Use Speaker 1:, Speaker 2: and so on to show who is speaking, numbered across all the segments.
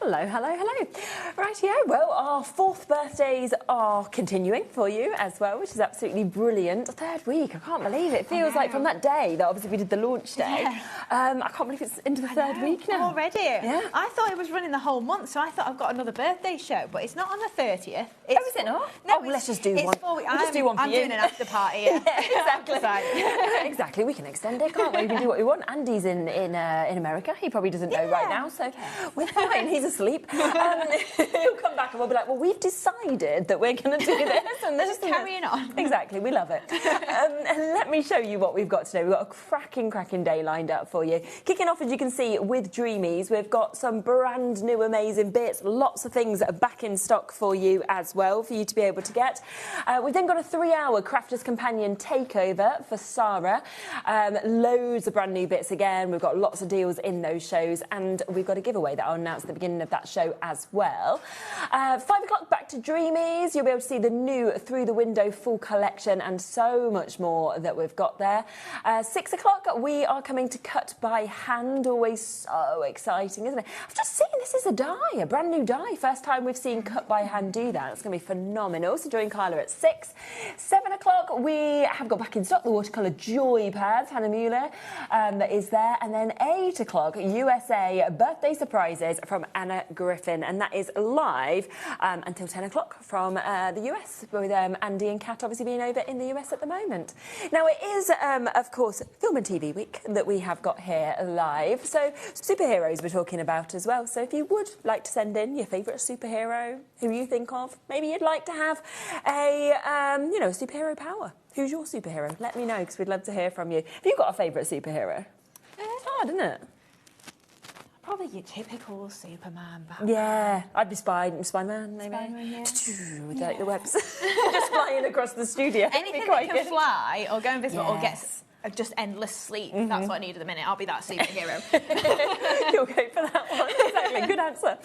Speaker 1: Hello, hello, hello. Rightio, well, our 4th birthdays are continuing for you as well, which is absolutely brilliant. 3rd week, I can't believe it. It feels like from that day that obviously we did the launch day.
Speaker 2: Yeah.
Speaker 1: I can't believe it's into the 3rd week now.
Speaker 2: Already?
Speaker 1: Yeah.
Speaker 2: I thought it was running the whole month, so I thought I've got another birthday show, but it's not on the 30th.
Speaker 1: Oh, is it not?
Speaker 2: No,
Speaker 1: let's just do one.
Speaker 2: We'll
Speaker 1: just do one for
Speaker 2: I'm
Speaker 1: you.
Speaker 2: doing an after party, yeah.
Speaker 1: Exactly. Exactly, we can extend it, can't we? We can do what we want. Andy's in America. He probably doesn't know right now, so we're fine. He's asleep. He'll come back and we'll be like, well, we've decided that we're going to do this. And
Speaker 2: just carrying on.
Speaker 1: Exactly, we love it. And let me show you what we've got today. We've got a cracking day lined up for you. Kicking off, as you can see, with Dreamies. We've got some brand new amazing bits, lots of things that are back in stock for you as well, for you to be able to get. We've then got a 3-hour Crafter's Companion takeover for Sarah. Loads of brand new bits again. We've got lots of deals in those shows, and we've got a giveaway that I'll announce at the beginning of that show as well. 5 o'clock, back to Dreamies. You'll be able to see the new Through the Window full collection and so much more that we've got there. 6 o'clock, we are coming to Cut by Hand. Always so exciting, isn't it? I've just seen this is a die, a brand new die. First time we've seen Cut by Hand do that. It's going to be phenomenal. So join Kyla at 6. 7 o'clock, we have got back in stock the Watercolor Joy pads, Hanamule, that is there. And then 8 o'clock, USA birthday surprises from Anna Griffin. And that is live until 10 o'clock from the US, with Andy and Kat obviously being over in the US at the moment. Now, it is, of course, Film and TV Week that we have got here live. So superheroes we're talking about as well. So if you would like to send in your favourite superhero, who you think of, maybe you'd like to have a, you know, superhero power. Who's your superhero? Let me know, because we'd love to hear from you. Have you got a favourite superhero? It's hard, isn't it?
Speaker 2: Probably your typical Superman, Batman.
Speaker 1: Yeah, I'd be Spider-Man, maybe.
Speaker 2: Spider-Man, yeah.
Speaker 1: With like the webs just flying across the studio.
Speaker 2: Anything that can fly or go invisible or gets just endless sleep. That's what I need at the minute. I'll be that superhero.
Speaker 1: You'll go for that one. Exactly. Good answer.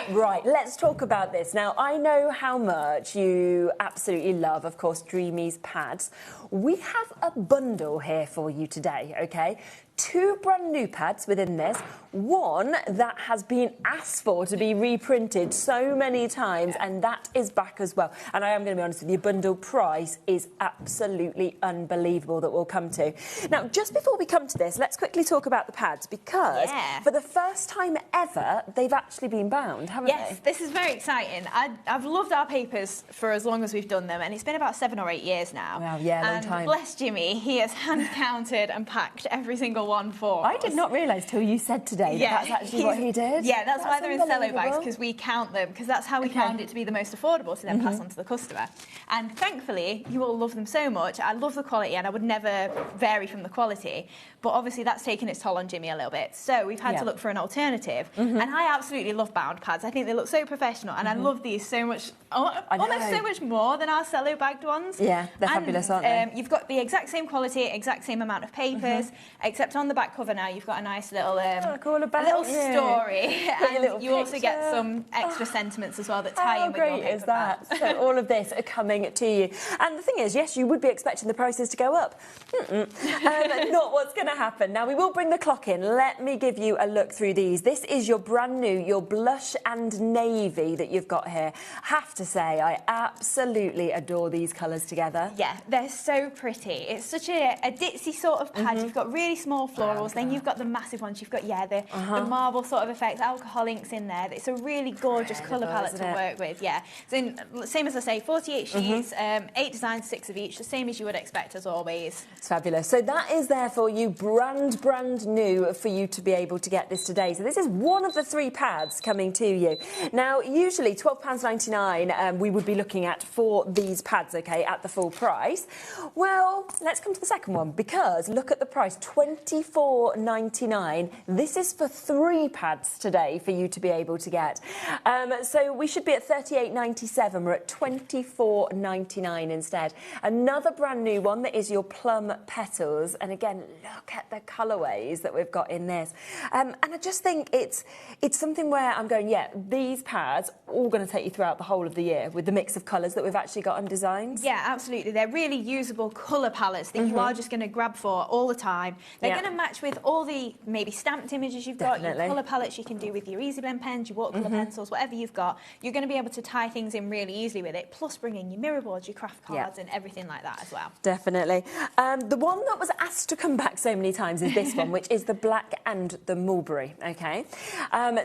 Speaker 1: Right, let's talk about this. Now, I know how much you absolutely love, of course, Dreamies pads. We have a bundle here for you today, OK? 2 brand new pads within this, one that has been asked for to be reprinted so many times, and that is back as well. And I am going to be honest with you, bundle price is absolutely unbelievable that we'll come to. Now, just before we come to this, let's quickly talk about the pads, because for the first time ever, they've actually been bound, haven't they?
Speaker 2: Yes, this is very exciting. I've loved our papers for as long as we've done them, and it's been about 7 or 8 years now.
Speaker 1: Wow, yeah, long time.
Speaker 2: Bless Jimmy, he has hand-counted and packed every single one for us.
Speaker 1: I did not realise till you said today that that's actually what he did.
Speaker 2: Yeah, that's why they're in Cello Bags, because we count them, because that's how we found it to be the most affordable to then pass on to the customer. And thankfully, you all love them so much. I love the quality, and I would never vary from the quality. But obviously, that's taken its toll on Jimmy a little bit. So we've had to look for an alternative. And I absolutely love bound pads. I think they look so professional, and I love these so much, almost so much more than our Cello bagged ones.
Speaker 1: Yeah, they're fabulous, aren't they?
Speaker 2: You've got the exact same quality, exact same amount of papers, except on the back cover now, you've got a nice little, story. And you also get some extra sentiments as well that tie in with your paper. How great is that?
Speaker 1: So all of this are coming to you. And the thing is, yes, you would be expecting the prices to go up. Not what's going to happen. Now, we will bring the clock in. Let me give you a look through these. This is your brand new, your blush and navy that you've got here. Have to say, I absolutely adore these colours together.
Speaker 2: Yeah, they're so pretty. It's such a ditzy sort of pad. You've got really small florals, then you've got the massive ones. You've got, the marble sort of effect, alcohol inks in there. It's a really gorgeous colour palette to work with, So same as I say, 48 sheets, 8 designs, 6 of each, the same as you would expect as always.
Speaker 1: It's fabulous. So that is there for you, brand new for you to be able to get this today. So this is one of the 3 pads coming to you. Now, usually £12.99 we would be looking at for these pads, OK, at the full price. Well, let's come to the second one, because look at the price, £24.99. This is for 3 pads today for you to be able to get. So we should be at £38.97. We're at £24.99 instead. Another brand new one that is your plum petals. And again, look at the colourways that we've got in this. And I just think it's something where I'm going, these pads are all going to take you throughout the whole of the year with the mix of colours that we've actually got on designs.
Speaker 2: Yeah, absolutely. They're really usable colour palettes that you are just going to grab for all the time. They're going and match with all the maybe stamped images you've got, your colour palettes you can do with your Easy Blend pens, your watercolour pencils, whatever you've got, you're going to be able to tie things in really easily with it, plus bring in your mirror boards, your craft cards and everything like that as well.
Speaker 1: Definitely. The one that was asked to come back so many times is this one, which is the black and the mulberry, okay?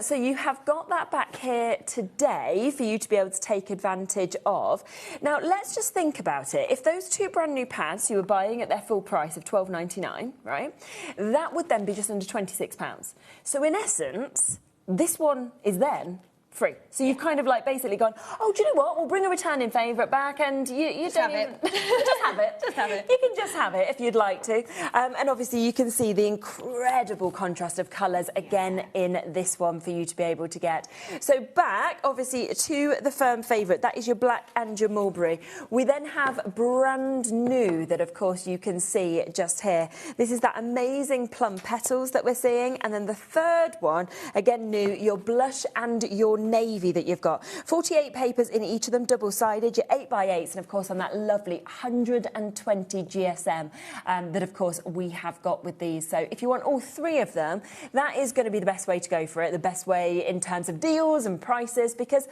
Speaker 1: So you have got that back here today for you to be able to take advantage of. Now, let's just think about it. If those two brand new pads you were buying at their full price of £12.99, right, that would then be just under £26. So in essence, this one is then free. So you've kind of like basically gone, oh, do you know what? We'll bring a returning favourite back and you
Speaker 2: just
Speaker 1: don't
Speaker 2: have
Speaker 1: even...
Speaker 2: it.
Speaker 1: Just have it.
Speaker 2: Just have it.
Speaker 1: You can just have it if you'd like to. And obviously you can see the incredible contrast of colours again in this one for you to be able to get. So back, obviously, to the firm favourite. That is your black and your mulberry. We then have brand new that, of course, you can see just here. This is that amazing plum petals that we're seeing. And then the third one, again new, your blush and your navy that you've got. 48 papers in each of them, double-sided, your 8x8s, and of course on that lovely 120 GSM that of course we have got with these. So if you want all three of them, that is going to be the best way to go for it, the best way in terms of deals and prices, because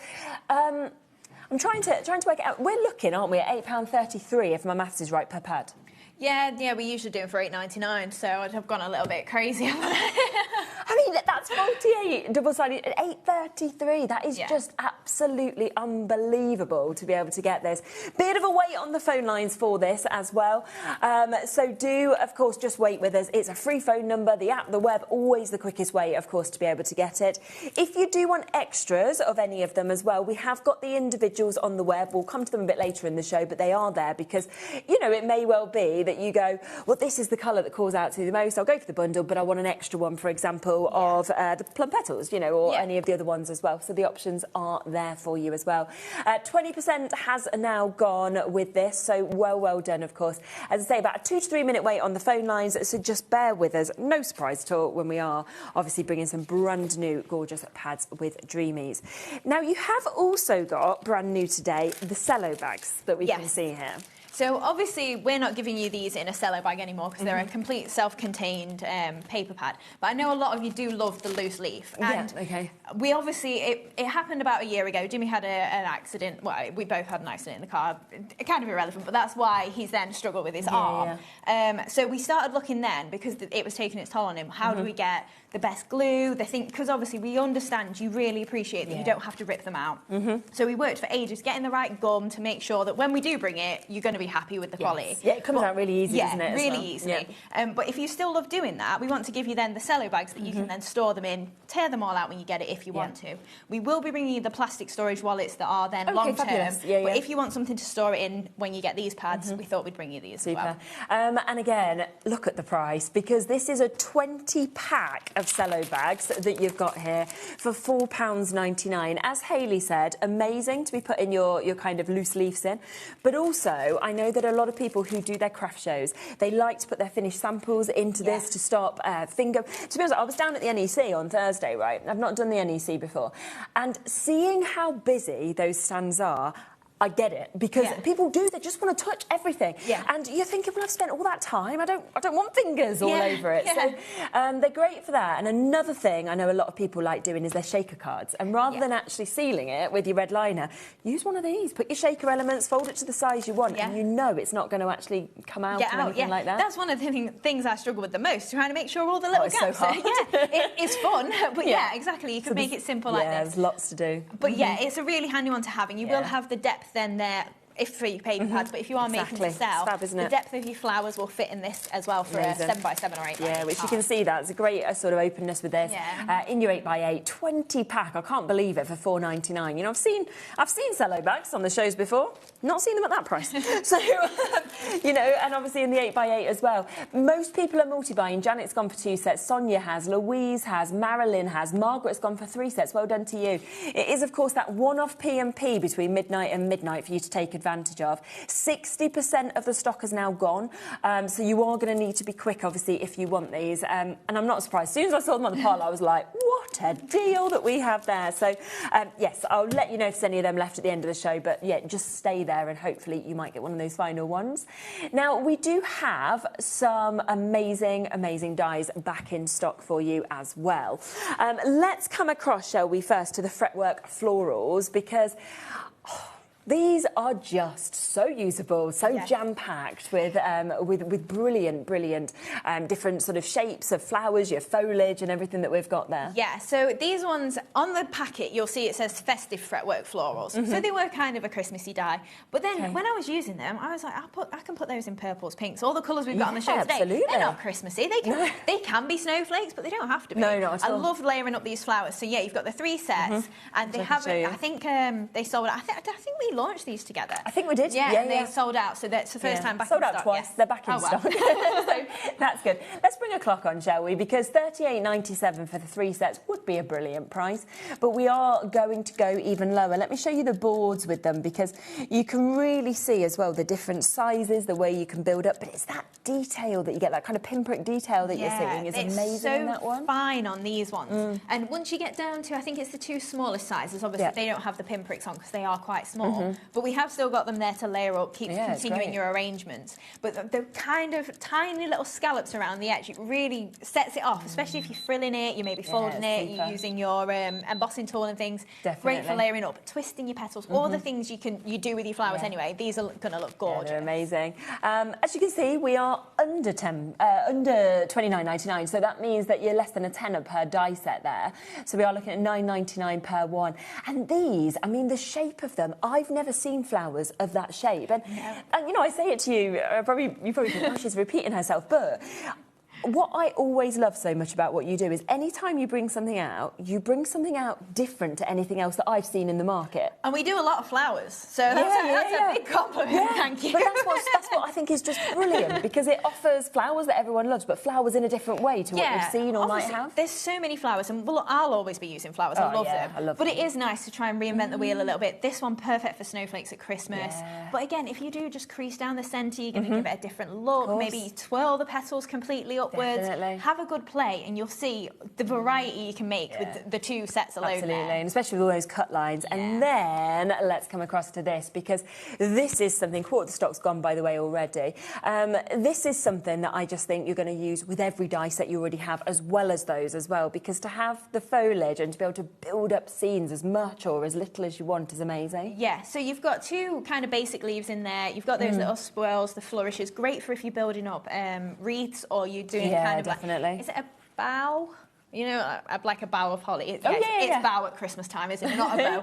Speaker 1: I'm trying to work it out. We're looking, aren't we, at £8.33 if my maths is right per pad.
Speaker 2: Yeah, we usually do them for £8.99, so I've gone a little bit crazy.
Speaker 1: I mean, that's 48 double-sided at £8.33. That is just absolutely unbelievable to be able to get this. Bit of a wait on the phone lines for this as well. So do, of course, just wait with us. It's a free phone number. The app, the web, always the quickest way, of course, to be able to get it. If you do want extras of any of them as well, we have got the individuals on the web. We'll come to them a bit later in the show, but they are there because, you know, it may well be that you go, well, this is the colour that calls out to the most. I'll go for the bundle, but I want an extra one, for example, of the plum petals, you know, or any of the other ones as well. So the options are there for you as well. 20% has now gone with this, so well done, of course. As I say, about a 2 to 3 minute wait on the phone lines, so just bear with us. No surprise at all when we are obviously bringing some brand new gorgeous pads with Dreamies. Now, you have also got brand new today the Cello Bags that we can see here.
Speaker 2: So obviously we're not giving you these in a cello bag anymore because they're a complete self-contained paper pad. But I know a lot of you do love the loose leaf. And we obviously, it happened about a year ago. Jimmy had an accident. Well, we both had an accident in the car. Kind of irrelevant, but that's why he's then struggled with his arm. So we started looking then because it was taking its toll on him. How do we get the best glue? Because obviously we understand you really appreciate that you don't have to rip them out. So we worked for ages getting the right gum to make sure that when we do bring it, you're going to be happy with the quality.
Speaker 1: Yeah, it comes out really easy, doesn't it?
Speaker 2: Really easily. But if you still love doing that, we want to give you then the cello bags that you can then store them in, tear them all out when you get it if you want to. We will be bringing you the plastic storage wallets that are then long term. But if you want something to store it in when you get these pads, we thought we'd bring you these as well.
Speaker 1: And again, look at the price, because this is a 20 pack of cello bags that you've got here for £4.99. As Hayley said, amazing to be putting your kind of loose leaves in, but also I know that a lot of people who do their craft shows, they like to put their finished samples into this to stop finger... To be honest, I was down at the NEC on Thursday, right? I've not done the NEC before. And seeing how busy those stands are, I get it, because people do, they just want to touch everything. And you're thinking, well, I've spent all that time, I don't want fingers all over it. So they're great for that. And another thing I know a lot of people like doing is their shaker cards. And rather than actually sealing it with your red liner, use one of these. Put your shaker elements, fold it to the size you want, and you know it's not going to actually come out or anything like that.
Speaker 2: That's one of the things I struggle with the most, trying to make sure all the little gaps.
Speaker 1: So hard.
Speaker 2: It's fun, but exactly. You can make it simple like this.
Speaker 1: There's lots to do.
Speaker 2: But it's a really handy one to have, and you will have the depth then there if for your paper pads, but if you are making to sell,
Speaker 1: fab, isn't it?
Speaker 2: The depth of your flowers will fit in this as well for a 7x7 or 8x8.
Speaker 1: Yeah, which you can see that. It's a great sort of openness with this. In your 8x8, 20 pack. I can't believe it for £4.99. You know, I've seen cello bags on the shows before. Not seen them at that price. So, you know, and obviously in the 8x8 as well. Most people are multi-buying. Janet's gone for 2 sets. Sonia has. Louise has. Marilyn has. Margaret's gone for 3 sets. Well done to you. It is, of course, that one-off P&P between midnight and midnight for you to take advantage advantage of. 60% of the stock is now gone, so you are going to need to be quick, obviously, if you want these. And I'm not surprised. As soon as I saw them on the pile, I was like, what a deal that we have there. So, yes, I'll let you know if there's any of them left at the end of the show, but yeah, just stay there and hopefully you might get one of those final ones. Now, we do have some amazing, amazing dies back in stock for you as well. Let's come across, shall we, first to the Fretwork Florals, because these are just so usable, so jam-packed with brilliant, brilliant different sort of shapes of flowers, your foliage and everything that we've got there.
Speaker 2: Yeah, so these ones, on the packet, you'll see it says Festive Fretwork Florals. So they were kind of a Christmassy die. But then when I was using them, I was like, I can put those in purples, pinks, all the colours we've got on the show today.
Speaker 1: Absolutely.
Speaker 2: They're not Christmassy. They can be snowflakes, but they don't have to be.
Speaker 1: No, not at all.
Speaker 2: I love layering up these flowers. So yeah, you've got the 3 sets, and they have, I think they sold it. I think we launched these together.
Speaker 1: I think we did.
Speaker 2: Yeah, and they sold out. So that's the first time back
Speaker 1: sold
Speaker 2: in
Speaker 1: out
Speaker 2: stock.
Speaker 1: Twice.
Speaker 2: Yes.
Speaker 1: They're back in stock. So that's good. Let's bring a clock on, shall we? Because $38.97 for the 3 sets would be a brilliant price, but we are going to go even lower. Let me show you the boards with them, because you can really see as well the different sizes, the way you can build up, but it's that detail that you get, that kind of pinprick detail that you're seeing is amazing in that one.
Speaker 2: It's so fine on these ones. And once you get down to, I think it's the 2 smallest sizes, obviously they don't have the pinpricks on because they are quite small, but we have still got them there to layer up, keep continuing your arrangements. But the kind of tiny little scallops around the edge, it really sets it off, especially if you're frilling it, you may be folding it, you're using your embossing tool and things.
Speaker 1: Definitely.
Speaker 2: Great for layering up, twisting your petals, all the things you do with your flowers anyway. These are going to look gorgeous.
Speaker 1: They're amazing. As you can see, we are under $29.99, so that means that you're less than a tenner per die set there. So we are looking at $9.99 per one. And these, I mean, the shape of them, I've never seen flowers of that shape. And you know, I say it to you, you probably think, oh, she's repeating herself, but what I always love so much about what you do is anytime you bring something out, you bring something out different to anything else that I've seen in the market.
Speaker 2: And we do a lot of flowers, so that's a big compliment, thank you.
Speaker 1: But that's what I think is just brilliant, because it offers flowers that everyone loves, but flowers in a different way to what you've seen or might have.
Speaker 2: There's so many flowers, and I'll always be using flowers, I love them. But it is nice to try and reinvent the wheel a little bit. This one, perfect for snowflakes at Christmas. But again, if you do just crease down the centre, you're going to give it a different look, maybe twirl the petals completely upwards.
Speaker 1: Definitely.
Speaker 2: Have a good play and you'll see the variety you can make with the 2 sets alone.
Speaker 1: Absolutely,
Speaker 2: there.
Speaker 1: and especially with all those cut lines. And then let's come across to this, because this is something, quarter of the stock's gone, by the way, already. This is something that I just think you're going to use with every die set you already have, as well as those as well, because to have the foliage and to be able to build up scenes as much or as little as you want is amazing. Yeah,
Speaker 2: so you've got 2 kind of basic leaves in there. You've got those little swirls, the flourishes, great for if you're building up wreaths or you're doing kind of
Speaker 1: definitely.
Speaker 2: Is it a bow? You know, like a bow of holly. It's bow at Christmas time, isn't it? Not a bow.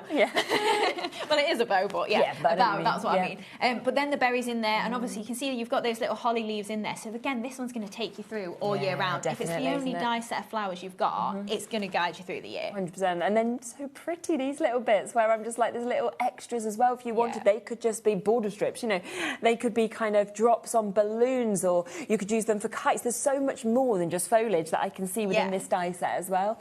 Speaker 2: Well, it is a bow, but a bow, that's what I mean. But then the berries in there, and obviously you can see you've got those little holly leaves in there. So again, this one's going to take you through all year round. If it's the only die set of flowers you've got, it's going to guide you through the year.
Speaker 1: 100%. And then so pretty, these little bits where I'm just like, there's little extras as well. If you wanted, they could just be border strips, you know. They could be kind of drops on balloons, or you could use them for kites. There's so much more than just foliage that I can see within this die set as well.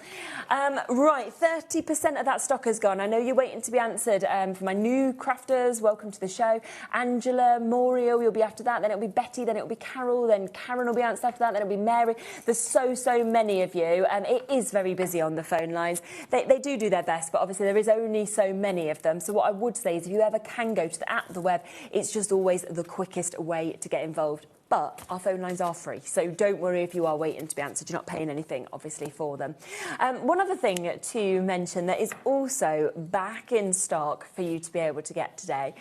Speaker 1: Right, 30% of that stock has gone. I know you're waiting to be answered for my new crafters. Welcome to the show. Angela, Muriel, you'll be after that. Then it'll be Betty, then it'll be Carol, then Karen will be answered after that, then it'll be Mary. There's so many of you. It is very busy on the phone lines. They do their best, but obviously there is only so many of them. So what I would say is if you ever can go to the web, it's just always the quickest way to get involved. But our phone lines are free, so don't worry if you are waiting to be answered. You're not paying anything, obviously, for them. One other thing to mention that is also back in stock for you to be able to get today.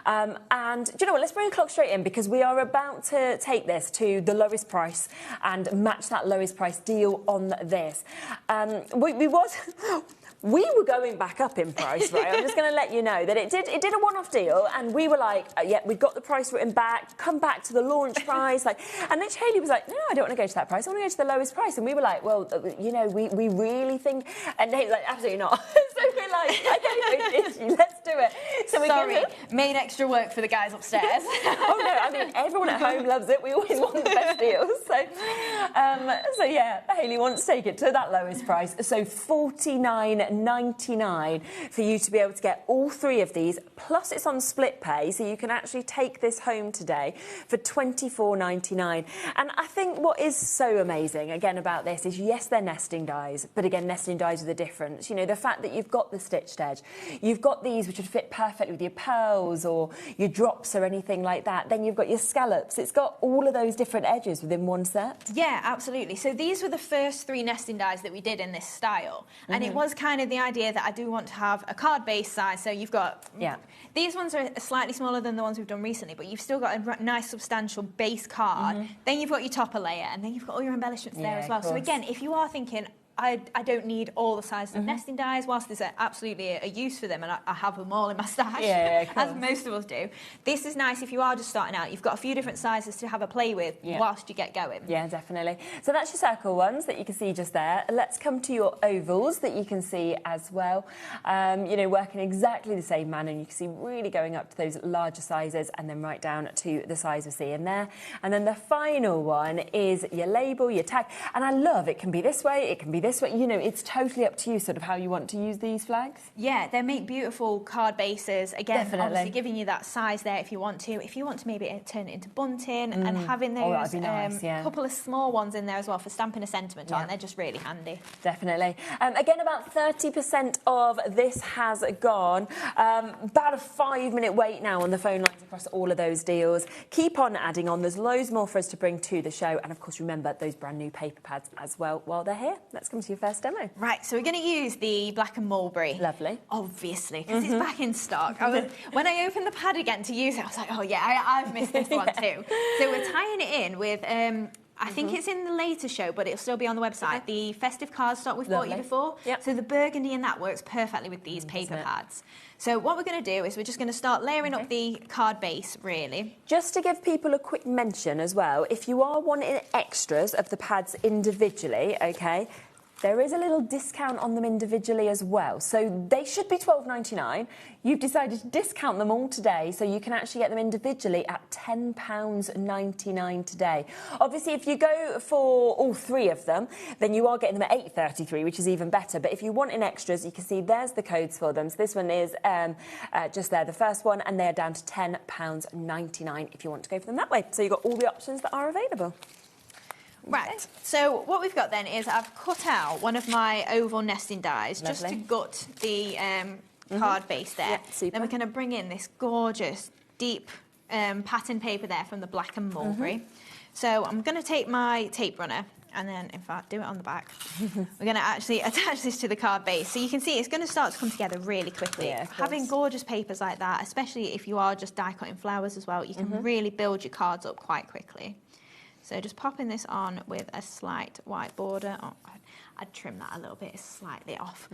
Speaker 1: And do you know what? Let's bring the clock straight in, because we are about to take this to the lowest price and match that lowest price deal on this. We were going back up in price, right? I'm just going to let you know that it did a one-off deal, and we were like, we've got the price written back, come back to the launch price. And then Hayley was like, no, I don't want to go to that price, I want to go to the lowest price. And we were like, well, you know, we really think, and Hayley's like, absolutely not. So we're right. Okay, let's do it. So we're
Speaker 2: Sorry, made extra work for the guys upstairs.
Speaker 1: Oh no, I mean everyone at home loves it. We always want the best deals. So yeah, Hayley wants to take it to that lowest price. So $49.99 for you to be able to get all 3 of these. Plus it's on split pay, so you can actually take this home today for $24.99. And I think what is so amazing again about this is, yes, they're nesting dies, but again, nesting dies with a difference. You know, the fact that you've got the stitched edge, you've got these which would fit perfectly with your pearls or your drops or anything like that. Then you've got your scallops. It's got all of those different edges within one set.
Speaker 2: Yeah, absolutely. So these were the first 3 nesting dies that we did in this style. And it was kind of the idea that I do want to have a card base size. So you've got, these ones are slightly smaller than the ones we've done recently, but you've still got a nice substantial base card. Then you've got your topper layer, and then you've got all your embellishments there as well. So again, if you are thinking, I don't need all the sizes of nesting dies, whilst there's absolutely a use for them, and I have them all in my stash, as most of us do. This is nice if you are just starting out. You've got a few different sizes to have a play with whilst you get going. Yeah,
Speaker 1: definitely. So that's your circle ones that you can see just there. Let's come to your ovals that you can see as well. You know, working exactly the same manner, and you can see really going up to those larger sizes and then right down to the size we see in there. And then the final one is your label, your tag. And I love it can be this way, it can be this way. You know, it's totally up to you sort of how you want to use these flags.
Speaker 2: Yeah, they make beautiful card bases. Again, obviously giving you that size there if you want to. If you want to maybe turn it into bunting and having those couple of small ones in there as well for stamping a sentiment on, they're just really handy.
Speaker 1: Definitely. Again, about 30% of this has gone. About a 5-minute wait now on the phone lines across all of those deals. Keep on adding on. There's loads more for us to bring to the show. And of course, remember those brand new paper pads as well while they're here. Let's come to your first demo.
Speaker 2: Right, so we're going to use the Black and Mulberry.
Speaker 1: Lovely.
Speaker 2: Obviously, because it's back in stock. When I opened the pad again to use it, I was like, oh yeah, I've missed this one too. So we're tying it in with, I think it's in the later show, but it'll still be on the website, the festive cardstock we've bought you before. So the burgundy in that works perfectly with these paper pads. So what we're going to do is we're just going to start layering up the card base, really.
Speaker 1: Just to give people a quick mention as well, if you are wanting extras of the pads individually, okay, there is a little discount on them individually as well. So they should be $12.99. You've decided to discount them all today, so you can actually get them individually at $10.99 today. Obviously, if you go for all 3 of them, then you are getting them at $8.33, which is even better. But if you want in extras, you can see there's the codes for them. So this one is just there, the first one, and they're down to £10.99 if you want to go for them that way. So you've got all the options that are available.
Speaker 2: Right, so what we've got then is I've cut out one of my oval nesting dies just to gut the card base there. Then we're going to bring in this gorgeous deep pattern paper there from the Black and Mulberry. So I'm going to take my tape runner and then, in fact, do it on the back. We're going to actually attach this to the card base. So you can see it's going to start to come together really quickly. Having gorgeous papers like that, especially if you are just die cutting flowers as well, you can really build your cards up quite quickly. So just popping this on with a slight white border. Oh, I'd trim that a little bit, it's slightly off.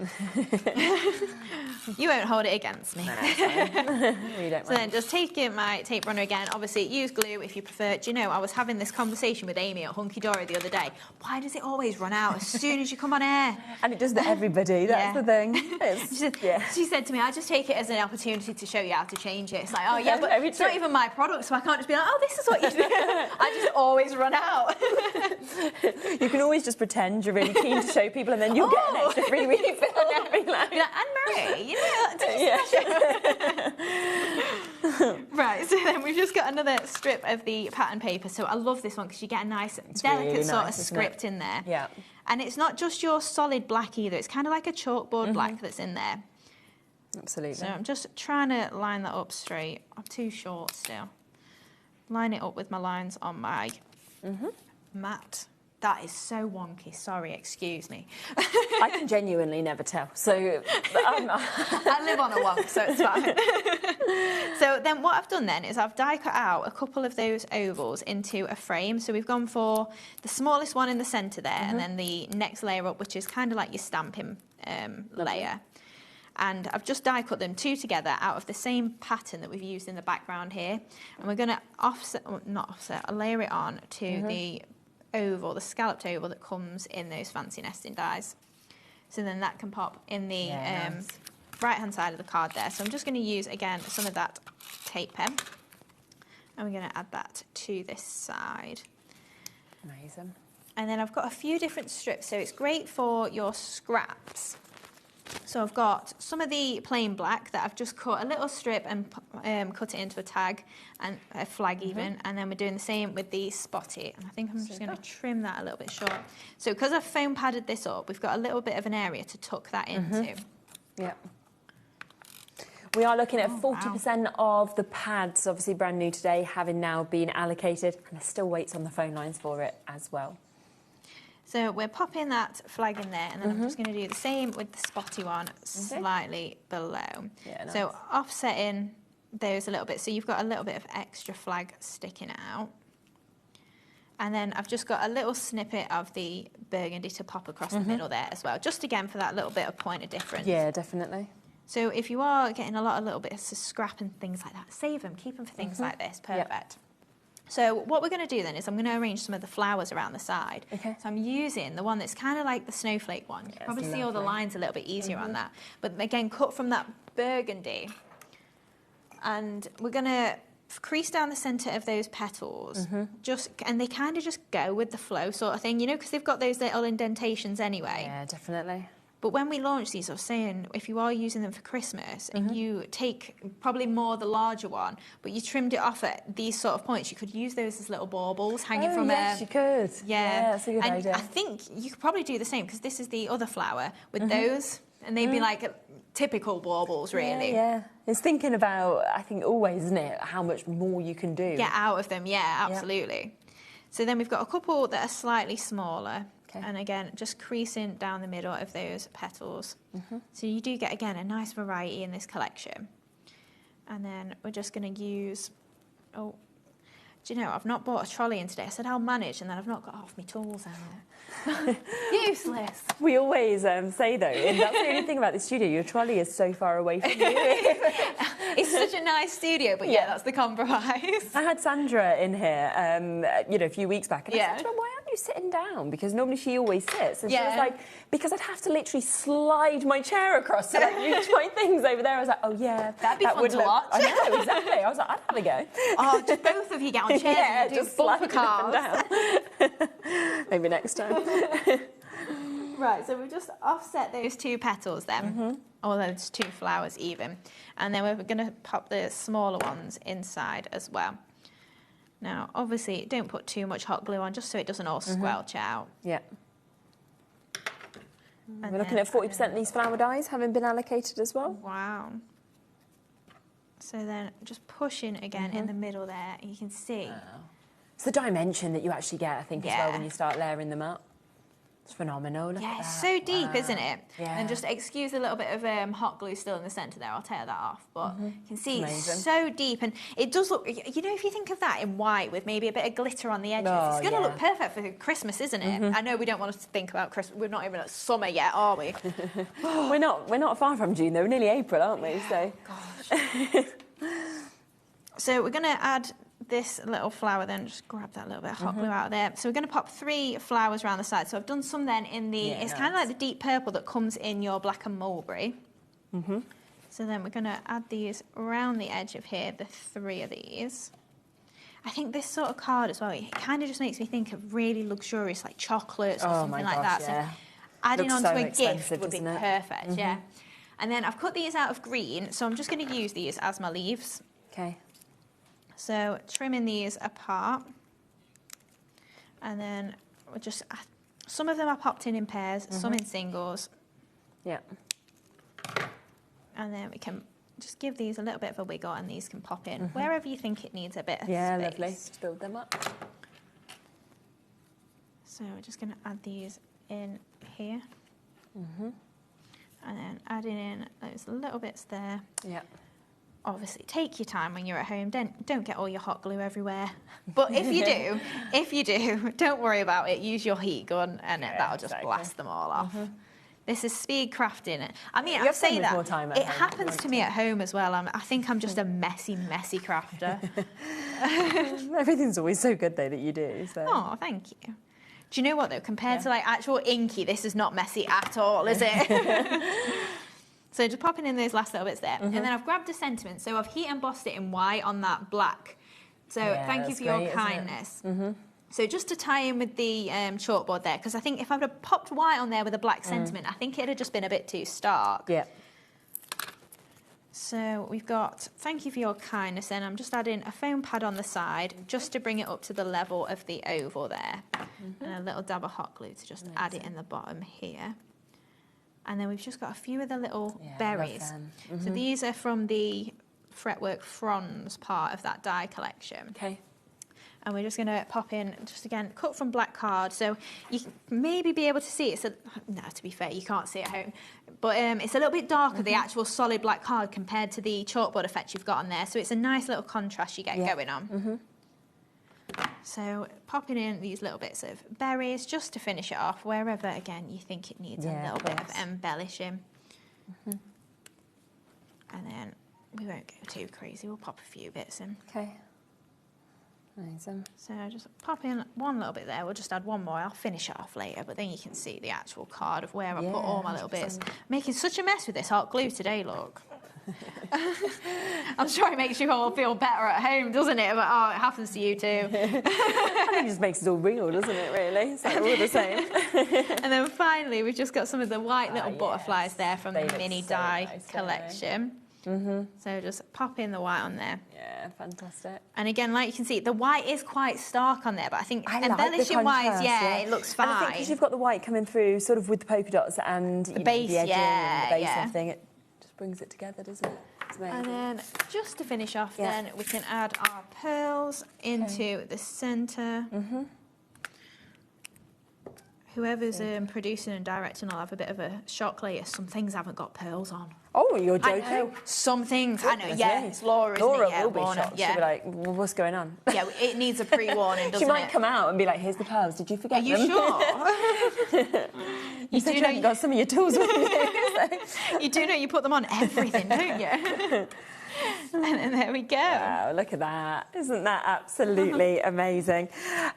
Speaker 2: You won't hold it against me. So then just taking my tape runner again, obviously use glue if you prefer. Do you know, I was having this conversation with Amy at Hunky Dory the other day. Why does it always run out as soon as you come on air?
Speaker 1: And it does to everybody, that's the thing.
Speaker 2: She said to me, I just take it as an opportunity to show you how to change it. It's like, oh yeah, but it's not even my product, so I can't just be like, oh, this is what you do. I just always run out.
Speaker 1: You can always just pretend you're really keen to show people, and then you'll get an extra free refill.
Speaker 2: Like, Anne-Marie, you know, right, so then we've just got another strip of the pattern paper. So I love this one because you get a nice, delicate really sort of script in there. Yeah. And it's not just your solid black either. It's kind of like a chalkboard black that's in there.
Speaker 1: Absolutely.
Speaker 2: So I'm just trying to line that up straight. I'm too short still. Line it up with my lines on my mat. That is so wonky. Sorry, excuse me.
Speaker 1: I can genuinely never tell. So
Speaker 2: I live on a wonk, so it's fine. So then what I've done then is I've die cut out a couple of those ovals into a frame. So we've gone for the smallest one in the centre there, and then the next layer up, which is kind of like your stamping layer. And I've just die cut them 2 together out of the same pattern that we've used in the background here. And we're going to offset, or not offset, layer it on to the oval, the scalloped oval that comes in those fancy nesting dies. So then that can pop in the right-hand side of the card there. So I'm just going to use, again, some of that tape pen. And we're going to add that to this side.
Speaker 1: Amazing.
Speaker 2: And then I've got a few different strips, so it's great for your scraps. So I've got some of the plain black that I've just cut a little strip and cut it into a tag and a flag even, and then we're doing the same with the spotty. And I think I'm just going to trim that a little bit short. So because I've foam padded this up, we've got a little bit of an area to tuck that into.
Speaker 1: Yeah. We are looking at 40% of the pads, obviously brand new today, having now been allocated, and there's still waits on the phone lines for it as well.
Speaker 2: So we're popping that flag in there, and then I'm just going to do the same with the spotty one slightly below. Yeah, nice. So offsetting those a little bit, so you've got a little bit of extra flag sticking out. And then I've just got a little snippet of the burgundy to pop across the middle there as well, just again for that little bit of point of difference.
Speaker 1: Yeah, definitely.
Speaker 2: So if you are getting a lot of little bits of scrap and things like that, save them, keep them for things like this, perfect. Yep. So what we're going to do then is I'm going to arrange some of the flowers around the side. Okay. So I'm using the one that's kind of like the snowflake one. You can probably see all the lines a little bit easier on that. But again, cut from that burgundy. And we're going to crease down the centre of those petals. And they kind of just go with the flow sort of thing, you know, because they've got those little indentations anyway.
Speaker 1: Yeah, definitely.
Speaker 2: But when we launch these, I was saying, if you are using them for Christmas, and you take probably more the larger one, but you trimmed it off at these sort of points, you could use those as little baubles hanging from
Speaker 1: yes, you could.
Speaker 2: Yeah,
Speaker 1: that's a good idea.
Speaker 2: I think you could probably do the same, because this is the other flower with those, and they'd be like typical baubles, really.
Speaker 1: Yeah. It's thinking about, I think, always, isn't it, how much more you can do.
Speaker 2: Get out of them, yeah, absolutely. So then we've got a couple that are slightly smaller. Okay. And again, just creasing down the middle of those petals. So you do get, again, a nice variety in this collection. And then we're just going to use, do you know, I've not bought a trolley in today. I said I'll manage, and then I've not got half my tools out. Useless.
Speaker 1: We always say, though, and that's the only thing about the studio, your trolley is so far away from you.
Speaker 2: It's such a nice studio, but yeah, that's the compromise.
Speaker 1: I had Sandra in here, you know, a few weeks back, and I said, why aren't you sitting down? Because normally she always sits. And she was like, because I'd have to literally slide my chair across to like reach my things over there. I was like, oh yeah,
Speaker 2: that'd be fun to watch.
Speaker 1: I know, exactly. I was like, I'd have a go.
Speaker 2: Oh, just both of you get on chairs and do
Speaker 1: just bumper
Speaker 2: cars.
Speaker 1: Down. Maybe next time.
Speaker 2: Right, so we've just offset those two petals then, or those two flowers even, and then we're going to pop the smaller ones inside as well. Now, obviously, don't put too much hot glue on, just so it doesn't all squelch out. Yeah.
Speaker 1: We're looking at 40% of these flower dies having been allocated as well.
Speaker 2: Wow. So then just pushing again in the middle there, and you can see.
Speaker 1: Wow. It's the dimension that you actually get, I think, as well, when you start layering them up. It's phenomenal. Look at that.
Speaker 2: It's so deep, isn't it? Yeah. And just excuse a little bit of hot glue still in the centre there. I'll tear that off. But you can see it's so deep. And it does look, you know, if you think of that in white with maybe a bit of glitter on the edges, it's going to look perfect for Christmas, isn't it? I know we don't want us to think about Christmas. We're not even at summer yet, are we?
Speaker 1: We're not far from June, though. We're nearly April, aren't we? So.
Speaker 2: Gosh. So we're going to add this little flower then, just grab that little bit of hot glue out of there. So we're going to pop 3 flowers around the side. So I've done some then in the, it's kind of like the deep purple that comes in your black and mulberry. So then we're going to add these around the edge of here, the 3 of these. I think this sort of card as well, it kind of just makes me think of really luxurious, like chocolates or something like that. So adding onto a gift would be perfect, And then I've cut these out of green, so I'm just going to use these as my leaves.
Speaker 1: Okay.
Speaker 2: So trimming these apart, and then we're just, some of them are popped in pairs, some in singles. Yeah. And then we can just give these a little bit of a wiggle, and these can pop in wherever you think it needs a bit of space.
Speaker 1: Yeah, lovely. Just build them up.
Speaker 2: So we're just going to add these in here. And then adding in those little bits there. Yeah. Obviously, take your time when you're at home. Don't get all your hot glue everywhere. But if you do, don't worry about it. Use your heat gun, and that'll just blast them all off. This is speed crafting. I mean, I say that it happens to me at home as well. I think I'm just a messy crafter.
Speaker 1: Everything's always so good though that you do. So.
Speaker 2: Oh, thank you. Do you know what though? Compared to like actual inky, this is not messy at all, is it? So just popping in those last little bits there. And then I've grabbed a sentiment. So I've heat embossed it in white on that black. So thank you for your kindness. So just to tie in with the chalkboard there, because I think if I would have popped white on there with a black sentiment, I think it would have just been a bit too stark.
Speaker 1: Yeah.
Speaker 2: So we've got, thank you for your kindness, then I'm just adding a foam pad on the side just to bring it up to the level of the oval there. And a little dab of hot glue to just add it in the bottom here. And then we've just got a few of the little berries. So these are from the Fretwork Fronds part of that die collection.
Speaker 1: Okay.
Speaker 2: And we're just going to pop in, just again, cut from black card. So you can maybe be able to see it. So, no, to be fair, you can't see it at home. But it's a little bit darker, the actual solid black card, compared to the chalkboard effect you've got on there. So it's a nice little contrast you get going on. So popping in these little bits of berries just to finish it off, wherever, again, you think it needs a little bit of embellishing. And then we won't go too crazy. We'll pop a few bits in.
Speaker 1: Okay. Amazing.
Speaker 2: So just pop in one little bit there. We'll just add one more. I'll finish it off later, but then you can see the actual card of where I put all my little bits. Making such a mess with this hot glue today, look. I'm sure it makes you all feel better at home, doesn't it? But it happens to you too.
Speaker 1: I think it just makes it all real, doesn't it, really? It's like all the same.
Speaker 2: And then finally, we've just got some of the white little butterflies there from the mini die collection. So just pop in the white on there.
Speaker 1: Yeah, fantastic.
Speaker 2: And again, like you can see, the white is quite stark on there, but I think embellishing-wise, it looks fine.
Speaker 1: And I think because you've got the white coming through sort of with the polka dots and the
Speaker 2: base,
Speaker 1: the edging and the base and everything, it just brings it together, doesn't it? It's amazing.
Speaker 2: And then just to finish off then, we can add our pearls into the centre. Whoever's producing and directing will have a bit of a shock later. Some things haven't got pearls on.
Speaker 1: Oh, you're joking?
Speaker 2: I know. Some things. I know, it's Laura, isn't
Speaker 1: Laura
Speaker 2: it? Yeah,
Speaker 1: will be shocked. She'll be like, well, what's going on?
Speaker 2: Yeah, it needs a pre-warning, doesn't it?
Speaker 1: She might come out and be like, here's the pearls. Did you forget them?
Speaker 2: Are you sure?
Speaker 1: You said you haven't got some of your tools with you. So.
Speaker 2: You do know you put them on everything, don't you? And then there we go.
Speaker 1: Wow, look at that. Isn't that absolutely amazing?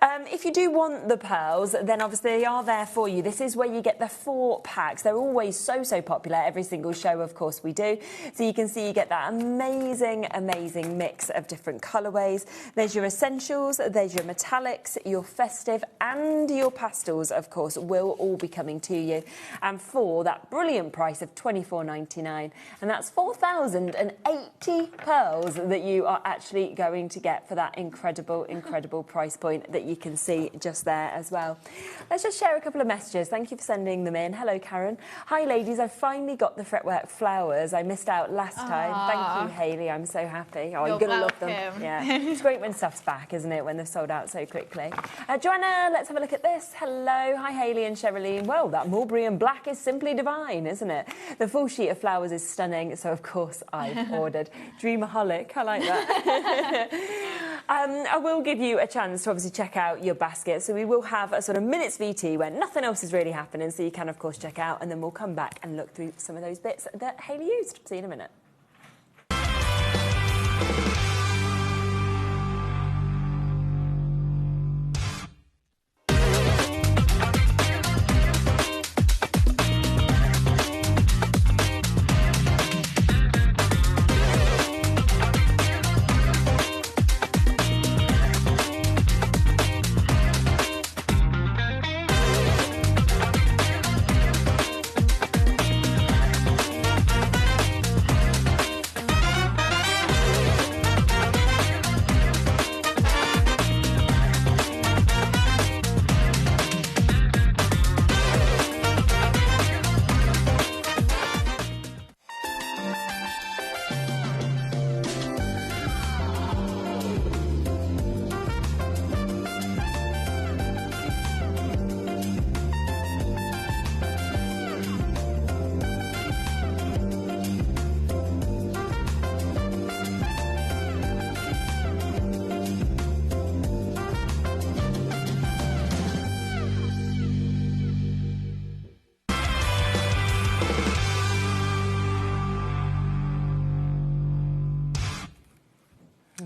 Speaker 1: If you do want the pearls, then obviously they are there for you. This is where you get the 4 packs. They're always so popular. Every single show, of course, we do. So you can see you get that amazing mix of different colourways. There's your essentials, there's your metallics, your festive and your pastels, of course, will all be coming to you. And for that brilliant price of $24.99. And that's 4,080 pearls that you are actually going to get for that incredible price point that you can see just there as well. Let's just share a couple of messages. Thank you for sending them in. Hello, Karen. Hi, ladies. I finally got the Fretwork flowers. I missed out last time. Thank you, Hayley. I'm so happy. Oh, you're going to love them. Yeah. It's great when stuff's back, isn't it, when they've sold out so quickly. Joanna, let's have a look at this. Hello. Hi, Hayley and Sherilyn. Well, that mulberry and black is simply divine, isn't it? The full sheet of flowers is stunning, so of course I've ordered. Dreamaholic, I like that. I will give you a chance to obviously check out your basket. So we will have a sort of minutes VT where nothing else is really happening. So you can, of course, check out and then we'll come back and look through some of those bits that Hayley used. See you in a minute.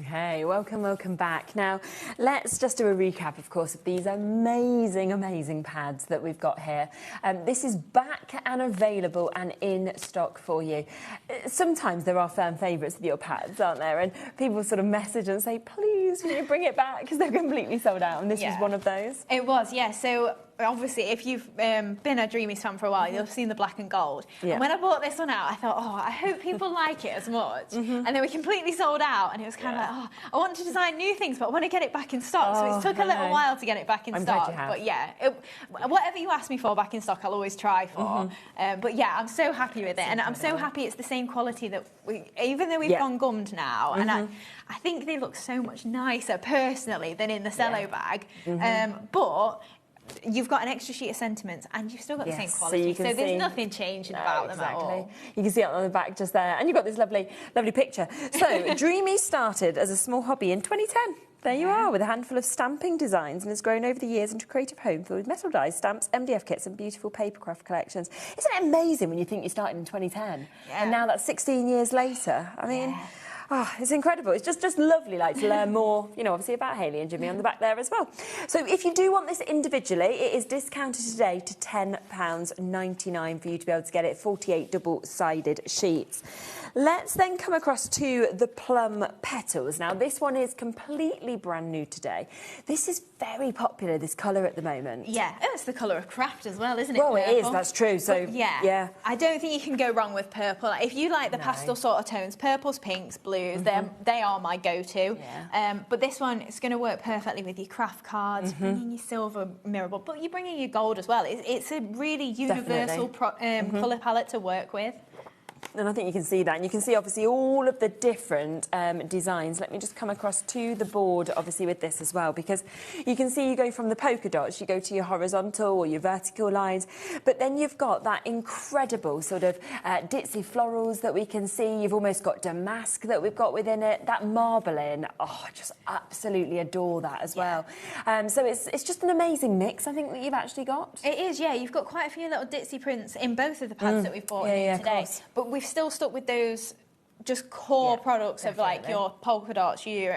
Speaker 1: Okay, welcome back. Now, let's just do a recap, of course, of these amazing pads that we've got here. This is back and available and in stock for you. Sometimes there are fan favourites with your pads, aren't there? And people sort of message and say, please, can you bring it back? Because they're completely sold out, and this was one of those.
Speaker 2: It was, yeah. So obviously, if you've been a Dreamies fan for a while, you'll have seen the black and gold. Yeah. And when I bought this one out, I thought, oh, I hope people like it as much. And then we completely sold out, and it was kind of like, oh, I want to design new things, but I want to get it back in stock. So it took a little while to get it back in stock. But yeah, whatever you ask me for back in stock, I'll always try for. But yeah, I'm so happy with it, and I'm so happy it's the same quality that even though we've gone gummed now, and I think they look so much nicer personally than in the Cello bag. But you've got an extra sheet of sentiments and you've still got the same quality, so there's nothing changing about them at all.
Speaker 1: You can see it on the back just there, and you've got this lovely picture. So Dreamy started as a small hobby in 2010. There you are, with a handful of stamping designs, and has grown over the years into a creative home filled with metal dies, stamps, MDF kits and beautiful paper craft collections. Isn't it amazing when you think you started in 2010 and now that's 16 years later? I mean, oh, it's incredible. It's just lovely, like, to learn more, you know, obviously about Hayley and Jimmy on the back there as well. So if you do want this individually, it is discounted today to £10.99 for you to be able to get it, 48 double-sided sheets. Let's then come across to the plum petals. Now, this one is completely brand new today. This is very popular, this colour at the moment.
Speaker 2: Yeah, it's the colour of craft as well, isn't it?
Speaker 1: Well, it is, that's true. So,
Speaker 2: but yeah. I don't think you can go wrong with purple. If you like the pastel sort of tones, purples, pinks, blues, they are my go-to. Yeah. But this one is going to work perfectly with your craft cards, bringing your silver mirror board, but you're bringing your gold as well. It's a really universal colour palette to work with.
Speaker 1: And I think you can see that. And you can see, obviously, all of the different designs. Let me just come across to the board, obviously, with this as well, because you can see you go from the polka dots, you go to your horizontal or your vertical lines, but then you've got that incredible sort of ditzy florals that we can see. You've almost got damask that we've got within it. That marbling, oh, I just absolutely adore that as well. So it's just an amazing mix, I think, that you've actually got.
Speaker 2: It is, yeah. You've got quite a few little ditzy prints in both of the pads that we've bought in today. But we've still stuck with those just core products of like your polka dots, your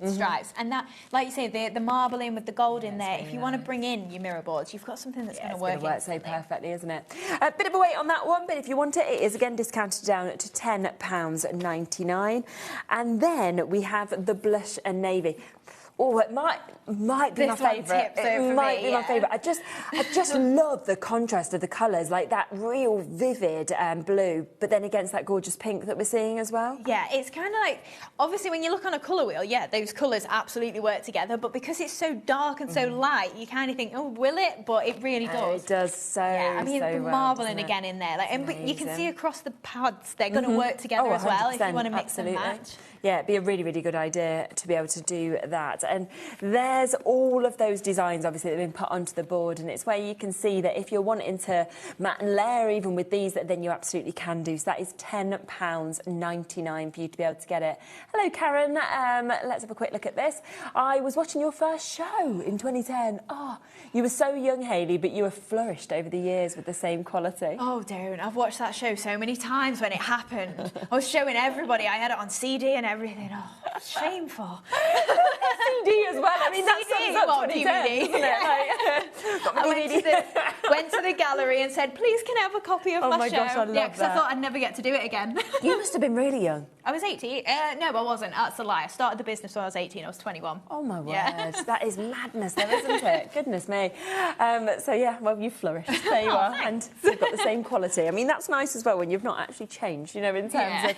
Speaker 2: stripes, and that, like you say, the marbling with the gold in there. If you want to bring in your mirror boards, you've got something that's going to work
Speaker 1: so perfectly, isn't it? A bit of a wait on that one, but if you want it, it is again discounted down to £10.99. And then we have the blush and navy. Oh, it might be my favourite. It might be my favourite. I just love the contrast of the colours, like that real vivid blue, but then against that gorgeous pink that we're seeing as well.
Speaker 2: Yeah, it's kind of like, obviously when you look on a colour wheel, those colours absolutely work together, but because it's so dark and so light, you kind of think, oh, will it? But it really does.
Speaker 1: It does so,
Speaker 2: I mean,
Speaker 1: so
Speaker 2: the marbling again in there. Like, and you can see across the pads, they're going to work together as well if you want to mix and match.
Speaker 1: Yeah, it'd be a really good idea to be able to do that. And there's all of those designs, obviously, that have been put onto the board, and it's where you can see that if you're wanting to mat and layer even with these, then you absolutely can do. So that is £10.99 for you to be able to get it. Hello, Karen. Let's have a quick look at this. I was watching your first show in 2010. Oh, you were so young, Hayley, but you have flourished over the years with the same quality.
Speaker 2: Oh, don't. I've watched that show so many times when it happened. I was showing everybody. I had it on CD and everything. Oh, shameful.
Speaker 1: CD as well. I mean, that sums up 2010, doesn't it?
Speaker 2: I went to the gallery and said, please, can I have a copy of my show?
Speaker 1: Gosh, I love that.
Speaker 2: Because I thought I'd never get to do it again.
Speaker 1: You must have been really young.
Speaker 2: I was 18. No, I wasn't. That's a lie. I started the business when I was 18. I was 21.
Speaker 1: Oh, my word. That is madness, though, isn't it? Goodness me. So, yeah, well, you've flourished. There you are.
Speaker 2: Thanks.
Speaker 1: And you've got the same quality. I mean, that's nice as well when you've not actually changed, you know, in terms of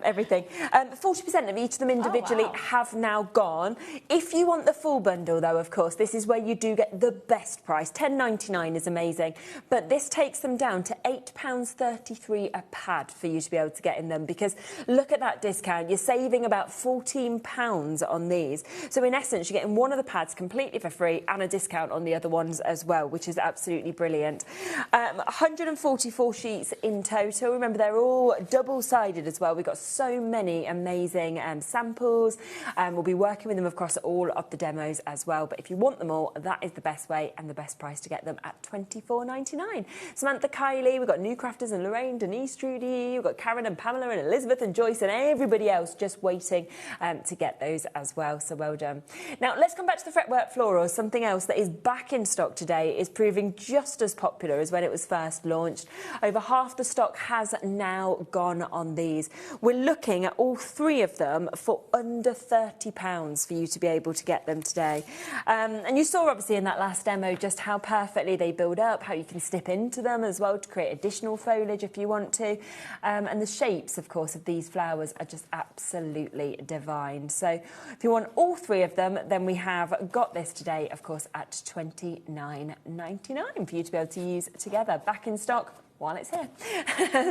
Speaker 1: everything. 40% of each of them individually have now gone. If you want the full bundle, though, of course, this is where you do get the best price. £10.99 is amazing. But this takes them down to £8.33 a pad for you to be able to get in them, because look at that discount. You're saving about £14 on these. So, in essence, you're getting one of the pads completely for free and a discount on the other ones as well, which is absolutely brilliant. 144 sheets in total. Remember, they're all double-sided as well. We've got so many amazing samples. We'll be working with them across all of the demos as well. But if you want them all, that is the best way and the best price to get them at $24.99. Samantha, Kylie, we've got new crafters and Lorraine, Denise, Trudy, we've got Karen and Pamela and Elizabeth and Joyce and everybody else just waiting to get those as well. So well done. Now let's come back to the Fretwork Florals. Something else that is back in stock today is proving just as popular as when it was first launched. Over half the stock has now gone on these. We're looking at all three of them for under £30 for you to be able to get them today. And you saw obviously in that last demo just how perfectly they build up, how you can snip into them as well to create additional foliage if you want to. And the shapes, of course, of these flowers are just absolutely divine. So if you want all three of them, then we have got this today, of course, at $29.99 for you to be able to use together. Back in stock while it's here.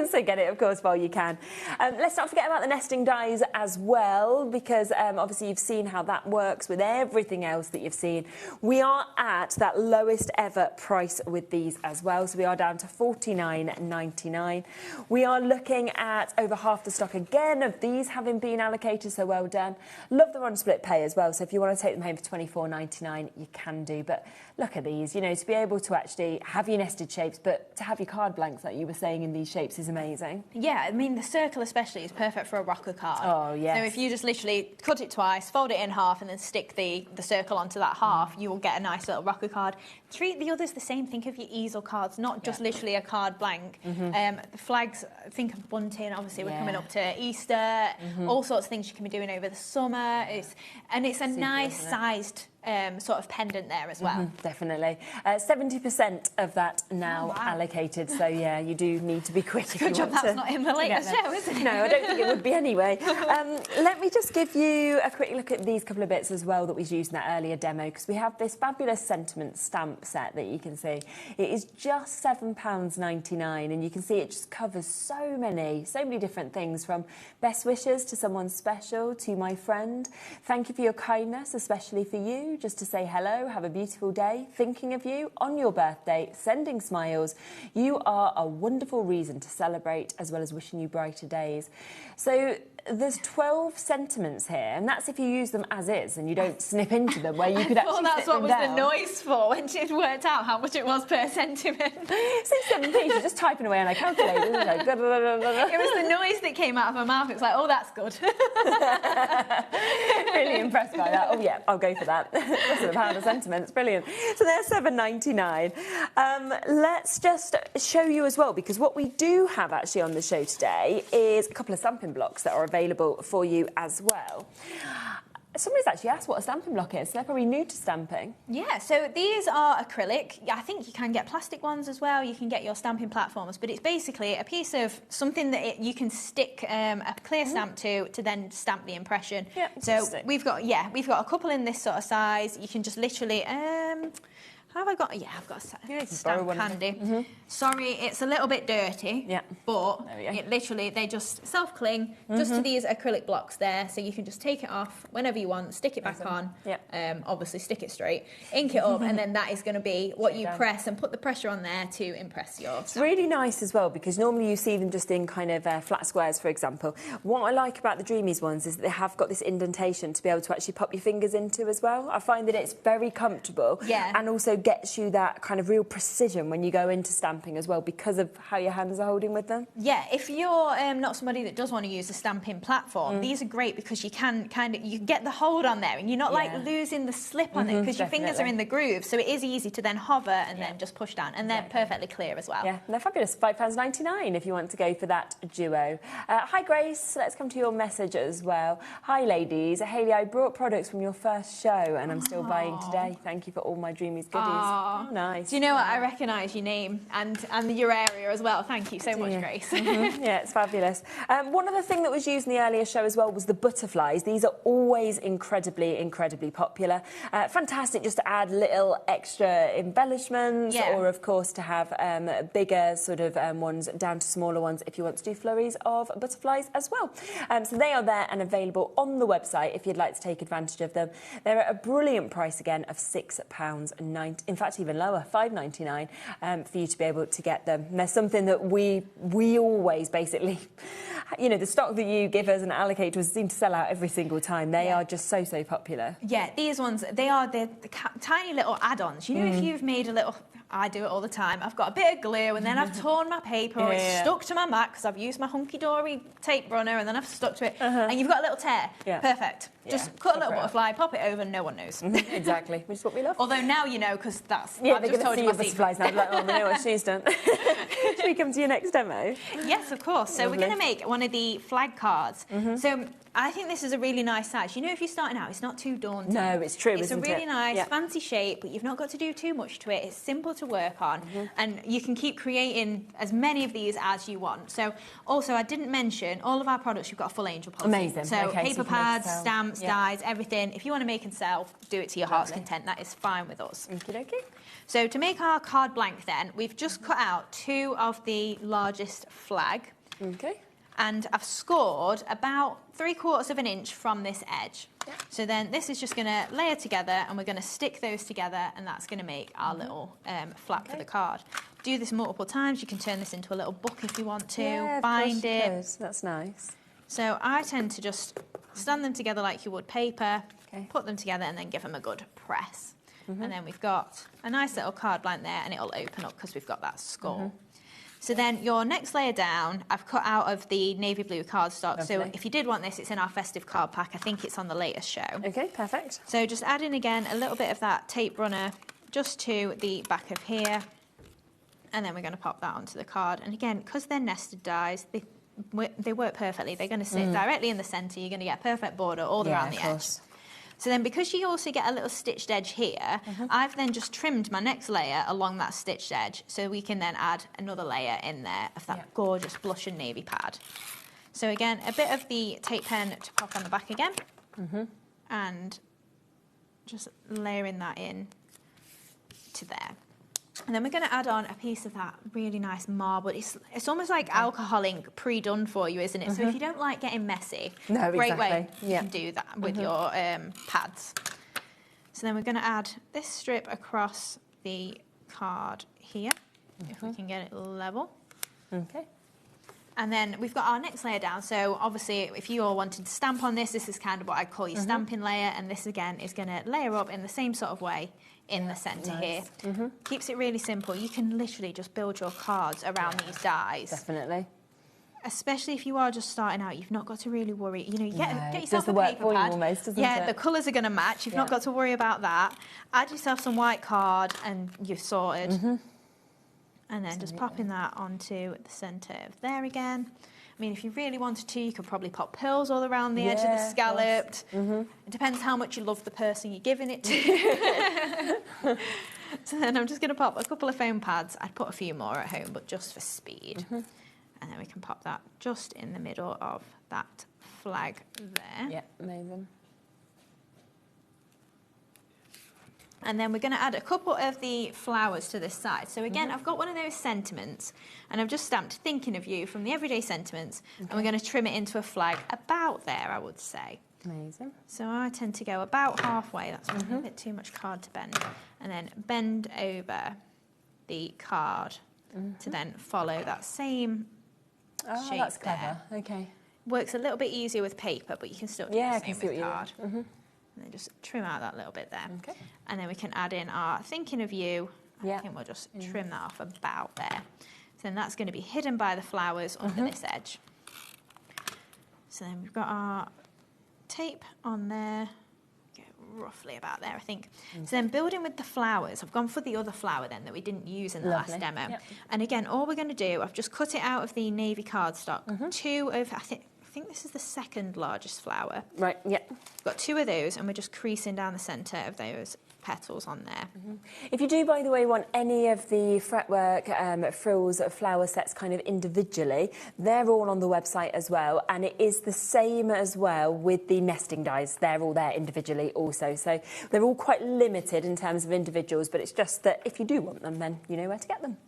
Speaker 1: So get it, of course, while you can. Let's not forget about the nesting dies as well, because obviously you've seen how that works with everything else that you've seen. We are at that lowest ever price with these as well. So we are down to $49.99. We are looking at over half the stock again of these having been allocated, so well done. Love them on split pay as well. So if you want to take them home for $24.99, you can do. But look at these, you know, to be able to actually have your nested shapes, but to have your card blanks like you were saying in these shapes is amazing.
Speaker 2: Yeah, I mean, the circle especially is perfect for a rocker card.
Speaker 1: Oh, yes.
Speaker 2: So if you just literally cut it twice, fold it in half, and then stick the circle onto that half, you will get a nice little rocker card. Treat the others the same. Think of your easel cards, not just literally a card blank. The flags, think of bunting. Obviously, we're coming up to Easter. All sorts of things you can be doing over the summer. It's a nice sized sort of pendant there as well.
Speaker 1: Definitely. 70% of that now allocated. So, yeah, you do need to be quick if you want to.
Speaker 2: Good job that's not in the latest show, isn't it?
Speaker 1: No, I don't think it would be anyway. Let me just give you a quick look at these couple of bits as well that we used in that earlier demo, because we have this fabulous sentiment stamp set that you can see. It is just £7.99, and you can see it just covers so many different things, from best wishes to someone special to my friend. Thank you for your kindness, especially for you. Just to say hello, have a beautiful day, thinking of you on your birthday, sending smiles. You are a wonderful reason to celebrate, as well as wishing you brighter days. So there's 12 sentiments here, and that's if you use them as is and you don't snip into them, where you could actually
Speaker 2: that's what was
Speaker 1: down.
Speaker 2: The noise for when she'd worked out how much it was per sentiment.
Speaker 1: 6-7p, she's just typing away on her calculator, isn't it? It
Speaker 2: was the noise that came out of her mouth. It was like, oh, that's good.
Speaker 1: Really impressed by that. Oh yeah, I'll go for that. Less than £1 a sentiment. It's brilliant. So they're $7.99. Let's just show you as well, because what we do have actually on the show today is a couple of stamping blocks that are available for you as well. Somebody's actually asked what a stamping block is. They're probably new to stamping.
Speaker 2: Yeah, so these are acrylic. I think you can get plastic ones as well. You can get your stamping platforms, but it's basically a piece of something that you can stick a clear stamp to then stamp the impression.
Speaker 1: Yeah,
Speaker 2: so we've got a couple in this sort of size. You can just literally. Have I got? Yeah, I've got a stamp handy. Sorry, it's a little bit dirty.
Speaker 1: Yeah.
Speaker 2: But it literally, they just self-cling just to these acrylic blocks there. So you can just take it off whenever you want, stick it back on. Yeah. Obviously, stick it straight, ink it up, and then that is going to be what you press and put the pressure on there to impress your stamp.
Speaker 1: It's really nice as well, because normally you see them just in kind of flat squares, for example. What I like about the Dreamies ones is that they have got this indentation to be able to actually pop your fingers into as well. I find that it's very comfortable.
Speaker 2: Yeah.
Speaker 1: And also gets you that kind of real precision when you go into stamping as well, because of how your hands are holding with them.
Speaker 2: Yeah, if you're not somebody that does want to use a stamping platform, these are great because you can you get the hold on there, and you're not like losing the slip on it, because your fingers are in the groove, so it is easy to then hover and then just push down, and they're perfectly clear as well.
Speaker 1: Yeah, and they're fabulous. £5.99 if you want to go for that duo. Hi Grace, let's come to your message as well. Hi ladies, Hayley, I brought products from your first show and I'm still buying today. Thank you for all my Dreamies goodies. Oh, nice.
Speaker 2: Do you know what? I recognise your name and your area as well. Thank you so much, Grace.
Speaker 1: Yeah, it's fabulous. One other thing that was used in the earlier show as well was the butterflies. These are always incredibly popular. Fantastic just to add little extra embellishments, or of course to have bigger sort of ones down to smaller ones if you want to do flurries of butterflies as well. So they are there and available on the website if you'd like to take advantage of them. They're at a brilliant price again of £6.99. in fact even lower, $5.99 for you to be able to get them. And they're something that we always basically, you know, the stock that you give us and allocate to us seem to sell out every single time. They are just so popular.
Speaker 2: Yeah, these ones, they're the tiny little add-ons. You know, if you've made a little... I do it all the time. I've got a bit of glue and then I've torn my paper or it's stuck to my mat because I've used my hunky-dory tape runner and then I've stuck to it and you've got a little tear. Perfect. Just cut a little butterfly, pop it over, no one knows.
Speaker 1: Exactly, which is what we love.
Speaker 2: Although now you know because that's...
Speaker 1: I've just told you my butterflies now. Like, oh, we know what she's done. Should we come to your next demo?
Speaker 2: Yes, of course. So we're going to make one of the flag cards. So I think this is a really nice size. You know, if you're starting out, it's not too daunting.
Speaker 1: No, it's true,
Speaker 2: It's a really nice, fancy shape, but you've not got to do too much to it. It's simple to work on, and you can keep creating as many of these as you want. So, also, I didn't mention, all of our products, you've got a full angel policy.
Speaker 1: Amazing.
Speaker 2: So,
Speaker 1: okay,
Speaker 2: paper pads, stamps, dies, everything. If you want to make and sell, do it to your heart's content. That is fine with us.
Speaker 1: Okey-dokey.
Speaker 2: So, to make our card blank then, we've just cut out 2 of the largest flag.
Speaker 1: Okay.
Speaker 2: And I've scored about 3/4 of an inch from this edge. So then this is just going to layer together and we're going to stick those together and that's going to make our little flap for the card. Do this multiple times. You can turn this into a little book if you want to, bind it.
Speaker 1: That's nice.
Speaker 2: So I tend to just stand them together like you would paper, put them together and then give them a good press. And then we've got a nice little card blank there and it'll open up because we've got that score. So then your next layer down, I've cut out of the navy blue cardstock. So if you did want this, it's in our festive card pack. I think it's on the latest show.
Speaker 1: Okay, perfect.
Speaker 2: So just add in again a little bit of that tape runner just to the back of here. And then we're going to pop that onto the card. And again, because they're nested dies, they work perfectly. They're going to sit directly in the centre. You're going to get a perfect border all around the edge. So then because you also get a little stitched edge here, I've then just trimmed my next layer along that stitched edge so we can then add another layer in there of that gorgeous blush and navy pad. So again, a bit of the tape pen to pop on the back again and just layering that in to there. And then we're going to add on a piece of that really nice marble. It's almost like alcohol ink pre-done for you, isn't it? So if you don't like getting messy, great way you can do that with your pads. So then we're going to add this strip across the card here, if we can get it level.
Speaker 1: Okay.
Speaker 2: And then we've got our next layer down. So obviously, if you all wanted to stamp on this, this is kind of what I'd call your stamping layer. And this, again, is going to layer up in the same sort of way in the centre here. Keeps it really simple. You can literally just build your cards around these dies.
Speaker 1: Definitely.
Speaker 2: Especially if you are just starting out, you've not got to really worry. You know, you get yourself a
Speaker 1: work
Speaker 2: paper
Speaker 1: for you
Speaker 2: pad.
Speaker 1: almost, doesn't it?
Speaker 2: The colours are going to match. You've not got to worry about that. Add yourself some white card and you're sorted. And then just popping that onto the centre of there again. I mean, if you really wanted to, you could probably pop pearls all around the edge of the scalloped. It depends how much you love the person you're giving it to. So then I'm just going to pop a couple of foam pads. I'd put a few more at home, but just for speed. And then we can pop that just in the middle of that flag there.
Speaker 1: Yeah, amazing.
Speaker 2: And then we're going to add a couple of the flowers to this side. So again, I've got one of those sentiments, and I've just stamped thinking of you from the everyday sentiments, and we're going to trim it into a flag about there, I would say.
Speaker 1: Amazing.
Speaker 2: So I tend to go about halfway. That's a bit too much card to bend. And then bend over the card to then follow that same shape
Speaker 1: that's clever.
Speaker 2: there.
Speaker 1: Okay.
Speaker 2: Works a little bit easier with paper, but you can still do the same with card. And then just trim out that little bit there.
Speaker 1: Okay.
Speaker 2: And then we can add in our thinking of you.
Speaker 1: Yeah.
Speaker 2: I think we'll just trim that off about there. So then that's going to be hidden by the flowers under this edge. So then we've got our tape on there. Roughly about there, I think. So then building with the flowers, I've gone for the other flower then that we didn't use in the last demo. And again, all we're going to do, I've just cut it out of the navy cardstock. 2 over, I think this is the second largest flower.
Speaker 1: Right, yeah.
Speaker 2: We've got 2 of those and we're just creasing down the centre of those petals on there.
Speaker 1: If you do, by the way, want any of the Fretwork frills flower sets kind of individually, they're all on the website as well, and it is the same as well with the nesting dies. They're all there individually also, so they're all quite limited in terms of individuals, but it's just that if you do want them, then you know where to get them.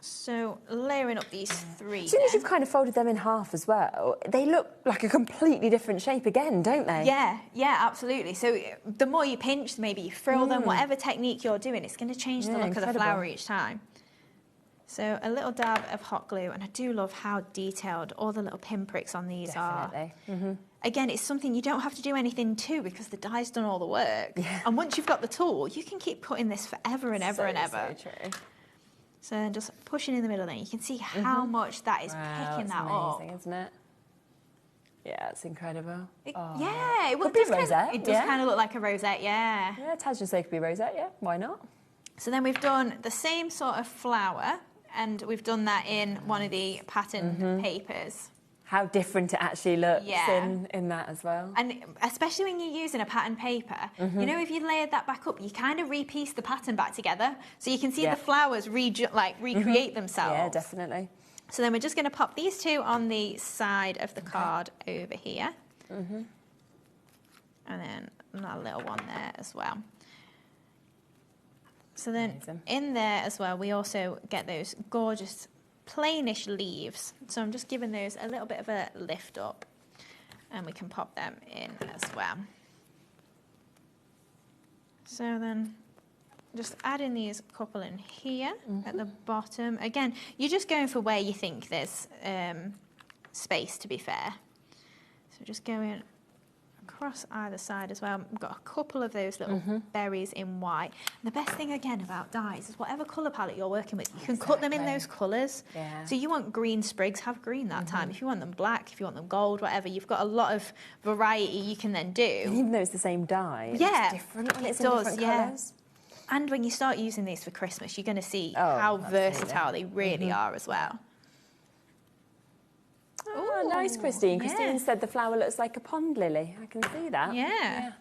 Speaker 2: So layering up these 3.
Speaker 1: As soon as you've kind of folded them in half as well, they look like a completely different shape again, don't they?
Speaker 2: Yeah, yeah, absolutely. So the more you pinch, maybe you frill them, whatever technique you're doing, it's going to change the look of the flower each time. So a little dab of hot glue, and I do love how detailed all the little pinpricks on these are. Again, it's something you don't have to do anything to because the die's done all the work. Yeah. And once you've got the tool, you can keep putting this forever and ever and ever. So true. So just pushing in the middle, then you can see how much that is picking that up.
Speaker 1: Amazing, isn't it? Yeah, it's incredible.
Speaker 2: Yeah, it
Speaker 1: could be rosette.
Speaker 2: It does kind of look like a rosette, yeah.
Speaker 1: Yeah, Taz just say it could be rosette, yeah, why not?
Speaker 2: So then we've done the same sort of flower, and we've done that in one of the pattern papers.
Speaker 1: How different it actually looks in that as well.
Speaker 2: And especially when you're using a pattern paper, you know, if you layered that back up, you kind of repiece the pattern back together. So you can see the flowers recreate themselves.
Speaker 1: Yeah, definitely.
Speaker 2: So then we're just going to pop these 2 on the side of the card over here. And then another little one there as well. So then in there as well, we also get those gorgeous plainish leaves, so I'm just giving those a little bit of a lift up, and we can pop them in as well. So then just adding these couple in here at the bottom. Again, you're just going for where you think there's space, to be fair. So just going across either side as well. We've got a couple of those little berries in white. And the best thing again about dies is whatever colour palette you're working with, you can cut them in those colours. Yeah. So you want green sprigs, have green that time. If you want them black, if you want them gold, whatever, you've got a lot of variety you can then do.
Speaker 1: And even though it's the same dye, it's different when it's in different colours.
Speaker 2: And when you start using these for Christmas, you're going to see how versatile they really are as well.
Speaker 1: Oh, nice, Christine. Christine said the flower looks like a pond lily. I can see that.
Speaker 2: Yeah.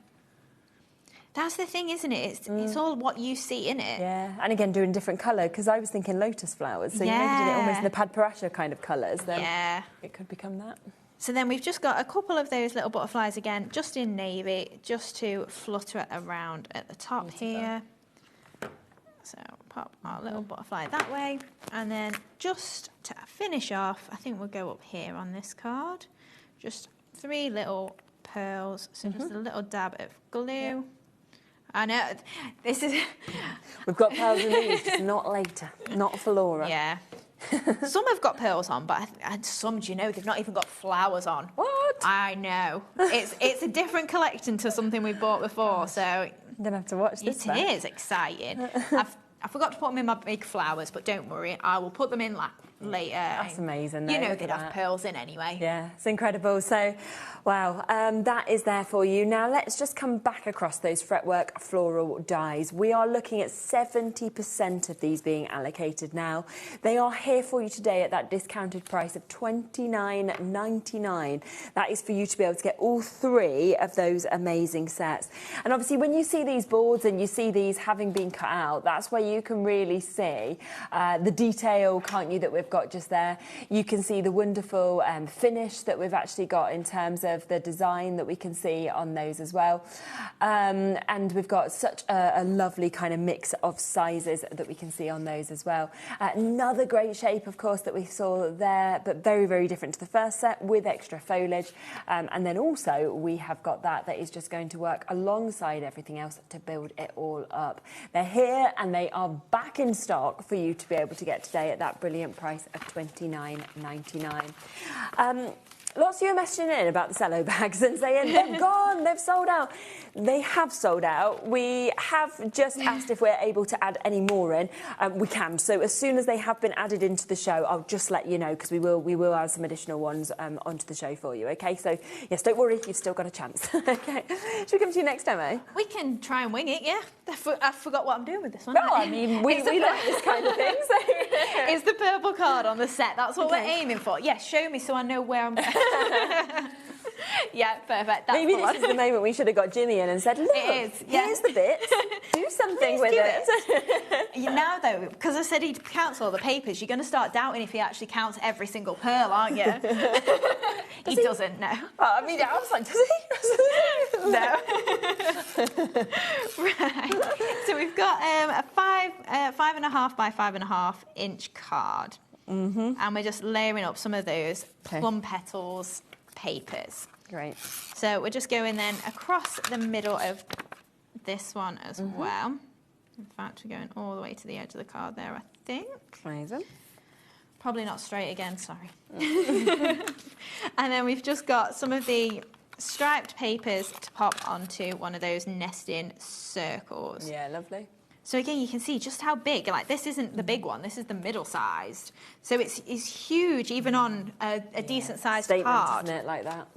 Speaker 2: That's the thing, isn't it? It's all what you see in it.
Speaker 1: Yeah, and again, doing different colour, because I was thinking lotus flowers, so you maybe did it almost in the Padparacha kind of colours, then it could become that.
Speaker 2: So then we've just got a couple of those little butterflies again, just in navy, just to flutter around at the top here. So pop our little butterfly that way, and then just to finish off, I think we'll go up here on this card, just 3 little pearls, so just a little dab of glue. Yeah. I know, this is...
Speaker 1: We've got pearls in these, just not later, not for Laura.
Speaker 2: Yeah. Some have got pearls on, but some, do you know, they've not even got flowers on.
Speaker 1: What?
Speaker 2: I know. It's a different collection to something we've bought before, so...
Speaker 1: I'm going to have to watch this.
Speaker 2: It is exciting. I forgot to put them in my big flowers, but don't worry, I will put them in later.
Speaker 1: That's amazing, though.
Speaker 2: You know they'd have pearls in anyway.
Speaker 1: Yeah, it's incredible. So, wow, that is there for you. Now, let's just come back across those Fretwork floral dies. We are looking at 70% of these being allocated now. They are here for you today at that discounted price of $29.99. That is for you to be able to get all 3 of those amazing sets. And obviously, when you see these boards and you see these having been cut out, that's where you can really see the detail, can't you, that we've got just there. You can see the wonderful finish that we've actually got in terms of the design that we can see on those as well. And we've got such a lovely kind of mix of sizes that we can see on those as well. Another great shape, of course, that we saw there, but very, very different to the first set with extra foliage. And then also we have got that is just going to work alongside everything else to build it all up. They're here and they are back in stock for you to be able to get today at that brilliant price of $29.99. Lots of you are messaging in about the cello bags and saying, they've gone, they've sold out. They have sold out. We have just asked if we're able to add any more in. We can. So as soon as they have been added into the show, I'll just let you know, because we will add some additional ones onto the show for you, OK? So, yes, don't worry, you've still got a chance. OK. Should we come to you next time, eh?
Speaker 2: We can try and wing it, yeah. I forgot what I'm doing with this one.
Speaker 1: No, I mean, we like this kind of thing. So.
Speaker 2: It's the purple card on the set. That's what we're aiming for. Yeah, show me so I know where I'm going. Yeah, perfect. That's
Speaker 1: Maybe this is the moment we should have got Jimmy in and said, look, here's the bits. Do something with it.
Speaker 2: Now, though, because I said he counts all the papers, you're going to start doubting if he actually counts every single pearl, aren't you? He doesn't, no.
Speaker 1: I mean, I was like, does he?
Speaker 2: No. Right. So we've got a 5.5 by 5.5 inch card. And we're just layering up some of those plum petals papers.
Speaker 1: Great.
Speaker 2: So we're just going then across the middle of this one as well. In fact, we're going all the way to the edge of the card there, I think.
Speaker 1: Amazing.
Speaker 2: Probably not straight again, sorry. And then we've just got some of the striped papers to pop onto one of those nesting circles.
Speaker 1: Yeah, lovely.
Speaker 2: So again, you can see just how big, like this isn't the big one, this is the middle-sized. So it's huge, even on a decent-sized card.
Speaker 1: Isn't it, like that?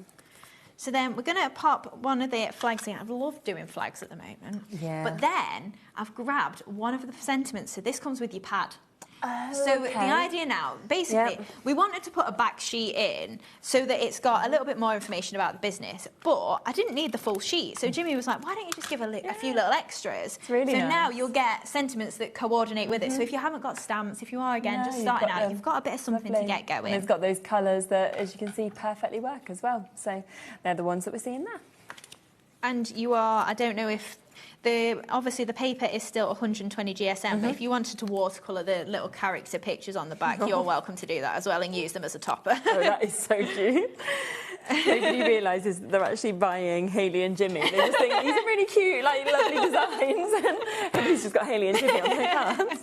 Speaker 2: So then we're going to pop one of the flags in. I love doing flags at the moment.
Speaker 1: Yeah.
Speaker 2: But then I've grabbed one of the sentiments. So this comes with your pad.
Speaker 1: Oh,
Speaker 2: so the idea now, basically, we wanted to put a back sheet in so that it's got a little bit more information about the business, but I didn't need the full sheet. So Jimmy was like, why don't you just give a few little extras?
Speaker 1: It's really nice.
Speaker 2: Now you'll get sentiments that coordinate with it. So if you haven't got stamps, if you are, again, just starting out, you've got a bit of something to get going.
Speaker 1: And it's got those colours that, as you can see, perfectly work as well. So they're the ones that we're seeing there.
Speaker 2: And you are, I don't know if... obviously the paper is still 120 GSM, but if you wanted to watercolour the little character pictures on the back, you're welcome to do that as well and use them as a topper.
Speaker 1: Oh, that is so cute. Nobody realises that they're actually buying Hayley and Jimmy. They just think, these are really cute, like lovely designs. And everybody's just got Hayley and Jimmy on their cards.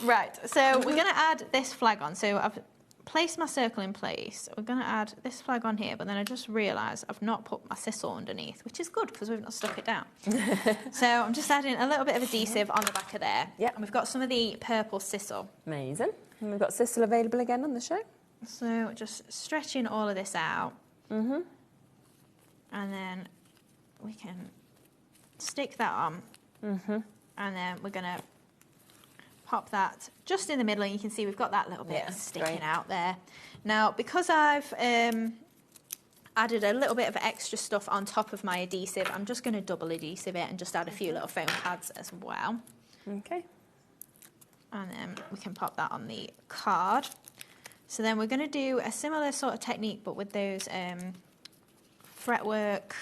Speaker 1: Right,
Speaker 2: so we're going to add this flag on. So I've placed my circle in place. We're going to add this flag on here, but then I just realised I've not put my sisal underneath, which is good because we've not stuck it down. So I'm just adding a little bit of adhesive on the back of there.
Speaker 1: Yep.
Speaker 2: And we've got some of the purple sisal.
Speaker 1: Amazing. And we've got sisal available again on the show.
Speaker 2: So just stretching all of this out. And then we can stick that on. And then we're going to pop that just in the middle, and you can see we've got that little bit sticking out there. Now, because I've added a little bit of extra stuff on top of my adhesive, I'm just going to double adhesive it and just add a few little foam pads as well.
Speaker 1: Okay.
Speaker 2: And then we can pop that on the card. So then we're going to do a similar sort of technique, but with those fretwork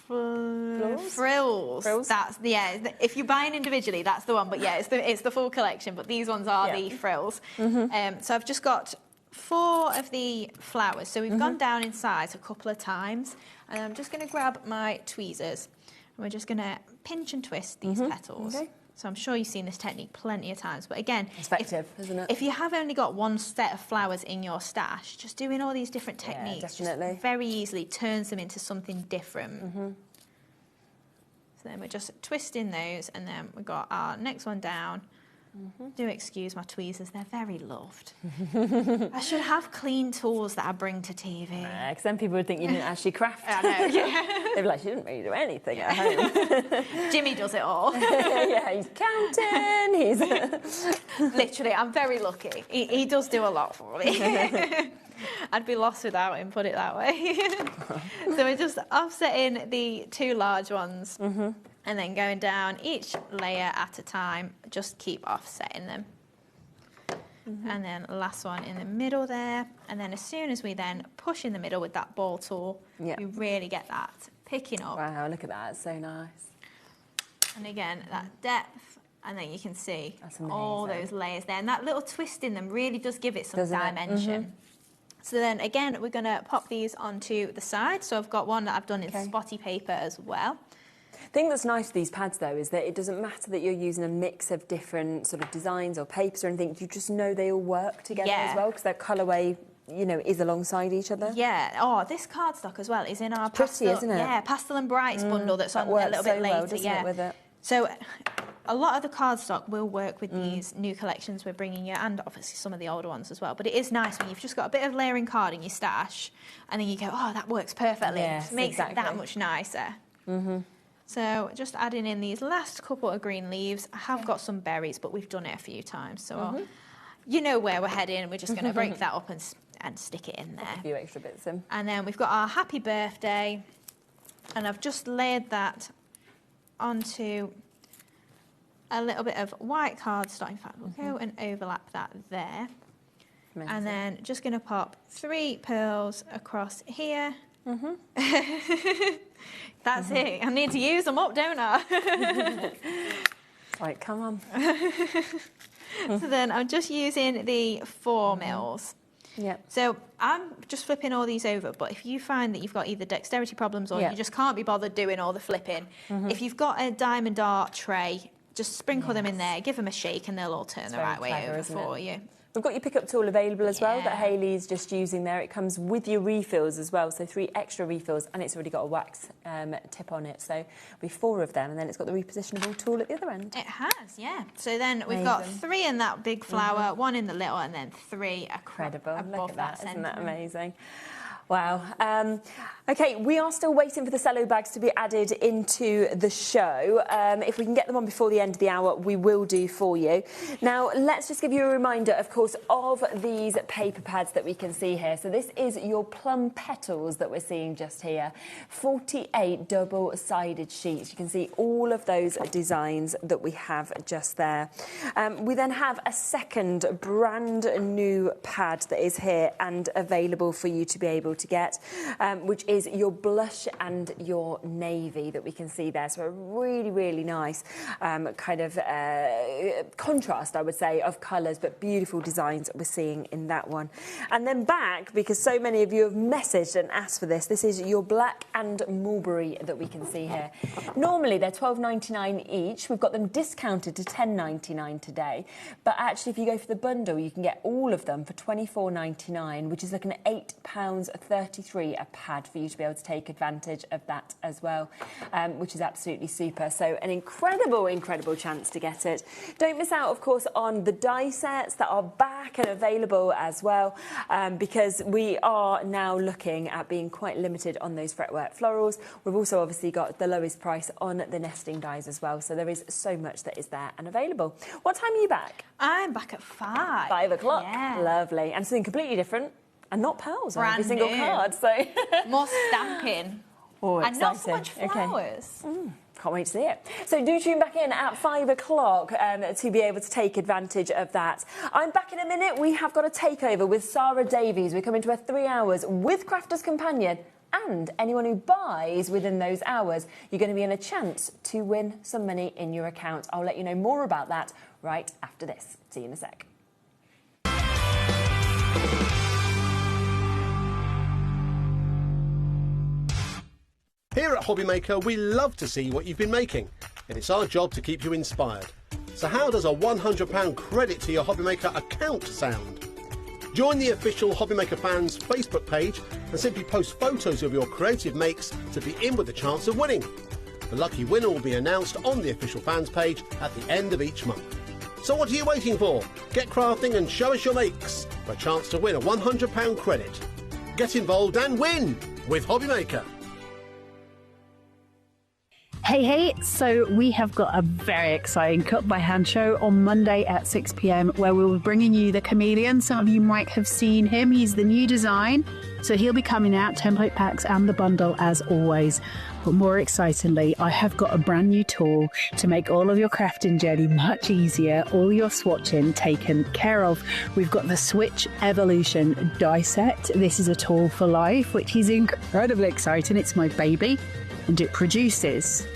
Speaker 2: frills. That's if you're buying individually, that's the one. But yeah, it's the full collection. But these ones are the frills. So I've just got 4 of the flowers. So we've gone down in size a couple of times, and I'm just going to grab my tweezers, and we're just going to pinch and twist these petals. Okay. So I'm sure you've seen this technique plenty of times. But again,
Speaker 1: it's effective, isn't it?
Speaker 2: If you have only got one set of flowers in your stash, just doing all these different techniques just very easily turns them into something different. So then we're just twisting those, and then we've got our next one down. Do excuse my tweezers, they're very loved. I should have clean tools that I bring to TV.
Speaker 1: Because then people would think you didn't actually craft.
Speaker 2: I know,
Speaker 1: They'd be like, she didn't really do anything at home.
Speaker 2: Jimmy does it all.
Speaker 1: Yeah, he's counting. He's
Speaker 2: literally, I'm very lucky. He does do a lot for me. I'd be lost without him, put it that way. So we're just offsetting the 2 large ones. And then going down each layer at a time, just keep offsetting them. And then last one in the middle there. And then as soon as we then push in the middle with that ball tool, you really get that picking up.
Speaker 1: Wow, look at that, it's so nice.
Speaker 2: And again, that depth, and then you can see all those layers there. And that little twist in them really does give it some dimension. So then again, we're going to pop these onto the side. So I've got one that I've done in spotty paper as well.
Speaker 1: The thing that's nice with these pads, though, is that it doesn't matter that you're using a mix of different sort of designs or papers or anything. You just know they all work together as well, because their colourway, you know, is alongside each other.
Speaker 2: Yeah. Oh, this cardstock as well is in our
Speaker 1: pastel, isn't it?
Speaker 2: Yeah, Pastel and Brights bundle that's on a little bit later.
Speaker 1: Well, doesn't it, with it?
Speaker 2: So a lot of the cardstock will work with these new collections we're bringing you, and obviously some of the older ones as well. But it is nice when you've just got a bit of layering card in your stash, and then you go, oh, that works perfectly.
Speaker 1: Yes,
Speaker 2: it makes it that much nicer. So just adding in these last couple of green leaves. I have got some berries, but we've done it a few times. So you know where we're heading. We're just going to break that up and and stick it in there.
Speaker 1: A few extra bits in.
Speaker 2: And then we've got our happy birthday, and I've just layered that onto a little bit of white cardstock. In fact, we'll go and overlap that there. Amazing. And then just going to pop 3 pearls across here. That's it. I need to use them up, don't I?
Speaker 1: Right, come on.
Speaker 2: So then I'm just using the 4 mils.
Speaker 1: Yep.
Speaker 2: So I'm just flipping all these over, but if you find that you've got either dexterity problems or you just can't be bothered doing all the flipping, if you've got a diamond art tray, just sprinkle them in there, give them a shake, and they'll all turn the right way over for you.
Speaker 1: We've got your pickup tool available as well that Hayley's just using there. It comes with your refills as well, so 3 extra refills, and it's already got a wax tip on it. So it'll be 4 of them, and then it's got the repositionable tool at the other end.
Speaker 2: It has, yeah. So then we've got 3 in that big flower, 1 in the little, and then 3
Speaker 1: Incredible.
Speaker 2: above
Speaker 1: Look at that.
Speaker 2: centre.
Speaker 1: Isn't that amazing? Wow. Okay, we are still waiting for the cello bags to be added into the show. If we can get them on before the end of the hour, we will do for you. Now, let's just give you a reminder, of course, of these paper pads that we can see here. So this is your plum petals that we're seeing just here. 48 double-sided sheets. You can see all of those designs that we have just there. We then have a second brand new pad that is here and available for you to be able to get, which is your blush and your navy that we can see there. So a really, really nice kind of contrast, I would say, of colours, but beautiful designs we're seeing in that one. And then back, because so many of you have messaged and asked for this is your black and mulberry that we can see here. Normally they're £12.99 each. We've got them discounted to £10.99 today, but actually if you go for the bundle, you can get all of them for £24.99, which is looking at £8.33 a pad for you to be able to take advantage of that as well, which is absolutely super. So an incredible, incredible chance to get it. Don't miss out, of course, on the die sets that are back and available as well, because we are now looking at being quite limited on those Fretwork florals. We've also obviously got the lowest price on the nesting dies as well, so there is so much that is there and available. What time are you back?
Speaker 2: I'm back at 5.
Speaker 1: 5 o'clock.
Speaker 2: Yeah.
Speaker 1: Lovely. And something completely different. And not pearls on
Speaker 2: Brand
Speaker 1: every single
Speaker 2: new.
Speaker 1: card, so...
Speaker 2: More stamping.
Speaker 1: Oh,
Speaker 2: and
Speaker 1: exciting.
Speaker 2: not so much flowers.
Speaker 1: Okay. Can't wait to see it. So do tune back in at 5 o'clock to be able to take advantage of that. I'm back in a minute. We have got a takeover with Sarah Davies. We're coming to her 3 hours with Crafter's Companion, and anyone who buys within those hours, you're going to be in a chance to win some money in your account. I'll let you know more about that right after this. See you in a sec.
Speaker 3: Here at HobbyMaker, we love to see what you've been making, and it's our job to keep you inspired. So how does a £100 credit to your HobbyMaker account sound? Join the official HobbyMaker fans Facebook page and simply post photos of your creative makes to be in with a chance of winning. The lucky winner will be announced on the official fans page at the end of each month. So what are you waiting for? Get crafting and show us your makes for a chance to win a £100 credit. Get involved and win with HobbyMaker.
Speaker 4: Hey, so we have got a very exciting Cut by Hand show on Monday at 6 p.m. where we'll be bringing you the Chameleon. Some of you might have seen him. He's the new design. So he'll be coming out, template packs and the bundle as always. But more excitingly, I have got a brand new tool to make all of your crafting journey much easier, all your swatching taken care of. We've got the Switch Evolution die set. This is a tool for life, which is incredibly exciting. It's my baby, and it produces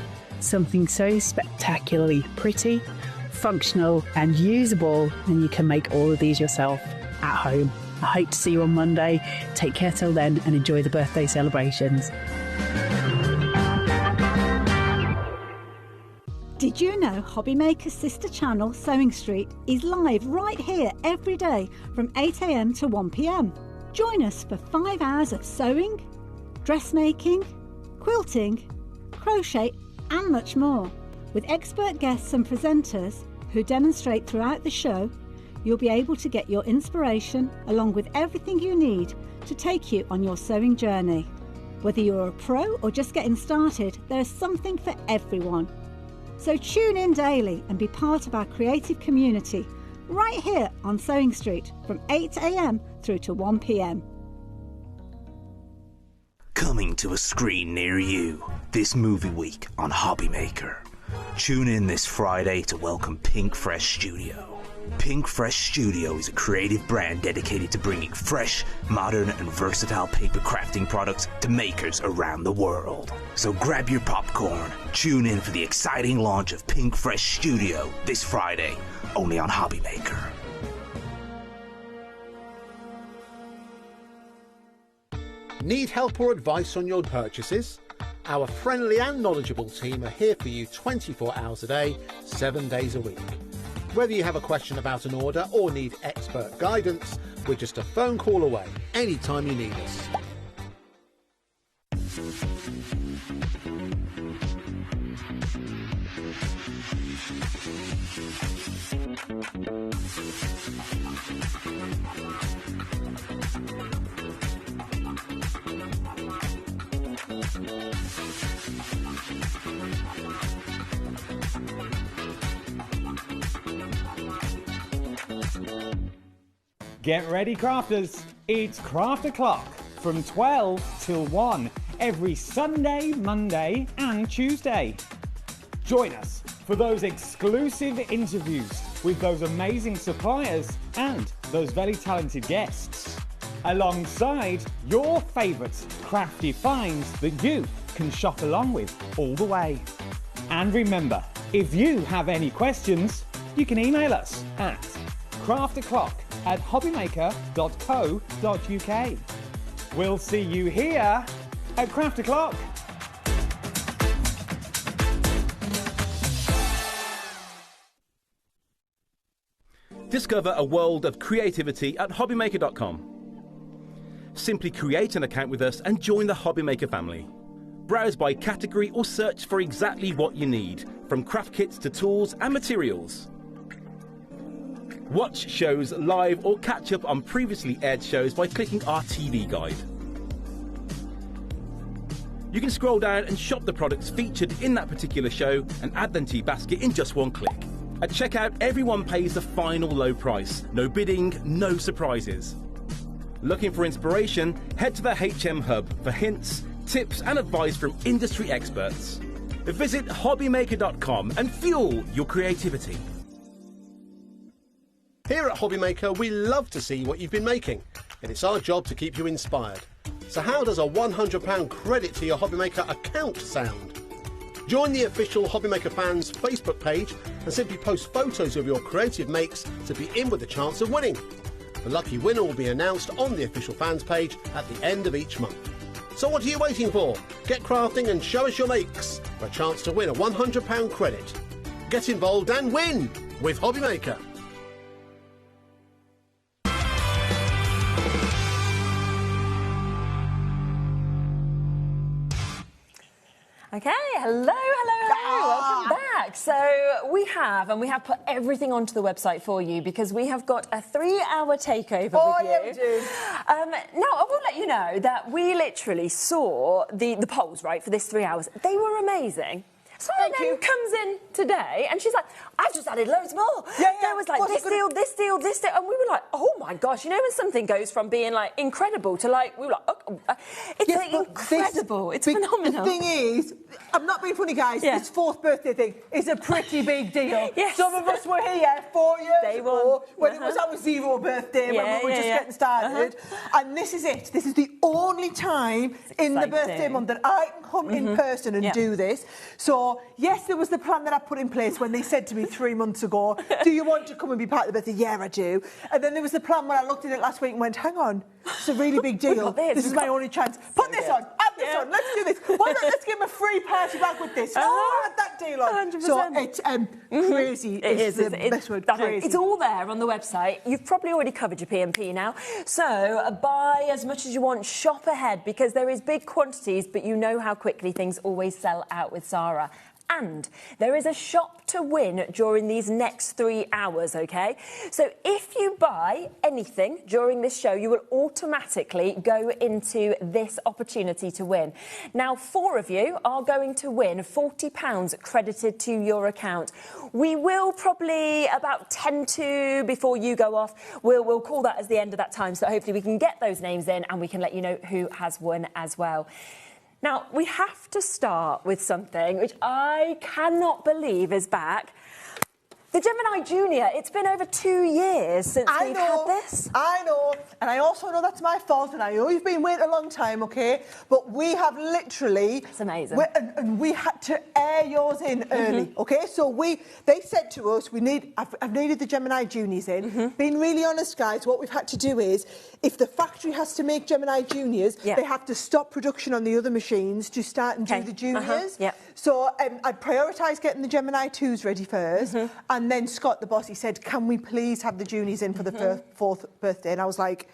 Speaker 4: something so spectacularly pretty, functional and usable, and you can make all of these yourself at home. I hope to see you on Monday. Take care till then and enjoy the birthday celebrations.
Speaker 5: Did you know HobbyMaker's sister channel, Sewing Street, is live right here every day from 8 a.m. to 1 p.m. Join us for 5 hours of sewing, dressmaking, quilting, crochet and much more. With expert guests and presenters who demonstrate throughout the show, you'll be able to get your inspiration along with everything you need to take you on your sewing journey. Whether you're a pro or just getting started, there's something for everyone. So tune in daily and be part of our creative community right here on Sewing Street from 8 a.m. through to 1 p.m.
Speaker 6: Coming to a screen near you this movie week on HobbyMaker. Tune in this Friday to welcome Pink Fresh Studio. Pink Fresh Studio is a creative brand dedicated to bringing fresh, modern and versatile paper crafting products to makers around the world. So grab your popcorn, tune in for the exciting launch of Pink Fresh Studio this Friday, only on HobbyMaker.
Speaker 3: Need help or advice on your purchases? Our friendly and knowledgeable team are here for you 24 hours a day, 7 days a week. Whether you have a question about an order or need expert guidance, we're just a phone call away anytime you need us.
Speaker 7: Get ready, crafters. It's Craft O'Clock from 12 till 1 every Sunday, Monday and Tuesday. Join us for those exclusive interviews with those amazing suppliers and those very talented guests, alongside your favourite crafty finds that you can shop along with all the way. And remember, if you have any questions, you can email us at crafto'clock@hobbymaker.co.uk. We'll see you here at Craft O'Clock.
Speaker 8: Discover a world of creativity at hobbymaker.com. Simply create an account with us and join the HobbyMaker family. Browse by category or search for exactly what you need, from craft kits to tools and materials. Watch shows live or catch up on previously aired shows by clicking our TV guide. You can scroll down and shop the products featured in that particular show and add them to your basket in just one click. At checkout, everyone pays the final low price. No bidding, no surprises. Looking for inspiration? Head to the HM Hub for hints, tips and advice from industry experts. Visit hobbymaker.com and fuel your creativity.
Speaker 3: Here at HobbyMaker, we love to see what you've been making, and it's our job to keep you inspired. So how does a £100 credit to your HobbyMaker account sound? Join the official HobbyMaker fans Facebook page and simply post photos of your creative makes to be in with a chance of winning. The lucky winner will be announced on the official fans page at the end of each month. So what are you waiting for? Get crafting and show us your makes for a chance to win a £100 credit. Get involved and win with HobbyMaker.
Speaker 1: Okay, hello, welcome back. So we have put everything onto the website for you because we have got a 3-hour takeover with you.
Speaker 9: Yeah, we do.
Speaker 1: Now, I will let you know that we literally saw the polls, right, for this 3 hours. They were amazing. Someone then comes in today and she's like, I've just added loads more. There was like this deal, this deal. And we were like, oh my gosh, you know when something goes from being like incredible to like, we were like, it's like incredible. It's phenomenal.
Speaker 9: The thing is, I'm not being funny, guys, this 4th birthday thing is a pretty big deal. Some of us were here 4 years ago when it was our 0 birthday, when we were just getting started. And this is it. This is the only time in the birthday month that I can come in person and do this. So, yes, there was the plan that I put in place when they said to me 3 months ago, do you want to come and be part of the birthday? Yeah, I do. And then there was the plan when I looked at it last week and went, hang on, it's a really big deal. This is my only chance. Put this on, add this on, let's do this. Why not let's give him a free party bag with this? Oh, add that deal on.
Speaker 1: 100%.
Speaker 9: So it's crazy. It's the best word, crazy.
Speaker 1: It's all there on the website. You've probably already covered your P&P now. So buy as much as you want, shop ahead, because there is big quantities, but you know how quickly things always sell out with Zara. And there is a shop to win during these next 3 hours, okay? So if you buy anything during this show, you will automatically go into this opportunity to win. Now, 4 of you are going to win £40 credited to your account. We will probably, about 10 to before you go off, we'll call that as the end of that time. So hopefully we can get those names in and we can let you know who has won as well. Now, we have to start with something which I cannot believe is back. The Gemini Junior, it's been over 2 years since we've had this.
Speaker 9: I know, and I also know that's my fault, and I know you've been waiting a long time, okay? But we have literally...
Speaker 1: It's amazing.
Speaker 9: And we had to air yours in early, okay? So they said to us, I've needed the Gemini Juniors in. Being really honest, guys, what we've had to do is, if the factory has to make Gemini Juniors, they have to stop production on the other machines to start and do the Juniors. So I'd prioritise getting the Gemini 2s ready first, and then Scott, the boss, he said, can we please have the Juniors in for the fourth birthday? And I was like,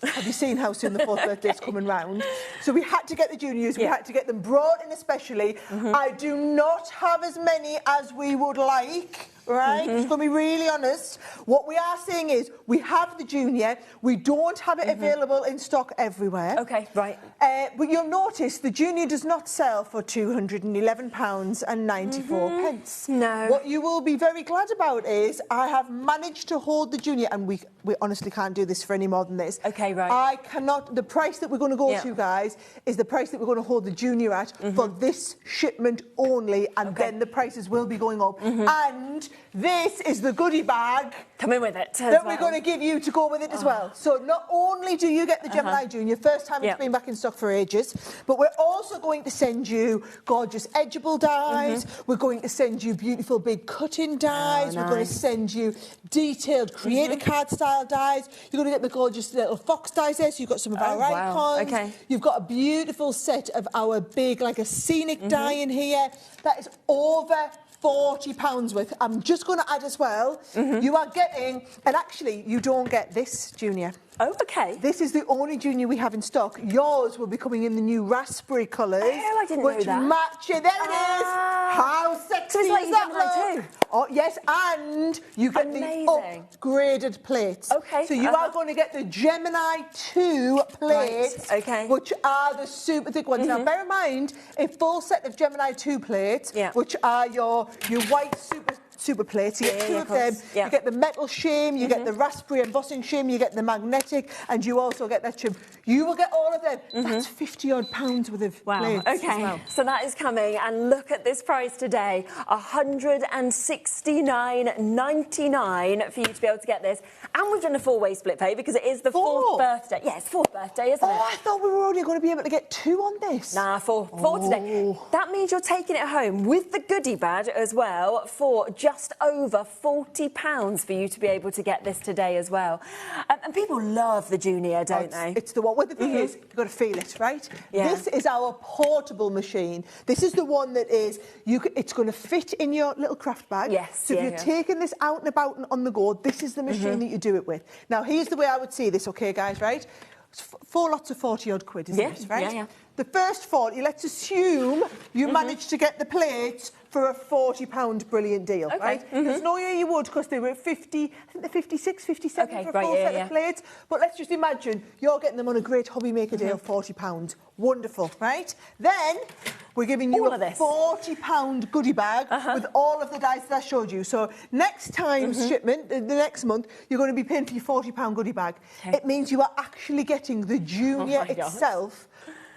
Speaker 9: have you seen how soon the 4th birthday is coming round? So we had to get the Juniors, we had to get them brought in especially. I do not have as many as we would like. Right, just going to be really honest. What we are saying is we have the Junior, we don't have it available in stock everywhere.
Speaker 1: Okay, right.
Speaker 9: But you'll notice the Junior does not sell for £211.94.
Speaker 1: No.
Speaker 9: What you will be very glad about is I have managed to hold the Junior, and we honestly can't do this for any more than this.
Speaker 1: Okay, right.
Speaker 9: I cannot, the price that we're going to go to, guys, is the price that we're going to hold the Junior at for this shipment only, and then the prices will be going up. And this is the goodie bag
Speaker 1: coming with it
Speaker 9: that we're going to give you to go with it as well. So not only do you get the Gemini Junior, first time it's been back in stock for ages, but we're also going to send you gorgeous edgeable dies. We're going to send you beautiful big cut-in dies. We're going to send you detailed creator card style dies. You're going to get the gorgeous little fox dies there. So you've got some of our icons.
Speaker 1: Okay.
Speaker 9: You've got a beautiful set of our big, like a scenic die in here. That is over £40 worth. I'm just going to add as well, you are getting, and actually you don't get this Junior.
Speaker 1: Oh, okay.
Speaker 9: This is the only Junior we have in stock. Yours will be coming in the new raspberry colours.
Speaker 1: Oh, I didn't know that.
Speaker 9: Which match it. There it is. How sexy
Speaker 1: so
Speaker 9: is that look? Oh, yes, and you get the upgraded plates.
Speaker 1: Okay.
Speaker 9: So you are going to get the Gemini 2 plates, which are the super thick ones. Now, bear in mind, a full set of Gemini 2 plates, which are your white super plates. You get 2 of them. You get the metal shim, you get the raspberry embossing shim, you get the magnetic, and you also get that shim. You will get all of them. That's £50 odd worth of plates.
Speaker 1: Okay,
Speaker 9: as well.
Speaker 1: So that is coming, and look at this price today, £169.99 for you to be able to get this. And we've done a 4-way split pay because it is the 4th birthday. Yeah, it's 4th birthday, isn't it?
Speaker 9: Oh, I thought we were only going to be able to get 2 on this.
Speaker 1: Nah, 4 today. That means you're taking it home with the goodie bag as well for just over £40 for you to be able to get this today as well. And people love the Junior, don't they?
Speaker 9: It's the one. Well, the thing is, you've got to feel it, right?
Speaker 1: Yeah.
Speaker 9: This is our portable machine. This is the one that is, it's going to fit in your little craft bag.
Speaker 1: Yes.
Speaker 9: So if you're taking this out and about and on the go, this is the machine that you do it with. Now, here's the way I would see this, okay, guys, right? It's 4 lots of 40 odd quid, isn't it, right?
Speaker 1: Yeah.
Speaker 9: The first 40, let's assume you managed to get the plates for a £40 brilliant deal, right? There's no way you would, because they were 50, I think they're 56, 57 for a full set of plates. But let's just imagine you're getting them on a great HobbyMaker deal, £40. Wonderful, right? Then we're giving you a £40 goodie bag with all of the dies that I showed you. So next time's shipment, the next month, you're going to be paying for your £40 goodie bag. It means you are actually getting the Junior itself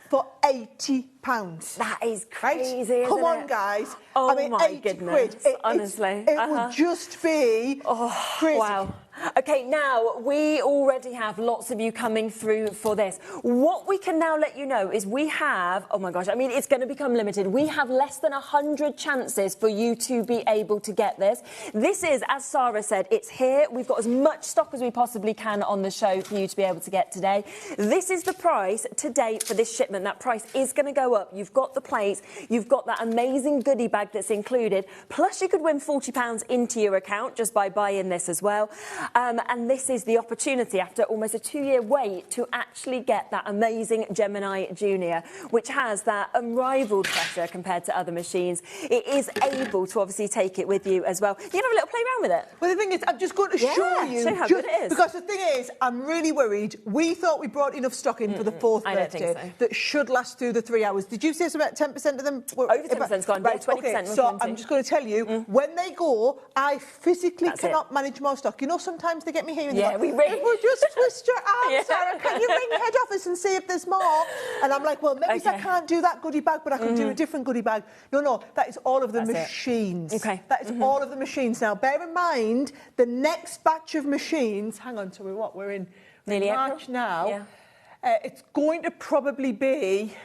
Speaker 9: for £80.
Speaker 1: That is crazy, isn't
Speaker 9: Come on,
Speaker 1: it?
Speaker 9: guys.
Speaker 1: Oh,
Speaker 9: I mean,
Speaker 1: my
Speaker 9: 80
Speaker 1: goodness,
Speaker 9: quid.
Speaker 1: honestly.
Speaker 9: It would just be crazy.
Speaker 1: Wow. OK, now, we already have lots of you coming through for this. What we can now let you know is we have, oh, my gosh, I mean, it's going to become limited. We have less than 100 chances for you to be able to get this. This is, as Sarah said, it's here. We've got as much stock as we possibly can on the show for you to be able to get today. This is the price today for this shipment. That price is going to go up. You've got the plates. You've got that amazing goodie bag that's included. Plus, you could win £40 into your account just by buying this as well. And this is the opportunity after almost a 2-year wait to actually get that amazing Gemini Junior, which has that unrivaled pressure compared to other machines. It is able to obviously take it with you as well. You can have a little play around with it.
Speaker 9: Well, the thing is, I'm just going to show you.
Speaker 1: Show how good it is.
Speaker 9: Because the thing is, I'm really worried. We thought we brought enough stock in for the 4th birthday that should last through the 3 hours. Did you say about 10% of them were...
Speaker 1: Over 10%'s gone,
Speaker 9: right,
Speaker 1: 20%.
Speaker 9: Okay, so I'm just going to tell you, when they go, I physically cannot manage more stock. You know, sometimes they get me here in the back.
Speaker 1: we ring.
Speaker 9: People just twist your arm, Sarah, can you ring head office and see if there's more? And I'm like, well, maybe I can't do that goodie bag, but I can do a different goodie bag. No, that is all of the machines.
Speaker 1: Okay.
Speaker 9: That is all of the machines. Now, bear in mind, the next batch of machines, hang on, so we're in
Speaker 1: nearly
Speaker 9: March
Speaker 1: April?
Speaker 9: now.
Speaker 1: Yeah.
Speaker 9: It's going to probably be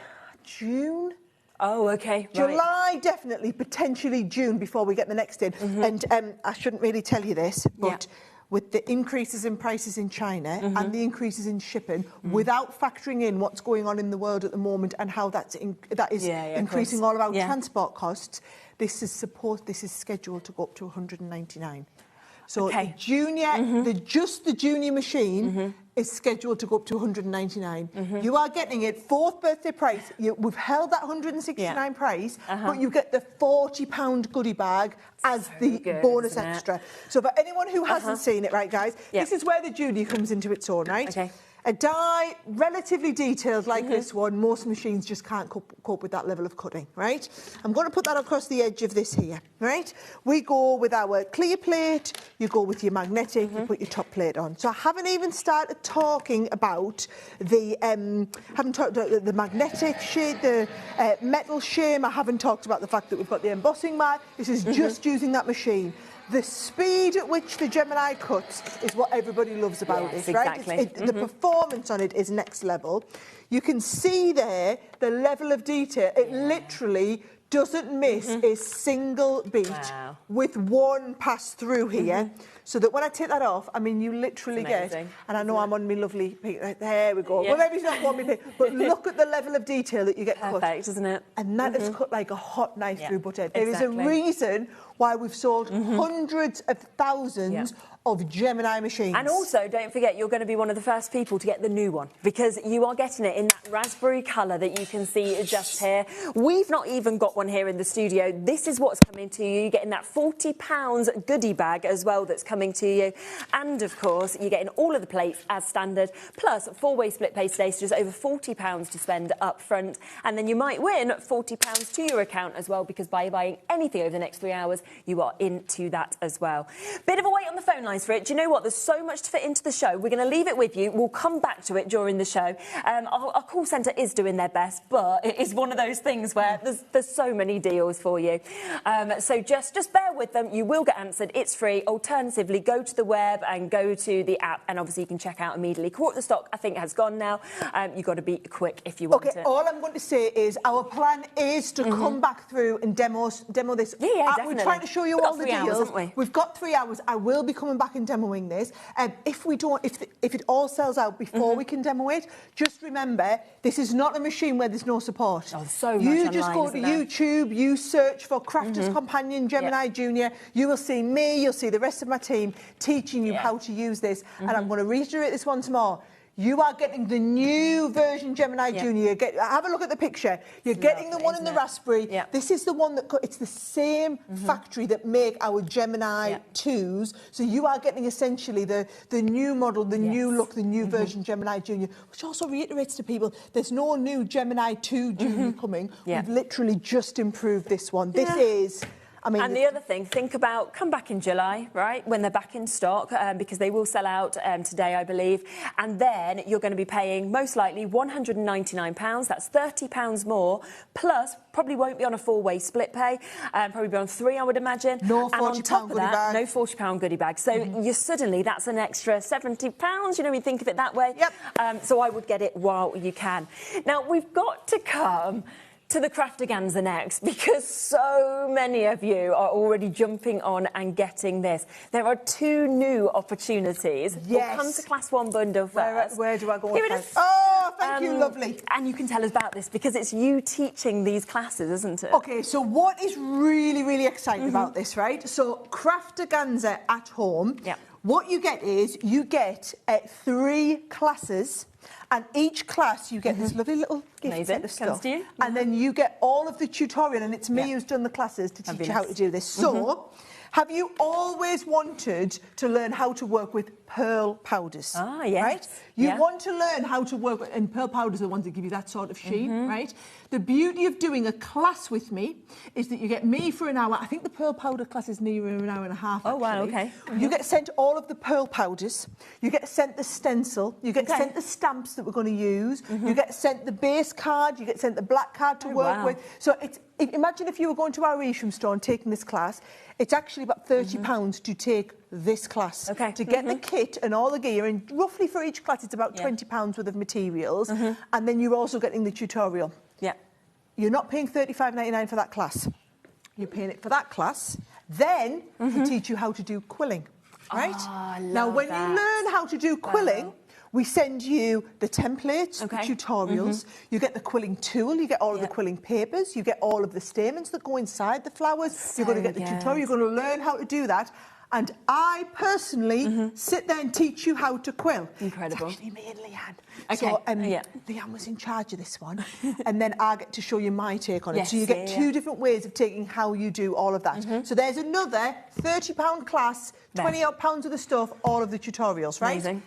Speaker 9: June.
Speaker 1: Oh, okay.
Speaker 9: July, definitely, potentially June before we get the next in. And I shouldn't really tell you this, but with the increases in prices in China and the increases in shipping, without factoring in what's going on in the world at the moment and how that is increasing all of our transport costs, this is scheduled to go up to 199. So the junior, just the junior machine is scheduled to go up to 199. You are getting it 4th birthday price. We've held that 169 price, but you get the £40 goodie bag as the bonus extra. So for anyone who hasn't seen it, right, guys, this is where the junior comes into its own, right?
Speaker 1: Okay.
Speaker 9: A die relatively detailed like this one, most machines just can't cope with that level of cutting, right? I'm going to put that across the edge of this here, right? We go with our clear plate, you go with your magnetic, you put your top plate on. So I haven't even started talking about the magnetic shade, the metal shame. I haven't talked about the fact that we've got the embossing mat. This is just using that machine. The speed at which the Gemini cuts is what everybody loves about it, right?
Speaker 1: Exactly.
Speaker 9: The performance on it is next level. You can see there the level of detail. It literally doesn't miss a single beat with one pass through here. So that when I take that off, I mean, you literally get, and I know I'm on my lovely peak, right, there we go. Well, maybe it's not one peak, but look at the level of detail that you get cut.
Speaker 1: Perfect, isn't it?
Speaker 9: And that is cut like a hot knife through butter. There is a reason why we've sold hundreds of thousands of Gemini machines.
Speaker 1: And also, don't forget, you're going to be one of the first people to get the new one, because you are getting it in that raspberry colour that you can see just here. We've not even got one here in the studio. This is what's coming to you. You're getting that £40 goodie bag as well that's coming to you. And, of course, you're getting all of the plates as standard, plus 4-way split pay today, so just over £40 to spend up front. And then you might win £40 to your account as well, because by buying anything over the next 3 hours, you are into that as well. Bit of a wait on the phone lines for it. Do you know what? There's so much to fit into the show. We're going to leave it with you. We'll come back to it during the show. Our call centre is doing their best, but it is one of those things where there's so many deals for you. So just bear with them. You will get answered. It's free. Alternatively, go to the web and go to the app, and obviously you can check out immediately. Quarter stock, I think, has gone now. You've got to be quick if you want it.
Speaker 9: All I'm going to say is our plan is to come back through and demo this.
Speaker 1: Definitely.
Speaker 9: We're trying to show you all the deals. We've got 3 hours. I will be coming back and demoing this. If it all sells out before we can demo it, just remember, this is not a machine where there's no support.
Speaker 1: Oh, so much
Speaker 9: you
Speaker 1: online,
Speaker 9: just go to YouTube, you search for Crafter's Companion Gemini Junior, you will see me, you'll see the rest of my team teaching you how to use this. And I'm going to reiterate this once more. You are getting the new version Gemini Junior. Have a look at the picture. You're getting the one in the raspberry. This is the one that it's the same factory that make our Gemini 2s. So you are getting essentially the new model, the new look, the new version Gemini Junior, which also reiterates to people there's no new Gemini 2 Junior coming. We've literally just improved this one. This is...
Speaker 1: and the other thing, think about, come back in July, right, when they're back in stock, because they will sell out today, I believe. And then you're going to be paying, most likely, £199. That's £30 more, plus probably won't be on a 4-way split pay, probably be on 3, I would imagine.
Speaker 9: No £40
Speaker 1: and on top of
Speaker 9: goodie
Speaker 1: that,
Speaker 9: bag.
Speaker 1: no £40 goodie bag. So you suddenly, that's an extra £70, you know, we think of it that way. So I would get it while you can. Now, we've got to come to the Craftaganza next, because so many of you are already jumping on and getting this. There are 2 new opportunities. We'll come to Class 1 bundle first.
Speaker 9: Where do I go?
Speaker 1: Here it is.
Speaker 9: Oh, thank Thank you, lovely.
Speaker 1: And you can tell us about this because it's you teaching these classes, isn't it?
Speaker 9: Okay, so what is really, really exciting about this, right? So Craftaganza at home, what you get is you get 3 classes, and each class you get this lovely little gift set of stuff. And then you get all of the tutorial, and it's me who's done the classes to teach you how to do this. So, have you always wanted to learn how to work with pearl powders?
Speaker 1: Ah, yes.
Speaker 9: Right? You want to learn how to work with, and pearl powders are the ones that give you that sort of sheen, right? The beauty of doing a class with me is that you get me for an hour. I think the pearl powder class is near an hour and a half, actually.
Speaker 1: Oh, wow, okay.
Speaker 9: You get sent all of the pearl powders. You get sent the stencil. You get sent the stamps that we're going to use. You get sent the base card. You get sent the black card to work with. So imagine if you were going to our Esham store and taking this class. It's actually about £30 to take this class. To get the kit and all the gear, and roughly for each class it's about £20 worth of materials, and then you're also getting the tutorial. You're not paying $35.99 for that class. You're paying it for that class. Then we teach you how to do quilling, right? Now, when you learn how to do quilling, we send you the templates, the tutorials, you get the quilling tool, you get all of the quilling papers, you get all of the stamens that go inside the flowers, you're going to get the tutorial, you're going to learn how to do that. And I personally sit there and teach you how to quill.
Speaker 1: Incredible.
Speaker 9: It's actually me and Leanne. So Leanne was in charge of this one, and then I get to show you my take on it. So you get 2 different ways of taking how you do all of that. So there's another £30 class, 20-odd pounds of the stuff, all of the tutorials, right?
Speaker 1: Amazing.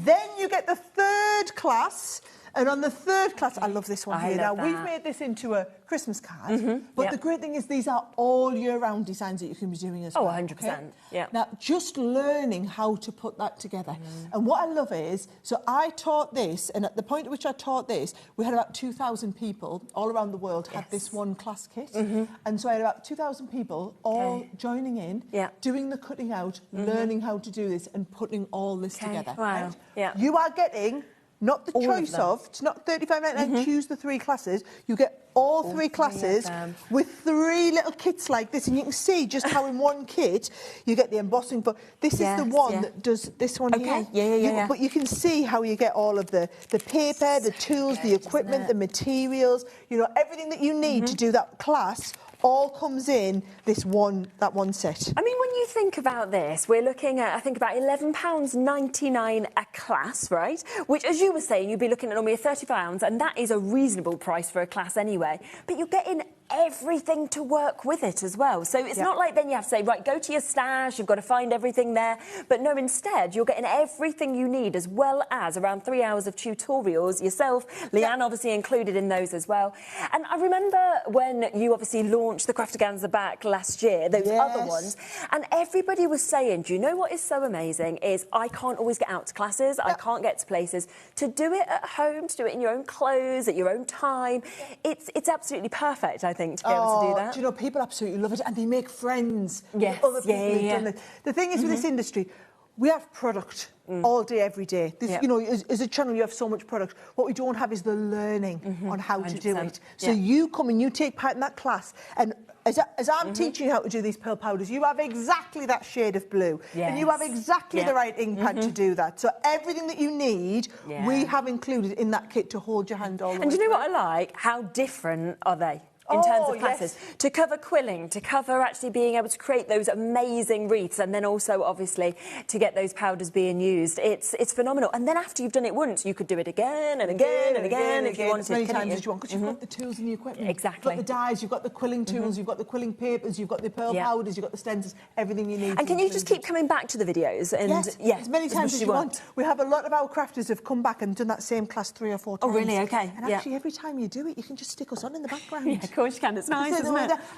Speaker 9: Then you get the 3rd class. And on the 3rd class, I love this one here. Now, we've made this into a Christmas card, but the great thing is these are all year-round designs that you can be doing as well.
Speaker 1: 100%.
Speaker 9: Now, just learning how to put that together. And what I love is, so I taught this, and at the point at which I taught this, we had about 2,000 people all around the world had this one class kit. And so I had about 2,000 people all joining in, doing the cutting out, learning how to do this, and putting all this together.
Speaker 1: Wow.
Speaker 9: Right? You are getting... not the choice of, it's not $35.99, choose the 3 classes. You get all 3 classes with 3 little kits like this, and you can see just how in one kit you get the embossing. But this is the one that does this one here. But you can see how you get all of the paper, the tools, the equipment, the materials, you know, everything that you need to do that class all comes in that one set.
Speaker 1: I mean, when you think about this, we're looking at, I think, about £11.99 a class, right? Which, as you were saying, you'd be looking at normally £30, and that is a reasonable price for a class anyway. But you're getting everything to work with it as well. So it's not like then you have to say, right, go to your stash, you've got to find everything there. But no, instead, you're getting everything you need, as well as around 3 hours of tutorials yourself. Leanne obviously included in those as well. And I remember when you obviously launched the Craftaganza back last year, those other ones, and everybody was saying, do you know what is so amazing is I can't always get out to classes, I can't get to places. To do it at home, to do it in your own clothes, at your own time, it's absolutely perfect, I think, to be able to do that.
Speaker 9: Do you know, people absolutely love it, and they make friends with other people who've done it. The thing is with this industry, we have product all day, every day. You know, as a channel, you have so much product. What we don't have is the learning on how to do it. So you come and you take part in that class, and as I'm teaching you how to do these pearl powders, you have exactly that shade of blue. And you have exactly the right ink pad to do that. So everything that you need, we have included in that kit to hold your hand all the way.
Speaker 1: And do you know what I like? How different are they? In terms of classes, to cover quilling, to cover actually being able to create those amazing wreaths, and then also obviously to get those powders being used. It's phenomenal. And then after you've done it once, you could do it again and again and again if you wanted
Speaker 9: as many times as you want, because you've got the tools and the equipment.
Speaker 1: Exactly.
Speaker 9: You've got the dyes, you've got the quilling tools, you've got the quilling papers, you've got the pearl powders, you've got the stencils, everything you need.
Speaker 1: And can you just keep coming back to the videos? And
Speaker 9: as many times as you want. We have a lot of our crafters have come back and done that same class 3 or 4 times.
Speaker 1: Oh, really? Okay.
Speaker 9: And actually, every time you do it, you can just stick us on in the background.
Speaker 1: Yeah, of course you can. It's nice.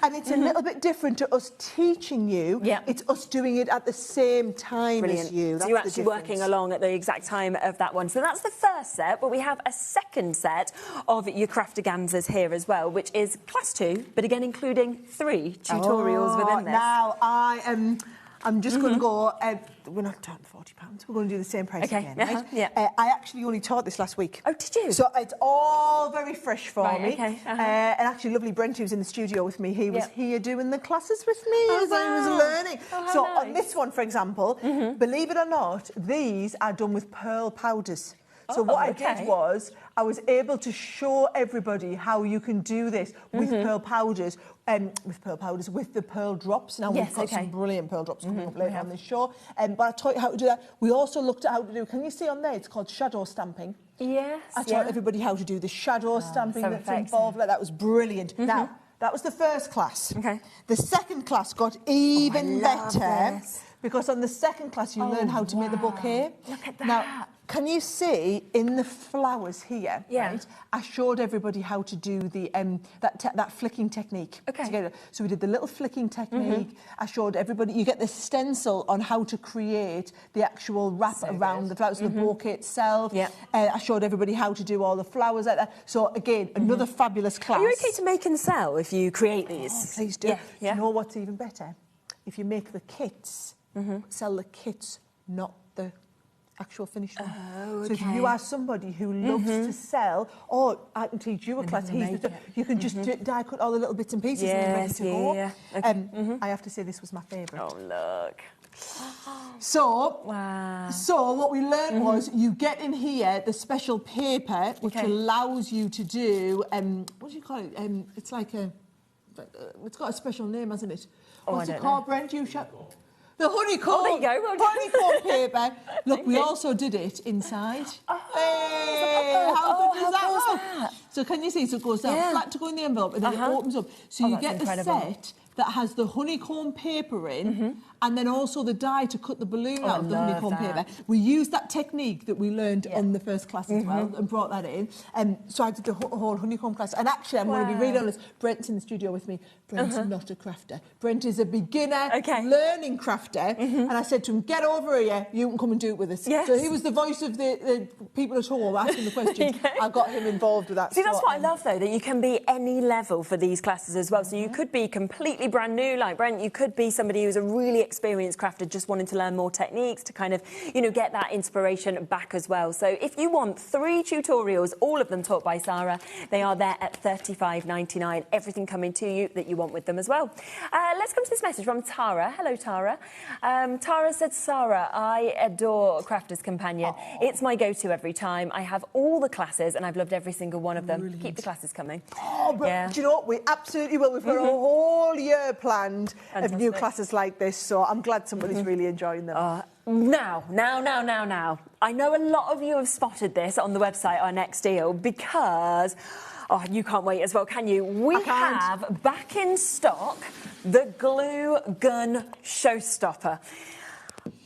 Speaker 9: And it's a little bit different to us teaching you. It's us doing it at the same time as you.
Speaker 1: So you're actually working along at the exact time of that one. So that's the first set, but we have a second set of your Craftaganzas here as well, which is class 2, but again including 3 tutorials within this.
Speaker 9: Now I'm just going to go, we're not talking £40, we're going to do the same price again, right? I actually only taught this last week.
Speaker 1: Oh, did you?
Speaker 9: So it's all very fresh for me.
Speaker 1: Okay.
Speaker 9: And actually, lovely Brent, who's in the studio with me, he was here doing the classes with me as I was learning. So on this one, for example, believe it or not, these are done with pearl powders. So what I did was I was able to show everybody how you can do this with pearl powders, with the pearl drops. Now we've got some brilliant pearl drops coming up later on this show. But I taught you how to do that. We also looked at how to do, can you see on there, it's called shadow stamping.
Speaker 1: Yes.
Speaker 9: I taught everybody how to do the shadow stamping that's involved. That was brilliant. Now, that was the first class. Okay. The second class got even better because on the second class you learn how to make the bouquet.
Speaker 1: Look at that.
Speaker 9: Now, can you see in the flowers here? Right, I showed everybody how to do the that flicking technique. Okay. So we did the little flicking technique. I showed everybody. You get the stencil on how to create the actual wrap around the flowers, the bouquet itself. Yeah. I showed everybody how to do all the flowers like that. So again, another fabulous class.
Speaker 1: Are you okay to make and sell if you create these?
Speaker 9: Oh, please do. You know what's even better? If you make the kits, sell the kits, not the actual finished one. So if you are somebody who loves to sell, or I can teach you a class, you can just die cut all the little bits and pieces and you're ready to go. Okay. I have to say this was my favourite.
Speaker 1: Oh, look.
Speaker 9: So what we learned was you get in here the special paper which allows you to do, what do you call it? It's like it's got a special name, hasn't it? What's it called, Brent? The honeycomb.
Speaker 1: Oh, there you go.
Speaker 9: Honeycomb paper. Look, we also did it inside. Hey, how good does that look? So can you see? So it goes down flat to go in the envelope, and then it opens up. So you get the set that has the honeycomb paper in, and then also the die to cut the balloon out of the honeycomb paper. We used that technique that we learned on the first class as well, and brought that in. So I did the whole honeycomb class. And actually, I'm going to be really honest, Brent's in the studio with me. Brent's not a crafter. Brent is a beginner, learning crafter. And I said to him, get over here, you can come and do it with us. Yes. So he was the voice of the people at home asking the questions. I got him involved with that.
Speaker 1: See, that's what I love, though, that you can be any level for these classes as well. So you could be completely brand new, like Brent. You could be somebody who's a really experienced crafter just wanting to learn more techniques to kind of, you know, get that inspiration back as well. So if you want 3 tutorials, all of them taught by Sarah, they are there at $35.99. Everything coming to you that you want with them as well. Let's come to this message from Tara. Hello, Tara. Tara said, Sarah, I adore Crafter's Companion. It's my go-to every time. I have all the classes and I've loved every single one of them. Brilliant. Keep the classes coming.
Speaker 9: Oh, but do you know what? We absolutely will. We've got a whole year planned of new classes like this, so I'm glad somebody's really enjoying them.
Speaker 1: Now. I know a lot of you have spotted this on the website, Our Next Deal, because... Oh, you can't wait as well, can you? We have back in stock the Glue Gun Showstopper.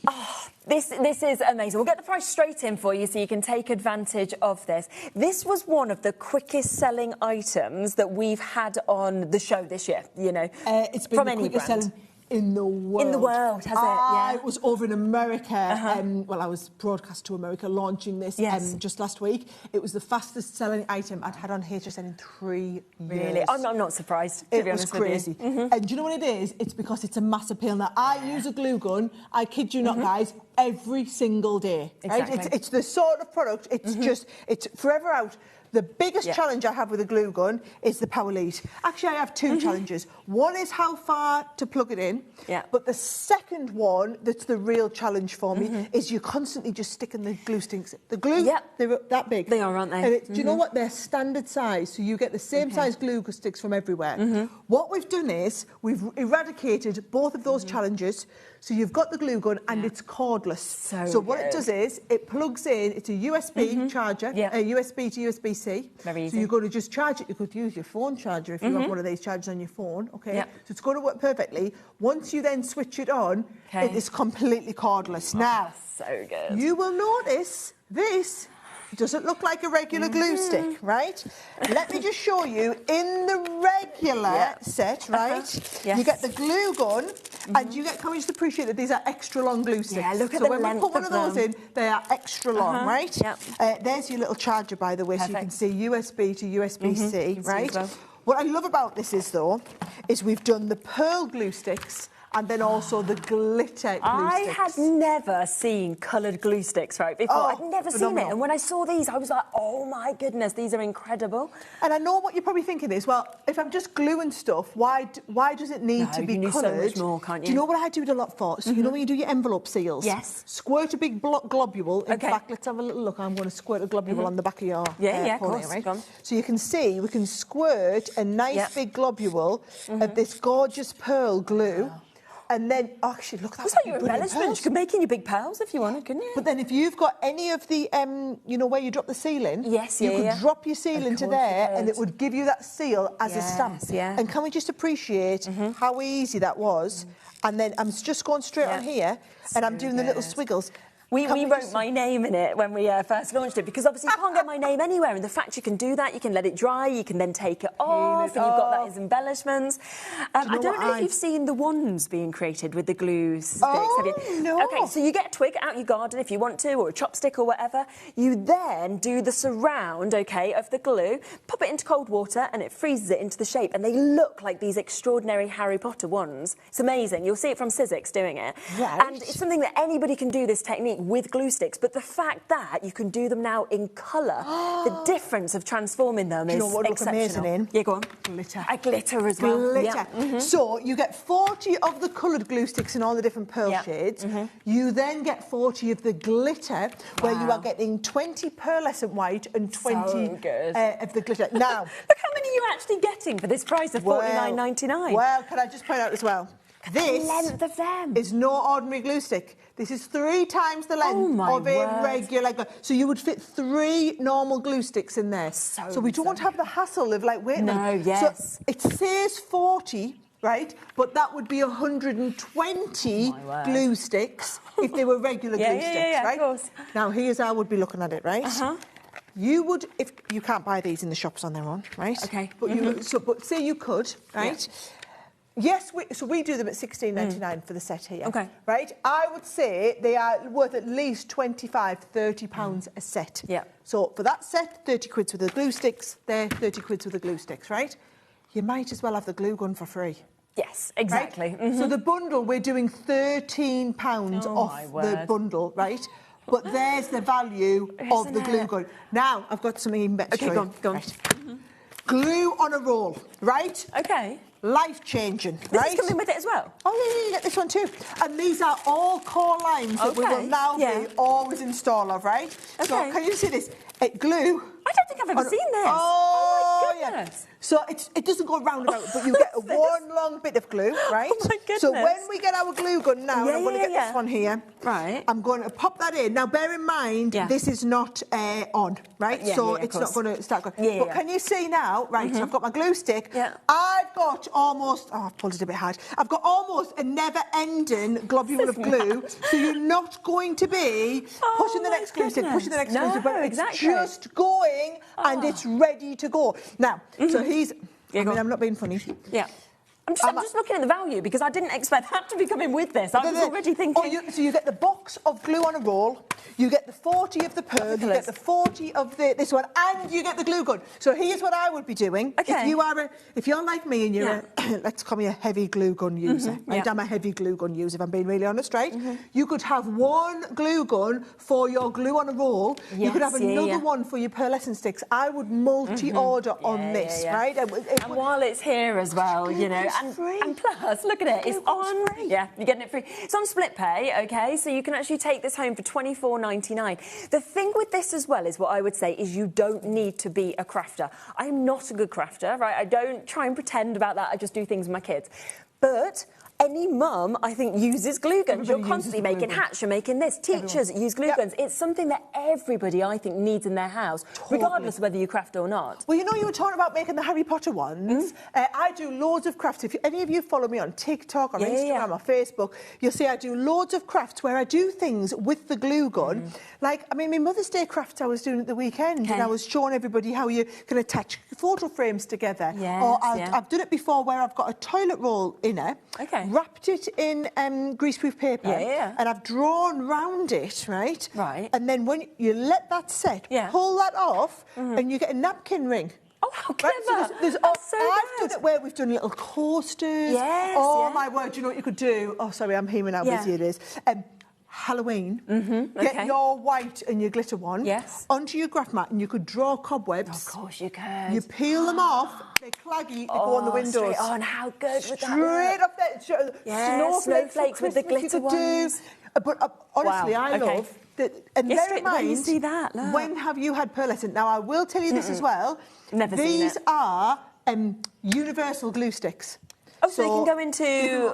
Speaker 1: Oh, this is amazing. We'll get the price straight in for you so you can take advantage of this. This was one of the quickest selling items that we've had on the show this year, you know.
Speaker 9: It's been the quickest selling in the world.
Speaker 1: In the world, has it? Yeah.
Speaker 9: I was over in America. I was broadcast to America launching this just last week. It was the fastest selling item I'd had on HSN in 3 years.
Speaker 1: Really? I'm not surprised, to be honest with you.
Speaker 9: It was crazy. And do you know what it is? It's because it's a mass appeal. Now, I use a glue gun, I kid you not, guys, every single day.
Speaker 1: Exactly.
Speaker 9: Right? It's the sort of product, it's just, it's forever out. The biggest challenge I have with a glue gun is the power lead. Actually, I have 2 challenges. One is how far to plug it in. Yeah. But the second one, that's the real challenge for me, is you're constantly just sticking the glue sticks. The glue, they're that big.
Speaker 1: They are, aren't they?
Speaker 9: And do you know what? They're standard size, so you get the same size glue sticks from everywhere. What we've done is we've eradicated both of those challenges. So you've got the glue gun and it's cordless. So what it does is it plugs in, it's a USB charger, a USB to USB-C. Very easy. So you're going to just charge it. You could use your phone charger if you have one of these chargers on your phone, okay? So it's going to work perfectly. Once you then switch it on, it is completely cordless. Now,
Speaker 1: so good.
Speaker 9: You will notice this doesn't look like a regular glue stick, right? Let me just show you in the regular set, right? You get the glue gun, and you get, can we just appreciate that these are extra long glue sticks?
Speaker 1: Yeah, look at
Speaker 9: so
Speaker 1: the
Speaker 9: when
Speaker 1: length
Speaker 9: we put one
Speaker 1: of
Speaker 9: of those in, they are extra long, right?
Speaker 1: Yep.
Speaker 9: There's your little charger, by the way, so you can see USB to USB-C, right? What I love about this is, though, is we've done the pearl glue sticks and then also the glitter glue
Speaker 1: I
Speaker 9: sticks.
Speaker 1: had never seen coloured glue sticks, right, before. I'd never seen it. And when I saw these, I was like, oh my goodness, these are incredible.
Speaker 9: And I know what you're probably thinking is, well, if I'm just gluing stuff, why does it need to be coloured?
Speaker 1: So much more, can't you?
Speaker 9: Do you know what I do it a lot for? So you know when you do your envelope seals?
Speaker 1: Yes.
Speaker 9: Squirt a big globule. In fact, let's have a little look. I'm going to squirt a globule on the back of your
Speaker 1: of course.
Speaker 9: right? So you can see we can squirt a nice big globule of this gorgeous pearl glue. Wow. And then, actually, look, that's
Speaker 1: like your embellishment. You could make in your big pearls if you wanted, couldn't you?
Speaker 9: But then if you've got any of the, you know, where you drop the seal in, you could drop your seal into there and it would give you that seal as a stamp.
Speaker 1: Yeah.
Speaker 9: And can we just appreciate how easy that was? And then I'm just going straight on here and I'm doing the little swiggles.
Speaker 1: We wrote my name in it when we first launched it, because obviously you can't get my name anywhere, and the fact you can do that, you can let it dry, you can then take it off, and you've got that as embellishments. I don't know if you've seen the wands being created with the glue sticks, have you?
Speaker 9: No.
Speaker 1: Okay, so you get a twig out your garden if you want to, or a chopstick or whatever. You then do the surround, of the glue, pop it into cold water, and it freezes it into the shape, and they look like these extraordinary Harry Potter wands. It's amazing. You'll see it from Sizzix doing it.
Speaker 9: Right.
Speaker 1: And it's something that anybody can do, this technique, with glue sticks, but the fact that you can do them now in colour, the difference of transforming them is
Speaker 9: what would look
Speaker 1: exceptional.
Speaker 9: amazing in?
Speaker 1: Yeah, go on.
Speaker 9: Glitter.
Speaker 1: A glitter as well.
Speaker 9: Glitter. Yeah. So you get 40 of the coloured glue sticks in all the different pearl shades. You then get 40 of the glitter, where you are getting 20 pearlescent white and 20 of the glitter. Now,
Speaker 1: look how many you're actually getting for this price of $49.99.
Speaker 9: Well, can I just point out as well, this
Speaker 1: length of them
Speaker 9: is no ordinary glue stick. This is 3 times the length of a regular glue. So you would fit 3 normal glue sticks in there. So we don't have the hassle of like waiting.
Speaker 1: No, yes.
Speaker 9: So it says 40, right? But that would be 120 glue sticks if they were regular glue sticks, right?
Speaker 1: Of course.
Speaker 9: Now here's how I would be looking at it, right? You would, if you can't buy these in the shops on their own, right?
Speaker 1: Okay.
Speaker 9: But but say you could, right? Yes, we do them at $16.99 for the set here.
Speaker 1: Okay.
Speaker 9: Right? I would say they are worth at least £25–30 a set.
Speaker 1: Yeah.
Speaker 9: So for that set, 30 quids with the glue sticks, there, 30 quids with the glue sticks, right? You might as well have the glue gun for free.
Speaker 1: Yes, exactly.
Speaker 9: Right? So the bundle, we're doing £13 off the bundle, right? But there's the value of the glue gun. Now, I've got something even better to show you.
Speaker 1: Go on.
Speaker 9: Right. Glue on a roll, right?
Speaker 1: Okay.
Speaker 9: Life-changing,
Speaker 1: This
Speaker 9: right?
Speaker 1: is coming with it as well?
Speaker 9: Oh, yeah, you get this one too. And these are all core lines that we will now be always install of, right?
Speaker 1: Okay.
Speaker 9: So, can you see this? Glue.
Speaker 1: I don't think I've ever seen this.
Speaker 9: Oh,
Speaker 1: my goodness.
Speaker 9: So it doesn't go round about, but you get one long bit of glue, right?
Speaker 1: Oh, my goodness.
Speaker 9: So when we get our glue gun now, and I'm going to get this one here.
Speaker 1: Right.
Speaker 9: I'm going to pop that in. Now, bear in mind, this is not on, right? So it's not going to start going. But can you see now, right, so I've got my glue stick.
Speaker 1: Yeah.
Speaker 9: I've got almost, I've pulled it a bit hard. I've got almost a never-ending globule of glue. So you're not going to be pushing the next glue stick, pushing the next glue stick, but it's just going and it's ready to go. Now, so I'm not being funny.
Speaker 1: Yeah. I'm just looking at the value, because I didn't expect that to be coming with this. I was already thinking...
Speaker 9: So you get the box of glue on a roll, you get the 40 of the pearl, you get the 40 of this one, and you get the glue gun. So here's what I would be doing.
Speaker 1: Okay.
Speaker 9: If you're like me and you're let's call me a heavy glue gun user. Right? I'm a heavy glue gun user, if I'm being really honest, right? You could have one glue gun for your glue on a roll. You could have another one for your pearlescent sticks. I would multi-order on this, right?
Speaker 1: And while it's here as well, you know, and plus, look at it, it's on. Free. Yeah, you're getting it free. It's on split pay, okay, so you can actually take this home for $24.99. The thing with this as well is what I would say is you don't need to be a crafter. I'm not a good crafter, right? I don't try and pretend about that. I just do things with my kids. But any mum, I think, uses glue guns. You're constantly making hats, you're making this. Teachers use glue guns. It's something that everybody, I think, needs in their house, regardless of whether you craft or not.
Speaker 9: Well, you know, you were talking about making the Harry Potter ones. I do loads of crafts. If any of you follow me on TikTok or Instagram or Facebook, you'll see I do loads of crafts where I do things with the glue gun. Like, I mean, my Mother's Day crafts I was doing at the weekend, and I was showing everybody how you can attach photo frames together. Or I've done it before where I've got a toilet roll in it. Wrapped it in greaseproof paper, and I've drawn round it, right? And then when you let that set, pull that off, and you get a napkin ring.
Speaker 1: Oh, how clever.
Speaker 9: Right? So I've done it where we've done little coasters.
Speaker 1: Yes.
Speaker 9: Oh, my word, you know what you could do? Oh, sorry, I'm hearing how busy it is. Halloween, get your white and your glitter one onto your graph mat and you could draw cobwebs.
Speaker 1: Of course you could.
Speaker 9: You peel them off, they're claggy, they go on the windows.
Speaker 1: Straight on, how good would that
Speaker 9: Straight off there.
Speaker 1: Snowflakes with the glitter ones.
Speaker 9: But honestly, I love that. And bear in mind,
Speaker 1: you see that, look.
Speaker 9: when have you had pearlescent? Now, I will tell you this as well.
Speaker 1: Never seen it.
Speaker 9: These are universal glue sticks.
Speaker 1: Oh, so you can go into...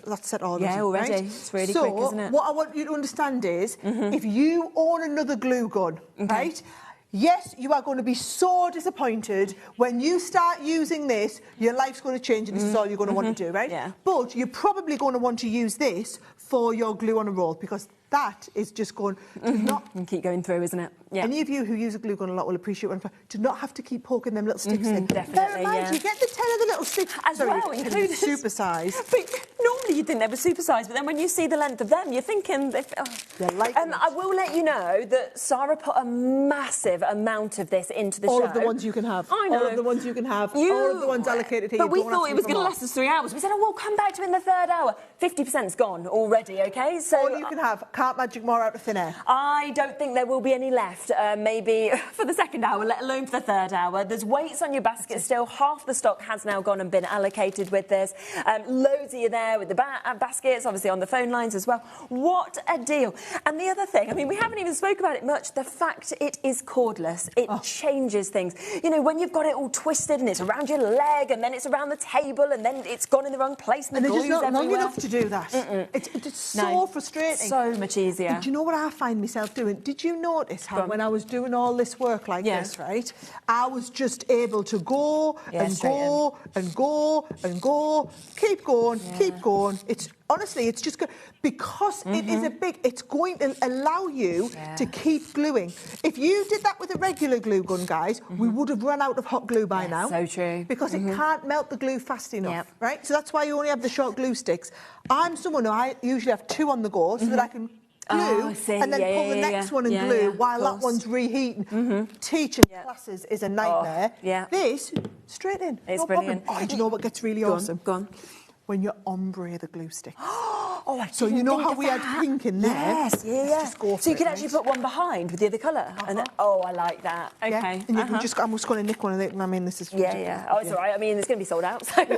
Speaker 9: that's set all.
Speaker 1: Yeah, already.
Speaker 9: Right?
Speaker 1: It's really quick, isn't it?
Speaker 9: What I want you to understand is, if you own another glue gun, right, yes, you are going to be so disappointed when you start using this, your life's going to change and this is all you're going to want to do, right?
Speaker 1: Yeah.
Speaker 9: But you're probably going to want to use this for your glue on a roll because that is just going to not...
Speaker 1: And keep going through, isn't it? Yeah.
Speaker 9: Any of you who use a glue gun a lot will appreciate what I'm to not have to keep poking them little sticks in.
Speaker 1: Definitely,
Speaker 9: bear in mind, you get the 10 of the little sticks.
Speaker 1: As well, included.
Speaker 9: Super size.
Speaker 1: But normally you'd think they were super sized, but then when you see the length of them, you're thinking... I will let you know that Sarah put a massive amount of this into the show.
Speaker 9: All of the ones you can have.
Speaker 1: I know.
Speaker 9: All of the ones you can have. All of the ones allocated here.
Speaker 1: But we thought it was going to last us 3 hours. We said, oh, we'll come back to it in the third hour. 50%'s gone already, OK? So
Speaker 9: all you can have. Can't magic more out of thin air.
Speaker 1: I don't think there will be any left, maybe for the second hour, let alone for the third hour. There's weights on your basket still. Half the stock has now gone and been allocated with this. Loads of you there with the baskets, obviously on the phone lines as well. What a deal. And the other thing, I mean, we haven't even spoke about it much, the fact it is cordless. It changes things. You know, when you've got it all twisted and it's around your leg and then it's around the table and then it's gone in the wrong place and the glue's everywhere.
Speaker 9: And it's just not long enough to do that. It's so frustrating.
Speaker 1: So much easier.
Speaker 9: And do you know what I find myself doing? Did you notice how when I was doing all this work like this, right, I was just able to go and go and go and go, keep going, keep going. It's honestly, it's just good because it is it's going to allow you to keep gluing. If you did that with a regular glue gun, guys, we would have run out of hot glue by now.
Speaker 1: So true.
Speaker 9: Because it can't melt the glue fast enough, right? So that's why you only have the short glue sticks. I'm someone who I usually have 2 on the go so that I can glue and then pull the next one and glue while that one's reheating. Teaching classes is a nightmare. This, straight in.
Speaker 1: It's brilliant.
Speaker 9: Oh, do you know what gets really awesome?
Speaker 1: Go on.
Speaker 9: When you ombre the glue stick.
Speaker 1: So
Speaker 9: you know how we had pink in there?
Speaker 1: Yes,
Speaker 9: Just go for
Speaker 1: so you
Speaker 9: it,
Speaker 1: could actually put one behind with the other colour. And then, I like that. Okay.
Speaker 9: Yeah. And you can just, I'm just going to nick one of them. I mean, this is...
Speaker 1: Oh, it's all right. I mean, it's going to be sold out, so we're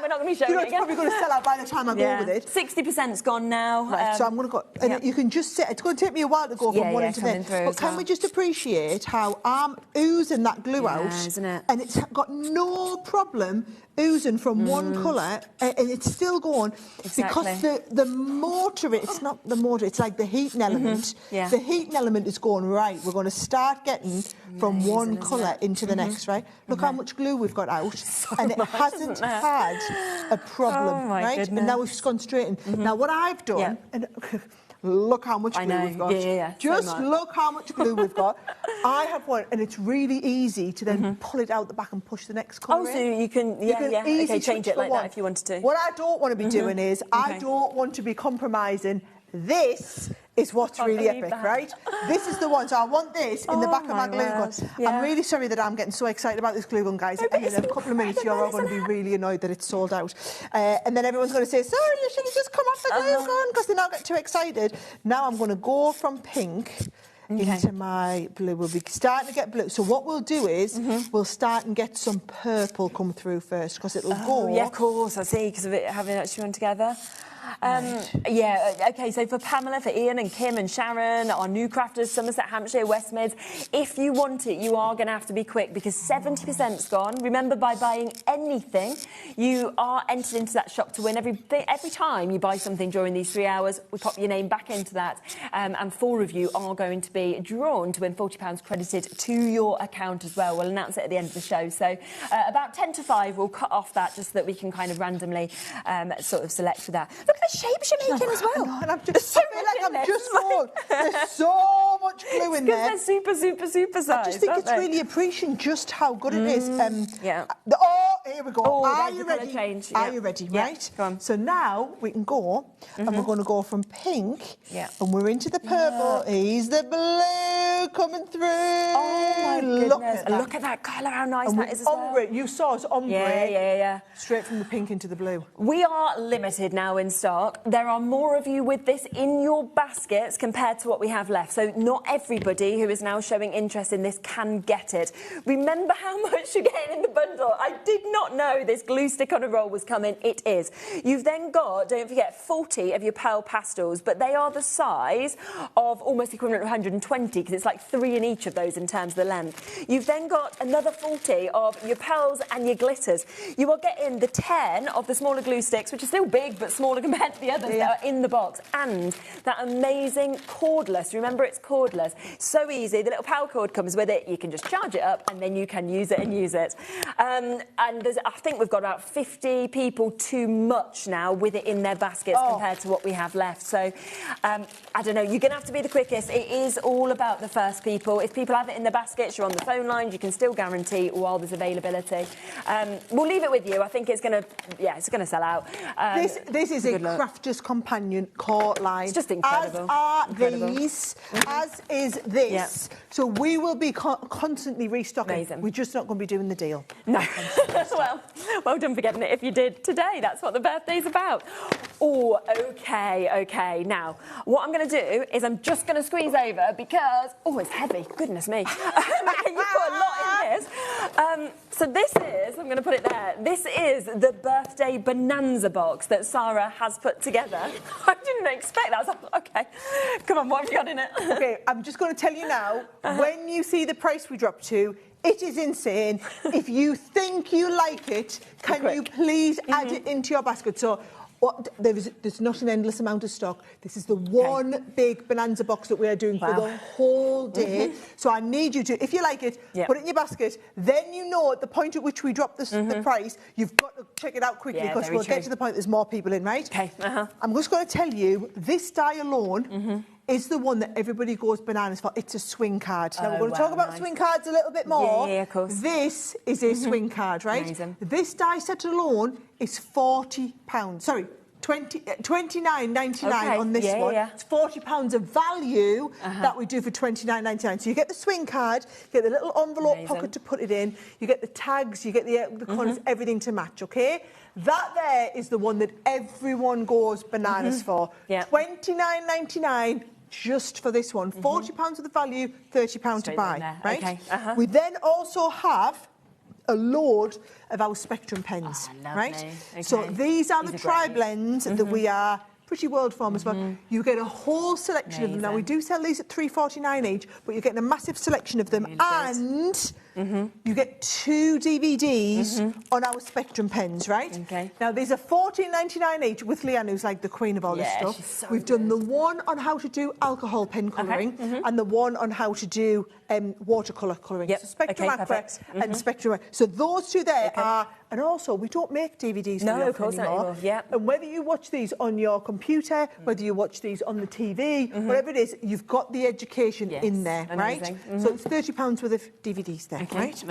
Speaker 1: not going to be showing it again.
Speaker 9: It's probably going to sell out by the time I go with it.
Speaker 1: 60%'s gone now.
Speaker 9: Right, so I'm going to go... And you can just sit... It's going to take me a while to go from one into the next. But can we just appreciate how I'm oozing that glue out?
Speaker 1: Isn't it?
Speaker 9: And it's got no problem oozing from one colour and it's still going because the mortar, it's not the mortar, it's like the heating element. The heating element is going right. We're going to start getting from one colour into the next, right? Look how much glue we've got out and it hasn't had a problem, right?
Speaker 1: Goodness.
Speaker 9: And now we've just gone straight in. Now what I've done, and look how much glue we've got. Just look how much glue we've got. I have one, and it's really easy to then pull it out the back and push the next colour in.
Speaker 1: So you can, easily change it like that if you wanted to.
Speaker 9: What I don't want to be doing is, I don't want to be compromising. This is what's really epic, right? This is the one. So I want this in the back of my glue gun. I'm really sorry that I'm getting so excited about this glue gun, guys. And in a couple of minutes, you're all going to be really annoyed that it's sold out. And then everyone's going to say, sorry, you should have just come off the glue gun, because they now get too excited. Now I'm going to go from pink into my blue. We'll be starting to get blue. So what we'll do is we'll start and get some purple come through first, because it'll go.
Speaker 1: Yeah, of course, I see, because of it having actually run together. OK, so for Pamela, for Ian and Kim and Sharon, our new crafters, Somerset, Hampshire, West Mids, if you want it, you are going to have to be quick because 70%'s gone. Remember, by buying anything, you are entered into that shop to win. Every time you buy something during these 3 hours, we pop your name back into that, and 4 of you are going to be drawn to win £40 credited to your account as well. We'll announce it at the end of the show. So about 10 to 5, we'll cut off that just so that we can kind of randomly sort of select for that. Look at the shapes you're making as well.
Speaker 9: And I'm just, I feel like I'm just full. There's so much glue in there.
Speaker 1: Because they're super, super, super sized.
Speaker 9: I just think it's really appreciating just how good it is. here we go.
Speaker 1: Oh,
Speaker 9: Are
Speaker 1: there's
Speaker 9: you
Speaker 1: the colour
Speaker 9: ready?
Speaker 1: change.
Speaker 9: Are
Speaker 1: Yeah.
Speaker 9: you ready?
Speaker 1: Yeah.
Speaker 9: Right.
Speaker 1: Go on.
Speaker 9: So now we can go, and we're going to go from pink, and we're into the purple. Here's the blue coming through.
Speaker 1: Oh my goodness!
Speaker 9: Look
Speaker 1: At that colour, how nice
Speaker 9: and
Speaker 1: that is as well.
Speaker 9: ombre. You saw us ombre.
Speaker 1: Yeah.
Speaker 9: Straight from the pink into the blue.
Speaker 1: We are limited now in stock. There are more of you with this in your baskets compared to what we have left. So not everybody who is now showing interest in this can get it. Remember how much you're getting in the bundle. I did not know this glue stick on a roll was coming. It is. You've then got, don't forget, 40 of your pearl pastels, but they are the size of almost equivalent to 120 because it's like 3 in each of those in terms of the length. You've then got another 40 of your pearls and your glitters. You are getting the 10 of the smaller glue sticks, which are still big but smaller compared to the others that are in the box, and that amazing cordless. Remember, it's cordless. So easy. The little power cord comes with it. You can just charge it up and then you can use it and use it. And I think we've got about 50 people too much now with it in their baskets compared to what we have left. So I don't know. You're going to have to be the quickest. It is all about the first people. If people have it in their baskets, you're on the phone lines, you can still guarantee while there's availability. We'll leave it with you. I think it's going to sell out.
Speaker 9: This is a crafter's companion core line.
Speaker 1: It's just incredible.
Speaker 9: As are these, as is this.
Speaker 1: Yeah.
Speaker 9: So we will be constantly restocking.
Speaker 1: Amazing.
Speaker 9: We're just not going to be doing the deal.
Speaker 1: No. well done for getting it if you did today. That's what the birthday's about. Oh, okay. Now, what I'm going to do is I'm just going to squeeze over because... Oh, it's heavy. Goodness me. You put a lot in this. So this is... I'm going to put it there. This is the birthday Bonanza box that Sarah has put together. I didn't expect that. I was like, OK. Come on, what have you got in it?
Speaker 9: OK, I'm just going to tell you now, when you see the price we dropped to, it is insane. If you think you like it, can you please add it into your basket? So there's not an endless amount of stock. This is the one big Bonanza box that we are doing for the whole day. So I need you to, if you like it, put it in your basket. Then you know at the point at which we drop the price, you've got to check it out quickly because we'll get to the point there's more people in, right?
Speaker 1: OK.
Speaker 9: I'm just going to tell you, this die alone is the one that everybody goes bananas for. It's a swing card. Now, we're going to talk about swing cards a little bit more.
Speaker 1: Yeah, of course.
Speaker 9: This is a swing card, right?
Speaker 1: Amazing.
Speaker 9: This die set alone is £40. Sorry, $29.99 on this one. It's £40 of value that we do for $29.99. So you get the swing card, you get the little envelope pocket to put it in, you get the tags, you get the corners, everything to match, OK? That there is the one that everyone goes bananas for. $29.99 just for this one. £40 of the value, £30 to buy, right?
Speaker 1: Okay.
Speaker 9: We then also have a load of our Spectrum pens, right?
Speaker 1: Okay.
Speaker 9: So these are the tri-blends that we are pretty world famous for. You get a whole selection of them. Now, we do sell these at $3.49 each, but you're getting a massive selection of them. And you get 2 DVDs on our Spectrum pens, right?
Speaker 1: Okay.
Speaker 9: Now, these are $14.99 each with Leanne, who's like the queen of all this stuff.
Speaker 1: She's so
Speaker 9: We've done the one on how to do alcohol pen colouring and the one on how to do watercolour colouring. So Spectrum Aqua and Spectrum. So those two there are... And also, we don't make DVDs
Speaker 1: of course not anymore.
Speaker 9: And whether you watch these on your computer, whether you watch these on the TV, whatever it is, you've got the education in there, right? So it's £30 worth of DVDs there, right?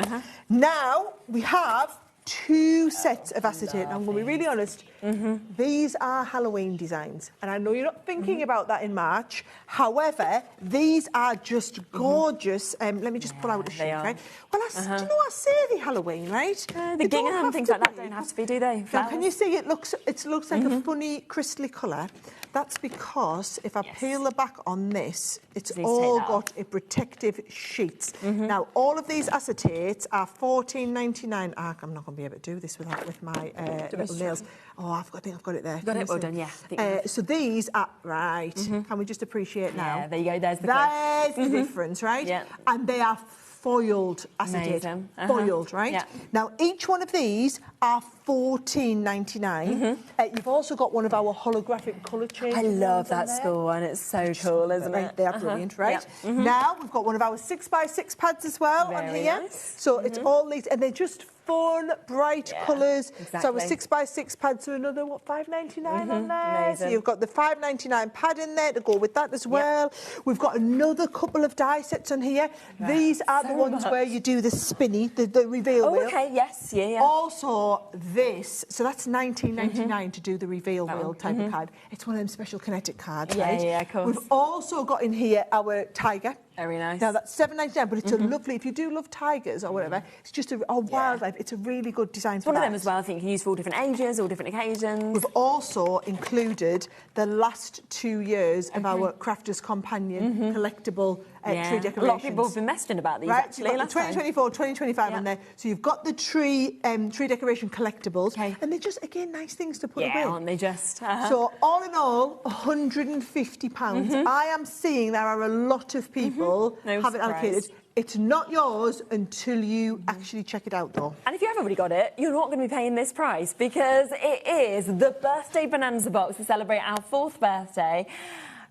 Speaker 9: Now, we have 2 sets of acetate. Now, I'm going to be really honest, these are Halloween designs. And I know you're not thinking about that in March. However, these are just gorgeous. Let me just pull out the sheet, right? Well, do you know I say the Halloween, right?
Speaker 1: The gingham and things like that don't have to be, do they?
Speaker 9: Now, can you see it looks like a funny crystally colour? That's because if I peel the back on this, it's all got a protective sheet. Now, all of these acetates are $14.99. I'm not going to be able to do this with my little nails. Oh, I think I've got it there.
Speaker 1: Got it? Well done, yeah.
Speaker 9: So these are... Right. Can we just appreciate now?
Speaker 1: Yeah, there you go. There's the
Speaker 9: There's the difference, right?
Speaker 1: Yeah.
Speaker 9: And they are foiled acetate. Foiled, right?
Speaker 1: Yeah.
Speaker 9: Now, each one of these are $14.99. You've also got one of our holographic colour changes.
Speaker 1: I love that school one. It's so cool, isn't it?
Speaker 9: They are brilliant, right? Now, we've got one of our 6x6 pads as well on here.
Speaker 1: Nice.
Speaker 9: So it's all these, and they're just fun, bright colours.
Speaker 1: Exactly.
Speaker 9: So our 6x6 pads, so another, what, $5.99 on there?
Speaker 1: Amazing.
Speaker 9: So you've got the $5.99 pad in there to go with that as well. We've got another couple of die sets on here. These are the ones where you do the spinny, the reveal wheel.
Speaker 1: Okay, yes, yeah.
Speaker 9: Also, this, so that's $19.99 to do the reveal wheel type of card. It's one of them special kinetic cards, right?
Speaker 1: Yeah, of course.
Speaker 9: We've also got in here our tiger.
Speaker 1: Very nice.
Speaker 9: Now that's $7.99, but it's a lovely, if you do love tigers or whatever, it's just wildlife. It's a really good design
Speaker 1: it's
Speaker 9: for
Speaker 1: one
Speaker 9: that.
Speaker 1: of them as well, I think you can use for all different ages, all different occasions.
Speaker 9: We've also included the last 2 years of our Crafter's Companion collectable tree decorations.
Speaker 1: A lot of people have been messaging about these, actually.
Speaker 9: So you've got the 2024, 2025 on there. So you've got the tree decoration collectibles. And they're just, again, nice things to put away.
Speaker 1: Yeah, aren't they just?
Speaker 9: So all in all, £150. I am seeing there are a lot of people have it allocated. It's not yours until you actually check it out, though.
Speaker 1: And if you have already got it, you're not going to be paying this price because it is the birthday Bonanza Box to celebrate our 4th birthday.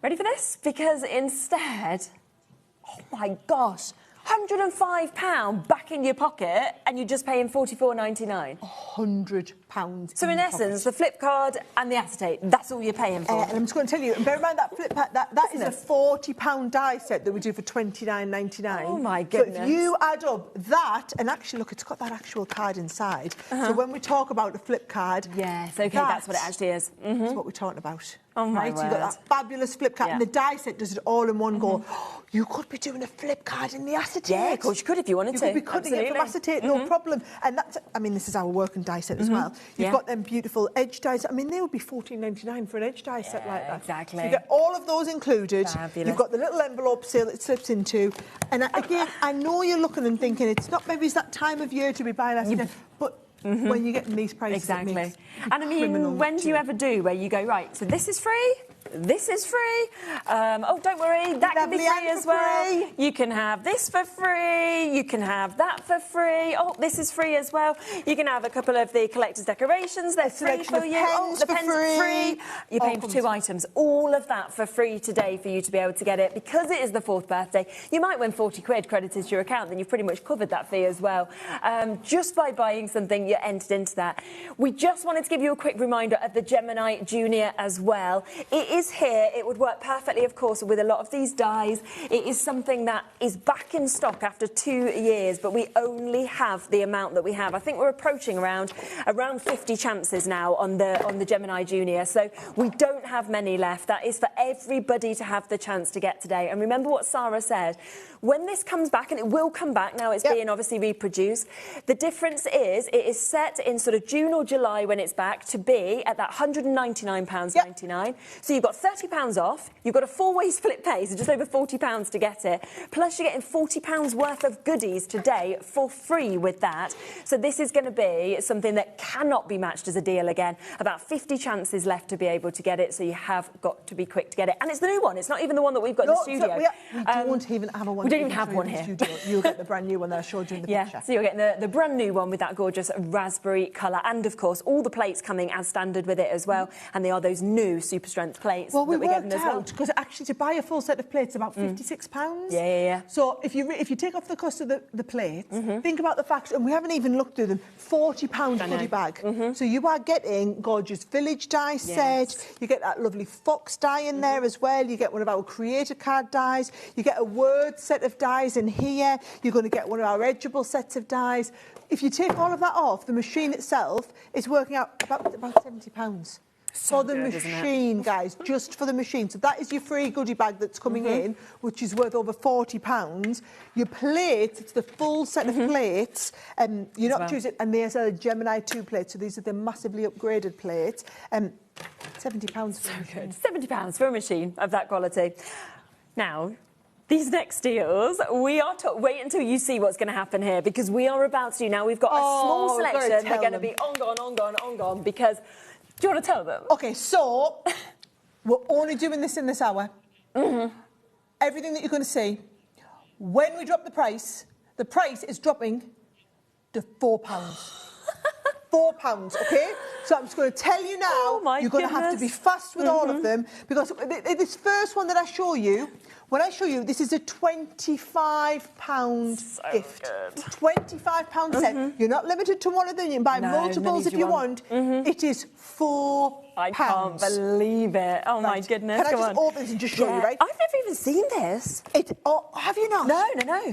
Speaker 1: Ready for this? Because instead, oh my gosh, £105 back in your pocket and you're just paying $44.99.
Speaker 9: £100.
Speaker 1: So in essence, the flip card and the acetate, that's all you're paying for.
Speaker 9: And I'm just going to tell you, and bear in mind that flip card, that is a £40 die set that we do for $29.99.
Speaker 1: Oh my goodness.
Speaker 9: So if you add up that, and actually look, it's got that actual card inside. So when we talk about the flip card,
Speaker 1: yes, okay, that's what it actually is.
Speaker 9: That's what we're talking about.
Speaker 1: Oh my word.
Speaker 9: So you've got that fabulous flip card, and the die set does it all in one go. You could be doing a flip card in the acetate.
Speaker 1: Yeah, of course you could if you wanted to.
Speaker 9: You could be cutting it from acetate, no problem. And that's, I mean, this is our working die set as well. You've got them beautiful edge dies. I mean, they would be $14.99 for an edge die set like that.
Speaker 1: Exactly.
Speaker 9: So you get all of those included.
Speaker 1: Fabulous.
Speaker 9: You've got the little envelope seal that it slips into. And again, I know you're looking and thinking it's not maybe it's that time of year to be buying acetate, but when you get these prices,
Speaker 1: exactly.
Speaker 9: It makes
Speaker 1: And I mean, when do you ever do where you go, right, so this is free? This is free. Oh, don't worry, that can be free as well. You can have this for free. You can have that for free. Oh, this is free as well. You can have a couple of the collector's decorations. They're free for you. Oh, the pens are free. You're paying for 2 items. All of that for free today for you to be able to get it. Because it is the 4th birthday, you might win 40 quid credited to your account. Then you've pretty much covered that fee as well. Just by buying something, you're entered into that. We just wanted to give you a quick reminder of the Gemini Junior as well. It is here. It would work perfectly, of course, with a lot of these dies. It is something that is back in stock after 2 years, but we only have the amount that we have. I think we're approaching around 50 chances now on the Gemini Junior, so we don't have many left. That is for everybody to have the chance to get today. And remember what Sarah said. When this comes back, and it will come back now, it's being obviously reproduced, the difference is it is set in sort of June or July when it's back to be at that £199.99. So you've got £30 off, you've got a 4-way split pay, so just over £40 to get it, plus you're getting £40 worth of goodies today for free with that. So this is going to be something that cannot be matched as a deal again. About 50 chances left to be able to get it, so you have got to be quick to get it. And it's the new one, it's not even the one that we've got in the studio.
Speaker 9: We don't even have a one.
Speaker 1: We don't even have one here.
Speaker 9: You'll get the brand new one that I showed you in the picture.
Speaker 1: So you're getting the brand new one with that gorgeous raspberry colour, and of course all the plates coming as standard with it as well, and they are those new super strength plates.
Speaker 9: Well, we worked out because actually to buy a full set of plates about £56.
Speaker 1: Yeah.
Speaker 9: So if you take off the cost of the plates, think about the fact, and we haven't even looked through them, £40 goodie bag. So you are getting gorgeous village die set. You get that lovely fox die in there as well. You get one of our creator card dies. You get a word set of dies in here. You're going to get one of our edgeable sets of dies. If you take all of that off, the machine itself is working out about £70. For the machine, guys, just for the machine. So that is your free goodie bag that's coming in, which is worth over £40. Your plates, it's the full set of plates. You're not choosing, and there's a Gemini 2 plate, so these are the massively upgraded plates. £70 for a machine.
Speaker 1: £70 for a machine of that quality. Now, these next deals, we are wait until you see what's going to happen here, because we are about to do now. We've got a small selection. They're going to be on gone, because... Do you want to tell them?
Speaker 9: OK, so we're only doing this in this hour. Everything that you're going to see, when we drop the price is dropping to £4. £4, OK? So I'm just going to tell you now, you're going to have to be fast with all of them, because this first one that I show you, when I show you, this is a £25 gift.
Speaker 1: Good.
Speaker 9: £25 set. You're not limited to one of them. You can buy multiples if you want. It is £4.
Speaker 1: I can't believe it. Oh, my goodness.
Speaker 9: Can I just open this and just show you, right?
Speaker 1: I've never even seen this.
Speaker 9: Have you not?
Speaker 1: No.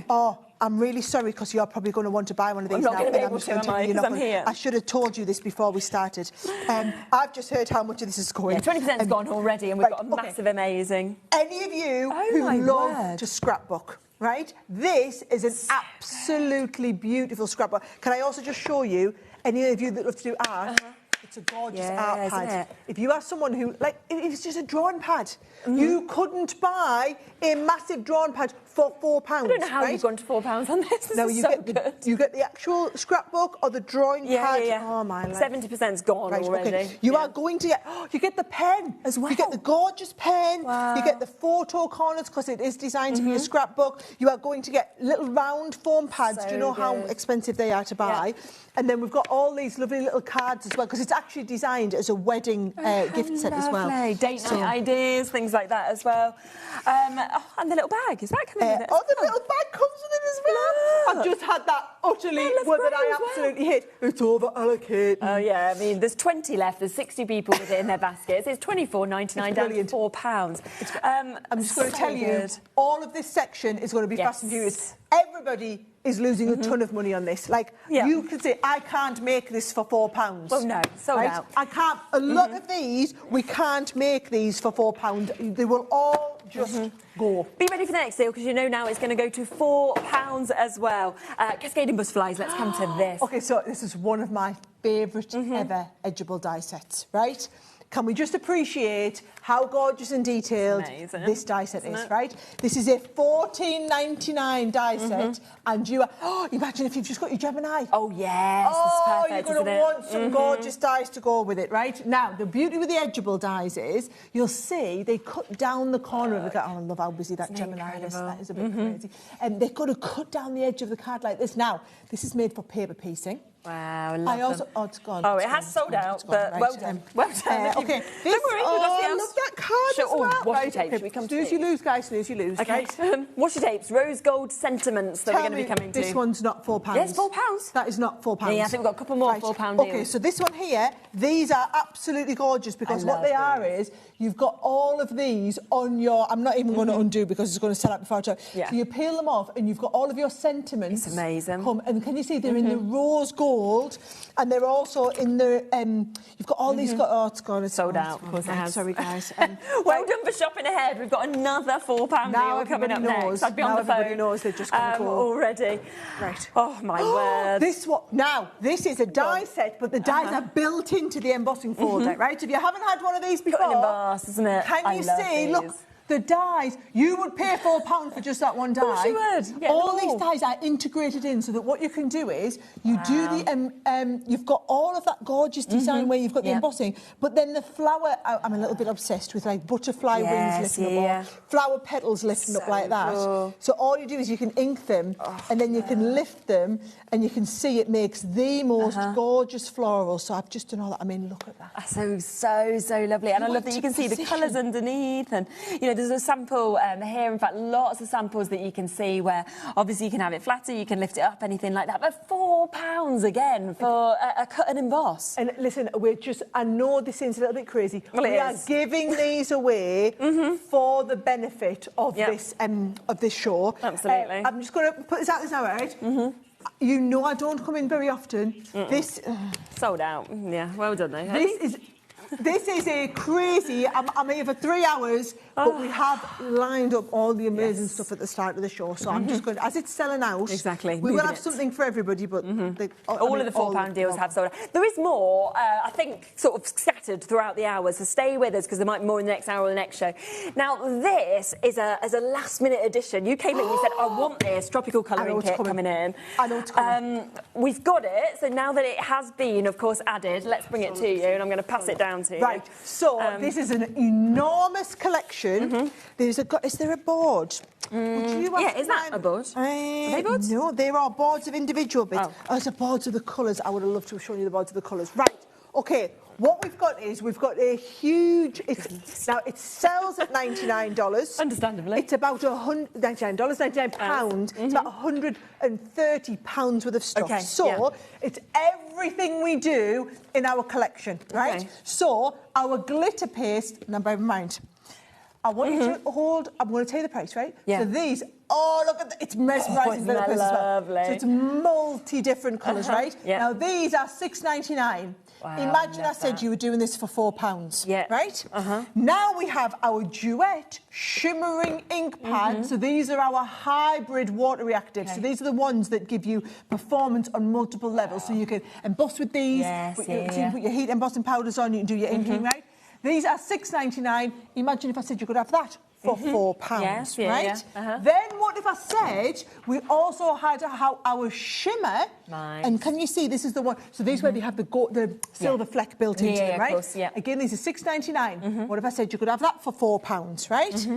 Speaker 9: Oh, I'm really sorry because you're probably going to want to buy one of these
Speaker 1: I'm not
Speaker 9: now.
Speaker 1: going to be able to, am I? Because I'm here.
Speaker 9: I should have told you this before we started. I've just heard how much of this is going.
Speaker 1: Yeah, 20%'s gone already, and we've got a massive amazing.
Speaker 9: Any of you who love to scrapbook, right? This is an absolutely beautiful scrapbook. Can I also just show you, any of you that love to do art, it's a gorgeous art pad. If you are someone who, like, it's just a drawing pad. You couldn't buy a massive drawing pad for £4.
Speaker 1: I don't know how you've gone to £4 on this. This is so good.
Speaker 9: You get the actual scrapbook or the drawing pad. Oh, my life.
Speaker 1: 70%'s gone already.
Speaker 9: Okay. You are going to get, you get the pen as well. You get the gorgeous pen. You get the photo corners because it is designed to be a scrapbook. You are going to get little round foam pads. Do you know how expensive they are to buy? And then we've got all these lovely little cards as well because it's actually designed as a wedding gift set as well.
Speaker 1: Date night ideas, things like that as well. And the little bag, is that coming with it?
Speaker 9: Oh, the little bag comes with it as well. I've just had that utterly one that I absolutely hate. It's over allocated.
Speaker 1: Oh, yeah, I mean, there's 20 left. There's 60 people with it in their baskets. It's £24.99 down to £4.
Speaker 9: I'm just going to tell you, all of this section is going to be Fast and Furious. Everybody is losing a ton of money on this. Like, you could say, I can't make this for £4.
Speaker 1: Well, no, sold out.
Speaker 9: I can't. A lot of these, we can't make these for £4. They will all just go.
Speaker 1: Be ready for the next deal, because you know now it's going to go to £4 as well. Cascading bus flies, let's come to this.
Speaker 9: OK, so this is one of my favourite ever edgeable die sets, right? Can we just appreciate how gorgeous and detailed this die set is, right? This is a £14.99 die set, and you are... imagine if you've just got your Gemini.
Speaker 1: Oh, yes, this is perfect,
Speaker 9: you're going to want some gorgeous dies to go with it, right? Now, the beauty with the edgeable dies is, you'll see they cut down the corner of the card. Oh, I love how busy that Gemini is. That is a bit crazy. And they've got to cut down the edge of the card like this. Now, this is made for paper piecing.
Speaker 1: Wow, I love them.
Speaker 9: Oh, it's gone.
Speaker 1: Oh, it has sold out, but well done. Well done.
Speaker 9: OK,
Speaker 1: Don't worry,
Speaker 9: I love that card as well.
Speaker 1: Washi tapes. We come
Speaker 9: snooze, you lose, guys. Snooze, you lose.
Speaker 1: OK, washi tapes, rose gold sentiments that we're going to be coming to.
Speaker 9: This one's not £4.
Speaker 1: Yes, £4.
Speaker 9: That is not £4.
Speaker 1: Yeah, I think we've got a couple more £4 deals.
Speaker 9: OK, so this one here, these are absolutely gorgeous because what they are is, you've got all of these on your... I'm not even going to undo because it's going to sell out before I tell you. So you peel them off and you've got all of your sentiments.
Speaker 1: It's amazing.
Speaker 9: And can you see they're in the rose gold and they're also in the... you've got all these... Oh, it's gone. It's
Speaker 1: sold out.
Speaker 9: Of course, sorry, guys.
Speaker 1: Well done for shopping ahead. We've got another £4 deal coming up next. I'd be on the phone.
Speaker 9: Everybody knows they're just going to go.
Speaker 1: Already.
Speaker 9: Right.
Speaker 1: Oh, my word.
Speaker 9: This one... Now, this is a die set, but the dies are built into the embossing folder, right? If you haven't had one of these before... Isn't it? Can you see? Look, the dies. You would pay £4 for just that one die.
Speaker 1: Of course you would.
Speaker 9: All these dies are integrated in, so that what you can do is you do the you've got all of that gorgeous design where you've got the embossing, but then the flower. I'm a little bit obsessed with like butterfly wings lifting up, or flower petals lifting up like that.
Speaker 1: Cool.
Speaker 9: So all you do is you can ink them, and then you can lift them, and you can see it makes the most gorgeous floral. So I've just done all that. I mean, look at that.
Speaker 1: So lovely, and I love that you can see the colours underneath, and you know. There's a sample here, in fact, lots of samples that you can see where obviously you can have it flatter, you can lift it up, anything like that. But £4 again for a cut and emboss.
Speaker 9: And listen, I know this seems a little bit crazy.
Speaker 1: Well,
Speaker 9: we are giving these away for the benefit of this show.
Speaker 1: Absolutely.
Speaker 9: I'm just going to put this out this now, right? You know I don't come in very often. This...
Speaker 1: sold out. Yeah, well done though.
Speaker 9: This is a crazy... I'm here for 3 hours, but we have lined up all the amazing stuff at the start of the show. So I'm just going to... As it's selling out...
Speaker 1: Exactly.
Speaker 9: We will have something for everybody, but...
Speaker 1: all of the £4 deals have sold out. There is more, I think, sort of scattered throughout the hours, so stay with us, because there might be more in the next hour or the next show. Now, this is a last-minute addition. You came in, you said, I want this tropical colouring kit coming in.
Speaker 9: I know it's coming.
Speaker 1: We've got it, so now that it has been, of course, added, let's bring it to you, and I'm going to pass it down to you.
Speaker 9: Right, so this is an enormous collection. Is there a board?
Speaker 1: Is that a board? Are they boards?
Speaker 9: No, there are boards of individual bits. There's a boards of the colours. I would have loved to have shown you the boards of the colours. Right, OK. What we've got is a huge... Now, it sells at $99.
Speaker 1: Understandably.
Speaker 9: It's about £99. It's about £130 worth of stuff.
Speaker 1: Okay,
Speaker 9: so it's everything we do in our collection, right?
Speaker 1: Okay.
Speaker 9: So our glitter paste... Now, bear in mind, I want you to hold, I'm going to tell you the price, right?
Speaker 1: Yeah.
Speaker 9: So these, look at it's mesmerising glitter pieces as well. So it's multi-different colours, right?
Speaker 1: Yeah.
Speaker 9: Now these are $6.99.
Speaker 1: Wow,
Speaker 9: Imagine I said you were doing this for £4, right? Now we have our Duet shimmering ink pad. So these are our hybrid water reactives. So these are the ones that give you performance on multiple levels. So you can emboss with these, put your heat embossing powders on, you can do your inking, right? These are $6.99. Imagine if I said you could have that for £4, right? Then what if I said we also had our shimmer? And can you see this is the one? So these where they have the silver fleck built into them, right?
Speaker 1: Course,
Speaker 9: Again, these are $6.99. What if I said you could have that for £4, right?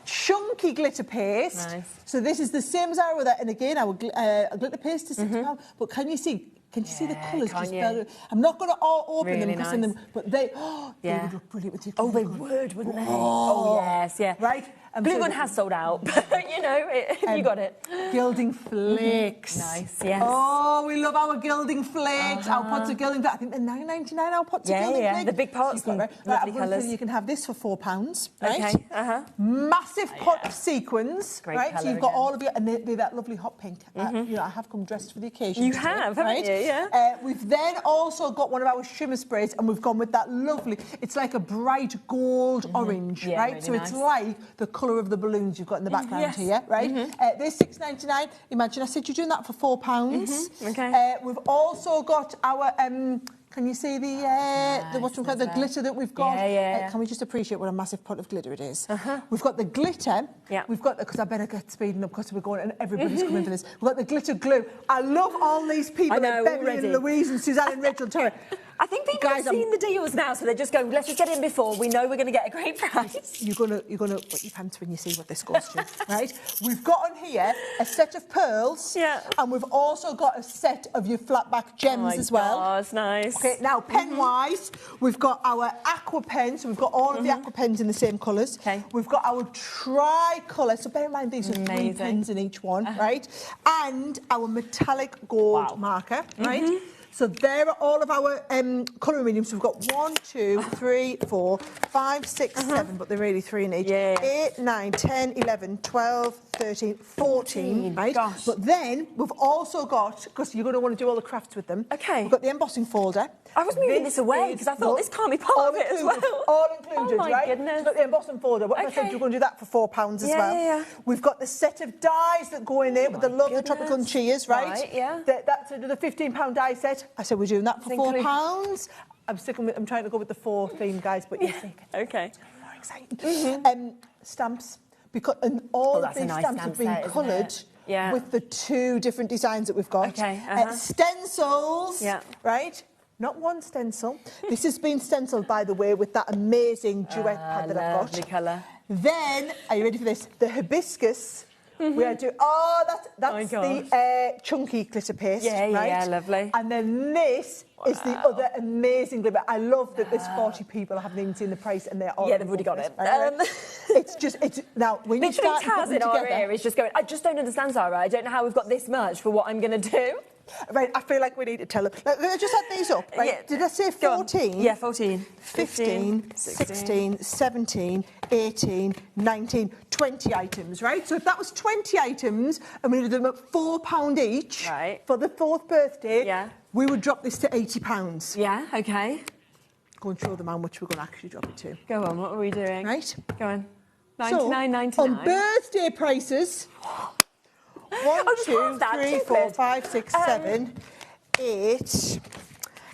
Speaker 9: Chunky glitter paste. So this is the same as our other, and again our glitter paste is £6. But can you see? Can you see the colours just better? I'm not going to all open them because them, but they would look brilliant with your
Speaker 1: Oh, they would, wouldn't they? Oh, yes, yeah.
Speaker 9: Right?
Speaker 1: Glue gun has sold out, but you know, you got it.
Speaker 9: Gilding flakes.
Speaker 1: Nice, yes.
Speaker 9: Oh, we love our gilding flakes. Our pots of gilding flakes. I think they're $9.99, our pots of gilding flakes.
Speaker 1: The big pots.
Speaker 9: So
Speaker 1: Lovely colours.
Speaker 9: You can have this for £4, right?
Speaker 1: Okay,
Speaker 9: Massive pot of sequins,
Speaker 1: Great
Speaker 9: right?
Speaker 1: colour
Speaker 9: So you've got
Speaker 1: again.
Speaker 9: all of your, and they're that lovely hot pink. You know, I have come dressed for the occasion.
Speaker 1: You
Speaker 9: today,
Speaker 1: have,
Speaker 9: right?
Speaker 1: haven't you? Yeah.
Speaker 9: We've then also got one of our shimmer sprays, and we've gone with that lovely, it's like a bright gold orange, right?
Speaker 1: Really
Speaker 9: So it's like the colour of the balloons you've got in the background here, right? They're $6.99. Imagine I said you're doing that for £4.
Speaker 1: Okay.
Speaker 9: We've also got our can you see the glitter that we've got? Can we just appreciate what a massive pot of glitter it is? We've got the glitter. We've got because I better get speeding up because we're going and everybody's coming for this. We've got the glitter glue. I love all these people. Beverly and Louise and Suzanne and Rachel Torrey.
Speaker 1: I think people have seen the deals now, so they're just going, let's just get in before. We know we're going to get a great price.
Speaker 9: You're gonna put your pants when you see what this goes to, right? We've got on here a set of pearls, and we've also got a set of your flat back gems as well.
Speaker 1: Oh, that's nice.
Speaker 9: Okay, now pen-wise, we've got our aqua pen, so we've got all of the aqua pens in the same colours.
Speaker 1: Okay.
Speaker 9: We've got our tri-colour, so bear in mind these are 3 pens in each one, right? And our metallic gold marker, right? So there are all of our colouring mediums. So we've got 1, 2, 3, 4, 5, 6, 7, but they're really 3 in each. 8, 9, 10, 11, 12, 13, 14, right?
Speaker 1: Gosh.
Speaker 9: But then we've also got, because you're going to want to do all the crafts with them, we've got the embossing folder.
Speaker 1: I was moving this away because I thought this can't be part of it as well.
Speaker 9: All included,
Speaker 1: oh my goodness.
Speaker 9: We've got the embossing folder. What if I said you're going to do that for £4 as well? We've got the set of dies that go in there with the lovely tropical cheers, right? That's another £15 die set. I said we're doing that for £4. I'm trying to go with the 4 theme, guys, but you think
Speaker 1: okay.
Speaker 9: It's more exciting. Stamps, because all of these stamps have been coloured with the 2 different designs that we've got. Stencils, right? Not one stencil. This has been stenciled, by the way, with that amazing duet pad that I've got.
Speaker 1: Lovely colour.
Speaker 9: Then, are you ready for this? The hibiscus. We are doing. Oh, that's the chunky glitter paste. Right?
Speaker 1: Lovely.
Speaker 9: And then this is the other amazing glitter. I love that there's 40 people. I haven't even seen the price, and they're all.
Speaker 1: Yeah, they've already got it.
Speaker 9: It's now when you start
Speaker 1: Taz in our ear is just going. I just don't understand, Zara. I don't know how we've got this much for what I'm going to do.
Speaker 9: Right, I feel like we need to tell them. Let's just add these up, right? Did I say 14?
Speaker 1: Yeah, 14.
Speaker 9: 15, 16, 17, 18, 19, 20 items, right? So if that was 20 items and we did them at £4 each for the 4th birthday, we would drop this to £80.
Speaker 1: Yeah, okay.
Speaker 9: Go and show them how much we're going to actually drop it to.
Speaker 1: Go on, what are we doing?
Speaker 9: Right?
Speaker 1: Go on. 99.99.
Speaker 9: So, on birthday prices... 1, 2, 3, 4, 5, 6, 7, 8,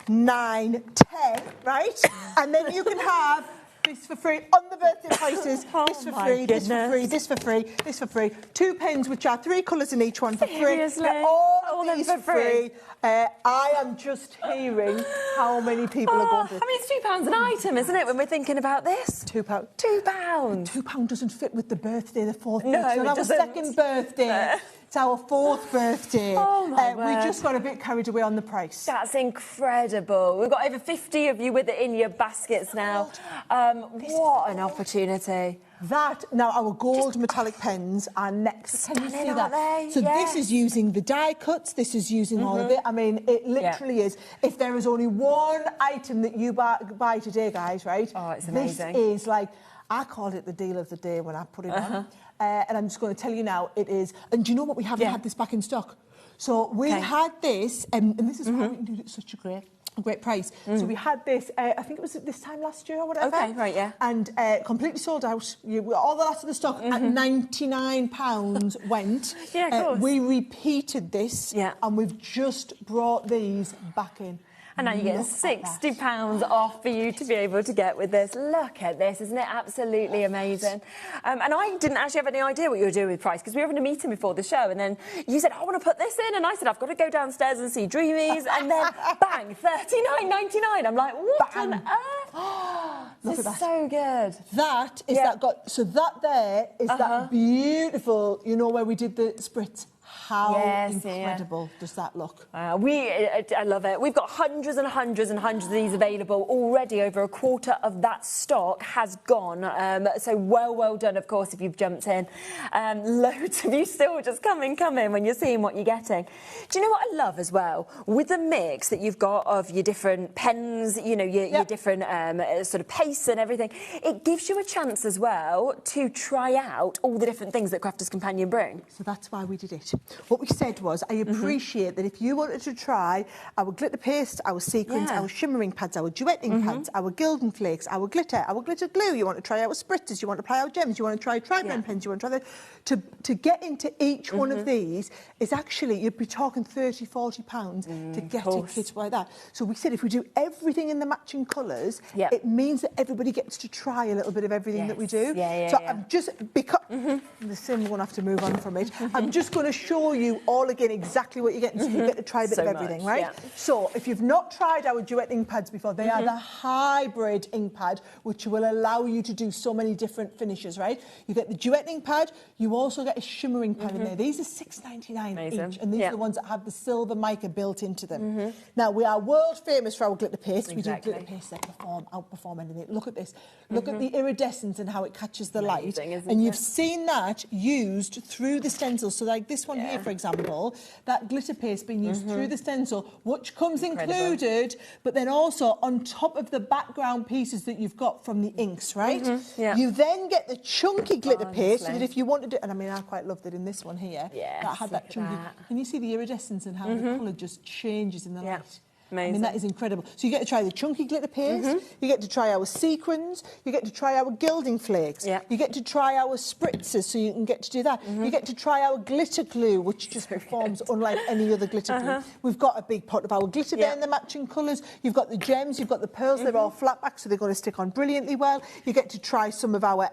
Speaker 9: 9, 10, right? And then you can have this for free on the birthday prices. This for free, this for free, this for free, this for free. 2 pens, which are 3 colours in each one for free. All of these for free. I am just hearing how many people are going to...
Speaker 1: I mean, it's £2 an item, isn't it, when we're thinking about this?
Speaker 9: £2.
Speaker 1: £2.
Speaker 9: £2 doesn't fit with the birthday, the 4th birthday.
Speaker 1: No, it doesn't.
Speaker 9: Our 2nd birthday. It's our 4th birthday.
Speaker 1: Oh, my word.
Speaker 9: We just got a bit carried away on the price.
Speaker 1: That's incredible. We've got over 50 of you with it in your baskets now. What an opportunity.
Speaker 9: Now our gold metallic pens are next. Can you see that? So this is using the die cuts, this is using all of it. I mean, it literally is. If there is only one item that you buy today, guys, right?
Speaker 1: Oh, it's amazing.
Speaker 9: This is like... I called it the deal of the day when I put it on. And I'm just going to tell you now, it is. And do you know what? We haven't had this back in stock. So we had this, and this is why we can do it at such a great price. So we had this, I think it was this time last year or whatever.
Speaker 1: Okay, right, yeah.
Speaker 9: And completely sold out. All the last of the stock at £99 went.
Speaker 1: Yeah, of course.
Speaker 9: We repeated this, and we've just brought these back in.
Speaker 1: And now you get £60 off for you to be able to get with this. Look at this, isn't it absolutely amazing? And I didn't actually have any idea what you were doing with price, because we were having a meeting before the show, and then you said, I want to put this in, and I said, I've got to go downstairs and see Dreamies, and then bang, $39.99. I'm like, what on earth?
Speaker 9: Look
Speaker 1: This
Speaker 9: at
Speaker 1: is
Speaker 9: that.
Speaker 1: so good.
Speaker 9: That is that there is that beautiful, you know, where we did the spritz. How incredible does that look?
Speaker 1: I love it. We've got hundreds and hundreds and hundreds of these available already. Over a quarter of that stock has gone. So well done, of course, if you've jumped in. Loads of you still just come in when you're seeing what you're getting. Do you know what I love as well? With the mix that you've got of your different pens, you know, your different sort of pastes and everything, it gives you a chance as well to try out all the different things that Crafters Companion bring.
Speaker 9: So that's why we did it. What we said was, I appreciate that if you wanted to try our glitter paste, our sequins, our shimmering pads, our duet ink pads, our gilding flakes, our glitter glue, you want to try our spritzers, you want to try our gems, you want to try tri-blend pens, you want to try to get into each one of these is actually, you'd be talking £30, £40 to get a kit like that. So we said if we do everything in the matching colours, it means that everybody gets to try a little bit of everything that we do. I'm just, because the sim won't have to move on from it, I'm just going to show you all again exactly what you're getting, so you get to try a bit of everything, right? So if you've not tried our duet ink pads before, they are the hybrid ink pad, which will allow you to do so many different finishes, right? You get the duet ink pad, you also get a shimmering pad in there. These are $6.99 each, and these are the ones that have the silver mica built into them. Now, we are world famous for our glitter paste. We do glitter paste that outperform anything. Look at this. Look at the iridescence and how it catches the light. And you've seen that used through the stencil. So like this one here, for example, that glitter paste being used through the stencil, which comes included, but then also on top of the background pieces that you've got from the inks, right? You then get the chunky glitter paste, so that if you wanted to, and I mean, I quite loved it in this one here, that had that chunky. Can you see the iridescence and how the colour just changes in the light? Amazing. I mean, that is incredible. So you get to try the chunky glitter paste, you get to try our sequins, you get to try our gilding flakes, you get to try our spritzers, so you can get to do that. You get to try our glitter glue, which just performs unlike any other glitter glue. We've got a big pot of our glitter there in the matching colours. You've got the gems, you've got the pearls, they're all flat back, so they're going to stick on brilliantly well. You get to try some of our,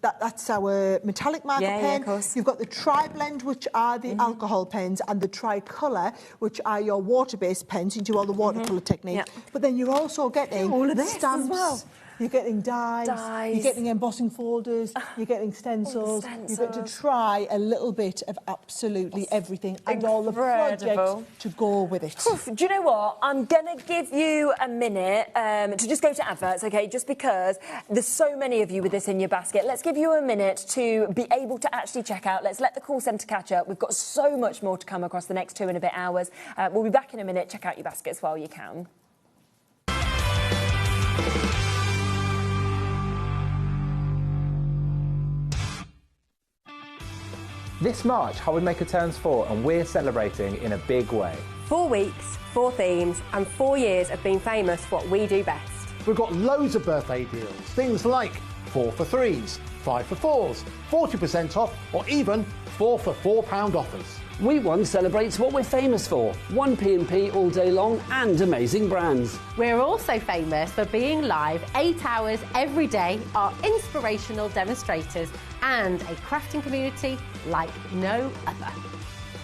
Speaker 9: that's our metallic marker pen.
Speaker 1: Of course.
Speaker 9: You've got the tri-blend, which are the alcohol pens, and the tri-colour, which are your water-based pens. You do all the watercolour technique, but then you're also getting
Speaker 1: all of this
Speaker 9: stamps
Speaker 1: as well.
Speaker 9: You're getting dies, you're getting embossing folders, you're getting stencils. You get to try a little bit of absolutely everything and all the projects to go with it.
Speaker 1: Do you know what? I'm going to give you a minute to just go to adverts, OK, just because there's so many of you with this in your basket. Let's give you a minute to be able to actually check out. Let's let the call centre catch up. We've got so much more to come across the next 2 and a bit hours. We'll be back in a minute. Check out your baskets while you can.
Speaker 10: This March, HobbyMaker turns 4 and we're celebrating in a big way.
Speaker 11: 4 weeks, 4 themes and 4 years of being famous for what we do best.
Speaker 3: We've got loads of birthday deals, things like 4 for 3s, 5 for 4s, 40% off, or even 4 for £4 offers.
Speaker 12: We One celebrates what we're famous for, 1P&P all day long and amazing brands.
Speaker 13: We're also famous for being live 8 hours every day, our inspirational demonstrators and a crafting community like no other.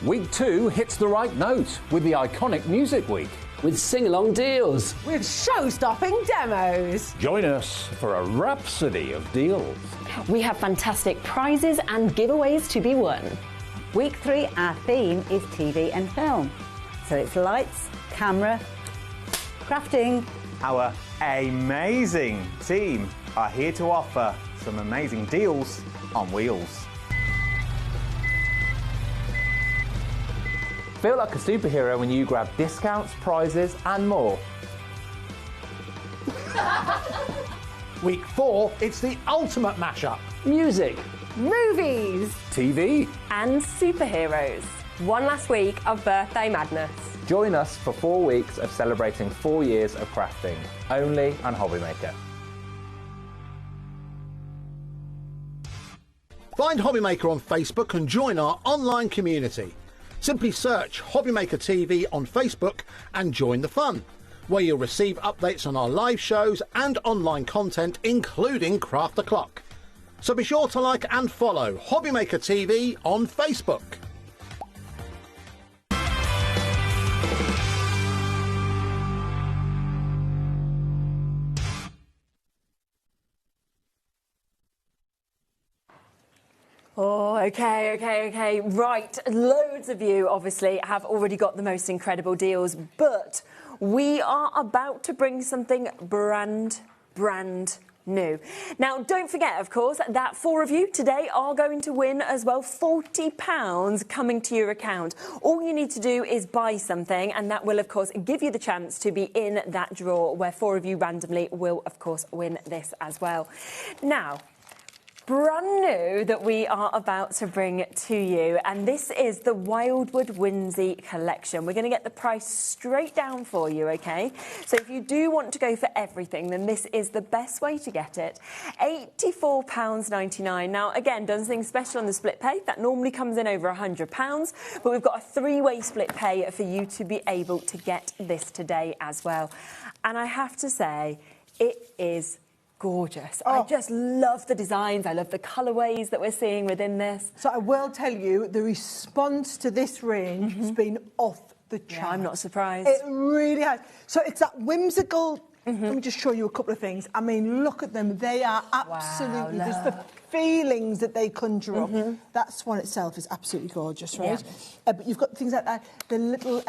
Speaker 14: Week 2 hits the right note with the iconic Music Week.
Speaker 12: With sing-along deals.
Speaker 13: With show-stopping demos.
Speaker 14: Join us for a rhapsody of deals.
Speaker 15: We have fantastic prizes and giveaways to be won.
Speaker 16: Week 3, our theme is TV and film. So it's lights, camera, crafting.
Speaker 17: Our amazing team are here to offer some amazing deals on wheels.
Speaker 10: Feel like a superhero when you grab discounts, prizes and more.
Speaker 14: Week 4, it's the ultimate mashup.
Speaker 12: Music,
Speaker 13: movies,
Speaker 14: TV,
Speaker 15: and superheroes. One last week of birthday madness.
Speaker 10: Join us for 4 weeks of celebrating 4 years of crafting, only on HobbyMaker.
Speaker 3: Find HobbyMaker on Facebook and join our online community. Simply search HobbyMaker TV on Facebook and join the fun, where you'll receive updates on our live shows and online content, including Craft the Clock. So be sure to like and follow HobbyMaker TV on Facebook.
Speaker 1: Oh, okay. Right, loads of you obviously have already got the most incredible deals, but we are about to bring something brand new. Now, don't forget, of course, that 4 of you today are going to win as well, £40 coming to your account. All you need to do is buy something, and that will, of course, give you the chance to be in that draw where 4 of you randomly will, of course, win this as well. Now, brand new that we are about to bring to you, and this is the Wildwood Whimsy collection. We're going to get the price straight down for you, okay? So if you do want to go for everything, then this is the best way to get it. £84.99. Now, again, done something special on the split pay. That normally comes in over £100, but we've got a 3-way split pay for you to be able to get this today as well. And I have to say, it is gorgeous. I just love the designs. I love the colourways that we're seeing within this.
Speaker 9: So I will tell you, the response to this range has been off the chart.
Speaker 1: Yeah, I'm not surprised.
Speaker 9: It really has. So it's that whimsical... Let me just show you a couple of things. I mean, look at them. They are absolutely...
Speaker 1: Wow,
Speaker 9: just the feelings that they conjure up. That one itself is absolutely gorgeous, right? Yeah. But you've got things like that. The little...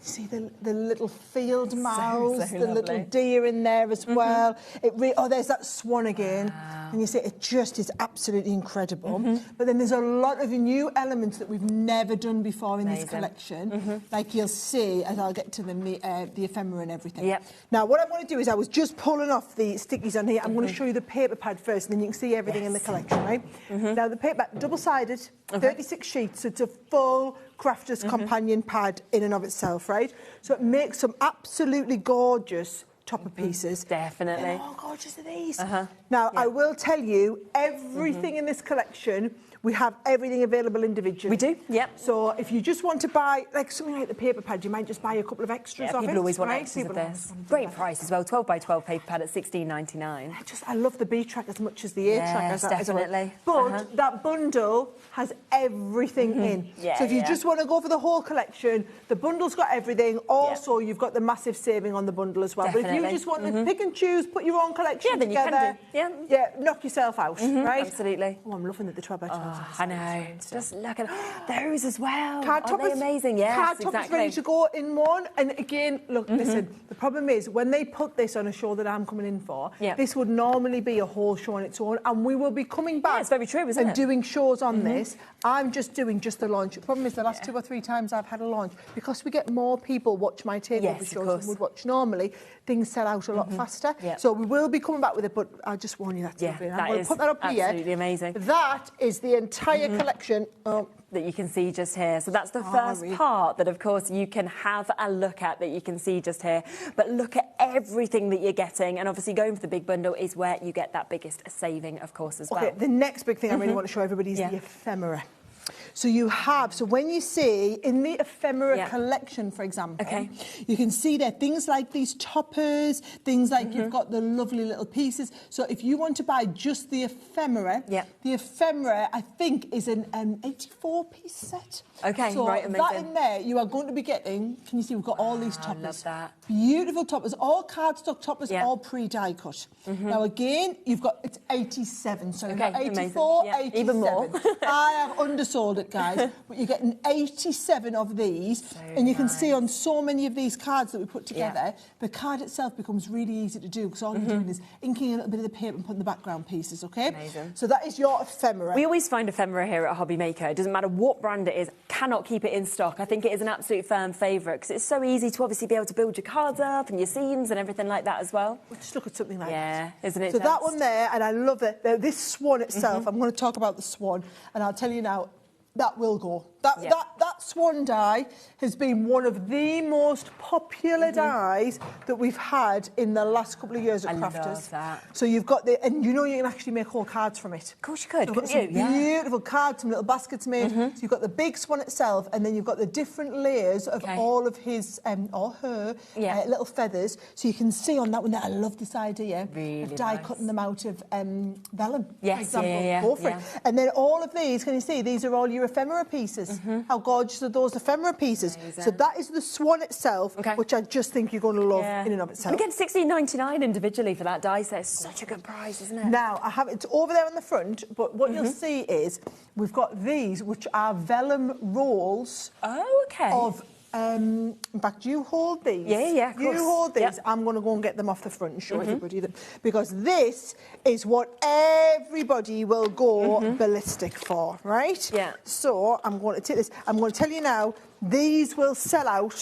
Speaker 9: see the little field mouse, the little deer in there as well. There's that swan again. Wow. And you see, it just is absolutely incredible. But then there's a lot of new elements that we've never done before in this collection. Like you'll see, as I'll get to them, the ephemera and everything. Yep. Now, what I want to do is I was just pulling off the stickies on here. I'm going to show you the paper pad first, and then you can see everything in the collection, right? Now, the paper, double-sided, 36 sheets, so it's a full crafter's companion pad in and of itself, right? So it makes some absolutely gorgeous topper pieces.
Speaker 1: Definitely.
Speaker 9: Oh, gorgeous are these. Now, I will tell you, everything in this collection, we have everything available individually.
Speaker 1: We do, yep.
Speaker 9: So if you just want to buy, like something like the paper pad, you might just buy a couple of extras of it.
Speaker 1: People always want extras of this. Great price as well, 12 by 12 paper pad at £16.99.
Speaker 9: I love the B track as much as the A track.
Speaker 1: Yes, definitely.
Speaker 9: But that bundle has everything in. So if you just want to go for the whole collection, the bundle's got everything. Also, you've got the massive saving on the bundle as well.
Speaker 1: Definitely.
Speaker 9: But if you just want to pick and choose, put your own collection
Speaker 1: then
Speaker 9: together,
Speaker 1: you can do.
Speaker 9: knock yourself out, right?
Speaker 1: Absolutely.
Speaker 9: Oh, I'm loving that the 12 by 12.
Speaker 1: I know. Just look at those as well.
Speaker 9: Card
Speaker 1: Aren't
Speaker 9: toppers,
Speaker 1: they amazing? Yes,
Speaker 9: card toppers ready to go in one. And again, look, listen, the problem is when they put this on a show that I'm coming in for, this would normally be a whole show on its own, and we will be coming back
Speaker 1: it's very true, isn't it?
Speaker 9: and doing shows on this. I'm just doing the launch. The problem is the last 2 or 3 times I've had a launch, because we get more people watch my takeover shows than would watch normally, things sell out a lot faster. So we will be coming back with it, but I just warn you that's lovely. I'm going to put that up here.
Speaker 1: Absolutely amazing.
Speaker 9: That is the entire collection
Speaker 1: that you can see just here. So that's the first part that, of course, you can have a look at, that you can see just here. But look at everything that you're getting, and obviously going for the big bundle is where you get that biggest saving, of course, as well.
Speaker 9: Okay, the next big thing I really want to show everybody is the ephemera. So you have, so when you see in the Ephemera Collection, for example, you can see there things like these toppers, things like you've got the lovely little pieces. So if you want to buy just the ephemera, the ephemera, I think, is an 84-piece set.
Speaker 1: Okay,
Speaker 9: so
Speaker 1: right, amazing.
Speaker 9: that in there, you are going to be getting, can you see, we've got all these toppers.
Speaker 1: I love that.
Speaker 9: Beautiful toppers, all cardstock toppers, all pre-die cut. Now again, you've got, it's 87, so not 84, 87.
Speaker 1: Even more.
Speaker 9: I have undersold sold it, guys, but you're getting 87 of these, and you can see on so many of these cards that we put together, the card itself becomes really easy to do because all you're doing is inking a little bit of the paper and putting the background pieces, okay?
Speaker 1: Amazing.
Speaker 9: So that is your ephemera.
Speaker 1: We always find ephemera here at HobbyMaker. It doesn't matter what brand it is, cannot keep it in stock. I think it is an absolute firm favourite because it's so easy to obviously be able to build your cards up and your scenes and everything like that as well.
Speaker 9: We'll just look at something like
Speaker 1: that. Yeah, isn't it?
Speaker 9: So that one there, and I love it. This swan itself, I'm going to talk about the swan, and I'll tell you now, that will go. That swan die has been one of the most popular dies that we've had in the last couple of years at Crafters.
Speaker 1: Love that.
Speaker 9: So you've got and you know you can actually make whole cards from it.
Speaker 1: Of course you could, couldn't
Speaker 9: you? Beautiful cards, some little baskets made. So you've got the big swan itself, and then you've got the different layers of all of his or her little feathers. So you can see on that one there, I love this idea of die cutting them out of vellum, for example. Go for it. And then all of these, can you see, these are all your ephemera pieces. How gorgeous are those ephemera pieces? Amazing. So that is the swan itself, which I just think you're going to love in and of itself.
Speaker 1: We get $16.99 individually for that die set. It's such a good price, isn't it?
Speaker 9: Now, I have it's over there on the front, but what you'll see is we've got these, which are vellum rolls.
Speaker 1: Oh, okay.
Speaker 9: Of in fact, you hold these.
Speaker 1: Yeah, of course.
Speaker 9: You hold these.
Speaker 1: Yep.
Speaker 9: I'm going to go and get them off the front and show everybody them, because this is what everybody will go ballistic for, right?
Speaker 1: Yeah.
Speaker 9: So I'm going to take this. I'm going to tell you now, these will sell out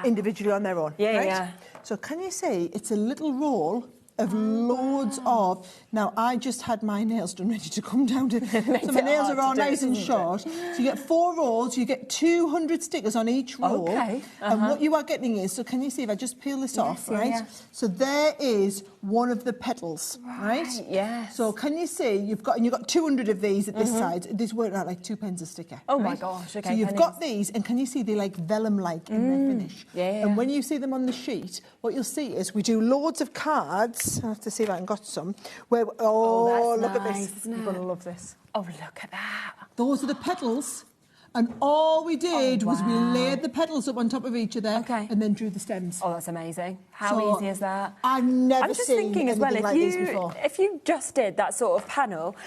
Speaker 9: individually on their own.
Speaker 1: Yeah,
Speaker 9: right?
Speaker 1: yeah.
Speaker 9: So can you see, it's a little roll of loads of... Now, I just had my nails done ready to come down to... so my nails are all nice and short. So you get 4 rolls, you get 200 stickers on each roll.
Speaker 1: Okay.
Speaker 9: And what you are getting is... So can you see, if I just peel this off, right? Yeah. So there is one of the petals, right?
Speaker 1: Yes.
Speaker 9: So can you see, you've got 200 of these at this side. These work out like 2 pence a sticker.
Speaker 1: Oh, my gosh, okay.
Speaker 9: So you've got these, and can you see they're like vellum-like in their finish?
Speaker 1: Yeah.
Speaker 9: And when you see them on the sheet, what you'll see is we do loads of cards. I have to see if I can got some. Where look at this! You're gonna love this.
Speaker 1: Oh, look at that!
Speaker 9: Those are the petals, and all we did was we laid the petals up on top of each other, and then drew the stems.
Speaker 1: Oh, that's amazing! How easy is that?
Speaker 9: I've never
Speaker 1: I'm just
Speaker 9: seen
Speaker 1: thinking as well,
Speaker 9: anything like these before.
Speaker 1: If you just did that sort of panel,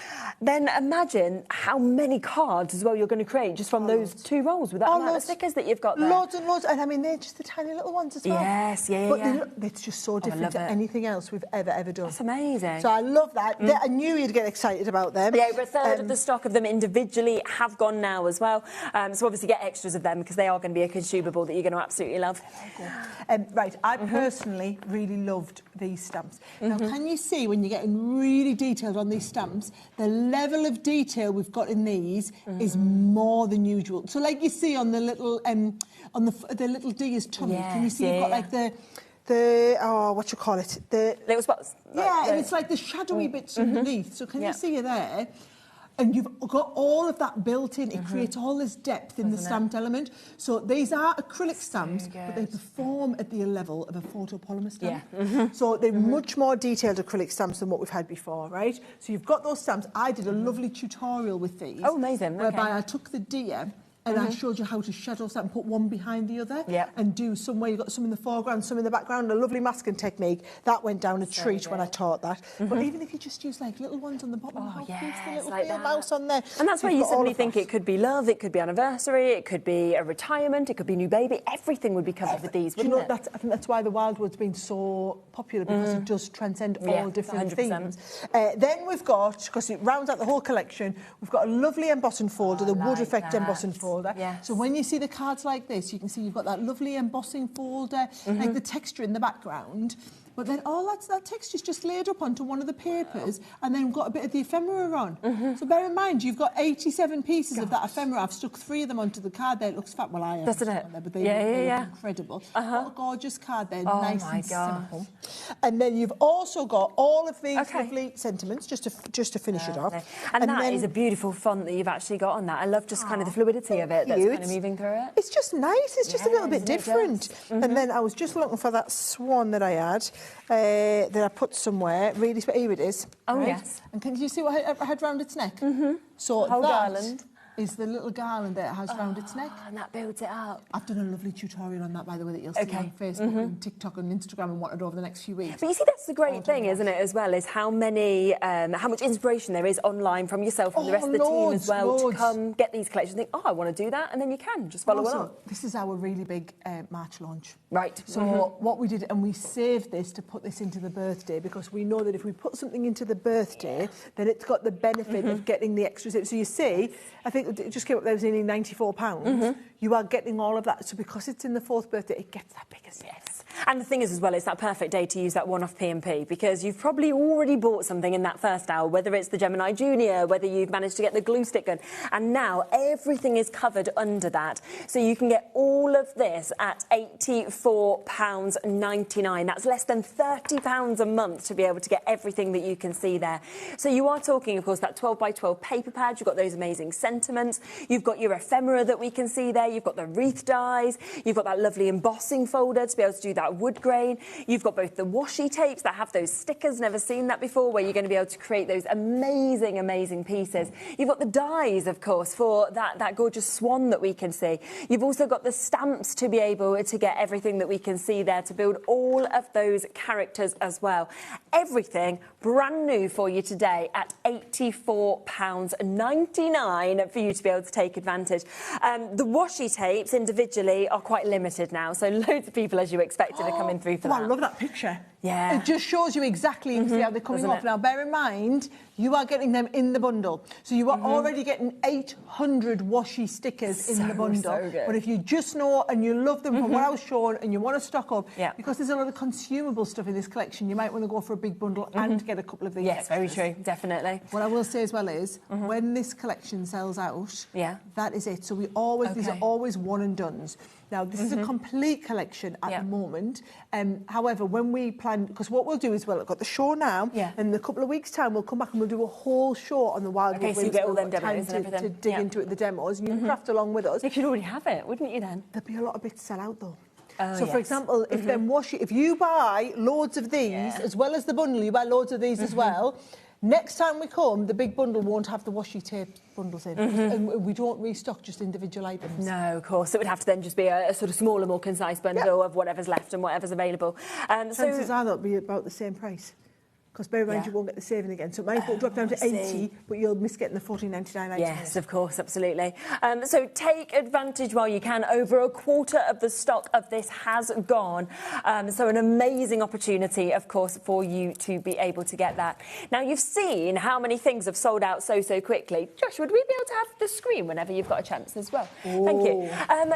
Speaker 1: then imagine how many cards as well you're going to create just from those 2 rolls with that amount of stickers that you've got there.
Speaker 9: Loads and loads, and I mean they're just the tiny little ones as well.
Speaker 1: Yes,
Speaker 9: But it's just so different to anything else we've ever done.
Speaker 1: That's amazing.
Speaker 9: So I love that. I knew you'd get excited about them.
Speaker 1: Yeah, over a third of the stock of them individually have gone now as well. So obviously get extras of them because they are going to be a consumable that you're going to absolutely love.
Speaker 9: Right, I personally really loved these stamps. Now, can you see when you're getting really detailed on these stamps, the level of detail we've got in these is more than usual. So, like you see on the little the little deer's tummy, can you see you've got like the what you call it, the
Speaker 1: little spots.
Speaker 9: And it's like the shadowy bits underneath. So can you see it there? And you've got all of that built in. It creates all this depth in the stamped element. So these are acrylic stamps, but they perform at the level of a photopolymer stamp. So they're much more detailed acrylic stamps than what we've had before, right? So you've got those stamps. I did a lovely tutorial with these.
Speaker 1: Oh, amazing.
Speaker 9: Whereby I took the deer and I showed you how to shadow stamp and put one behind the other and do some where you've got some in the foreground, some in the background, a lovely masking technique. That went down a treat when I taught that. But even if you just use like little ones on the bottom, how cute's the little like mouse on there?
Speaker 1: And that's why you suddenly think it could be love, it could be anniversary, it could be a retirement, it could be new baby. Everything would be covered with these, wouldn't it?
Speaker 9: I think that's why the Wildwood's been so popular, because it does transcend all different
Speaker 1: 100%.
Speaker 9: themes. Then we've got, because it rounds out the whole collection, we've got a lovely embossing folder, the wood effect embossing folder. So when you see the cards like this, you can see you've got that lovely embossing folder, like the texture in the background. But then all that texture's just laid up onto one of the papers, and then we've got a bit of the ephemera on. So bear in mind, you've got 87 pieces of that ephemera. I've stuck 3 of them onto the card there. It looks fat. Well, I have.
Speaker 1: Doesn't it?
Speaker 9: There, but they look incredible. What a gorgeous card there, nice and simple. And then you've also got all of these lovely sentiments, just to finish it off.
Speaker 1: And that is a beautiful font that you've actually got on that. I love just kind of the fluidity of it that's kind of moving through it.
Speaker 9: It's just nice. It's just a little bit different. And then I was just looking for that swan that I had. That I put somewhere, here it is.
Speaker 1: Oh, yes.
Speaker 9: And can you see what I had round its neck?
Speaker 1: So whole
Speaker 9: that
Speaker 1: garland.
Speaker 9: is the little garland that it has around its neck.
Speaker 1: And that builds it up.
Speaker 9: I've done a lovely tutorial on that, by the way, that you'll see on Facebook and TikTok and Instagram and whatnot over the next few weeks.
Speaker 1: But you see, that's the great thing, isn't it, as well, is how much inspiration there is online from yourself and the rest of the team as well to come get these collections and think, oh, I want to do that, and then you can just follow along.
Speaker 9: This is our really big March launch.
Speaker 1: Right.
Speaker 9: So what we did, and we saved this to put this into the birthday, because we know that if we put something into the birthday, then it's got the benefit of getting the extras. So you see, I think it just came up there was nearly £94. You are getting all of that. So because it's in the 4th birthday, it gets that bigger.
Speaker 1: Yes. And the thing is, as well, it's that perfect day to use that one-off P&P, because you've probably already bought something in that first hour, whether it's the Gemini Junior, whether you've managed to get the glue stick gun, and now everything is covered under that. So you can get all of this at £84.99. That's less than £30 a month to be able to get everything that you can see there. So you are talking, of course, that 12 by 12 paper pad. You've got those amazing sentiments. You've got your ephemera that we can see there. You've got the wreath dies. You've got that lovely embossing folder to be able to do that wood grain. You've got both the washi tapes that have those stickers, never seen that before, where you're going to be able to create those amazing, amazing pieces. You've got the dies, of course, for that gorgeous swan that we can see. You've also got the stamps to be able to get everything that we can see there to build all of those characters as well. Everything brand new for you today at £84.99 for you to be able to take advantage. The washi tapes individually are quite limited now, so loads of people, as you expected, are coming through for that.
Speaker 9: I love that picture.
Speaker 1: Yeah.
Speaker 9: It just shows you exactly how they're coming off. Now, bear in mind, you are getting them in the bundle. So you are already getting 800 washi stickers in the bundle.
Speaker 1: So good.
Speaker 9: But if you just know and you love them from what I was showing and you want to stock up, because there's a lot of consumable stuff in this collection, you might want to go for a big bundle and get a couple of these.
Speaker 1: Yes,
Speaker 9: extras.
Speaker 1: very true, definitely.
Speaker 9: What I will say as well is, when this collection sells out, that is it. So we always, these are always one and dones. Now, this is a complete collection at the moment. However, when we plan, because what we'll do is, well, I've got the show now, and in a couple of weeks' time, we'll come back and we'll do a whole show on the Wildwood.
Speaker 1: Okay, so you get all them demos and everything.
Speaker 9: To dig into it, the demos, and you can craft along with us.
Speaker 1: You should already have it, wouldn't you then?
Speaker 9: There'd be a lot of bits to sell out, though.
Speaker 1: Oh,
Speaker 9: for example, if if you buy loads of these, as well as the bundle, you buy loads of these as well, next time we come, the big bundle won't have the washi tape bundles in. And we don't restock just individual items.
Speaker 1: No, of course. It would have to then just be a sort of smaller, more concise bundle of whatever's left and whatever's available.
Speaker 9: Chances are that'll be about the same price. Because bear in mind, you won't get the saving again. So it might drop down to 80, but you'll miss getting the $14.99 item.
Speaker 1: Yes, of course, absolutely. So take advantage while you can. Over a quarter of the stock of this has gone. So an amazing opportunity, of course, for you to be able to get that. Now, you've seen how many things have sold out so quickly. Josh, would we be able to have the screen whenever you've got a chance as well? Ooh. Thank you.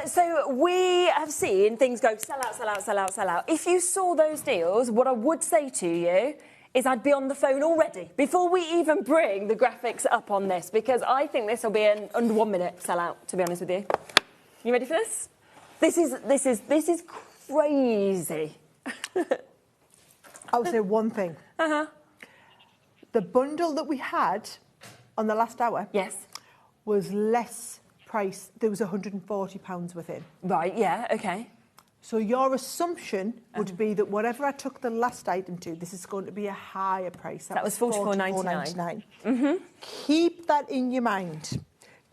Speaker 1: So we have seen things go sell out, sell out, sell out, sell out. If you saw those deals, what I would say to you is I'd be on the phone already before we even bring the graphics up on this, because I think this will be an under 1 minute sellout, to be honest with you. You ready for this? This is crazy.
Speaker 9: I would say one thing. The bundle that we had on the last hour was less price. There was £140 within.
Speaker 1: Right, yeah, okay.
Speaker 9: So your assumption would be that whatever I took the last item to, this is going to be a higher price.
Speaker 1: That was $44.99.
Speaker 9: Keep that in your mind.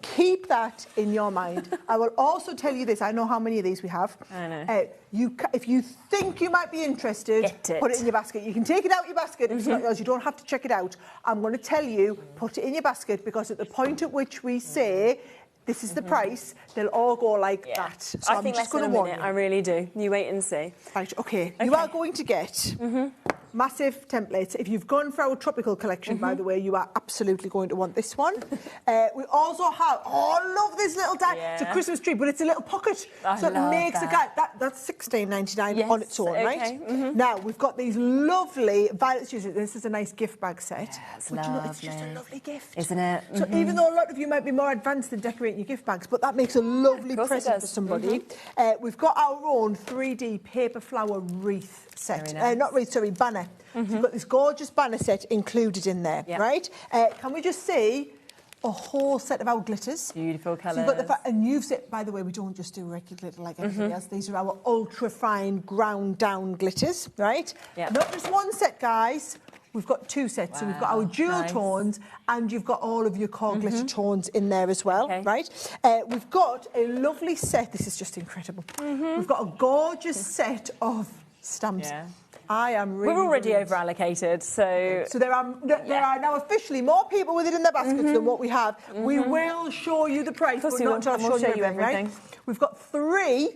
Speaker 9: Keep that in your mind. I will also tell you this. I know how many of these we have.
Speaker 1: I know.
Speaker 9: If you think you might be interested, put it in your basket. You can take it out your basket if it's not yours. You don't have to check it out. I'm going to tell you, put it in your basket, because at the point at which we say this is the price, they'll all go like that. So
Speaker 1: I think less than a minute, I really do. You wait and see.
Speaker 9: Right, okay. You are going to get massive templates. If you've gone for our tropical collection, by the way, you are absolutely going to want this one. We also have, I love this little die. It's a Christmas tree, but it's a little pocket. So it makes a guide. That's $16.99 on its own, right? Now, we've got these lovely violet shoes. This is a nice gift bag set.
Speaker 1: It's
Speaker 9: but you know, it's just a lovely gift.
Speaker 1: Isn't it?
Speaker 9: So even though a lot of you might be more advanced than decorating your gift bags, but that makes a lovely present for somebody. We've got our own 3D paper flower wreath set. Not wreath, sorry, banner. So you've got this gorgeous banner set included in there, right? Can we just see a whole set of our glitters?
Speaker 1: Beautiful colours.
Speaker 9: So you've got and you've said, by the way, we don't just do regular glitter like everything else. These are our ultra fine ground down glitters, right? Not just one set, guys. We've got 2 sets, so we've got our dual tones, and you've got all of your core glitter tones in there as well, right? We've got a lovely set. This is just incredible. We've got a gorgeous set of stamps. I am really...
Speaker 1: We're already over-allocated, so...
Speaker 9: So there are now officially more people with it in their baskets than what we have. We will show you the price, but not until I've shown you everything. Right? We've got 3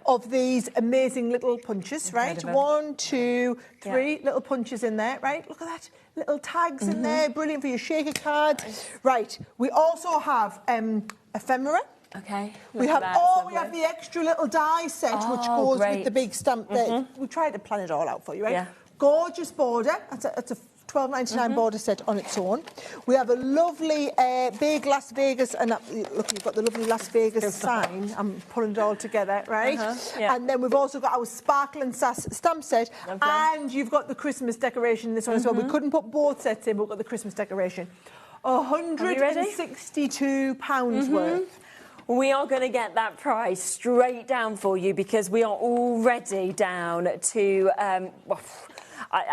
Speaker 9: of these amazing little punches, right? 1, 2, 3 little punches in there, right? Look at that. Little tags in there, brilliant for your shaker cards. Right, we also have ephemera.
Speaker 1: Okay.
Speaker 9: We have the extra little die set which goes with the big stamp there. We tried to plan it all out for you, right?
Speaker 1: Yeah.
Speaker 9: Gorgeous border. That's a $12.99 border set on its own. We have a lovely big Las Vegas, and look, you've got the lovely Las Vegas sign. I'm pulling it all together, right? And then we've also got our Sparkle and Sass stamp set, and you've got the Christmas decoration in this one as well. We couldn't put both sets in, but we've got the Christmas decoration. £162 worth.
Speaker 1: We are going to get that price straight down for you because we are already down to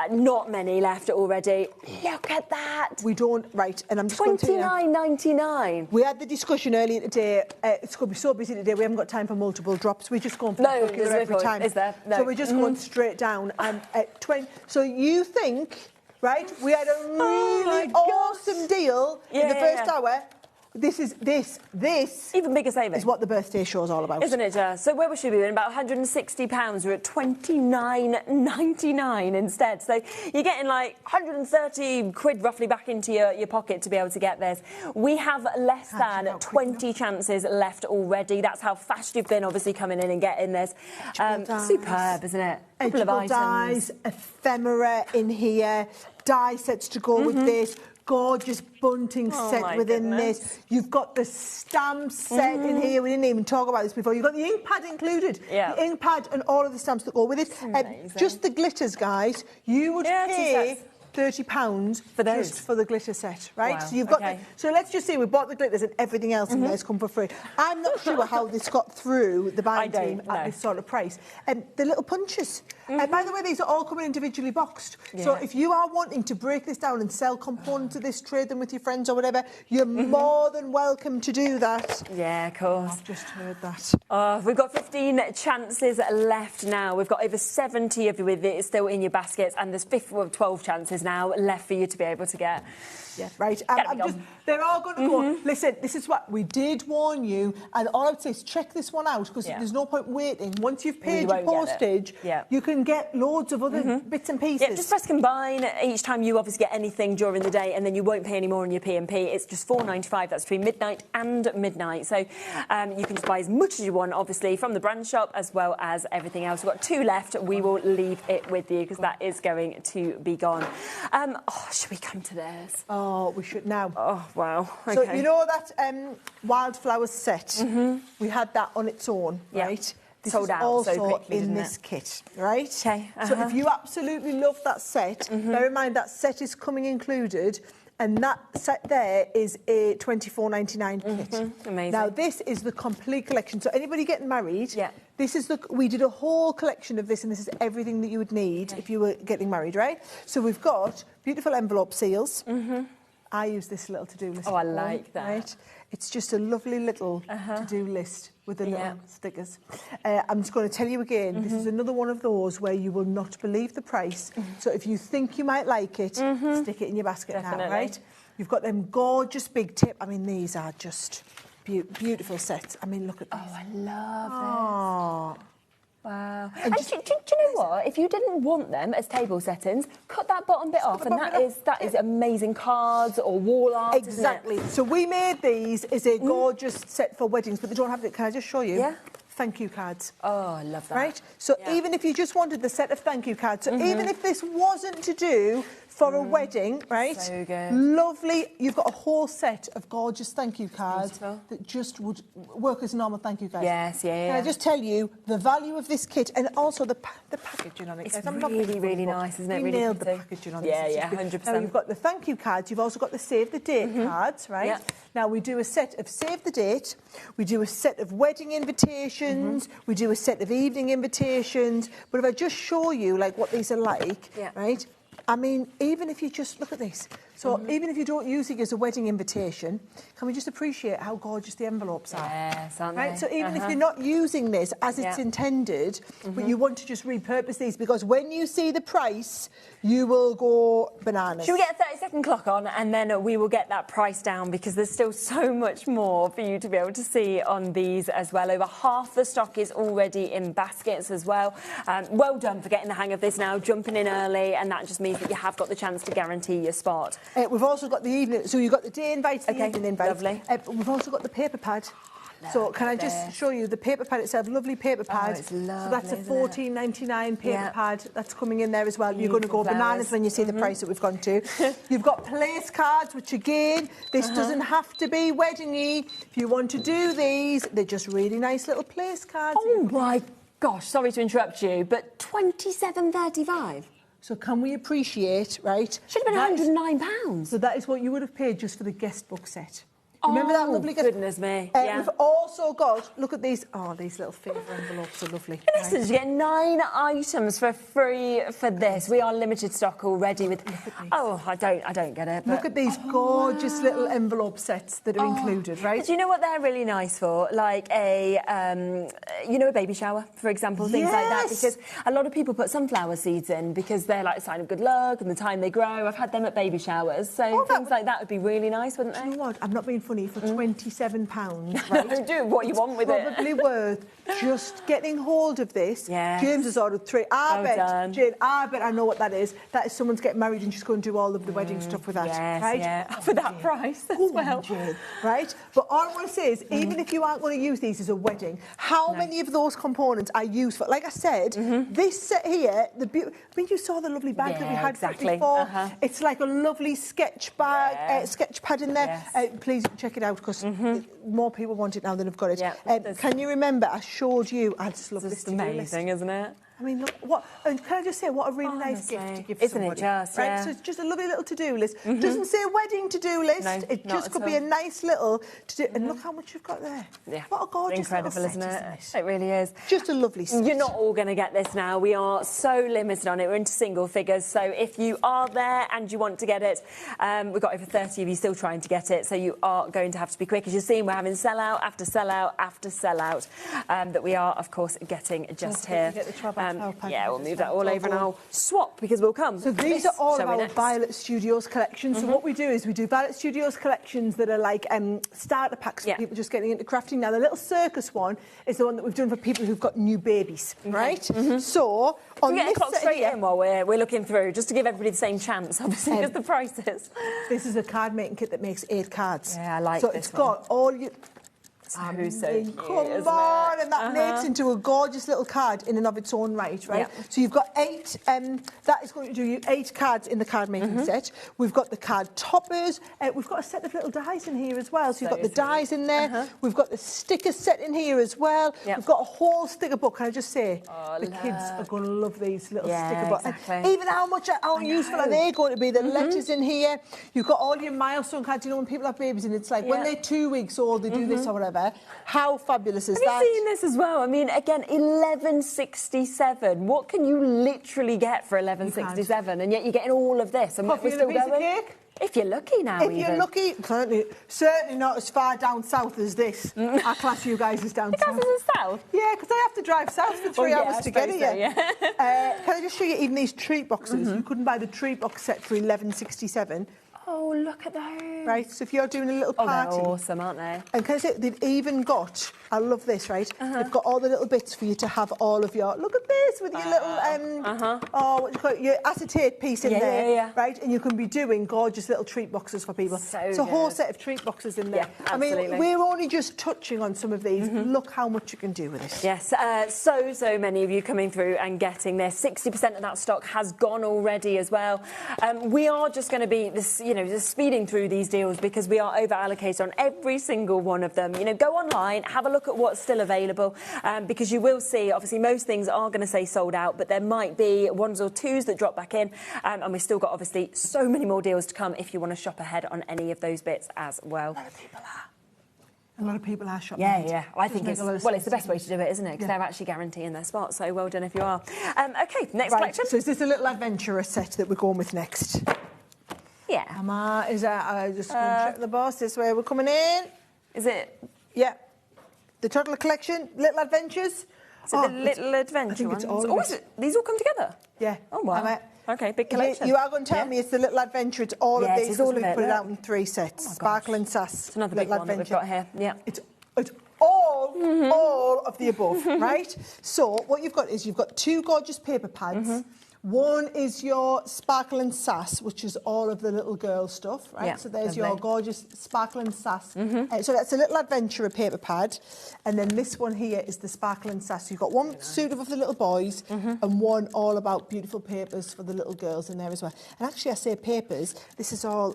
Speaker 1: not many left already. Look at that.
Speaker 9: We don't, right, and I'm just going to
Speaker 1: $29.99.
Speaker 9: We had the discussion earlier today. It's going to be so busy today, we haven't got time for multiple drops. We're just going for every time.
Speaker 1: Is there? No.
Speaker 9: So we're just going straight down. At 20. So you think, right, we had a really awesome deal in the first hour. This
Speaker 1: even bigger saving
Speaker 9: is what the birthday show is all about,
Speaker 1: isn't it? So where should we be? About £160. We're at $29.99 instead. So you're getting like 130 quid roughly back into your pocket to be able to get this. We have less than 20 chances left already. That's how fast you've been, obviously, coming in and getting this. Superb, isn't it? Couple of items.
Speaker 9: Dies, ephemera in here, die sets to go with this. Gorgeous bunting set within this. You've got the stamp set in here. We didn't even talk about this before. You've got the ink pad included. The ink pad and all of the stamps that go with it. Just the glitters, guys. You would pay £30
Speaker 1: for those,
Speaker 9: just for the glitter set, right? So you've got so let's just say we bought the glitters and everything else in there's come for free. I'm not sure how this got through the buying team at this sort of price. The little punches. By the way, these are all coming individually boxed. So if you are wanting to break this down and sell components of this, trade them with your friends or whatever, you're more than welcome to do that.
Speaker 1: Yeah, of course.
Speaker 9: I've just heard that.
Speaker 1: We've got 15 chances left now. We've got over 70 of you with it still in your baskets, and there's 12 chances now left for you to be able to get.
Speaker 9: Yeah, right. They're all going to go. Listen, this is what we did warn you, and all I would say is check this one out because there's no point waiting. Once you've paid your postage, you can get loads of other bits and pieces.
Speaker 1: Yeah, just press combine each time you obviously get anything during the day, and then you won't pay any more on your P&P. It's just $4.95. That's between midnight and midnight. So you can just buy as much as you want, obviously, from the brand shop as well as everything else. We've got 2 left. We will leave it with you because that is going to be gone. Should we come to this?
Speaker 9: Oh, we should now.
Speaker 1: Oh, wow. Okay.
Speaker 9: So you know that wildflowers set? We had that on its own, right? This
Speaker 1: sold
Speaker 9: is
Speaker 1: out
Speaker 9: also
Speaker 1: so quickly,
Speaker 9: in this kit, right?
Speaker 1: Okay.
Speaker 9: So if you absolutely love that set, bear in mind that set is coming included, and that set there is a $24.99 kit.
Speaker 1: Amazing.
Speaker 9: Now this is the complete collection. So anybody getting married, this is we did a whole collection of this, and this is everything that you would need if you were getting married, right? So we've got beautiful envelope seals. I use this little to-do list.
Speaker 1: Oh, I like that.
Speaker 9: Right? It's just a lovely little to-do list with the little stickers. I'm just going to tell you again, this is another one of those where you will not believe the price. So if you think you might like it, stick it in your basket now, right? You've got them gorgeous big tip. I mean, these are just beautiful sets. I mean, look at this.
Speaker 1: Oh, I love this. Wow. And do you know what? If you didn't want them as table settings, cut that bottom bit off, and that is amazing cards or wall art.
Speaker 9: Exactly. So we made these as a gorgeous set for weddings, but they don't have it. Can I just show you?
Speaker 1: Yeah.
Speaker 9: Thank you cards.
Speaker 1: Oh, I love that.
Speaker 9: Right? So even if you just wanted the set of thank you cards, so even if this wasn't to do for a wedding, right?
Speaker 1: So good.
Speaker 9: Lovely. You've got a whole set of gorgeous thank you cards that just would work as normal thank you cards.
Speaker 1: Yes,
Speaker 9: Can I just tell you the value of this kit and also the packaging on it?
Speaker 1: It's really nice, isn't it?
Speaker 9: We
Speaker 1: really
Speaker 9: nailed the packaging on it.
Speaker 1: Yeah, 100%.
Speaker 9: Now you've got the thank you cards. You've also got the save the date cards, right?
Speaker 1: Yeah.
Speaker 9: Now we do a set of save the date. We do a set of wedding invitations. We do a set of evening invitations. But if I just show you like what these are like, right? I mean, even if you just look at this. So even if you don't use it as a wedding invitation, can we just appreciate how gorgeous the envelopes are?
Speaker 1: Yes, aren't they?
Speaker 9: Right, so even if you're not using this as it's intended, but you want to just repurpose these, because when you see the price, you will go bananas.
Speaker 1: Should we get a 30-second clock on, and then we will get that price down, because there's still so much more for you to be able to see on these as well. Over half the stock is already in baskets as well. Well done for getting the hang of this now, jumping in early, and that just means that you have got the chance to guarantee your spot.
Speaker 9: We've also got the evening, so you've got the day invites, the evening invites.
Speaker 1: Lovely.
Speaker 9: We've also got the paper pad. So can I just show you the paper pad itself? Lovely paper pad.
Speaker 1: It's lovely,
Speaker 9: so that's a $14.99 paper pad that's coming in there as well. You're going to go bananas when you see the price that we've gone to. You've got place cards, which again, this doesn't have to be wedding-y. If you want to do these, they're just really nice little place cards.
Speaker 1: Oh my gosh, sorry to interrupt you, but £27.35.
Speaker 9: So can we appreciate, right?
Speaker 1: Should have been £109.
Speaker 9: So that is what you would have paid just for the guest book set. Remember that lovely gift?
Speaker 1: Goodness me.
Speaker 9: We've also got, look at these. Oh, these little favour envelopes are lovely.
Speaker 1: In essence, you get 9 items for free for this. We are limited stock already with... Oh, I don't get it. But...
Speaker 9: Look at these gorgeous little envelope sets that are included, right?
Speaker 1: Do you know what they're really nice for? Like a, a baby shower, for example, things like that. Because a lot of people put sunflower seeds in because they're like a sign of good luck and the time they grow. I've had them at baby showers. So things like that would be really nice, wouldn't they?
Speaker 9: Do you know what? I'm not being funny, for £27, right?
Speaker 1: No, do what you want with it.
Speaker 9: Probably worth just getting hold of this. James has ordered 3. Jane, I bet I know what that is. That is someone's getting married and she's going to do all of the wedding stuff with that, right?
Speaker 1: For that price as well.
Speaker 9: Jane, right? But all I want to say is, even if you aren't going to use these as a wedding, how many of those components are useful? Like I said, this set here, I mean, you saw the lovely bag that we had before. It's like a lovely sketch bag, sketch pad in there. Please check it out, because more people want it now than have got it. Can you remember I showed you, I just love this to-do list.
Speaker 1: Amazing, isn't it?
Speaker 9: I mean, look, what, and can I just say, what a really nice gift to give somebody.
Speaker 1: Isn't it just,
Speaker 9: right? So it's just a lovely little to-do list. Doesn't say wedding to-do list. No, it just could be a nice little to-do. And look how much you've got there. Yeah. What a gorgeous
Speaker 1: incredible,
Speaker 9: little
Speaker 1: isn't
Speaker 9: set,
Speaker 1: it? It really is.
Speaker 9: Just a lovely set.
Speaker 1: You're not all going to get this now. We are so limited on it. We're into single figures. So if you are there and you want to get it, we've got over 30 of you still trying to get it. So you are going to have to be quick. As you're seeing, we're having sellout after sellout after sellout that we are, of course, getting just here. We'll move that all over and I'll swap, because we'll come.
Speaker 9: So these are all of our Violet Studios collections. So what we do is we do Violet Studios collections that are like starter packs for people just getting into crafting. Now, the little circus one is the one that we've done for people who've got new babies, right? So on
Speaker 1: this
Speaker 9: set
Speaker 1: straight
Speaker 9: here,
Speaker 1: in while we're looking through, just to give everybody the same chance, obviously, because the prices.
Speaker 9: This is a card making kit that makes 8 cards.
Speaker 1: Yeah, I like
Speaker 9: so
Speaker 1: this.
Speaker 9: So it's got all your...
Speaker 1: So cute,
Speaker 9: come on, and that makes into a gorgeous little card in and of its own right? So you've got 8, that is going to do you 8 cards in the card making set. We've got the card toppers, we've got a set of little dies in here as well, so you've got the dies in there, we've got the sticker set in here as well, we've got a whole sticker book. Can I just say, the kids are going to love these little sticker books.
Speaker 1: Exactly.
Speaker 9: Even how useful are they going to be? The letters in here, you've got all your milestone cards. You know, when people have babies and it's like when they're 2 weeks old, they do this or whatever. How fabulous is that?
Speaker 1: Have you seen this as well? I mean, again, $11.67. What can you literally get for $11.67? And yet you're getting all of this. And
Speaker 9: coffee
Speaker 1: we're still
Speaker 9: and a piece
Speaker 1: going.
Speaker 9: of cake?
Speaker 1: If you're lucky now,
Speaker 9: If you're lucky, certainly not as far down south as this. I class you guys as down south.
Speaker 1: As south?
Speaker 9: Yeah, because I have to drive south for 3 hours to get here. Can I just show you even these treat boxes? You couldn't buy the treat box set for $11.67.
Speaker 1: Oh, look at those.
Speaker 9: Right, so if you're doing a little party...
Speaker 1: they're awesome, aren't they?
Speaker 9: And can I say, they've even got, I love this, right? They've got all the little bits for you to have all of your... Look at this, with your little, what do you call it? Your acetate piece in there, right? And you can be doing gorgeous little treat boxes for people. So a whole set of treat boxes in there.
Speaker 1: Yeah, absolutely.
Speaker 9: I mean, we're only just touching on some of these. Look how much you can do with this.
Speaker 1: Yes, so many of you coming through and getting this. 60% of that stock has gone already as well. We are just going to be just speeding through these deals because we are over allocated on every single one of them. Go online, have a look at what's still available, because you will see, obviously, most things are going to say sold out, but there might be 1s or 2s that drop back in, and we've still got, obviously, so many more deals to come if you want to shop ahead on any of those bits as well.
Speaker 9: A lot of people are shopping.
Speaker 1: Yeah. I think it's the best way to do it, isn't it? Because they're actually guaranteeing their spot. So well done if you are. Okay, next collection.
Speaker 9: So is this a little adventurer set that we're going with next?
Speaker 1: Yeah.
Speaker 9: Is that just going to check the boss? This way we're coming in.
Speaker 1: Is it?
Speaker 9: Yeah. The Toddler Collection, Little Adventures.
Speaker 1: Is it the Little Adventure ones? Is it? These all come together?
Speaker 9: Yeah.
Speaker 1: Oh, wow. Okay, big collection.
Speaker 9: You are going to tell me it's the Little Adventure. It's all of these.
Speaker 1: It's all of
Speaker 9: we
Speaker 1: it.
Speaker 9: Put it out in 3 sets. Sparkle and Sass.
Speaker 1: It's another big one that we've got here. Yeah.
Speaker 9: It's all of the above, right? So what you've got is you've got 2 gorgeous paper pads. One is your Sparkle and Sass, which is all of the little girl stuff, right?
Speaker 1: Yeah,
Speaker 9: so there's your gorgeous Sparkle and Sass. So that's a Little Adventurer paper pad. And then this one here is the Sparkle and Sass. So you've got one suitable for the little boys and one all about beautiful papers for the little girls in there as well. And actually, I say papers, this is all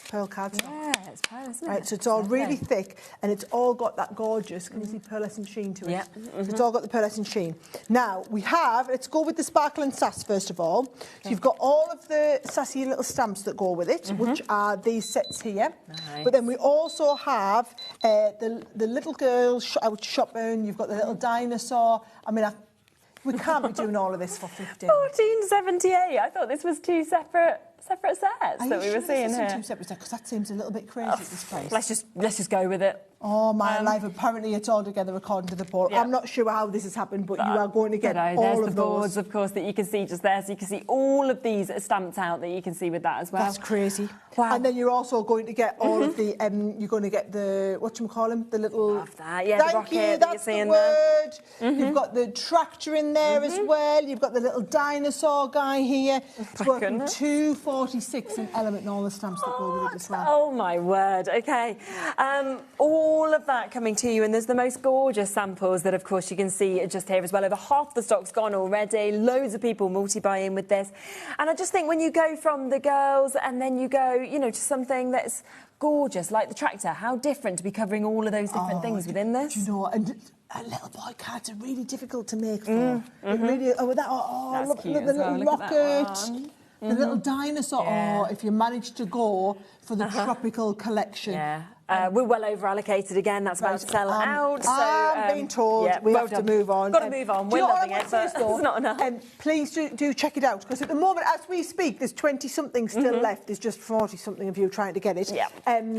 Speaker 9: pearl cardstock.
Speaker 1: Yeah, it's pearl, isn't it?
Speaker 9: Right, so it's all really thick and it's all got that gorgeous, can you see pearlescent sheen to it?
Speaker 1: Yeah.
Speaker 9: So it's all got the pearlescent sheen. Now, let's go with the Sparkle and Sass first of all. So you've got all of the sassy little stamps that go with it, which are these sets here.
Speaker 1: Nice.
Speaker 9: But then we also have the little girl out shopping. You've got the little dinosaur. I mean, we can't be doing all of this for 15.
Speaker 1: 1478. I thought this was 2 separate sets that we were seeing
Speaker 9: this
Speaker 1: here.
Speaker 9: Two separate sets? Because that seems a little bit crazy at this price.
Speaker 1: Let's just go with it.
Speaker 9: Oh, my life. Apparently, it's all together according to the board.
Speaker 1: Yeah.
Speaker 9: I'm not sure how this has happened, but you are going to get all
Speaker 1: there's
Speaker 9: of
Speaker 1: the boards, of course, that you can see just there. So you can see all of these stamped out that you can see with that as well.
Speaker 9: That's crazy.
Speaker 1: Wow.
Speaker 9: And then you're also going to get all of the, you're going to get the, whatchamacallem, the little...
Speaker 1: Love that, yeah,
Speaker 9: Thank
Speaker 1: the rocket
Speaker 9: you,
Speaker 1: that
Speaker 9: that's
Speaker 1: you're seeing
Speaker 9: the word.
Speaker 1: there.
Speaker 9: You've got the tractor in there as well. You've got the little dinosaur guy here. It's working £2.46 an element and all the stamps that go with it as well.
Speaker 1: Oh, my word. OK. All of that coming to you, and there's the most gorgeous samples that, of course, you can see just here as well. Over half the stock's gone already. Loads of people multi-buying with this. And I just think when you go from the girls and then you go, to something that's gorgeous, like the tractor, how different to be covering all of those different things within this?
Speaker 9: Do you know, and little boy cards are really difficult to make for. It really, look, the little rocket. The little dinosaur. Oh, if you manage to go for the tropical collection.
Speaker 1: Yeah. We're well over allocated again. That's about to sell out. So,
Speaker 9: I'm being told we have to move on.
Speaker 1: Got to move on. We're loving it, but it's not enough.
Speaker 9: Please do check it out, because at the moment, as we speak, there's 20-something still left. There's just 40-something of you trying to get it.
Speaker 1: Yeah.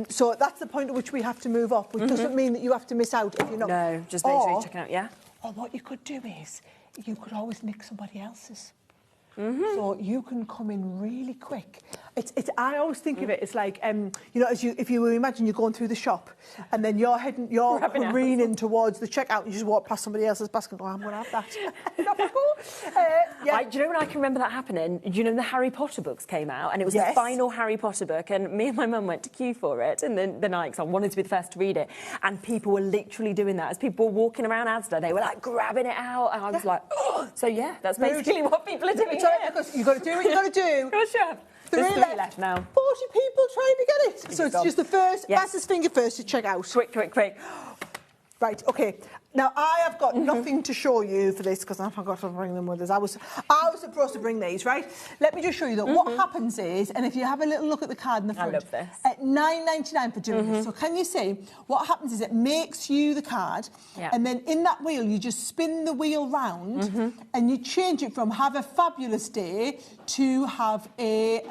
Speaker 9: So that's the point at which we have to move off, which doesn't mean that you have to miss out if you're not.
Speaker 1: No, just make sure you check it out, yeah?
Speaker 9: Or what you could do is, you could always nick somebody else's. So you can come in really quick. I always think of it as like, if you imagine you're going through the shop and then you're careening towards the checkout and you just walk past somebody else's basket and go, I'm going to have that.
Speaker 1: Do you know when I can remember that happening? Do you know the Harry Potter books came out and it was the final Harry Potter book, and me and my mum went to queue for it and then the night, because I wanted to be the first to read it, and people were literally doing that. As people were walking around Asda, they were like grabbing it out, and I was like, oh. So yeah, that's basically what people are doing here.
Speaker 9: Because you've got to do what you've got to do.
Speaker 1: Good job. There's 3 left now.
Speaker 9: 40 people trying to get it. So it's just the first, fastest finger first to check out.
Speaker 1: Quick.
Speaker 9: Right, OK. Now, I have got nothing to show you for this because I forgot to bring them with us. I was supposed to bring these, right? Let me just show you that what happens is, and if you have a little look at the card in the front,
Speaker 1: I love this.
Speaker 9: At $9.99 for doing this. So can you see what happens is it makes you the card, and then in that wheel you just spin the wheel round and you change it from have a fabulous day to have a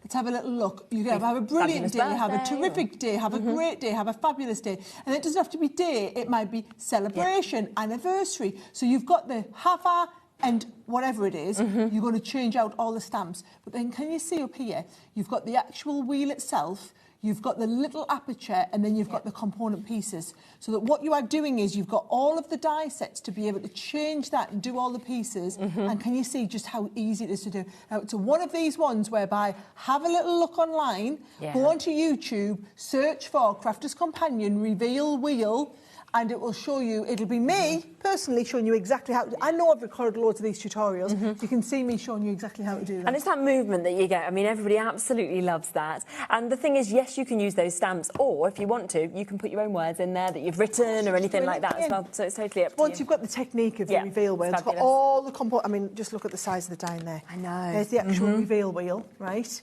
Speaker 9: let's have a little look. You can have a brilliant day, have a terrific day, have a great day, have a fabulous day. And it doesn't have to be day, it might be celebration, anniversary. So you've got the have-a and whatever it is, you're going to change out all the stamps. But then can you see up here, you've got the actual wheel itself, you've got the little aperture, and then you've got the component pieces. So that what you are doing is you've got all of the die sets to be able to change that and do all the pieces. And can you see just how easy it is to do? Now, it's one of these ones whereby have a little look online, go onto YouTube, search for Crafter's Companion Reveal Wheel, and it will show you, it'll be me personally showing you exactly how to do. I know I've recorded loads of these tutorials. You can see me showing you exactly how to do that.
Speaker 1: And it's that movement that you get. I mean, everybody absolutely loves that. And the thing is, yes, you can use those stamps, or if you want to, you can put your own words in there that you've written or anything like that as well. So it's totally up to you.
Speaker 9: Once you've got the technique of the reveal wheel, it's got all the I mean, just look at the size of the die in there.
Speaker 1: I know.
Speaker 9: There's the actual reveal wheel, right?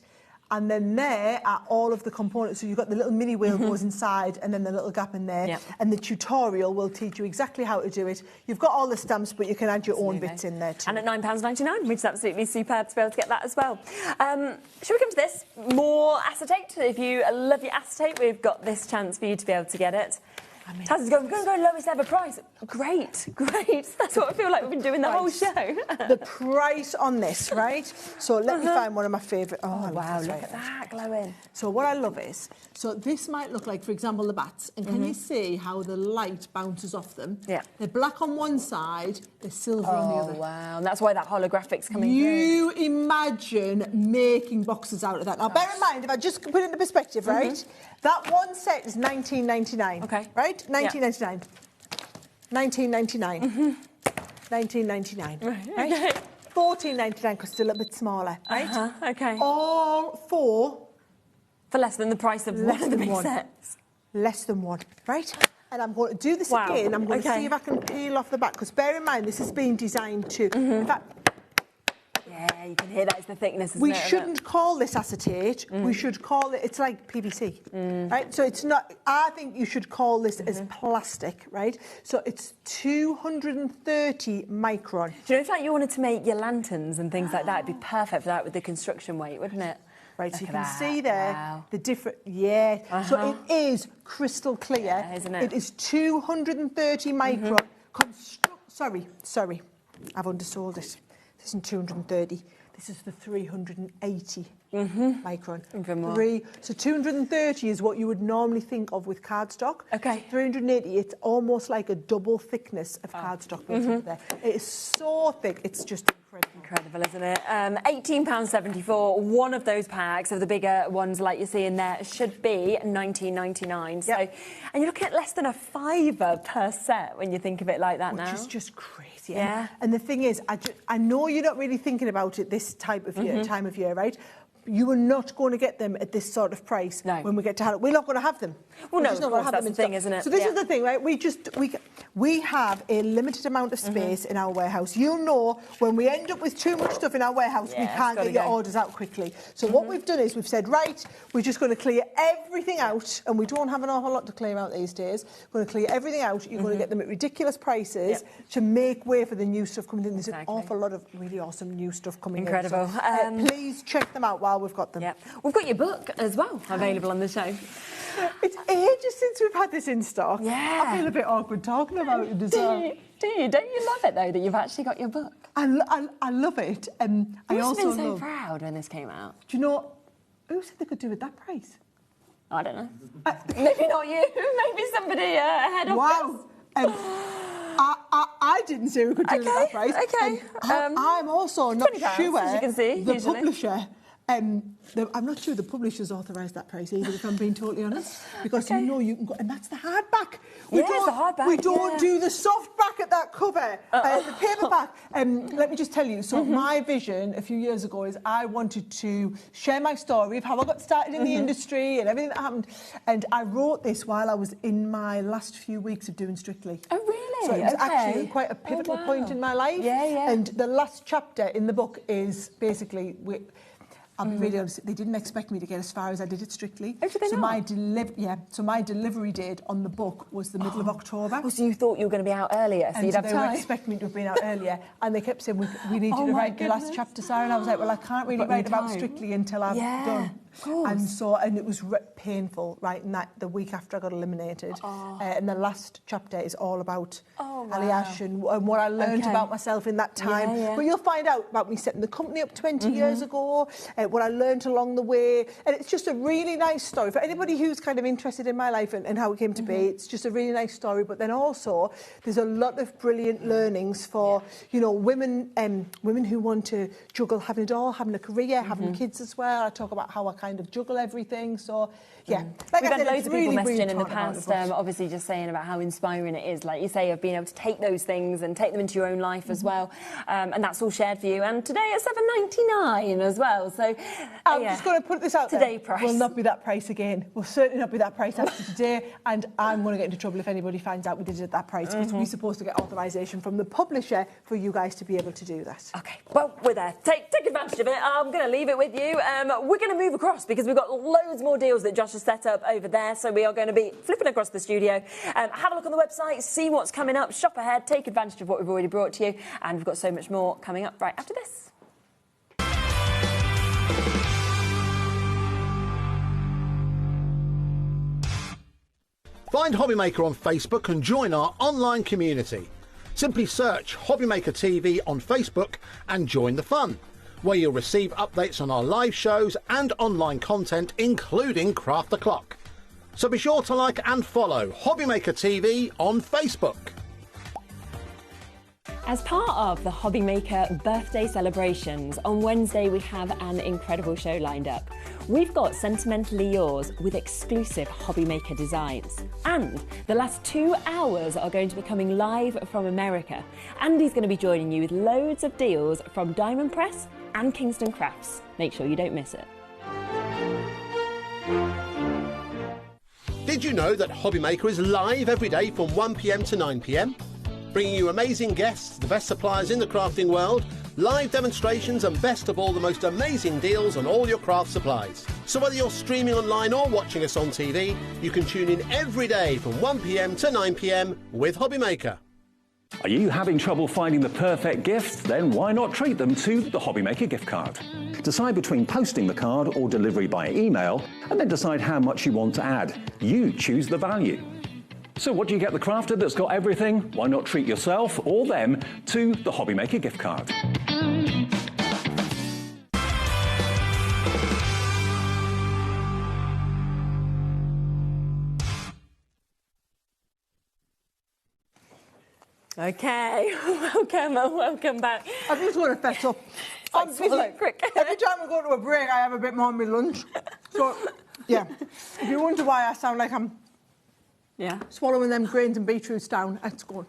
Speaker 9: And then there are all of the components. So you've got the little mini wheel goes inside and then the little gap in there.
Speaker 1: Yep.
Speaker 9: And the tutorial will teach you exactly how to do it. You've got all the stamps, but you can add your own bits in there too.
Speaker 1: And at £9.99, which is absolutely superb to be able to get that as well. Shall we come to this? More acetate. If you love your acetate, we've got this chance for you to be able to get it. Taz is going, we're going to go lowest ever price. Great, great. That's what I feel like we've been doing the whole show.
Speaker 9: The price on this, right? So let me find one of my favourite.
Speaker 1: Oh, wow, look at that glowing.
Speaker 9: So what I love is, so this might look like, for example, the bats. And can you see how the light bounces off them?
Speaker 1: Yeah.
Speaker 9: They're black on one side, they're silver on the other.
Speaker 1: Oh, wow. And that's why that holographic's coming through.
Speaker 9: You imagine making boxes out of that. Now, bear in mind, if I just put it into perspective, right? That one set is $19.99.
Speaker 1: Okay.
Speaker 9: Right? $19.99. $19.99. $19.99. Right?
Speaker 1: Okay.
Speaker 9: $14.99 because it's a little bit smaller. Right?
Speaker 1: Okay.
Speaker 9: All four.
Speaker 1: For less than the price of one of the big sets.
Speaker 9: Less than one. Right? And I'm going to do this again. I'm going to see if I can peel off the back. Because bear in mind, this has been designed to... In fact,
Speaker 1: yeah, you can hear that. It's the thickness, isn't it?
Speaker 9: We shouldn't call this acetate. We should call it, it's like PVC, right? So it's not, I think you should call this as plastic, right? So it's 230 micron.
Speaker 1: Do you know, if like you wanted to make your lanterns and things like that, it'd be perfect for that with the construction weight, wouldn't it?
Speaker 9: Right, so you can see there the different, so it is crystal clear.
Speaker 1: Isn't it?
Speaker 9: It is 230 micron. Sorry, I've undersold it. This isn't 230. This is the 380 micron. So 230 is what you would normally think of with cardstock.
Speaker 1: Okay.
Speaker 9: 380, it's almost like a double thickness of cardstock built into there. It is so thick, it's just incredible.
Speaker 1: Incredible, isn't it? £18.74. One of those packs of the bigger ones, like you see in there, should be $19.99. So, and you're looking at less than a £5 per set when you think of it like that now.
Speaker 9: Which is just crazy.
Speaker 1: Yeah.
Speaker 9: And the thing is, I know you're not really thinking about it this type of year, time of year, right? You are not going to get them at this sort of price when we get to Halloween. We're not going to have them.
Speaker 1: Well,
Speaker 9: We're
Speaker 1: no,
Speaker 9: just not
Speaker 1: of
Speaker 9: going to
Speaker 1: course,
Speaker 9: have them
Speaker 1: that's the thing, isn't it?
Speaker 9: So this is the thing, right? We have a limited amount of space in our warehouse. You'll know when we end up with too much stuff in our warehouse, we can't get your orders out quickly. So what we've done is we've said, right, we're just going to clear everything out, and we don't have an awful lot to clear out these days. We're going to clear everything out. You're going to get them at ridiculous prices to make way for the new stuff coming in. There's an awful lot of really awesome new stuff coming in.
Speaker 1: Incredible.
Speaker 9: So, please check them out while we've got them.
Speaker 1: Yep. We've got your book as well available on the show.
Speaker 9: It's ages since we've had this in stock.
Speaker 1: Yeah.
Speaker 9: I feel a bit awkward talking about it as well.
Speaker 1: Do you? Don't you love it, though, that you've actually got your book?
Speaker 9: I love it.
Speaker 1: I
Speaker 9: also
Speaker 1: been so
Speaker 9: love...
Speaker 1: proud when this came out.
Speaker 9: Do you know, who said they could do it that price?
Speaker 1: I don't know. Maybe not you. Maybe somebody ahead of us.
Speaker 9: I didn't say we could do it at that price.
Speaker 1: Okay.
Speaker 9: I'm also not sure
Speaker 1: as you can see,
Speaker 9: the
Speaker 1: usually.
Speaker 9: publisher... I'm not sure the publishers authorised that price either, if I'm being totally honest, because you know you can go, and that's the hardback. We don't do the soft back at that cover, the paperback. Let me just tell you. So my vision a few years ago is I wanted to share my story of how I got started in the industry and everything that happened. And I wrote this while I was in my last few weeks of doing Strictly.
Speaker 1: Oh really?
Speaker 9: So it was actually quite a pivotal point in my life.
Speaker 1: Yeah.
Speaker 9: And the last chapter in the book is basically. I'll be really honest, they didn't expect me to get as far as I did at Strictly.
Speaker 1: Oh, did they not?
Speaker 9: So my delivery date on the book was the middle of October.
Speaker 1: Oh, so you thought you were going to be out earlier, so you'd have
Speaker 9: they
Speaker 1: time.
Speaker 9: were expecting me to have been out earlier, and they kept saying, we need you to write the last chapter, Sarah. And I was like, well, I can't really write about Strictly until I've done. And it was painful, right? And that the week after I got eliminated, and the last chapter is all about Aliash and what I learned about myself in that time. But you'll find out about me setting the company up 20 years ago, what I learned along the way, and it's just a really nice story for anybody who's kind of interested in my life and how it came to be. It's just a really nice story. But then also, there's a lot of brilliant learnings for women who want to juggle having it all, having a career, having kids as well. I talk about how I kind of juggle everything. So like
Speaker 1: we've
Speaker 9: I said,
Speaker 1: had loads of people messaging in the
Speaker 9: past,
Speaker 1: past, obviously just saying about how inspiring it is, like you say, of being able to take those things and take them into your own life as well, and that's all shared for you. And today at $7.99 as well. So
Speaker 9: I'm just going to put this out
Speaker 1: today
Speaker 9: there.
Speaker 1: Price
Speaker 9: will not be that price again. Will certainly not be that price after today. And I'm going to get into trouble if anybody finds out we did it at that price, because we're supposed to get authorisation from the publisher for you guys to be able to do that.
Speaker 1: Okay, well, we're there. Take advantage of it. I'm going to leave it with you. We're going to move across across because we've got loads more deals that Josh has set up over there. So we are going to be flipping across the studio. Have a look on the website, see what's coming up, shop ahead, take advantage of what we've already brought to you. And we've got so much more coming up right after this.
Speaker 3: Find HobbyMaker on Facebook and join our online community. Simply search HobbyMaker TV on Facebook and join the fun, where you'll receive updates on our live shows and online content, including Craft the Clock. So be sure to like and follow HobbyMaker TV on Facebook.
Speaker 1: As part of the HobbyMaker birthday celebrations, on Wednesday we have an incredible show lined up. We've got Sentimentally Yours with exclusive HobbyMaker designs. And the last 2 hours are going to be coming live from America. Andy's going to be joining you with loads of deals from Diamond Press and Kingston Crafts. Make sure you don't miss it.
Speaker 3: Did you know that HobbyMaker is live every day from 1 p.m. to 9 p.m? Bringing you amazing guests, the best suppliers in the crafting world, live demonstrations and best of all, the most amazing deals on all your craft supplies. So whether you're streaming online or watching us on TV, you can tune in every day from 1 p.m. to 9 p.m. with HobbyMaker.
Speaker 14: Are you having trouble finding the perfect gift? Then why not treat them to the HobbyMaker gift card? Decide between posting the card or delivery by email, and then decide how much you want to add. You choose the value. So what do you get the crafter that's got everything? Why not treat yourself or them to the HobbyMaker gift card?
Speaker 1: Okay, welcome back.
Speaker 9: I just want to fess up.
Speaker 1: Every
Speaker 9: time we go to a break, I have a bit more on my lunch. So, yeah. If you wonder why I sound like I'm swallowing them grains and beetroots down, it's good.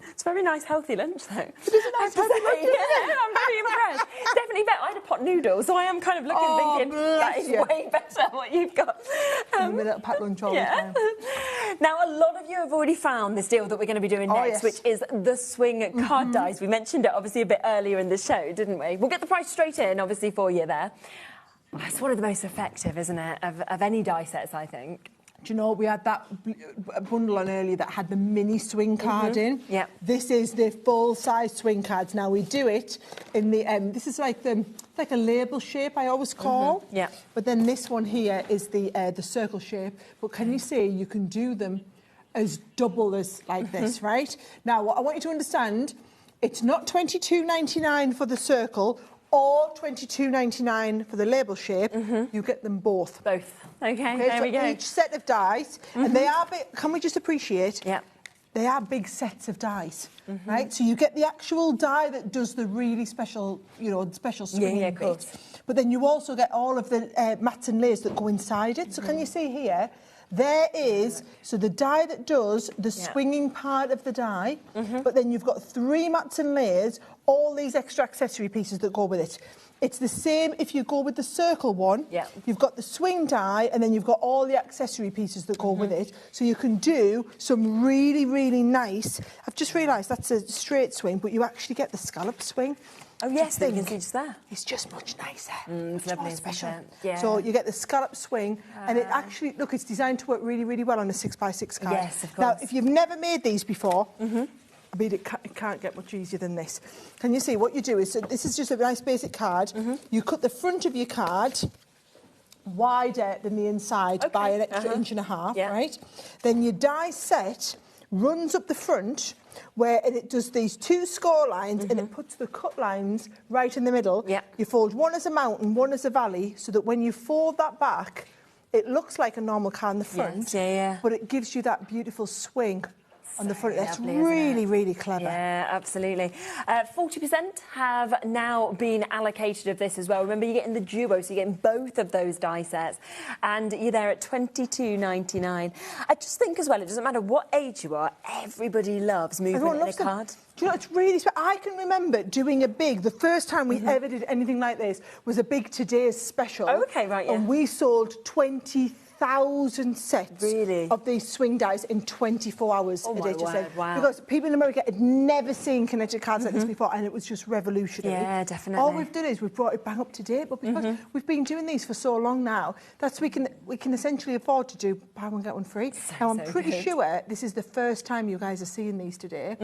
Speaker 1: It's a very nice, healthy lunch, though.
Speaker 9: It is a nice, healthy lunch, isn't it?
Speaker 1: I'm very impressed. It's definitely better. I had a pot noodle, so I am kind of looking, thinking, that is way better what you've got.
Speaker 9: My little packed lunch all the time.
Speaker 1: Now, a lot of you have already found this deal that we're going to be doing next, which is the swing card dies. We mentioned it, obviously, a bit earlier in the show, didn't we? We'll get the price straight in, obviously, for you there. It's one of the most effective, isn't it, of any die sets, I think.
Speaker 9: Do you know, we had that bundle on earlier that had the mini swing card in.
Speaker 1: Yeah.
Speaker 9: This is the full-size swing cards. Now, we do it in the... this is like a label shape, I always call.
Speaker 1: Yeah.
Speaker 9: But then this one here is the circle shape. But can you see, you can do them as double as like this, right? Now, what I want you to understand, it's not $22.99 for the circle or $22.99 for the label shape. You get them both.
Speaker 1: Both. Okay, there we go.
Speaker 9: Each set of dies, and they are big. Can we just appreciate?
Speaker 1: Yeah.
Speaker 9: They are big sets of dies, right? So you get the actual die that does the really special, special swinging cut. But then you also get all of the mats and layers that go inside it. So can you see here? There is, so the die that does the swinging part of the die, but then you've got 3 mats and layers, all these extra accessory pieces that go with it. It's the same if you go with the circle one. Yeah. You've got the swing die, and then you've got all the accessory pieces that go with it. So you can do some really, really nice... I've just realised that's a straight swing, but you actually get the scallop swing.
Speaker 1: Oh, yes, you can see just there.
Speaker 9: It's just much nicer.
Speaker 1: It's lovely,
Speaker 9: special.
Speaker 1: Yeah.
Speaker 9: So you get the scallop swing, and it actually, look, it's designed to work really, really well on a 6x6 card.
Speaker 1: Yes, of course.
Speaker 9: Now, if you've never made these before, I mean, it can't get much easier than this. Can you see what you do is, so this is just a nice basic card. You cut the front of your card wider than the inside by an extra 1.5 inch, right? Then your die set runs up the front where it does these 2 score lines and it puts the cut lines right in the middle. You fold one as a mountain, one as a valley, so that when you fold that back, it looks like a normal card in the front, but it gives you that beautiful swing on the front. That's really, really clever.
Speaker 1: Yeah, absolutely. 40% have now been allocated of this as well. Remember, you're getting the duo, so you're getting both of those die sets, and you're there at $22.99. I just think as well, it doesn't matter what age you are, everybody loves movement in a card.
Speaker 9: Do you know, it's really special. I can remember doing the first time we ever did anything like this was a big Today's special.
Speaker 1: Oh, okay, right, yeah.
Speaker 9: And we sold 23 3,000 sets of these swing dies in 24 hours a day. Because people in America had never seen connected cards like this before, and it was just revolutionary.
Speaker 1: Yeah, definitely.
Speaker 9: All we've done is we've brought it bang up to date, but because we've been doing these for so long now, that's we can essentially afford to do buy one get one free. Now I'm pretty sure this is the first time you guys are seeing these today.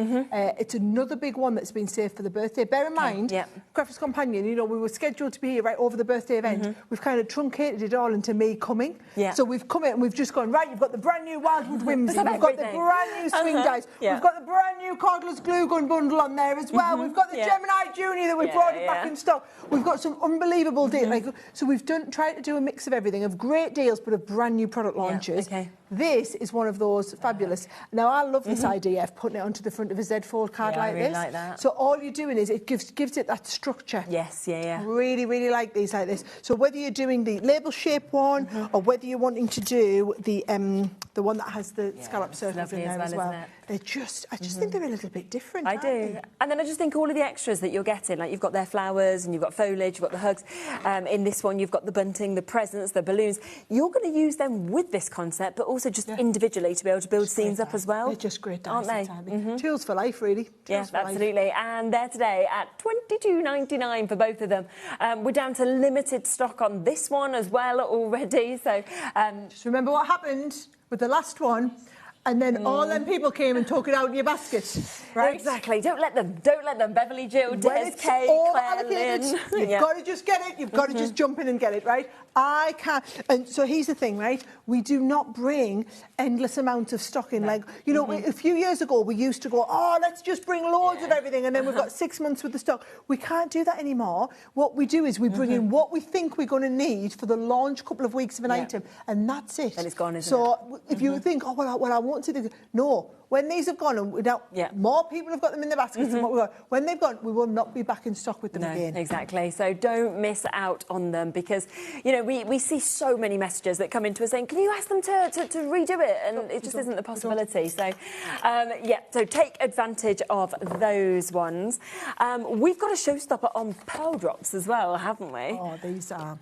Speaker 9: It's another big one that's been saved for the birthday. Bear in mind, Crafters Companion, you know, we were scheduled to be here right over the birthday event. We've kind of truncated it all into me coming. So we've come in and we've just gone, right, you've got the brand new Wildwood Whimsy, we've got the brand new swing dice, we've got the brand new cordless glue gun bundle on there as well. We've got the Gemini Junior that we brought it back in stock. We've got some unbelievable deals. So we've tried to do a mix of everything, of great deals, but of brand new product launches. This is one of those fabulous. Now, I love this idea of putting it onto the front of a Z Fold card like this. Like that. So all you're doing is it gives it that structure. Really, really like these like this. So whether you're doing the label shape one or whether you're wanting to do the one that has the scallop circles in there as well. They're just, I just think they're a little bit different.
Speaker 1: I do. And then I just think all of the extras that you're getting, like you've got their flowers and you've got foliage, you've got the hugs. In this one, you've got the bunting, the presents, the balloons. You're going to use them with this concept, but also just individually to be able to build scenes up as well.
Speaker 9: They're just great dice,
Speaker 1: aren't they?
Speaker 9: Tools for life, really.
Speaker 1: Yes, absolutely. And they're today at $22.99 for both of them. We're down to limited stock on this one as well already. So
Speaker 9: just remember what happened with the last one. And then all them people came and took it out in your basket, right?
Speaker 1: Exactly. Don't let them. Beverly, Jill, Des, Kay, Claire, Lynn.
Speaker 9: You've got to just get it. You've got to just jump in and get it, right? I can't. And so here's the thing, right? We do not bring endless amounts of stock in. Like, you know, a few years ago, we used to go, oh, let's just bring loads of everything. And then we've got 6 months with the stock. We can't do that anymore. What we do is we bring in what we think we're going to need for the launch couple of weeks of an item. And that's it.
Speaker 1: And it's gone, isn't it?
Speaker 9: So if you think, oh, well, I want to do this. No. When these have gone, and more people have got them in their baskets than what we've got. When they've gone, we will not be back in stock with them again.
Speaker 1: Exactly. So don't miss out on them because, you know, we see so many messages that come into us saying, can you ask them to redo it? And it just isn't the possibility. So, so take advantage of those ones. We've got a showstopper on pearl drops as well, haven't we?
Speaker 9: Oh, these are...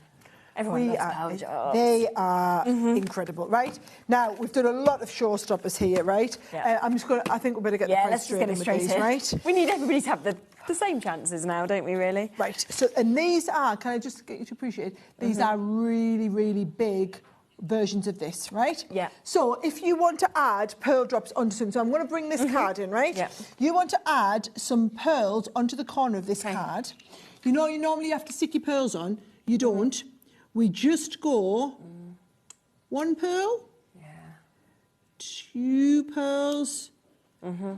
Speaker 1: Everyone loves pearl drops.
Speaker 9: They are incredible, right? Now, we've done a lot of showstoppers here, right? I'm just going to... I think we better get the price straight in with these, right?
Speaker 1: We need everybody to have the same chances now, don't we, really?
Speaker 9: Right. So, and these are... Can I just get you to appreciate it? These are really, really big versions of this, right?
Speaker 1: Yeah.
Speaker 9: So if you want to add pearl drops onto something, so I'm going to bring this card in, right?
Speaker 1: Yeah.
Speaker 9: You want to add some pearls onto the corner of this card. You know, you normally have to stick your pearls on. You don't. We just go 1 pearl, 2 pearls,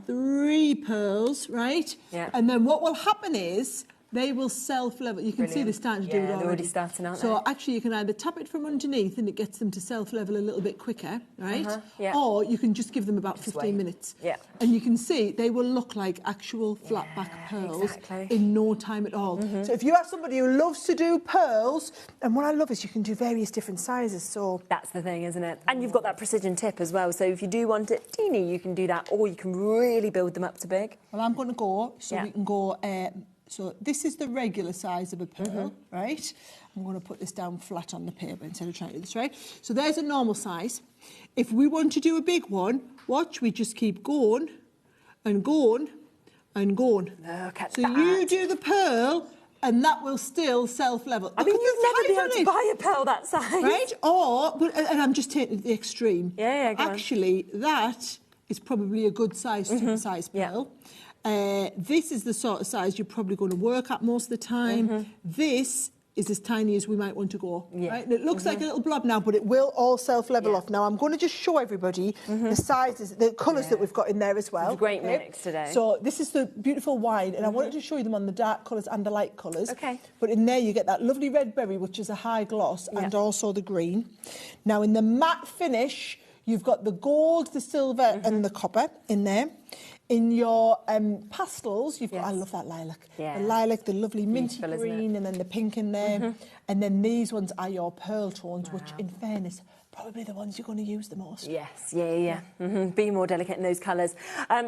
Speaker 9: 3 pearls, right?
Speaker 1: Yeah.
Speaker 9: And then what will happen is they will self-level. You can see they're starting to do it already.
Speaker 1: They're already starting, aren't they?
Speaker 9: So actually you can either tap it from underneath and it gets them to self-level a little bit quicker, right? Or you can just give them about 15 minutes.
Speaker 1: Yeah.
Speaker 9: And you can see they will look like actual flat back pearls in no time at all. So if you have somebody who loves to do pearls, and what I love is you can do various different sizes, so...
Speaker 1: That's the thing, isn't it? And you've got that precision tip as well, so if you do want it teeny, you can do that, or you can really build them up to big.
Speaker 9: Well, I'm going to go, so we can go... So this is the regular size of a pearl, right? I'm going to put this down flat on the paper instead of trying to do this, right? So there's a normal size. If we want to do a big one, watch, we just keep going and going and going.
Speaker 1: Look at
Speaker 9: so
Speaker 1: that.
Speaker 9: You do the pearl and that will still self-level.
Speaker 1: I mean, you'd never be able to buy a pearl that size.
Speaker 9: Right? Or, and I'm just taking the extreme.
Speaker 1: Yeah, go
Speaker 9: Actually, that is probably a good size, super-size pearl. This is the sort of size you're probably going to work at most of the time. This is as tiny as we might want to go. Right? And it looks like a little blob now, but it will all self-level off. Now, I'm going to just show everybody the sizes, the colours that we've got in there as well.
Speaker 1: It's a great mix today.
Speaker 9: So this is the beautiful wine, and I wanted to show you them on the dark colours and the light colours.
Speaker 1: Okay.
Speaker 9: But in there you get that lovely red berry, which is a high gloss, and also the green. Now, in the matte finish, you've got the gold, the silver, and the copper in there. In your pastels, you've got, I love that lilac. The lilac, the lovely minty green, and then the pink in there. And then these ones are your pearl tones, which in fairness probably the ones you're going to use the most.
Speaker 1: Yes, yeah. Be more delicate in those colours.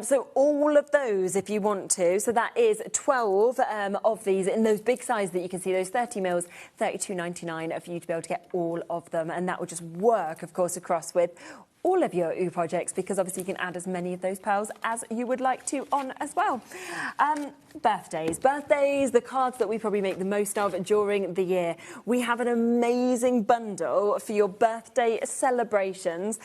Speaker 1: So all of those, if you want to, so that is 12 of these in those big sizes that you can see, those 30 mils, $32.99 for you to be able to get all of them. And that will just work, of course, across with all of your projects, because obviously you can add as many of those pearls as you would like to on as well. Birthdays, the cards that we probably make the most of during the year. We have an amazing bundle for your birthday celebrations.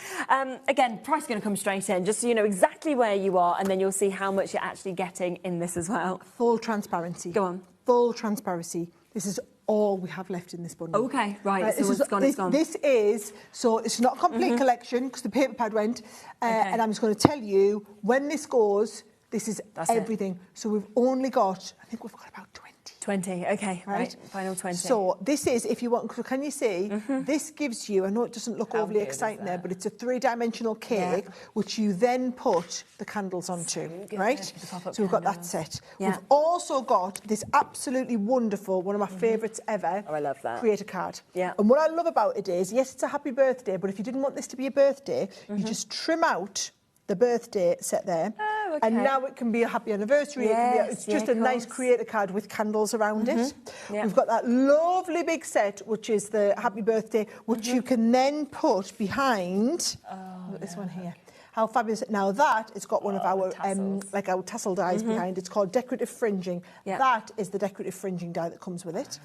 Speaker 1: Again, price is going to come straight in, just so you know exactly where you are, and then you'll see how much you're actually getting in this as well.
Speaker 9: Full transparency.
Speaker 1: Go on.
Speaker 9: Full transparency. This is all we have left in this bundle.
Speaker 1: Okay, right, so it's gone.
Speaker 9: This is, so it's not a complete collection because the paper pad went, and I'm just going to tell you, when this goes, this is everything. So we've only got, I think we've got about 20.
Speaker 1: 20, okay, right, final 20.
Speaker 9: So this is, if you want, can you see, this gives you, I know it doesn't look overly exciting there, but it's a 3-dimensional cake, which you then put the candles onto, right? So we've got that set. We've also got this absolutely wonderful, one of my favourites ever.
Speaker 1: Oh, I love that.
Speaker 9: Create a card.
Speaker 1: Yeah.
Speaker 9: And what I love about it is, yes, it's a happy birthday, but if you didn't want this to be a birthday, you just trim out the birthday set there.
Speaker 1: Oh, okay.
Speaker 9: And now it can be a happy anniversary. It's just a nice creator card with candles around it. We've got that lovely big set, which is the happy birthday, which you can then put behind this one here. How fabulous. Now that, it's got one of our like our tassel dies behind. It's called decorative fringing. That is the decorative fringing die that comes with it.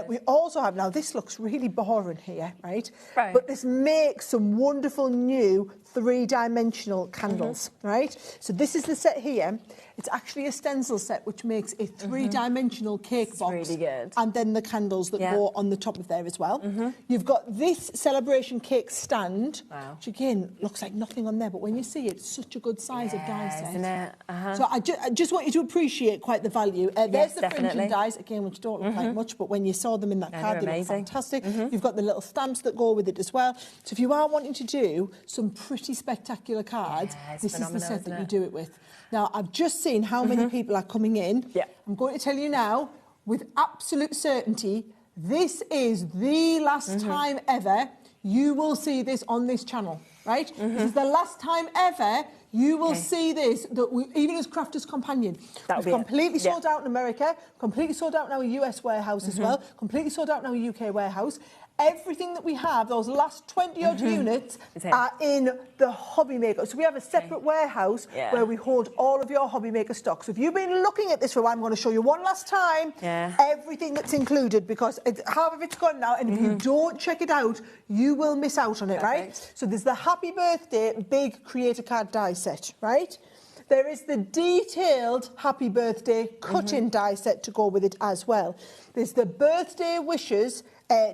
Speaker 9: We also have, now this looks really boring here, right? But this makes some wonderful new 3-dimensional candles, right? So this is the set here. It's actually a stencil set, which makes a 3-dimensional cake box.
Speaker 1: Really good.
Speaker 9: And then the candles that go on the top of there as well. You've got this celebration cake stand, which again looks like nothing on there, but when you see it, it's such a good size of die set.
Speaker 1: Isn't it?
Speaker 9: So I just want you to appreciate quite the value. There's the fringing dies, again, which don't look like much, but when you saw them in that card, they look fantastic. You've got the little stamps that go with it as well. So if you are wanting to do some pretty spectacular cards, this is the set that you do it with. Now, I've just seen how many people are coming in. I'm going to tell you now, with absolute certainty, this is the last time ever you will see this on this channel, right? This is the last time ever you will see this, even as Crafters Companion. We've completely sold out in America, completely sold out in our US warehouse as well, completely sold out in our UK warehouse. Everything that we have, those last 20-odd units, are in the HobbyMaker. So we have a separate warehouse where we hold all of your HobbyMaker stock. So if you've been looking at this for a while, I'm going to show you one last time everything that's included, because half of it's gone now, and if you don't check it out, you will miss out on it, right? So there's the Happy Birthday big creator card die set, right? There is the detailed Happy Birthday cut-in die set to go with it as well. There's the Birthday Wishes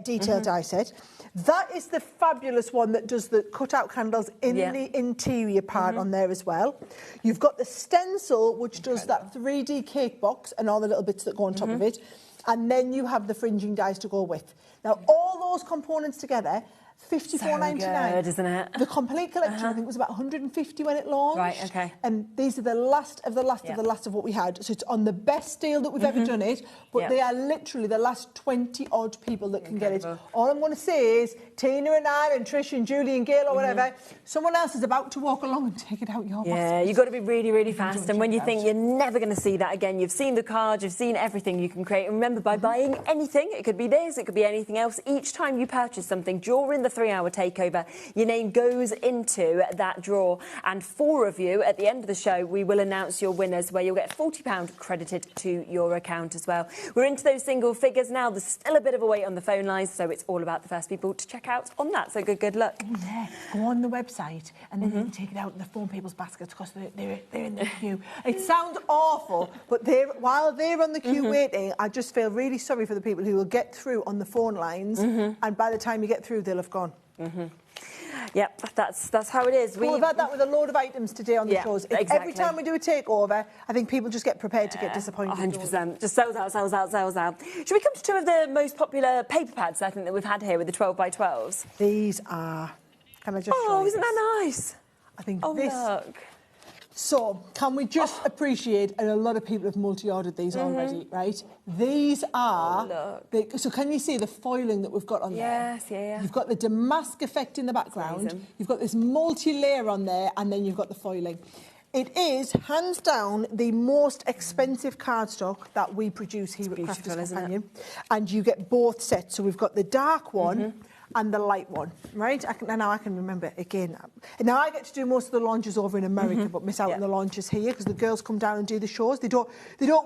Speaker 9: detailed die set. That is the fabulous one that does the cut-out candles in the interior part on there as well. You've got the stencil, which does that 3D cake box and all the little bits that go on top of it. And then you have the fringing dies to go with. Now, all those components together, $54.99.
Speaker 1: So good, isn't it?
Speaker 9: The complete collection, I think, was about $150 when it launched.
Speaker 1: Right, okay.
Speaker 9: And these are the last of the last of the last of what we had. So it's on the best deal that we've ever done it, but they are literally the last 20-odd people that can get it. All I'm going to say is, Tina and I and Trish and Julie and Gail or whatever, someone else is about to walk along and take it out your basket.
Speaker 1: You've got to be really, really fast. And when you think you're never going to see that again, you've seen the cards, you've seen everything you can create. And remember, by buying anything, it could be this, it could be anything else, each time you purchase something during the 3-hour takeover, your name goes into that draw. And 4 of you, at the end of the show, we will announce your winners, where you'll get £40 credited to your account as well. We're into those single figures now. There's still a bit of a wait on the phone lines, so it's all about the first people to check out on that. So good luck.
Speaker 9: Go on the website and then you can take it out in the phone people's baskets, because they're in the queue. It sounds awful, but while they're on the queue waiting, I just feel really sorry for the people who will get through on the phone lines, and by the time you get through, they'll have gone.
Speaker 1: Yep, that's how it is.
Speaker 9: We've had that with a load of items today on the shows. Every time we do a takeover, I think people just get prepared to get disappointed.
Speaker 1: 100%. Just sells out. Should we come to 2 of the most popular paper pads, I think, that we've had here with the 12x12s?
Speaker 9: These are... Can I just show you
Speaker 1: isn't that nice?
Speaker 9: I think
Speaker 1: this... look.
Speaker 9: So, can we just appreciate, and a lot of people have multi-ordered these already, right? These are, so can you see the foiling that we've got on there?
Speaker 1: Yes, yeah.
Speaker 9: You've got the damask effect in the background, you've got this multi-layer on there, and then you've got the foiling. It is, hands down, the most expensive cardstock that we produce here at Crafters Companion. And you get both sets. So we've got the dark one and the light one, right? Now I can remember again. Now I get to do most of the launches over in America, but miss out on the launches here because the girls come down and do the shows. They don't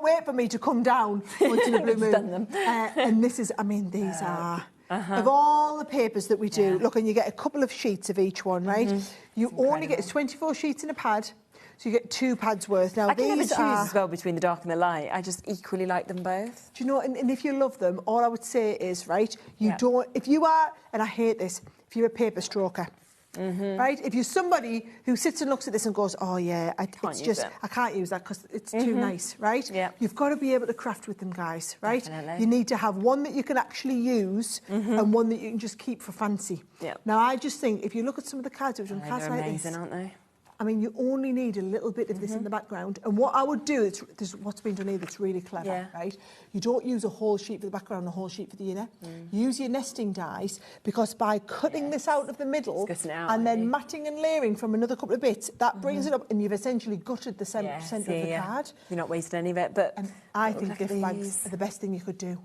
Speaker 9: wait for me to come down once in a blue moon.
Speaker 1: Done them.
Speaker 9: And this is, I mean, these are. Of all the papers that we do, look, and you get a couple of sheets of each one, right? You only get 24 sheets in a pad. So you get 2 pads worth. Now,
Speaker 1: I can never
Speaker 9: these
Speaker 1: choose
Speaker 9: are...
Speaker 1: as well between the dark and the light. I just equally like them both.
Speaker 9: Do you know, and if you love them, all I would say is, right, you don't... If you are, and I hate this, if you're a paper stroker, right? If you're somebody who sits and looks at this and goes, oh, yeah, I can't use that because it's too nice, right? You've got to be able to craft with them, guys, right?
Speaker 1: Definitely.
Speaker 9: You need to have one that you can actually use and one that you can just keep for fancy. Now, I just think, if you look at some of the cards, we've done cards like this.
Speaker 1: They're amazing, aren't they?
Speaker 9: I mean, you only need a little bit of this in the background. And what I would do, this is what's been done here that's really clever, right? You don't use a whole sheet for the background and a whole sheet for the inner. Use your nesting dies, because by cutting this out of the middle and then matting and layering from another couple of bits, that brings it up, and you've essentially gutted the centre of the card.
Speaker 1: You're not wasting any of it, but...
Speaker 9: And I think gift bags are the best thing you could do.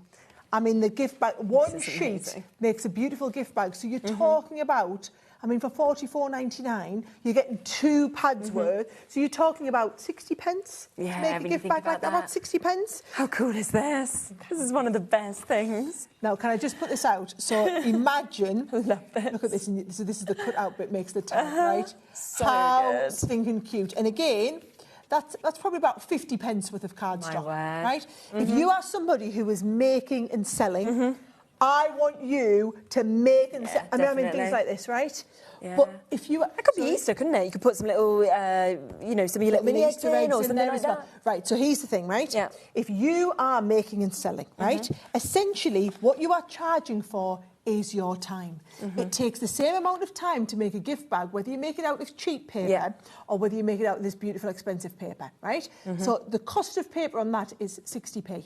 Speaker 9: I mean, the gift bag, one sheet makes a beautiful gift bag. So you're talking about... I mean, for $44.99, you're getting 2 pads worth. So you're talking about 60 pence to make a gift bag like that. About 60 pence.
Speaker 1: How cool is this? This is one of the best things.
Speaker 9: Now, can I just put this out? So imagine, look at this. So this is the cut out bit, makes the tag, right?
Speaker 1: So
Speaker 9: how
Speaker 1: good.
Speaker 9: stinking cute. And again, that's probably about 50 pence worth of cardstock, right? If you are somebody who is making and selling, I want you to make and sell. I mean, things like this, right? But if you...
Speaker 1: That could be Easter, couldn't it? You could put some little, you know, some of your little mini Easter eggs or something like that.
Speaker 9: Right, so here's the thing, right? If you are making and selling, right, essentially what you are charging for is your time. It takes the same amount of time to make a gift bag, whether you make it out of cheap paper or whether you make it out of this beautiful, expensive paper, right? So the cost of paper on that is 60p.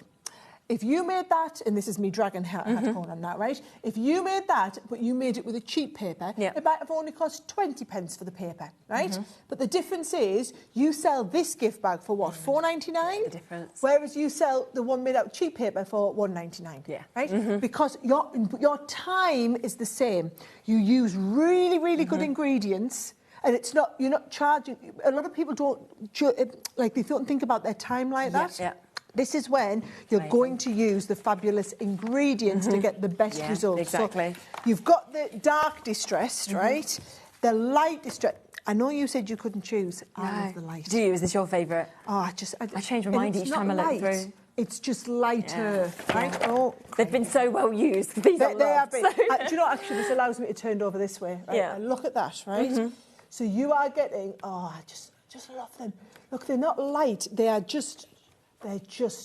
Speaker 9: If you made that, and this is me dragging hat on that, right? If you made that, but you made it with a cheap paper, it might have only cost 20 pence for the paper, right? But the difference is, you sell this gift bag for what, $4.99?
Speaker 1: The difference.
Speaker 9: Whereas you sell the one made out of cheap paper for $1.99, right? Because your time is the same. You use really, really good ingredients. And it's not, you're not charging, a lot of people don't, like, they don't think about their time like that. This is when you're going to use the fabulous ingredients to get the best results.
Speaker 1: Exactly.
Speaker 9: So you've got the dark distressed, right? The light distressed. I know you said you couldn't choose. I love the light.
Speaker 1: Do you? Is this your favourite?
Speaker 9: Oh, I
Speaker 1: change my mind each time I look through.
Speaker 9: It's just lighter, right? Oh,
Speaker 1: they've been so well used. These
Speaker 9: they have been. Do you know, actually, this allows me to turn over this way, right? And look at that, right? So you are getting, I just love them. Look, they're not light. They're just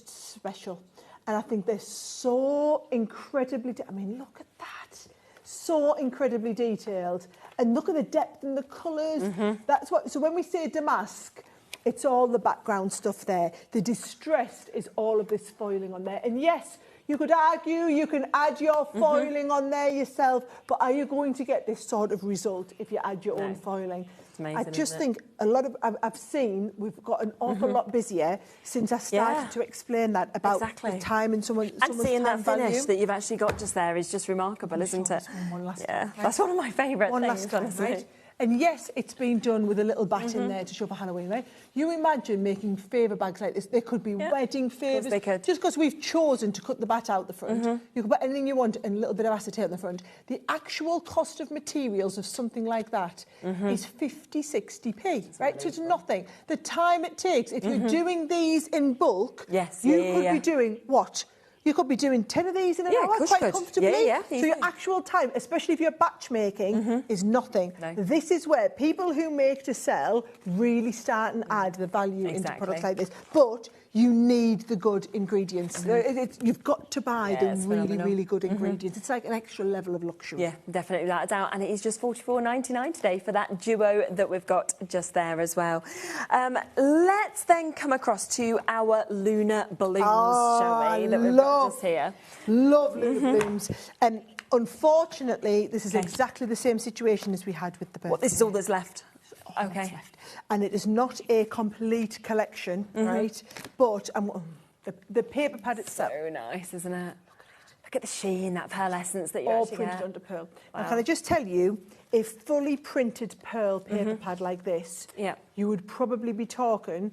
Speaker 9: special. And I think they're so incredibly, I mean, look at that. So incredibly detailed. And look at the depth and the colours. That's what, so when we say damask, it's all the background stuff there. The distressed is all of this foiling on there. And yes, you could argue you can add your foiling on there yourself, but are you going to get this sort of result if you add your own foiling?
Speaker 1: Amazing,
Speaker 9: I just think a lot of, I've seen, we've got an awful lot busier since I started to explain that about the time and someone's
Speaker 1: and seeing that finish
Speaker 9: value.
Speaker 1: that you've actually got just there is just remarkable, isn't it?
Speaker 9: One last
Speaker 1: time, that's one of my favourite things,
Speaker 9: last time,
Speaker 1: honestly.
Speaker 9: Right? And yes, it's been done with a little bat in there to show for Halloween, right? You imagine making favour bags like this. They could be wedding favours. Just because we've chosen to cut the bat out the front. You can put anything you want and a little bit of acetate on the front. The actual cost of materials of something like that is 50, 60p, right? So it's nothing. The time it takes, if you're doing these in bulk, you could be doing what? You could be doing 10 of these in an hour quite comfortably. So your actual time, especially if you're batch making, is nothing. This is where people who make to sell really start and add the value into products like this. But you need the good ingredients. You've got to buy the really good ingredients. It's like an extra level of luxury.
Speaker 1: Yeah, definitely, without a doubt. And it is just $44.99 today for that duo that we've got just there as well. Let's then come across to our lunar balloons, shall we? That we've got just here.
Speaker 9: Love lunar balloons. Unfortunately, this is exactly the same situation as we had with the birthday.
Speaker 1: What, this is all that's left? Okay.
Speaker 9: And it is not a complete collection, right? But the paper pad itself.
Speaker 1: So nice, isn't it? Look at the sheen, that pearl essence that you
Speaker 9: all
Speaker 1: actually
Speaker 9: printed
Speaker 1: get.
Speaker 9: under pearl.
Speaker 1: Wow.
Speaker 9: Now, can I just tell you, a fully printed pearl paper pad like this, you would probably be talking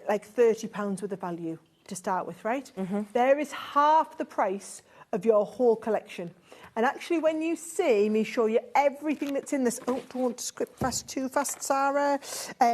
Speaker 9: like £30 worth of value to start with, right? There is half the price of your whole collection. And actually, when you see me show you everything that's in this... Oh, don't script too fast, Sarah.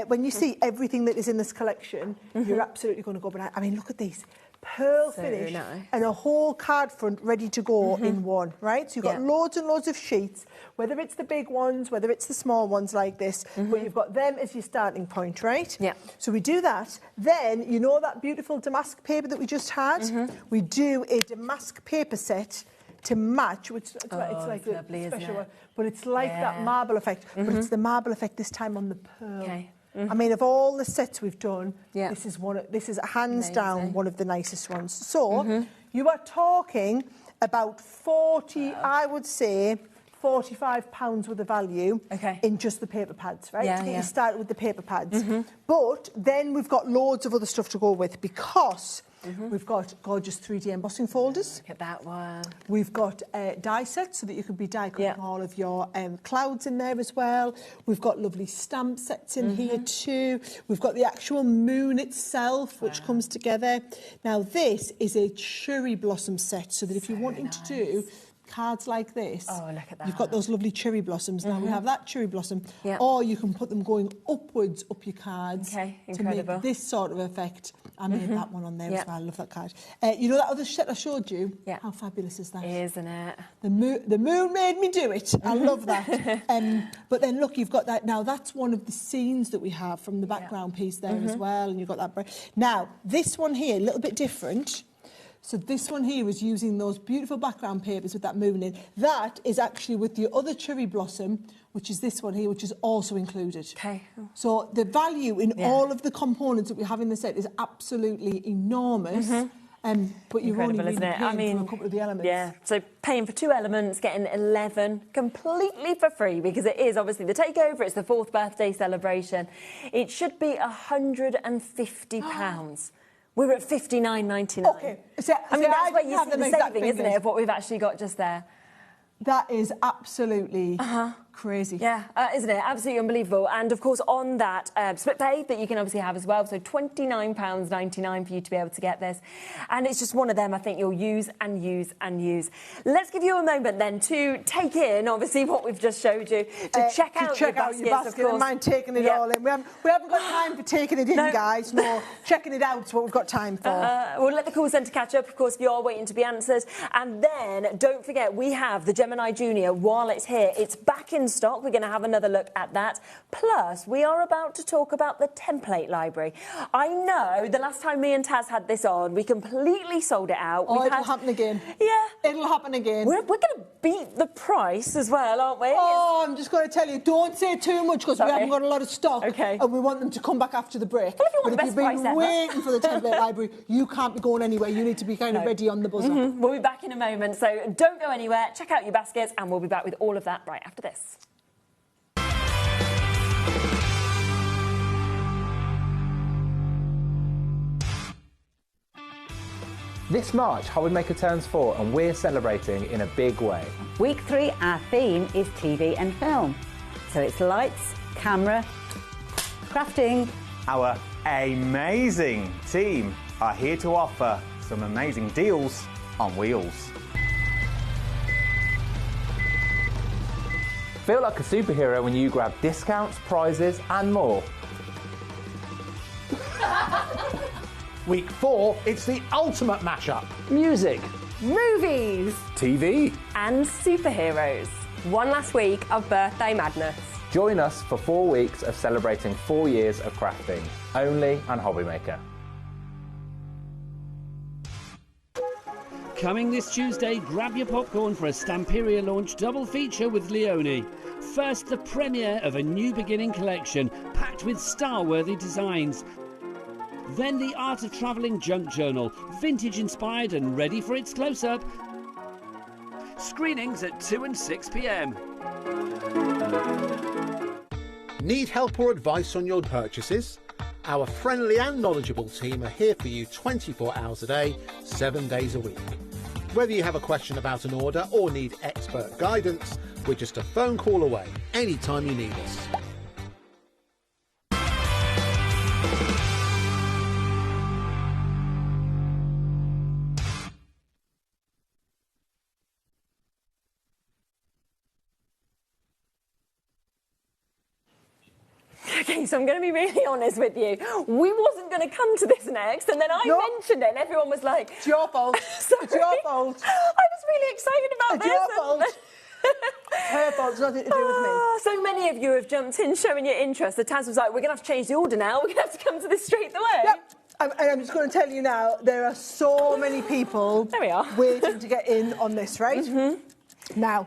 Speaker 9: When you see everything that is in this collection, you're absolutely going to go bananas. I mean, look at these. Pearl finish and a whole card front ready to go in one, right? So you've got loads and loads of sheets, whether it's the big ones, whether it's the small ones like this, but you've got them as your starting point, right? Yeah. So we do that. Then, you know that beautiful damask paper that we just had? We do a damask paper set to match, which it's like a
Speaker 1: lovely,
Speaker 9: special one, but it's like that marble effect, but it's the marble effect this time on the pearl. Okay. I mean, of all the sets we've done, this is hands down one of the nicest ones. So you are talking about 40, I would say, £45 worth of value in just the paper pads, right? To get you started with the paper pads. But then we've got loads of other stuff to go with because we've got gorgeous 3D embossing folders.
Speaker 1: Look at that one.
Speaker 9: We've got die sets so that you can be die cutting all of your clouds in there as well. We've got lovely stamp sets in here too. We've got the actual moon itself, which comes together. Now, this is a cherry blossom set, so that if you're wanting to do cards like this,
Speaker 1: look at that.
Speaker 9: You've got those lovely cherry blossoms. Now we have that cherry blossom, or you can put them going upwards up your cards to make this sort of effect. I made that one on there as well. I love that card. You know that other set I showed you? How fabulous is that?
Speaker 1: Isn't it?
Speaker 9: The moon made me do it. I love that. But then look, you've got that. Now that's one of the scenes that we have from the background piece there as well, and you've got that. Now this one here, a little bit different. So this one here is using those beautiful background papers with that moon in. That is actually with the other cherry blossom, which is this one here, which is also included. Okay. So the value in all of the components that we have in the set is absolutely enormous. But you're only really paying for a couple of the elements.
Speaker 1: Yeah, so paying for 2 elements, getting 11 completely for free, because it is obviously the takeover, it's the 4th birthday celebration. It should be £150. We're at $59.99.
Speaker 9: Okay. So,
Speaker 1: I mean, that's where you see the saving, isn't it, of what we've actually got just there.
Speaker 9: That is absolutely crazy.
Speaker 1: Yeah, isn't it? Absolutely unbelievable. And, of course, on that split pay that you can obviously have as well, so £29.99 for you to be able to get this. And it's just one of them I think you'll use and use and use. Let's give you a moment then to take in, obviously, what we've just showed you, to check out your baskets, of course.
Speaker 9: I mind taking it all in. We haven't got time for taking it in, guys. No, checking it out is what we've got time for.
Speaker 1: We'll let the call centre catch up, of course, if you're waiting to be answered. And then, don't forget, we have the Gemini Junior while it's here. It's back in stock. We're going to have another look at that. Plus, we are about to talk about the template library. I know the last time me and Taz had this on, we completely sold it out.
Speaker 9: It'll happen again.
Speaker 1: Yeah.
Speaker 9: It'll happen again.
Speaker 1: We're going to beat the price as well, aren't we?
Speaker 9: Oh, I'm just going to tell you, don't say too much because we haven't got a lot of stock. Okay. And we want them to come back after the break.
Speaker 1: Well, if you want
Speaker 9: but
Speaker 1: the best price
Speaker 9: you've been waiting for the template library, you can't be going anywhere. You need to be kind of ready on the buzzer.
Speaker 1: We'll be back in a moment, so don't go anywhere. Check out your baskets, and we'll be back with all of that right after this.
Speaker 10: This March, HobbyMaker turns 4 and we're celebrating in a big way.
Speaker 16: Week 3, our theme is TV and film. So it's lights, camera, crafting.
Speaker 17: Our amazing team are here to offer some amazing deals on wheels.
Speaker 10: Feel like a superhero when you grab discounts, prizes and more.
Speaker 3: Week 4, it's the ultimate mashup.
Speaker 12: Music,
Speaker 15: movies,
Speaker 12: TV
Speaker 15: and superheroes. One last week of birthday madness.
Speaker 10: Join us for 4 weeks of celebrating 4 years of crafting, only on HobbyMaker.
Speaker 12: Coming this Tuesday, grab your popcorn for a Stamperia launch double feature with Leone. First, the premiere of a new beginning collection, packed with star-worthy designs. Then the Art of Travelling junk journal, vintage-inspired and ready for its close-up. Screenings at 2 and 6 p.m.
Speaker 3: Need help or advice on your purchases? Our friendly and knowledgeable team are here for you 24 hours a day, 7 days a week. Whether you have a question about an order or need expert guidance, we're just a phone call away anytime you need us.
Speaker 1: Okay, so I'm going to be really honest with you. We wasn't going to come to this next, and then I mentioned it, and everyone was like...
Speaker 9: It's your fault. It's your fault.
Speaker 1: I was really excited about
Speaker 9: it's
Speaker 1: this.
Speaker 9: Your fault. Her fault. It's nothing to do with me.
Speaker 1: So many of you have jumped in showing your interest. The Taz was like, we're going to have to change the order now. We're going to have to come to this straight away.
Speaker 9: Yep. And I'm just going to tell you now, there are so many people waiting to get in on this, right? Now...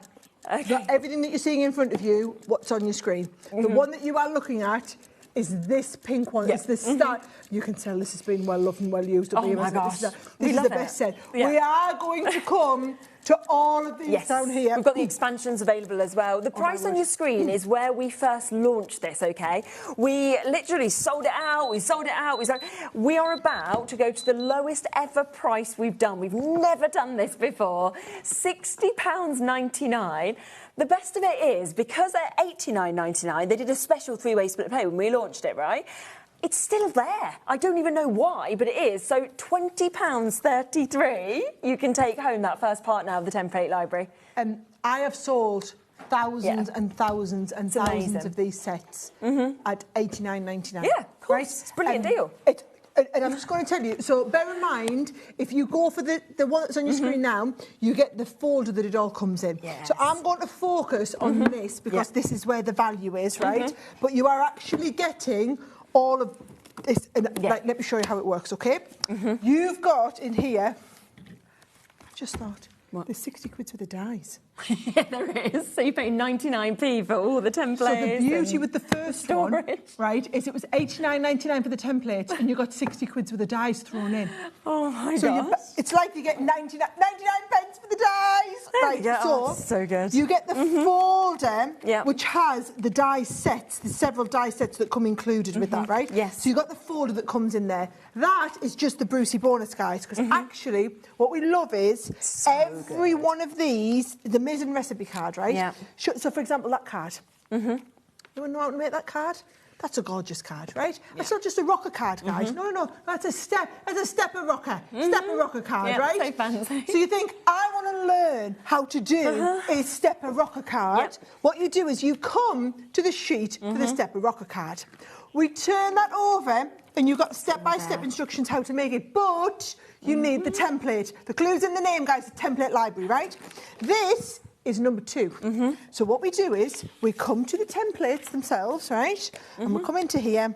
Speaker 9: Okay. Everything that you're seeing in front of you, what's on your screen. The one that you are looking at is this pink one. It's the start. You can tell this has been well loved and well used.
Speaker 1: Oh my gosh.
Speaker 9: This is the best set. Yeah. We are going to come to all of these down here.
Speaker 1: We've got the expansions available as well. The price on your screen is where we first launched this, okay? We literally sold it out, we are about to go to the lowest ever price we've done. We've never done this before. £60.99. The best of it is, because at £89.99, they did a special three-way split pay when we launched it, right? It's still there. I don't even know why, but it is. So £20.33, you can take home that first part now of the template library.
Speaker 9: I have sold thousands and thousands and thousands of these sets at £89.99.
Speaker 1: Yeah, of course. Right? It's a brilliant deal.
Speaker 9: And I'm just going to tell you, so bear in mind, if you go for the one that's on your screen now, you get the folder that it all comes in.
Speaker 1: Yes.
Speaker 9: So I'm going to focus on this because this is where the value is, right? But you are actually getting all of this. And let me show you how it works, okay? You've got in here, I just thought, there's 60 quid for the dies.
Speaker 1: Yeah, there is. So you pay 99p for all the templates.
Speaker 9: So the beauty with the first one, right, is it was £89.99 for the template, and you got 60 quid for the dies thrown in.
Speaker 1: Oh my gosh.
Speaker 9: It's like you get 99 pence for the dies. Right,
Speaker 1: so good.
Speaker 9: You get the folder, which has the die sets, the several die sets that come included with that, right?
Speaker 1: Yes.
Speaker 9: So you got the folder that comes in there. That is just the Brucey bonus, guys, because actually what we love is every one of these, the Mizzen recipe card, right? Yeah. So, for example, that card. You want to know how to make that card? That's a gorgeous card, right? That's not just a rocker card, guys. No, that's a stepper rocker. Stepper rocker card, right?
Speaker 1: So fancy.
Speaker 9: So you think, I want to learn how to do a stepper rocker card. What you do is you come to the sheet for the stepper rocker card. We turn that over, and you've got step-by-step instructions how to make it, but you need the template. The clue's in the name, guys, the template library, right? This is number 2. So what we do is we come to the templates themselves, right? And we come into here.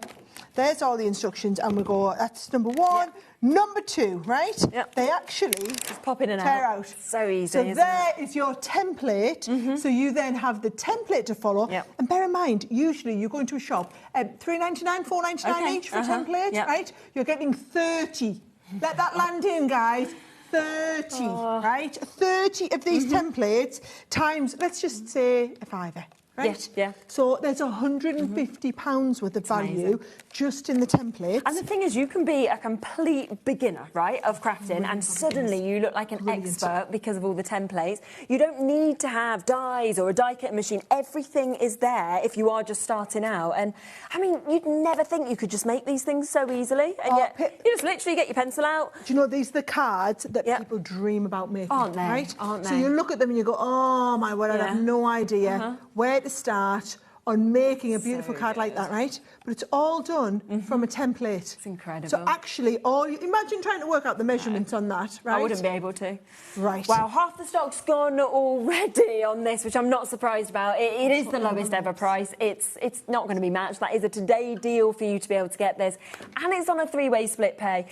Speaker 9: There's all the instructions, and we go, that's number 1. Number 2, right? They actually
Speaker 1: just pop in and
Speaker 9: tear out.
Speaker 1: So easy,
Speaker 9: so there is your template. So you then have the template to follow. And bear in mind, usually you go into a shop, $3.99, $4.99 each for a template, right? You're getting 30. Let that land in, guys. 30, right? 30 of these templates times, let's just say a £5. Right?
Speaker 1: Yeah.
Speaker 9: So there's £150 worth of value just in the templates.
Speaker 1: And the thing is, you can be a complete beginner, right, of crafting, and suddenly you look like an expert because of all the templates. You don't need to have dies or a die cutting machine. Everything is there if you are just starting out. And, I mean, you'd never think you could just make these things so easily. And yet, you just literally get your pencil out.
Speaker 9: Do you know, these are the cards that people dream about making.
Speaker 1: Aren't they?
Speaker 9: Right?
Speaker 1: Aren't they?
Speaker 9: So you look at them and you go, oh, my word, I have no idea where to start on making a beautiful card like that, right? But it's all done from a template.
Speaker 1: It's incredible.
Speaker 9: So actually, imagine trying to work out the measurements on that, right?
Speaker 1: I wouldn't be able to.
Speaker 9: Right.
Speaker 1: Wow, half the stock's gone already on this, which I'm not surprised about. It is the lowest ever price. It's not going to be matched. That is a today deal for you to be able to get this. And it's on a 3-way split pay.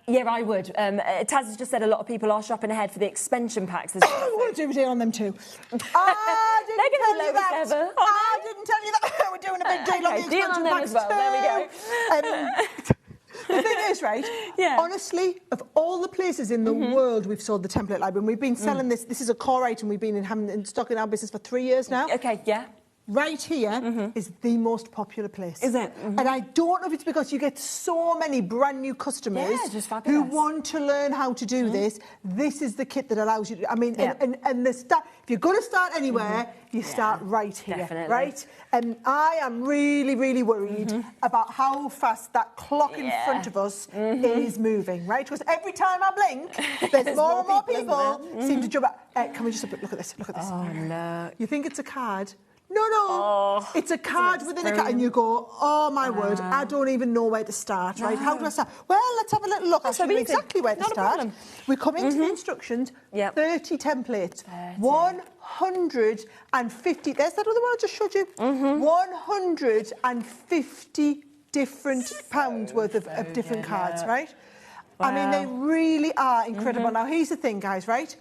Speaker 1: Yeah, I would. Taz has just said a lot of people are shopping ahead for the expansion packs.
Speaker 9: We're going to do a deal on them too. I didn't tell you that.
Speaker 1: Ever.
Speaker 9: I didn't tell you that. We're doing a big deal on the expansion
Speaker 1: on them
Speaker 9: packs
Speaker 1: as well.
Speaker 9: too.
Speaker 1: There we go.
Speaker 9: The thing is, right, honestly, of all the places in the world we've sold the template library, and we've been selling this is a core item we've been having in stock in our business for 3 years now.
Speaker 1: Okay, yeah.
Speaker 9: Right here is the most popular place.
Speaker 1: Is it?
Speaker 9: And I don't know if it's because you get so many brand new customers who want to learn how to do this. This is the kit that allows you to, I mean, and the start, if you're going to start anywhere, you start right here,
Speaker 1: definitely.
Speaker 9: right? And I am really, really worried about how fast that clock in front of us is moving, right? Because every time I blink, there's more and more people seem to jump out. Can we just look at this? Look at this.
Speaker 1: Oh, no.
Speaker 9: You think it's a card? No, it's a card within a card, and you go, oh my word, I don't even know where to start, right? How do I start? Well, let's have a little look. I'll show you exactly where to start. We come into the instructions, 30 templates, 150, there's that other one I just showed you, 150 different pounds worth of different cards, right? Wow. I mean, they really are incredible. Now, here's the thing, guys, right?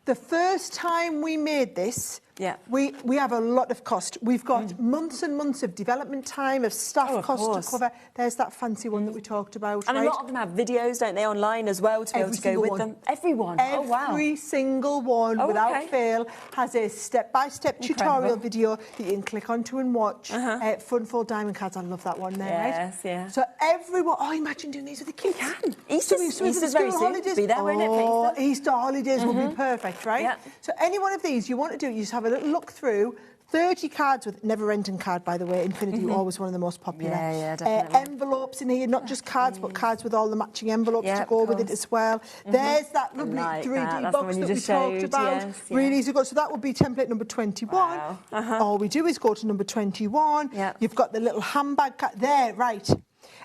Speaker 9: The first time we made this, we have a lot of cost. We've got months and months of development time, of staff costs to cover. There's that fancy one that we talked about.
Speaker 1: And a lot of them have videos, don't they, online as well, to be able to go with them. Everyone.
Speaker 9: Every single one, without fail, has a step-by-step tutorial video that you can click onto and watch. Fun Fold Diamond Cards, I love that one there, right?
Speaker 1: Yeah.
Speaker 9: So everyone, imagine doing these with the kids.
Speaker 1: You can. Easter's very soon.
Speaker 9: Holidays.
Speaker 1: Be there, won't it,
Speaker 9: Easter holidays will be perfect, right? Yeah. So any one of these you want to do, you just have a little look through. 30 cards with never-ending card, by the way. Infinity, always one of the most popular.
Speaker 1: Yeah, definitely.
Speaker 9: Envelopes in here, not just cards, but cards with all the matching envelopes to go with it as well. There's that lovely 3D box that we talked about. Really easy to go. So that would be template number 21.
Speaker 1: Wow.
Speaker 9: All we do is go to number 21. You've got the little handbag card there, right?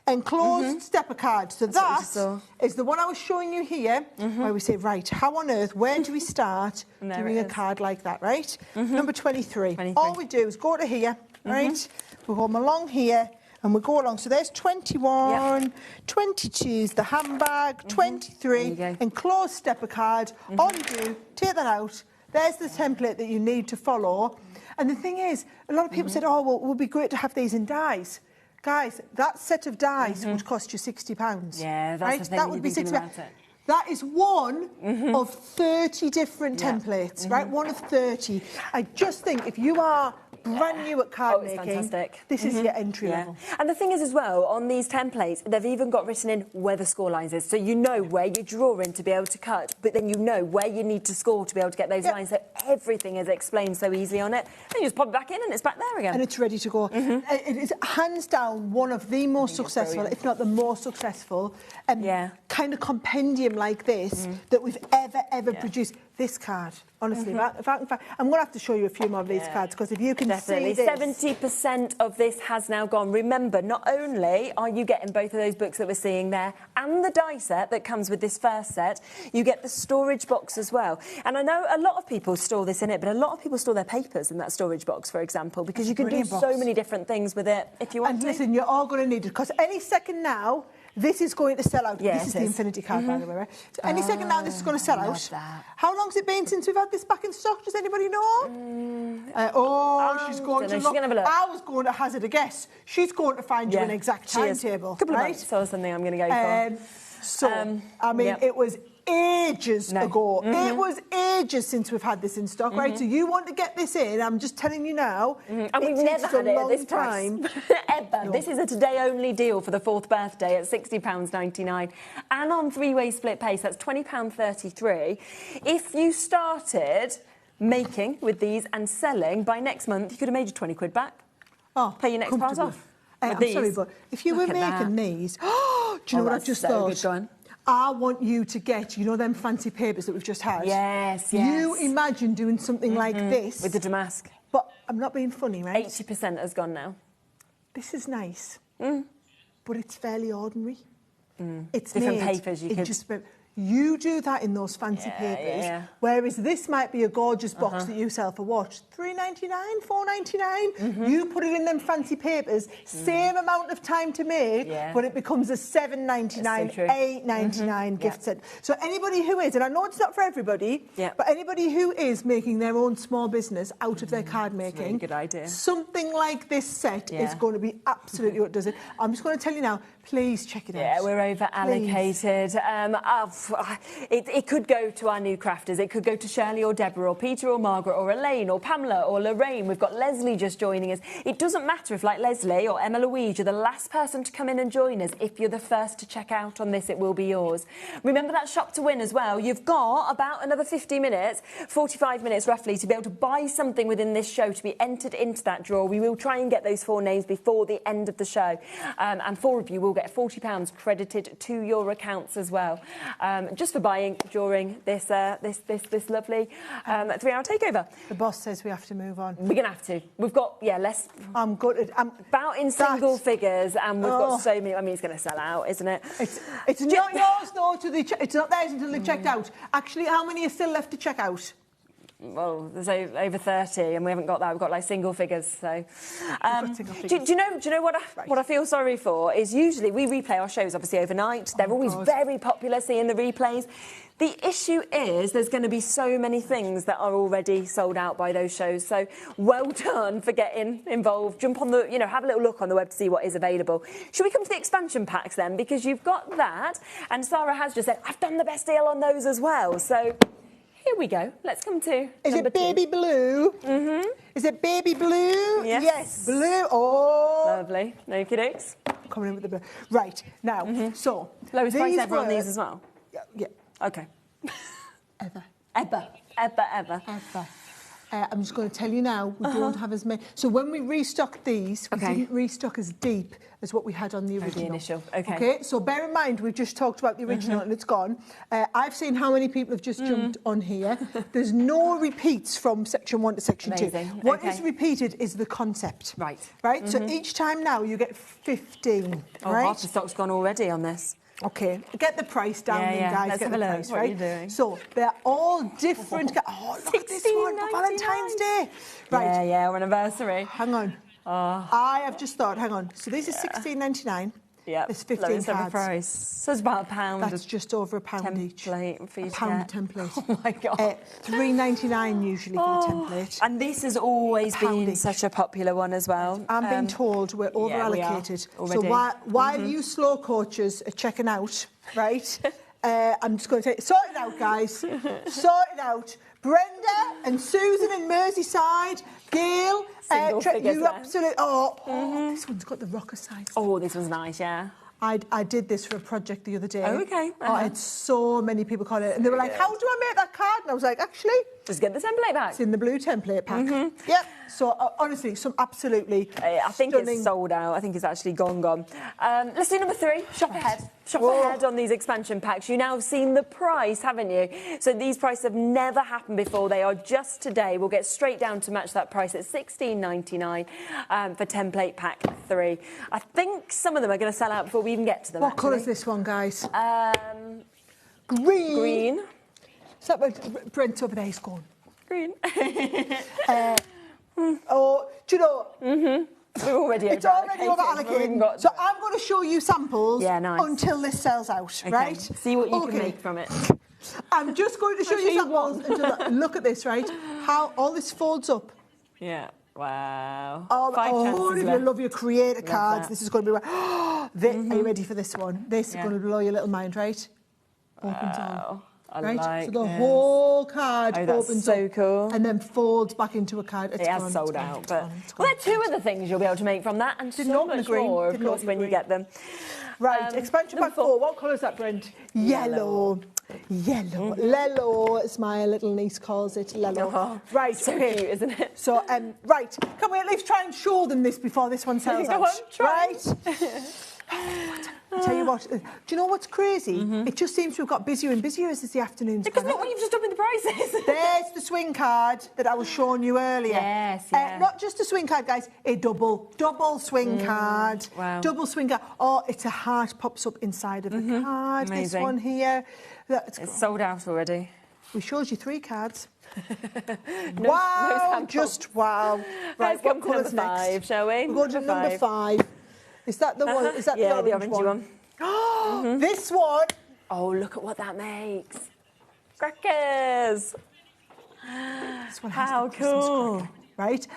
Speaker 9: Enclosed stepper card. So that is the one I was showing you here, where we say, right, how on earth, where do we start doing a card like that, right? Number 23. All we do is go to here, right? We come along here, and we go along. So there's 21, 22 is the handbag, 23, enclosed stepper card. All you do, take that out. There's the template that you need to follow. And the thing is, a lot of people said, oh, well, it would be great to have these in dies. Guys, that set of dies would cost you £60.
Speaker 1: Yeah, that's the thing.
Speaker 9: That would be £60. That is one of 30 different templates, right? One of 30. I just think if you are brand new at card making,
Speaker 1: fantastic.
Speaker 9: This is your entry level.
Speaker 1: And the thing is as well, on these templates, they've even got written in where the score lines is. So you know where you're drawing to be able to cut, but then you know where you need to score to be able to get those lines. So everything is explained so easily on it. And you just pop it back in and it's back there again.
Speaker 9: And it's ready to go. It is hands down one of the most successful, if not the most successful, kind of compendium like this that we've ever produced. This card, honestly, I'm going to have to show you a few more of these cards, because if you can see this...
Speaker 1: 70% of this has now gone. Remember, not only are you getting both of those books that we're seeing there and the die set that comes with this first set, you get the storage box as well. And I know a lot of people store this in it, but a lot of people store their papers in that storage box, for example, because you can do so many different things with it if you want
Speaker 9: to.
Speaker 1: And
Speaker 9: listen, you're all going to need it, because any second now... This is going to sell out.
Speaker 1: Yeah,
Speaker 9: this is the Infinity card, by the way, right? So any second now, this is going to sell out. How long's it been since we've had this back in stock? Does anybody know? She's going to look.
Speaker 1: Have a look.
Speaker 9: I was going to hazard a guess. She's going to find you an exact timetable.
Speaker 1: Couple of months or something I'm going to go for.
Speaker 9: I mean, it was ages ago. It was ages since we've had this in stock, right? So you want to get this in, I'm just telling you now.
Speaker 1: And we've never had it at this price. Ever. No. This is a today-only deal for the 4th birthday at £60.99. And on 3-way split pay, so that's £20.33. If you started making with these and selling, by next month, you could have made your 20 quid back. Pay your next part off.
Speaker 9: I'm sorry, but if you were making these... do you know what I've just thought? I want you to get, you know, them fancy papers that we've just had.
Speaker 1: Yes.
Speaker 9: You imagine doing something like this.
Speaker 1: With the damask.
Speaker 9: But I'm not being funny, right?
Speaker 1: 80% has gone now.
Speaker 9: This is nice, but it's fairly ordinary. It's
Speaker 1: different
Speaker 9: made
Speaker 1: papers you
Speaker 9: in
Speaker 1: could...
Speaker 9: just about... You do that in those fancy papers, whereas this might be a gorgeous box that you sell for what? $3.99, $4.99. You put it in them fancy papers, same amount of time to make, but it becomes a $7.99,
Speaker 1: so
Speaker 9: $8.99 gift set. So anybody who is, and I know it's not for everybody, but anybody who is making their own small business out of their card making,
Speaker 1: really good idea.
Speaker 9: Something like this set is going to be absolutely what does it. I'm just going to tell you now, please check it out.
Speaker 1: Yeah, we're over allocated. It could go to our new crafters. It could go to Shirley or Deborah or Peter or Margaret or Elaine or Pamela or Lorraine. We've got Leslie just joining us. It doesn't matter if, like Leslie or Emma Louise, you're the last person to come in and join us. If you're the first to check out on this, it will be yours. Remember that shop to win as well. You've got about another 50 minutes, 45 minutes roughly, to be able to buy something within this show to be entered into that draw. We will try and get those 4 names before the end of the show. And 4 of you will get £40 credited to your accounts as well. Just for buying during this lovely 3-hour takeover.
Speaker 9: The boss says we have to move on.
Speaker 1: We're gonna have to. We've got less.
Speaker 9: I'm good. I'm
Speaker 1: about in single figures, and we've got so many. I mean, it's going to sell out, isn't it?
Speaker 9: It's not yours though. It's not theirs until they've checked out. Actually, how many are still left to check out?
Speaker 1: Well, there's over 30, and we haven't got that. We've got like single figures. So, do you know what I feel sorry for is usually we replay our shows obviously overnight. They're always very popular. Seeing the replays. The issue is there's going to be so many things that are already sold out by those shows. So well done for getting involved. Jump on the, have a little look on the web to see what is available. Should we come to the expansion packs then? Because you've got that, and Sarah has just said I've done the best deal on those as well. So. Here we go. Let's come to
Speaker 9: number 2. Baby blue? Is it baby blue? Yes. Blue. Oh.
Speaker 1: Lovely. Okie dokes.
Speaker 9: Coming in with the blue. Right. Now, so.
Speaker 1: Lowest price ever on these as well?
Speaker 9: Yeah.
Speaker 1: OK.
Speaker 9: Ever. I'm just going to tell you now, we don't have as many. So when we restocked these, we didn't restock as deep as what we had on the original.
Speaker 1: The initial, OK.
Speaker 9: OK, so bear in mind, we've just talked about the original and it's gone. I've seen how many people have just jumped on here. There's no repeats from section 1 to section 2. What is repeated is the concept.
Speaker 1: Right.
Speaker 9: Right, so each time now you get 15, right?
Speaker 1: Half the stock's gone already on this.
Speaker 9: OK, get the price down then, guys.
Speaker 1: Let's
Speaker 9: get
Speaker 1: have
Speaker 9: the
Speaker 1: a look.
Speaker 9: price,
Speaker 1: What
Speaker 9: right?
Speaker 1: are you doing?
Speaker 9: So they're all different. Oh, look at this one for Valentine's Day. Right.
Speaker 1: Yeah, our anniversary.
Speaker 9: Hang on. I have just thought, hang on. So this is $16.99.
Speaker 1: Yeah,
Speaker 9: there's 15 cards.
Speaker 1: Price. So it's about £1.
Speaker 9: That's just over £1 each.
Speaker 1: Template for you
Speaker 9: £1 template.
Speaker 1: Oh my God.
Speaker 9: $3.99 usually for the template.
Speaker 1: And this has always been such a popular one as well.
Speaker 9: I'm being told we're over allocated. So while you slow coaches are checking out, right? I'm just going to say, sort it out, guys. Sort it out. Brenda and Susan in Merseyside, Gail, you absolutely. This one's got the rocker size.
Speaker 1: Oh, this one's nice, yeah.
Speaker 9: I did this for a project the other day.
Speaker 1: Oh, okay.
Speaker 9: I had so many people call it, and they were like, "How do I make that card?" And I was like, "Actually,
Speaker 1: just get the template pack.
Speaker 9: It's in the blue template pack." Yep. So honestly, some absolutely.
Speaker 1: I think
Speaker 9: stunning...
Speaker 1: it's sold out. I think it's actually gone. Let's do number 3. Shop ahead. Shop ahead on these expansion packs. You now have seen the price, haven't you? So these prices have never happened before. They are just today. We'll get straight down to match that price at $16.99 for template pack 3. I think some of them are going to sell out before we even get to them.
Speaker 9: What colour is this one, guys?
Speaker 1: Green. Green.
Speaker 9: So Brent over there is gone.
Speaker 1: Green.
Speaker 9: Oh, do you know?
Speaker 1: We're already
Speaker 9: it's already over allocated. So I'm going to show you samples until this sells out, right?
Speaker 1: See what you can make from it.
Speaker 9: I'm just going to show you samples until look at this, right? How all this folds up.
Speaker 1: Yeah. Wow.
Speaker 9: 5 chances
Speaker 1: left.
Speaker 9: You love your creator cards. This is going to be. Are you ready for this one? This is going to blow your little mind, right? Opens on. Right, so the whole card opens
Speaker 1: so cool.
Speaker 9: and then folds back into a card.
Speaker 1: It has sold out, but there are 2 other things you'll be able to make from that, and so much more, of course, when you get them.
Speaker 9: Right, expansion pack 4. What colour is that, Brent? Yellow. Lello, as my little niece calls it, Lello. Right,
Speaker 1: so cute, isn't it?
Speaker 9: So, right, can we at least try and show them this before this one sells out?
Speaker 1: Go on, try.
Speaker 9: Right. I tell you what, do you know what's crazy? It just seems to have got busier and busier as the afternoon's
Speaker 1: Because
Speaker 9: gone
Speaker 1: look what you've just done with the prices.
Speaker 9: There's the swing card that I was showing you earlier.
Speaker 1: Yes,
Speaker 9: not just a swing card, guys, a double swing card.
Speaker 1: Wow.
Speaker 9: Double swing card. Oh, it's a heart pops up inside of the card.
Speaker 1: Amazing.
Speaker 9: This one here.
Speaker 1: It's sold out already.
Speaker 9: We showed you 3 cards.
Speaker 1: No
Speaker 9: wow,
Speaker 1: sample.
Speaker 9: Just wow.
Speaker 1: Let's go to number 5, shall we?
Speaker 9: We'll go to number 5. Is that the one? Is that
Speaker 1: the
Speaker 9: the
Speaker 1: orange one?
Speaker 9: Oh, this one.
Speaker 1: Oh, look at what that makes. Crackers.
Speaker 9: This one has
Speaker 1: How cool.
Speaker 9: Right,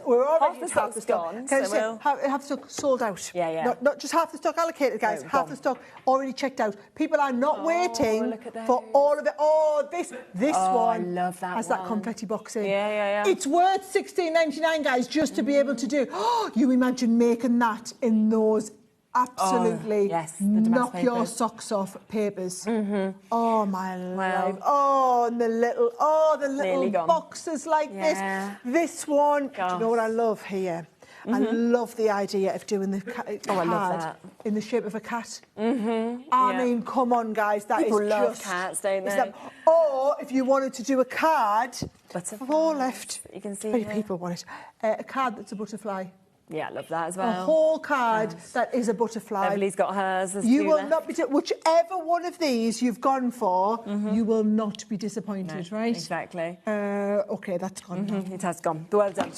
Speaker 9: we're already
Speaker 1: half the stock gone. So
Speaker 9: half the stock sold out.
Speaker 1: Yeah.
Speaker 9: Not just half the stock allocated, guys. Half the stock already checked out. People are not waiting for all of it. Oh, this one.
Speaker 1: I love that
Speaker 9: has
Speaker 1: one.
Speaker 9: that confetti box in.
Speaker 1: Yeah.
Speaker 9: It's worth $16.99, guys, just to be able to do. Oh, you imagine making that in those. Absolutely, knock your socks off papers. Oh my life! Oh, and the little boxes like this. This one. Do you know what I love here? I love the idea of doing the card in the shape of a cat. I mean, come on, guys,
Speaker 1: People
Speaker 9: is
Speaker 1: love
Speaker 9: just
Speaker 1: cats, don't they?
Speaker 9: Or if you wanted to do a card, four left.
Speaker 1: You can see
Speaker 9: many people want it. A card that's a butterfly.
Speaker 1: Yeah, I love that as well.
Speaker 9: A whole card that is a butterfly.
Speaker 1: Beverly's got hers.
Speaker 9: You will not be... Whichever one of these you've gone for, you will not be disappointed, right?
Speaker 1: Exactly.
Speaker 9: OK, that's gone now.
Speaker 1: It has gone. Well done.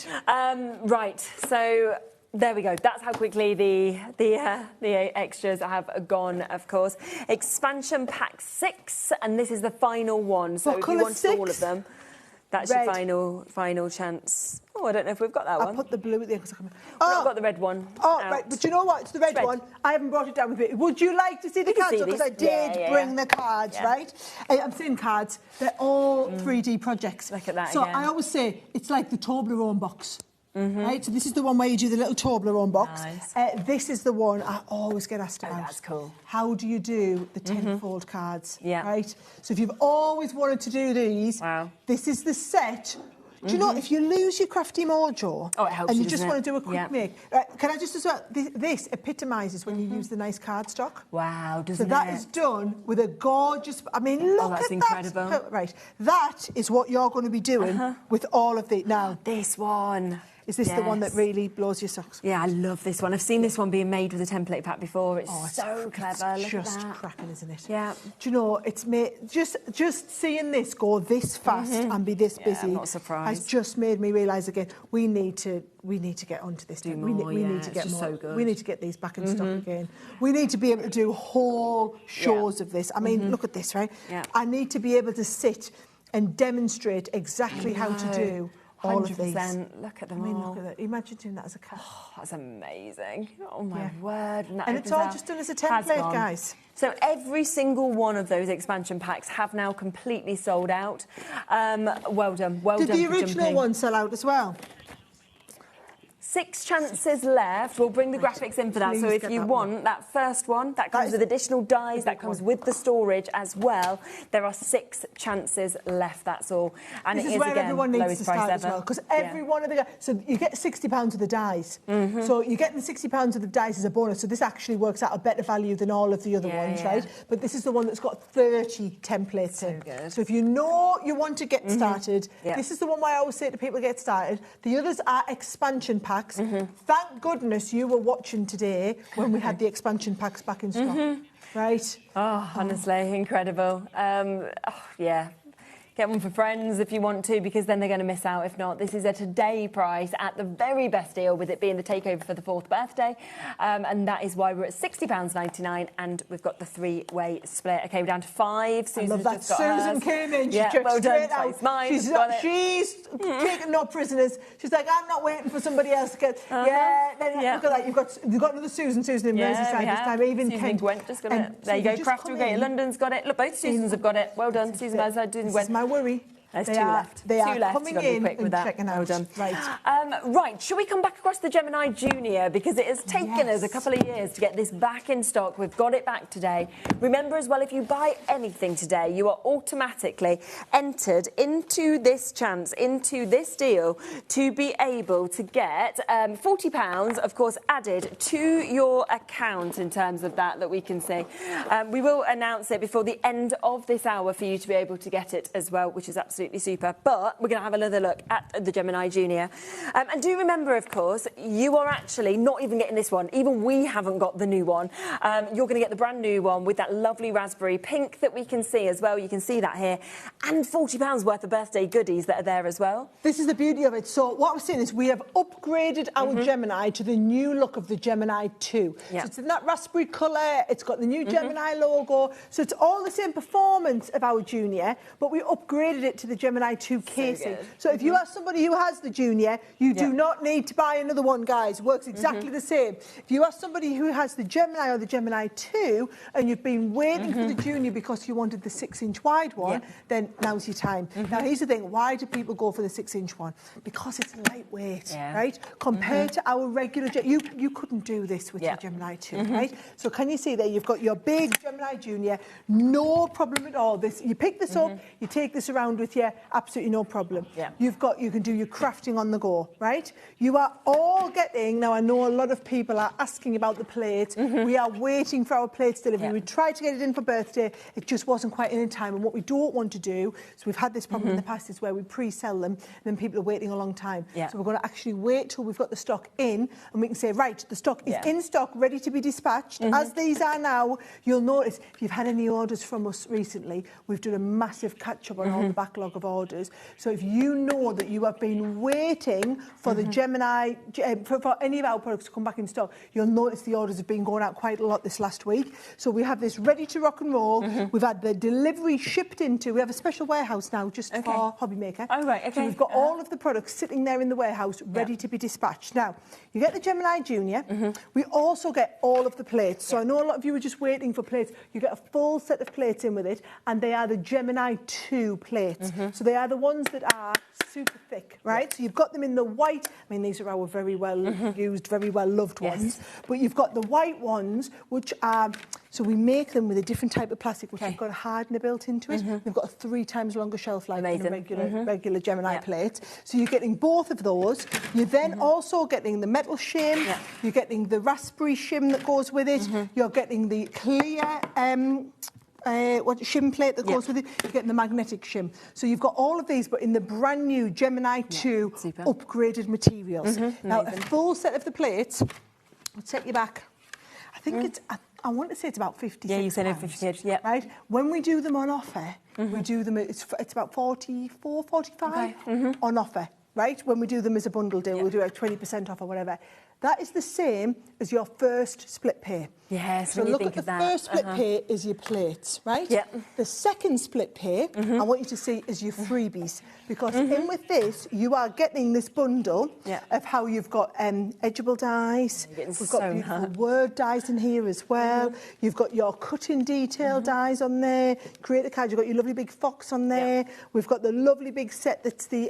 Speaker 1: Right, so... There we go. That's how quickly the extras have gone, of course. Expansion Pack 6, and this is the final one. So if you want all of them, that's your final chance. Oh, I don't know if we've got that one.
Speaker 9: I put the blue at the end.
Speaker 1: I've got the red one.
Speaker 9: Oh, right. But you know what? It's the red one. I haven't brought it down with me. Would you like to see the cards? Because I did bring the cards, right? I'm saying cards. They're all 3D projects.
Speaker 1: Look at that
Speaker 9: So
Speaker 1: again.
Speaker 9: I always say it's like the Toblerone box. Right, so this is the one where you do the little Toblerone box.
Speaker 1: Nice.
Speaker 9: This is the one I always get asked about.
Speaker 1: That's cool.
Speaker 9: How do you do the 10-fold cards?
Speaker 1: Yeah.
Speaker 9: Right. So if you've always wanted to do these, this is the set. Do you know, if you lose your crafty mojo
Speaker 1: it helps
Speaker 9: and
Speaker 1: you,
Speaker 9: you just
Speaker 1: doesn't
Speaker 9: want to
Speaker 1: it?
Speaker 9: do a quick make, can I just as well, this epitomises when you use the nice cardstock.
Speaker 1: Wow, doesn't it?
Speaker 9: So that is done with a gorgeous, I mean, look
Speaker 1: that's
Speaker 9: at
Speaker 1: incredible.
Speaker 9: that. Right, that is what you're going to be doing with all of the, now.
Speaker 1: This one.
Speaker 9: Is this the one that really blows your socks?
Speaker 1: Yeah, I love this one. I've seen this one being made with a template pack before. It's so clever.
Speaker 9: It's
Speaker 1: Look
Speaker 9: just
Speaker 1: at that.
Speaker 9: cracking, isn't it?
Speaker 1: Yeah.
Speaker 9: Do you know, it's made just seeing this go this fast and be this busy.
Speaker 1: I'm not surprised.
Speaker 9: Has just made me realise again we need to get onto this.
Speaker 1: Do
Speaker 9: we
Speaker 1: more,
Speaker 9: need to
Speaker 1: it's
Speaker 9: get
Speaker 1: just
Speaker 9: more.
Speaker 1: so good.
Speaker 9: We need to get these back in stock again. We need to be able to do whole shows of this. I mean, look at this, right?
Speaker 1: Yeah.
Speaker 9: I need to be able to sit and demonstrate exactly how to do all of these.
Speaker 1: 100%. Look at them all.
Speaker 9: Look at that. Imagine doing that as a cat.
Speaker 1: Oh, that's amazing. Oh, my word.
Speaker 9: And it's all just done as a template, guys.
Speaker 1: So every single one of those expansion packs have now completely sold out. Well done. Well done.
Speaker 9: Did the
Speaker 1: for
Speaker 9: original
Speaker 1: jumping.
Speaker 9: one sell out as well?
Speaker 1: 6 chances left. We'll bring the graphics in for that. So if you want that first one, that comes with additional dies, that comes with the storage as well. There are 6 chances left, that's all. And
Speaker 9: this
Speaker 1: it
Speaker 9: is
Speaker 1: is,
Speaker 9: where
Speaker 1: again,
Speaker 9: everyone needs
Speaker 1: lowest
Speaker 9: to
Speaker 1: price
Speaker 9: start
Speaker 1: ever.
Speaker 9: as well, because every one of the... So you get £60 of the dies. So you're getting the £60 of the dies as a bonus, so this actually works out a better value than all of the other ones, right? But this is the one that's got 30 templates in.
Speaker 1: Good.
Speaker 9: So if you know you want to get started, this is the one where I always say to people, get started. The others are expansion packs. Thank goodness you were watching today when we had the expansion packs back in stock. Right?
Speaker 1: Oh, honestly, incredible. Yeah. Get one for friends if you want to, because then they're going to miss out. If not, this is a today price at the very best deal, with it being the takeover for the 4th birthday. And that is why we're at £60.99, and we've got the 3-way split. OK, we're down to 5. Susan's
Speaker 9: I love that.
Speaker 1: just got
Speaker 9: Susan
Speaker 1: hers.
Speaker 9: came in. She
Speaker 1: Yeah,
Speaker 9: checked
Speaker 1: well done.
Speaker 9: straight out.
Speaker 1: It's mine.
Speaker 9: She's taking no prisoners. She's like, I'm not waiting for somebody else to get... Look at that. You've got another Susan in Merseyside this time. Even
Speaker 1: Susan
Speaker 9: Kent.
Speaker 1: Gwent just got it. There you go. Craftaganza London's got it. Look, both Susans have got it. Well done, Susan Merseyside, Susan Gwent.
Speaker 9: This is my worry.
Speaker 1: There's two left.
Speaker 9: They are
Speaker 1: left.
Speaker 9: coming
Speaker 1: You've got to be
Speaker 9: in
Speaker 1: quick with
Speaker 9: and
Speaker 1: that.
Speaker 9: checking out.
Speaker 1: Well done.
Speaker 9: Right.
Speaker 1: Right, shall we come back across the Gemini Junior? Because it has taken us a couple of years to get this back in stock. We've got it back today. Remember as well, if you buy anything today, you are automatically entered into this chance, into this deal, to be able to get £40, of course, added to your account in terms of that we can see. We will announce it before the end of this hour for you to be able to get it as well, which is absolutely super. But we're going to have another look at the Gemini Junior. And do remember, of course, you are actually not even getting this one. Even we haven't got the new one. You're going to get the brand new one with that lovely raspberry pink that we can see as well. You can see that here. And £40 worth of birthday goodies that are there as well.
Speaker 9: This is the beauty of it. So what I'm saying is we have upgraded our Gemini to the new look of the Gemini 2. So it's in that raspberry colour. It's got the new Gemini logo. So it's all the same performance of our Junior, but we upgraded it to the Gemini 2 casing. So if you are somebody who has the Junior, you do not need to buy another one, guys. It works exactly the same. If you are somebody who has the Gemini or the Gemini 2 and you've been waiting for the Junior because you wanted the 6-inch wide one, then now's your time. Now, here's the thing. Why do people go for the 6-inch one? Because it's lightweight, right? Compared to our regular... You couldn't do this with your Gemini 2, right? So can you see there? You've got your big Gemini Junior. No problem at all. You pick this up, you take this around with you, absolutely no problem. You can do your crafting on the go, right? You are all getting... Now, I know a lot of people are asking about the plates. We are waiting for our plates delivery. We tried to get it in for birthday. It just wasn't quite in time. And what we don't want to do, so we've had this problem in the past, is where we pre-sell them and then people are waiting a long time. So we're going to actually wait till we've got the stock in and we can say, right, the stock is in stock, ready to be dispatched. As these are now, you'll notice, if you've had any orders from us recently, we've done a massive catch-up on all the backlog of orders. So if you know that you have been waiting for the Gemini, for any of our products to come back in stock, you'll notice the orders have been going out quite a lot this last week. So we have this ready to rock and roll. We've had the delivery shipped into, we have a special warehouse now just for HobbyMaker.
Speaker 1: Oh, right, okay.
Speaker 9: So we've got all of the products sitting there in the warehouse ready to be dispatched. Now, you get the Gemini Junior. We also get all of the plates. So I know a lot of you were just waiting for plates. You get a full set of plates in with it, and they are the Gemini 2 plates. So they are the ones that are super thick, right? So you've got them in the white. I mean, these are our very well used, very well loved ones. But you've got the white ones, which are... So we make them with a different type of plastic, which has got a hardener built into it. They've got a 3 times longer shelf life than a regular Gemini plate. So you're getting both of those. You're then also getting the metal shim. You're getting the raspberry shim that goes with it. You're getting the clear shim plate that goes with it. You're getting the magnetic shim. So you've got all of these, but in the brand new Gemini 2 upgraded materials. Now, a full set of the plates, I'll take you back. I think it's... I want to say it's about 56.
Speaker 1: Yeah, you said it 50,
Speaker 9: right? When we do them on offer, we do them, it's about 44, 45 on offer, right? When we do them as a bundle deal, we'll do a 20% off or whatever. That is the same as your first split pay.
Speaker 1: Yes,
Speaker 9: so
Speaker 1: when you
Speaker 9: look
Speaker 1: think
Speaker 9: at the first split pay is your plates, right? The second split pay, I want you to see, is your freebies. Because in with this, you are getting this bundle of how you've got edgeable dies. We've got beautiful word dies in here as well. You've got your cut-in detail dies on there. Creator cards, you've got your lovely big fox on there. We've got the lovely big set that's the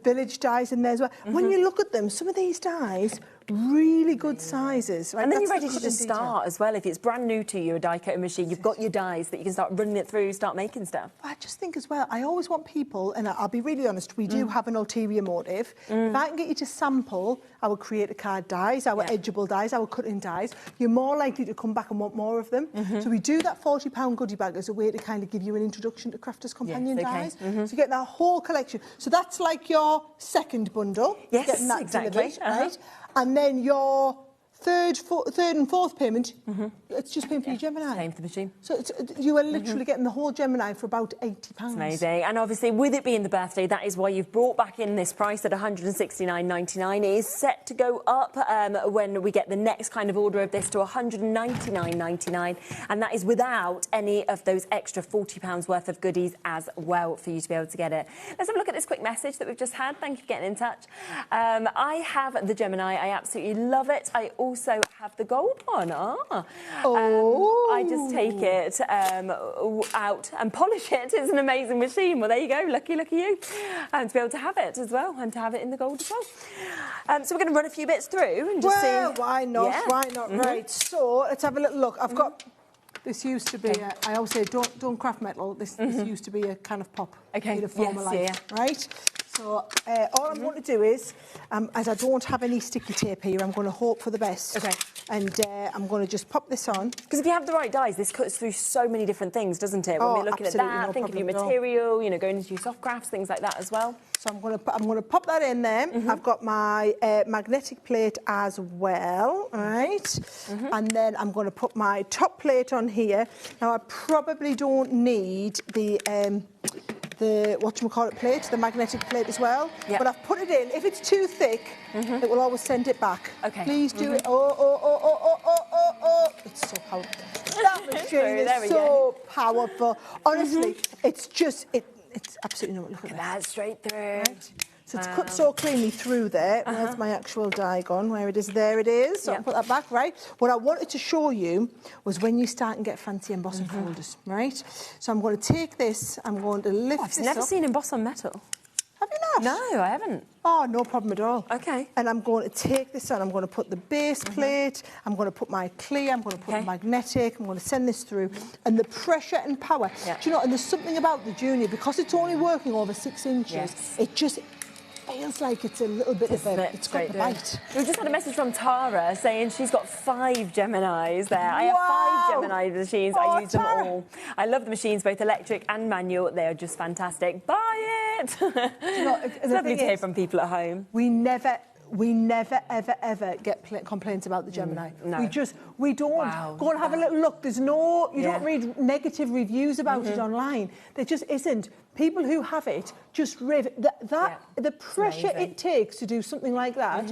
Speaker 9: village dies in there as well. When you look at them, some of these dies, really good sizes. Right?
Speaker 1: And then you're ready to just start as well. If it's brand new to you, a die cutting machine, you've got your dies that you can start running it through, start making stuff.
Speaker 9: I just think as well, I always want people, and I'll be really honest, we do have an ulterior motive. If I can get you to sample our creator card dies, our edgeable dies, our cutting dies, you're more likely to come back and want more of them. So we do that £40 goodie bag as a way to kind of give you an introduction to Crafters Companion dies. So you get that whole collection. So that's like your second bundle.
Speaker 1: Yes,
Speaker 9: getting that
Speaker 1: exactly.
Speaker 9: delivered, right? And then your third and fourth payment, it's just paying for your Gemini.
Speaker 1: Same for the machine.
Speaker 9: So you are literally getting the whole Gemini for about £80.
Speaker 1: It's amazing. And obviously, with it being the birthday, that is why you've brought back in this price at £169.99. It is set to go up when we get the next kind of order of this to £199.99. And that is without any of those extra £40 worth of goodies as well for you to be able to get it. Let's have a look at this quick message that we've just had. Thank you for getting in touch. I have the Gemini. I absolutely love it. I also also have the gold one. I just take it out and polish it. It's an amazing machine. Well, there you go. Lucky you. And to be able to have it as well, and to have it in the gold as well. So we're going to run a few bits through and just see.
Speaker 9: Why not? Yeah. Why not? Right. So let's have a little look. I've got. This used to be, I always say, don't craft metal. This used to be a can of pop.
Speaker 1: Okay,
Speaker 9: right? So all I'm going to do is, as I don't have any sticky tape here, I'm going to hope for the best.
Speaker 1: Okay.
Speaker 9: And I'm going to just pop this on.
Speaker 1: Because if you have the right dies, this cuts through so many different things, doesn't it? When we're looking at that, think of your material, you know, going into your soft crafts, things like that as well.
Speaker 9: So I'm going to pop that in there. I've got my magnetic plate as well, right? And then I'm going to put my top plate on here. Now I probably don't need the whatchamacallit plate, the magnetic plate as well. Yep. But I've put it in. If it's too thick, it will always send it back. Okay. Please do it. Oh. It's so powerful. That machine is so powerful. Honestly, it's just, it's absolutely not. Look at
Speaker 1: that. Straight through.
Speaker 9: Right? So it's cut so cleanly through there. Where's my actual die gone? Where it is? There it is. So I'll put that back, right? What I wanted to show you was when you start and get fancy embossing folders, right? So I'm going to take this, I'm going to lift this
Speaker 1: up. I've never seen emboss on metal.
Speaker 9: Have you not?
Speaker 1: No, I haven't.
Speaker 9: Oh, no problem at all.
Speaker 1: Okay.
Speaker 9: And I'm going to take this on, I'm going to put the base plate, I'm going to put my clear, I'm going to put the magnetic, I'm going to send this through. And the pressure and power. Do you know, and there's something about the Junior, because it's only working over 6 inches, it just feels like it's a little bit of it's got the bite.
Speaker 1: We just had a message from Tara saying she's got 5 Geminis there. I have 5 Gemini machines. I use them all. I love the machines, both electric and manual. They are just fantastic. Buy it! It's lovely to hear from people at home.
Speaker 9: We never, ever get complaints about the Gemini.
Speaker 1: No.
Speaker 9: We don't. Go and have a little look. There's no, you don't read negative reviews about it online. There just isn't. People who have it just rave. The pressure it takes to do something like that,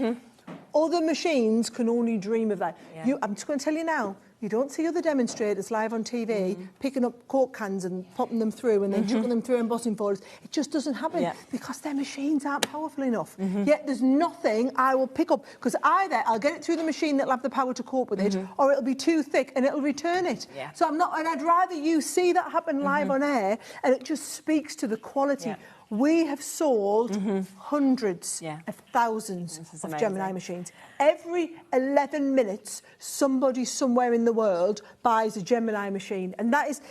Speaker 9: other machines can only dream of that. I'm just going to tell you now, you don't see other demonstrators live on TV picking up Coke cans and popping them through and then chucking them through embossing folders. It just doesn't happen because their machines aren't powerful enough. Yet there's nothing I will pick up, because either I'll get it through the machine that'll have the power to cope with it, or it'll be too thick and it'll return it. So I'm not, and I'd rather you see that happen live on air, and it just speaks to the quality. We have sold hundreds of thousands of Gemini machines. Every 11 minutes, somebody somewhere in the world buys a Gemini machine. And that is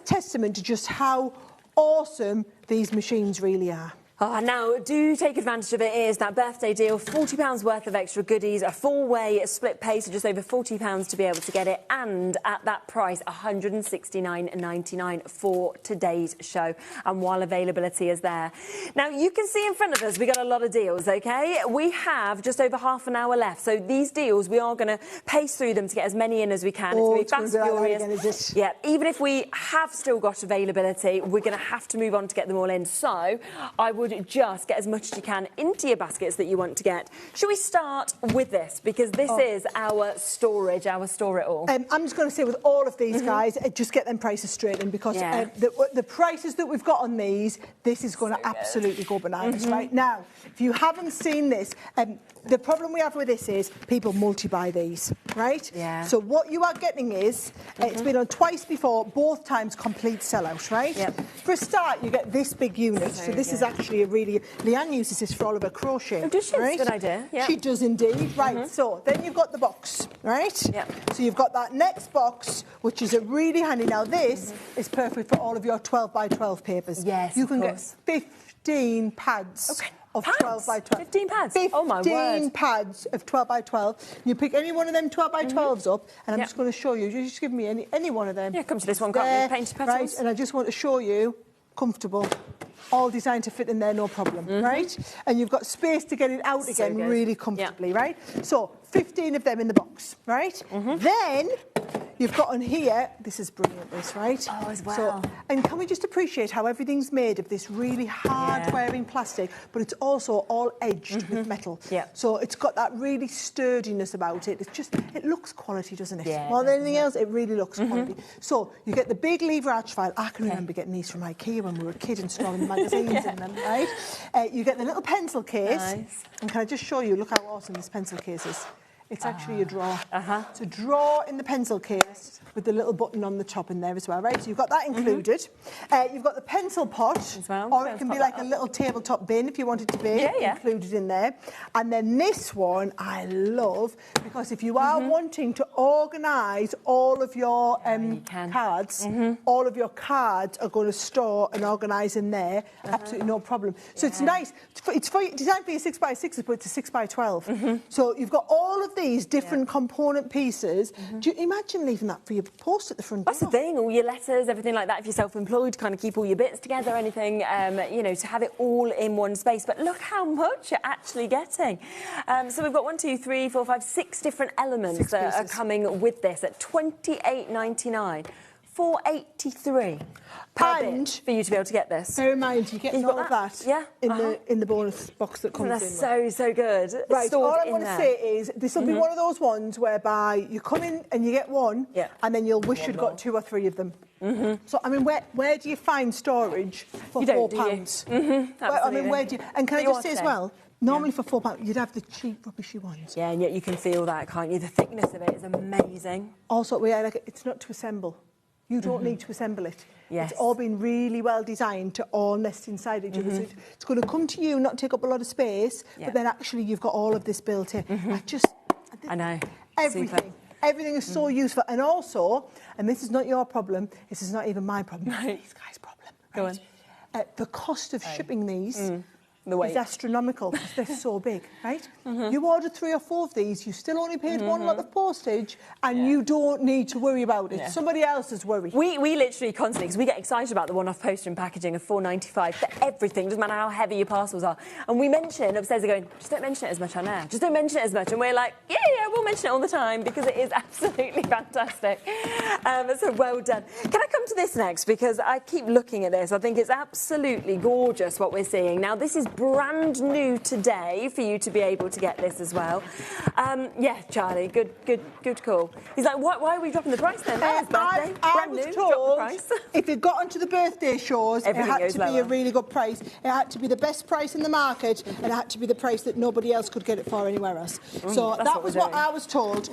Speaker 9: testament to just how awesome these machines really are.
Speaker 1: Oh, now, do take advantage of it. It is that birthday deal, £40 worth of extra goodies, a full-way split pay, so just over £40 to be able to get it, and at that price, $169.99 for today's show, and while availability is there. Now, you can see in front of us, we got a lot of deals, OK? We have just over half an hour left, so these deals, we are going to pace through them to get as many in as we can.
Speaker 9: Oh,
Speaker 1: it's going to be fast, furious. Yeah, even if we have still got availability, we're going to have to move on to get them all in. So, I would just get as much as you can into your baskets that you want to get. Should we start with this? Because this is our storage, our store it all.
Speaker 9: I'm just going to say with all of these guys, just get them prices straight in, because the prices that we've got on these, this is going to absolutely go bananas, right? Now, if you haven't seen this, the problem we have with this is people multi-buy these, right? Yeah. So what you are getting is, it's been on twice before, both times complete sellout, right? Yep. For a start, you get this big unit. So this is actually a really... Leanne uses this for all of her crochet.
Speaker 1: Oh, does she?
Speaker 9: Right?
Speaker 1: Good idea. Yep.
Speaker 9: She does indeed. Right, so then you've got the box, right? Yep. So you've got that next box, which is a really handy. Now this is perfect for all of your 12 by 12 papers.
Speaker 1: Yes,
Speaker 9: you can get 15 pads.
Speaker 1: Okay.
Speaker 9: Of 12 by 12.
Speaker 1: 15 pads?
Speaker 9: 15 pads of 12 by 12. You pick any one of them 12 by 12s up, and I'm just going to show you. You just give me any one of them.
Speaker 1: Yeah, come to this one, can't we? Painted petals.
Speaker 9: Right, and I just want to show you, comfortable, all designed to fit in there, no problem, right? And you've got space to get it out again really comfortably, right? So 15 of them in the box, right? Then you've got on here, this is brilliant, this, right?
Speaker 1: Oh, as well.
Speaker 9: So, and can we just appreciate how everything's made of this really hard-wearing plastic, but it's also all edged with metal. Yeah. So it's got that really sturdiness about it. It's just, it looks quality, doesn't it? Yeah. More than anything else, it really looks quality. So you get the big lever arch file. I can remember getting these from IKEA when we were a kid and storing magazines in them, right? You get the little pencil case. Nice. And can I just show you, look how awesome this pencil case is. It's actually a drawer. It's a drawer in the pencil case with the little button on the top in there as well, right? So you've got that included. You've got the pencil pot, as well. Or it can be like a little tabletop bin if you want it to be included in there. And then this one I love, because if you are wanting to organise all of your cards, all of your cards are going to store and organise in there, absolutely no problem. So it's nice. It's designed for your 6x6s, but it's a 6x12. So you've got all of these different component pieces. Do you imagine leaving that for your post at the front door?
Speaker 1: That's the thing, all your letters, everything like that, if you're self-employed, kind of keep all your bits together, anything, you know, to have it all in one space. But look how much you're actually getting. So we've got 1, 2, 3, 4, 5, 6 different elements that are coming with this at $28.99. $4.83 per bit for you to be able to get this.
Speaker 9: Bear in mind, you get all of that in the bonus box that comes in.
Speaker 1: That's so good.
Speaker 9: Right, all I want to say is this will be one of those ones whereby you come in and you get one, and then you'll wish you'd got 2 or 3 of them. So, I mean, where do you find storage for £4? I mean, where do you... And can I just say as well, normally for £4, you'd have the cheap, rubbishy ones.
Speaker 1: Yeah, and yet you can feel that, can't you? The thickness of it is amazing.
Speaker 9: Also, it's not to assemble. You don't need to assemble it. It's all been really well designed to all nest inside each other. So it's going to come to you, not take up a lot of space, but then actually you've got all of this built in.
Speaker 1: I know.
Speaker 9: Everything. Super. Everything is so useful. And also, and this is not your problem, this is not even my problem, these guys' problem.
Speaker 1: Go on.
Speaker 9: The cost of shipping these is astronomical because they're so big, right? You order 3 or 4 of these, you still only paid one lot of postage, and you don't need to worry about it. Somebody else is worried.
Speaker 1: We literally constantly, because we get excited about the one-off poster and packaging of $4.95 for everything, doesn't matter how heavy your parcels are. And we mention, upstairs they're going, just don't mention it as much on air. Just don't mention it as much. And we're like, yeah, we'll mention it all the time because it is absolutely fantastic. So well done. Can I come to this next? Because I keep looking at this. I think it's absolutely gorgeous what we're seeing. Now, this is brand new today for you to be able to get this as well. Yeah, Charlie, good call. He's like, why are we dropping the price then?
Speaker 9: I was told if it got onto the birthday shows, it had to be a really good price. It had to be the best price in the market, and it had to be the price that nobody else could get it for anywhere else. So that was what I was told.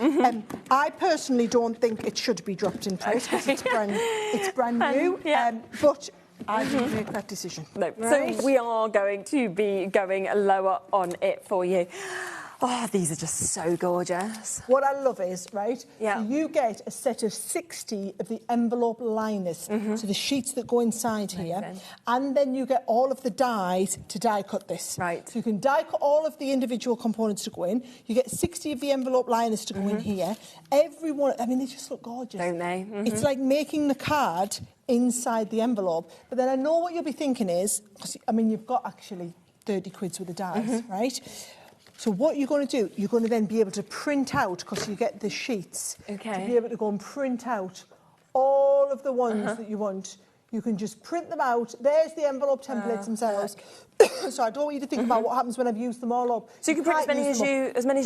Speaker 9: I personally don't think it should be dropped in price because it's brand new. But I didn't make that decision.
Speaker 1: No. Right? So we are going to be going lower on it for you. Oh, these are just so gorgeous.
Speaker 9: What I love is, right, so you get a set of 60 of the envelope liners, so the sheets that go inside here, and then you get all of the dies to die cut this.
Speaker 1: Right.
Speaker 9: So you can die cut all of the individual components to go in. You get 60 of the envelope liners to go in here. Every one, I mean, they just look gorgeous.
Speaker 1: Don't they?
Speaker 9: It's like making the card inside the envelope. But then I know what you'll be thinking is, I mean, you've got actually 30 quids with the dies, right? So what you're going to do, you're going to then be able to print out, because you get the sheets, to be able to go and print out all of the ones that you want. You can just print them out. There's the envelope templates themselves. So I don't want you to think about what happens when I've used them all up.
Speaker 1: So you can print as many as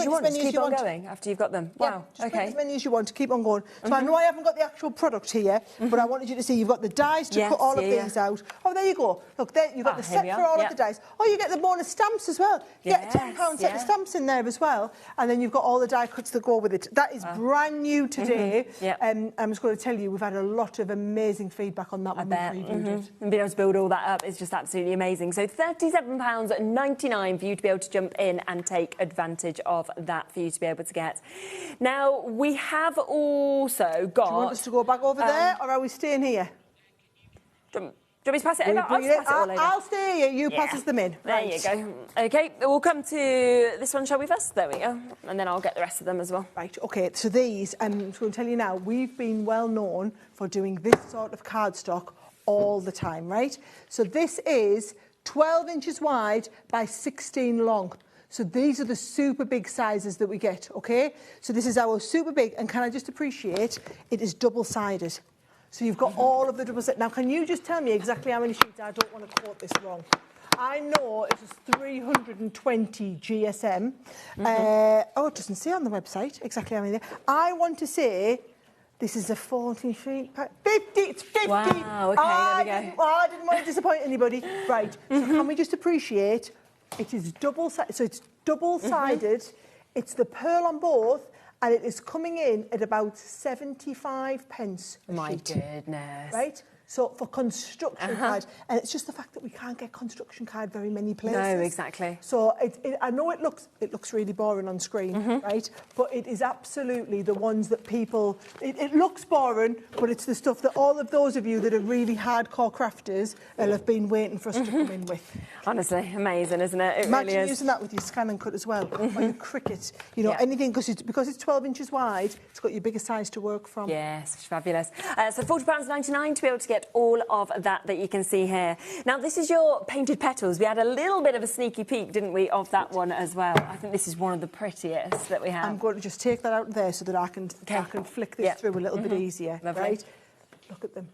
Speaker 1: you want, just keep on going after you've got them. Wow,
Speaker 9: just print as many as you want to keep on going. So I know I haven't got the actual product here, but I wanted you to see you've got the dies to cut all of these out. Oh, there you go. Look, there you've got the set for all of the dies. Oh, you get the bonus stamps as well. You get a £10 set of stamps in there as well. And then you've got all the die cuts that go with it. That is brand new today. I'm just going to tell you, we've had a lot of amazing feedback on that one.
Speaker 1: And being able to build all that up is just absolutely amazing. So £37.99 for you to be able to jump in and take advantage of that for you to be able to get. Now, we have also got...
Speaker 9: Do you want us to go back over there, or are we staying here?
Speaker 1: Do you want me to pass it over?
Speaker 9: I'll stay here, you pass us them in.
Speaker 1: There you go. OK, we'll come to this one, shall we first? There we go. And then I'll get the rest of them as well.
Speaker 9: Right, OK, so these, I'm going to tell you now, we've been well known for doing this sort of cardstock all the time, right? So this is 12 inches wide by 16 long. So these are the super big sizes that we get, OK? So this is our super big, and can I just appreciate, it is double-sided. So you've got all of the double sided. Now, can you just tell me exactly how many sheets? I don't want to quote this wrong. I know it is 320 GSM. Oh, it doesn't say on the website exactly how many. I want to say... This is a 40-sheet pack. 50! It's 50!
Speaker 1: Wow, OK, there we go.
Speaker 9: I didn't want to disappoint anybody. Right, so can we just appreciate it is double-sided. So it's double-sided It's the pearl on both, and it is coming in at about 75 pence a
Speaker 1: My
Speaker 9: sheet.
Speaker 1: goodness.
Speaker 9: Right? So for construction card, and it's just the fact that we can't get construction card very many places.
Speaker 1: No, exactly.
Speaker 9: So I know it looks really boring on screen, right? But it is absolutely the ones that people. It looks boring, but it's the stuff that all of those of you that are really hardcore crafters will have been waiting for us to come in with.
Speaker 1: Honestly, amazing, isn't it? It
Speaker 9: Imagine
Speaker 1: really is.
Speaker 9: using that with your scan and cut as well, or your Cricut. You know, anything because it's 12 inches wide. It's got your bigger size to work from.
Speaker 1: Yes, fabulous. So £40.99 to be able to get all of that you can see here. Now, this is your painted petals. We had a little bit of a sneaky peek, didn't we, of that one as well. I think this is one of the prettiest that we have.
Speaker 9: I'm going to just take that out there so that I can flick this through a little bit easier.
Speaker 1: Lovely.
Speaker 9: Right? Look at them.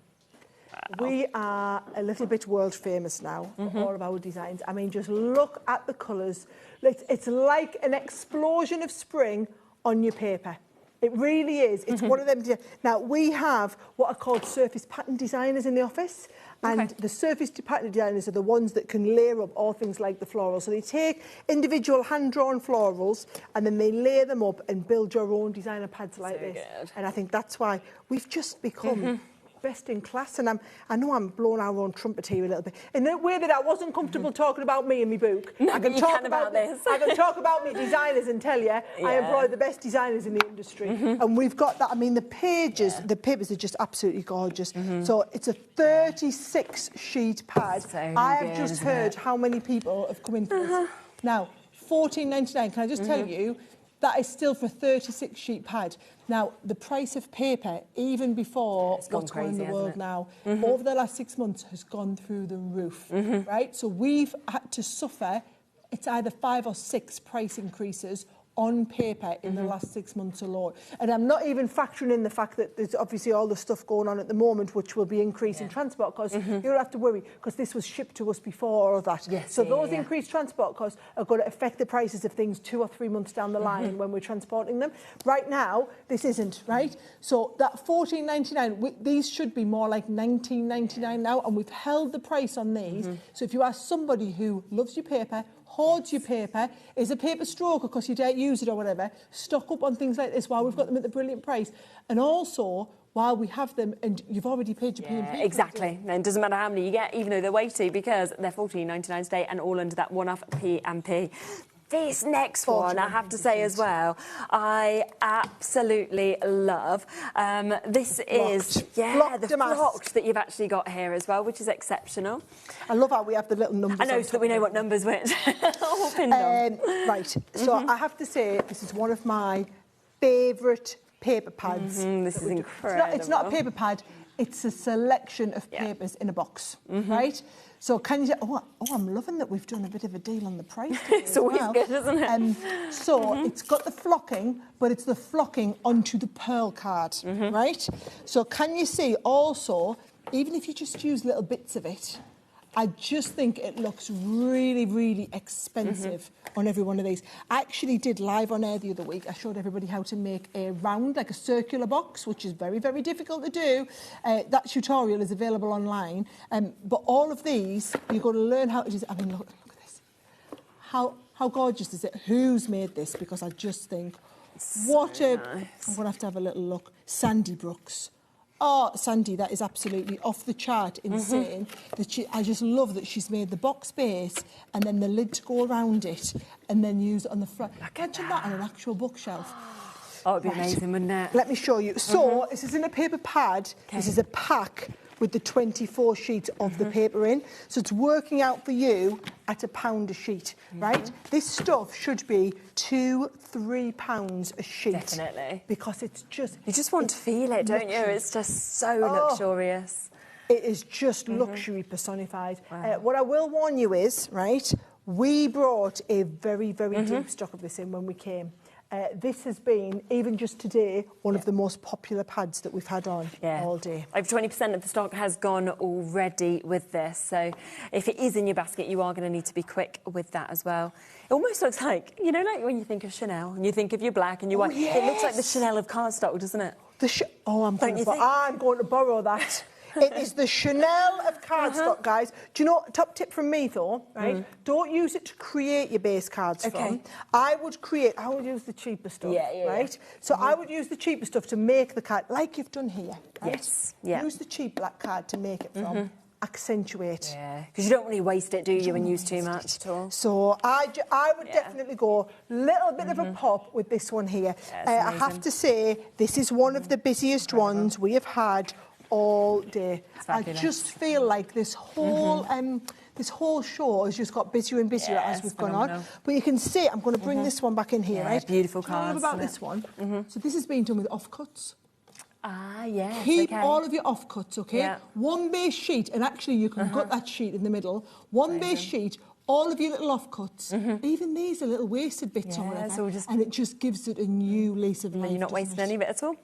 Speaker 9: Wow. We are a little bit world famous now for all of our designs. I mean, just look at the colours. It's like an explosion of spring on your paper. It really is. It's one of them. Now, we have what are called surface pattern designers in the office. And the surface pattern designers are the ones that can layer up all things like the florals. So they take individual hand-drawn florals and then they layer them up and build your own designer pads like this. Good. And I think that's why we've just become best in class. And I know I'm blowing our own trumpet here a little bit. In a way that I wasn't comfortable talking about me and my book.
Speaker 1: No,
Speaker 9: I can talk about
Speaker 1: this.
Speaker 9: I can talk about me designers and tell you I employ the best designers in the industry. And we've got that. I mean, the pages, the papers are just absolutely gorgeous. So it's a 36 sheet pad.
Speaker 1: So
Speaker 9: I have just heard how many people have come in for this. Now, £14.99. Can I just tell you, that is still for a 36 sheet pad. Now, the price of paper, even before what's going on in the world now, over the last 6 months has gone through the roof, right? So we've had to suffer, it's either 5 or 6 price increases on paper in the last 6 months alone. And I'm not even factoring in the fact that there's obviously all the stuff going on at the moment, which will be increasing transport costs. You don't have to worry, because this was shipped to us before all of that. So those increased transport costs are going to affect the prices of things 2 or 3 months down the line when we're transporting them. Right now, this isn't, right? So that £14.99, these should be more like £19.99 now, and we've held the price on these. So if you are somebody who loves your paper, hoards your paper, is a paper stroker because you don't use it or whatever, stock up on things like this while we've got them at the brilliant price. And also, while we have them, and you've already paid your P&P.
Speaker 1: Exactly. And it doesn't matter how many you get, even though they're weighty, because they're £14.99 today and all under that one-off P&P. This next one, I have to say as well, I absolutely love. This is, the flocked that you've actually got here as well, which is exceptional.
Speaker 9: I love how we have the little numbers.
Speaker 1: I know, so that we know what numbers we're all pinned on.
Speaker 9: Right, so I have to say, this is one of my favourite paper pads.
Speaker 1: This is incredible.
Speaker 9: It's not a paper pad, it's a selection of papers in a box, right? So can you say, I'm loving that we've done a bit of a deal on the price.
Speaker 1: It's always good, isn't it?
Speaker 9: So it's got the flocking, but it's the flocking onto the pearl card, right? So can you see also, even if you just use little bits of it, I just think it looks really, really expensive on every one of these. I actually did live on air the other week. I showed everybody how to make a round, like a circular box, which is very, very difficult to do. That tutorial is available online. But all of these, you're going to learn how to do. I mean, look at this. How gorgeous is it? Who's made this? Because I just think, what a... Nice. I'm going to have a little look. Sandy Brooks. Oh, Sandy, that is absolutely off the chart insane. I just love that she's made the box base and then the lid to go around it and then use it on the front. Imagine that on an actual bookshelf.
Speaker 1: Oh, it'd be amazing, wouldn't it?
Speaker 9: Let me show you. So, this isn't a paper pad. This is a pack with the 24 sheets of the paper in. So it's working out for you at £1 a sheet, right? This stuff should be £2-3 a sheet.
Speaker 1: Definitely.
Speaker 9: Because it's just...
Speaker 1: You just want to feel it, don't you? It's just so luxurious.
Speaker 9: It is just luxury personified. What I will warn you is, right, we brought a very, very deep stock of this in when we came. This has been, even just today, one of the most popular pads that we've had on all day.
Speaker 1: Over 20% of the stock has gone already with this. So if it is in your basket, you are going to need to be quick with that as well. It almost looks like, you know, like when you think of Chanel and you think of your black and your white. It looks like the Chanel of cardstock, doesn't it?
Speaker 9: I'm going to borrow that. It is the Chanel of cardstock, guys. Do you know, top tip from me though, right? Don't use it to create your base cards from. I would use the cheaper stuff, right? So I would use the cheaper stuff to make the card, like you've done here, right?
Speaker 1: Yes, yeah.
Speaker 9: Use the cheap black card to make it from. Accentuate.
Speaker 1: Yeah, because you don't really waste it, do you, and use too much at all?
Speaker 9: So I would definitely go a little bit of a pop with this one here. I have to say, this is one of the busiest ones we have had all day. I just feel like this whole this whole show has just got busier and busier as we've gone on. But you can see, I'm going to bring this one back in here, right?
Speaker 1: Beautiful
Speaker 9: cards. What about this one? So this has been done with offcuts.
Speaker 1: Ah, yes.
Speaker 9: Keep all of your offcuts, okay? Yeah. One base sheet, and actually you can gut that sheet in the middle. One base sheet, all of your little offcuts. Even these are little wasted bits or whatever. And it just gives it a new lease of life.
Speaker 1: And you're not wasting any of it at all.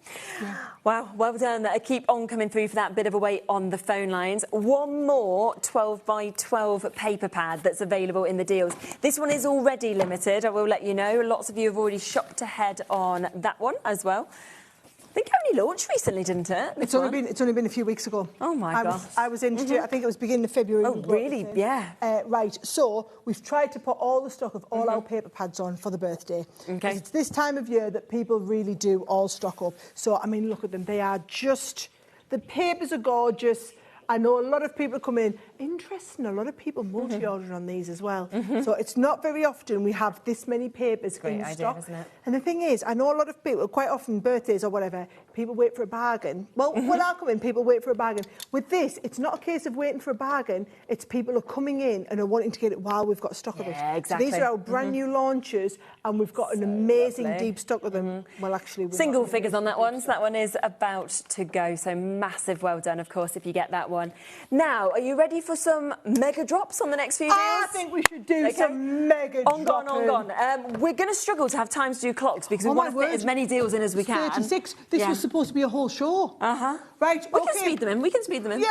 Speaker 1: Yeah. Wow, well done. Keep on coming through for that bit of a wait on the phone lines. One more 12 by 12 paper pad that's available in the deals. This one is already limited, I will let you know. Lots of you have already shopped ahead on that one as well. I think it only launched recently, didn't it?
Speaker 9: It's only been a few weeks ago.
Speaker 1: Oh my gosh!
Speaker 9: I was in. I think it was beginning of February.
Speaker 1: Oh really? Yeah.
Speaker 9: Right. So we've tried to put all the stock of all our paper pads on for the birthday. Okay. It's this time of year that people really do all stock up. So I mean, look at them. They are just. The papers are gorgeous. I know a lot of people come in. Interesting, a lot of people multi-order on these as well. So it's not very often we have this many papers in stock. Isn't it? And the thing is, I know a lot of people, quite often birthdays or whatever, people wait for a bargain. Well, when I come in, people wait for a bargain. With this, it's not a case of waiting for a bargain. It's people are coming in and are wanting to get it while we've got stock of it.
Speaker 1: Exactly.
Speaker 9: So these are our brand new launches, and we've got an amazing deep stock of them. Well, actually,
Speaker 1: single figures on that one. So that one is about to go. So massive well done, of course, if you get that one. Now, are you ready for some mega drops on the next few days?
Speaker 9: I think we should do some mega drops.
Speaker 1: On. We're going to struggle to have time to do clocks because we want to fit as many deals in as we can.
Speaker 9: 36. This was supposed to be a whole show. Right.
Speaker 1: We can speed them in. We can speed them in.
Speaker 9: Yeah.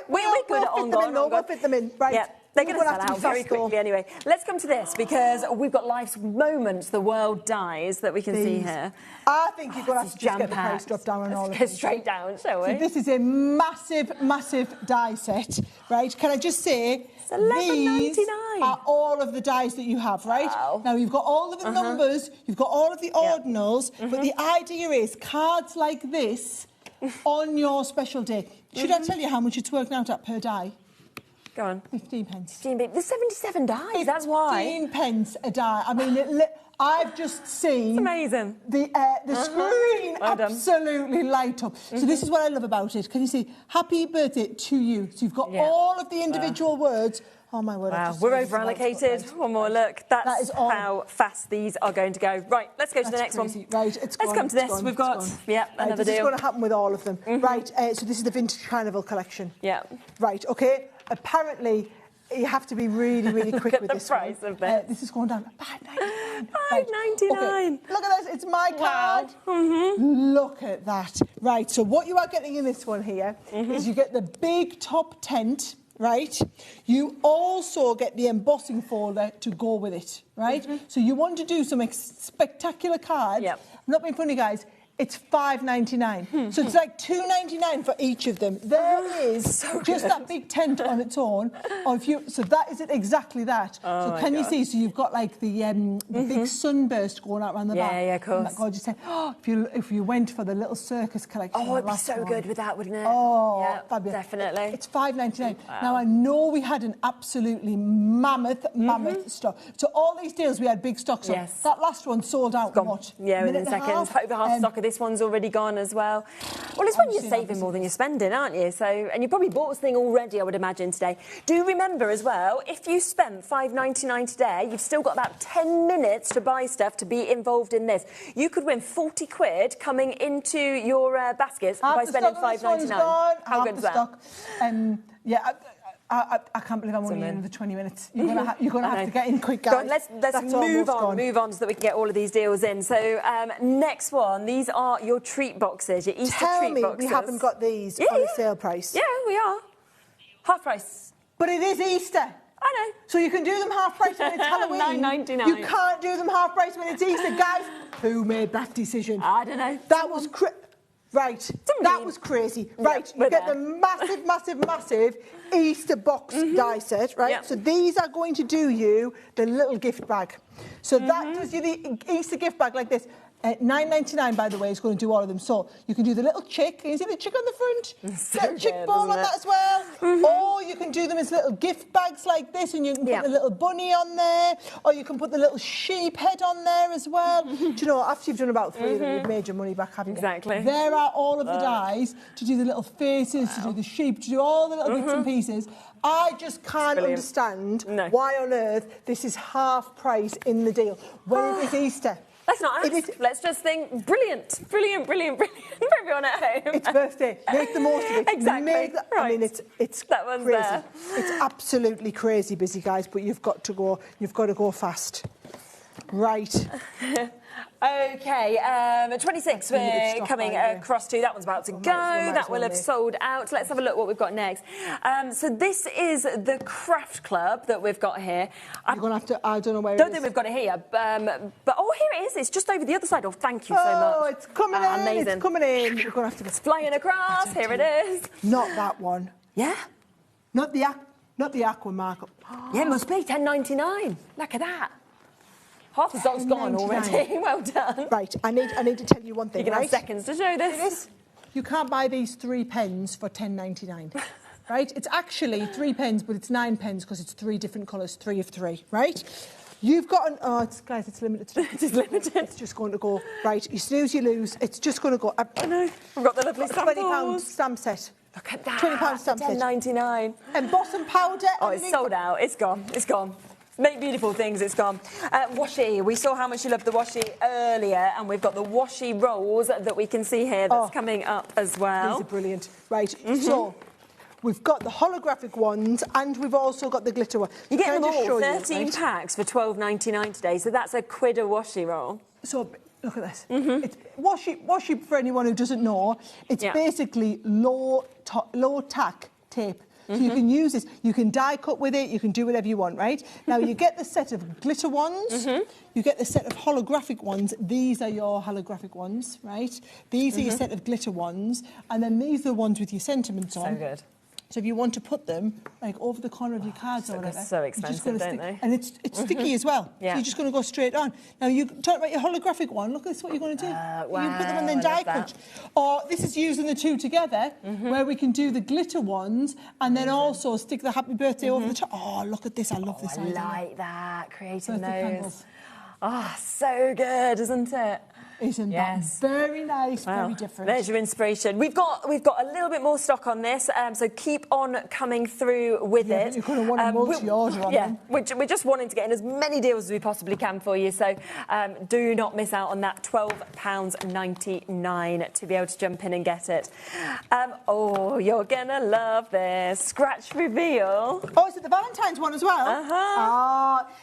Speaker 1: We're good at on-gone.
Speaker 9: We'll fit them in. Right.
Speaker 1: Yeah. They're going to sell out very quickly anyway. Let's come to this because we've got life's moments, the world dies, that we can see here.
Speaker 9: I think you're going to have to just get the price drop down on all of them.
Speaker 1: Let's go straight down, shall we?
Speaker 9: So this is a massive, massive die set, right? Can I just say, these are all of the dies that you have, right? Wow. Now, you've got all of the numbers, you've got all of the ordinals, but the idea is cards like this on your special day. Should I tell you how much it's working out at per die?
Speaker 1: Go on.
Speaker 9: 15 pence.
Speaker 1: 15 pence. There's 77 dies, that's why.
Speaker 9: 15 pence a die. I mean, I've just seen...
Speaker 1: It's amazing.
Speaker 9: The screen absolutely light up. So this is what I love about it. Can you see? Happy birthday to you. So you've got all of the individual words. Oh, my word.
Speaker 1: Wow, we're over-allocated. One more look. That is how fast these are going to go. Right, let's go to the next one.
Speaker 9: Right,
Speaker 1: let's come to this. We've got, another deal.
Speaker 9: This is going to happen with all of them. Right, so this is the Vintage Carnival collection.
Speaker 1: Yeah.
Speaker 9: Right, OK. Apparently, you have to be really, really quick with this
Speaker 1: price of this.
Speaker 9: This is going down £5.99.
Speaker 1: £5.99.
Speaker 9: Look at this. It's my card. Look at that. Right, so what you are getting in this one here is you get the big top tent. Right, you also get the embossing folder to go with it, right? So you want to do some spectacular cards. I'm not being funny, guys. It's $5.99. So it's like $2.99 for each of them. There is just that big tent on its own. Or so that is exactly that. So can you see? So you've got like the big sunburst going out around the back.
Speaker 1: Yeah, of course.
Speaker 9: God, you say, if you went for the little circus collection.
Speaker 1: Oh, it'd be so good with that, wouldn't it?
Speaker 9: Oh,
Speaker 1: yeah,
Speaker 9: fabulous.
Speaker 1: Definitely.
Speaker 9: It's $5.99. Wow. Now I know we had an absolutely mammoth stock. So all these deals we had big stocks on. That last one sold out. What?
Speaker 1: Yeah, within seconds. Over half stock of this one's already gone as well. Well, it's when you're saving more than you're spending, aren't you? So, and you probably bought this thing already, I would imagine, today. Do remember as well, if you spent $5.99 today, you've still got about 10 minutes to buy stuff to be involved in this. You could win 40 quid coming into your baskets by spending $5.99. How good is that?
Speaker 9: I can't believe I'm only in the 20 minutes. You're going to have to get in quick, guys.
Speaker 1: Go on, let's move on so that we can get all of these deals in. So next one, these are your treat boxes, your Easter treat boxes.
Speaker 9: Tell me we haven't got these on a sale price.
Speaker 1: Yeah, we are. Half price.
Speaker 9: But it is Easter.
Speaker 1: I know.
Speaker 9: So you can do them half price when it's Halloween.
Speaker 1: $9.99.
Speaker 9: You can't do them half price when it's Easter. Guys, who made that decision?
Speaker 1: I don't know.
Speaker 9: That was... Right, that was crazy. Right, you get the massive Easter box die set, right?
Speaker 1: Yep.
Speaker 9: So these are going to do you the little gift bag. So that does you the Easter gift bag like this. $9.99, by the way, is going to do all of them. So you can do the little chick. Can you see the chick on the front?
Speaker 1: So
Speaker 9: little chick
Speaker 1: good,
Speaker 9: ball on
Speaker 1: isn't
Speaker 9: that
Speaker 1: it?
Speaker 9: as well. Or you can do them as little gift bags like this, and you can put the little bunny on there. Or you can put the little sheep head on there as well. Do you know, after you've done about 3 of them, you've made your money back, haven't you?
Speaker 1: Exactly.
Speaker 9: There are all of the dies to do the little faces, to do the sheep, to do all the little bits and pieces. I just can't understand why on earth this is half price in the deal when it is Easter.
Speaker 1: Let's not ask. Let's just think, brilliant for everyone at home.
Speaker 9: It's birthday. Make the most of it.
Speaker 1: Exactly.
Speaker 9: I mean, it's
Speaker 1: that one's
Speaker 9: crazy.
Speaker 1: there.
Speaker 9: It's absolutely crazy busy, guys. But you've got to go fast. Right.
Speaker 1: Okay, 26 we're coming across to. That one's about to go. That will have sold out. Let's have a look what we've got next. So this is the Craft Club that we've got here.
Speaker 9: You're going to have to, I don't know where
Speaker 1: Don't think we've got it here. But oh, here it is. It's just over the other side. Oh, thank you so much.
Speaker 9: Oh, it's coming in.
Speaker 1: Amazing.
Speaker 9: It's coming in. You're going to have to...
Speaker 1: It's flying across. Here it is.
Speaker 9: Not that one.
Speaker 1: Yeah?
Speaker 9: Not the aqua markup.
Speaker 1: Yeah, it must be $10.99. Look at that. Half the stock's gone already. Well done.
Speaker 9: Right, I need to tell you one thing.
Speaker 1: You can have seconds to show this.
Speaker 9: You can't buy these 3 pens for $10.99. Right? It's actually 3 pens, but it's 9 pens because it's 3 different colours, 3 of 3. Right? You've got an... Oh, guys, it's limited.
Speaker 1: It's limited.
Speaker 9: It's just going to go... Right, you snooze, you lose. It's just going to go...
Speaker 1: I know. We've got the lovely samples.
Speaker 9: £20 stamp set.
Speaker 1: Look at that.
Speaker 9: £20 stamp set.
Speaker 1: $10.99.
Speaker 9: And Bosom powder.
Speaker 1: Oh, it's sold out. It's gone. It's gone. Make beautiful things, it's gone. Washi, we saw how much you loved the washi earlier, and we've got the washi rolls that we can see here that's coming up as well.
Speaker 9: These are brilliant. Right, so we've got the holographic ones, and we've also got the glitter one.
Speaker 1: You're getting them all, 13 packs for $12.99 today, so that's a quid a washi roll.
Speaker 9: So, look at this. It's washi, for anyone who doesn't know, it's basically low tack tape. So you can use this, you can die cut with it, you can do whatever you want, right? Now you get the set of glitter ones, you get the set of holographic ones. These are your holographic ones, right? These are your set of glitter ones, and then these are the ones with your sentiments on.
Speaker 1: So good.
Speaker 9: So if you want to put them like over the corner of your cards or whatever,
Speaker 1: so expensive, don't they?
Speaker 9: And it's sticky as well. So you're just going to go straight on. Now you talk about your holographic one. Look, this is what you're going to do.
Speaker 1: Wow,
Speaker 9: you can put them and then die cut. Or this is using the two together, where we can do the glitter ones and then also stick the happy birthday over the top. Oh, look at this! I love this idea.
Speaker 1: I like that. Creating those. Oh, so good, isn't it?
Speaker 9: Isn't that very nice, very different.
Speaker 1: There's your inspiration. We've got a little bit more stock on this, so keep on coming through with it.
Speaker 9: You're going to want to multi-order on them.
Speaker 1: We're just wanting to get in as many deals as we possibly can for you, so do not miss out on that £12.99 to be able to jump in and get it. Oh, you're going to love this. Scratch reveal.
Speaker 9: Oh, is it the Valentine's one as well?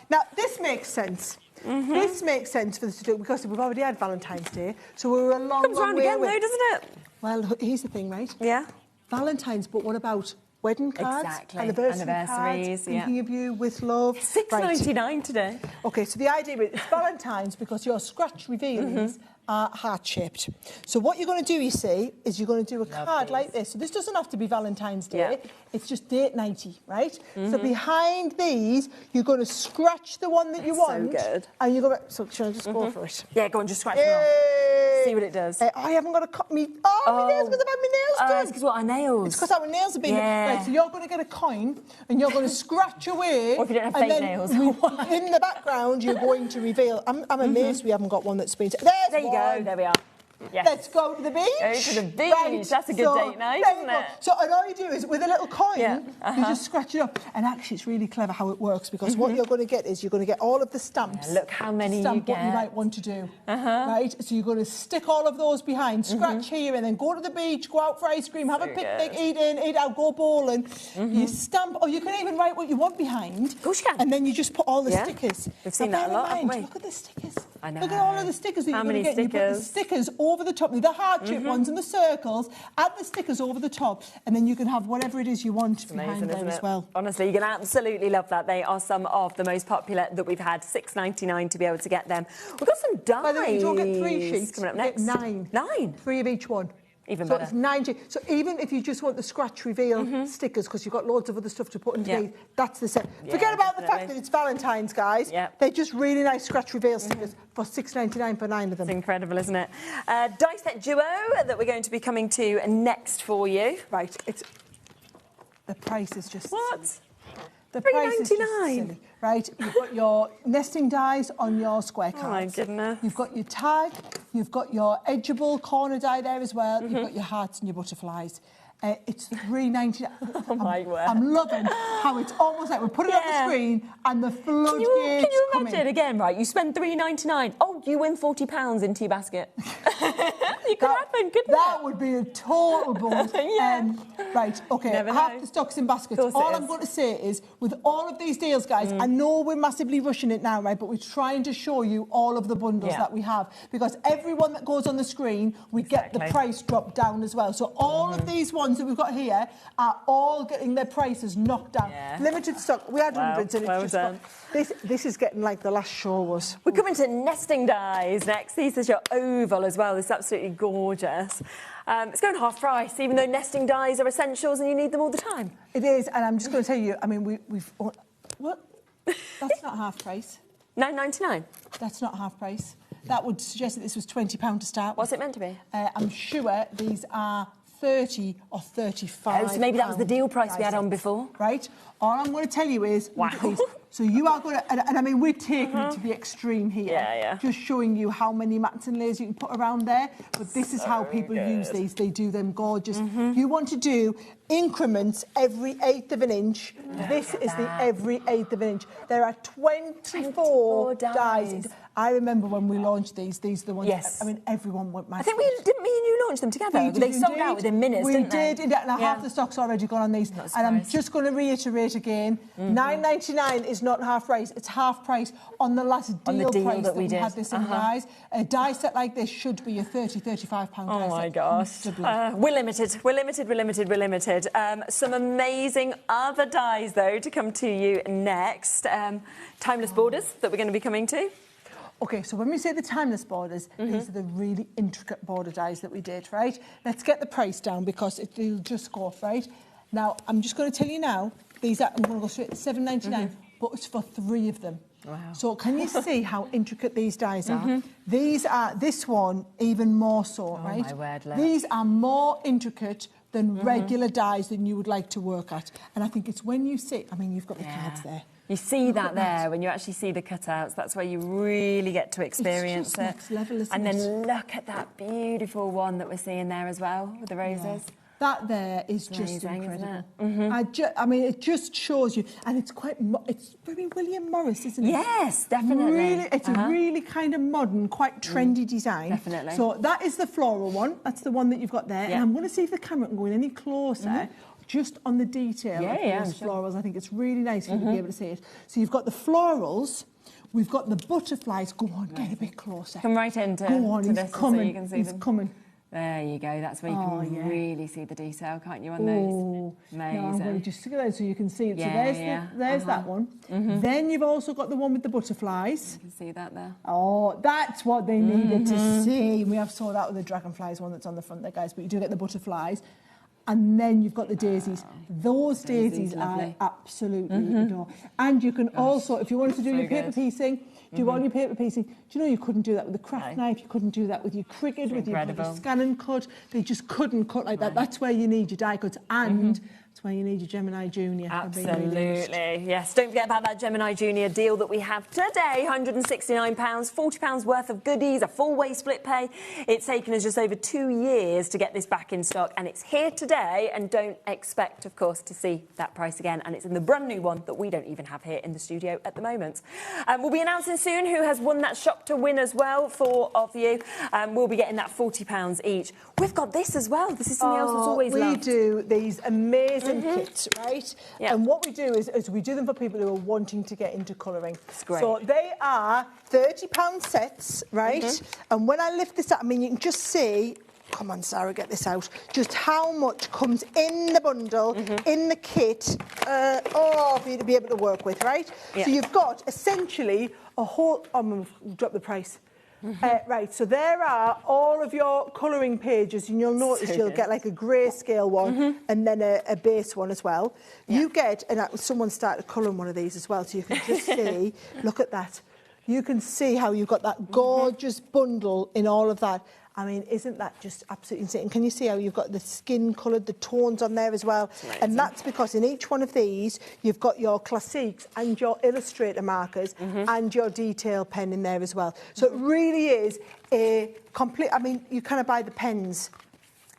Speaker 9: Now, this makes sense. This makes sense for us to do because we've already had Valentine's Day, so we're a long,
Speaker 1: comes round again, though, doesn't it?
Speaker 9: Well, here's the thing, right?
Speaker 1: Yeah.
Speaker 9: Valentine's, but what about wedding cards?
Speaker 1: Exactly.
Speaker 9: Anniversaries,
Speaker 1: Cards,
Speaker 9: thinking of you with love.
Speaker 1: $6.99 today.
Speaker 9: Okay, so the idea is it's Valentine's because your scratch reveals are heart-shaped. So what you're going to do, you see, is you're going to do a card like this. So this doesn't have to be Valentine's Day. It's just date 90, right? So behind these, you're going to scratch the one that you want.
Speaker 1: So good.
Speaker 9: And you're going to... So shall I just go for it?
Speaker 1: Yeah, go on, just scratch it off. See what it does.
Speaker 9: I haven't got to cut me... my nails, because I've had my nails done.
Speaker 1: It's because what, our nails?
Speaker 9: It's because our nails have been... Right, so you're going to get a coin, and you're going to scratch away.
Speaker 1: Or if you don't have fake nails.
Speaker 9: In the background, you're going to reveal... I'm amazed we haven't got one that's been...
Speaker 1: There you go. There we are. Yes.
Speaker 9: Let's go to the beach.
Speaker 1: Go to the beach. Right. That's a good date night, isn't it?
Speaker 9: So all you do is, with a little coin, you just scratch it up. And actually, it's really clever how it works, because what you're going to get is you're going to get all of the stamps.
Speaker 1: Look how many you get.
Speaker 9: What you might want to do. Right? So you're going to stick all of those behind, scratch here, and then go to the beach, go out for ice cream, have a picnic, eat in, eat out, go bowling. You stamp, or you can even write what you want behind.
Speaker 1: Of course you can.
Speaker 9: And then you just put all the stickers.
Speaker 1: We've seen that a lot, haven't we?
Speaker 9: Look at the stickers.
Speaker 1: I know.
Speaker 9: Look at all of the stickers that you're going to get.
Speaker 1: Stickers?
Speaker 9: You put the stickers over the top, the heart-shaped ones and the circles, add the stickers over the top, and then you can have whatever it is you want behind there as well.
Speaker 1: Honestly, you're going to absolutely love that. They are some of the most popular that we've had. $6.99 to be able to get them. We've got some dies.
Speaker 9: By the way, you don't get 3 sheets.
Speaker 1: Coming up next.
Speaker 9: You get 9.
Speaker 1: 9?
Speaker 9: 3 of each one.
Speaker 1: Even
Speaker 9: so
Speaker 1: better.
Speaker 9: it's 90. So even if you just want the scratch reveal stickers, because you've got loads of other stuff to put into these, that's the set. Forget about the fact that it's Valentine's, guys. They're just really nice scratch reveal stickers for $6.99 for 9 of them.
Speaker 1: It's incredible, isn't it? Die set duo that we're going to be coming to next for you.
Speaker 9: Right, the price is just
Speaker 1: what?
Speaker 9: The price is just silly, right? You've got your nesting dies on your square cards.
Speaker 1: Oh my goodness.
Speaker 9: You've got your tag, you've got your edgeable corner die there as well. You've got your hearts and your butterflies. It's $3.99.
Speaker 1: Oh my word.
Speaker 9: I'm loving how it's almost like we put it on the screen and the floodgates
Speaker 1: Can you
Speaker 9: come
Speaker 1: imagine
Speaker 9: in.
Speaker 1: Again, right? You spend $3.99. Oh, you win £40 into your basket. It could happen, couldn't it?
Speaker 9: That would be a total bonus. Right, okay, half the stock's in baskets. All I'm going to say is, with all of these deals, guys, I know we're massively rushing it now, right, but we're trying to show you all of the bundles that we have, because every one that goes on the screen, we get the price dropped down as well. So all of these ones that we've got here are all getting their prices knocked down. Limited stock. We had hundreds, and it's just this is getting like the last show was.
Speaker 1: We're coming to nesting dies next. This is your oval as well. It's absolutely gorgeous. It's going half price, even though nesting dies are essentials and you need them all the time.
Speaker 9: It is, and I'm just going to tell you, I mean, we've... What? That's not half price.
Speaker 1: $9.99?
Speaker 9: That's not half price. That would suggest that this was £20 to start.
Speaker 1: What's it meant to be?
Speaker 9: I'm sure these are 30 or 35.
Speaker 1: Oh, so maybe that was the deal price we had on before.
Speaker 9: Right. All I'm going to tell you is, so you are going to, and I mean, we're taking it to the extreme here. Just showing you how many mats and layers you can put around there. But this is how people use these. They do them gorgeous. You want to do increments every 1/8 of an inch. This is the every 1/8 of an inch. There are 24 dies. I remember when we launched these are the ones.
Speaker 1: Yes.
Speaker 9: I mean, everyone went mad.
Speaker 1: I think didn't me and you launch them together? They sold out within minutes, didn't they?
Speaker 9: We did. Now, half the stock's already gone on these. And I'm just going to reiterate again, $9.99 is not half price. It's half price on the last deal price that we had this in, guys. A die set like this should be a £30, £35 die set.
Speaker 1: Oh, my gosh. We're limited. Some amazing other dies, though, to come to you next. Timeless borders that we're going to be coming to.
Speaker 9: OK, so when we say the timeless borders, these are the really intricate border dies that we did, right? Let's get the price down because it'll just go off, right? Now, I'm just going to tell you now, these are, I'm going to go straight to $7.99, but it's for 3 of them. Wow. So can you see how intricate these dies are? These are, this one, even more so, right?
Speaker 1: My word, look.
Speaker 9: These are more intricate than regular dies that you would like to work at. And I think it's when you see, I mean, you've got the cards there.
Speaker 1: You see that there when you actually see the cutouts. That's where you really get to experience
Speaker 9: it's just next level, isn't
Speaker 1: and
Speaker 9: it?
Speaker 1: then look at that beautiful one that we're seeing there as well with the roses.
Speaker 9: Yeah. That there is
Speaker 1: It's
Speaker 9: just
Speaker 1: amazing,
Speaker 9: incredible.
Speaker 1: isn't it?
Speaker 9: I mean, it just shows you, and it's quite, it's very William Morris, isn't it?
Speaker 1: Yes, definitely.
Speaker 9: Really, it's a really kind of modern, quite trendy design.
Speaker 1: Definitely.
Speaker 9: So that is the floral one. That's the one that you've got there. And I'm going to see if the camera can go in any closer. Just on the detail of those florals. I think it's really nice for you to be able to see it. So you've got the florals, we've got the butterflies. Go on, get a bit closer.
Speaker 1: Come right into
Speaker 9: Go on, he's
Speaker 1: this
Speaker 9: coming.
Speaker 1: so you can see
Speaker 9: he's
Speaker 1: them.
Speaker 9: Coming.
Speaker 1: There you go. That's where you can really see the detail, can't you, on those? Amazing.
Speaker 9: No, I'm going to just stick it out so you can see it. So there's that one. Then you've also got the one with the butterflies.
Speaker 1: You can see that there.
Speaker 9: Oh, that's what they needed to see. We have saw that with the dragonflies one that's on the front there, guys, but you do get the butterflies. And then you've got the daisies. Those daisies are absolutely adorable. And you can also, if you wanted to do your paper piecing, do all your paper piecing. Do you know you couldn't do that with the craft knife? You couldn't do that with your Cricut, with your scan and cut. They just couldn't cut like that. That's where you need your die cuts. And that's where you need your Gemini Junior.
Speaker 1: Absolutely, yes. Don't forget about that Gemini Junior deal that we have today. £169, £40 worth of goodies, a full-way split pay. It's taken us just over 2 years to get this back in stock, and it's here today. And don't expect, of course, to see that price again. And it's in the brand new one that we don't even have here in the studio at the moment. We'll be announcing soon who has won that shop to win as well. 4 of you. We'll be getting that £40 each. We've got this as well. This is something else that's always loved.
Speaker 9: We do these amazing kits, right? And what we do is we do them for people who are wanting to get into colouring.
Speaker 1: Great.
Speaker 9: So they are £30 sets, right? And when I lift this up, I mean, you can just see, come on, Sarah, get this out, just how much comes in the bundle, in the kit, for you to be able to work with, right? So you've got essentially a whole, I'm going to drop the price. Right, so there are all of your colouring pages, and you'll notice you'll get like a grayscale one and then a base one as well. You get, and someone started colouring one of these as well, so you can just see, look at that. You can see how you've got that gorgeous bundle in all of that. I mean, isn't that just absolutely insane? Can you see how you've got the skin coloured, the tones on there as well? And that's because in each one of these, you've got your classiques and your illustrator markers and your detail pen in there as well. So it really is a complete... I mean, you kind of buy the pens.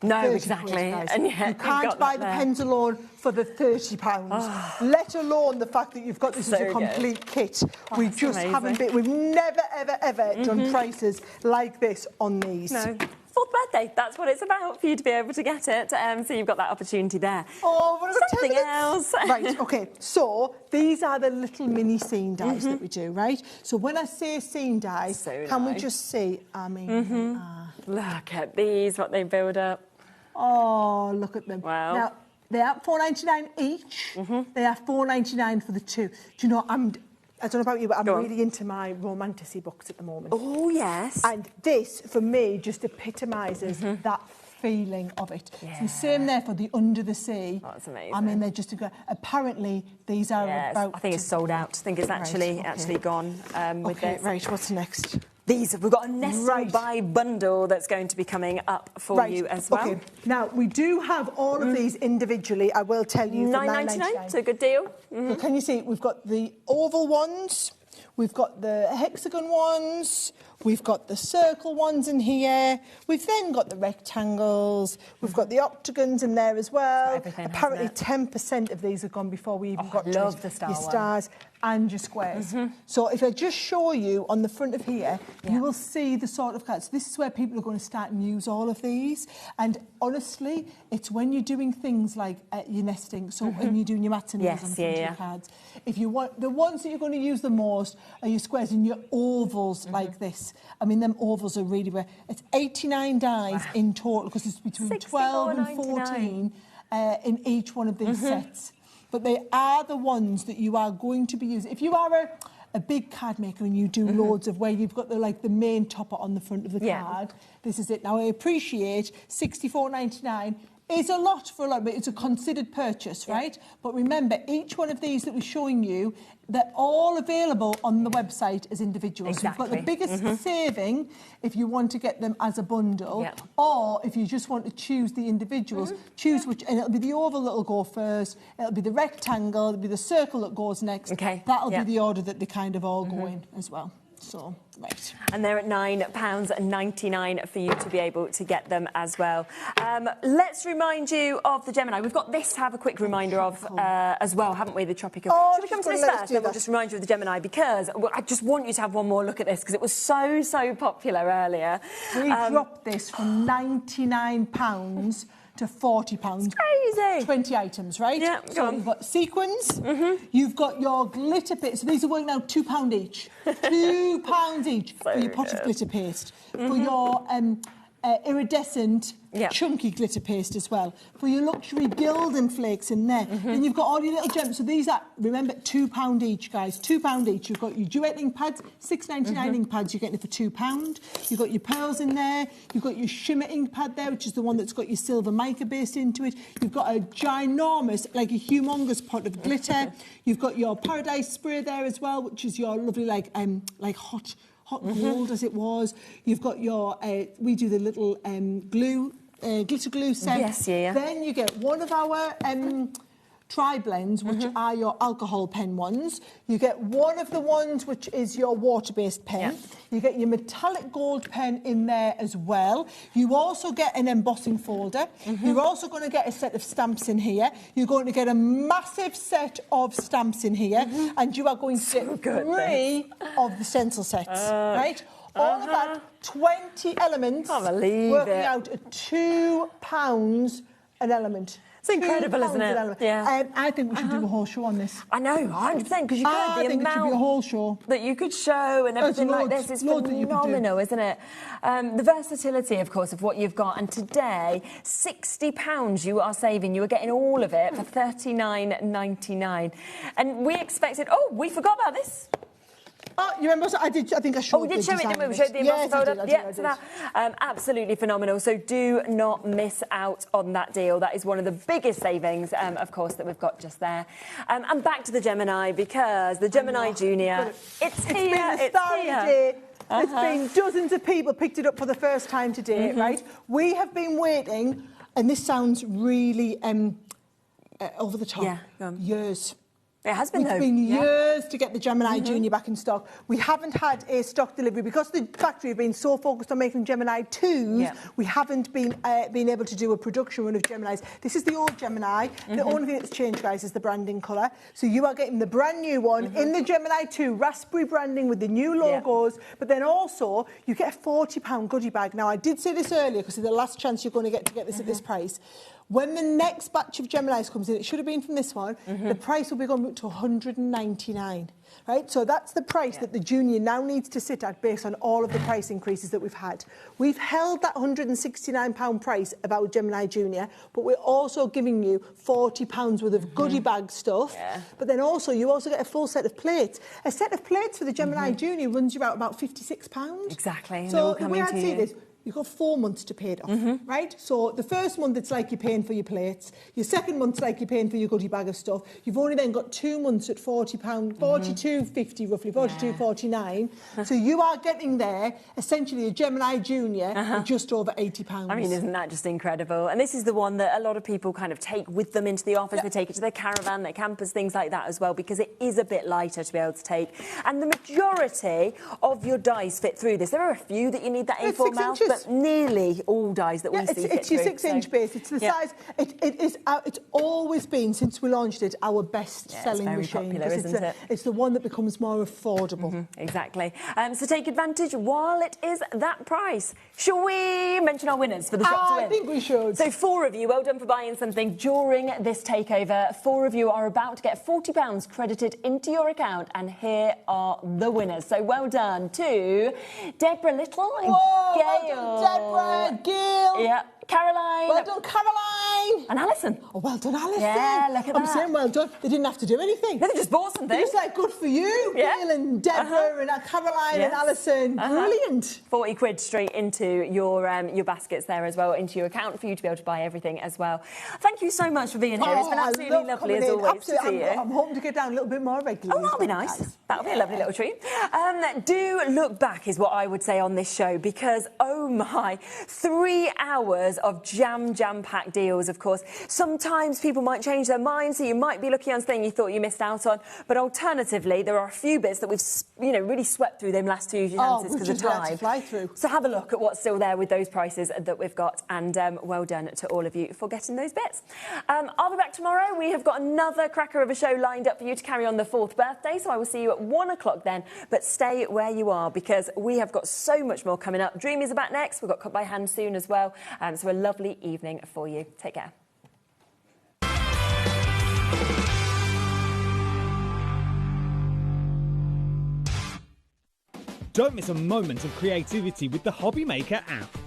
Speaker 1: No, exactly.
Speaker 9: And you can't buy the pens alone for the £30, let alone the fact that you've got this as a complete kit. We just haven't been... We've never, ever, ever done prices like this on these.
Speaker 1: No. 4th birthday, that's what it's about, for you to be able to get it. So you've got that opportunity there.
Speaker 9: Oh, what about
Speaker 1: something else?
Speaker 9: Right, OK, so these are the little mini scene dies that we do, right? So when I say scene dies, can we just see, I mean...
Speaker 1: Look at these, what they build up.
Speaker 9: Oh, look at them.
Speaker 1: Wow.
Speaker 9: Now, they are $4.99 each. They are $4.99 for the two. Do you know, I don't know about you, but I'm really into my romantasy books at the moment.
Speaker 1: Oh, yes.
Speaker 9: And this, for me, just epitomises that feeling of it. It's the same there for the Under the Sea.
Speaker 1: Oh, that's amazing.
Speaker 9: I mean, they're just... Apparently, these are about...
Speaker 1: I think it's sold out. I think it's actually gone with this.
Speaker 9: Right, what's next?
Speaker 1: We've got a nestle by bundle that's going to be coming up for you as well.
Speaker 9: Okay. Now, we do have all of these individually, I will tell you, for
Speaker 1: $9.99, so a good deal.
Speaker 9: So can you see, we've got the oval ones, we've got the hexagon ones, we've got the circle ones in here, we've then got the rectangles, we've got the octagons in there as well. Apparently 10% of these have gone before we even got to your stars and your squares. So if I just show you on the front of here, you will see the sort of cards. This is where people are going to start and use all of these. And honestly, it's when you're doing things like your nesting, so when you're doing your matinees on the front of your cards. If you want, the ones that you're going to use the most are your squares and your ovals like this. I mean, them ovals are really rare. It's 89 dies in total, because it's between 12 and 14 in each one of these sets. But they are the ones that you are going to be using. If you are a big card maker and you do loads of where you've got the main topper on the front of the card, this is it. Now, I appreciate $64.99 is a lot for a lot, but it's a considered purchase, right? But remember, each one of these that we're showing you, they're all available on the website as individuals. So you've got the biggest saving if you want to get them as a bundle, or if you just want to choose the individuals, choose which, and it'll be the oval that'll go first, it'll be the rectangle, it'll be the circle that goes next. That'll be the order that they kind of all go in as well. So, right.
Speaker 1: And they're at £9.99 for you to be able to get them as well. Let's remind you of the Gemini. We've got this to have a quick reminder of as well, haven't we, the Tropical? Should we come to this first? Then we'll just remind you of the Gemini, because I just want you to have one more look at this, because it was so popular earlier.
Speaker 9: We dropped this from £99 to £40.
Speaker 1: It's crazy.
Speaker 9: 20 items, right? Yeah. So you've got sequins, you've got your glitter paste. So these are working out £2 each. £2 each for your pot of glitter paste. For your iridescent, chunky glitter paste as well. For your luxury gilding flakes in there. Then you've got all your little gems. So these are, remember, £2 each, guys. £2 each. You've got your duet ink pads, $6.99 ink pads. You're getting it for £2. You've got your pearls in there. You've got your shimmer ink pad there, which is the one that's got your silver mica base into it. You've got a ginormous, like a humongous pot of glitter. You've got your paradise spray there as well, which is your lovely, like hot gold as it was. You've got your, we do the little glue, glitter glue set. Then you get one of our tri-blends, which are your alcohol pen ones. You get one of the ones which is your water-based pen. You get your metallic gold pen in there as well. You also get an embossing folder. You're also going to get a set of stamps in here. You're going to get a massive set of stamps in here. And you are going to get 3 of the stencil sets, right? All of that, 20 elements, working out at £2 an element.
Speaker 1: It's incredible, isn't it?
Speaker 9: I think we should do a whole show on this.
Speaker 1: I know, 100%, because you could
Speaker 9: the amount it should be a whole show
Speaker 1: that you could show and everything like this is phenomenal, isn't it? The versatility, of course, of what you've got. And today, £60 you are saving. You are getting all of it for $39.99. And we expected... Oh, we forgot about this.
Speaker 9: Oh, you remember? I think I showed.
Speaker 1: Oh, we did show it, didn't we? We
Speaker 9: design
Speaker 1: showed the
Speaker 9: of
Speaker 1: embossed
Speaker 9: it.
Speaker 1: folder.
Speaker 9: Yes, I did.
Speaker 1: that. Absolutely phenomenal. So do not miss out on that deal. That is one of the biggest savings, of course, that we've got just there. And back to the Gemini, because the Gemini Junior, it's here.
Speaker 9: Been a starry day. It's been dozens of people picked it up for the first time today, right? We have been waiting, and this sounds really over the top.
Speaker 1: Yeah,
Speaker 9: years.
Speaker 1: It has been,
Speaker 9: It's been years to get the Gemini Junior back in stock. We haven't had a stock delivery because the factory have been so focused on making Gemini 2s. We haven't been able to do a production run of Geminis. This is the old Gemini. The only thing that's changed, guys, is the branding colour. So you are getting the brand new one in the Gemini 2 raspberry branding with the new logos. But then also you get a £40 goodie bag. Now I did say this earlier because it's the last chance you're going to get this at this price. When the next batch of Geminis comes in, it should have been from this one, the price will be going up to £199, right? So that's the price that the Junior now needs to sit at based on all of the price increases that we've had. We've held that £169 price about Gemini Junior, but we're also giving you £40 worth of goodie bag stuff. But then also, you also get a full set of plates. A set of plates for the Gemini Junior runs you out about £56.
Speaker 1: Exactly.
Speaker 9: So the way I'd say this, you've got 4 months to pay it off, right? So the first month, it's like you're paying for your plates. Your second month's like you're paying for your goodie bag of stuff. You've only then got 2 months at £40, £42.50 roughly, £42.49. So you are getting there, essentially, a Gemini Junior at just over £80.
Speaker 1: I mean, isn't that just incredible? And this is the one that a lot of people kind of take with them into the office. They take it to their caravan, their campers, things like that as well, because it is a bit lighter to be able to take. And the majority of your dies fit through this. There are a few that you need that A4 mouth, but nearly all dies that we see fit
Speaker 9: it's your
Speaker 1: through,
Speaker 9: 6-inch base. It's the size. It's always been, since we launched it, our best-selling machine.
Speaker 1: Popular, isn't it?
Speaker 9: It's the one that becomes more affordable.
Speaker 1: Exactly. So take advantage while it is that price. Shall we mention our winners for the shop to win?
Speaker 9: I think we should.
Speaker 1: So 4 of you, well done for buying something during this takeover. 4 of you are about to get £40 credited into your account, and here are the winners. So well done to Deborah Little and Gail.
Speaker 9: Well done, Deborah, Gail.
Speaker 1: Caroline.
Speaker 9: Well done, Caroline.
Speaker 1: And Alison.
Speaker 9: Oh, well done, Alison.
Speaker 1: Yeah, look at that.
Speaker 9: I'm saying well done. They didn't have to do anything.
Speaker 1: They just bought something.
Speaker 9: They're just like, good for you, Gail and Deborah and Caroline and Alison. Brilliant.
Speaker 1: 40 quid straight into your baskets there as well, into your account for you to be able to buy everything as well. Thank you so much for being here. It's been absolutely lovely as always to see you.
Speaker 9: I'm hoping to get down a little bit more regularly.
Speaker 1: Oh, that'll be nice. That'll be a lovely little treat. Do look back is what I would say on this show, because, oh my, 3 hours of jam-packed deals, of course. Sometimes people might change their minds, so you might be looking on something you thought you missed out on. But alternatively, there are a few bits that we've, really swept through them last 2 chances because of time.
Speaker 9: Fly through.
Speaker 1: So have a look at what's still there with those prices that we've got, and well done to all of you for getting those bits. I'll be back tomorrow. We have got another cracker of a show lined up for you to carry on the 4th birthday, so I will see you at 1 o'clock then. But stay where you are, because we have got so much more coming up. Dreamies are back next. We've got Cut by Hand soon as well. So a lovely evening for you. Take care.
Speaker 7: Don't miss a moment of creativity with the HobbyMaker app.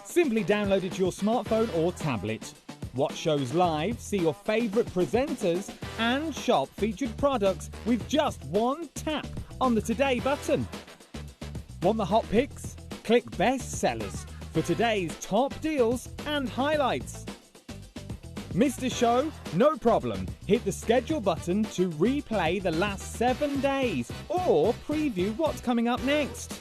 Speaker 7: Simply download it to your smartphone or tablet. Watch shows live, see your favourite presenters, and shop featured products with just one tap on the Today button. Want the hot picks? Click Best Sellers for today's top deals and highlights. Missed a show? No problem. Hit the schedule button to replay the last 7 days or preview what's coming up next.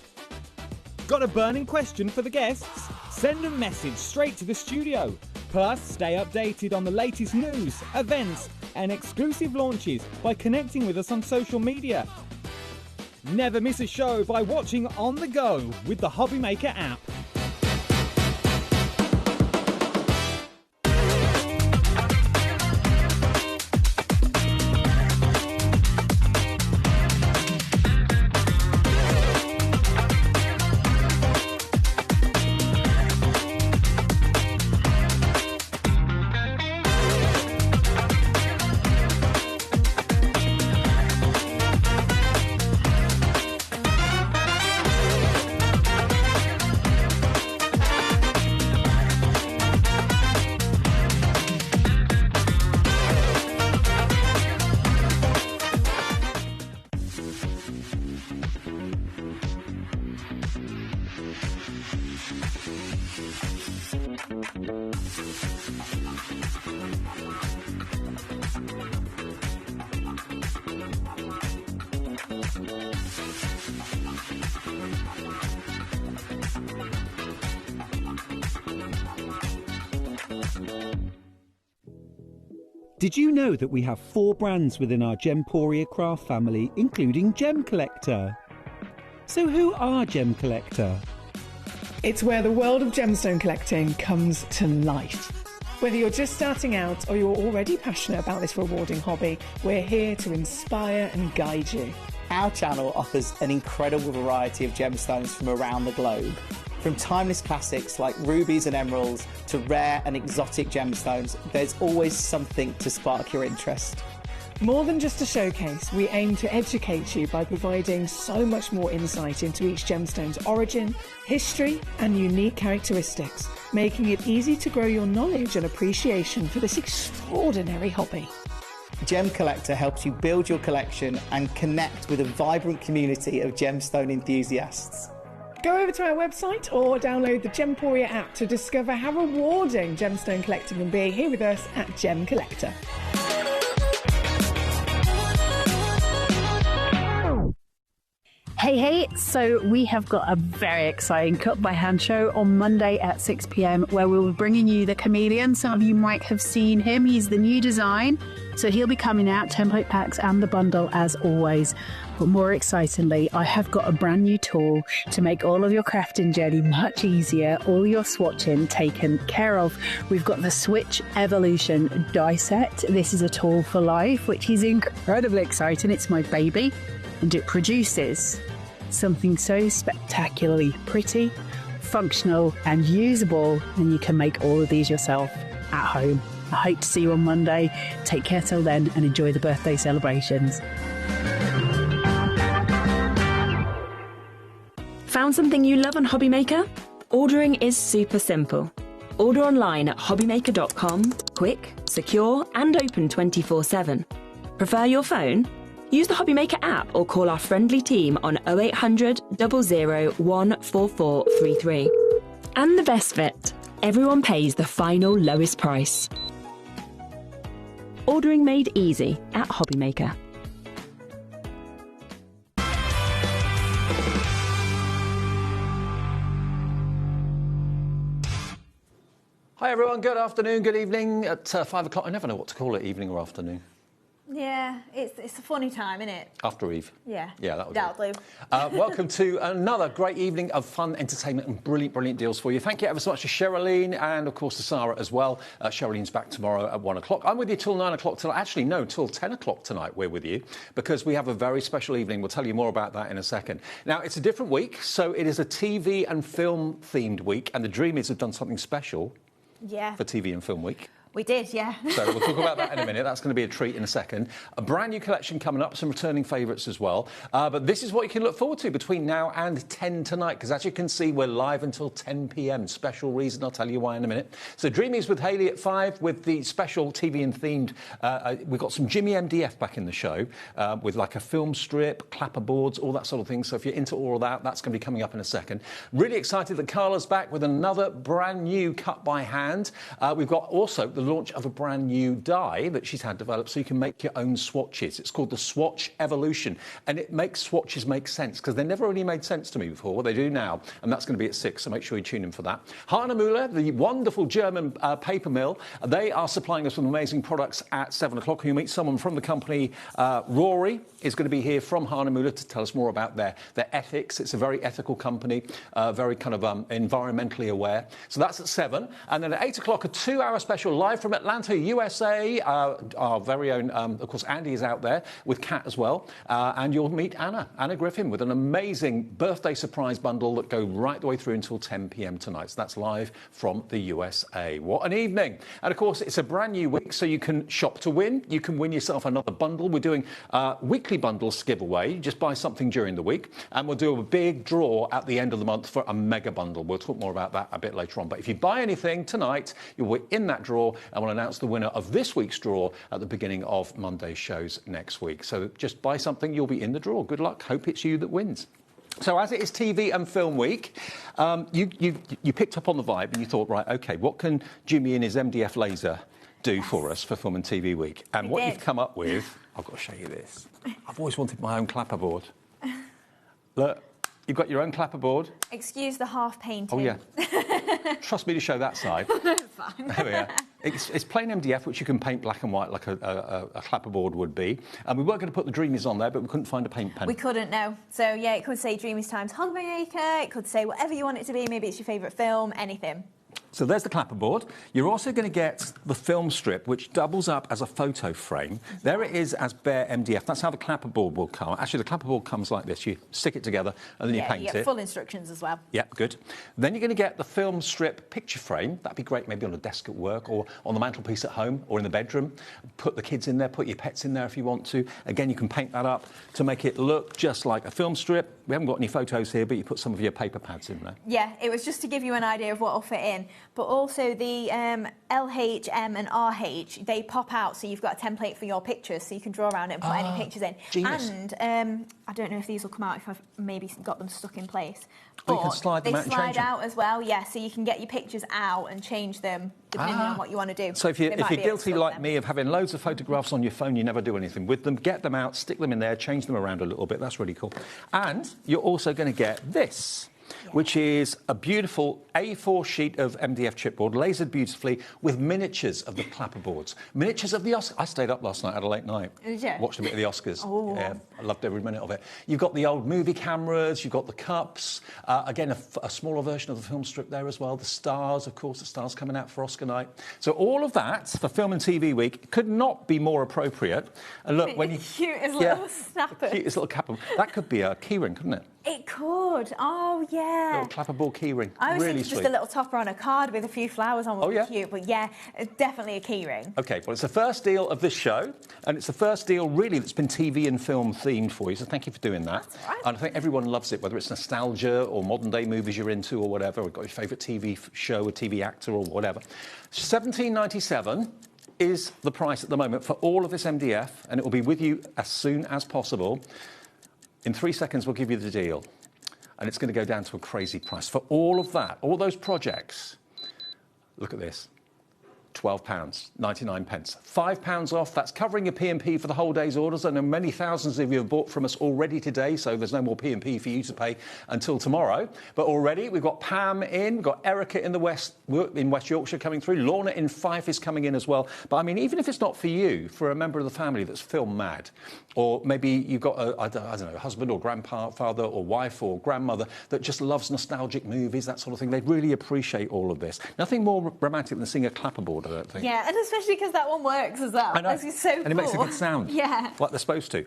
Speaker 7: Got a burning question for the guests? Send a message straight to the studio. Plus, stay updated on the latest news, events and exclusive launches by connecting with us on social media. Never miss a show by watching on the go with the HobbyMaker app.
Speaker 18: Did you know that we have 4 brands within our Gemporia craft family, including Gem Collector? So who are Gem Collector?
Speaker 19: It's where the world of gemstone collecting comes to life. Whether you're just starting out or you're already passionate about this rewarding hobby, we're here to inspire and guide you.
Speaker 20: Our channel offers an incredible variety of gemstones from around the globe. From timeless classics like rubies and emeralds to rare and exotic gemstones, there's always something to spark your interest.
Speaker 19: More than just a showcase, we aim to educate you by providing so much more insight into each gemstone's origin, history, and unique characteristics, making it easy to grow your knowledge and appreciation for this extraordinary hobby.
Speaker 20: Gem Collector helps you build your collection and connect with a vibrant community of gemstone enthusiasts.
Speaker 19: Go over to our website or download the Gemporia app to discover how rewarding gemstone collecting can be here with us at Gem Collector.
Speaker 4: Hey, so we have got a very exciting Cut by Hand show on Monday at 6 p.m. where we'll be bringing you the Chameleon. Some of you might have seen him. He's the new design. So he'll be coming out, template packs and the bundle as always. But more excitingly, I have got a brand new tool to make all of your crafting journey much easier, all your swatching taken care of. We've got the Switch Evolution die set. This is a tool for life, which is incredibly exciting. It's my baby, and it produces something so spectacularly pretty, functional and usable, and you can make all of these yourself at home. I hope to see you on Monday. Take care till then and enjoy the birthday celebrations.
Speaker 15: Found something you love on HobbyMaker? Ordering is super simple. Order online at hobbymaker.com, quick, secure and open 24/7. Prefer your phone? Use the HobbyMaker app or call our friendly team on 0800 00 14433. And the best bit, everyone pays the final lowest price. Ordering made easy at HobbyMaker.
Speaker 21: Hi everyone, good afternoon, good evening at 5 o'clock. I never know what to call it, evening or afternoon.
Speaker 2: Yeah, it's a funny time, isn't it?
Speaker 21: After Eve.
Speaker 2: Yeah.
Speaker 21: Yeah, that would
Speaker 2: That'll do.
Speaker 21: Welcome to another great evening of fun, entertainment and brilliant deals for you. Thank you ever so much to Sherilyn and, of course, to Sarah as well. Sherilyn's back tomorrow at 1 o'clock. I'm with you till 9 o'clock tonight. Actually, no, till 10 o'clock tonight we're with you because we have a very special evening. We'll tell you more about that in a second. Now, it's a different week, so it is a TV and film-themed week, and the Dreamies have done something special for TV and Film Week.
Speaker 2: We did, yeah.
Speaker 21: So we'll talk about that in a minute. That's going to be a treat in a second. A brand new collection coming up, some returning favourites as well. But this is what you can look forward to between now and 10 tonight, because as you can see, we're live until 10 p.m. Special reason, I'll tell you why in a minute. So Dreamies with Hayley at 5 with the special TV and themed. We've got some Jimmy MDF back in the show with like a film strip, clapper boards, all that sort of thing. So if you're into all of that, that's going to be coming up in a second. Really excited that Carla's back with another brand new cut by hand. We've got also the launch of a brand new die that she's had developed so you can make your own swatches. It's called the Swatch Evolution, and it makes swatches make sense because they never really made sense to me before. Well, they do now, and that's going to be at 6, so make sure you tune in for that. Hanamule, the wonderful German paper mill, they are supplying us with amazing products at 7 o'clock. You'll meet someone from the company. Rory is going to be here from Hanamule to tell us more about their ethics. It's a very ethical company, very kind of environmentally aware. So that's at 7. And then at 8 o'clock, a 2-hour special live from Atlanta, USA. Our very own, of course, Andy is out there with Kat as well. And you'll meet Anna Griffin, with an amazing birthday surprise bundle that go right the way through until 10 p.m. tonight. So that's live from the USA. What an evening. And, of course, it's a brand new week, so you can shop to win. You can win yourself another bundle. We're doing weekly bundles giveaway. You just buy something during the week. And we'll do a big draw at the end of the month for a mega bundle. We'll talk more about that a bit later on. But if you buy anything tonight, you'll be in that draw, and we'll announce the winner of this week's draw at the beginning of Monday's shows next week. So just buy something, you'll be in the draw. Good luck. Hope it's you that wins. So as it is TV and Film Week, you picked up on the vibe and you thought, right, OK, what can Jimmy and his MDF laser do for us for Film and TV Week? And what you've come up with, I've got to show you this. I've always wanted my own clapperboard. Look. You've got your own clapperboard.
Speaker 2: Excuse the half painting.
Speaker 21: Oh, yeah. Trust me to show that side.
Speaker 2: Fine.
Speaker 21: There we are. It's plain MDF, which you can paint black and white like a clapperboard would be. And we were going to put the Dreamies on there, but we couldn't find a paint pen.
Speaker 2: We couldn't, no. So, yeah, it could say Dreamies times HobbyMaker. It could say whatever you want it to be. Maybe it's your favourite film, anything.
Speaker 21: So there's the clapperboard. You're also going to get the film strip, which doubles up as a photo frame. There it is as bare MDF. That's how the clapperboard will come. Actually, the clapperboard comes like this. You stick it together and then you paint
Speaker 2: you get full instructions as well.
Speaker 21: Yeah, good. Then you're going to get the film strip picture frame. That'd be great maybe on a desk at work or on the mantelpiece at home or in the bedroom. Put the kids in there, put your pets in there if you want to. Again, you can paint that up to make it look just like a film strip. We haven't got any photos here, but you put some of your paper pads in there.
Speaker 2: Yeah, it was just to give you an idea of what will fit in. But also the LH, M and RH, they pop out, so you've got a template for your pictures, so you can draw around it and put any pictures in.
Speaker 21: Genius.
Speaker 2: And I don't know if these will come out if I've maybe got them stuck in place.
Speaker 21: But you can slide them out and change them.
Speaker 2: They slide out as well, yeah, so you can get your pictures out and change them depending on what you want to do.
Speaker 21: So if you're guilty like me of having loads of photographs on your phone, you never do anything with them, get them out, stick them in there, change them around a little bit. That's really cool. And you're also going to get this, which is a beautiful A4 sheet of MDF chipboard, lasered beautifully with miniatures of the clapperboards. Miniatures of the Oscars. I stayed up last night, had a late night.
Speaker 2: Did you?
Speaker 21: Watched a bit of the Oscars.
Speaker 2: Oh.
Speaker 21: Yeah, I loved every minute of it. You've got the old movie cameras, you've got the cups, again, a smaller version of the film strip there as well. The stars, of course, the stars coming out for Oscar night. So all of that for Film and TV Week could not be more appropriate. And look, when you...
Speaker 2: Cutest little snappers.
Speaker 21: Cutest little clapper. That could be a keyring, couldn't it?
Speaker 2: It could. Oh, yeah.
Speaker 21: Little clapperboard keyring.
Speaker 2: I was
Speaker 21: really
Speaker 2: thinking just a little topper on a card with a few flowers on would be cute, but yeah, it's definitely a keyring.
Speaker 21: OK, well, it's the first deal of this show, and it's the first deal, really, that's been TV and film themed for you, so thank you for doing that.
Speaker 2: That's all right.
Speaker 21: And I think everyone loves it, whether it's nostalgia or modern-day movies you're into or whatever, or got your favourite TV show or TV actor or whatever. $17.97 is the price at the moment for all of this MDF, and it will be with you as soon as possible. In 3 seconds, we'll give you the deal. And it's going to go down to a crazy price. For all of that, all those projects, look at this. £12.99. £5 off. That's covering your P&P for the whole day's orders. I know many thousands of you have bought from us already today, so there's no more P&P for you to pay until tomorrow. But already we've got Pam in, we've got Erica in West Yorkshire coming through. Lorna in Fife is coming in as well. But I mean, even if it's not for you, for a member of the family that's film mad, or maybe you've got I don't know, a husband or grandfather or wife or grandmother that just loves nostalgic movies, that sort of thing, they'd really appreciate all of this. Nothing more romantic than seeing a clapperboard, I don't think.
Speaker 2: Yeah, and especially because that one works as well.
Speaker 21: I know.
Speaker 2: It's so cool.
Speaker 21: And it makes a good sound.
Speaker 2: Yeah.
Speaker 21: Like they're supposed to.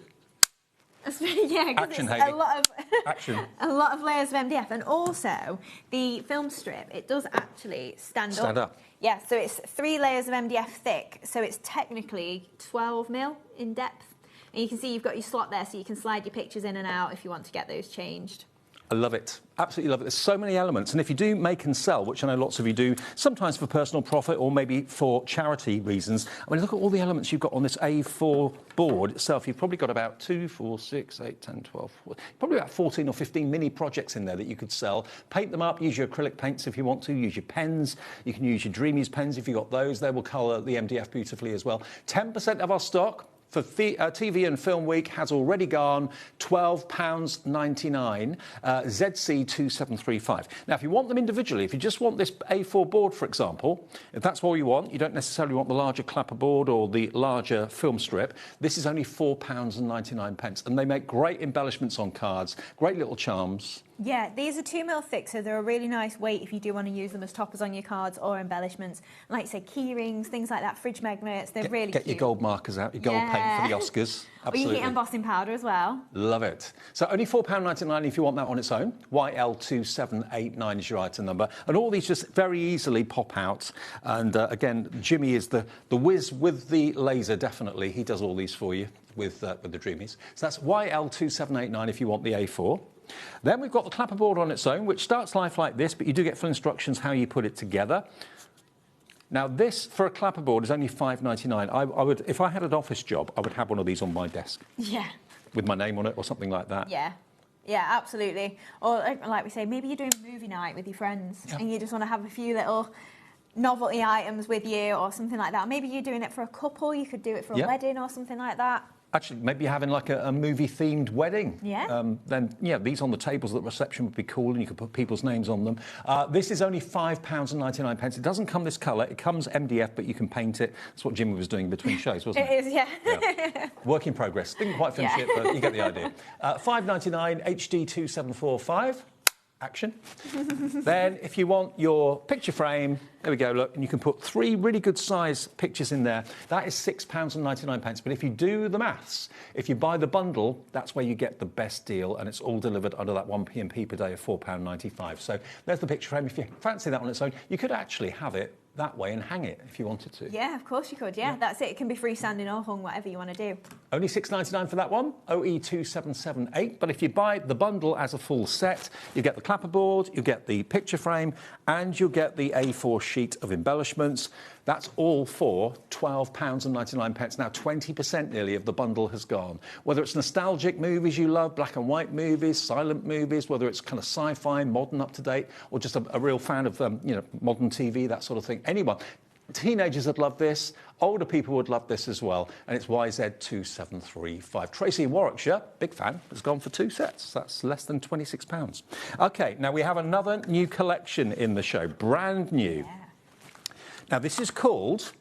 Speaker 2: Yeah, because
Speaker 21: Action,
Speaker 2: it's
Speaker 21: Hayley.
Speaker 2: a lot of
Speaker 21: Action.
Speaker 2: a lot of layers of MDF, and also the film strip. It does actually stand up. Yeah, so it's 3 layers of MDF thick, so it's technically 12 mil in depth. And you can see you've got your slot there, so you can slide your pictures in and out if you want to get those changed.
Speaker 21: I love it. Absolutely love it. There's so many elements. And if you do make and sell, which I know lots of you do, sometimes for personal profit or maybe for charity reasons, I mean, look at all the elements you've got on this A4 board itself. You've probably got about 2, 4, 6, 8, 10, 12, probably about 14 or 15 mini projects in there that you could sell. Paint them up, use your acrylic paints if you want to, use your pens. You can use your Dreamies pens if you've got those. They will colour the MDF beautifully as well. 10% of our stock for TV and Film Week has already gone £12.99, ZC2735. Now, if you want them individually, if you just want this A4 board, for example, if that's all you want, you don't necessarily want the larger clapperboard or the larger film strip, this is only £4.99. And they make great embellishments on cards, great little charms.
Speaker 2: Yeah, these are 2 mil thick, so they're a really nice weight if you do want to use them as toppers on your cards or embellishments. Like, say, key rings, things like that, fridge magnets, they're really cute.
Speaker 21: Get your gold markers out, your gold paint for the Oscars. Absolutely.
Speaker 2: Or you get embossing powder as well.
Speaker 21: Love it. So only £4.99 if you want that on its own. YL2789 is your item number. And all these just very easily pop out. And again, Jimmy is the whiz with the laser, definitely. He does all these for you with the Dreamies. So that's YL2789 if you want the A4. Then we've got the clapperboard on its own, which starts life like this, but you do get full instructions how you put it together. Now, this, for a clapperboard, is only £5.99. I would, if I had an office job, I would have one of these on my desk.
Speaker 2: Yeah.
Speaker 21: With my name on it or something like that.
Speaker 2: Yeah. Yeah, absolutely. Or, like we say, maybe you're doing movie night with your friends and you just want to have a few little novelty items with you or something like that. Maybe you're doing it for a couple. You could do it for a wedding or something like that.
Speaker 21: Actually, maybe you're having like a movie-themed wedding.
Speaker 2: Yeah.
Speaker 21: Then, yeah, these on the tables at the reception would be cool, and you could put people's names on them. This is only £5.99. It doesn't come this colour. It comes MDF, but you can paint it. That's what Jimmy was doing between shows, wasn't it?
Speaker 2: It is, yeah.
Speaker 21: Work in progress. Didn't quite finish it, but you get the idea. £5.99, HD 2745. Action. Then, if you want your picture frame, there we go, look, and you can put 3 really good size pictures in there. That is £6.99. But if you do the maths, if you buy the bundle, that's where you get the best deal, and it's all delivered under that 1p&p per day of £4.95. So there's the picture frame. If you fancy that on its own, you could actually have it that way and hang it if you wanted to.
Speaker 2: Yeah, of course you could, yeah. That's it. It can be freestanding or hung, whatever you want to do.
Speaker 21: Only £6.99 for that one, OE2778. But if you buy the bundle as a full set, you get the clapperboard, you get the picture frame, and you'll get the A4 sheet of embellishments. That's all for £12.99. Now, 20% nearly of the bundle has gone. Whether it's nostalgic movies you love, black and white movies, silent movies, whether it's kind of sci-fi, modern, up-to-date, or just a real fan of, modern TV, that sort of thing. Anyone. Teenagers would love this. Older people would love this as well. And it's YZ2735. Tracy in Warwickshire, big fan, has gone for 2 sets. That's less than £26. OK, now we have another new collection in the show, brand new. Yeah. Now, this is called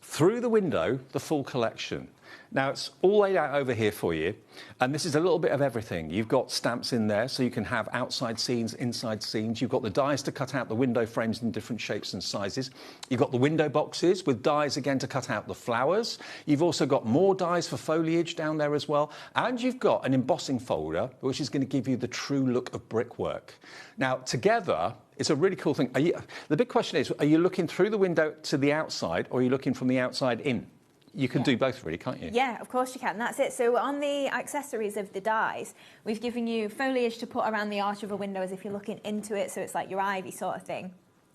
Speaker 21: Through the Window, the Full Collection. Now, it's all laid out over here for you, and this is a little bit of everything. You've got stamps in there, so you can have outside scenes, inside scenes. You've got the dies to cut out the window frames in different shapes and sizes. You've got the window boxes with dies, again, to cut out the flowers. You've also got more dies for foliage down there as well. And you've got an embossing folder, which is going to give you the true look of brickwork. Now, together, it's a really cool thing. The big question is, are you looking through the window to the outside, or are you looking from the outside in? You can do both, really, can't you?
Speaker 2: Yeah, of course you can. That's it. So on the accessories of the dies, we've given you foliage to put around the arch of a window as if you're looking into it, so it's like your ivy sort of thing.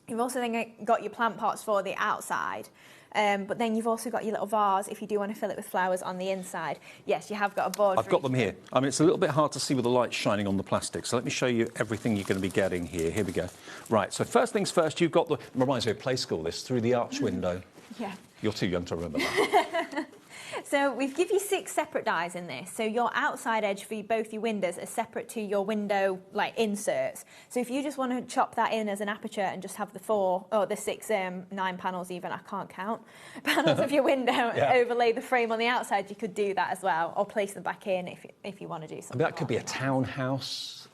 Speaker 2: You've also then got your plant pots for the outside. But then you've also got your little vase if you do want to fill it with flowers on the inside. Yes, you have got a board.
Speaker 21: I've got them here. I mean, it's a little bit hard to see with the light shining on the plastic, so let me show you everything you're going to be getting here. Here we go. Right, so first things first, you've got the... Reminds me of play school, this, through the arch window.
Speaker 2: Yeah.
Speaker 21: You're too young to remember that.
Speaker 2: So we've given you 6 separate dies in this. So your outside edge for both your windows are separate to your window inserts. So if you just want to chop that in as an aperture and just have the 4 or the 6, 9 panels even, I can't count, panels of your window and overlay the frame on the outside, you could do that as well, or place them back in if you want to do something.
Speaker 21: I mean, that could be a townhouse,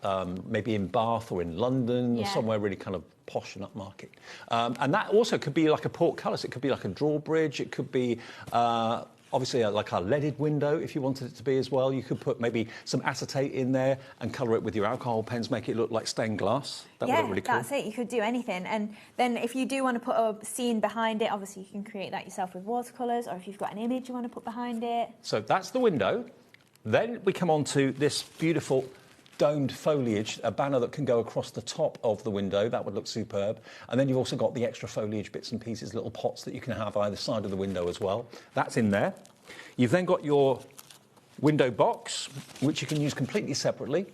Speaker 21: maybe in Bath or in London, or somewhere really kind of posh and upmarket. And that also could be like a portcullis. It could be like a drawbridge. It could be... obviously, like a leaded window, if you wanted it to be as well. You could put maybe some acetate in there and colour it with your alcohol pens, make it look like stained glass. That would look really cool.
Speaker 2: That's it. You could do anything. And then if you do want to put a scene behind it, obviously you can create that yourself with watercolours, or if you've got an image you want to put behind it.
Speaker 21: So that's the window. Then we come on to this beautiful domed foliage, a banner that can go across the top of the window. That would look superb. And then you've also got the extra foliage bits and pieces, little pots that you can have either side of the window as well. That's in there. You've then got your window box, which you can use completely separately.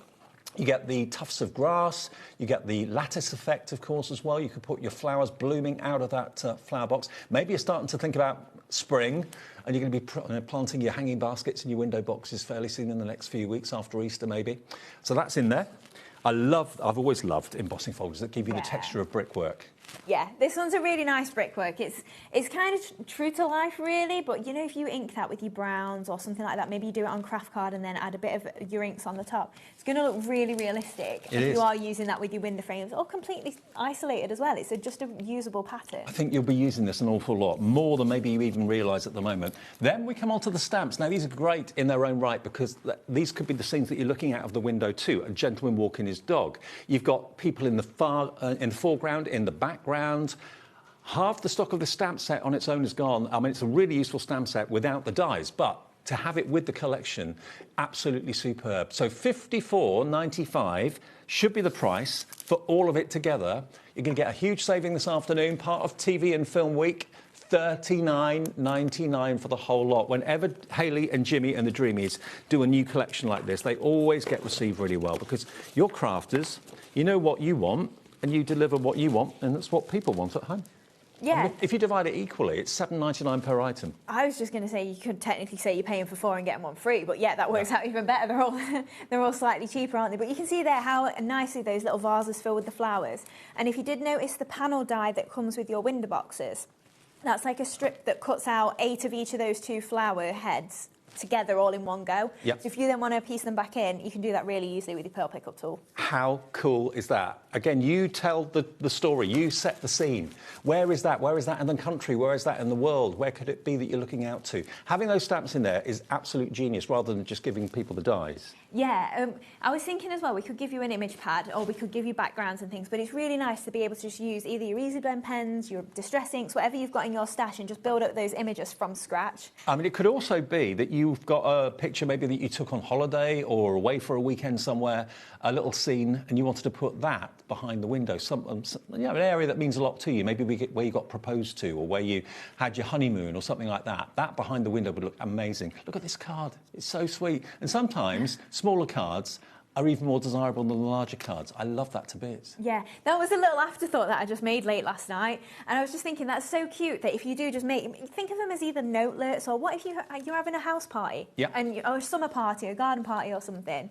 Speaker 21: You get the tufts of grass, you get the lattice effect, of course, as well. You could put your flowers blooming out of that flower box. Maybe you're starting to think about spring, and you're going to be planting your hanging baskets in your window boxes fairly soon in the next few weeks, after Easter maybe. So that's in there. I've always loved embossing folders that give you the texture of brickwork.
Speaker 2: Yeah, this one's a really nice brickwork. It's kind of true to life, really, but, you know, if you ink that with your browns or something like that, maybe you do it on craft card and then add a bit of your inks on the top, it's going to look really realistic if you are using that with your window frames, or completely isolated as well. It's just a usable pattern. I
Speaker 21: think you'll be using this an awful lot, more than maybe you even realise at the moment. Then we come on to the stamps. Now, these are great in their own right, because these could be the scenes that you're looking out of the window too. A gentleman walking his dog. You've got people in the foreground, in the background. Half the stock of the stamp set on its own is gone. I mean, it's a really useful stamp set without the dies, but to have it with the collection, absolutely superb. So $54.95 should be the price for all of it together. You're going to get a huge saving this afternoon, part of TV and Film Week. $39.99 for the whole lot. Whenever Hayley and Jimmy and the Dreamies do a new collection like this, they always get received really well, because you're crafters, you know what you want, and you deliver what you want, and that's what people want at home.
Speaker 2: Yeah.
Speaker 21: I mean, if you divide it equally, it's $7.99 per item.
Speaker 2: I was just going to say you could technically say you're paying for 4 and getting 1 free, but yeah, that works out even better. They're all slightly cheaper, aren't they? But you can see there how nicely those little vases fill with the flowers. And if you did notice the panel die that comes with your window boxes, that's like a strip that cuts out 8 of each of those 2 flower heads together all in one go.
Speaker 21: Yep.
Speaker 2: So if you then want to piece them back in, you can do that really easily with your pearl pickup tool.
Speaker 21: How cool is that? Again, you tell the story, you set the scene. Where is that? Where is that in the country? Where is that in the world? Where could it be that you're looking out to? Having those stamps in there is absolute genius rather than just giving people the dies.
Speaker 2: Yeah, I was thinking as well, we could give you an image pad or we could give you backgrounds and things, but it's really nice to be able to just use either your Easy Blend pens, your Distress inks, whatever you've got in your stash and just build up those images from scratch.
Speaker 21: I mean, it could also be that you've got a picture maybe that you took on holiday or away for a weekend somewhere, a little scene, and you wanted to put that behind the window, an area that means a lot to you, maybe where you got proposed to or where you had your honeymoon or something like that. That behind the window would look amazing. Look at this card. It's so sweet. And sometimes smaller cards are even more desirable than the larger cards. I love that to bits.
Speaker 2: Yeah, that was a little afterthought that I just made late last night. And I was just thinking, that's so cute that if you do just think of them as either notelets or what if you're having a house party?
Speaker 21: Yeah.
Speaker 2: Or a summer party, a garden party or something.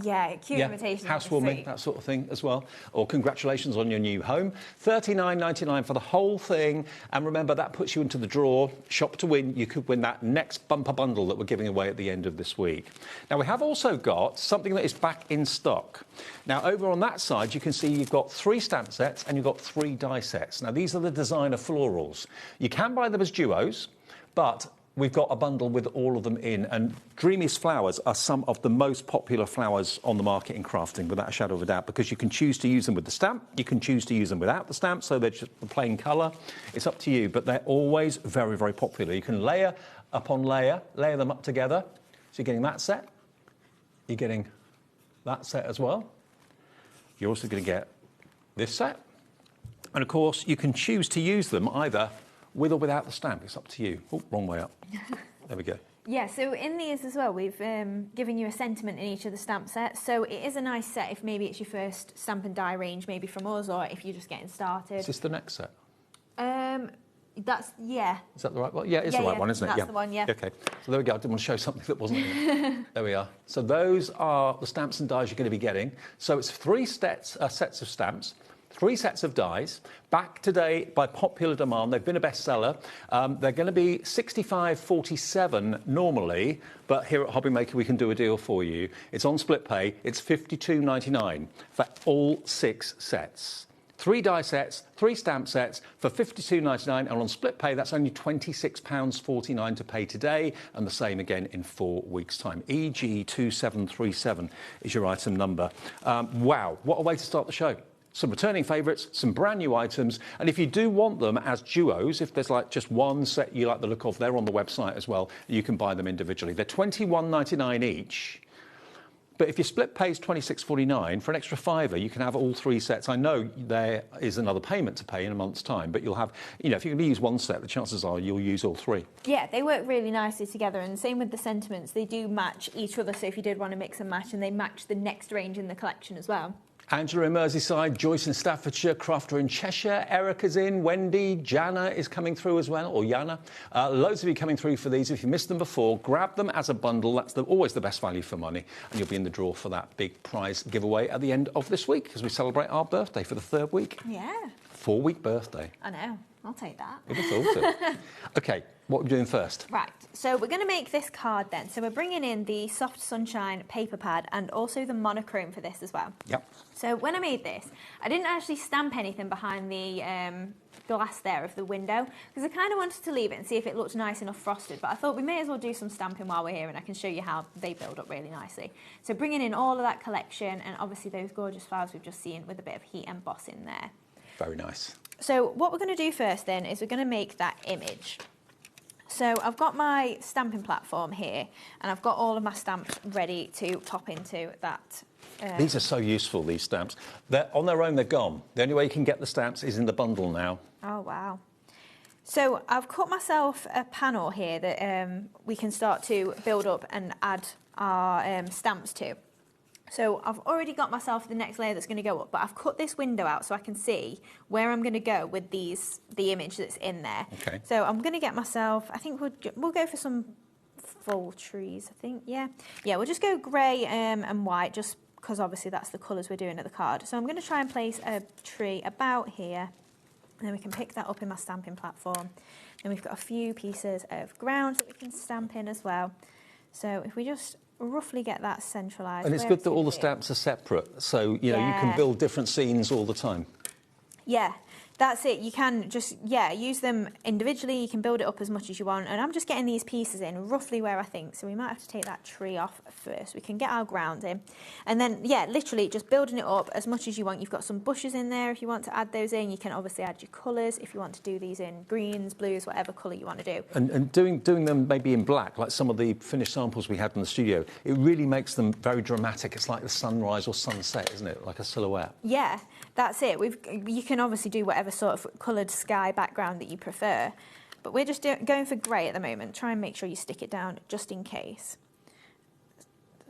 Speaker 2: Yeah, cute invitation.
Speaker 21: Housewarming, that sort of thing as well. Or congratulations on your new home. $39.99 for the whole thing. And remember, that puts you into the draw. Shop to win. You could win that next bumper bundle that we're giving away at the end of this week. Now, we have also got something that is back in stock. Now, over on that side, you can see you've got 3 stamp sets and you've got 3 die sets. Now, these are the designer florals. You can buy them as duos, but we've got a bundle with all of them in, and Dreamiest flowers are some of the most popular flowers on the market in crafting, without a shadow of a doubt, because you can choose to use them with the stamp, you can choose to use them without the stamp, so they're just the plain colour. It's up to you, but they're always very, very popular. You can layer upon layer them up together. So you're getting that set, you're getting that set as well. You're also going to get this set. And of course, you can choose to use them either with or without the stamp. It's up to you. Oh, wrong way up. There we go.
Speaker 2: Yeah, so in these as well, we've given you a sentiment in each of the stamp sets. So it is a nice set if maybe it's your first stamp and die range, maybe from us, or if you're just getting started.
Speaker 21: Is this the next set?
Speaker 2: Yeah.
Speaker 21: Is that the right one? Yeah, it's the right one, isn't it?
Speaker 2: That's the one, yeah.
Speaker 21: Okay, so there we go. I didn't want to show something that wasn't here. There we are. So those are the stamps and dies you're going to be getting. So it's 3 sets of stamps, 3 sets of dies, back today by popular demand. They've been a bestseller. They're going to be $65.47 normally, but here at HobbyMaker we can do a deal for you. It's on split pay. It's $52.99 for all 6 sets. 3 die sets, 3 stamp sets for $52.99, and on split pay that's only £26.49 to pay today, and the same again in 4 weeks' time. EG2737 is your item number. Wow, what a way to start the show. Some returning favourites, some brand new items, and if you do want them as duos, if there's like just one set you like the look of, they're on the website as well. You can buy them individually. They're $21.99 each. But if your split pays $26.49, for an extra £5, you can have all 3 sets. I know there is another payment to pay in a month's time, but you'll have, if you're going to use one set, the chances are you'll use all 3.
Speaker 2: Yeah, they work really nicely together, and same with the sentiments. They do match each other, so if you did want to mix and match, and they match the next range in the collection as well.
Speaker 21: Angela in Merseyside, Joyce in Staffordshire, Crafter in Cheshire, Erica's in, Wendy, Jana is coming through as well, or Jana. Loads of you coming through for these. If you missed them before, grab them as a bundle. That's always the best value for money, and you'll be in the draw for that big prize giveaway at the end of this week as we celebrate our birthday for the 3rd week.
Speaker 2: Yeah.
Speaker 21: 4-week birthday.
Speaker 2: I know. I'll take that.
Speaker 21: Who'd have thought it? OK, what are we doing first?
Speaker 2: Right, so we're going to make this card then. So we're bringing in the Soft Sunshine paper pad and also the monochrome for this as well.
Speaker 21: Yep.
Speaker 2: So when I made this, I didn't actually stamp anything behind the glass there of the window because I kind of wanted to leave it and see if it looked nice enough frosted, but I thought we may as well do some stamping while we're here and I can show you how they build up really nicely. So bringing in all of that collection and obviously those gorgeous flowers we've just seen with a bit of heat emboss in there.
Speaker 21: Very nice.
Speaker 2: So what we're going to do first then is we're going to make that image. So I've got my stamping platform here and I've got all of my stamps ready to pop into that.
Speaker 21: These are so useful, these stamps. On their own, they're gone. The only way you can get the stamps is in the bundle now.
Speaker 2: Oh, wow. So I've cut myself a panel here that we can start to build up and add our stamps to. So I've already got myself the next layer that's going to go up, but I've cut this window out so I can see where I'm going to go with the image that's in there.
Speaker 21: Okay.
Speaker 2: So I'm going to get myself, I think we'll go for some full trees, I think, yeah. Yeah, we'll just go grey and white, just because obviously that's the colours we're doing at the card. So I'm going to try and place a tree about here, and then we can pick that up in my stamping platform. Then we've got a few pieces of ground that we can stamp in as well. So if we just roughly get that centralised.
Speaker 21: And it's good that all the stamps are separate, so you can build different scenes all the time.
Speaker 2: Yeah, that's it. You can just, use them individually. You can build it up as much as you want. And I'm just getting these pieces in roughly where I think. So we might have to take that tree off first. We can get our ground in. And then, literally just building it up as much as you want. You've got some bushes in there if you want to add those in. You can obviously add your colours if you want to do these in greens, blues, whatever colour you want to do.
Speaker 21: And doing them maybe in black, like some of the finished samples we had in the studio, it really makes them very dramatic. It's like the sunrise or sunset, isn't it? Like a silhouette.
Speaker 2: Yeah, that's it. You can obviously do whatever sort of coloured sky background that you prefer, but we're just going for grey at the moment. Try and make sure you stick it down just in case.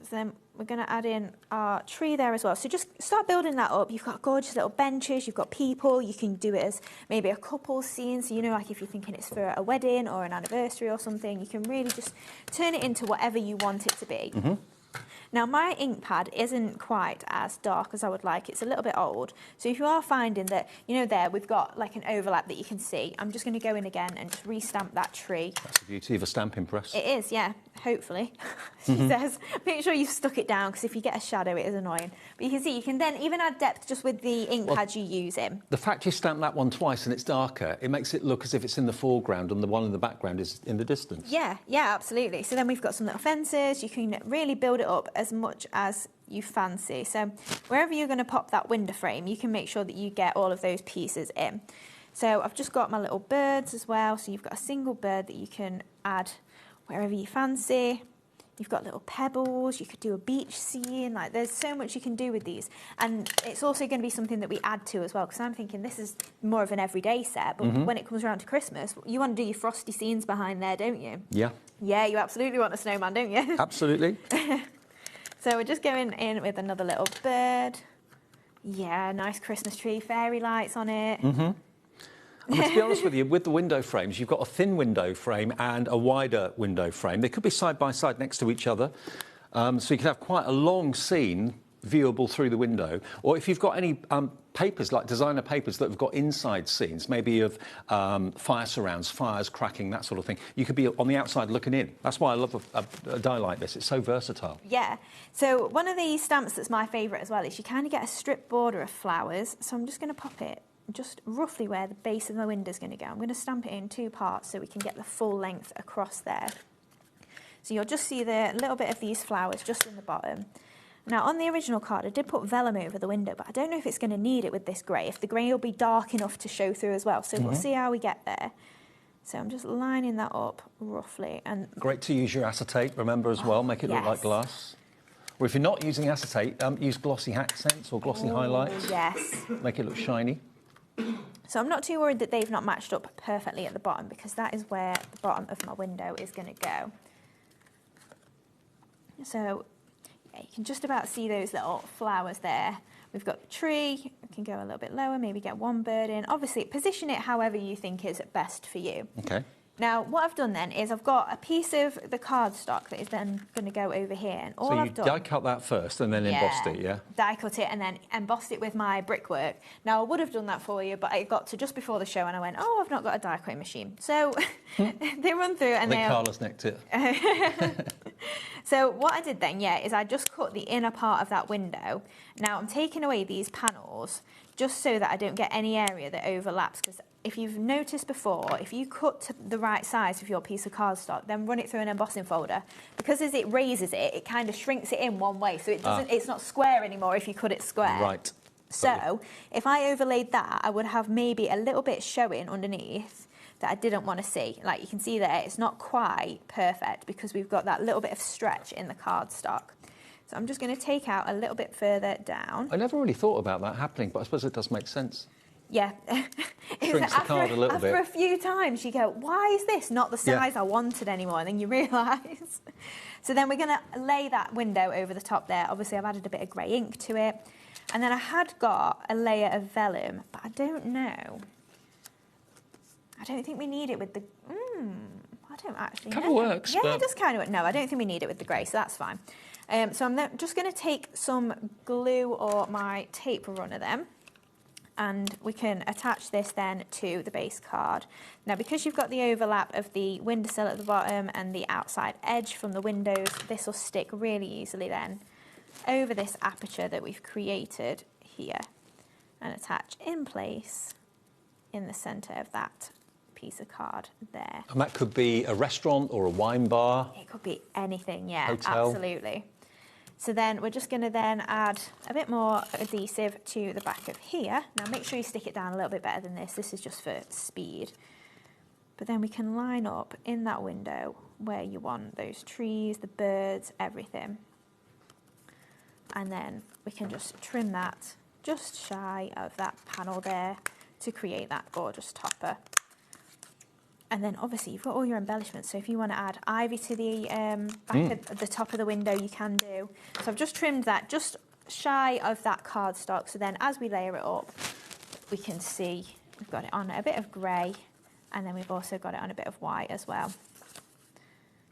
Speaker 2: So then we're going to add in our tree there as well. So just start building that up. You've got gorgeous little benches, you've got people, you can do it as maybe a couple scene. So, like if you're thinking it's for a wedding or an anniversary or something, you can really just turn it into whatever you want it to be.
Speaker 21: Mm-hmm.
Speaker 2: Now, my ink pad isn't quite as dark as I would like. It's a little bit old. So if you are finding that, there we've got like an overlap that you can see, I'm just going to go in again and just re-stamp that tree.
Speaker 21: That's the beauty of a stamping press.
Speaker 2: It is, yeah, hopefully. She says, make sure you've stuck it down, because if you get a shadow, it is annoying. But you can see, you can then even add depth just with the ink pad you use in.
Speaker 21: The fact you stamp that one twice and it's darker, it makes it look as if it's in the foreground and the one in the background is in the distance.
Speaker 2: Yeah, absolutely. So then we've got some little fences. You can really build it up as much as you fancy. So wherever you're going to pop that window frame, you can make sure that you get all of those pieces in. So I've just got my little birds as well. So you've got a single bird that you can add wherever you fancy. You've got little pebbles, you could do a beach scene, like there's so much you can do with these. And it's also going to be something that we add to as well, because I'm thinking this is more of an everyday set, but when it comes around to Christmas, you want to do your frosty scenes behind there, don't you?
Speaker 21: Yeah.
Speaker 2: Yeah, you absolutely want a snowman, don't you?
Speaker 21: Absolutely.
Speaker 2: So we're just going in with another little bird. Yeah, nice Christmas tree, fairy lights on it.
Speaker 21: Mm-hmm. I mean, to be honest with you, with the window frames, you've got a thin window frame and a wider window frame. They could be side by side next to each other, so you can have quite a long scene viewable through the window. Or if you've got any papers, like designer papers that have got inside scenes, maybe of fire surrounds, fires cracking, that sort of thing, you could be on the outside looking in. That's why I love a die like this. It's so versatile.
Speaker 2: Yeah. So one of the stamps that's my favourite as well is you kind of get a strip border of flowers. So I'm just going to pop it just roughly where the base of the window is going to go. I'm going to stamp it in two parts so we can get the full length across there. So you'll just see the little bit of these flowers just in the bottom. Now, on the original card, I did put vellum over the window, but I don't know if it's going to need it with this grey, if the grey will be dark enough to show through as well. So we'll see how we get there. So I'm just lining that up roughly. And
Speaker 21: great to use your acetate, remember, as well, make it look like glass. Or if you're not using acetate, use glossy accents or glossy highlights.
Speaker 2: Yes.
Speaker 21: Make it look shiny.
Speaker 2: So I'm not too worried that they've not matched up perfectly at the bottom, because that is where the bottom of my window is going to go. So yeah, you can just about see those little flowers there. We've got the tree. We can go a little bit lower, maybe get one bird in. Obviously, position it however you think is best for you.
Speaker 21: Okay.
Speaker 2: Now, what I've done then is I've got a piece of the cardstock that is then going to go over here. And all I've done...
Speaker 21: So you die cut that first and then embossed it, yeah?
Speaker 2: Die cut it and then embossed it with my brickwork. Now, I would have done that for you, but I got to just before the show and I went, oh, I've not got a die cutting machine. So they run through and
Speaker 21: I think Carla's nicked it.
Speaker 2: So what I did then, is I just cut the inner part of that window. Now, I'm taking away these panels just so that I don't get any area that overlaps, because if you've noticed before, if you cut to the right size of your piece of cardstock, then run it through an embossing folder, because as it raises it, it kind of shrinks it in one way, so it doesn't. It's not square anymore if you cut it square.
Speaker 21: Right.
Speaker 2: So if I overlaid that, I would have maybe a little bit showing underneath that I didn't want to see. Like you can see there, it's not quite perfect because we've got that little bit of stretch in the cardstock. So I'm just going to take out a little bit further down.
Speaker 21: I never really thought about that happening, but I suppose it does make sense.
Speaker 2: Yeah,
Speaker 21: shrinks the card a little bit.
Speaker 2: After a few times, you go, why is this not the size I wanted anymore? And then you realise. So then we're going to lay that window over the top there. Obviously, I've added a bit of grey ink to it. And then I had got a layer of vellum, but I don't know. I don't think we need it with the... I don't actually know.
Speaker 21: Kind of works.
Speaker 2: Yeah, it does kind of work. No, I don't think we need it with the grey, so that's fine. So I'm just going to take some glue or my tape runner then, and we can attach this then to the base card. Now, because you've got the overlap of the windowsill at the bottom and the outside edge from the windows, this will stick really easily then over this aperture that we've created here and attach in place in the centre of that piece of card there.
Speaker 21: And that could be a restaurant or a wine bar.
Speaker 2: It could be anything, yeah,
Speaker 21: hotel.
Speaker 2: Absolutely. So then we're just going to then add a bit more adhesive to the back of here. Now make sure you stick it down a little bit better than this. This is just for speed. But then we can line up in that window where you want those trees, the birds, everything. And then we can just trim that just shy of that panel there to create that gorgeous topper. And then obviously you've got all your embellishments, so if you want to add ivy to the back of the top of the window, you can do. So I've just trimmed that just shy of that cardstock, so then as we layer it up, we can see we've got it on a bit of grey, and then we've also got it on a bit of white as well.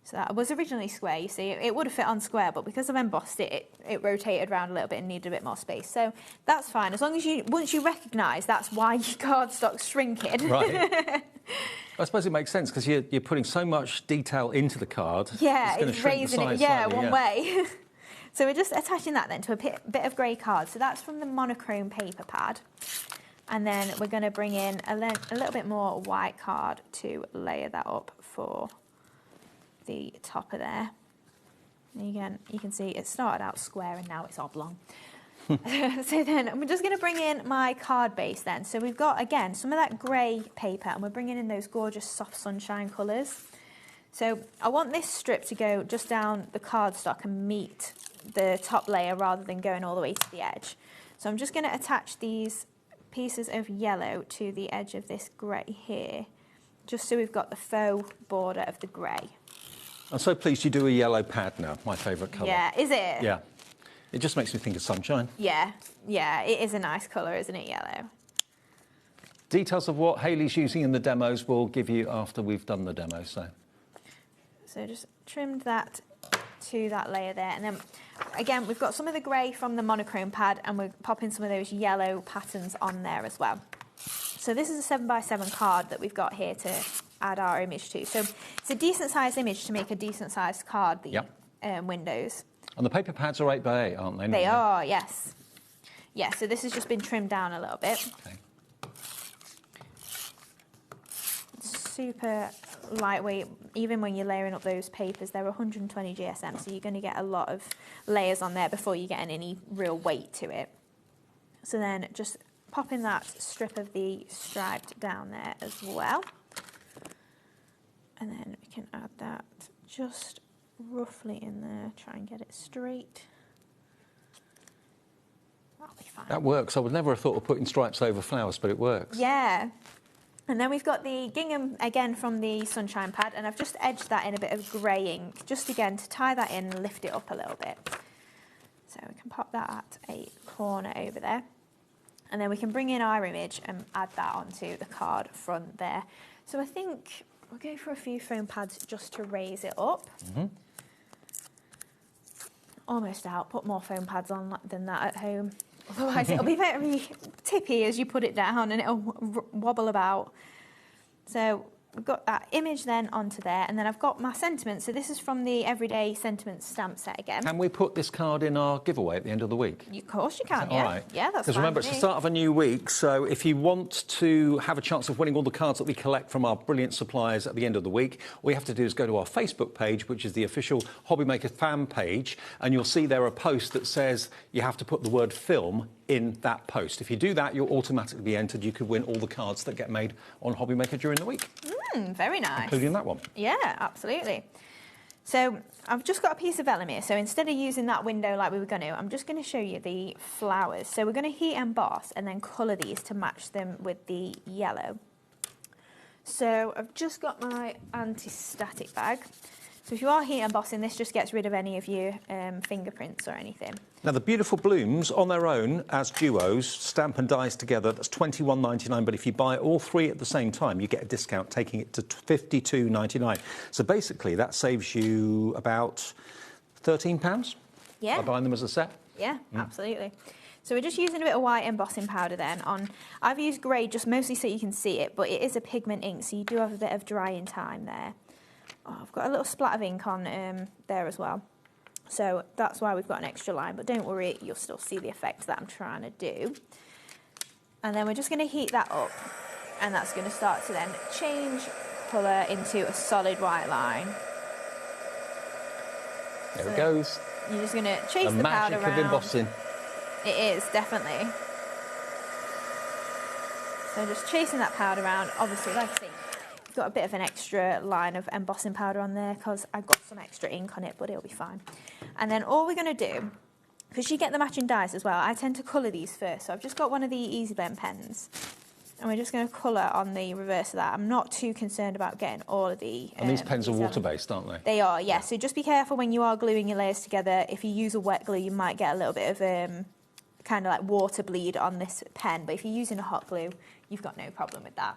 Speaker 2: So that was originally square, you see. It would have fit on square, but because I've embossed it, it rotated around a little bit and needed a bit more space. So that's fine, as long as once you recognise that's why your cardstock's shrinking.
Speaker 21: Right. I suppose it makes sense because you're putting so much detail into the card.
Speaker 2: Yeah,
Speaker 21: it's
Speaker 2: raising it. Yeah,
Speaker 21: slightly,
Speaker 2: one way. So we're just attaching that then to a bit of grey card. So that's from the monochrome paper pad. And then we're going to bring in a little bit more white card to layer that up for the topper there. And again, you can see it started out square and now it's oblong. So then I'm just going to bring in my card base then. So we've got, again, some of that grey paper, and we're bringing in those gorgeous soft sunshine colours. So I want this strip to go just down the cardstock and meet the top layer rather than going all the way to the edge. So I'm just going to attach these pieces of yellow to the edge of this grey here, just so we've got the faux border of the grey.
Speaker 21: I'm so pleased you do a yellow pad now, my favourite colour.
Speaker 2: Yeah, is it?
Speaker 21: Yeah. It just makes me think of sunshine.
Speaker 2: Yeah, yeah, it is a nice colour, isn't it, yellow?
Speaker 21: Details of what Hayley's using in the demos we'll give you after we've done the demo, so
Speaker 2: just trimmed that to that layer there, and then again we've got some of the grey from the monochrome pad, and we're popping some of those yellow patterns on there as well. So this is a 7x7 card that we've got here to add our image to. So it's a decent sized image to make a decent sized card, the windows.
Speaker 21: And the paper pads are 8x8, aren't they?
Speaker 2: They are, yes. Yeah, so this has just been trimmed down a little bit.
Speaker 21: Okay.
Speaker 2: Super lightweight. Even when you're layering up those papers, they're 120 GSM, so you're going to get a lot of layers on there before you get any real weight to it. So then just popping that strip of the striped down there as well. And then we can add that just roughly in there, try and get it straight. That'll be fine.
Speaker 21: That works. I would never have thought of putting stripes over flowers, but it works.
Speaker 2: Yeah. And then we've got the gingham again from the sunshine pad, and I've just edged that in a bit of grey ink, just again to tie that in and lift it up a little bit. So we can pop that at a corner over there. And then we can bring in our image and add that onto the card front there. So I think we'll go for a few foam pads just to raise it up. Almost out. Put more foam pads on than that at home. Otherwise it'll be very tippy as you put it down and it'll wobble about. So we've got that image then onto there, and then I've got my sentiments. So this is from the Everyday Sentiments stamp set again.
Speaker 21: Can we put this card in our giveaway at the end of the week?
Speaker 2: Of course you can, yeah.
Speaker 21: All right.
Speaker 2: Yeah, that's fine.
Speaker 21: Because remember, it's the start of a new week, so if you want to have a chance of winning all the cards that we collect from our brilliant suppliers at the end of the week, all you have to do is go to our Facebook page, which is the official HobbyMaker fan page, and you'll see there a post that says you have to put the word film in that post. If you do that, you'll automatically be entered. You could win all the cards that get made on HobbyMaker during the week.
Speaker 2: Very nice.
Speaker 21: Including that one.
Speaker 2: Yeah, absolutely. So I've just got a piece of vellum here. So instead of using that window like we were going to, I'm just going to show you the flowers. So we're going to heat emboss and then colour these to match them with the yellow. So I've just got my anti-static bag. So if you are heat embossing, this just gets rid of any of your fingerprints or anything.
Speaker 21: Now, the beautiful blooms on their own as duos, stamp and dies together, that's $21.99. But if you buy all three at the same time, you get a discount, taking it to $52.99. So basically, that saves you about £13 by buying them as a set.
Speaker 2: Yeah, absolutely. So we're just using a bit of white embossing powder then. I've used grey just mostly so you can see it, but it is a pigment ink, so you do have a bit of drying time there. Oh, I've got a little splat of ink on there as well. So that's why we've got an extra line, but don't worry, you'll still see the effect that I'm trying to do. And then we're just going to heat that up, and that's going to start to then change colour into a solid white line.
Speaker 21: There it goes.
Speaker 2: You're just going to chase the powder around.
Speaker 21: The magic of embossing.
Speaker 2: It is, definitely. So just chasing that powder around. Obviously, like I say, you've got a bit of an extra line of embossing powder on there because I've got some extra ink on it, but it'll be fine. And then all we're going to do, because you get the matching dies as well, I tend to colour these first. So I've just got one of the Easy Blend pens, and we're just going to colour on the reverse of that. I'm not too concerned about getting all of the...
Speaker 21: And these pens are water-based, aren't they?
Speaker 2: They are, yeah. So just be careful when you are gluing your layers together. If you use a wet glue, you might get a little bit of kind of like water bleed on this pen. But if you're using a hot glue, you've got no problem with that.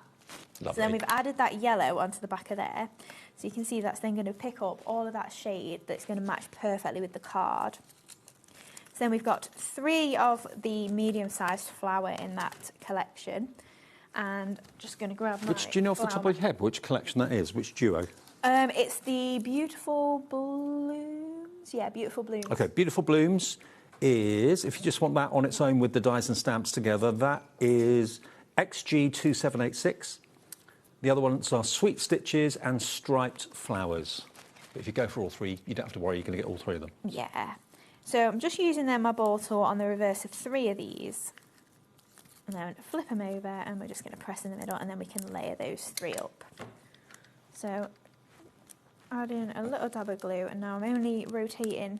Speaker 21: Lovely.
Speaker 2: So then we've added that yellow onto the back of there. So you can see that's then going to pick up all of that shade that's going to match perfectly with the card. So then we've got 3 of the medium-sized flower in that collection. And just going to grab my
Speaker 21: Do you know off the top of your head which collection that is? Which duo?
Speaker 2: It's the Beautiful Blooms. Yeah, Beautiful Blooms.
Speaker 21: OK, Beautiful Blooms is, if you just want that on its own with the dies and stamps together, that is XG2786. The other ones are Sweet Stitches and Striped Flowers. But if you go for all 3, you don't have to worry, you're going to get all 3 of them.
Speaker 2: Yeah. So I'm just using then my ball tool on the reverse of 3 of these. And then flip them over, and we're just going to press in the middle, and then we can layer those 3 up. So add in a little dab of glue, and now I'm only rotating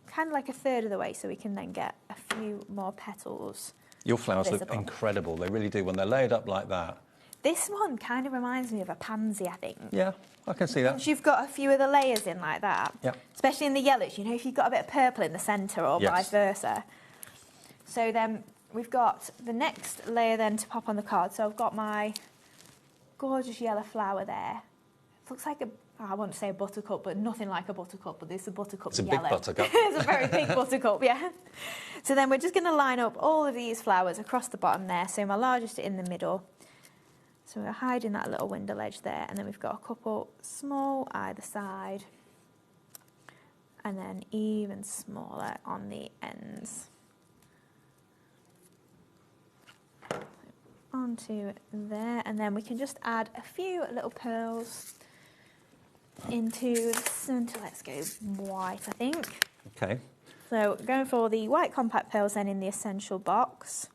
Speaker 2: kind of like a third of the way so we can then get a few more petals.
Speaker 21: Your flowers
Speaker 2: visible.
Speaker 21: look incredible. They really do when they're layered up like that.
Speaker 2: This one kind of reminds me of a pansy, I think.
Speaker 21: Yeah, I can see that.
Speaker 2: Once you've got a few of the layers in like that,
Speaker 21: yeah.
Speaker 2: Especially in the yellows, you know, if you've got a bit of purple in the centre or
Speaker 21: yes.
Speaker 2: vice versa. So then we've got the next layer then to pop on the card. So I've got my gorgeous yellow flower there. It looks like I won't say a buttercup, but nothing like a buttercup, but it's a buttercup yellow.
Speaker 21: It's a big buttercup.
Speaker 2: It's a very big buttercup, yeah. So then we're just going to line up all of these flowers across the bottom there. So my largest in the middle. So we're hiding that little window ledge there, and then we've got a couple small either side, and then even smaller on the ends. Onto there, and then we can just add a few little pearls into the centre. Let's go white, I think.
Speaker 21: Okay.
Speaker 2: So going for the white compact pearls then in the essential box,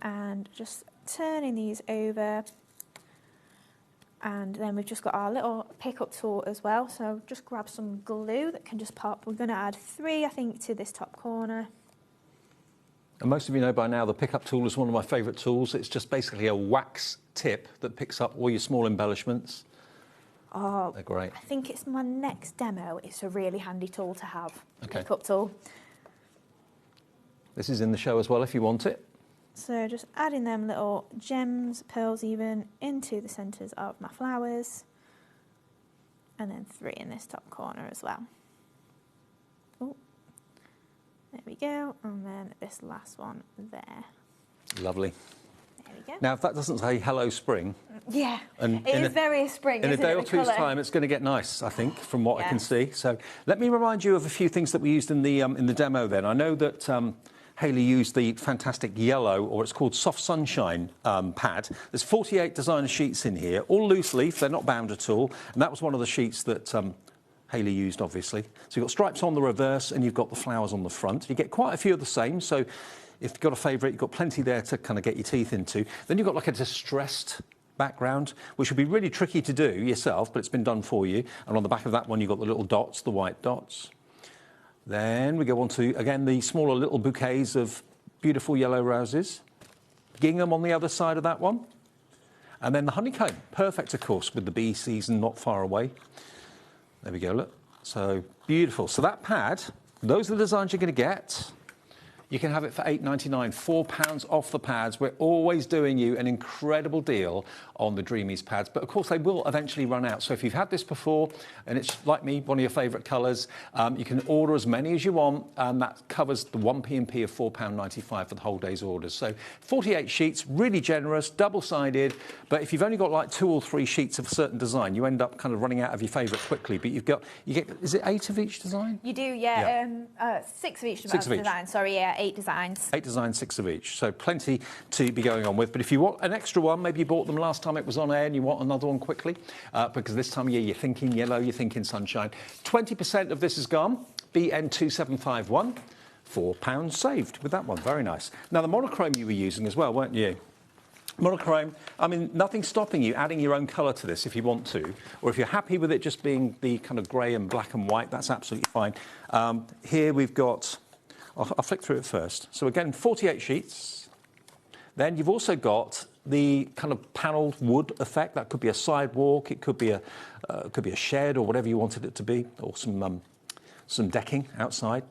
Speaker 2: and just turning these over, and then we've just got our little pickup tool as well, so just grab some glue that can just pop. We're going to add 3, I think, to this top corner.
Speaker 21: And most of you know by now the pickup tool is one of my favourite tools. It's just basically a wax tip that picks up all your small embellishments.
Speaker 2: Oh,
Speaker 21: they're great.
Speaker 2: I think it's my next demo. It's a really handy tool to have,
Speaker 21: okay.
Speaker 2: Pickup tool.
Speaker 21: This is in the show as well if you want it.
Speaker 2: So just adding them little gems, pearls even, into the centres of my flowers. And then 3 in this top corner as well. Oh, there we go. And then this last one there.
Speaker 21: Lovely.
Speaker 2: There we go.
Speaker 21: Now, if that doesn't say hello spring...
Speaker 2: Yeah,
Speaker 21: and
Speaker 2: it is very spring,
Speaker 21: in
Speaker 2: isn't
Speaker 21: a day
Speaker 2: it,
Speaker 21: or two's
Speaker 2: colour?
Speaker 21: time, it's going to get nice, I think, from what I can
Speaker 2: Yes.
Speaker 21: see. So let me remind you of a few things that we used in the demo then. I know that... Hayley used the fantastic yellow, or it's called Soft Sunshine pad. There's 48 designer sheets in here, all loose leaf, they're not bound at all. And that was one of the sheets that Hayley used, obviously. So you've got stripes on the reverse and you've got the flowers on the front. You get quite a few of the same, so if you've got a favourite, you've got plenty there to kind of get your teeth into. Then you've got like a distressed background, which would be really tricky to do yourself, but it's been done for you. And on the back of that one, you've got the little dots, the white dots. Then we go on to, again, the smaller little bouquets of beautiful yellow roses. Gingham on the other side of that one. And then the honeycomb, perfect, of course, with the bee season not far away. There we go, look. So beautiful. So that pad, those are the designs you're going to get. You can have it for £8.99, £4 off the pads. We're always doing you an incredible deal on the Dreamies pads, but of course they will eventually run out. So if you've had this before and it's, like me, one of your favourite colours, you can order as many as you want, and that covers the 1 P&P of £4.95 for the whole day's orders. So 48 sheets, really generous, double-sided, but if you've only got like 2 or 3 sheets of a certain design, you end up kind of running out of your favourite quickly, but you get, is it 8 of each design?
Speaker 2: You do, yeah. 6 of each design, sorry, yeah. 8 designs.
Speaker 21: 8 designs, 6 of each. So plenty to be going on with. But if you want an extra one, maybe you bought them last time it was on air and you want another one quickly, because this time of year you're thinking yellow, you're thinking sunshine. 20% of this is gone. BN2751. £4 saved with that one. Very nice. Now, the monochrome you were using as well, weren't you? Monochrome, I mean, nothing's stopping you adding your own colour to this if you want to, or if you're happy with it just being the kind of grey and black and white, that's absolutely fine. Here we've got, I'll flick through it first. So again, 48 sheets. Then you've also got the kind of panelled wood effect. That could be a sidewalk, it could be a shed or whatever you wanted it to be, or some decking outside.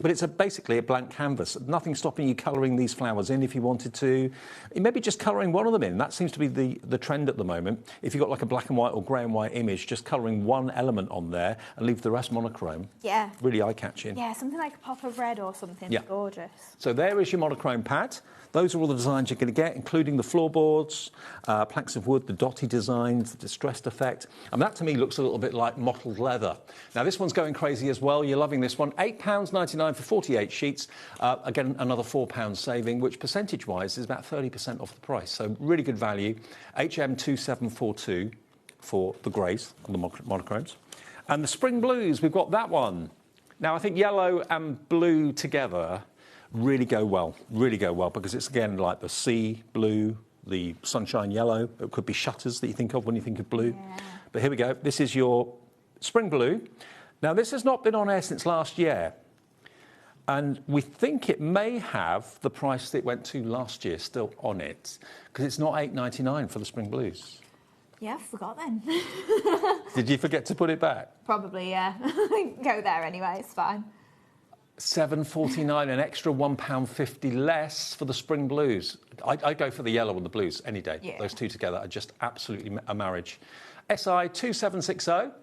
Speaker 21: But it's basically a blank canvas. Nothing stopping you colouring these flowers in if you wanted to. Maybe just colouring one of them in. That seems to be the trend at the moment. If you've got like a black and white or grey and white image, just colouring one element on there and leave the rest monochrome.
Speaker 2: Yeah.
Speaker 21: Really eye-catching.
Speaker 2: Yeah, something like a pop of red or something.
Speaker 21: Yeah.
Speaker 2: Gorgeous.
Speaker 21: So there is your monochrome pad. Those are all the designs you're going to get, including the floorboards, planks of wood, the dotty designs, the distressed effect. And that, to me, looks a little bit like mottled leather. Now, this one's going crazy as well. You're loving this one. £8.99 for 48 sheets. Again, another £4 saving, which percentage-wise is about 30% off the price. So really good value. HM2742 for the greys and the monochromes. And the spring blues, we've got that one. Now, I think yellow and blue together really go well, because it's, again, like the sea blue, the sunshine yellow. It could be shutters that you think of when you think of blue. Yeah. But here we go. This is your spring blue. Now, this has not been on air since last year, and we think it may have the price that it went to last year still on it, because it's not £8.99 for the spring blues.
Speaker 2: Yeah, I forgot then.
Speaker 21: Did you forget to put it back?
Speaker 2: Probably, yeah. Go there anyway, it's fine.
Speaker 21: £7.49, an extra £1.50 less for the spring blues. I go for the yellow and the blues any day. Yeah. Those two together are just absolutely a marriage. SI 2760.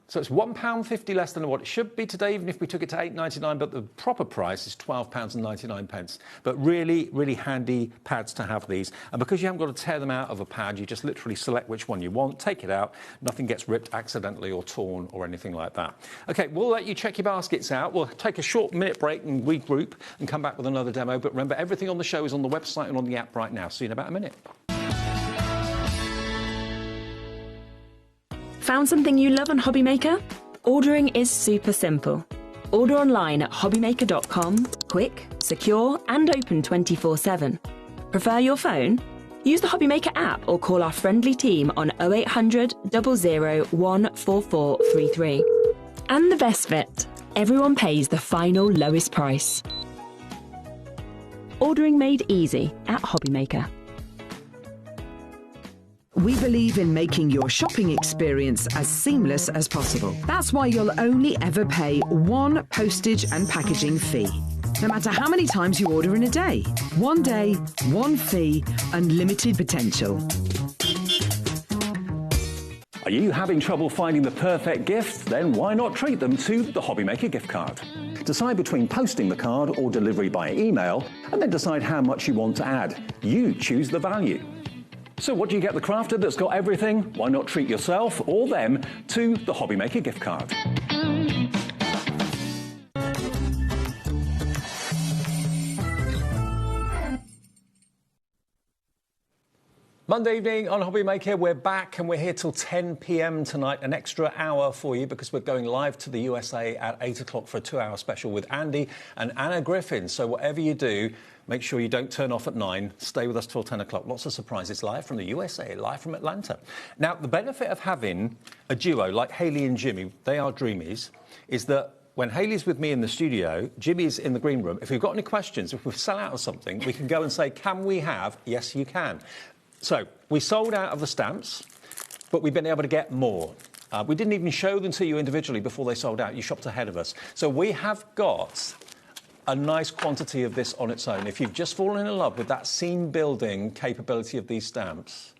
Speaker 21: So it's £1.50 less than what it should be today, even if we took it to £8.99, but the proper price is £12.99. But really, really handy pads to have these. And because you haven't got to tear them out of a pad, you just literally select which one you want, take it out, nothing gets ripped accidentally or torn or anything like that. OK, we'll let you check your baskets out. We'll take a short minute break and regroup and come back with another demo. But remember, everything on the show is on the website and on the app right now. See you in about a minute.
Speaker 15: Found something you love on HobbyMaker? Ordering is super simple. Order online at hobbymaker.com, quick, secure and open 24/7. Prefer your phone? Use the HobbyMaker app or call our friendly team on 0800 00 14433. And the best bit, everyone pays the final lowest price. Ordering made easy at HobbyMaker.
Speaker 5: We believe in making your shopping experience as seamless as possible. That's why you'll only ever pay one postage and packaging fee, no matter how many times you order in a day. One day, one fee, unlimited potential.
Speaker 14: Are you having trouble finding the perfect gift? Then why not treat them to the HobbyMaker gift card? Decide between posting the card or delivery by email, and then decide how much you want to add. You choose the value. So what do you get the crafter that's got everything? Why not treat yourself or them to the HobbyMaker gift card?
Speaker 21: Monday evening on HobbyMaker, we're back and we're here till 10 p.m. tonight, an extra hour for you because we're going live to the USA at 8 o'clock for a 2-hour special with Andy and Anna Griffin. So whatever you do, make sure you don't turn off at 9. Stay with us till 10 o'clock. Lots of surprises live from the USA, live from Atlanta. Now, the benefit of having a duo like Hayley and Jimmy, they are Dreamies, is that when Hayley's with me in the studio, Jimmy's in the green room. If we've got any questions, if we sell out of something, we can go and say, can we have? Yes, you can. So we sold out of the stamps, but we've been able to get more. We didn't even show them to you individually before they sold out. You shopped ahead of us. So we have got a nice quantity of this on its own. If you've just fallen in love with that scene building capability of these stamps,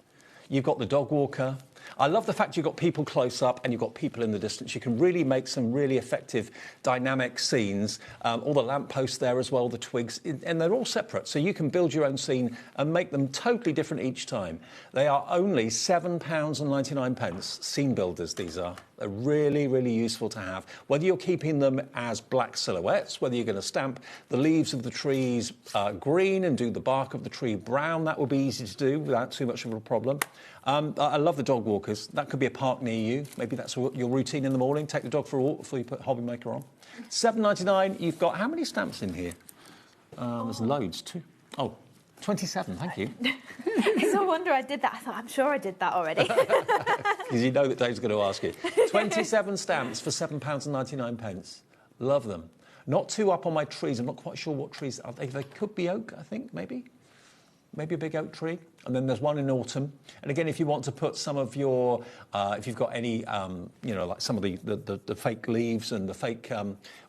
Speaker 21: you've got the dog walker. I love the fact you've got people close up and you've got people in the distance. You can really make some really effective dynamic scenes. All the lampposts there as well, the twigs, and they're all separate. So you can build your own scene and make them totally different each time. They are only £7.99. Scene builders, these are. They're really, really useful to have. Whether you're keeping them as black silhouettes, whether you're going to stamp the leaves of the trees green and do the bark of the tree brown, that will be easy to do without too much of a problem. I love the dog walkers. That could be a park near you. Maybe that's your routine in the morning. Take the dog for a walk before you put HobbyMaker on. £7.99. You've got how many stamps in here? There's loads too. Oh, 27, thank you.
Speaker 2: It's no wonder I did that. I thought, I'm sure I did that already.
Speaker 21: Because you know that Dave's going to ask you. 27 stamps for £7.99. Love them. Not too up on my trees. I'm not quite sure what trees are they. They could be oak, I think, maybe. Maybe a big oak tree. And then there's one in autumn. And again, if you want to put some of your, if you've got any, you know, like some of the fake leaves and the fake,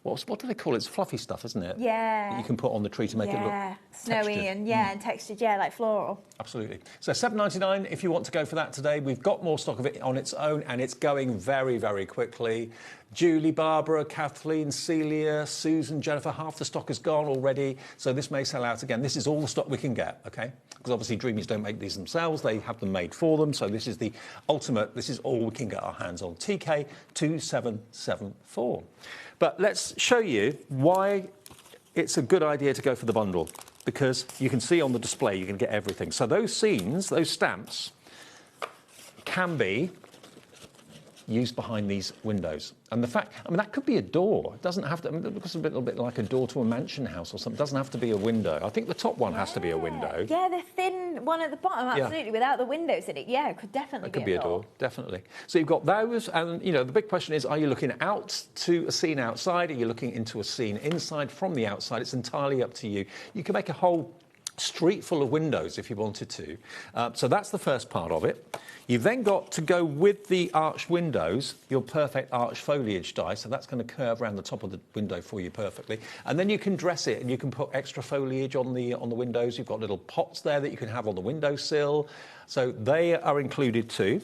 Speaker 21: what do they call it? It's fluffy stuff, isn't it?
Speaker 2: Yeah.
Speaker 21: That you can put on the tree to make it look
Speaker 2: snowy
Speaker 21: textured.
Speaker 2: and textured, like floral.
Speaker 21: Absolutely. So £7.99 if you want to go for that today. We've got more stock of it on its own and it's going very, very quickly. Julie, Barbara, Kathleen, Celia, Susan, Jennifer, half the stock is gone already. So this may sell out again. This is all the stock we can get, OK? Because obviously Dreamies don't make these themselves. They have them made for them. So this is the ultimate. This is all we can get our hands on. TK2774. But let's show you why it's a good idea to go for the bundle. Because you can see on the display, you can get everything. So those scenes, those stamps, can be used behind these windows. And the fact, I mean, that could be a door. It doesn't have to, I mean, it looks a little bit like a door to a mansion house or something. It doesn't have to be a window. I think the top one has to be a window.
Speaker 2: Yeah, the thin one at the bottom, absolutely, without the windows in it. Yeah, it could definitely
Speaker 21: be a door. Definitely. So you've got those, and, you know, the big question is, are you looking out to a scene outside? Are you looking into a scene inside from the outside? It's entirely up to you. You can make a whole street full of windows if you wanted to. So that's the first part of it. You've then got to go with the arched windows, your perfect arched foliage die, so that's going to curve around the top of the window for you perfectly. And then you can dress it and you can put extra foliage on the windows. You've got little pots there that you can have on the windowsill. So they are included too.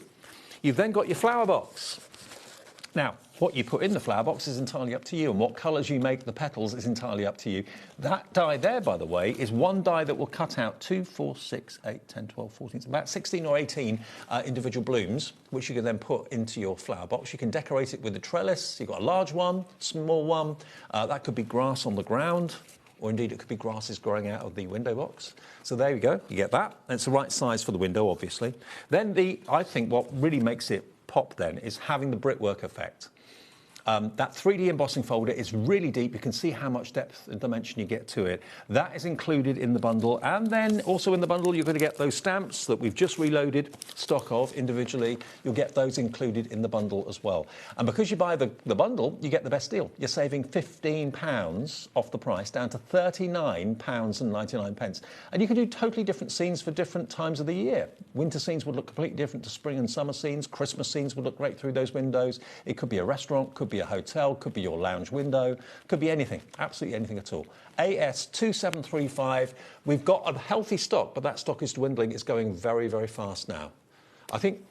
Speaker 21: You've then got your flower box. Now, what you put in the flower box is entirely up to you, and what colours you make the petals is entirely up to you. That die there, by the way, is one die that will cut out 2, 4, 6, 8, 10, 12, 14, about 16 or 18 individual blooms, which you can then put into your flower box. You can decorate it with a trellis. You've got a large one, small one. That could be grass on the ground, or indeed it could be grasses growing out of the window box. So there you go, you get that. And it's the right size for the window, obviously. Then I think what really makes it pop then is having the brickwork effect. That 3D embossing folder is really deep. You can see how much depth and dimension you get to it. That is included in the bundle. And then also in the bundle, you're going to get those stamps that we've just reloaded stock of individually. You'll get those included in the bundle as well. And because you buy the bundle, you get the best deal. You're saving £15 off the price, down to £39.99. And you can do totally different scenes for different times of the year. Winter scenes would look completely different to spring and summer scenes. Christmas scenes would look great through those windows. It could be a restaurant, could be a hotel, could be your lounge window, could be anything, absolutely anything at all. AS2735, we've got a healthy stock, but that stock is dwindling. It's going very, very fast now. I think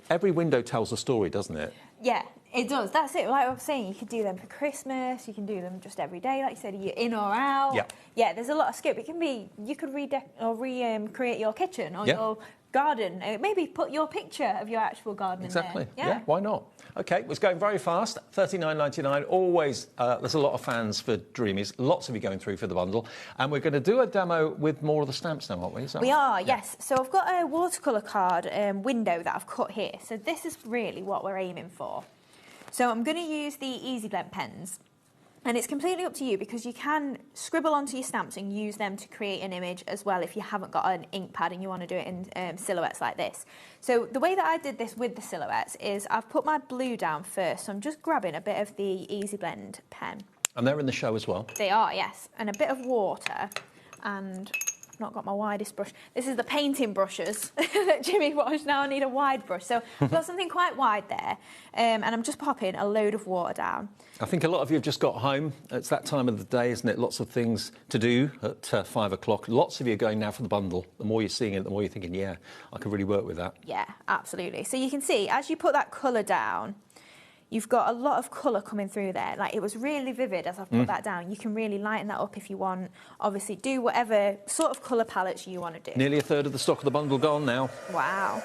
Speaker 21: every window tells a story, doesn't it?
Speaker 2: Yeah, it does. That's it. Like I was saying, you could do them for Christmas, you can do them just every day, like you said, you're in or out. Yeah, there's a lot of scope. It can be, you could recreate your kitchen or your garden. Maybe put your picture of your actual garden in there.
Speaker 21: Exactly. Yeah, why not? OK, it's going very fast, $39.99. Always, there's a lot of fans for Dreamies. Lots of you going through for the bundle. And we're going to do a demo with more of the stamps now, aren't we?
Speaker 2: We are, yes. So I've got a watercolour card window that I've cut here. So this is really what we're aiming for. So I'm going to use the Easy Blend pens. And it's completely up to you because you can scribble onto your stamps and use them to create an image as well if you haven't got an ink pad and you want to do it in silhouettes like this. So the way that I did this with the silhouettes is I've put my blue down first. So I'm just grabbing a bit of the Easy Blend pen.
Speaker 21: And they're in the show as well.
Speaker 2: They are, yes. And a bit of water. And I've not got my widest brush. This is the painting brushes that Jimmy washed. Now I need a wide brush. So I've got something quite wide there. And I'm just popping a load of water down.
Speaker 21: I think a lot of you have just got home. It's that time of the day, isn't it? Lots of things to do at 5 o'clock. Lots of you are going now for the bundle. The more you're seeing it, the more you're thinking, yeah, I could really work with that.
Speaker 2: Yeah, absolutely. So you can see, as you put that colour down, you've got a lot of colour coming through there. Like, it was really vivid as I've put that down. You can really lighten that up if you want. Obviously, do whatever sort of colour palettes you want to do.
Speaker 21: Nearly a third of the stock of the bundle gone now.
Speaker 2: Wow.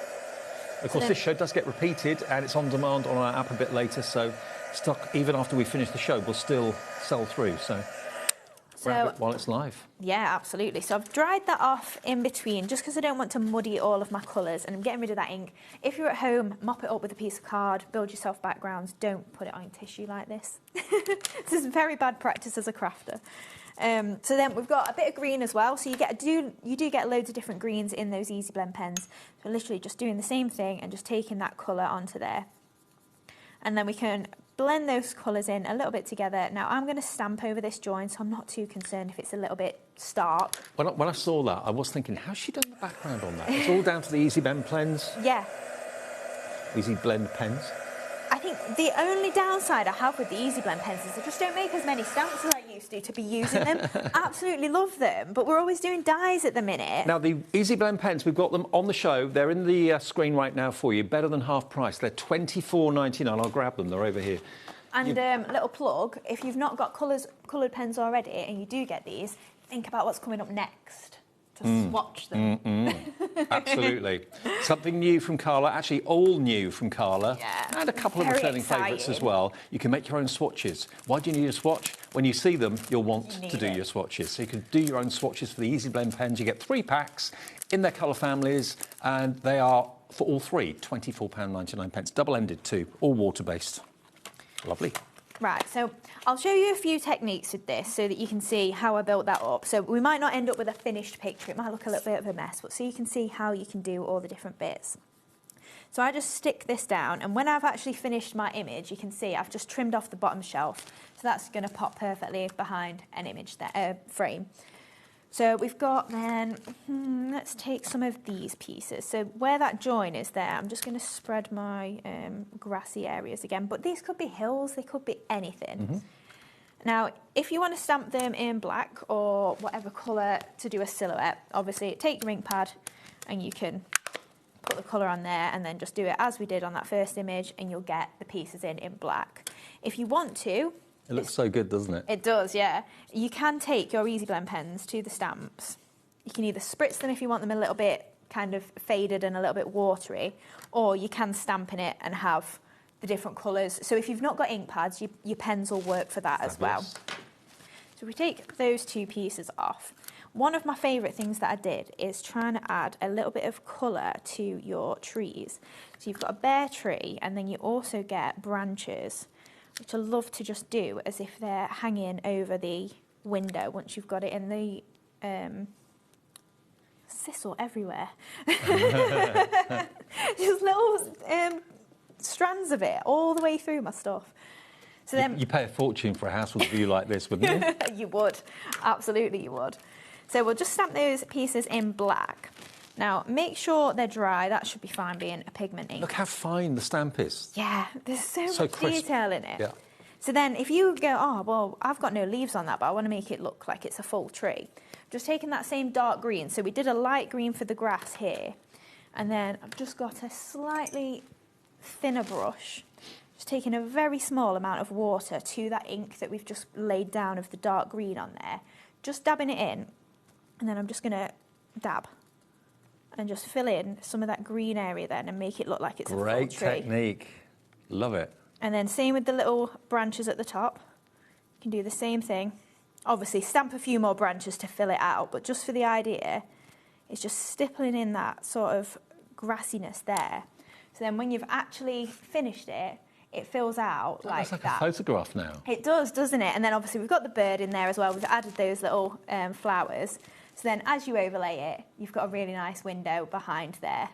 Speaker 21: Of course, this show does get repeated, and it's on demand on our app a bit later, so stock, even after we finish the show, will still sell through, so grab it while it's live.
Speaker 2: Yeah, absolutely. So I've dried that off in between, just because I don't want to muddy all of my colours, and I'm getting rid of that ink. If you're at home, mop it up with a piece of card, build yourself backgrounds, don't put it on tissue like this. This is very bad practice as a crafter. So then we've got a bit of green as well. So you do get loads of different greens in those Easy Blend pens. So literally just doing the same thing and just taking that colour onto there. And then we can blend those colours in a little bit together. Now I'm going to stamp over this join, so I'm not too concerned if it's a little bit stark.
Speaker 21: When I saw that, I was thinking, how's she done the background on that? It's all down to the Easy Blend pens?
Speaker 2: Yeah.
Speaker 21: Easy Blend pens?
Speaker 2: I think the only downside I have with the Easy Blend pens is I just don't make as many stamps as I used to be using them. Absolutely love them, but we're always doing dies at the minute.
Speaker 21: Now, the Easy Blend pens, we've got them on the show. They're in the screen right now for you. Better than half price. They're $24.99. I'll grab them. They're over here.
Speaker 2: And little plug, if you've not got coloured pens already and you do get these, think about what's coming up next. To swatch them.
Speaker 21: Absolutely. Something new from Carla, actually all new from Carla, and a couple of returning
Speaker 2: exciting.
Speaker 21: favourites as well. You can make your own swatches. Why do you need a swatch? When you see them, you'll want to do your swatches. So you can do your own swatches for the Easy Blend pens. You get 3 packs in their colour families, and they are, for all 3, £24.99. Double-ended too, all water-based. Lovely.
Speaker 2: Right, so I'll show you a few techniques with this so that you can see how I built that up. So we might not end up with a finished picture. It might look a little bit of a mess, but so you can see how you can do all the different bits. So I just stick this down, and when I've actually finished my image, you can see I've just trimmed off the bottom shelf. So that's going to pop perfectly behind an image there, frame. So we've got then, let's take some of these pieces. So where that join is there, I'm just going to spread my grassy areas again. But these could be hills, they could be anything. Now, if you want to stamp them in black or whatever colour to do a silhouette, obviously take your ink pad and you can put the colour on there and then just do it as we did on that first image, and you'll get the pieces in black. If you want to...
Speaker 21: It looks so good, doesn't it?
Speaker 2: It does, yeah. You can take your Easy Blend pens to the stamps. You can either spritz them if you want them a little bit kind of faded and a little bit watery, or you can stamp in it and have the different colours. So if you've not got ink pads, your pens will work for that as well. So we take those 2 pieces off. One of my favourite things that I did is trying to add a little bit of colour to your trees. So you've got a bare tree, and then you also get branches, which I love to just do as if they're hanging over the window once you've got it in the sisal everywhere. Just little strands of it all the way through my stuff. So then
Speaker 21: you pay a fortune for a house with a view like this, wouldn't you?
Speaker 2: You would, absolutely you would. So we'll just stamp those pieces in black. Now, make sure they're dry. That should be fine being a pigment ink.
Speaker 21: Look how fine the stamp is.
Speaker 2: Yeah, there's so much
Speaker 21: crisp.
Speaker 2: detail in it.
Speaker 21: Yeah.
Speaker 2: So then if you go, oh, well, I've got no leaves on that, but I want to make it look like it's a full tree. Just taking that same dark green. So we did a light green for the grass here. And then I've just got a slightly thinner brush. Just taking a very small amount of water to that ink that we've just laid down of the dark green on there. Just dabbing it in. And then I'm just going to dab and just fill in some of that green area then and make it look like it's a full tree.
Speaker 21: Great technique. Love it.
Speaker 2: And then same with the little branches at the top. You can do the same thing. Obviously, stamp a few more branches to fill it out, but just for the idea, it's just stippling in that sort of grassiness there. So then when you've actually finished it, it fills out like that.
Speaker 21: It's like a photograph now.
Speaker 2: It does, doesn't it? And then obviously we've got the bird in there as well. We've added those little flowers. So then as you overlay it, you've got a really nice window behind there.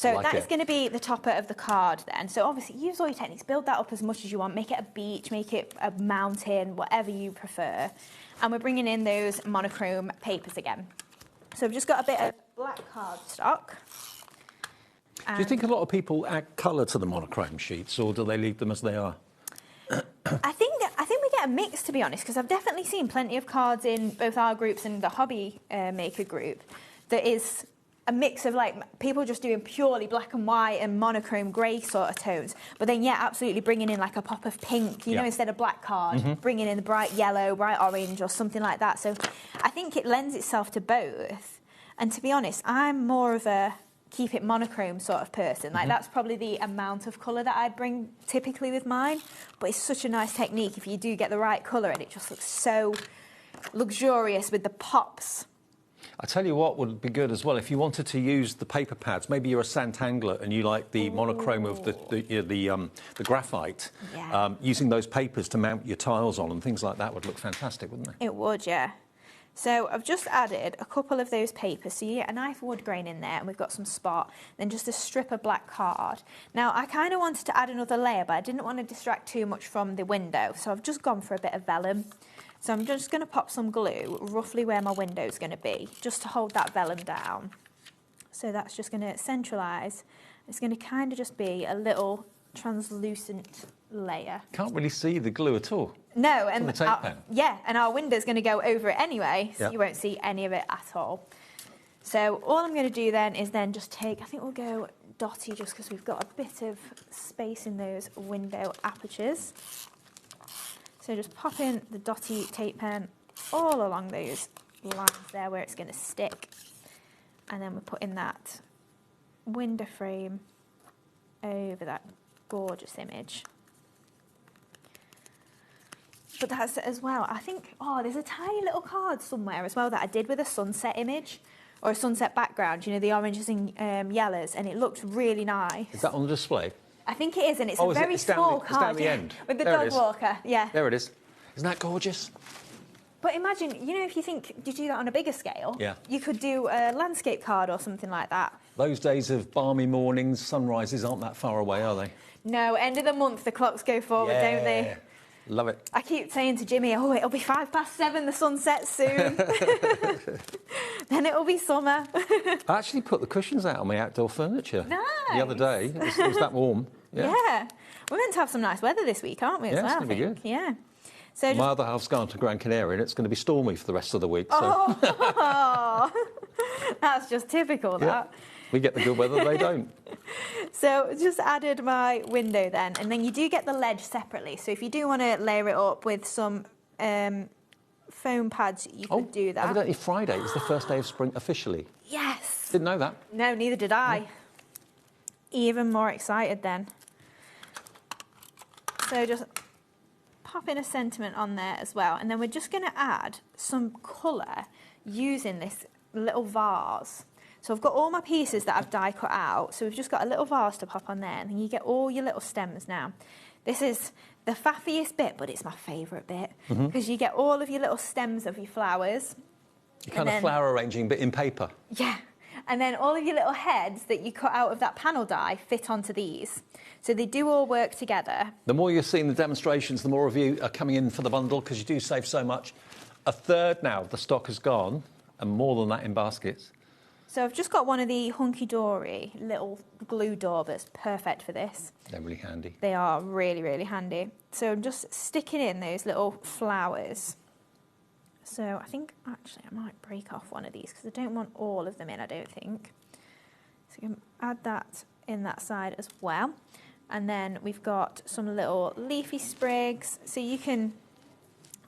Speaker 2: So that is going to be the topper of the card then. So obviously use all your techniques, build that up as much as you want, make it a beach, make it a mountain, whatever you prefer. And we're bringing in those monochrome papers again. So I've just got a bit of black cardstock.
Speaker 21: Do you think a lot of people add colour to the monochrome sheets, or do they leave them as they are?
Speaker 2: I think we get a mix, to be honest, because I've definitely seen plenty of cards in both our groups and the Hobby Maker group that is a mix of like people just doing purely black and white and monochrome grey sort of tones, but then absolutely bringing in like a pop of pink, you know, instead of black card, bringing in the bright yellow, bright orange or something like that. So I think it lends itself to both. And to be honest, I'm more of a keep it monochrome sort of person. Like that's probably the amount of colour that I bring typically with mine, but it's such a nice technique if you do get the right colour and it just looks so luxurious with the pops.
Speaker 21: I tell you what would be good as well, if you wanted to use the paper pads, maybe you're a Santangler and you like the monochrome of the graphite, using those papers to mount your tiles on and things like that would look fantastic, wouldn't it?
Speaker 2: It would, yeah. So I've just added a couple of those papers, so you get a nice wood grain in there and we've got some spot, then just a strip of black card. Now I kind of wanted to add another layer, but I didn't want to distract too much from the window, so I've just gone for a bit of vellum. So I'm just going to pop some glue roughly where my window's going to be, just to hold that vellum down. So that's just going to centralise. It's going to kind of just be a little translucent layer.
Speaker 21: Can't really see the glue at all.
Speaker 2: No, and
Speaker 21: the tape pen.
Speaker 2: and our window's going to go over it anyway, so you won't see any of it at all. So all I'm going to do then is just take, I think we'll go dotty just because we've got a bit of space in those window apertures. So just pop in the dotty tape pen all along those lines there where it's going to stick. And then we're putting that window frame over that gorgeous image. But that's it as well. I think, there's a tiny little card somewhere as well that I did with a sunset image or a sunset background, you know, the oranges and yellows, and it looked really nice.
Speaker 21: Is that on display?
Speaker 2: I think it is, and it's a very small card.
Speaker 21: It's down the end.
Speaker 2: With the dog walker, yeah.
Speaker 21: There it is. Isn't that gorgeous?
Speaker 2: But imagine, you know, if you think, you do that on a bigger scale, you could do a landscape card or something like that.
Speaker 21: Those days of balmy mornings, sunrises aren't that far away, are they?
Speaker 2: No, end of the month, the clocks go forward, don't they?
Speaker 21: Love it.
Speaker 2: I keep saying to Jimmy, it'll be 7:05, the sun sets soon. Then it'll be summer.
Speaker 21: I actually put the cushions out on my outdoor furniture the other day. It was that warm.
Speaker 2: Yeah. We're meant to have some nice weather this week, aren't we, as well?
Speaker 21: It's going to be good.
Speaker 2: Yeah. So
Speaker 21: my other half's gone to Gran Canaria and it's going to be stormy for the rest of the week. So.
Speaker 2: Oh, that's just typical, that.
Speaker 21: We get the good weather, they don't.
Speaker 2: So just added my window then, and then you do get the ledge separately. So if you do want to layer it up with some foam pads, you could do that.
Speaker 21: Evidently Friday is the first day of spring officially.
Speaker 2: Yes.
Speaker 21: Didn't know that.
Speaker 2: No, neither did I. No. Even more excited then. So just pop in a sentiment on there as well, and then we're just going to add some colour using this little vase. So I've got all my pieces that I've die cut out, so we've just got a little vase to pop on there, and then you get all your little stems now. This is the faffiest bit, but it's my favourite bit, because you get all of your little stems of your flowers.
Speaker 21: You're kind of flower arranging, but in paper.
Speaker 2: Yeah. And then all of your little heads that you cut out of that panel die fit onto these. So they do all work together.
Speaker 21: The more you're seeing the demonstrations, the more of you are coming in for the bundle, because you do save so much. A third now of the stock has gone, and more than that in baskets.
Speaker 2: So I've just got one of the hunky-dory little glue daubers, perfect for this.
Speaker 21: They're really handy.
Speaker 2: They are really, really handy. So I'm just sticking in those little flowers. So I think, actually, I might break off one of these because I don't want all of them in, I don't think. So you can add that in that side as well. And then we've got some little leafy sprigs. So you can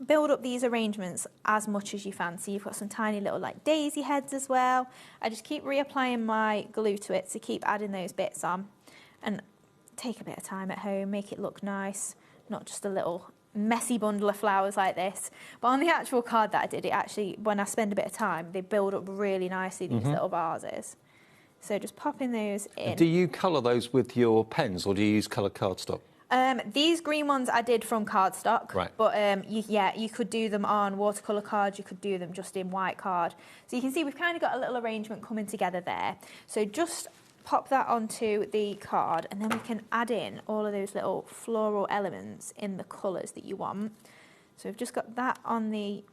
Speaker 2: build up these arrangements as much as you fancy. You've got some tiny little like daisy heads as well. I just keep reapplying my glue to it to keep adding those bits on, and take a bit of time at home, make it look nice, not just a little messy bundle of flowers like this. But on the actual card that I did, it actually, when I spend a bit of time, they build up really nicely, these little vases. So just popping those in.
Speaker 21: Do you colour those with your pens, or do you use coloured cardstock?
Speaker 2: These green ones I did from cardstock,
Speaker 21: right.
Speaker 2: But you could do them on watercolour cards, you could do them just in white card. So you can see we've kind of got a little arrangement coming together there. So just pop that onto the card, and then we can add in all of those little floral elements in the colours that you want. So we've just got that on the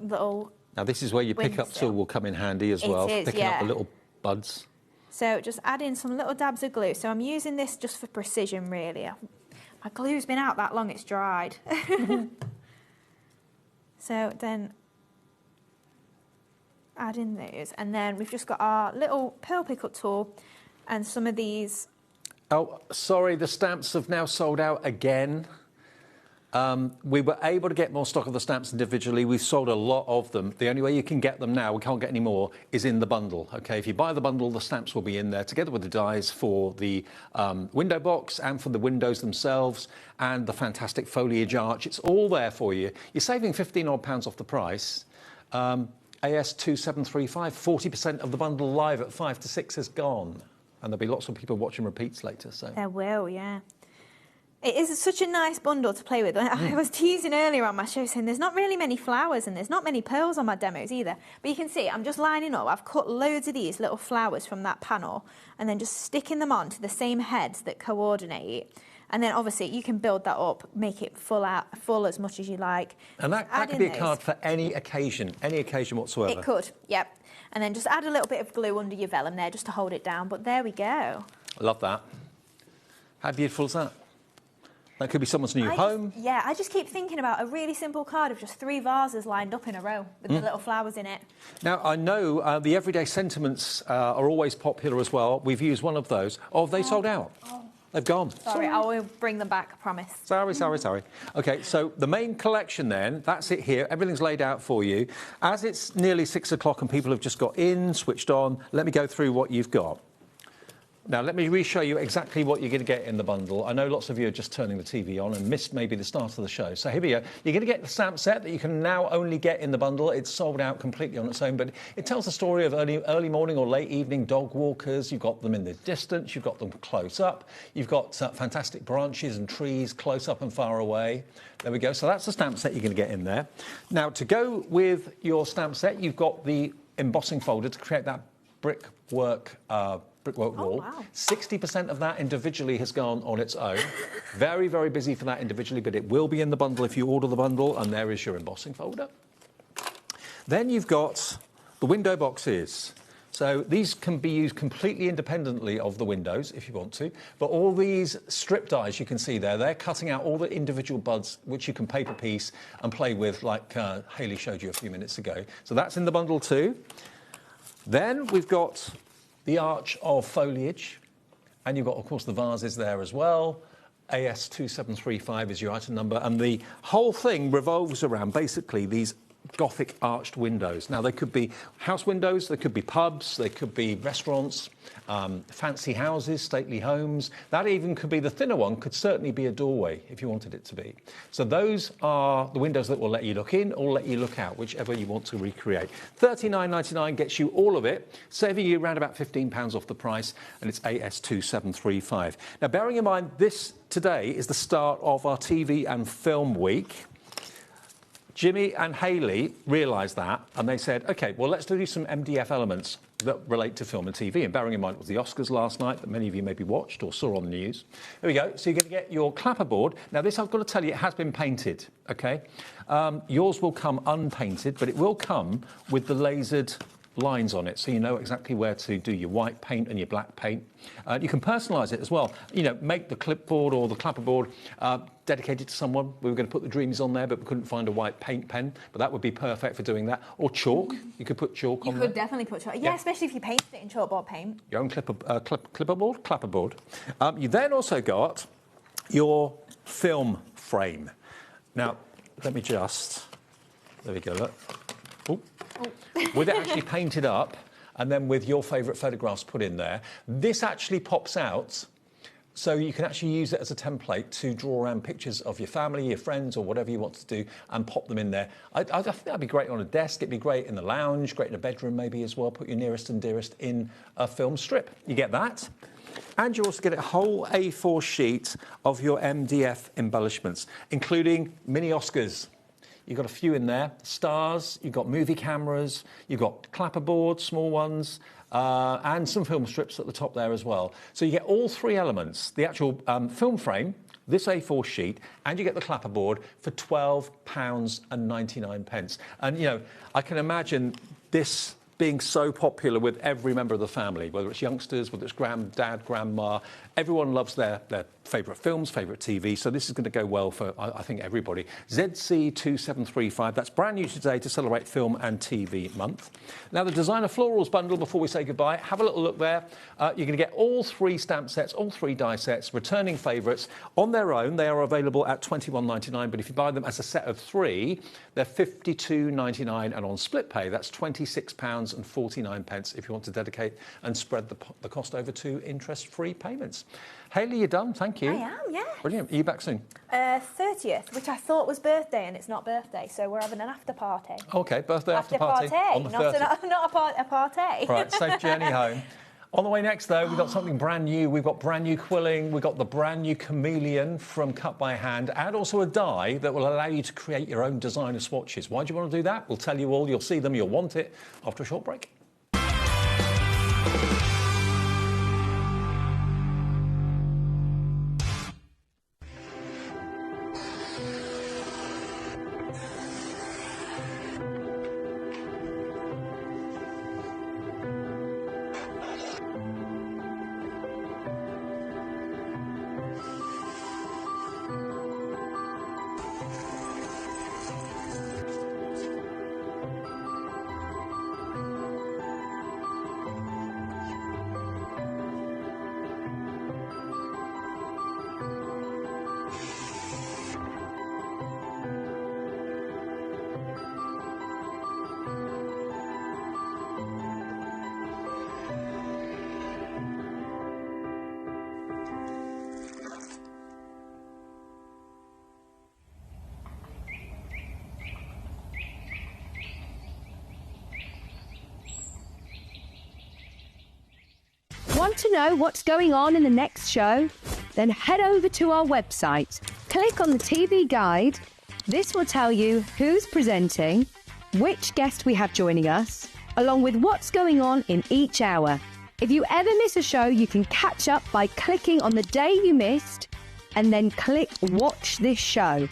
Speaker 2: little...
Speaker 21: Now this is where your pickup tool will come in handy as well, picking up the little buds. So
Speaker 2: just add in some little dabs of glue. So I'm using this just for precision, really. My glue's been out that long, it's dried. So then add in those, and then we've just got our little pearl pickup tool and some of these.
Speaker 21: Oh, sorry, the stamps have now sold out again. We were able to get more stock of the stamps individually. We've sold a lot of them. The only way you can get them now, we can't get any more, is in the bundle. Okay, if you buy the bundle, the stamps will be in there together with the dies for the window box and for the windows themselves and the fantastic foliage arch. It's all there for you. You're saving £15 odd off the price. AS2735, 40% of the bundle live at 5 to 6 is gone. And there'll be lots of people watching repeats later. So
Speaker 2: there will, yeah. It is such a nice bundle to play with. I was teasing earlier on my show saying there's not really many flowers and there's not many pearls on my demos either. But you can see I'm just lining up. I've cut loads of these little flowers from that panel and then just sticking them on to the same heads that coordinate. And then obviously you can build that up, make it full as much as you like.
Speaker 21: And that could be a card for any occasion whatsoever.
Speaker 2: It could, yep. And then just add a little bit of glue under your vellum there just to hold it down. But there we go.
Speaker 21: I love that. How beautiful is that? That could be someone's new home.
Speaker 2: I just keep thinking about a really simple card of just 3 vases lined up in a row with the little flowers in it.
Speaker 21: Now, I know the everyday sentiments are always popular as well. We've used one of those. Oh, they sold out. Oh. They've gone.
Speaker 2: Sorry, I will bring them back, I promise.
Speaker 21: Sorry. OK, so the main collection then, that's it here. Everything's laid out for you. As it's nearly 6 o'clock and people have just got in, switched on, let me go through what you've got. Now, let me re-show you exactly what you're going to get in the bundle. I know lots of you are just turning the TV on and missed maybe the start of the show. So here we go. You're going to get the stamp set that you can now only get in the bundle. It's sold out completely on its own, but it tells the story of early morning or late evening dog walkers. You've got them in the distance. You've got them close up. You've got fantastic branches and trees close up and far away. There we go. So that's the stamp set you're going to get in there. Now, to go with your stamp set, you've got the embossing folder to create that brickwork wall.
Speaker 2: Wow.
Speaker 21: 60% of that individually has gone on its own. Very, very busy for that individually, but it will be in the bundle if you order the bundle, and there is your embossing folder. Then you've got the window boxes. So these can be used completely independently of the windows if you want to, but all these strip dies you can see there, they're cutting out all the individual buds which you can paper piece and play with like Hayley showed you a few minutes ago. So that's in the bundle too. Then we've got the arch of foliage, and you've got, of course, the vases there as well. AS2735 is your item number, and the whole thing revolves around basically these Gothic arched windows. Now, they could be house windows, they could be pubs, they could be restaurants, fancy houses, stately homes. That even could be the thinner one, could certainly be a doorway if you wanted it to be. So those are the windows that will let you look in or let you look out, whichever you want to recreate. £39.99 gets you all of it, saving you around about £15 off the price, and it's AS2735. Now, bearing in mind, this today is the start of our TV and film week. Jimmy and Hayley realised that, and they said, OK, well, let's do some MDF elements that relate to film and TV. And bearing in mind it was the Oscars last night that many of you maybe watched or saw on the news. Here we go. So you're going to get your clapperboard. Now, this, I've got to tell you, it has been painted, OK? Yours will come unpainted, but it will come with the lasered lines on it, so you know exactly where to do your white paint and your black paint. You can personalise it as well. You know, make the clipboard or the clapperboard dedicated to someone. We were going to put the Dreamies on there, but we couldn't find a white paint pen, but that would be perfect for doing that. Or chalk. You could put chalk on there.
Speaker 2: You could definitely put chalk. Yeah, especially if you painted it in chalkboard paint.
Speaker 21: Your own clapperboard. You then also got your film frame. Now, let me just... There we go, look. Ooh. With it actually painted up and then with your favourite photographs put in there. This actually pops out, so you can actually use it as a template to draw around pictures of your family, your friends, or whatever you want to do, and pop them in there. I think that'd be great on a desk. It'd be great in the lounge, great in a bedroom maybe as well. Put your nearest and dearest in a film strip. You get that. And you also get a whole A4 sheet of your MDF embellishments, including mini Oscars. You've got a few in there. Stars, you've got movie cameras, you've got clapperboards, small ones, and some film strips at the top there as well. So you get all three elements, the actual film frame, this A4 sheet, and you get the clapperboard for £12.99. And, you know, I can imagine this being so popular with every member of the family, whether it's youngsters, whether it's granddad, grandma. Everyone loves their favourite films, favourite TV, so this is going to go well for, I think, everybody. ZC2735, that's brand new today to celebrate Film and TV Month. Now, the Designer Florals bundle, before we say goodbye, have a little look there. You're going to get all three stamp sets, all three die sets, returning favourites. On their own, they are available at £21.99, but if you buy them as a set of three, they're £52.99, and on split pay, that's £26.49 if you want to dedicate and spread the cost over to interest-free payments. Hayley, you're done. Thank you.
Speaker 2: I am, yeah.
Speaker 21: Brilliant. Are you back soon?
Speaker 2: 30th, which I thought was birthday, and it's not birthday, so we're having an after party.
Speaker 21: OK, birthday after party on the 30th.
Speaker 2: Not a party.
Speaker 21: Right, safe journey home. On the way next, though, we've got something brand new. We've got brand new quilling. We've got the brand new chameleon from Cut by Hand, and also a die that will allow you to create your own designer swatches. Why do you want to do that? We'll tell you all. You'll see them. You'll want it after a short break.
Speaker 6: Want to know what's going on in the next show? Then head over to our website, click on the TV guide. This will tell you who's presenting, which guest we have joining us, along with what's going on in each hour. If you ever miss a show, you can catch up by clicking on the day you missed and then click Watch This Show.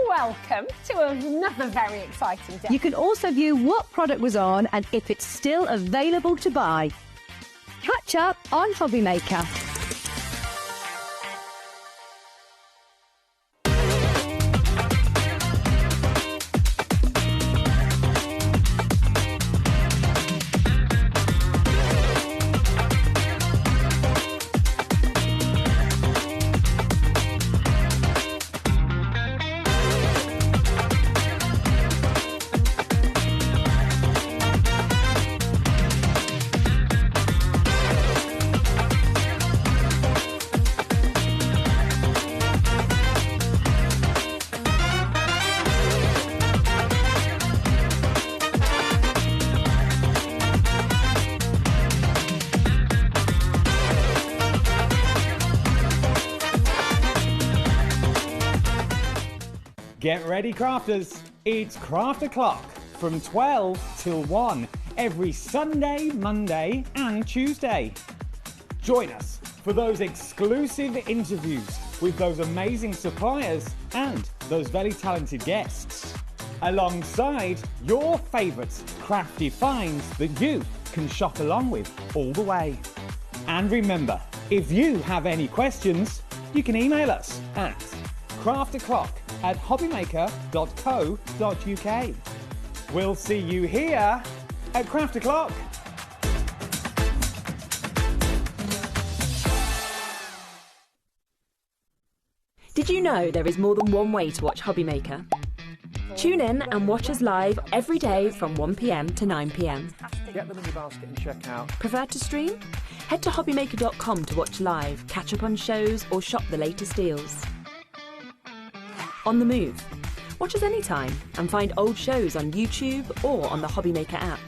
Speaker 13: Welcome to another very exciting day.
Speaker 6: You can also view what product was on and if it's still available to buy. Catch up on HobbyMaker.
Speaker 7: Get ready, crafters. It's Craft O'Clock from 12 till 1 every Sunday, Monday and Tuesday. Join us for those exclusive interviews with those amazing suppliers and those very talented guests, alongside your favourite crafty finds that you can shop along with all the way. And remember, if you have any questions, you can email us at crafto'clock@hobbymaker.co.uk. We'll see you here at Craft O'Clock.
Speaker 15: Did you know there is more than one way to watch HobbyMaker? Tune in and watch us live every day from 1 p.m. to 9 p.m.
Speaker 21: Get them in your basket and check out.
Speaker 15: Prefer to stream? Head to hobbymaker.com to watch live, catch up on shows or shop the latest deals. On the move. Watch us anytime and find old shows on YouTube or on the HobbyMaker app.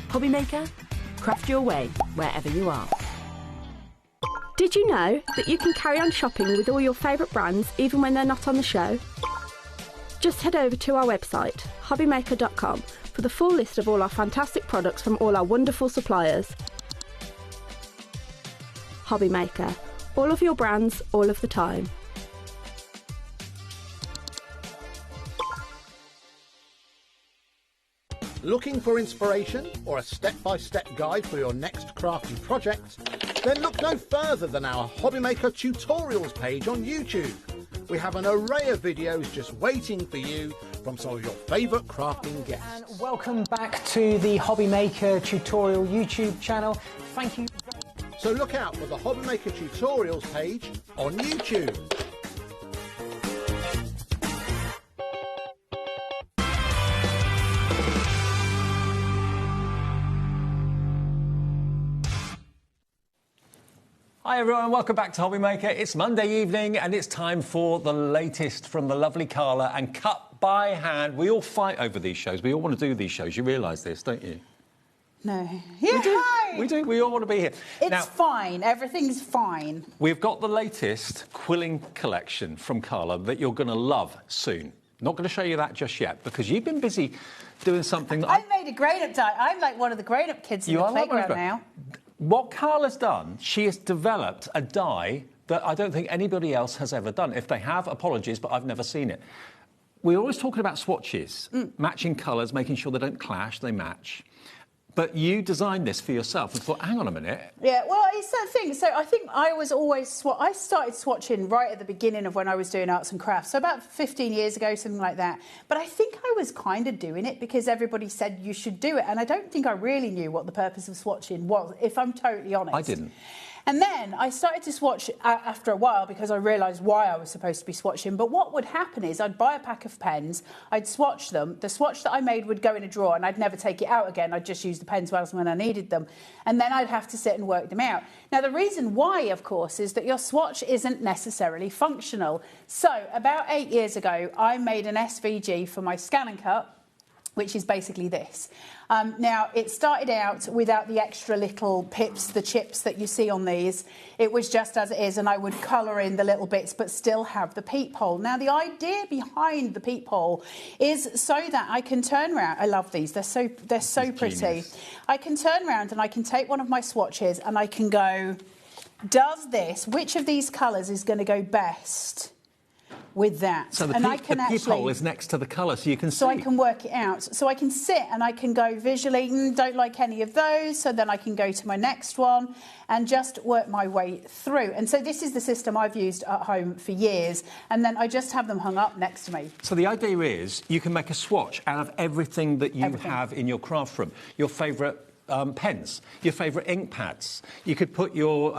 Speaker 15: HobbyMaker, craft your way wherever you are.
Speaker 22: Did you know that you can carry on shopping with all your favourite brands even when they're not on the show?
Speaker 8: Just head over to our website, HobbyMaker.com, for the full list of all our fantastic products from all our wonderful suppliers. HobbyMaker. All of your brands, all of the time.
Speaker 3: Looking for inspiration or a step-by-step guide for your next crafty project? Then look no further than our HobbyMaker tutorials page on YouTube. We have an array of videos just waiting for you from some of your favourite crafting guests.
Speaker 11: And welcome back to the HobbyMaker tutorial YouTube channel. Thank you.
Speaker 3: So look out for the HobbyMaker tutorials page on YouTube.
Speaker 21: Hi everyone, welcome back to HobbyMaker. It's Monday evening and it's time for the latest from the lovely Carla and cut by hand. We all fight over these shows. We all want to do these shows. You realise this, don't you?
Speaker 23: No. Yeah, hi.
Speaker 21: We do. We all want to be here.
Speaker 23: It's fine. Everything's fine.
Speaker 21: We've got the latest quilling collection from Carla that you're going to love soon. Not going to show you that just yet because you've been busy doing something that
Speaker 23: I made a grown-up die. I'm like one of the grown-up kids in the playground now.
Speaker 21: What Carla's done, she has developed a die that I don't think anybody else has ever done. If they have, apologies, but I've never seen it. We're always talking about swatches, matching colours, making sure they don't clash, they match. But you designed this for yourself and thought, hang on a minute.
Speaker 23: Yeah, well, it's that thing. So I think I was always... I started swatching right at the beginning of when I was doing arts and crafts. So about 15 years ago, something like that. But I think I was kind of doing it because everybody said you should do it. And I don't think I really knew what the purpose of swatching was, if I'm totally honest.
Speaker 21: I didn't.
Speaker 23: And then I started to swatch after a while because I realised why I was supposed to be swatching. But what would happen is I'd buy a pack of pens, I'd swatch them. The swatch that I made would go in a drawer and I'd never take it out again. I'd just use the pens when I needed them. And then I'd have to sit and work them out. Now, the reason why, of course, is that your swatch isn't necessarily functional. So about 8 years ago, I made an SVG for my scan and cut, which is basically this. Now, it started out without the extra little pips, the chips that you see on these. It was just as it is, and I would colour in the little bits but still have the peephole. Now, the idea behind the peephole is so that I can turn around. I love these. They're so pretty. Genius. I can turn around and I can take one of my swatches and I can go, does this, which of these colours is going to go best with that?
Speaker 21: So the peephole is next to the colour, so you can see.
Speaker 23: So I can work it out. So I can sit and I can go visually, don't like any of those, so then I can go to my next one and just work my way through. And so this is the system I've used at home for years, and then I just have them hung up next to me.
Speaker 21: So the idea is you can make a swatch out of everything that you have in your craft room. Your favourite pens, your favourite ink pads. You could put your,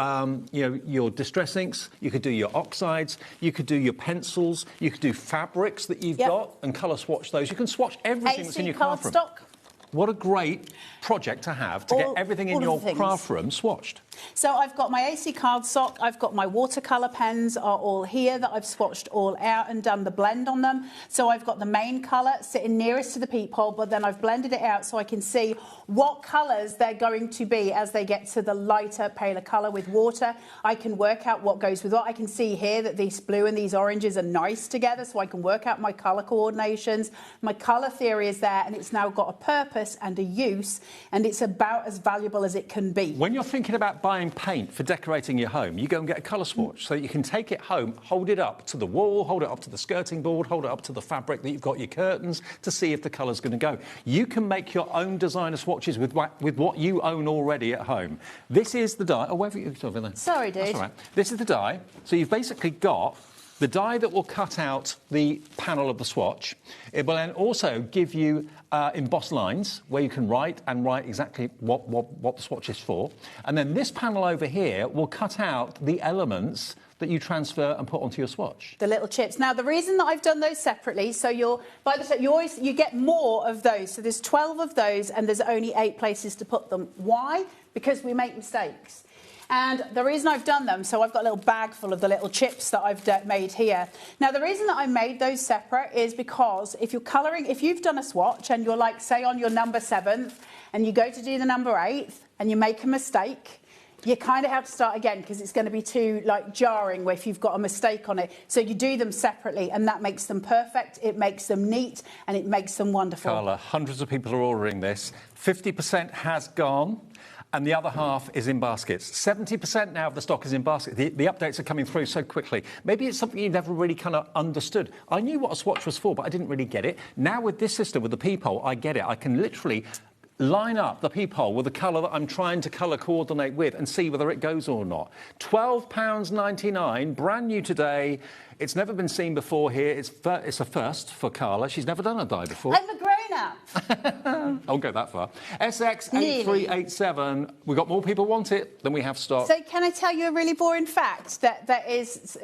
Speaker 21: your distress inks. You could do your oxides. You could do your pencils. You could do fabrics that you've got and colour swatch those. You can swatch everything that's in your craft room. What a great project to have to get everything in your craft room swatched.
Speaker 23: So I've got my AC cardstock, I've got my watercolour pens are all here that I've swatched all out and done the blend on them. So I've got the main colour sitting nearest to the peephole, but then I've blended it out so I can see what colours they're going to be as they get to the lighter, paler colour with water. I can work out what goes with what. I can see here that these blue and these oranges are nice together, so I can work out my colour coordinations. My colour theory is there, and it's now got a purpose and a use, and it's about as valuable as it can be.
Speaker 21: When you're thinking about buying paint for decorating your home, you go and get a colour swatch so that you can take it home, hold it up to the wall, hold it up to the skirting board, hold it up to the fabric that you've got your curtains to see if the colour's going to go. You can make your own designer swatches with what you own already at home. This is the die. Oh, wherever you're over there.
Speaker 23: Sorry, dude.
Speaker 21: That's all right. This is the die. So you've basically got the die that will cut out the panel of the swatch. It will then also give you embossed lines where you can write exactly what the swatch is for. And then this panel over here will cut out the elements that you transfer and put onto your swatch.
Speaker 23: The little chips. Now, the reason that I've done those separately, so you get more of those. So there's 12 of those and there's only 8 places to put them. Why? Because we make mistakes. And the reason I've done them, so I've got a little bag full of the little chips that I've made here. Now, the reason that I made those separate is because if you've done a swatch and you're like, say, on your number 7th, and you go to do the number 8th, and you make a mistake, You kind of have to start again because it's going to be too jarring if you've got a mistake on it. So you do them separately, and that makes them perfect. It makes them neat, and it makes them wonderful.
Speaker 21: Carla, hundreds of people are ordering this. 50% has gone, and the other half is in baskets. 70% now of the stock is in baskets. The updates are coming through so quickly. Maybe it's something you never really kind of understood. I knew what a swatch was for, but I didn't really get it. Now with this system, with the peephole, I get it. I can literally line up the peephole with the colour that I'm trying to colour coordinate with and see whether it goes or not. £12.99, brand new today. It's never been seen before here. It's a first for Carla. She's never done a die before.
Speaker 23: I'm a grown-up.
Speaker 21: I won't go that far. SX8387. We've got more people want it than we have stock.
Speaker 23: So can I tell you a really boring fact that is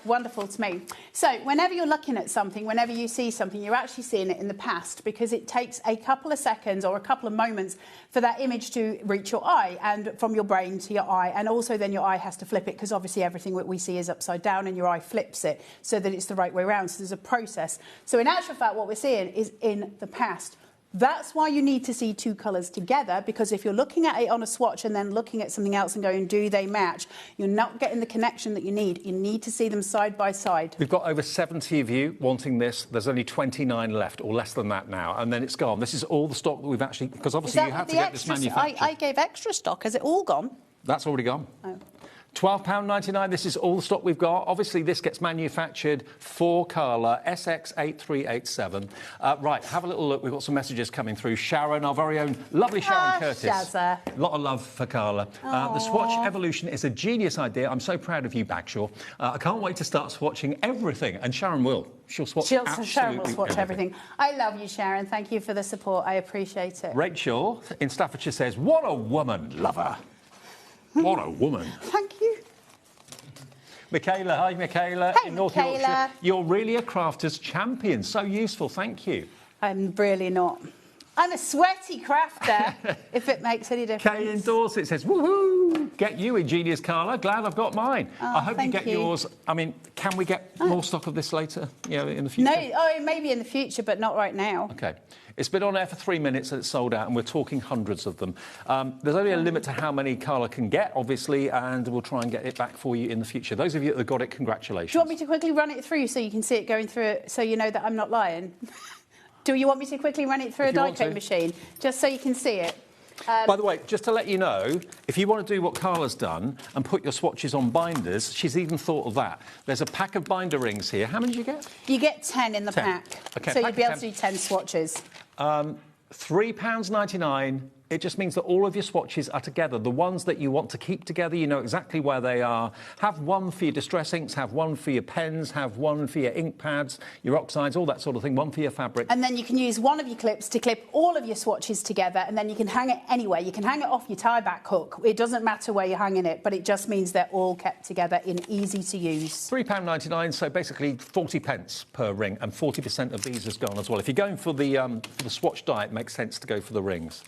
Speaker 23: wonderful to me? So whenever you're looking at something, whenever you see something, you're actually seeing it in the past because it takes a couple of seconds or a couple of moments for that image to reach your eye and from your brain to your eye, and also then your eye has to flip it because obviously everything that we see is upside down and your eye flips it so that it's the right way around. So there's a process. So in actual fact, what we're seeing is in the past. That's why you need to see two colours together, because if you're looking at it on a swatch and then looking at something else and going, do they match? You're not getting the connection that you need. You need to see them side by side.
Speaker 21: We've got over 70 of you wanting this. There's only 29 left, or less than that now, and then it's gone. This is all the stock that we've actually... Because obviously you have to get this manufactured.
Speaker 23: I gave extra stock. Has it all gone?
Speaker 21: That's already gone.
Speaker 23: Oh.
Speaker 21: £12.99, this is all the stock we've got. Obviously, this gets manufactured for Carla, SX8387. Right, have a little look. We've got some messages coming through. Sharon, our very own lovely Sharon Curtis.
Speaker 23: Shazza.
Speaker 21: A lot of love for Carla. The swatch evolution is a genius idea. I'm so proud of you, Bagshaw. I can't wait to start swatching everything. And Sharon will. She'll swatch
Speaker 23: Sharon will swatch everything. I love you, Sharon. Thank you for the support. I appreciate it.
Speaker 21: Rachel in Staffordshire says, what a woman, lover. What a woman.
Speaker 23: Thank you.
Speaker 21: Michaela, hi Michaela.
Speaker 23: Hey,
Speaker 21: in North
Speaker 23: Michaela.
Speaker 21: Yorkshire. You're really a crafter's champion. So useful, thank you.
Speaker 23: I'm really not. I'm a sweaty crafter, if it makes any difference.
Speaker 21: Kay in Dorset says, woohoo! Get you ingenious, Carla. Glad I've got mine. I hope you get yours. I mean, can we get more stock of this later, in the future?
Speaker 23: No, maybe in the future, but not right now.
Speaker 21: OK. It's been on air for 3 minutes and it's sold out, and we're talking hundreds of them. There's only a limit to how many Carla can get, obviously, and we'll try and get it back for you in the future. Those of you that have got it, congratulations.
Speaker 23: Do you want me to quickly run it through so you can see it going through it, so you know that I'm not lying? Do you want me to quickly run it through a die-cut machine, just so you can see it?
Speaker 21: By the way, just to let you know, if you want to do what Carla's done and put your swatches on binders, she's even thought of that. There's a pack of binder rings here. How many do you get?
Speaker 23: You get 10 in the pack.
Speaker 21: Okay,
Speaker 23: so you'd be able to do 10 swatches.
Speaker 21: £3.99. It just means that all of your swatches are together. The ones that you want to keep together, you know exactly where they are. Have one for your distress inks, have one for your pens, have one for your ink pads, your oxides, all that sort of thing, one for your fabric.
Speaker 23: And then you can use one of your clips to clip all of your swatches together, and then you can hang it anywhere. You can hang it off your tie-back hook. It doesn't matter where you're hanging it, but it just means they're all kept together in easy to use.
Speaker 21: £3.99, so basically 40 pence per ring, and 40% of these is gone as well. If you're going for the swatch die, it makes sense to go for the rings.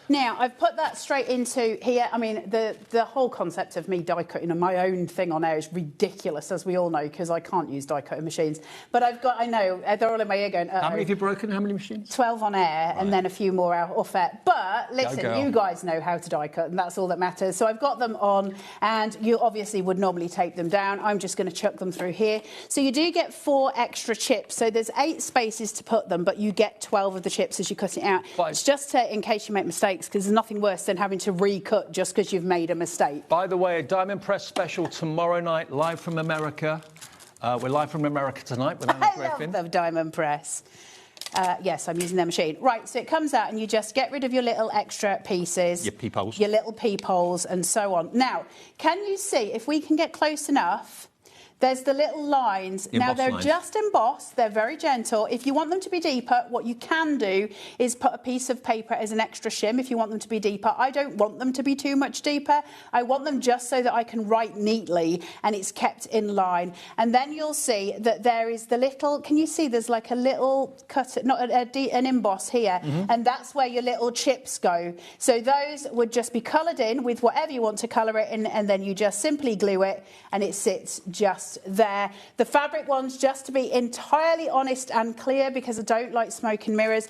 Speaker 23: Now, I've put that straight into here. I mean, the whole concept of me die-cutting and my own thing on air is ridiculous, as we all know, because I can't use die-cutting machines. But I know, they're all in my ear going,
Speaker 21: How many have you broken? How many machines?
Speaker 23: 12 on air, and then a few more out off air. But, listen, you guys know how to die-cut, and that's all that matters. So I've got them on, and you obviously would normally tape them down. I'm just going to chuck them through here. So you do get 4 extra chips. So there's 8 spaces to put them, but you get 12 of the chips as you cut it out. It's just in case you make mistakes, because there's nothing worse than having to recut just because you've made a mistake.
Speaker 21: By the way, a Diamond Press special tomorrow night, live from America. We're live from America tonight with Anna Griffin.
Speaker 23: I love the Diamond Press. Yes, I'm using their machine. Right, so it comes out and you just get rid of your little extra pieces.
Speaker 21: Your peepholes.
Speaker 23: Your little peepholes and so on. Now, can you see, if we can get close enough... There's the little lines. Now, they're just embossed. They're very gentle. If you want them to be deeper, what you can do is put a piece of paper as an extra shim if you want them to be deeper. I don't want them to be too much deeper. I want them just so that I can write neatly and it's kept in line. And then you'll see that there is the little... Can you see there's like a little cut... Not an emboss here. And that's where your little chips go. So those would just be coloured in with whatever you want to colour it in, and then you just simply glue it and it sits just there. The fabric ones, just to be entirely honest and clear, because I don't like smoke and mirrors,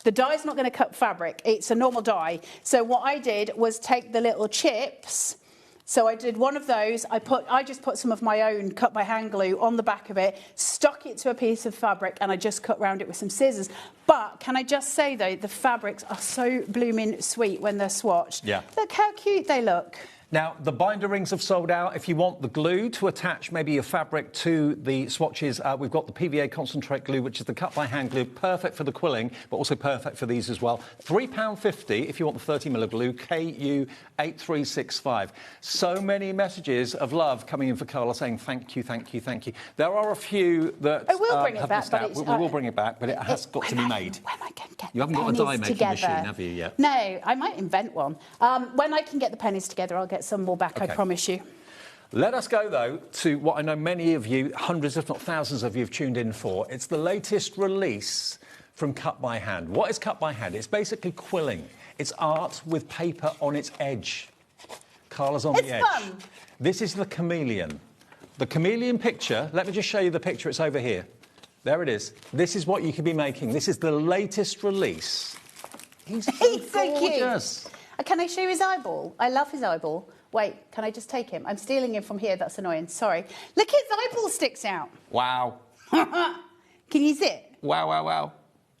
Speaker 23: the die's not going to cut fabric. It's a normal die. So what I did was take the little chips So I did one of those. I just put some of my own cut by hand glue on the back of it, stuck it to a piece of fabric, and I just cut round it with some scissors. But can I just say, though, the fabrics are so blooming sweet when they're swatched.
Speaker 21: Yeah.
Speaker 23: Look how cute they look.
Speaker 21: Now, the binder rings have sold out. If you want the glue to attach maybe your fabric to the swatches, we've got the PVA Concentric glue, which is the cut-by-hand glue, perfect for the quilling, but also perfect for these as well. £3.50 if you want the 30mm glue, KU8365. So many messages of love coming in for Carla saying thank you, thank you, thank you. There are a few that
Speaker 23: I will bring it
Speaker 21: have
Speaker 23: back,
Speaker 21: missed
Speaker 23: but
Speaker 21: out.
Speaker 23: it's,
Speaker 21: We will bring it back, but it has got to be made.
Speaker 23: When I can get
Speaker 21: You haven't got a die-making machine, have you, yet?
Speaker 23: No, I might invent one. When I can get the pennies together, I'll get some more back, I promise you.
Speaker 21: Let us go, though, to what I know many of you, hundreds if not thousands of you, have tuned in for. It's the latest release from Cut by Hand. What is Cut by Hand? It's basically quilling. It's art with paper on its edge. Carla's on the edge.
Speaker 23: It's fun.
Speaker 21: This is the chameleon. The chameleon picture, let me just show you the picture. It's over here. There it is. This is what you could be making. This is the latest release. He's so gorgeous.
Speaker 23: Can I show his eyeball? I love his eyeball. Wait, can I just take him? I'm stealing him from here. That's annoying. Sorry. Look, his eyeball sticks out.
Speaker 21: Wow.
Speaker 23: Can you see it?
Speaker 21: Wow, wow, wow.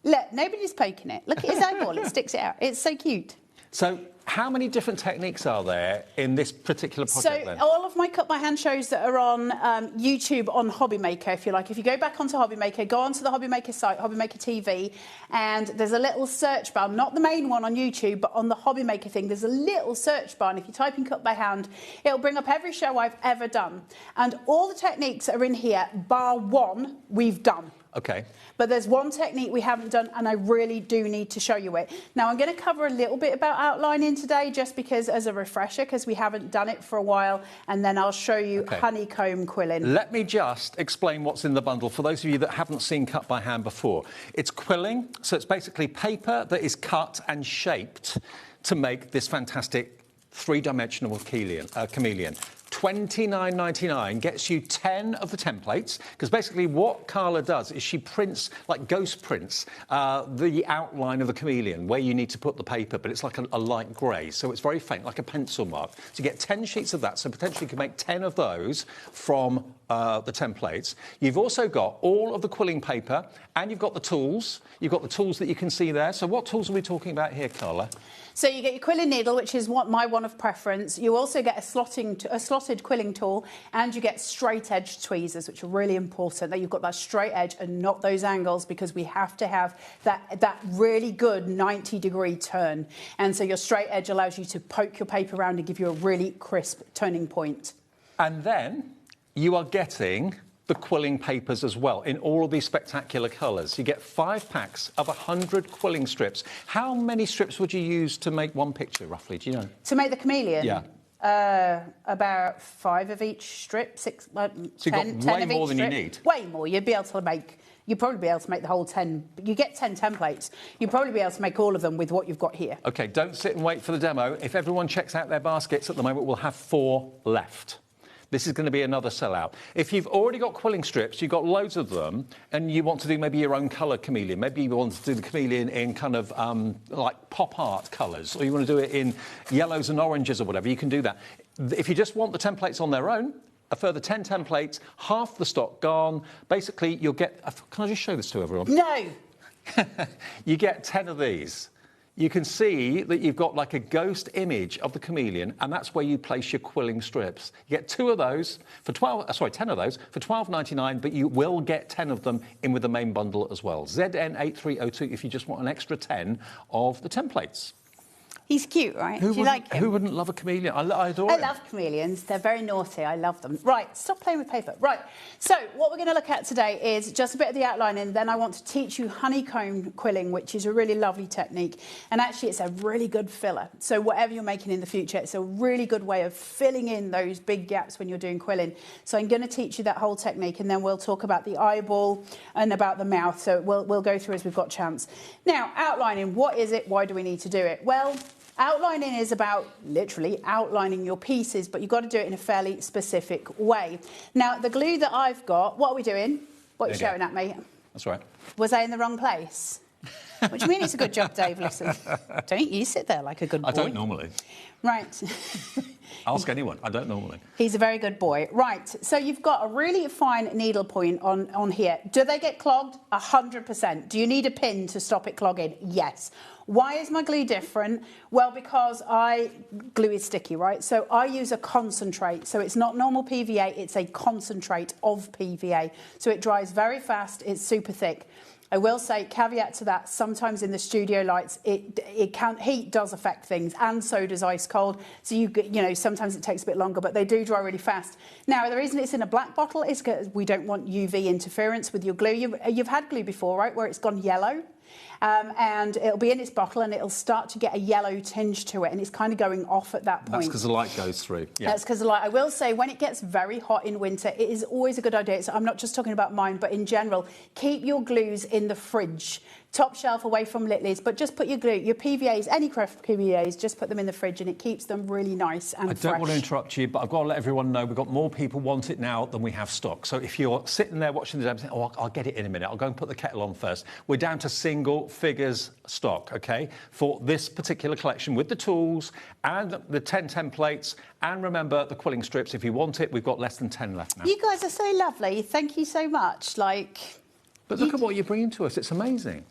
Speaker 23: Look, nobody's poking it. Look at his eyeball. It sticks out. It's so cute.
Speaker 21: So, how many different techniques are there in this particular project, then?
Speaker 23: All of my Cut by Hand shows that are on YouTube on HobbyMaker, if you like. If you go back onto HobbyMaker, go onto the HobbyMaker site, HobbyMaker TV, and there's a little search bar, not the main one on YouTube, but on the HobbyMaker thing, there's a little search bar, and if you type in Cut by Hand, it'll bring up every show I've ever done. And all the techniques that are in here, bar one, we've done.
Speaker 21: OK.
Speaker 23: But there's one technique we haven't done, and I really do need to show you it. Now, I'm going to cover a little bit about outlining today, just because as a refresher, because we haven't done it for a while, and then I'll show you honeycomb quilling.
Speaker 21: Let me just explain what's in the bundle for those of you that haven't seen Cut by Hand before. It's quilling, so it's basically paper that is cut and shaped to make this fantastic three-dimensional chameleon. $29.99 gets you 10 of the templates, because basically what Carla does is she prints, like ghost prints, the outline of the chameleon, where you need to put the paper, but it's like a light grey, so it's very faint, like a pencil mark. So you get 10 sheets of that, so potentially you can make 10 of those from the templates. You've also got all of the quilling paper, and you've got the tools. You've got the tools that you can see there. So what tools are we talking about here, Carla?
Speaker 23: So you get your quilling needle, which is my one of preference. You also get a slotted quilling tool, and you get straight edge tweezers, which are really important, that you've got that straight edge and not those angles, because we have to have that really good 90-degree turn. And so your straight edge allows you to poke your paper around and give you a really crisp turning point.
Speaker 21: And then you are getting the quilling papers as well, in all of these spectacular colours. You get 5 packs of 100 quilling strips. How many strips would you use to make one picture, roughly? Do you know?
Speaker 23: To make the chameleon?
Speaker 21: Yeah.
Speaker 23: About 5 of each strip, 6,
Speaker 21: so you've
Speaker 23: 10
Speaker 21: got way
Speaker 23: of
Speaker 21: more
Speaker 23: each
Speaker 21: than
Speaker 23: strip.
Speaker 21: you need.
Speaker 23: Way more. You'd probably be able to make the whole 10. You get 10 templates. You'd probably be able to make all of them with what you've got here.
Speaker 21: OK, don't sit and wait for the demo. If everyone checks out their baskets at the moment, we'll have 4 left. This is going to be another sellout. If you've already got quilling strips, you've got loads of them, and you want to do maybe your own colour chameleon, maybe you want to do the chameleon in kind of like pop art colours, or you want to do it in yellows and oranges or whatever, you can do that. If you just want the templates on their own, a further 10 templates, half the stock gone. Basically, you'll get... Can I just show this to everyone?
Speaker 23: No!
Speaker 21: You get 10 of these. You can see that you've got like a ghost image of the chameleon, and that's where you place your quilling strips. You get 2 of those for 10 of those for $12.99, but you will get 10 of them in with the main bundle as well. ZN8302 if you just want an extra 10 of the templates.
Speaker 23: He's cute, right? Do you like him?
Speaker 21: Who wouldn't love a chameleon? I adore him.
Speaker 23: I love chameleons. They're very naughty. I love them. Right, stop playing with paper. Right, so what we're going to look at today is just a bit of the outlining. Then I want to teach you honeycomb quilling, which is a really lovely technique. And actually, it's a really good filler. So whatever you're making in the future, it's a really good way of filling in those big gaps when you're doing quilling. So I'm going to teach you that whole technique, and then we'll talk about the eyeball and about the mouth. So we'll go through as we've got chance. Now, outlining, what is it? Why do we need to do it? Well, outlining is about literally outlining your pieces, but you've got to do it in a fairly specific way. Now, the glue that I've got, what are we doing? What are you showing at me?
Speaker 21: That's right.
Speaker 23: Was I in the wrong place? What do you mean it's a good job, Dave? Listen, don't you sit there like a good boy?
Speaker 21: I don't normally.
Speaker 23: Right.
Speaker 21: Ask anyone. I don't normally.
Speaker 23: He's a very good boy. Right, so you've got a really fine needle point on here. Do they get clogged? 100%. Do you need a pin to stop it clogging? Yes. Why is my glue different? Well, because glue is sticky, right? So I use a concentrate. So it's not normal PVA, it's a concentrate of PVA. So it dries very fast, it's super thick. I will say, caveat to that, sometimes in the studio lights, heat does affect things, and so does ice cold. So you know, sometimes it takes a bit longer, but they do dry really fast. Now, the reason it's in a black bottle is because we don't want UV interference with your glue. You've had glue before, right, where it's gone yellow? And it'll be in its bottle and it'll start to get a yellow tinge to it, and it's kind of going off at that point.
Speaker 21: That's because the light goes through. Yeah.
Speaker 23: That's because the light. I will say, when it gets very hot in winter, it is always a good idea. So I'm not just talking about mine, but in general, keep your glues in the fridge. Top shelf, away from lit lids, but just put your glue, your PVAs, any craft PVAs, just put them in the fridge and it keeps them really nice and fresh.
Speaker 21: I don't want to interrupt you, but I've got to let everyone know we've got more people want it now than we have stock. So if you're sitting there watching the demo saying, oh, I'll get it in a minute, I'll go and put the kettle on first. We're down to single figures stock, OK, for this particular collection with the tools and the 10 templates. And remember, the quilling strips, if you want it, we've got less than 10 left now.
Speaker 23: You guys are so lovely. Thank you so much.
Speaker 21: But look at what you're bringing to us. It's amazing.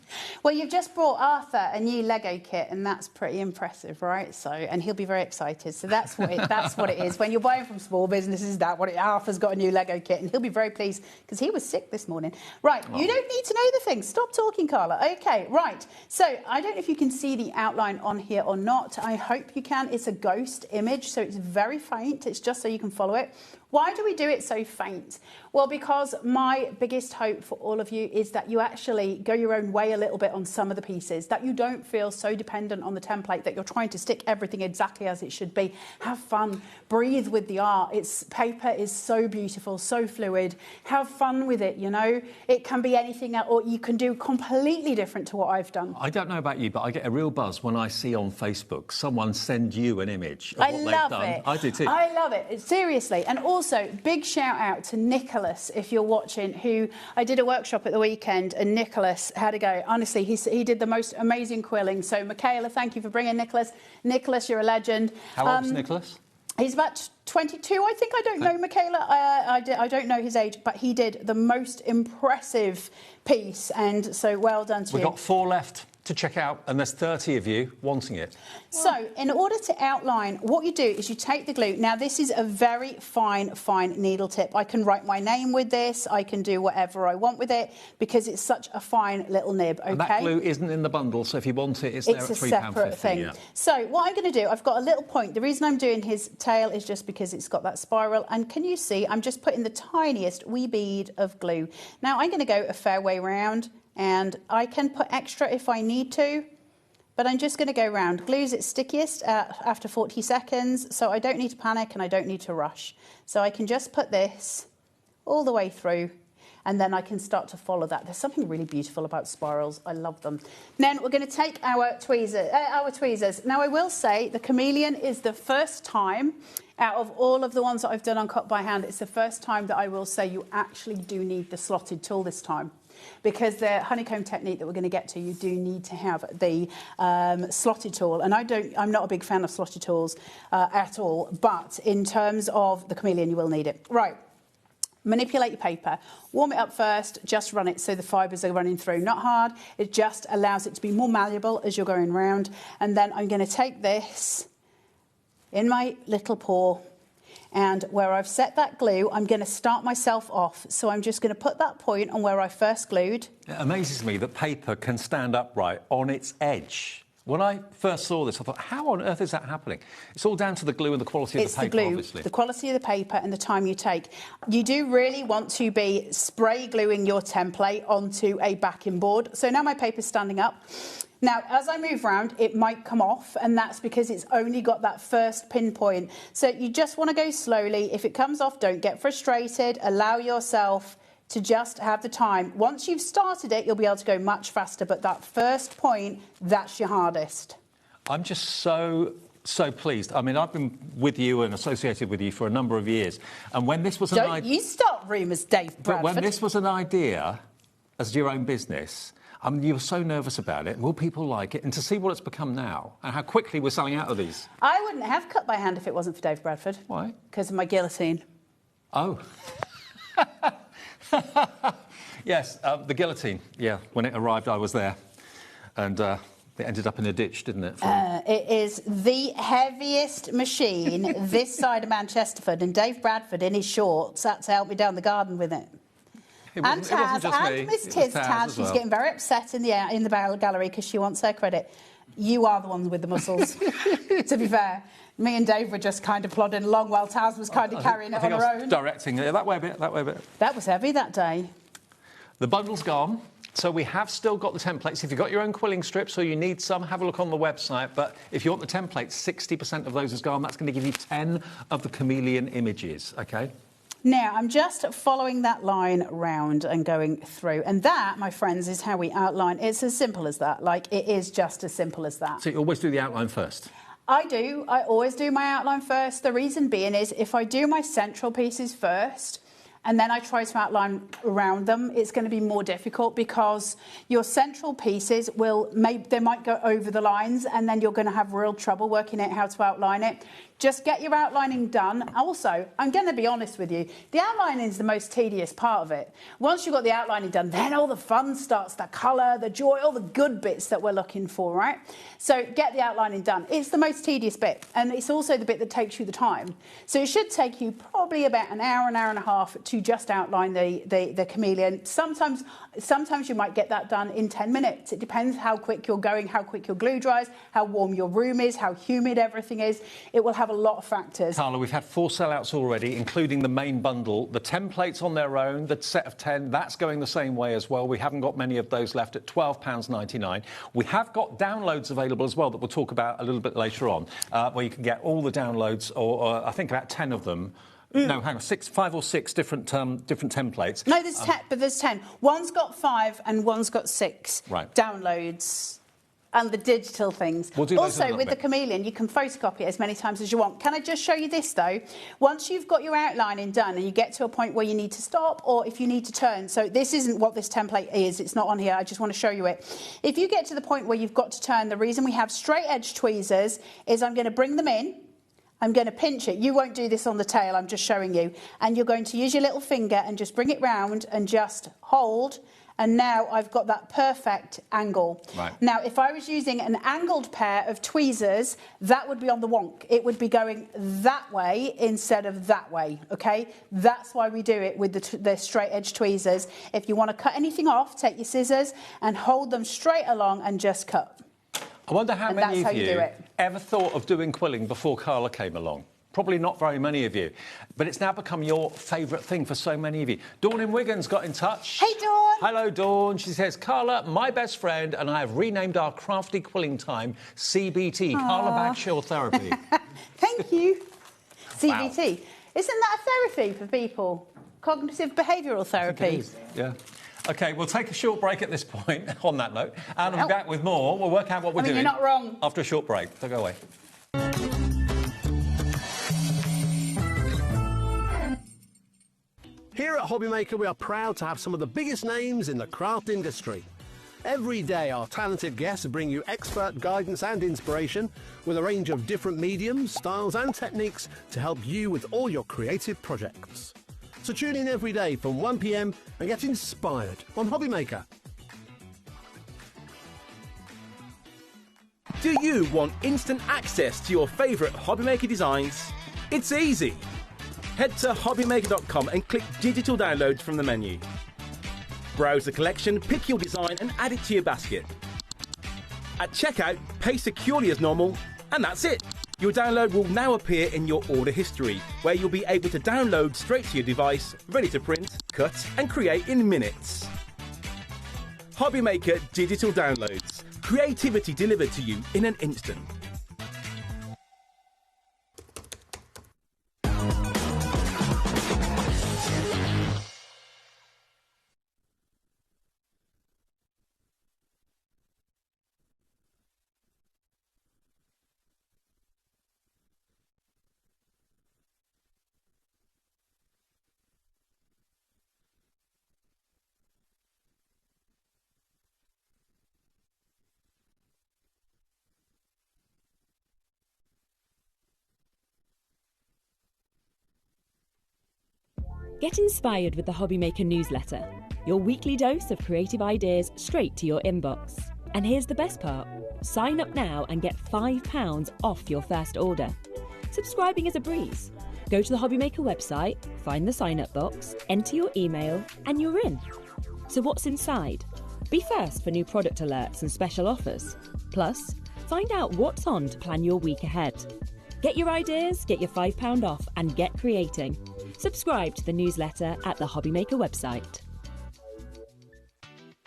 Speaker 23: Well, you've just brought Arthur a new Lego kit, and that's pretty impressive, right? So, and he'll be very excited. So that's what it is. When you're buying from small businesses, Arthur's got a new Lego kit, and he'll be very pleased because he was sick this morning. Right, You don't need to know the things. Stop talking, Carla. OK, right. So I don't know if you can see the outline on here or not. I hope you can. It's a ghost image, so it's very faint. It's just so you can follow it. Why do we do it so faint? Well, because my biggest hope for all of you is that you actually go your own way a little bit on some of the pieces, that you don't feel so dependent on the template that you're trying to stick everything exactly as it should be. Have fun, breathe with the art. Paper is so beautiful, so fluid. Have fun with it, you know. It can be anything, or you can do completely different to what I've done.
Speaker 21: I don't know about you, but I get a real buzz when I see on Facebook someone send you an image of what they've done.
Speaker 23: I love it.
Speaker 21: I do too.
Speaker 23: I love it, seriously. And also, big shout out to Nicholas, if you're watching, who I did a workshop at the weekend, and Nicholas had a go. Honestly, he did the most amazing quilling. So, Michaela, thank you for bringing Nicholas. Nicholas, you're a legend.
Speaker 21: How old is Nicholas?
Speaker 23: He's about 22, I think. I don't know, Michaela. I don't know his age, but he did the most impressive piece, and so well done to you.
Speaker 21: We've got 4 left to check out, and there's 30 of you wanting it.
Speaker 23: So, in order to outline, what you do is you take the glue. Now, this is a very fine needle tip. I can write my name with this. I can do whatever I want with it because it's such a fine little nib, OK?
Speaker 21: And that glue isn't in the bundle, so if you want it, it's there at £3.50.
Speaker 23: It's a separate thing.
Speaker 21: Yeah.
Speaker 23: So, what I'm going to do, I've got a little point. The reason I'm doing his tail is just because it's got that spiral. And can you see, I'm just putting the tiniest wee bead of glue. Now, I'm going to go a fair way round. And I can put extra if I need to, but I'm just going to go round. Glue's its stickiest after 40 seconds, so I don't need to panic and I don't need to rush. So I can just put this all the way through, and then I can start to follow that. There's something really beautiful about spirals. I love them. Then we're going to take our tweezers. Now, I will say the chameleon is the first time out of all of the ones that I've done on cut by hand, it's the first time that I will say you actually do need the slotted tool this time. Because the honeycomb technique that we're going to get to, you do need to have the slotted tool. And I'm not a big fan of slotted tools at all. But in terms of the chameleon, you will need it. Right. Manipulate your paper. Warm it up first. Just run it so the fibres are running through. Not hard. It just allows it to be more malleable as you're going round. And then I'm going to take this in my little paw. And where I've set that glue, I'm going to start myself off. So I'm just going to put that point on where I first glued.
Speaker 21: It amazes me that paper can stand upright on its edge. When I first saw this, I thought, how on earth is that happening? It's all down to the glue and the quality of the paper,
Speaker 23: it's the glue,
Speaker 21: obviously.
Speaker 23: The quality of the paper and the time you take. You do really want to be spray gluing your template onto a backing board. So now my paper's standing up. Now, as I move around, it might come off, and that's because it's only got that first pinpoint. So you just want to go slowly. If it comes off, don't get frustrated. Allow yourself to just have the time. Once you've started it, you'll be able to go much faster, but that first point, that's your hardest.
Speaker 21: I'm just so pleased. I mean, I've been with you and associated with you for a number of years, and when this was an idea...
Speaker 23: Don't you start rumours, Dave Bradford.
Speaker 21: But when this was an idea as your own business... You were so nervous about it. Will people like it? And to see what it's become now and how quickly we're selling out of these.
Speaker 23: I wouldn't have cut by hand if it wasn't for Dave Bradford.
Speaker 21: Why?
Speaker 23: Because of my guillotine.
Speaker 21: Oh. Yes, the guillotine. Yeah, when it arrived, I was there. And it ended up in a ditch, didn't it?
Speaker 23: It is the heaviest machine this side of Manchesterford, and Dave Bradford, in his shorts, had to help me down the garden with it. And Taz, and Miss Tiz, Taz, she's getting very upset in the gallery because she wants her credit. You are the ones with the muscles, to be fair. Me and Dave were just kind of plodding along while Taz was kind of carrying it on her own.
Speaker 21: Directing it that way a bit, that way a bit.
Speaker 23: That was heavy that day.
Speaker 21: The bundle's gone. So we have still got the templates. If you've got your own quilling strips or you need some, have a look on the website. But if you want the templates, 60% of those is gone. That's going to give you 10 of the chameleon images, OK?
Speaker 23: Now, I'm just following that line round and going through. And that, my friends, is how we outline. It's as simple as that. Like, it is just as simple as that.
Speaker 21: So you always do the outline first?
Speaker 23: I do. I always do my outline first. The reason being is if I do my central pieces first, and then I try to outline around them, it's going to be more difficult because your central pieces they might go over the lines and then you're going to have real trouble working out how to outline it. Just get your outlining done. Also, I'm going to be honest with you, the outlining is the most tedious part of it. Once you've got the outlining done, then all the fun starts, the colour, the joy, all the good bits that we're looking for, right? So get the outlining done. It's the most tedious bit, and it's also the bit that takes you the time. So it should take you probably about an hour and a half to just outline the chameleon. Sometimes you might get that done in 10 minutes. It depends how quick you're going, how quick your glue dries, how warm your room is, how humid everything is. It will have a lot of factors.
Speaker 21: Carla, we've had 4 sellouts already, including the main bundle. The templates on their own, the set of 10, that's going the same way as well. We haven't got many of those left at £12.99. We have got downloads available as well that we'll talk about a little bit later on, where you can get all the downloads, or I think about 10 of them. No, hang on, 5 or 6 different templates.
Speaker 23: No, there's 10, but there's 10. One's got 5 and one's got 6 downloads. And the digital things.
Speaker 21: We'll do those
Speaker 23: also, with the chameleon, you can photocopy it as many times as you want. Can I just show you this, though? Once you've got your outlining done and you get to a point where you need to stop or if you need to turn, so this isn't what this template is, it's not on here, I just want to show you it. If you get to the point where you've got to turn, the reason we have straight edge tweezers is I'm going to bring them in, I'm going to pinch it. You won't do this on the tail, I'm just showing you. And you're going to use your little finger and just bring it round and just hold. And now I've got that perfect angle.
Speaker 21: Right.
Speaker 23: Now, if I was using an angled pair of tweezers, that would be on the wonk. It would be going that way instead of that way, OK? That's why we do it with the straight edge tweezers. If you want to cut anything off, take your scissors and hold them straight along and just cut.
Speaker 21: I wonder how many of you ever thought of doing quilling before Carla came along. Probably not very many of you. But it's now become your favourite thing for so many of you. Dawn in Wigan's got in touch.
Speaker 23: Hey, Dawn.
Speaker 21: Hello, Dawn. She says, Carla, my best friend and I have renamed our crafty quilling time CBT, Carla Bag Chill Therapy.
Speaker 23: Thank you. CBT.
Speaker 21: Wow.
Speaker 23: Isn't that a therapy for people? Cognitive behavioural therapy.
Speaker 21: Yeah. OK, we'll take a short break at this point, on that note. And we'll be back with more. We'll work out what we're doing.
Speaker 23: You're not wrong.
Speaker 21: After a short break. Don't go away.
Speaker 3: Here at HobbyMaker, we are proud to have some of the biggest names in the craft industry. Every day, our talented guests bring you expert guidance and inspiration with a range of different mediums, styles and techniques to help you with all your creative projects. So tune in every day from 1 p.m. and get inspired on HobbyMaker.
Speaker 10: Do you want instant access to your favourite HobbyMaker designs? It's easy. Head to HobbyMaker.com and click Digital Downloads from the menu. Browse the collection, pick your design and add it to your basket. At checkout, pay securely as normal, and that's it. Your download will now appear in your order history, where you'll be able to download straight to your device, ready to print, cut and create in minutes. HobbyMaker Digital Downloads. Creativity delivered to you in an instant.
Speaker 15: Get inspired with the HobbyMaker newsletter, your weekly dose of creative ideas straight to your inbox. And here's the best part. Sign up now and get £5 off your first order. Subscribing is a breeze. Go to the HobbyMaker website, find the sign-up box, enter your email, and you're in. So what's inside? Be first for new product alerts and special offers. Plus, find out what's on to plan your week ahead. Get your ideas, get your £5 off, and get creating. Subscribe to the newsletter at the HobbyMaker website.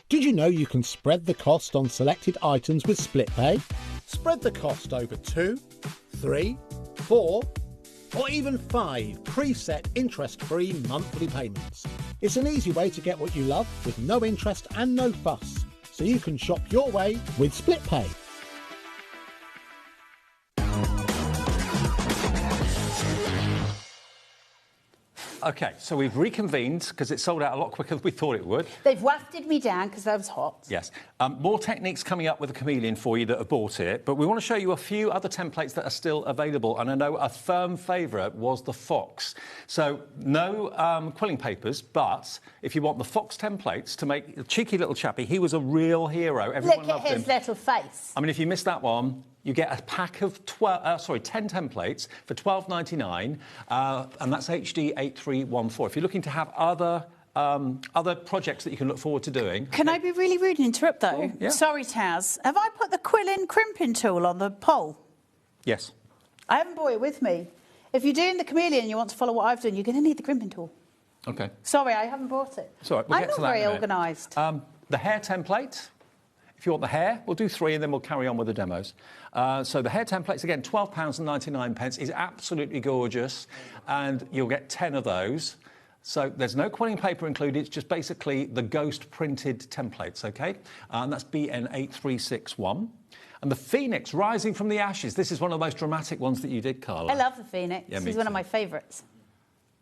Speaker 3: Did you know you can spread the cost on selected items with split pay? Spread the cost over 2, 3, 4, or even 5 preset interest-free monthly payments. It's an easy way to get what you love with no interest and no fuss, so you can shop your way with split pay.
Speaker 21: OK, so we've reconvened because it sold out a lot quicker than we thought it would.
Speaker 23: They've wafted me down because I was hot.
Speaker 21: Yes. More techniques coming up with the Chameleon for you that have bought it, but we want to show you a few other templates that are still available, and I know a firm favourite was the Fox. So no quilling papers, but if you want the Fox templates to make a cheeky little chappy, he was a real hero. Everyone loved him.
Speaker 23: Look at his little face.
Speaker 21: I mean, if you missed that one, you get a pack of 10 templates for $12.99, and that's HD 8314. If you're looking to have other projects that you can look forward to doing.
Speaker 23: Can I be really rude and interrupt, though?
Speaker 21: Oh, yeah.
Speaker 23: Sorry, Taz. Have I put the quilling crimping tool on the pole?
Speaker 21: Yes.
Speaker 23: I haven't brought it with me. If you're doing the Chameleon and you want to follow what I've done, you're going to need the crimping tool.
Speaker 21: OK.
Speaker 23: Sorry, I haven't brought it.
Speaker 21: It's all right, we'll
Speaker 23: I'm
Speaker 21: get to
Speaker 23: not
Speaker 21: that
Speaker 23: very organised.
Speaker 21: The hair template. If you want the hair, we'll do 3 and then we'll carry on with the demos. So the hair templates, again, £12.99 is absolutely gorgeous, and you'll get 10 of those. So there's no quilling paper included, it's just basically the ghost printed templates, OK? And that's BN8361. And the Phoenix Rising from the Ashes. This is one of the most dramatic ones that you did, Carla.
Speaker 23: I love the Phoenix.
Speaker 21: Yeah,
Speaker 23: He's one of my favourites.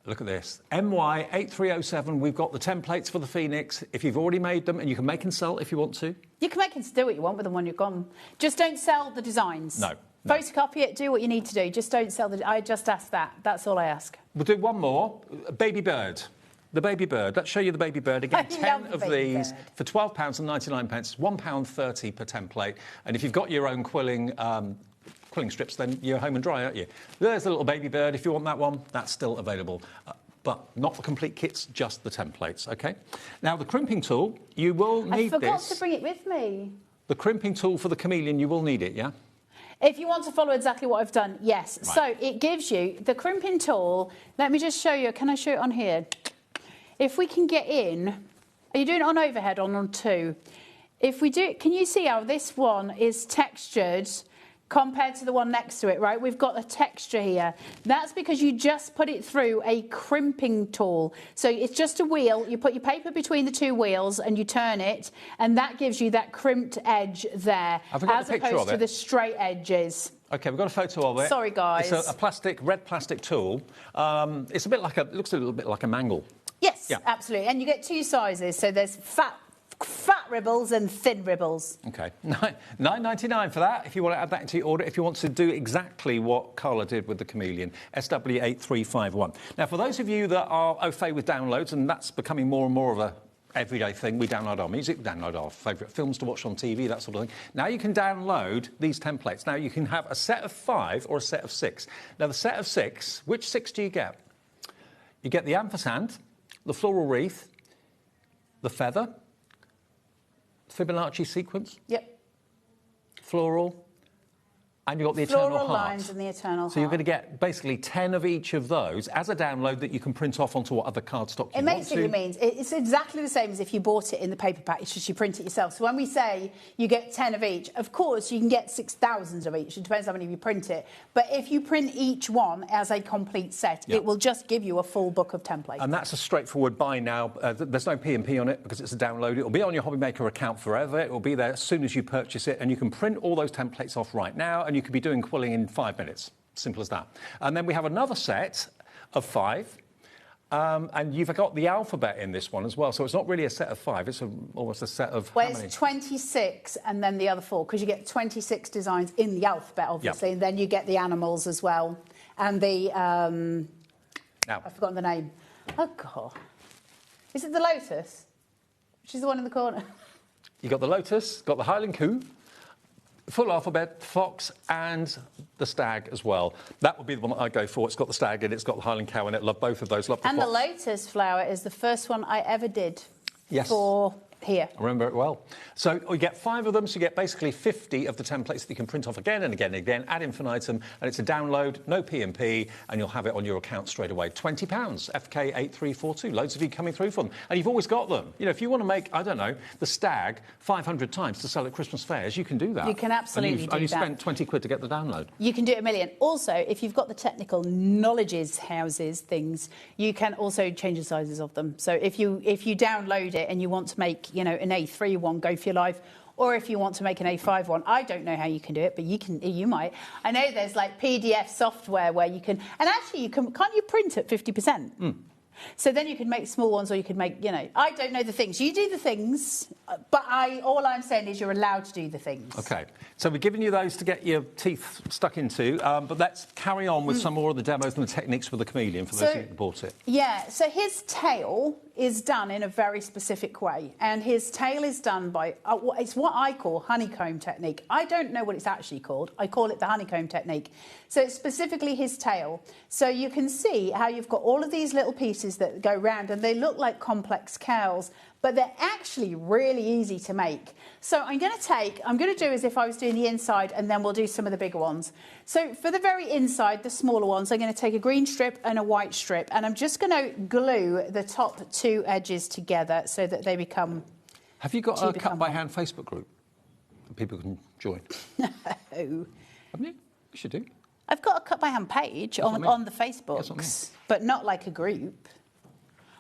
Speaker 21: Look at this. MY8307, we've got the templates for the Phoenix. If you've already made them, and you can make and sell if you want to.
Speaker 23: You can make and do what you want with them when you're gone. Just don't sell the designs.
Speaker 21: No.
Speaker 23: Photocopy it, do what you need to do. Just don't sell the... I just ask that. That's all I ask.
Speaker 21: We'll do one more. Baby Bird. The Baby Bird. Let's show you the Baby Bird. Again, 10 of these for £12.99. It's £1.30 per template. And if you've got your own quilling strips, then you're home and dry, aren't you? There's the little Baby Bird. If you want that one, that's still available. But not the complete kits, just the templates, OK? Now, the crimping tool, you will need this.
Speaker 23: I forgot to bring it with me.
Speaker 21: The crimping tool for the Chameleon, you will need it, yeah?
Speaker 23: If you want to follow exactly what I've done, yes. Right. So it gives you the crimping tool. Let me just show you. Can I show it on here? If we can get in... Are you doing it on overhead or on 2? If we do... Can you see how this one is textured compared to the one next to it, right? We've got a texture here. That's because you just put it through a crimping tool. So it's just a wheel. You put your paper between the 2 wheels and you turn it, and that gives you that crimped edge there, as opposed to the straight edges.
Speaker 21: OK, we've got a photo of it.
Speaker 23: Sorry, guys.
Speaker 21: It's a red plastic tool. It's a bit like it looks a little bit like a mangle.
Speaker 23: Yes, yeah. Absolutely. And you get 2 sizes. So there's fat ribbles and thin ribbles. OK, $9.99 for that, if you want to add that into your order, if you want to do exactly what Carla did with the Chameleon, SW8351. Now, for those of you that are au fait with downloads, and that's becoming more and more of a everyday thing, we download our music, we download our favourite films to watch on TV, that sort of thing. Now you can download these templates. Now you can have a set of 5 or a set of 6. Now, the set of 6, which 6 do you get? You get the ampersand, the floral wreath, the feather, Fibonacci sequence. Yep.
Speaker 21: Floral. And you've got the eternal
Speaker 23: heart. Floral lines and the eternal heart.
Speaker 21: So you're going to get basically 10 of each of those as a download that you can print off onto what other cardstock you want to.
Speaker 23: It basically means it's exactly the same as if you bought it in the paper pack. It's just you print it yourself. So when we say you get 10 of each, of course you can get 6,000 of each. It depends how many you print it. But if you print each one as a complete set, it will just give you a full book of templates.
Speaker 21: And that's a straightforward buy now. There's no P&P on it because it's a download. It will be on your HobbyMaker account forever. It will be there as soon as you purchase it, and you can print all those templates off right now, and you could be doing quilling in 5 minutes. Simple as that. And then we have another set of 5. And you've got the alphabet in this one as well. So it's not really a set of 5. It's almost a set of
Speaker 23: how many? It's 26 and then the other 4, because you get 26 designs in the alphabet, obviously. Yep. And then you get the animals as well. And the... I've forgotten the name. Oh, God. Is it the lotus? Which is the one in the corner?
Speaker 21: You got the lotus, got the Highland coo, full alphabet, fox, and the stag as well. That would be the one that I go for. It's got the stag in it, it's got the Highland cow in it. Love both of those. Love the
Speaker 23: and
Speaker 21: fox.
Speaker 23: the lotus flower is the first one I ever did for here.
Speaker 21: I remember it well. So we get 5 of them, so you get basically 50 of the templates that you can print off again and again and again, ad infinitum, and it's a download, no P&P, and you'll have it on your account straight away. £20, FK8342. Loads of you coming through for them. And you've always got them. You know, if you want to make, I don't know, the stag 500 times to sell at Christmas fairs, you can do that.
Speaker 23: You can absolutely do that.
Speaker 21: And you spent 20 quid to get the download.
Speaker 23: You can do it a million. Also, if you've got the technical knowledges, houses, things, you can also change the sizes of them. So if you download it and you want to make, you know, an A3 one, go for your life, or if you want to make an A5 one, I don't know how you can do it, but you might. I know there's like PDF software where you can, and actually you can, can't you print at 50%? So then you can make small ones, or you can make, you know, I don't know the things. You do the things, but all I'm saying is you're allowed to do the things.
Speaker 21: OK. So we're giving you those to get your teeth stuck into, but let's carry on with some more of the demos and the techniques with the chameleon for those of you that bought it.
Speaker 23: Yeah, so his tail is done in a very specific way, and his tail is done by, it's what I call honeycomb technique. I don't know what it's actually called. I call it the honeycomb technique. So it's specifically his tail. So you can see how you've got all of these little pieces that go round, and they look like complex cows, but they're actually really easy to make. So I'm going to do as if I was doing the inside, and then we'll do some of the bigger ones. So for the very inside, the smaller ones, I'm going to take a green strip and a white strip, and I'm just going to glue the top 2 edges together so that they become...
Speaker 21: Have you got a cut by hand Facebook group that people can join?
Speaker 23: No.
Speaker 21: Haven't you? You should do.
Speaker 23: I've got a cut by hand page on the Facebooks, but not like a group.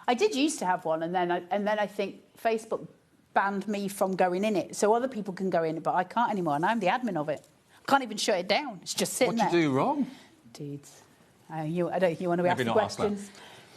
Speaker 23: I did used to have one, and then I think Facebook banned me from going in it, so other people can go in it, but I can't anymore, and I'm the admin of it. I can't even shut it down. It's just sitting there.
Speaker 21: What did you do wrong?
Speaker 23: Dudes, I don't know if you want to ask
Speaker 21: Maybe
Speaker 23: the
Speaker 21: not ask that.
Speaker 23: questions.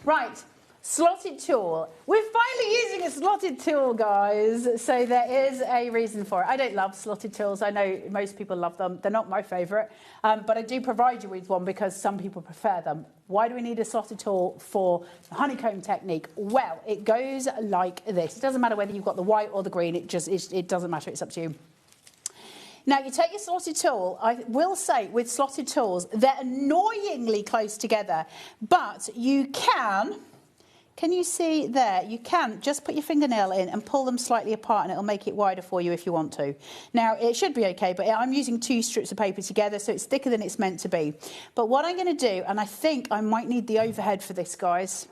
Speaker 23: Right. Slotted tool. We're finally using a slotted tool, guys, so there is a reason for it. I don't love slotted tools. I know most people love them. They're not my favourite, but I do provide you with one because some people prefer them. Why do we need a slotted tool for the honeycomb technique? Well, it goes like this. It doesn't matter whether you've got the white or the green. It doesn't matter. It's up to you. Now, you take your slotted tool. I will say, with slotted tools, they're annoyingly close together, but you can you see there? You can just put your fingernail in and pull them slightly apart, and it'll make it wider for you if you want to. Now, it should be okay, but I'm using 2 strips of paper together, so it's thicker than it's meant to be. But what I'm going to do, and I think I might need the overhead for this, guys.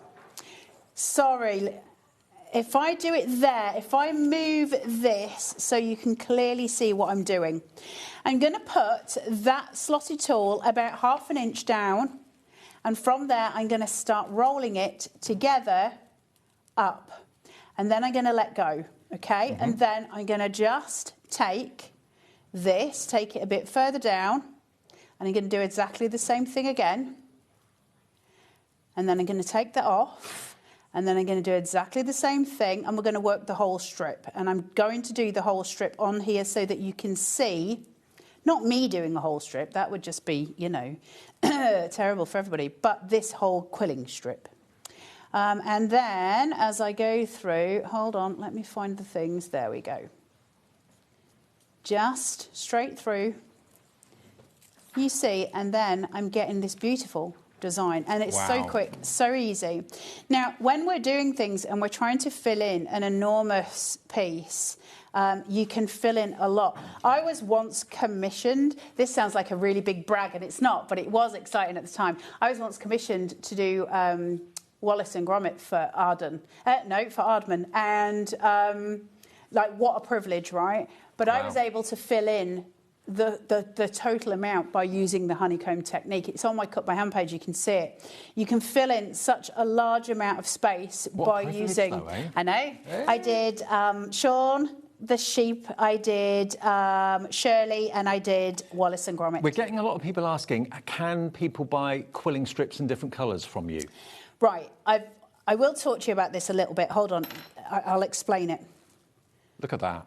Speaker 23: Sorry. If I do it there, if I move this so you can clearly see what I'm doing, I'm going to put that slotted tool about 1/2 inch down, and from there I'm going to start rolling it together up, and then I'm going to let go, okay? And then I'm going to just take it a bit further down, and I'm going to do exactly the same thing again, and then I'm going to take that off. And then I'm going to do exactly the same thing, and we're going to work the whole strip. And I'm going to do the whole strip on here so that you can see, not me doing the whole strip, that would just be, you know, terrible for everybody, but this whole quilling strip. And then as I go through, hold on, let me find the things, there we go. Just straight through, you see, and then I'm getting this beautiful design, and it's so quick, so easy. Now, when we're doing things and we're trying to fill in an enormous piece, you can fill in a lot. I was once commissioned, this sounds like a really big brag, and it's not, but it was exciting at the time. I was once commissioned to do Wallace and Gromit for Arden, for Ardman, and like, what a privilege, right? But I was able to fill in the total amount by using the honeycomb technique. It's on my cut by hand page, you can see it. You can fill in such a large amount of space by using... Though, eh? I know. Hey. I did Sean, the sheep, I did Shirley, and I did Wallace and Gromit.
Speaker 21: We're getting a lot of people asking, can people buy quilling strips in different colours from you?
Speaker 23: Right. I will talk to you about this a little bit. Hold on. I'll explain it.
Speaker 21: Look at that.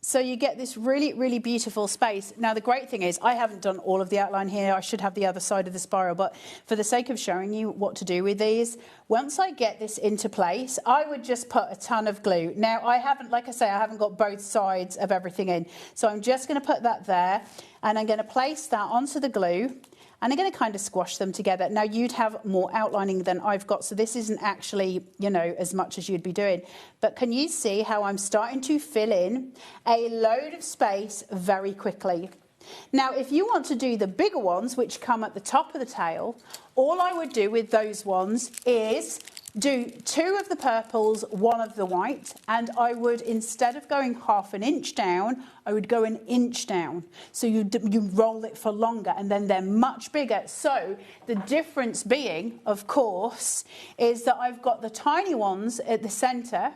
Speaker 23: So you get this really, really beautiful space. Now, the great thing is I haven't done all of the outline here. I should have the other side of the spiral. But for the sake of showing you what to do with these, once I get this into place, I would just put a ton of glue. Now, I haven't, like I say, I haven't got both sides of everything in. So I'm just going to put that there, and I'm going to place that onto the glue. And I'm going to kind of squash them together. Now, you'd have more outlining than I've got, so this isn't actually, you know, as much as you'd be doing. But can you see how I'm starting to fill in a load of space very quickly? Now, if you want to do the bigger ones, which come at the top of the tail, all I would do with those ones is do 2 of the purples, 1 of the white, and I would, instead of going half an inch down, I would go an inch down. So you roll it for longer, and then they're much bigger. So the difference being, of course, is that I've got the tiny ones at the centre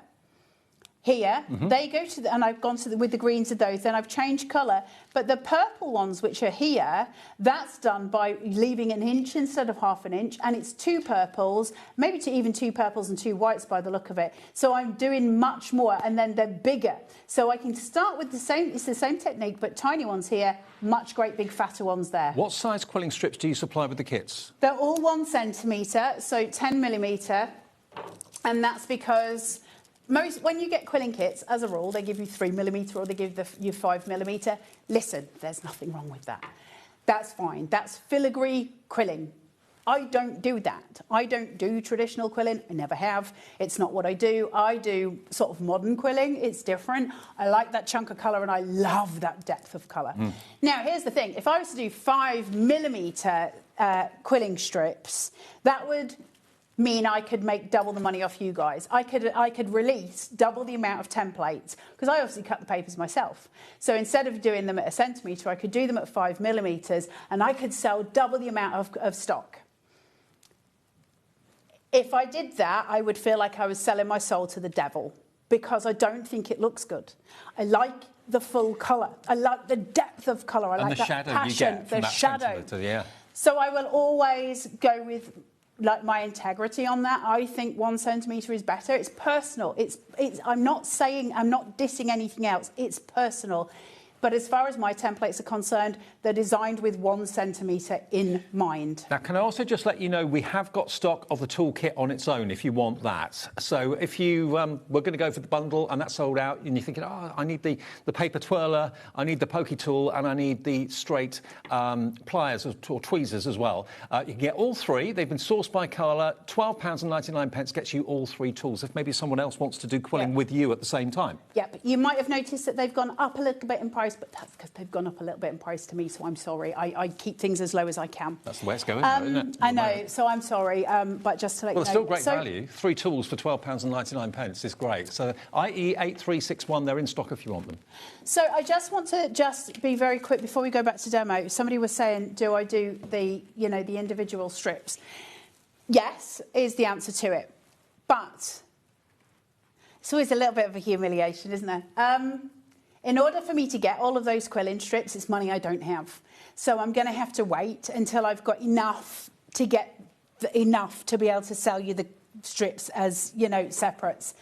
Speaker 23: here. They go to and I've gone to with the greens of those, then I've changed colour. But the purple ones, which are here, that's done by leaving an inch instead of half an inch, and it's 2 purples, maybe even 2 purples and 2 whites by the look of it. So I'm doing much more, and then they're bigger. So I can start with the same, it's the same technique, but tiny ones here, much great big fatter ones there.
Speaker 21: What size quilling strips do you supply with the kits?
Speaker 23: They're all 1 centimetre, so 10mm, and that's because when you get quilling kits, as a rule, they give you 3mm or they give you 5mm. Listen, there's nothing wrong with that. That's fine. That's filigree quilling. I don't do that. I don't do traditional quilling. I never have. It's not what I do. I do sort of modern quilling. It's different. I like that chunk of colour and I love that depth of colour. Now, here's the thing. If I was to do 5mm quilling strips, that would mean I could make double the money off you guys. I could release double the amount of templates, because I obviously cut the papers myself. So instead of doing them at 1 centimetre, I could do them at 5mm, and I could sell double the amount of stock. If I did that, I would feel like I was selling my soul to the devil, because I don't think it looks good. I like the full colour. I like the depth of colour. I like that passion, the shadow.
Speaker 21: Yeah.
Speaker 23: So I will always go with my integrity on that. I think 1 centimetre is better. It's personal. I'm not dissing anything else. It's personal. But as far as my templates are concerned, they're designed with 1 centimetre in mind.
Speaker 21: Now, can I also just let you know we have got stock of the toolkit on its own if you want that. So if you were going to go for the bundle and that's sold out and you're thinking, oh, I need the paper twirler, I need the pokey tool, and I need the straight pliers or tweezers as well, you can get all 3. They've been sourced by Carla. £12.99 gets you all 3 tools if maybe someone else wants to do quilling with you at the same time.
Speaker 23: Yep. You might have noticed that they've gone up a little bit in price, but that's because they've gone up a little bit in price to me, so I'm sorry. I keep things as low as I can.
Speaker 21: That's the way it's going, isn't it?
Speaker 23: I know, so I'm sorry, but just to let you know.
Speaker 21: Well, it's still great value. 3 tools for £12.99 is great. So, IE 8361, they're in stock if you want them.
Speaker 23: So I just want to be very quick before we go back to demo. Somebody was saying, do I do the individual strips? Yes, is the answer to it. But it's always a little bit of a humiliation, isn't there? In order for me to get all of those quilling strips, it's money I don't have. So I'm going to have to wait until I've got enough to get enough to be able to sell you the strips as, separates.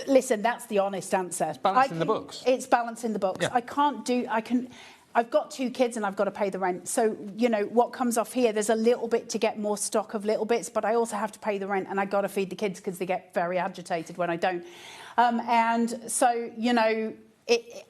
Speaker 23: Listen, that's the honest answer.
Speaker 21: It's balancing the books.
Speaker 23: It's balancing the books.
Speaker 21: Yeah.
Speaker 23: I've got 2 kids and I've got to pay the rent. So, what comes off here, there's a little bit to get more stock of little bits, but I also have to pay the rent and I got to feed the kids because they get very agitated when I don't. And so,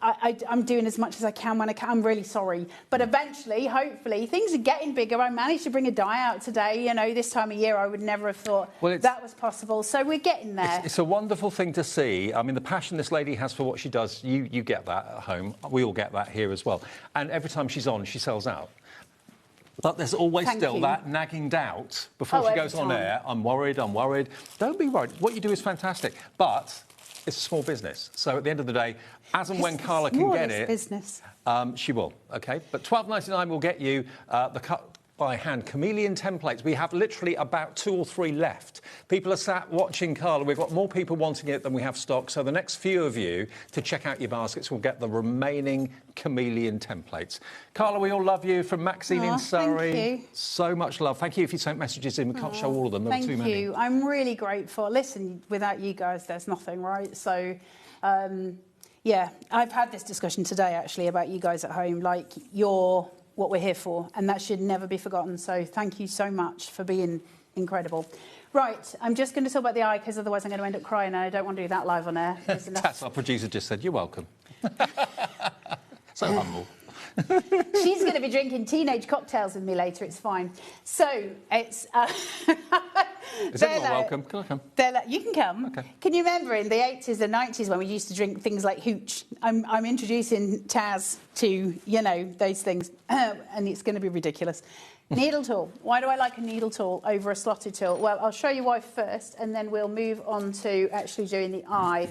Speaker 23: I'm doing as much as I can when I can. I'm really sorry. But eventually, hopefully, things are getting bigger. I managed to bring a die out today. This time of year, I would never have thought that was possible. So we're getting there.
Speaker 21: It's a wonderful thing to see. I mean, the passion this lady has for what she does, you get that at home. We all get that here as well. And every time she's on, she sells out. But there's always that nagging doubt before she goes on air. I'm worried. Don't be worried. What you do is fantastic. But it's a small business. So at the end of the day, as and when Carla can get it,
Speaker 23: business.
Speaker 21: She will, OK? But £12.99 will get you the cut-by-hand chameleon templates. We have literally about 2 or 3 left. People are sat watching Carla. We've got more people wanting it than we have stock. So the next few of you to check out your baskets will get the remaining chameleon templates. Carla, we all love you. From Maxine in Surrey.
Speaker 23: Thank you.
Speaker 21: So much love. Thank you if you sent messages in. We can't show all of them. There were too many.
Speaker 23: Thank you. I'm really grateful. Listen, without you guys, there's nothing, right? So, Yeah, I've had this discussion today, actually, about you guys at home. Like, you're what we're here for, and that should never be forgotten. So thank you so much for being incredible. Right, I'm just going to talk about the eye, because otherwise I'm going to end up crying, and I don't want to do that live on air.
Speaker 21: Tess, our producer, just said, you're welcome. So humble.
Speaker 23: She's going to be drinking teenage cocktails with me later. It's fine. So it's...
Speaker 21: Is everyone welcome? Can I come?
Speaker 23: You can come.
Speaker 21: Okay.
Speaker 23: Can you remember in the 80s and 90s when we used to drink things like hooch? I'm introducing Taz to, you know, those things, and it's going to be ridiculous. Needle tool. Why do I like a needle tool over a slotted tool? Well, I'll show you why first, and then we'll move on to actually doing the eye.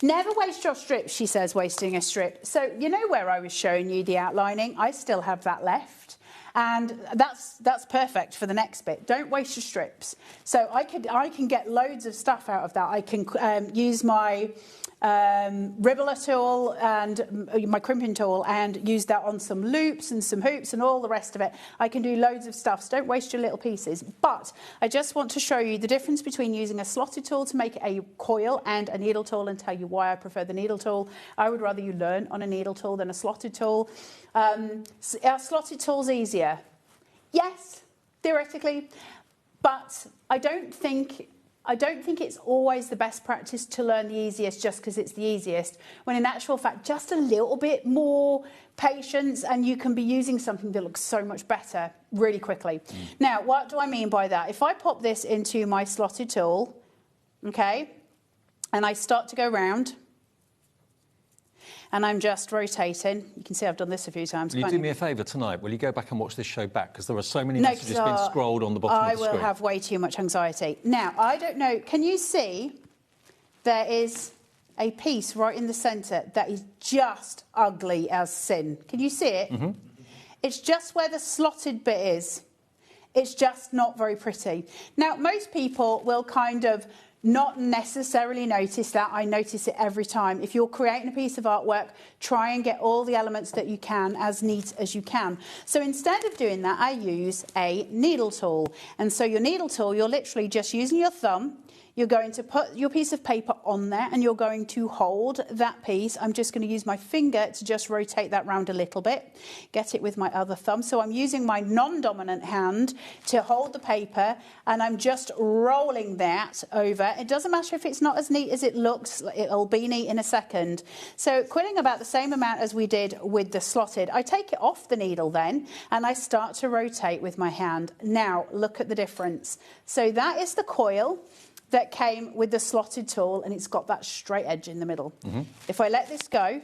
Speaker 23: Never waste your strips, she says, wasting a strip. So you know where I was showing you the outlining? I still have that left. And that's perfect for the next bit. Don't waste your strips. So I can get loads of stuff out of that. I can use my ribbler tool and my crimping tool and use that on some loops and some hoops and all the rest of it. I can do loads of stuff, so don't waste your little pieces. But I just want to show you the difference between using a slotted tool to make a coil and a needle tool, and tell you why I prefer the needle tool. I would rather you learn on a needle tool than a slotted tool. Our slotted tool's easier. Yes, theoretically, but I don't think it's always the best practice to learn the easiest just because it's the easiest, when in actual fact, just a little bit more patience and you can be using something that looks so much better really quickly. Now, what do I mean by that? If I pop this into my slotted tool, okay, and I start to go round, and I'm just rotating. You can see I've done this a few times.
Speaker 21: Will you do me a favour tonight? Will you go back and watch this show back? Because there are so many messages being scrolled on the bottom of the screen.
Speaker 23: I will have way too much anxiety. Now, I don't know. Can you see there is a piece right in the centre that is just ugly as sin? Can you see it? Mm-hmm. It's just where the slotted bit is. It's just not very pretty. Now, most people will kind of not necessarily notice that. I notice it every time. If you're creating a piece of artwork, try and get all the elements that you can as neat as you can. So instead of doing that, I use a needle tool. And so your needle tool, you're literally just using your thumb. You're going to put your piece of paper on there and you're going to hold that piece. I'm just going to use my finger to just rotate that round a little bit, get it with my other thumb. So I'm using my non-dominant hand to hold the paper and I'm just rolling that over. It doesn't matter if it's not as neat as it looks, it'll be neat in a second. So quilling about the same amount as we did with the slotted. I take it off the needle then and I start to rotate with my hand. Now look at the difference. So that is the coil that came with the slotted tool, and it's got that straight edge in the middle. Mm-hmm. If I let this go,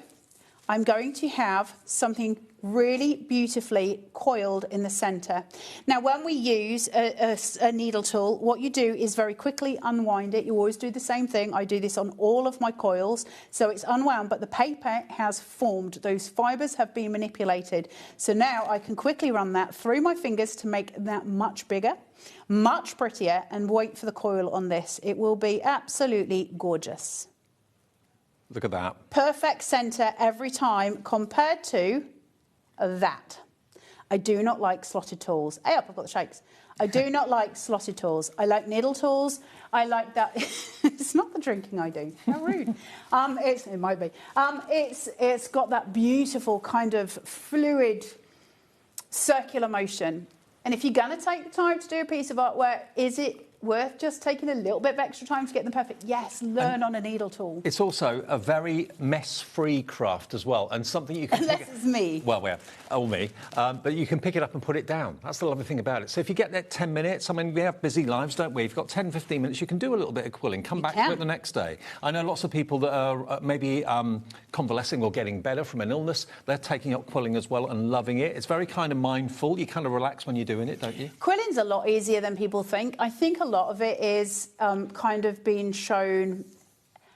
Speaker 23: I'm going to have something really beautifully coiled in the centre. Now, when we use a needle tool, what you do is very quickly unwind it. You always do the same thing. I do this on all of my coils. So it's unwound, but the paper has formed. Those fibres have been manipulated. So now I can quickly run that through my fingers to make that much bigger, much prettier, and wait for the coil on this. It will be absolutely gorgeous.
Speaker 21: Look at that.
Speaker 23: Perfect centre every time compared to that. I do not like slotted tools. Hey up, I've got the shakes. I do not like slotted tools. I like needle tools. I like that. It's not the drinking I do. How rude. It might be. It's got that beautiful kind of fluid circular motion. And if you're going to take the time to do a piece of artwork, is it worth just taking a little bit of extra time to get them perfect? Yes, learn on a needle tool.
Speaker 21: It's also a very mess-free craft as well, and something you can...
Speaker 23: Unless it's me.
Speaker 21: Well, or me. But you can pick it up and put it down. That's the lovely thing about it. So if you get that 10 minutes, I mean, we have busy lives, don't we? If you've got 10, 15 minutes, you can do a little bit of quilling, come back to it the next day. I know lots of people that are maybe convalescing or getting better from an illness. They're taking up quilling as well and loving it. It's very kind of mindful. You kind of relax when you're doing it, don't you?
Speaker 23: Quilling's a lot easier than people think. I think a lot of it is kind of being shown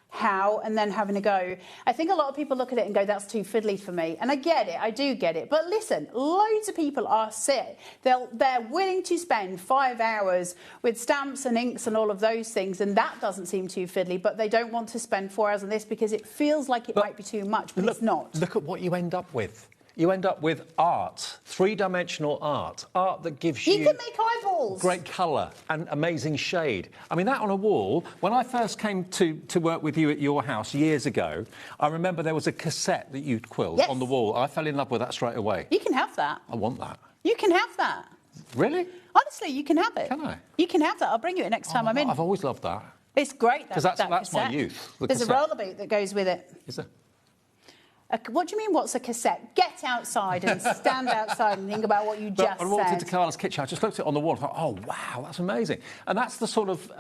Speaker 23: how and then having a go. I think a lot of people look at it and go, that's too fiddly for me. And I get it, I do get it. But listen, loads of people are set. They're willing to spend 5 hours with stamps and inks and all of those things, and that doesn't seem too fiddly, but they don't want to spend 4 hours on this because it feels like it might be too much, but it's not.
Speaker 21: Look at what you end up with. you end up with art, three-dimensional art that gives you...
Speaker 23: You can make eyeballs.
Speaker 21: Great colour and amazing shade. I mean, that on a wall, when I first came to work with you at your house years ago, I remember there was a cassette that you'd quilled on the wall. I fell in love with that straight away.
Speaker 23: You can have that.
Speaker 21: I want that.
Speaker 23: You can have that.
Speaker 21: Really?
Speaker 23: Honestly, you can have it.
Speaker 21: Can I?
Speaker 23: You can have that. I'll bring you it next time I'm in.
Speaker 21: I've always loved that.
Speaker 23: It's great.
Speaker 21: Because that's my youth.
Speaker 23: There's a roller boot that goes with it.
Speaker 21: Is there?
Speaker 23: What do you mean, what's a cassette? Get outside and stand outside and think about what you just
Speaker 21: I walked
Speaker 23: said.
Speaker 21: into Carla's kitchen, I just looked at it on the wall and thought, oh, wow, that's amazing. And that's the sort of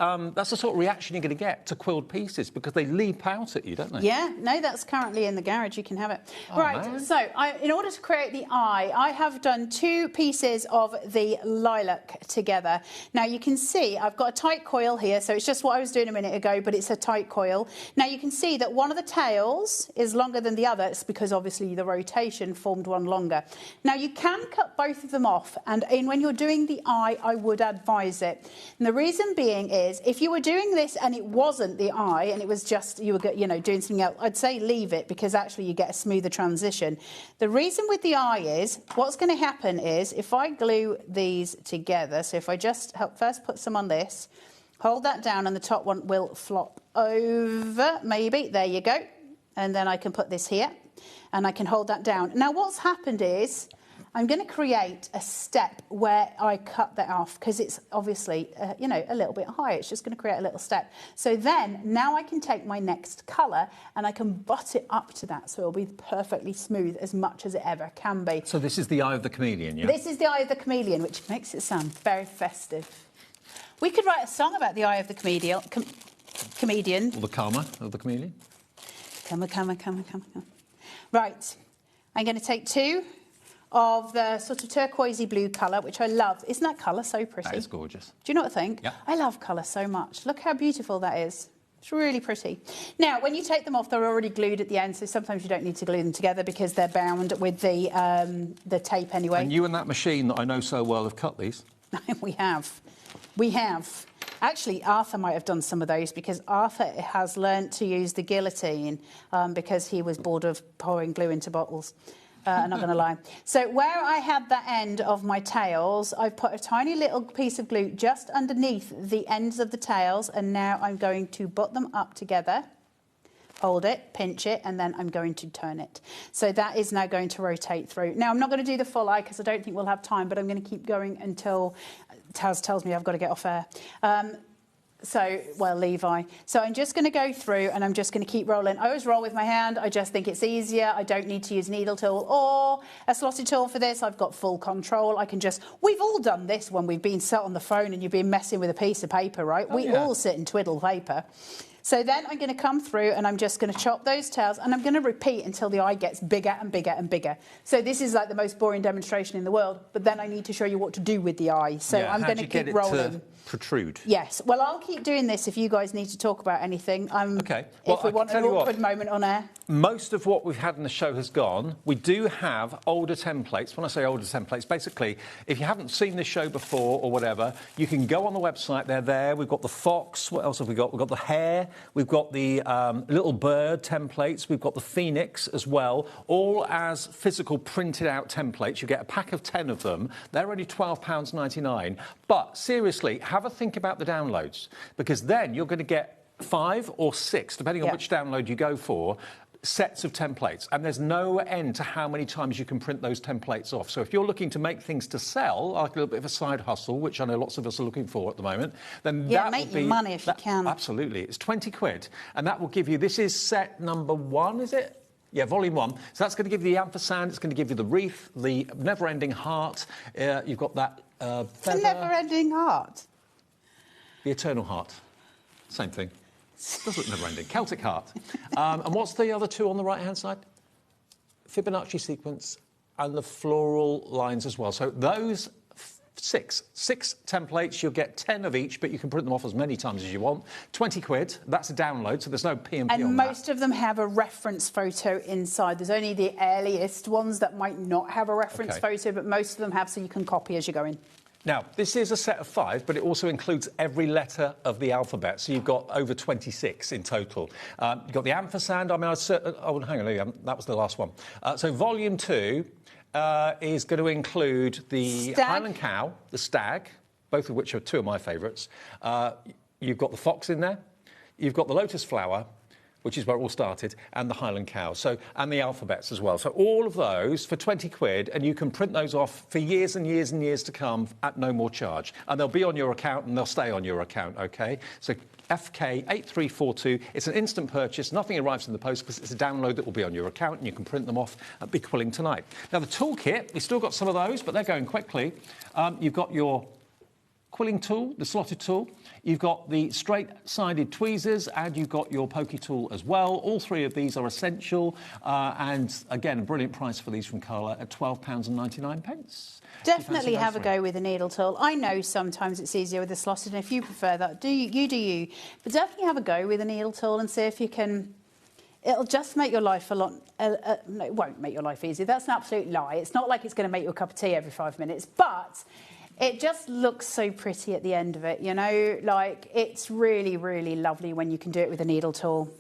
Speaker 21: reaction you're going to get to quilled pieces because they leap out at you, don't they?
Speaker 23: Yeah, no, that's currently in the garage. You can have it.
Speaker 21: Oh,
Speaker 23: right,
Speaker 21: man.
Speaker 23: so in order to create the eye, I have done 2 pieces of the lilac together. Now, you can see I've got a tight coil here, so it's just what I was doing a minute ago, but it's a tight coil. Now, you can see that one of the tails is longer than the other. It's because obviously the rotation formed one longer. Now, you can cut both of them off, and when you're doing the eye, I would advise it. And the reason being is, if you were doing this and it wasn't the eye, and it was just, you were, doing something else, I'd say leave it, because actually you get a smoother transition. The reason with the eye is, what's going to happen is, if I glue these together, so if I just first put some on this, hold that down, and the top one will flop over, maybe, there you go. And then I can put this here, and I can hold that down. Now, what's happened is I'm going to create a step where I cut that off because it's obviously, a little bit high. It's just going to create a little step. So then, now I can take my next colour and I can butt it up to that so it'll be perfectly smooth as much as it ever can be.
Speaker 21: So this is the eye of the chameleon, yeah?
Speaker 23: This is the eye of the chameleon, which makes it sound very festive. We could write a song about the eye of the comedian.
Speaker 21: Or the karma of the chameleon.
Speaker 23: Come. Right, I'm going to take 2 of the sort of turquoisey blue colour, which I love. Isn't that colour so pretty?
Speaker 21: That is gorgeous.
Speaker 23: Do you know what I think?
Speaker 21: Yeah.
Speaker 23: I love colour so much. Look how beautiful that is. It's really pretty. Now, when you take them off, they're already glued at the end, so sometimes you don't need to glue them together because they're bound with the tape anyway.
Speaker 21: And you and that machine that I know so well have cut these.
Speaker 23: We have. Actually, Arthur might have done some of those because Arthur has learnt to use the guillotine because he was bored of pouring glue into bottles. I'm not going to lie. So where I had the end of my tails, I've put a tiny little piece of glue just underneath the ends of the tails, and now I'm going to butt them up together. Hold it, pinch it, and then I'm going to turn it. So that is now going to rotate through. Now, I'm not going to do the full eye because I don't think we'll have time, but I'm going to keep going until Taz tells me I've got to get off air. Levi. So I'm just going to go through and I'm just going to keep rolling. I always roll with my hand. I just think it's easier. I don't need to use needle tool or a slotted tool for this. I've got full control. We've all done this when we've been sat on the phone and you've been messing with a piece of paper, right? We all sit and twiddle paper. So then I'm going to come through and I'm just going to chop those tails and I'm going to repeat until the eye gets bigger and bigger and bigger. So this is like the most boring demonstration in the world, but then I need to show you what to do with the eye. So I'm going to keep rolling.
Speaker 21: Protrude.
Speaker 23: Yes. Well, I'll keep doing this if you guys need to talk about anything.
Speaker 21: Okay. Well,
Speaker 23: if we want an awkward moment on air.
Speaker 21: Most of what we've had in the show has gone. We do have older templates. When I say older templates, basically, if you haven't seen the show before or whatever, you can go on the website. They're there. We've got the fox. What else have we got? We've got the hare. We've got the little bird templates. We've got the phoenix as well, all as physical printed out templates. You get a pack of 10 of them. They're only £12.99. But seriously, have a think about the downloads, because then you're going to get 5 or 6, depending on which download you go for, sets of templates, and there's no end to how many times you can print those templates off. So if you're looking to make things to sell, like a little bit of a side hustle, which I know lots of us are looking for at the moment, then that
Speaker 23: make
Speaker 21: will be
Speaker 23: money if you can.
Speaker 21: Absolutely, it's £20, and that will give you. This is set number 1, is it? Yeah, volume 1. So that's going to give you the ampersand, it's going to give you the wreath, the never-ending heart. You've got that feather.
Speaker 23: The never-ending heart.
Speaker 21: The eternal heart. Same thing. Does look never-ending. Celtic heart. And what's the other 2 on the right-hand side? Fibonacci sequence and the floral lines as well. So those 6 templates, you'll get 10 of each, but you can print them off as many times as you want. £20. That's a download, so there's no P&P on that.
Speaker 23: And most of them have a reference photo inside. There's only the earliest ones that might not have a reference photo, but most of them have, so you can copy as you're going.
Speaker 21: Now, this is a set of 5, but it also includes every letter of the alphabet. So you've got over 26 in total. You've got the ampersand. I mean, hang on, that was the last one. So volume 2 is going to include the Highland Cow, the Stag, both of which are 2 of my favourites. You've got the Fox in there. You've got the Lotus Flower, which is where it all started, and the Highland Cow, and the alphabets as well. So all of those for 20 quid, and you can print those off for years and years and years to come at no more charge. And they'll be on your account, and they'll stay on your account, OK? So FK8342, it's an instant purchase. Nothing arrives in the post because it's a download that will be on your account, and you can print them off at Big Quilling tonight. Now, the toolkit, you've still got some of those, but they're going quickly. You've got your quilling tool, the slotted tool. You've got the straight-sided tweezers, and you've got your pokey tool as well. All 3 of these are essential, and again, a brilliant price for these from Carla at £12.99.
Speaker 23: Definitely have a go with a needle tool. I know sometimes it's easier with a slotted, and if you prefer that, you do you. But definitely have a go with a needle tool and see if you can. It'll just make your life a lot. No, it won't make your life easier. That's an absolute lie. It's not like it's going to make you a cup of tea every 5 minutes, but it just looks so pretty at the end of it, you know? Like, it's really, really lovely when you can do it with a needle tool.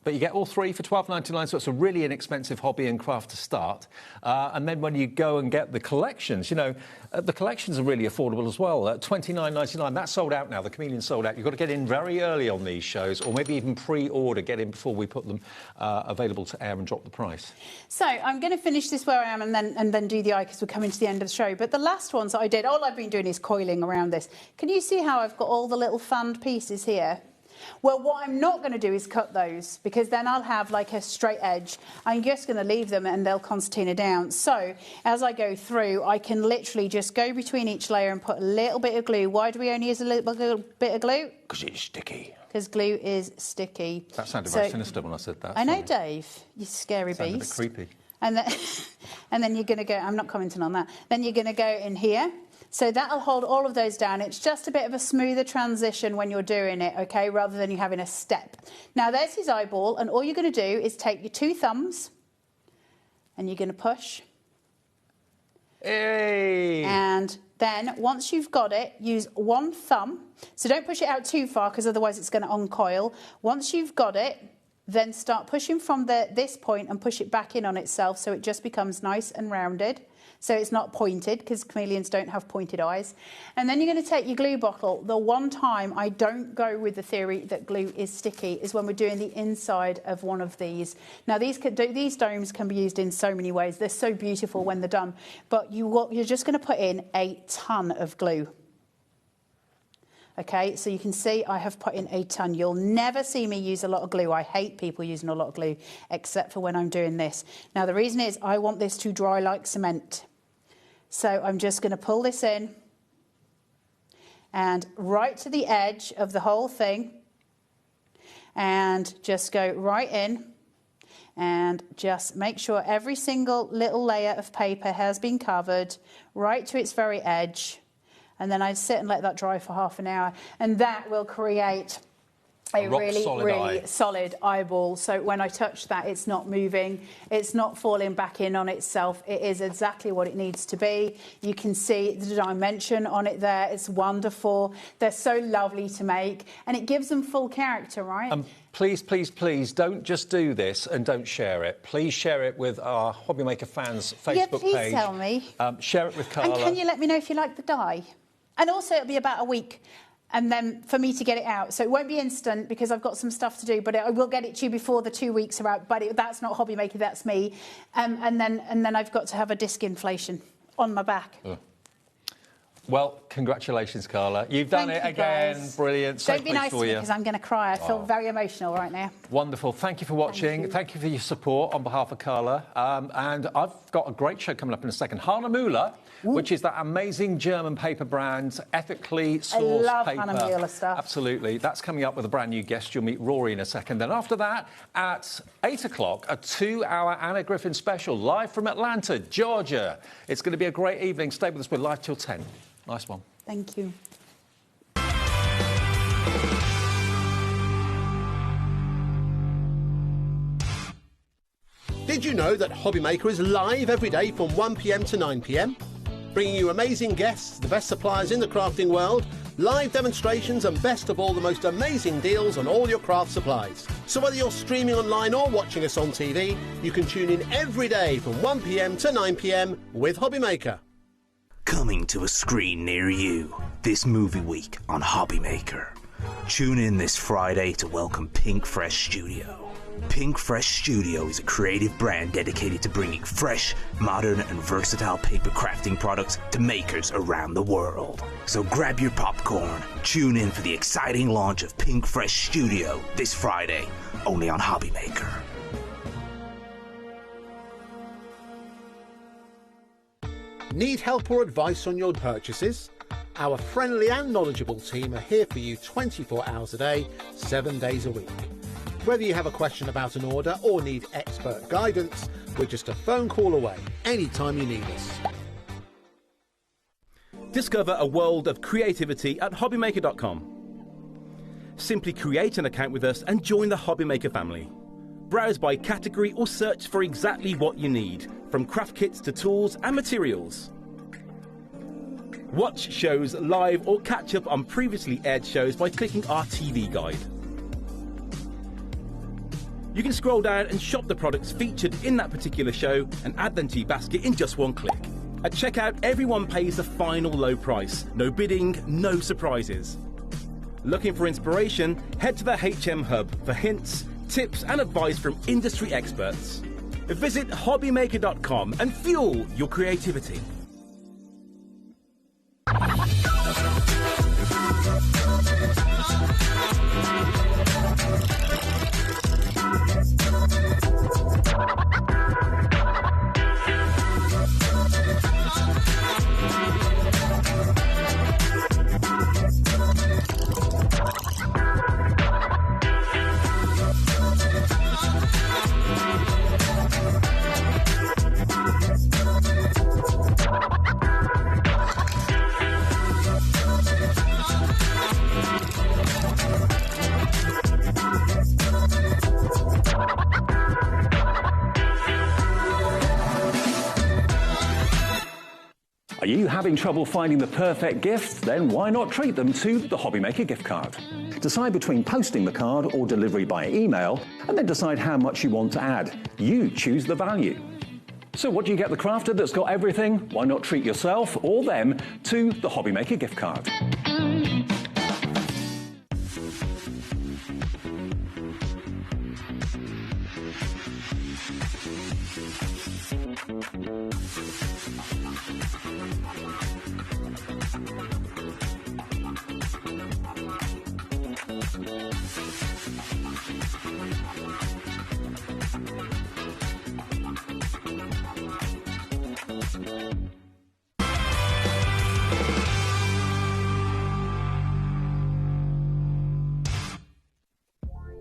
Speaker 21: But you get all 3 for £12.99, so it's a really inexpensive hobby and craft to start. And then when you go and get the collections, you know, the collections are really affordable as well. £29.99, that's sold out now. The Chameleon's sold out. You've got to get in very early on these shows, or maybe even pre-order, get in before we put them available to air and drop the price. So
Speaker 23: I'm going to finish this where I am and then do the eye because we're coming to the end of the show. But the last ones that I did, all I've been doing is coiling around this. Can you see how I've got all the little fanned pieces here? Well, what I'm not going to do is cut those because then I'll have like a straight edge. I'm just going to leave them and they'll concertina down. So as I go through, I can literally just go between each layer and put a little bit of glue. Why do we only use a little bit of glue?
Speaker 21: Because it's sticky.
Speaker 23: Because glue is sticky.
Speaker 21: That sounded very sinister when I said that.
Speaker 23: I know, Dave. You scary beast.
Speaker 21: Sounded a bit creepy.
Speaker 23: And then you're going to go, I'm not commenting on that. Then you're going to go in here. So that'll hold all of those down. It's just a bit of a smoother transition when you're doing it, OK, rather than you having a step. Now, there's his eyeball, and all you're going to do is take your 2 thumbs and you're going to push.
Speaker 21: Hey!
Speaker 23: And then, once you've got it, use 1 thumb. So don't push it out too far, because otherwise it's going to uncoil. Once you've got it, then start pushing from this point and push it back in on itself so it just becomes nice and rounded. So it's not pointed, because chameleons don't have pointed eyes. And then you're going to take your glue bottle. The one time I don't go with the theory that glue is sticky is when we're doing the inside of one of these. Now, these domes can be used in so many ways. They're so beautiful when they're done. But you're just going to put in a ton of glue. OK, so you can see I have put in a ton. You'll never see me use a lot of glue. I hate people using a lot of glue, except for when I'm doing this. Now, the reason is I want this to dry like cement. So I'm just going to pull this in and right to the edge of the whole thing and just go right in and just make sure every single little layer of paper has been covered right to its very edge. And then I sit and let that dry for half an hour, and that will create a really solid eyeball. So when I touch that, it's not moving, it's not falling back in on itself. It is exactly what it needs to be. You can see the dimension on it there. It's wonderful. They're so lovely to make, and it gives them full character, right?
Speaker 21: Please, please, please don't just do this and don't share it. Please share it with our HobbyMaker fans Facebook page.
Speaker 23: Yeah, please tell me.
Speaker 21: Share it with Carla.
Speaker 23: And can you let me know if you like the die? And also, it'll be about a week, and then for me to get it out. So it won't be instant because I've got some stuff to do, but I will get it to you before the 2 weeks are out. But that's not HobbyMaker, that's me. And then I've got to have a disc inflation on my back.
Speaker 21: Well, congratulations, Carla. You've done it again.
Speaker 23: Guys.
Speaker 21: Brilliant. So
Speaker 23: Don't be nice to me because I'm going to cry. I feel very emotional right now.
Speaker 21: Wonderful. Thank you for watching. Thank you for your support on behalf of Carla. And I've got a great show coming up in a second. Hanamule, which is that amazing German paper brand, ethically sourced paper.
Speaker 23: I love Hanamule stuff.
Speaker 21: Absolutely. That's coming up with a brand new guest. You'll meet Rory in a second. Then after that, at 8 o'clock, a 2-hour Anna Griffin special, live from Atlanta, Georgia. It's going to be a great evening. Stay with us. We're live till 10. Nice one.
Speaker 23: Thank you.
Speaker 3: Did you know that HobbyMaker is live every day from 1 p.m. to 9 p.m? bringing you amazing guests, the best suppliers in the crafting world, live demonstrations and best of all, the most amazing deals on all your craft supplies. So whether you're streaming online or watching us on TV, you can tune in every day from 1 p.m. to 9 p.m. with HobbyMaker.
Speaker 12: Coming to a screen near you this movie week on HobbyMaker. Tune in this Friday to welcome Pink Fresh Studio. Pink Fresh Studio is a creative brand dedicated to bringing fresh, modern and versatile paper crafting products to makers around the world. So grab your popcorn, tune in for the exciting launch of Pink Fresh Studio this Friday, only on HobbyMaker.
Speaker 3: Need help or advice on your purchases? Our friendly and knowledgeable team are here for you 24 hours a day, 7 days a week. Whether you have a question about an order or need expert guidance, we're just a phone call away anytime you need us.
Speaker 10: Discover a world of creativity at HobbyMaker.com. Simply create an account with us and join the HobbyMaker family. Browse by category or search for exactly what you need, from craft kits to tools and materials. Watch shows live or catch up on previously aired shows by clicking our TV guide. You can scroll down and shop the products featured in that particular show and add them to your basket in just one click. At checkout, everyone pays the final low price. No bidding, no surprises. Looking for inspiration? Head to the HM Hub for hints, tips and advice from industry experts. Visit HobbyMaker.com and fuel your creativity.
Speaker 14: Are you having trouble finding the perfect gift? Then why not treat them to the HobbyMaker gift card? Decide between posting the card or delivery by email, and then decide how much you want to add. You choose the value. So what do you get the crafter that's got everything? Why not treat yourself or them to the HobbyMaker gift card?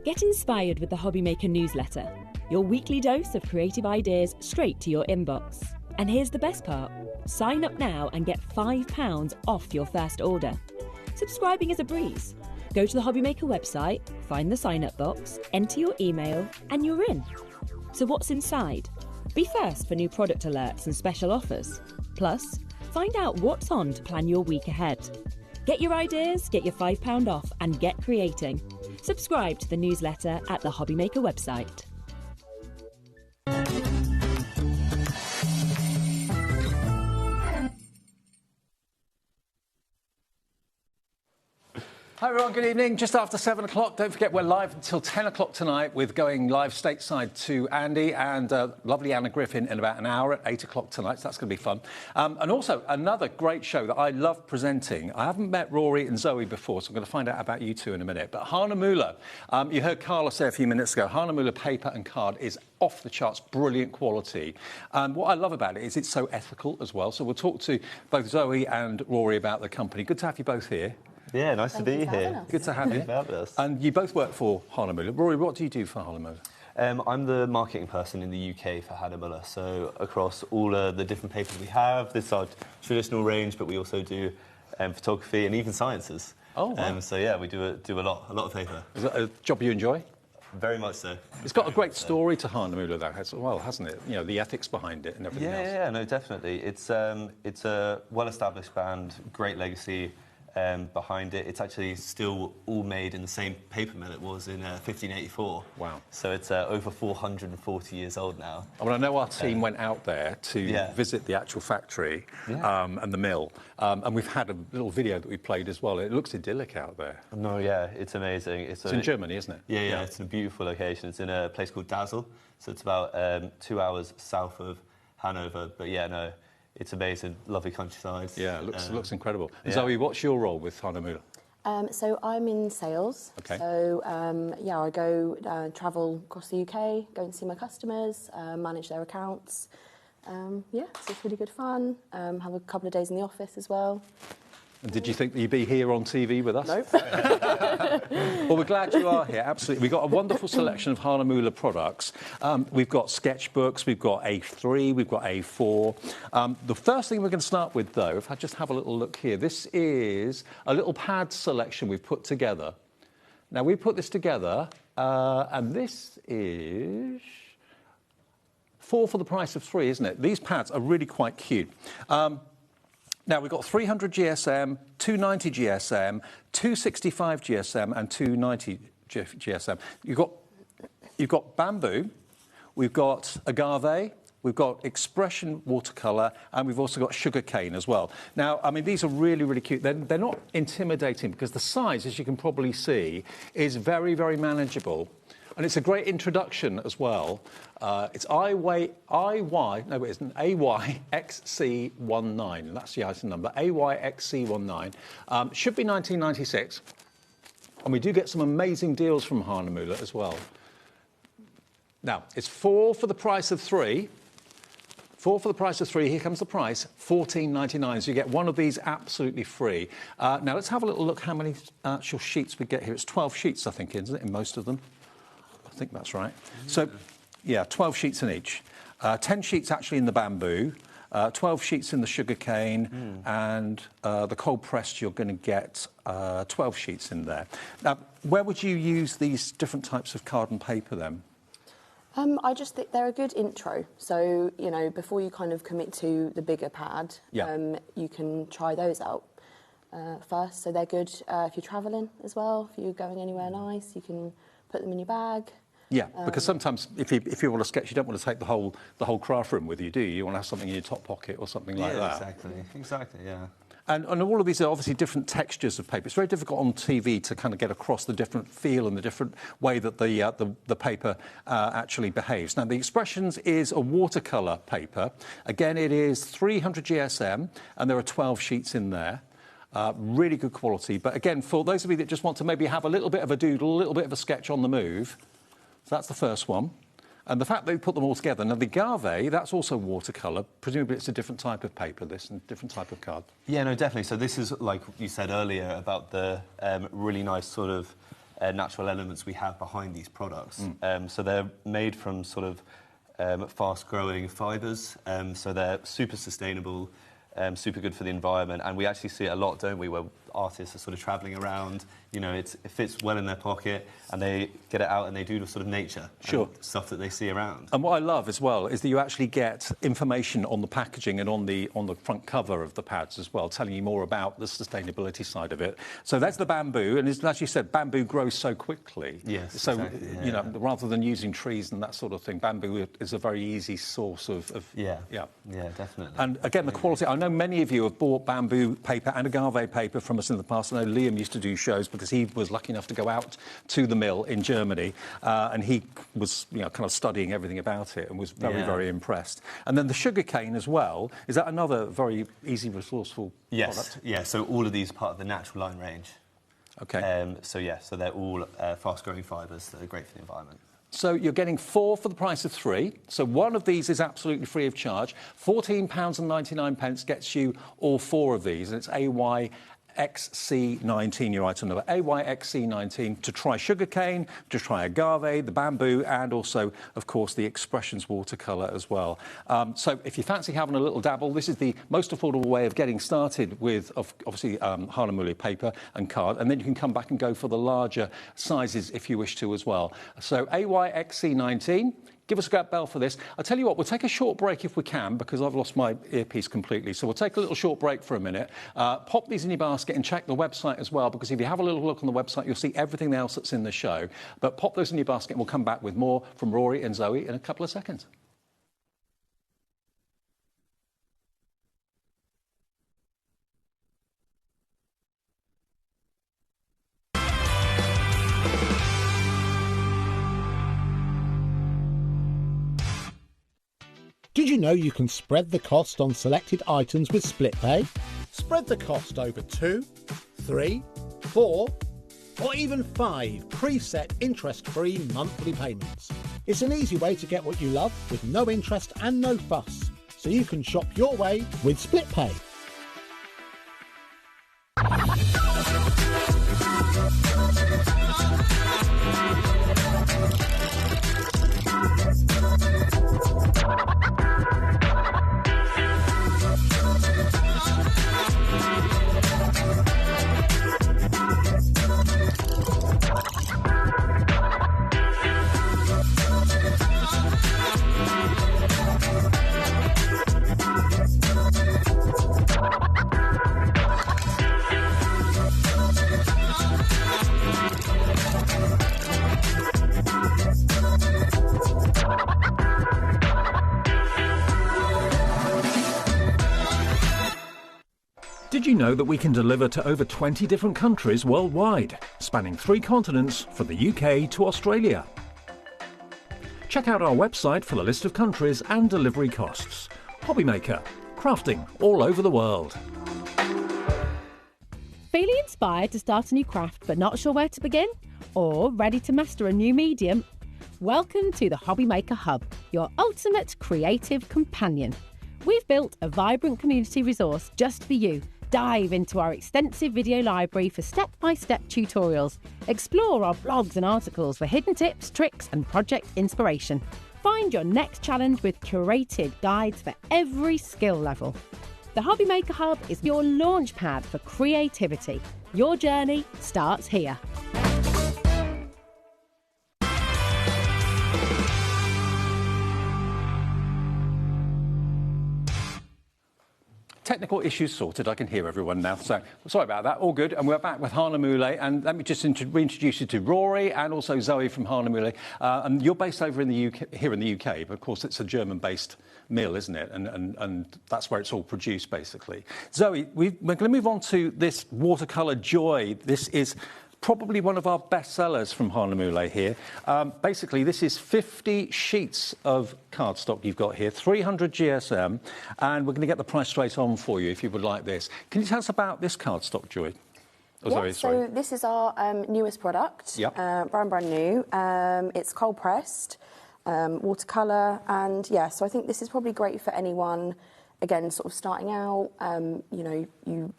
Speaker 15: Get inspired with the HobbyMaker newsletter, your weekly dose of creative ideas straight to your inbox. And here's the best part. Sign up now and get £5 off your first order. Subscribing is a breeze. Go to the HobbyMaker website, find the sign-up box, enter your email, and you're in. So what's inside? Be first for new product alerts and special offers. Plus, find out what's on to plan your week ahead. Get your ideas, get your £5 off, and get creating. Subscribe to the newsletter at the HobbyMaker website.
Speaker 21: Hi everyone, good evening. Just after 7 o'clock. Don't forget we're live until 10 o'clock tonight with going live stateside to Andy and lovely Anna Griffin in about an hour at 8 o'clock tonight, so that's going to be fun. And also another great show that I love presenting. I haven't met Rory and Zoe before, so I'm going to find out about you two in a minute. But Hanamule, you heard Carla say a few minutes ago, Hanamule paper and card is off the charts, brilliant quality. What I love about it is it's so ethical as well. So we'll talk to both Zoe and Rory about the company. Good to have you both here.
Speaker 16: Yeah, nice to be here.
Speaker 21: Good to have you. And you both work for Hanamule. Rory, what do you do for Hanamule?
Speaker 16: I'm the marketing person in the UK for Hanamule. So across all the different papers we have, this is our traditional range, but we also do photography and even sciences.
Speaker 21: Oh, wow.
Speaker 16: So yeah, we do a lot of paper.
Speaker 21: Is that a job you enjoy?
Speaker 16: Very much so.
Speaker 21: It's got a great story to Hanamule, though, as well, hasn't it? You know, the ethics behind it and everything else.
Speaker 16: Yeah, no, definitely. It's a well-established brand, great legacy behind it. It's actually still all made in the same paper mill it was in 1584.
Speaker 21: Wow.
Speaker 16: So it's over 440 years old now.
Speaker 21: I mean, I know our team went out there to visit the actual factory and the mill, and we've had a little video that we played as well. It looks idyllic out there.
Speaker 16: No, yeah, it's amazing.
Speaker 21: It's in Germany, isn't it?
Speaker 16: Yeah, it's in a beautiful location. It's in a place called Dazzle, so it's about 2 hours south of Hanover. But yeah, no, it's amazing, lovely countryside.
Speaker 21: Yeah, it looks incredible. Zoe, what's your role with Hanamule?
Speaker 1: So I'm in sales.
Speaker 21: Okay.
Speaker 1: So I go travel across the UK, go and see my customers, manage their accounts. So it's really good fun. Have a couple of days in the office as well.
Speaker 21: And did you think that you'd be here on TV with us?
Speaker 1: Nope.
Speaker 21: Well, we're glad you are here, absolutely. We've got a wonderful selection of Hanamule products. We've got sketchbooks, we've got A3, we've got A4. The first thing we're going to start with, though, if I just have a little look here, this is a little pad selection we've put together. Now, we put this together, and this is 4 for the price of 3, isn't it? These pads are really quite cute. Now, we've got 300 GSM, 290 GSM, 265 GSM and 290 GSM. You've got bamboo, we've got agave, we've got expression watercolour, and we've also got sugarcane as well. Now, I mean, these are really, really cute. They're not intimidating because the size, as you can probably see, is very, very manageable. And it's a great introduction as well. It's AYXC19, and that's the item number, AYXC19. Should be 1996. And we do get some amazing deals from Hanamule as well. Now, it's 4 for the price of 3. 4 for the price of 3. Here comes the price, $14.99. So you get one of these absolutely free. Now, let's have a little look how many actual sheets we get here. It's 12 sheets, I think, isn't it, in most of them? I think that's right. So, yeah, 12 sheets in each. 10 sheets actually in the bamboo, 12 sheets in the sugarcane, and the cold pressed you're going to get 12 sheets in there. Now, where would you use these different types of card and paper then?
Speaker 1: I just think they're a good intro. So, you know, before you kind of commit to the bigger pad, you can try those out first. So they're good if you're travelling as well. If you're going anywhere nice, you can put them in your bag.
Speaker 21: Yeah, because sometimes if you want to sketch, you don't want to take the whole craft room with you, do you? You want to have something in your top pocket or something like that.
Speaker 16: Exactly, yeah.
Speaker 21: And all of these are obviously different textures of paper. It's very difficult on TV to kind of get across the different feel and the different way that the paper actually behaves. Now, the Expressions is a watercolour paper. Again, it is 300 GSM, and there are 12 sheets in there. Really good quality. But again, for those of you that just want to maybe have a little bit of a doodle, a little bit of a sketch on the move, so that's the first one. And the fact that we put them all together. Now, the agave, that's also watercolour. Presumably it's a different type of paper, this, and different type of card.
Speaker 16: Yeah, no, definitely. So this is, like you said earlier, about the really nice sort of natural elements we have behind these products. So they're made from sort of fast-growing fibres. So they're super sustainable, super good for the environment. And we actually see it a lot, don't we, where artists are sort of travelling around, you know, it fits well in their pocket, and they get it out and they do the sort of nature stuff that they see around.
Speaker 21: And what I love as well is that you actually get information on the packaging and on the front cover of the pads as well, telling you more about the sustainability side of it. So that's the bamboo, and as you said, bamboo grows so quickly.
Speaker 16: Yes,
Speaker 21: so
Speaker 16: exactly,
Speaker 21: you know, rather than using trees and that sort of thing, bamboo is a very easy source of
Speaker 16: yeah, definitely.
Speaker 21: And again, the quality. I know many of you have bought bamboo paper and agave paper from us in the past. I know Liam used to do shows because he was lucky enough to go out to the mill in Germany, and he was, you know, kind of studying everything about it and was very, very impressed. And then the sugarcane as well, is that another very easy, resourceful product?
Speaker 16: Yeah, so all of these are part of the natural line range.
Speaker 21: Okay.
Speaker 16: So they're all fast-growing fibres that are great for the environment.
Speaker 21: So you're getting 4 for the price of 3. So one of these is absolutely free of charge. £14.99 gets you all 4 of these, and it's AYXC19, your item number, AYXC19, to try sugarcane, to try agave, the bamboo, and also, of course, the Expressions watercolour as well. So if you fancy having a little dabble, this is the most affordable way of getting started with, obviously, Hanamule paper and card, and then you can come back and go for the larger sizes if you wish to as well. So AYXC19. Give us a bell for this. I'll tell you what, we'll take a short break if we can, because I've lost my earpiece completely. So we'll take a little short break for a minute, pop these in your basket and check the website as well, because if you have a little look on the website, you'll see everything else that's in the show. But pop those in your basket and we'll come back with more from Rory and Zoe in a couple of seconds.
Speaker 3: Did you know you can spread the cost on selected items with split pay? Spread the cost over 2, 3, 4, or even 5 preset interest-free monthly payments. It's an easy way to get what you love with no interest and no fuss, so you can shop your way with split pay.
Speaker 14: Did you know that we can deliver to over 20 different countries worldwide, spanning 3 continents from the UK to Australia? Check out our website for the list of countries and delivery costs. HobbyMaker, crafting all over the world.
Speaker 9: Feeling inspired to start a new craft but not sure where to begin? Or ready to master a new medium? Welcome to the HobbyMaker Hub, your ultimate creative companion. We've built a vibrant community resource just for you. Dive into our extensive video library for step-by-step tutorials. Explore our blogs and articles for hidden tips, tricks and project inspiration. Find your next challenge with curated guides for every skill level. The HobbyMaker Hub is your launch pad for creativity. Your journey starts here.
Speaker 21: Technical issues sorted. I can hear everyone now. So sorry about that. All good. And we're back with Hanamule. And let me just reintroduce you to Rory and also Zoe from Hanamule. And you're based over in the UK, here in the UK, but of course it's a German-based mill, isn't it? And that's where it's all produced, basically. Zoe, we're going to move on to this watercolour Joy. This is probably one of our best sellers from Hanamule here. Basically, this is 50 sheets of cardstock you've got here, 300 GSM, and we're going to get the price straight on for you if you would like this. Can you tell us about this cardstock, Joy? Oh,
Speaker 1: yeah, so this is our newest product,
Speaker 21: yep.
Speaker 1: brand new. It's cold pressed, watercolour, and yeah, so I think this is probably great for anyone, again, sort of starting out. You know,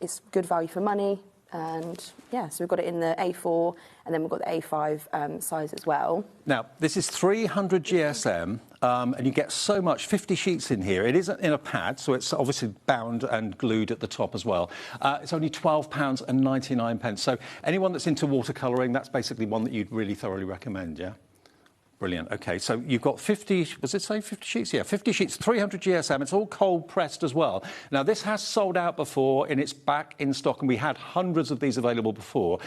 Speaker 1: it's good value for money. And yeah, so we've got it in the A4 and then we've got the A5 size as well.
Speaker 21: Now, this is 300 GSM and you get so much, 50 sheets in here. It isn't in a pad, so it's obviously bound and glued at the top as well. It's only £12.99. So anyone that's into watercolouring, that's basically one that you'd really thoroughly recommend, yeah? Brilliant. OK, so you've got 50, was it say 50 sheets? Yeah, 50 sheets, 300 GSM. It's all cold pressed as well. Now, this has sold out before and it's back in stock, and we had hundreds of these available before.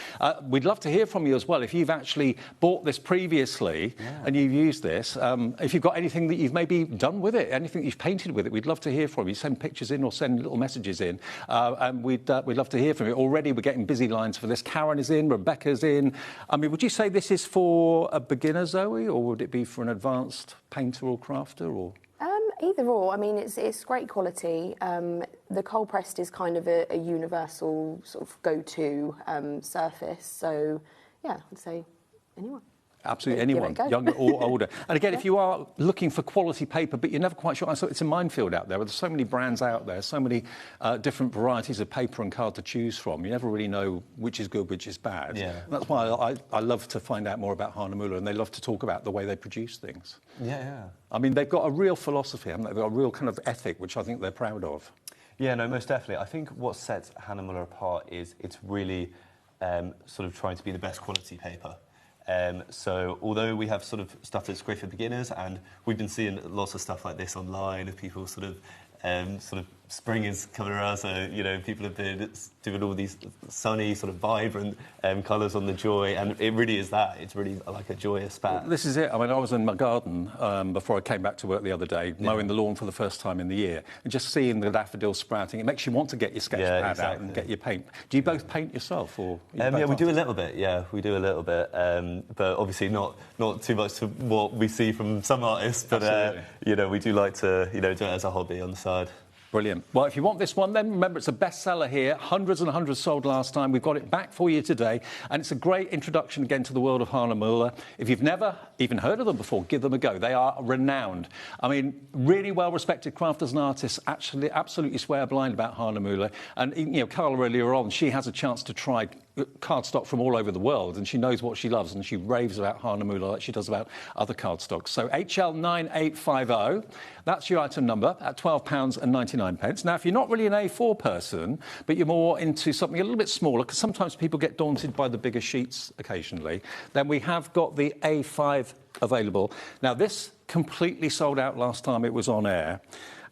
Speaker 21: We'd love to hear from you as well if you've actually bought this previously and you've used this. If you've got anything that you've maybe done with it, anything that you've painted with it, we'd love to hear from you. Send pictures in or send little messages in, and we'd love to hear from you. Already we're getting busy lines for this. Karen is in, Rebecca's in. I mean, would you say this is for a beginner, Zoe, or would it be for an advanced painter or crafter, or?
Speaker 1: Either or. I mean, it's great quality. The cold pressed is kind of a universal sort of go-to surface. So, yeah, I'd say anyone.
Speaker 21: Absolutely anyone, younger or older. And again, if you are looking for quality paper, but you're never quite sure, so it's a minefield out there. There's so many brands out there, so many different varieties of paper and card to choose from. You never really know which is good, which is bad.
Speaker 16: Yeah.
Speaker 21: And that's why I love to find out more about Hanamule, and they love to talk about the way they produce things.
Speaker 16: Yeah.
Speaker 21: I mean, they've got a real philosophy, haven't they? They've got a real kind of ethic, which I think they're proud of.
Speaker 16: Yeah, no, most definitely. I think what sets Hanamule apart is it's really sort of trying to be the best quality paper. So although we have sort of stuff that's great for beginners, and we've been seeing lots of stuff like this online of people sort of spring is coming around, so you know people have been doing all these sunny sort of vibrant colours on the Joy, and it really is that. It's really like a joyous pad.
Speaker 21: Well, this is it. I mean, I was in my garden before I came back to work the other day, mowing the lawn for the first time in the year, and just seeing the daffodils sprouting, it makes you want to get your sketch pad out and get your paint. Do you both paint yourself, or?
Speaker 16: Yeah, we do a little bit. Yeah, we do a little bit, but obviously not too much to what we see from some artists. But you know, we do like to do it as a hobby on the side.
Speaker 21: Brilliant. Well, if you want this one, then remember it's a bestseller here. Hundreds and hundreds sold last time. We've got it back for you today. And it's a great introduction again to the world of Hanamule. If you've never even heard of them before, give them a go. They are renowned. I mean, really well-respected crafters and artists actually absolutely swear blind about Hanamule. And, you know, Carla earlier on, she has a chance to try cardstock from all over the world, and she knows what she loves, and she raves about Hanamule like she does about other cardstocks. So HL9850, that's your item number at £12.99. Now, if you're not really an A4 person, but you're more into something a little bit smaller, because sometimes people get daunted by the bigger sheets occasionally, then we have got the A5 available. Now, this completely sold out last time it was on air,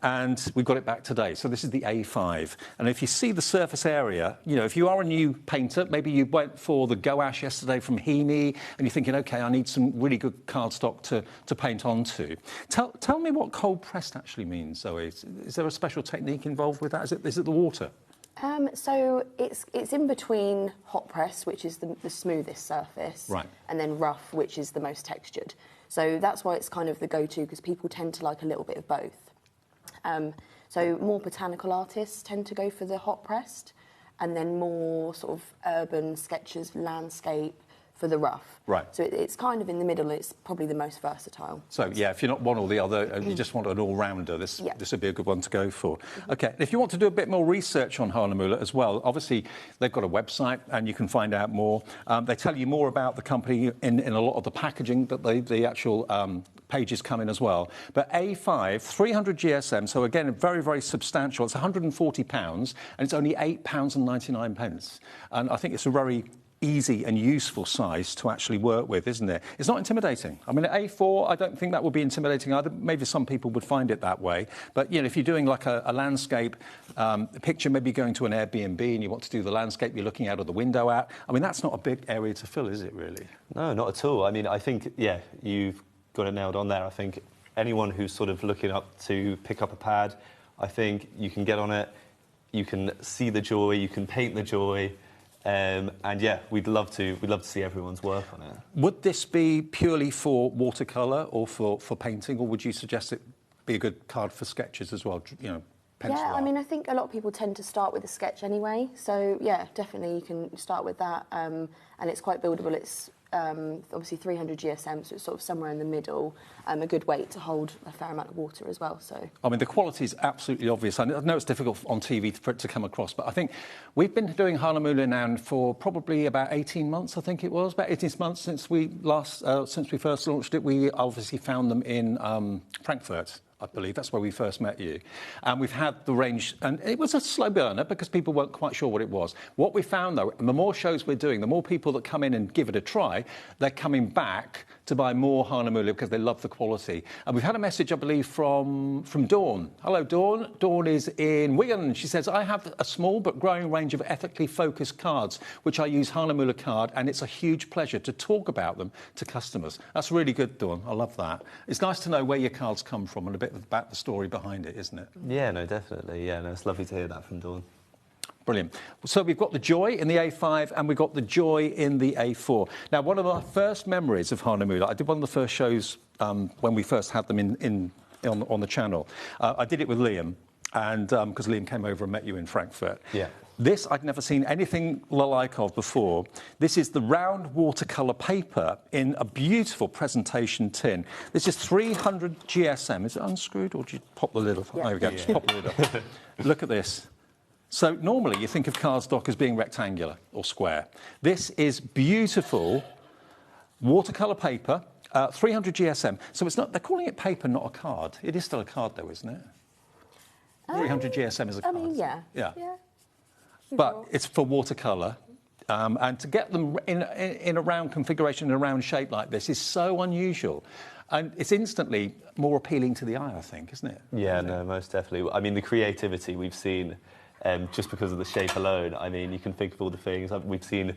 Speaker 21: and we've got it back today. So this is the A5. And if you see the surface area, you know, if you are a new painter, maybe you went for the gouache yesterday from Hemi, and you're thinking, OK, I need some really good cardstock to paint onto. Tell me what cold pressed actually means, Zoe. Is there a special technique involved with that? Is it the water?
Speaker 1: So it's in between hot press, which is the smoothest surface,
Speaker 21: right,
Speaker 1: and then rough, which is the most textured. So that's why it's kind of the go-to, because people tend to like a little bit of both. So more botanical artists tend to go for the hot pressed, and then more sort of urban sketchers, landscape for the rough.
Speaker 21: Right.
Speaker 1: So it's kind of in the middle. It's probably the most versatile.
Speaker 21: So yeah, if you're not one or the other, and you just want an all-rounder, this would be a good one to go for. OK, if you want to do a bit more research on Hanamule as well, obviously they've got a website and you can find out more. They tell you more about the company in a lot of the packaging that the actual pages come in as well. But A5, 300 GSM, so again, very, very substantial. It's £140, and it's only £8.99. And I think it's a very easy and useful size to actually work with, isn't it? It's not intimidating. I mean, at A4, I don't think that would be intimidating either. Maybe some people would find it that way. But, you know, if you're doing like a landscape picture, maybe going to an Airbnb and you want to do the landscape you're looking out of the window at, I mean, that's not a big area to fill, is it, really?
Speaker 16: No, not at all. I mean, I think, yeah, you've got it nailed on there. I think anyone who's sort of looking up to pick up a pad, I think you can get on it, you can see the joy, you can paint the joy, and yeah, we'd love to see everyone's work on it.
Speaker 21: Would this be purely for watercolour or for painting, or would you suggest it be a good card for sketches as well? You know, pencil art?
Speaker 1: I mean, I think a lot of people tend to start with a sketch anyway. So yeah, definitely you can start with that, and it's quite buildable. It's obviously 300 GSM, so it's sort of somewhere in the middle, a good weight to hold a fair amount of water as well. So
Speaker 21: I mean, the quality is absolutely obvious. I know it's difficult on TV for it to come across, but I think we've been doing Hanamule now for probably about 18 months, I think it was, about 18 months since we first launched it. We obviously found them in Frankfurt, I believe. That's where we first met you. And we've had the range, and it was a slow burner because people weren't quite sure what it was. What we found, though, the more shows we're doing, the more people that come in and give it a try, they're coming back to buy more Hanamule because they love the quality. And we've had a message, I believe, from Dawn. Hello, Dawn. Dawn is in Wigan. She says, I have a small but growing range of ethically focused cards, which I use Hanamule card, and it's a huge pleasure to talk about them to customers. That's really good, Dawn. I love that. It's nice to know where your cards come from and a bit about the story behind it, isn't it?
Speaker 16: Yeah, no, definitely. Yeah, no, it's lovely to hear that from Dawn.
Speaker 21: Brilliant. So we've got the Joy in the A5 and we've got the Joy in the A4. Now, one of my first memories of Hanamule, I did one of the first shows when we first had them on the channel. I did it with Liam, and because Liam came over and met you in Frankfurt.
Speaker 16: Yeah.
Speaker 21: This I'd never seen anything the like of before. This is the round watercolour paper in a beautiful presentation tin. This is 300 GSM. Is it unscrewed or do you pop the lid off?
Speaker 1: Yeah.
Speaker 21: There we go, just pop the lid off. Look at this. So normally you think of cardstock as being rectangular or square. This is beautiful watercolour paper, 300 GSM. So it's not, they're calling it paper, not a card. It is still a card though, isn't it? 300 GSM is a card.
Speaker 1: I mean, yeah.
Speaker 21: Yeah. But it's for watercolour. And to get them in a round configuration, in a round shape like this is so unusual. And it's instantly more appealing to the eye, I think, isn't it?
Speaker 16: Yeah, no, most definitely. I mean, the creativity we've seen, just because of the shape alone, I mean, you can think of all the things. We've seen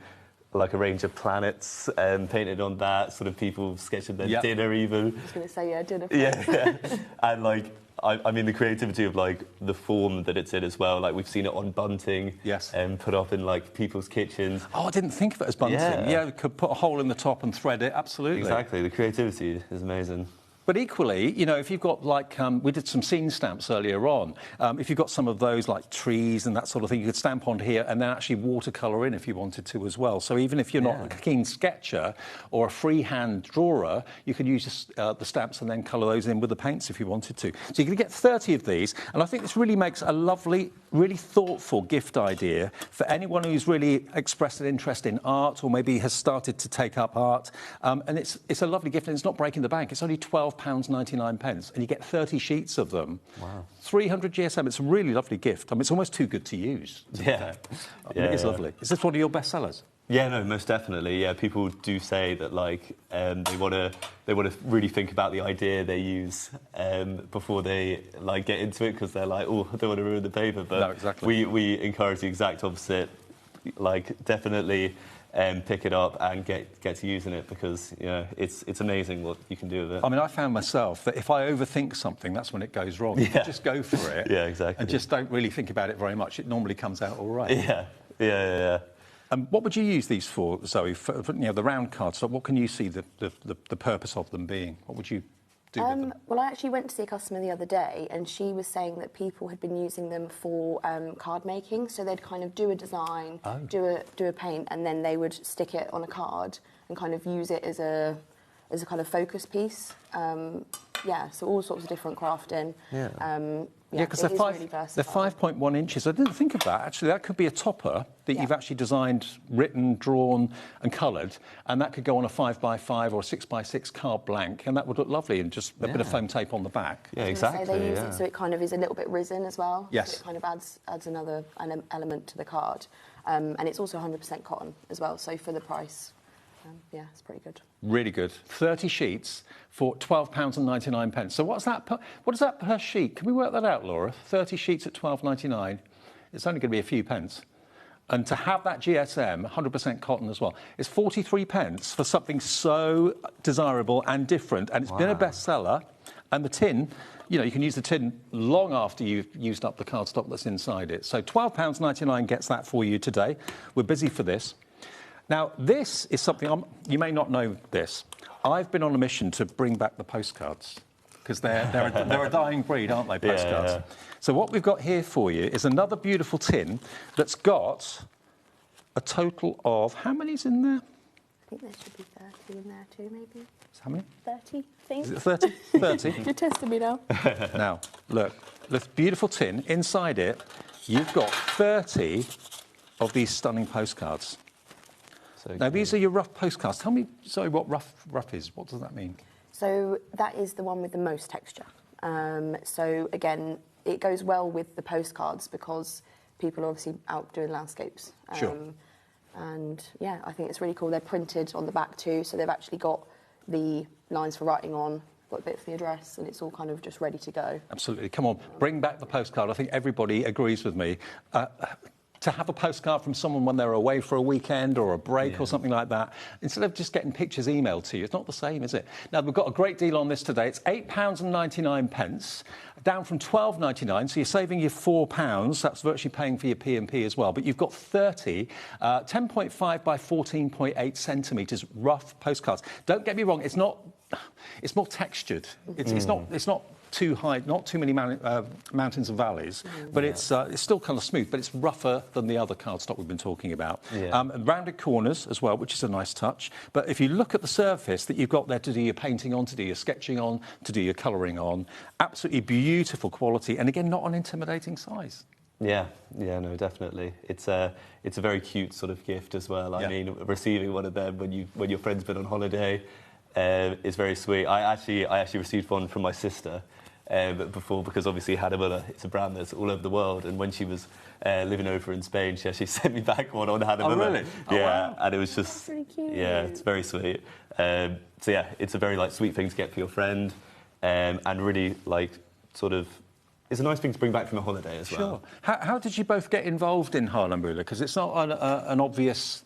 Speaker 16: like a range of planets painted on that, sort of people sketching their dinner even.
Speaker 1: I was going to say, yeah, dinner.
Speaker 16: Yeah. And like, I mean, the creativity of like the form that it's in as well. Like we've seen it on bunting, and put up in like people's kitchens.
Speaker 21: Oh, I didn't think of it as bunting. Yeah, we could put a hole in the top and thread it. Absolutely.
Speaker 16: Exactly. The creativity is amazing.
Speaker 21: But equally, you know, if you've got like, we did some scene stamps earlier on, if you've got some of those like trees and that sort of thing, you could stamp onto here and then actually watercolour in if you wanted to as well. So even if you're not a keen sketcher or a freehand drawer, you could use the stamps and then colour those in with the paints if you wanted to. So you're going to get 30 of these, and I think this really makes a lovely, really thoughtful gift idea for anyone who's really expressed an interest in art or maybe has started to take up art. And it's a lovely gift and it's not breaking the bank. It's only £12.99 and you get 30 sheets of them.
Speaker 16: Wow.
Speaker 21: 300 GSM. It's a really lovely gift. I mean, it's almost too good to use.
Speaker 16: Yeah.
Speaker 21: It is lovely. Is this one of your best sellers?
Speaker 16: Yeah, no, most definitely. Yeah, people do say that like they want to really think about the idea they use before they like get into it, because they're like, oh, I don't want to ruin the paper. But
Speaker 21: no, exactly.
Speaker 16: we encourage the exact opposite. Like definitely pick it up and get to using it, because you know it's amazing what you can do with it.
Speaker 21: I mean, I found myself that if I overthink something, that's when it goes wrong.
Speaker 16: Yeah.
Speaker 21: You just go for it.
Speaker 16: Yeah, exactly.
Speaker 21: And just don't really think about it very much. It normally comes out all right.
Speaker 16: Yeah.
Speaker 21: What would you use these for, Zoe? For you know, the round cards. So what can you see the purpose of them being? What would you do with them?
Speaker 1: Well, I actually went to see a customer the other day, and she was saying that people had been using them for card making. So they'd kind of do a design, do a paint, and then they would stick it on a card and kind of use it as a kind of focus piece. So all sorts of different crafting. Because
Speaker 21: they're 5.1 inches. I didn't think of that. Actually, that could be a topper that you've actually designed, written, drawn, and coloured, and that could go on a 5x5 or a 6x6 card blank, and that would look lovely, and just a bit of foam tape on the back.
Speaker 16: Yeah, exactly.
Speaker 1: They use it so it kind of is a little bit risen as well.
Speaker 21: Yes.
Speaker 1: So it kind of adds another element to the card, and it's also 100% cotton as well. So for the price. It's pretty good.
Speaker 21: Really good. 30 sheets for £12.99. So what is that per sheet? Can we work that out, Laura? 30 sheets at £12.99. It's only going to be a few pence. And to have that GSM, 100% cotton as well, is 43 pence for something so desirable and different. And it's been a bestseller. And the tin, you know, you can use the tin long after you've used up the cardstock that's inside it. So £12.99 gets that for you today. We're busy for this. Now, this is something, you may not know this. I've been on a mission to bring back the postcards, because they're a dying breed, aren't they, postcards?
Speaker 16: Yeah.
Speaker 21: So what we've got here for you is another beautiful tin that's got a total of, how many's in there?
Speaker 1: I think there should be 30 in there too, maybe.
Speaker 21: How many?
Speaker 1: 30, I think.
Speaker 21: Is it 30? 30?
Speaker 1: You're testing me now.
Speaker 21: Now, look, this beautiful tin, inside it, you've got 30 of these stunning postcards. Now, these are your rough postcards. Tell me, sorry, what rough is. What does that mean?
Speaker 1: So that is the one with the most texture. So, again, it goes well with the postcards because people are obviously out doing landscapes.
Speaker 21: Sure.
Speaker 1: And, yeah, I think it's really cool. They're printed on the back too, so they've actually got the lines for writing on, got a bit for the address, and it's all kind of just ready to go.
Speaker 21: Absolutely. Come on, bring back the postcard. I think everybody agrees with me. To have a postcard from someone when they're away for a weekend or a break or something like that, instead of just getting pictures emailed to you, it's not the same, is it? Now, we've got a great deal on this today. It's £8.99, down from £12.99, so you're saving your £4. That's virtually paying for your P&P as well. But you've got 30 10.5 by 14.8 centimetres rough postcards. Don't get me wrong, it's more textured. It's not too high, not too many mountains and valleys, but it's still kind of smooth, but it's rougher than the other cardstock we've been talking about. Rounded corners as well, which is a nice touch. But if you look at the surface that you've got there to do your painting on, to do your sketching on, to do your colouring on, absolutely beautiful quality, and again, not an intimidating size.
Speaker 16: Yeah, no, definitely. It's a very cute sort of gift as well. I mean, receiving one of them when your friend's been on holiday is very sweet. I actually received one from my sister before, because obviously Hanamule, it's a brand that's all over the world, and when she was living over in Spain, she actually sent me back one on Hanamule.
Speaker 21: Oh, really?
Speaker 16: Yeah,
Speaker 21: wow.
Speaker 16: and it was just
Speaker 1: really cute.
Speaker 16: Yeah, it's very sweet. So yeah, it's a very sweet thing to get for your friend, and really sort of. It's a nice thing to bring back from a holiday as well.
Speaker 21: Sure. How did you both get involved in Hanamule? Because it's not an obvious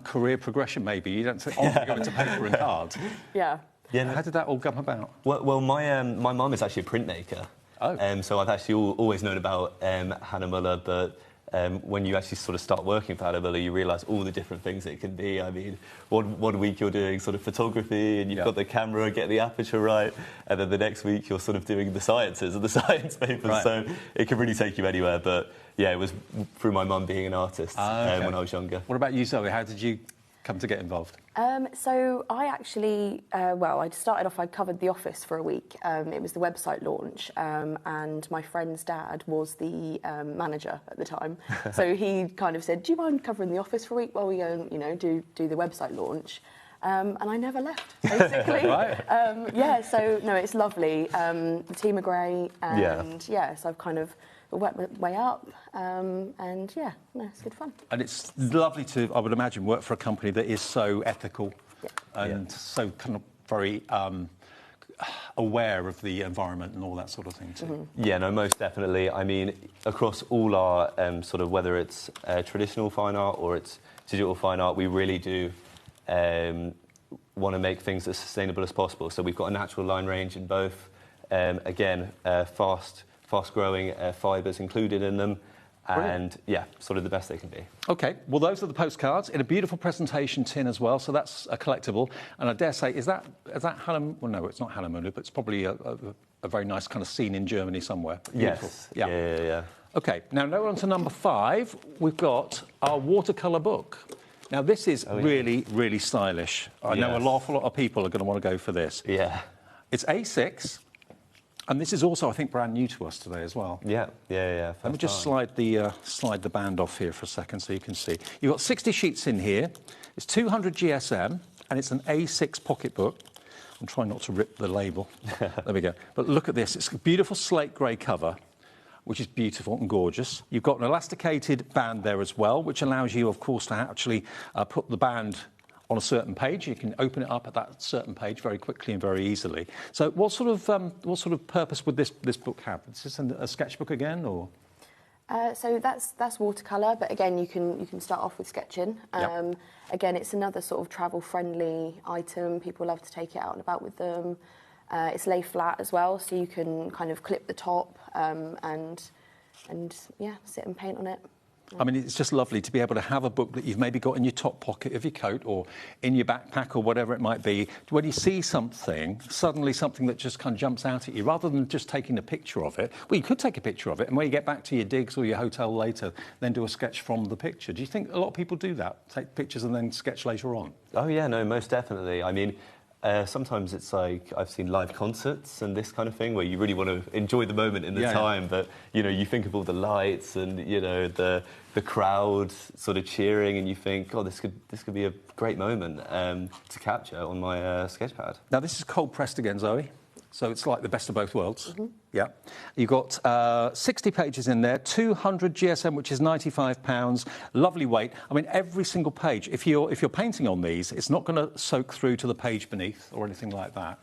Speaker 21: career progression, maybe. You don't say, go into paper and cards.
Speaker 1: Yeah.
Speaker 21: How did that all come about?
Speaker 16: Well, my mum is actually a printmaker.
Speaker 21: Oh.
Speaker 16: So I've actually always known about Hanamule, but when you actually sort of start working for Hanamule, you realise all the different things it can be. I mean, one week you're doing sort of photography and you've got the camera, get the aperture right, and then the next week you're sort of doing the sciences and the science papers. Right. So it can really take you anywhere. But yeah, it was through my mum being an artist when I was younger.
Speaker 21: What about you, Zoe? How did you come to get involved?
Speaker 1: So I actually, I started off, I covered The Office for a week. It was the website launch, and my friend's dad was the manager at the time. So he kind of said, do you mind covering The Office for a week while we go and, do the website launch? And I never left, basically.
Speaker 21: Right.
Speaker 1: So, no, it's lovely. The team are great, and so I've kind of worked my way up, it's good fun.
Speaker 21: And it's lovely to, I would imagine, work for a company that is so ethical and so kind of very aware of the environment and all that sort of thing too.
Speaker 1: Mm-hmm.
Speaker 16: Yeah, no, most definitely. I mean, across all our sort of, whether it's traditional fine art or it's digital fine art, we really do want to make things as sustainable as possible. So we've got a natural line range in both. Fast-growing fibres included in them, and sort of the best they can be.
Speaker 21: OK, well, those are the postcards in a beautiful presentation tin as well, so that's a collectible. And I dare say, is that Hanamule? Well, no, it's not Hanamule, but it's probably a very nice kind of scene in Germany somewhere. Beautiful.
Speaker 16: Yes. Yeah.
Speaker 21: OK, now on to number 5. We've got our watercolour book. Now, this is really, really stylish. I know an awful lot of people are going to want to go for this.
Speaker 16: Yeah.
Speaker 21: It's A6. And this is also, I think, brand new to us today as well.
Speaker 16: Yeah.
Speaker 21: Let me just slide the band off here for a second so you can see. You've got 60 sheets in here. It's 200 GSM, and it's an A6 pocketbook. I'm trying not to rip the label. There we go. But look at this. It's a beautiful slate grey cover, which is beautiful and gorgeous. You've got an elasticated band there as well, which allows you, of course, to actually put the band on a certain page. You can open it up at that certain page very quickly and very easily. So what sort of purpose would this book have? Is this a sketchbook again, or?
Speaker 1: So that's watercolour, but again, you can start off with sketching. Again, it's another sort of travel-friendly item. People love to take it out and about with them. It's lay flat as well, so you can kind of clip the top and sit and paint on it.
Speaker 21: I mean, it's just lovely to be able to have a book that you've maybe got in your top pocket of your coat or in your backpack or whatever it might be. When you see something, suddenly something that just kind of jumps out at you, rather than just taking a picture of it. Well, you could take a picture of it, and when you get back to your digs or your hotel later, then do a sketch from the picture. Do you think a lot of people do that? Take pictures and then sketch later on?
Speaker 16: Oh, yeah, no, most definitely. I mean, sometimes it's like I've seen live concerts and this kind of thing where you really want to enjoy the moment in the time, but you think of all the lights and the crowd sort of cheering, and you think, oh, this could be a great moment to capture on my sketchpad.
Speaker 21: Now this is cold pressed again, Zoe. So it's like the best of both worlds.
Speaker 1: Mm-hmm.
Speaker 21: Yeah. You've got 60 pages in there, 200 GSM, which is £95. Lovely weight. I mean, every single page, if you're painting on these, it's not going to soak through to the page beneath or anything like that.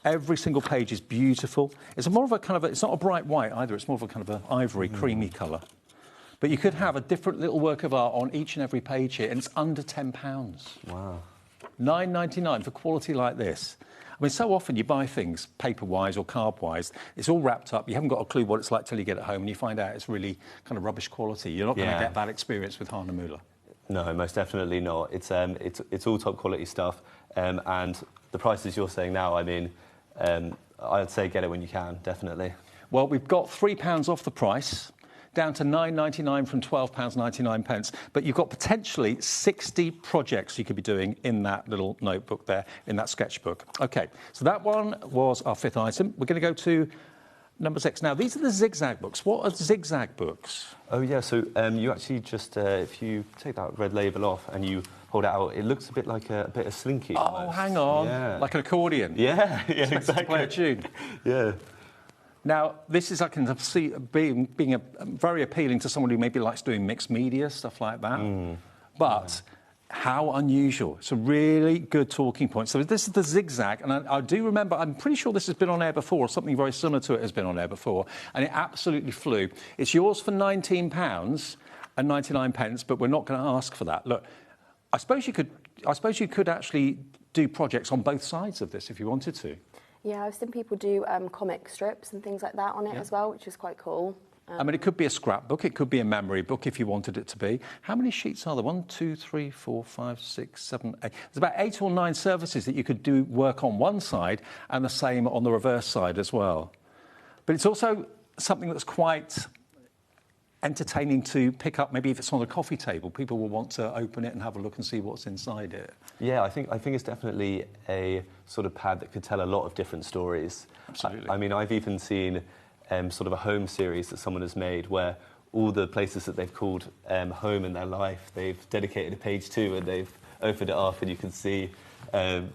Speaker 21: Every single page is beautiful. It's more of a kind of it's not a bright white either. It's more of a kind of an ivory, creamy colour. But you could have a different little work of art on each and every page here, and it's under £10.
Speaker 16: Wow.
Speaker 21: £9.99 for quality like this. I mean, so often you buy things paper-wise or card-wise, it's all wrapped up, you haven't got a clue what it's like till you get it home, and you find out it's really kind of rubbish quality. You're not going to get that experience with Hanamule.
Speaker 16: No, most definitely not. It's all top quality stuff, and the prices you're saying now, I mean, I'd say get it when you can, definitely.
Speaker 21: Well, we've got £3 off the price, down to £9.99 from £12.99. But you've got potentially 60 projects you could be doing in that little notebook there, in that sketchbook. OK, so that one was our 5th item. We're going to go to number 6. Now, these are the Zigzag Books. What are Zigzag Books?
Speaker 16: Oh, yeah, so you actually just, if you take that red label off and you hold it out, it looks a bit like a bit of slinky.
Speaker 21: Oh,
Speaker 16: almost.
Speaker 21: hang on.
Speaker 16: Yeah.
Speaker 21: Like an accordion.
Speaker 16: Yeah, exactly.
Speaker 21: To play a tune.
Speaker 16: Yeah.
Speaker 21: Now, this is, I can see, being very appealing to someone who maybe likes doing mixed media, stuff like that. But how unusual. It's a really good talking point. So this is the Zigzag, and I do remember, I'm pretty sure this has been on air before, or something very similar to it has been on air before, and it absolutely flew. It's yours for £19.99, but we're not going to ask for that. Look, I suppose you could actually do projects on both sides of this if you wanted to.
Speaker 1: Yeah, I've seen people do comic strips and things like that on it as well, which is quite cool.
Speaker 21: I mean, it could be a scrapbook, it could be a memory book if you wanted it to be. How many sheets are there? 1, 2, 3, 4, 5, 6, 7, 8. There's about 8 or 9 surfaces that you could do work on one side and the same on the reverse side as well. But it's also something that's quite entertaining to pick up. Maybe if it's on a coffee table, people will want to open it and have a look and see what's inside it.
Speaker 16: Yeah, I think it's definitely a sort of pad that could tell a lot of different stories.
Speaker 21: Absolutely.
Speaker 16: I mean, I've even seen sort of a home series that someone has made where all the places that they've called home in their life, they've dedicated a page to, and they've opened it up and you can see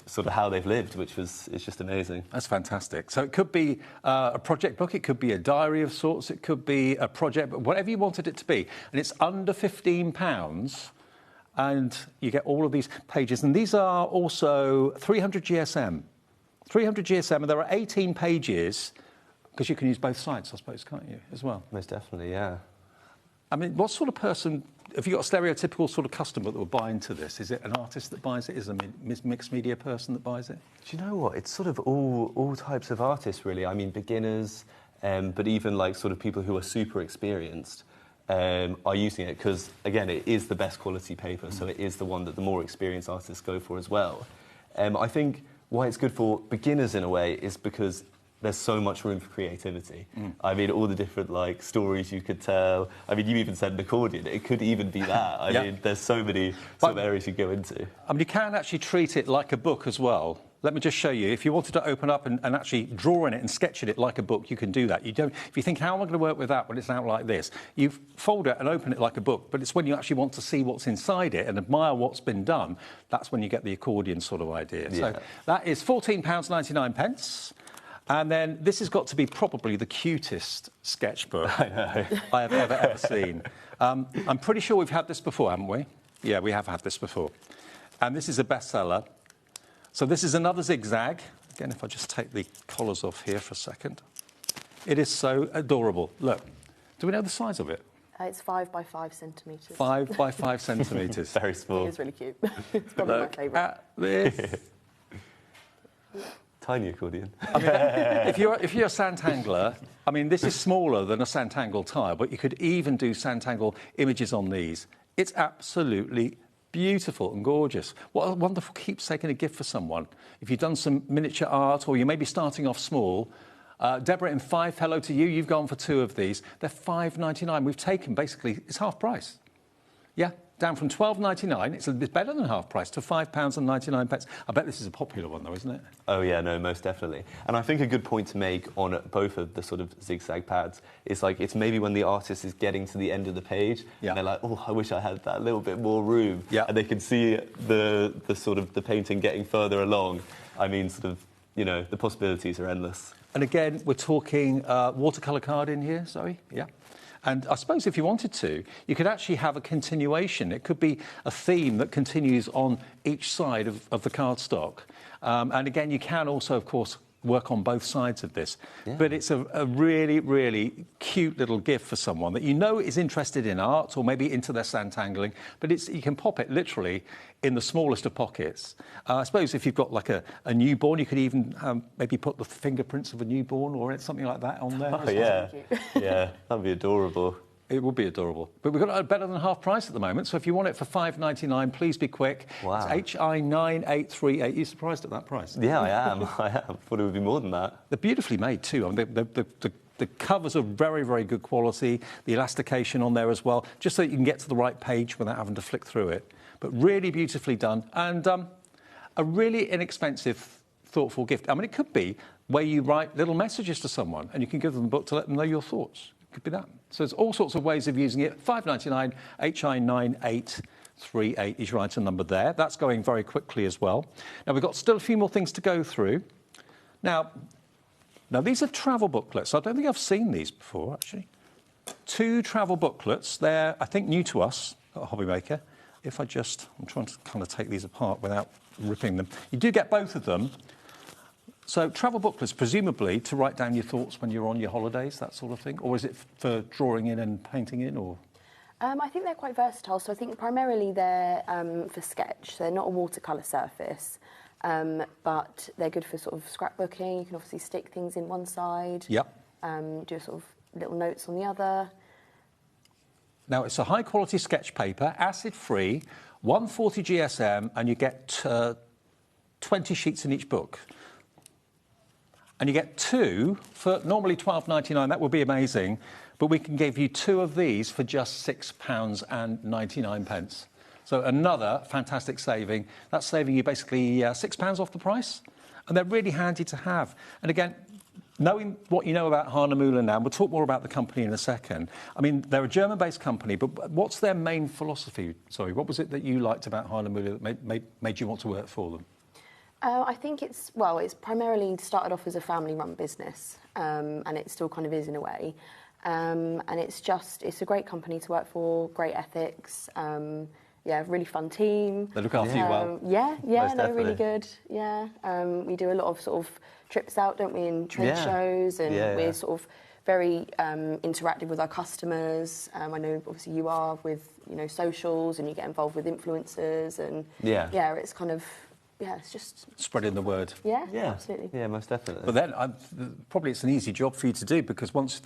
Speaker 16: sort of how they've lived, it's just amazing.
Speaker 21: That's fantastic. So it could be a project book, it could be a diary of sorts, it could be a project book, whatever you wanted it to be. And it's under £15, and you get all of these pages. And these are also 300 GSM. 300 GSM, and there are 18 pages, because you can use both sides, I suppose, can't you, as well?
Speaker 16: Most definitely, yeah.
Speaker 21: I mean, what sort of person, have you got a stereotypical sort of customer that will buy into this? Is it an artist that buys it? Is it a mixed media person that buys it?
Speaker 16: Do you know what? It's sort of all types of artists, really. I mean, beginners, but even like sort of people who are super experienced are using it because, again, it is the best quality paper, so it is the one that the more experienced artists go for as well. I think why it's good for beginners in a way is because there's so much room for creativity. I mean, all the different, like, stories you could tell. I mean, you even said an accordion. It could even be that. I mean, there's so many sort of areas you go into.
Speaker 21: I mean, you can actually treat it like a book as well. Let me just show you. If you wanted to open up and actually draw in it and sketch in it like a book, you can do that. You don't. If you think, how am I going to work with that when it's out like this? You fold it and open it like a book, but it's when you actually want to see what's inside it and admire what's been done, that's when you get the accordion sort of idea.
Speaker 16: Yeah.
Speaker 21: So that is £14.99. And then this has got to be probably the cutest sketchbook I have ever seen. I'm pretty sure we've had this before, haven't we? Yeah, we have had this before. And this is a bestseller. So this is another Zigzag. Again, if I just take the collars off here for a second. It is so adorable. Look, do we know the size of it?
Speaker 1: It's 5 by 5 centimetres.
Speaker 21: 5 by 5 centimetres.
Speaker 16: Very small.
Speaker 1: It is really cute. It's probably my favourite.
Speaker 21: At this.
Speaker 16: Tiny accordion.
Speaker 21: I mean, if you're a Santangler, I mean, this is smaller than a Santangle tile, but you could even do Santangle images on these. It's absolutely beautiful and gorgeous. What a wonderful keepsake and a gift for someone. If you've done some miniature art or you may be starting off small, Deborah in Fife, hello to you. You've gone for 2 of these. They're £5.99. We've taken, basically, it's half price. Yeah, down from £12.99, it's a bit better than half price, to £5.99. I bet this is a popular one, though, isn't it?
Speaker 16: Oh, yeah, no, most definitely. And I think a good point to make on both of the sort of Zigzag pads is, like, it's maybe when the artist is getting to the end of the page, and they're like, oh, I wish I had that little bit more room. Yeah. And they can see the sort of the painting getting further along. I mean, sort of, you know, the possibilities are endless.
Speaker 21: And again, we're talking watercolour card in here, Zoe? Yeah. And I suppose if you wanted to, you could actually have a continuation. It could be a theme that continues on each side of the cardstock. And again, you can also, of course, work on both sides of this. Yeah. But it's a really, really cute little gift for someone that you know is interested in art or maybe into their Santangling. But you can pop it literally in the smallest of pockets. I suppose if you've got like a newborn, you could even maybe put the fingerprints of a newborn or something like that on there.
Speaker 16: Oh, yeah. Yeah, that'd be adorable.
Speaker 21: It would be adorable. But we've got it better than half price at the moment, so if you want it for $5.99, please be quick.
Speaker 16: Wow.
Speaker 21: It's HI9838. You surprised at that price?
Speaker 16: Yeah, I am. I am. Thought it would be more than that.
Speaker 21: They're beautifully made too. I mean, the covers are very, very good quality. The elastication on there as well, just so you can get to the right page without having to flick through it. But really beautifully done, and a really inexpensive, thoughtful gift. I mean, it could be where you write little messages to someone and you can give them a book to let them know your thoughts. It could be that. So there's all sorts of ways of using it. $5.99, HI9838 is your item number there. That's going very quickly as well. Now, we've got still a few more things to go through. Now these are travel booklets. I don't think I've seen these before, actually. 2 travel booklets. They're, I think, new to us at HobbyMaker. I'm trying to kind of take these apart without ripping them. You do get both of them. So travel booklets, presumably to write down your thoughts when you're on your holidays, that sort of thing? Or is it for drawing in and painting in, or...?
Speaker 1: I think they're quite versatile. So I think primarily they're for sketch. So they're not a watercolour surface, but they're good for sort of scrapbooking. You can obviously stick things in one side.
Speaker 21: Yep.
Speaker 1: Do sort of little notes on the other.
Speaker 21: Now, it's a high-quality sketch paper, acid-free, 140 GSM, and you get 20 sheets in each book. And you get 2 for normally $12.99. That would be amazing. But we can give you 2 of these for just £6.99. So another fantastic saving. That's saving you basically £6 off the price. And they're really handy to have. And again, knowing what you know about Hanamule now, we'll talk more about the company in a second. I mean, they're a German-based company, but what's their main philosophy? Sorry, what was it that you liked about Hanamule that made you want to work for them?
Speaker 1: I think it's primarily started off as a family-run business, and it still kind of is in a way. And it's a great company to work for, great ethics, really fun team.
Speaker 21: They look after you well.
Speaker 1: They're really good. Yeah, we do a lot of sort of trips out, don't we, in trade shows, and we're sort of very interactive with our customers. I know obviously you are with socials, and you get involved with influencers, and it's kind of. Yeah, it's just...
Speaker 21: Spreading the word.
Speaker 1: Yeah, absolutely.
Speaker 16: Yeah, most definitely.
Speaker 21: But then, probably it's an easy job for you to do, because once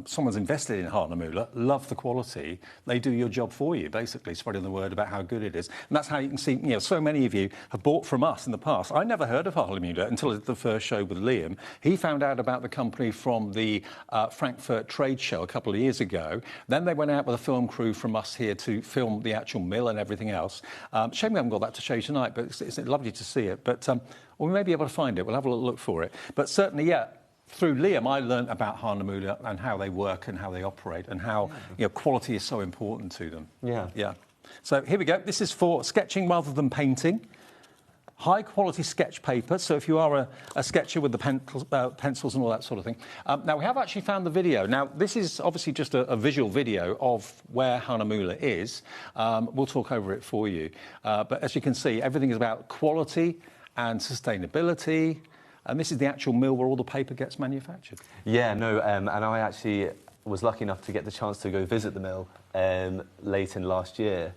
Speaker 21: someone's invested in Hanamule, love the quality, they do your job for you, basically, spreading the word about how good it is. And that's how you can see, so many of you have bought from us in the past. I never heard of Hanamule until the first show with Liam. He found out about the company from the Frankfurt trade show a couple of years ago. Then they went out with a film crew from us here to film the actual mill and everything else. Shame we haven't got that to show you tonight, but it's lovely to see it, but we may be able to find it. We'll have a little look for it. But certainly, through Liam, I learned about Hanamule and how they work and how they operate and how quality is so important to them. Yeah. So here we go. This is for sketching rather than painting. High quality sketch paper. So if you are a sketcher with the pencils and all that sort of thing. Now we have actually found the video. Now this is obviously just a visual video of where Hanamule is. We'll talk over it for you. But as you can see, everything is about quality and sustainability. And this is the actual mill where all the paper gets manufactured.
Speaker 16: Yeah, no, and I actually was lucky enough to get the chance to go visit the mill late in last year.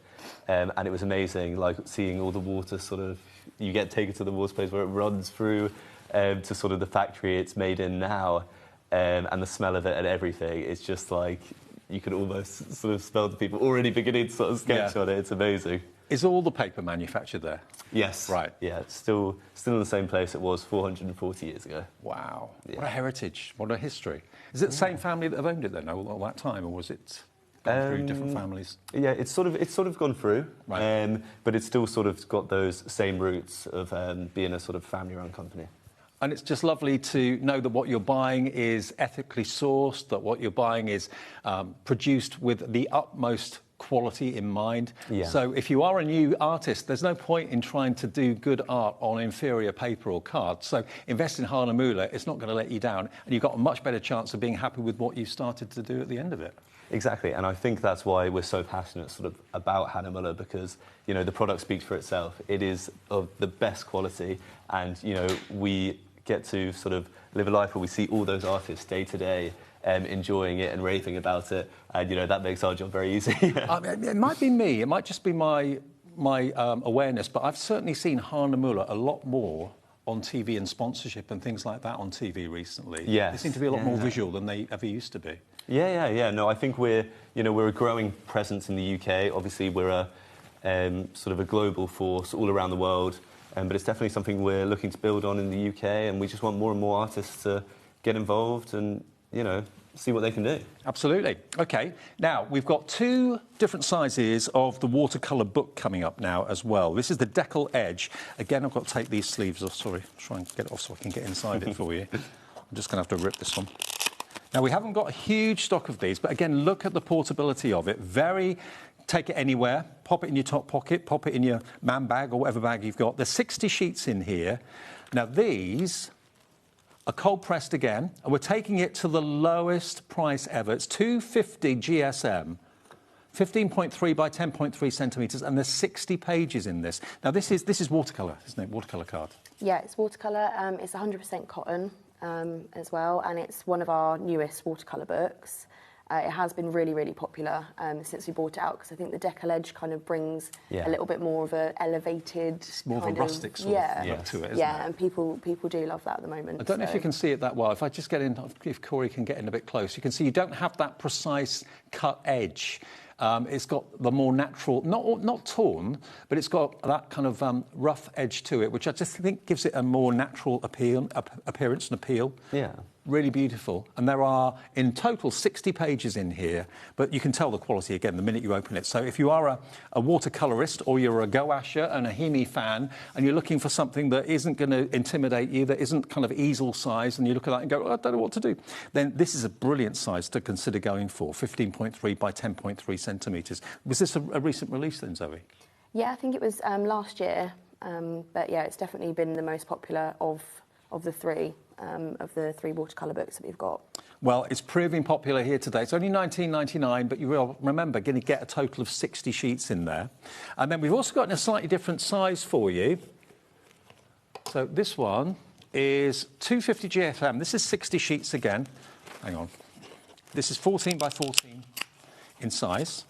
Speaker 16: And it was amazing, like seeing all the water sort of, you get taken to the water place where it runs through to sort of the factory it's made in now, and the smell of it and everything. It's just like, you can almost sort of smell the people already beginning to sort of sketch on it. It's amazing.
Speaker 21: Is all the paper manufactured there?
Speaker 16: Yes.
Speaker 21: Right.
Speaker 16: Yeah, it's still in the same place it was 440 years ago.
Speaker 21: Wow. Yeah. What a heritage, what a history. Is it the same family that have owned it then all that time, or was it gone through different families?
Speaker 16: Yeah, it's sort of gone through, right. But it's still sort of got those same roots of being a sort of family-run company.
Speaker 21: And it's just lovely to know that what you're buying is ethically sourced, that what you're buying is produced with the utmost quality in mind. Yeah. So if you are a new artist, there's no point in trying to do good art on inferior paper or card. So invest in Hanamule, it's not going to let you down, and you've got a much better chance of being happy with what you started to do at the end of it.
Speaker 16: Exactly, and I think that's why we're so passionate sort of about Hanamule, because the product speaks for itself. It is of the best quality, and we get to sort of live a life where we see all those artists day to day enjoying it and raving about it, and that makes our job very easy.
Speaker 21: It might be me, it might just be my awareness, but I've certainly seen Hanamule a lot more on TV and sponsorship and things like that on TV recently.
Speaker 16: Yes.
Speaker 21: They seem to be a lot more visual than they ever used to be.
Speaker 16: Yeah. No, I think we're a growing presence in the UK. Obviously, we're a sort of a global force all around the world, but it's definitely something we're looking to build on in the UK, and we just want more and more artists to get involved and, see what they can do.
Speaker 21: Absolutely. OK, now, we've got 2 different sizes of the watercolour book coming up now as well. This is the Decal Edge. Again, I've got to take these sleeves off. Sorry, try and get it off so I can get inside it for you. I'm just going to have to rip this one. Now, we haven't got a huge stock of these, but again, look at the portability of it. Take it anywhere, pop it in your top pocket, pop it in your man bag or whatever bag you've got. There's 60 sheets in here. Now, these are cold pressed again, and we're taking it to the lowest price ever. It's $250 GSM, 15.3 by 10.3 centimetres, and there's 60 pages in this. Now, this is watercolour, isn't it? Watercolour card.
Speaker 1: Yeah, it's watercolour. It's 100% cotton as well, and it's one of our newest watercolour books. It has been really, really popular since we brought it out, because I think the Decal Edge kind of brings a little bit more of an elevated...
Speaker 21: It's more of a rustic sort of look to it, isn't it?
Speaker 1: Yeah, and people do love that at the moment.
Speaker 21: I don't know if you can see it that well. If I just get in, if Corey can get in a bit close, you can see you don't have that precise cut edge. It's got the more natural, not torn, but it's got that kind of rough edge to it, which I just think gives it a more natural appearance and appeal.
Speaker 16: Yeah.
Speaker 21: Really beautiful. And there are, in total, 60 pages in here, but you can tell the quality, again, the minute you open it. So if you are a watercolourist, or you're a gouacher and a Hemi fan, and you're looking for something that isn't going to intimidate you, that isn't kind of easel size, and you look at that and go, I don't know what to do, then this is a brilliant size to consider going for, 15.3 by 10.3 centimetres. Was this a recent release then, Zoe?
Speaker 1: Yeah, I think it was last year, but yeah, it's definitely been the most popular of the three watercolour books that we've got.
Speaker 21: Well, it's proving popular here today. It's only $19.99, but you will remember going to get a total of 60 sheets in there. And then we've also got in a slightly different size for you. So this one is 250 GSM. This is 60 sheets again. Hang on. This is 14 by 14 in size.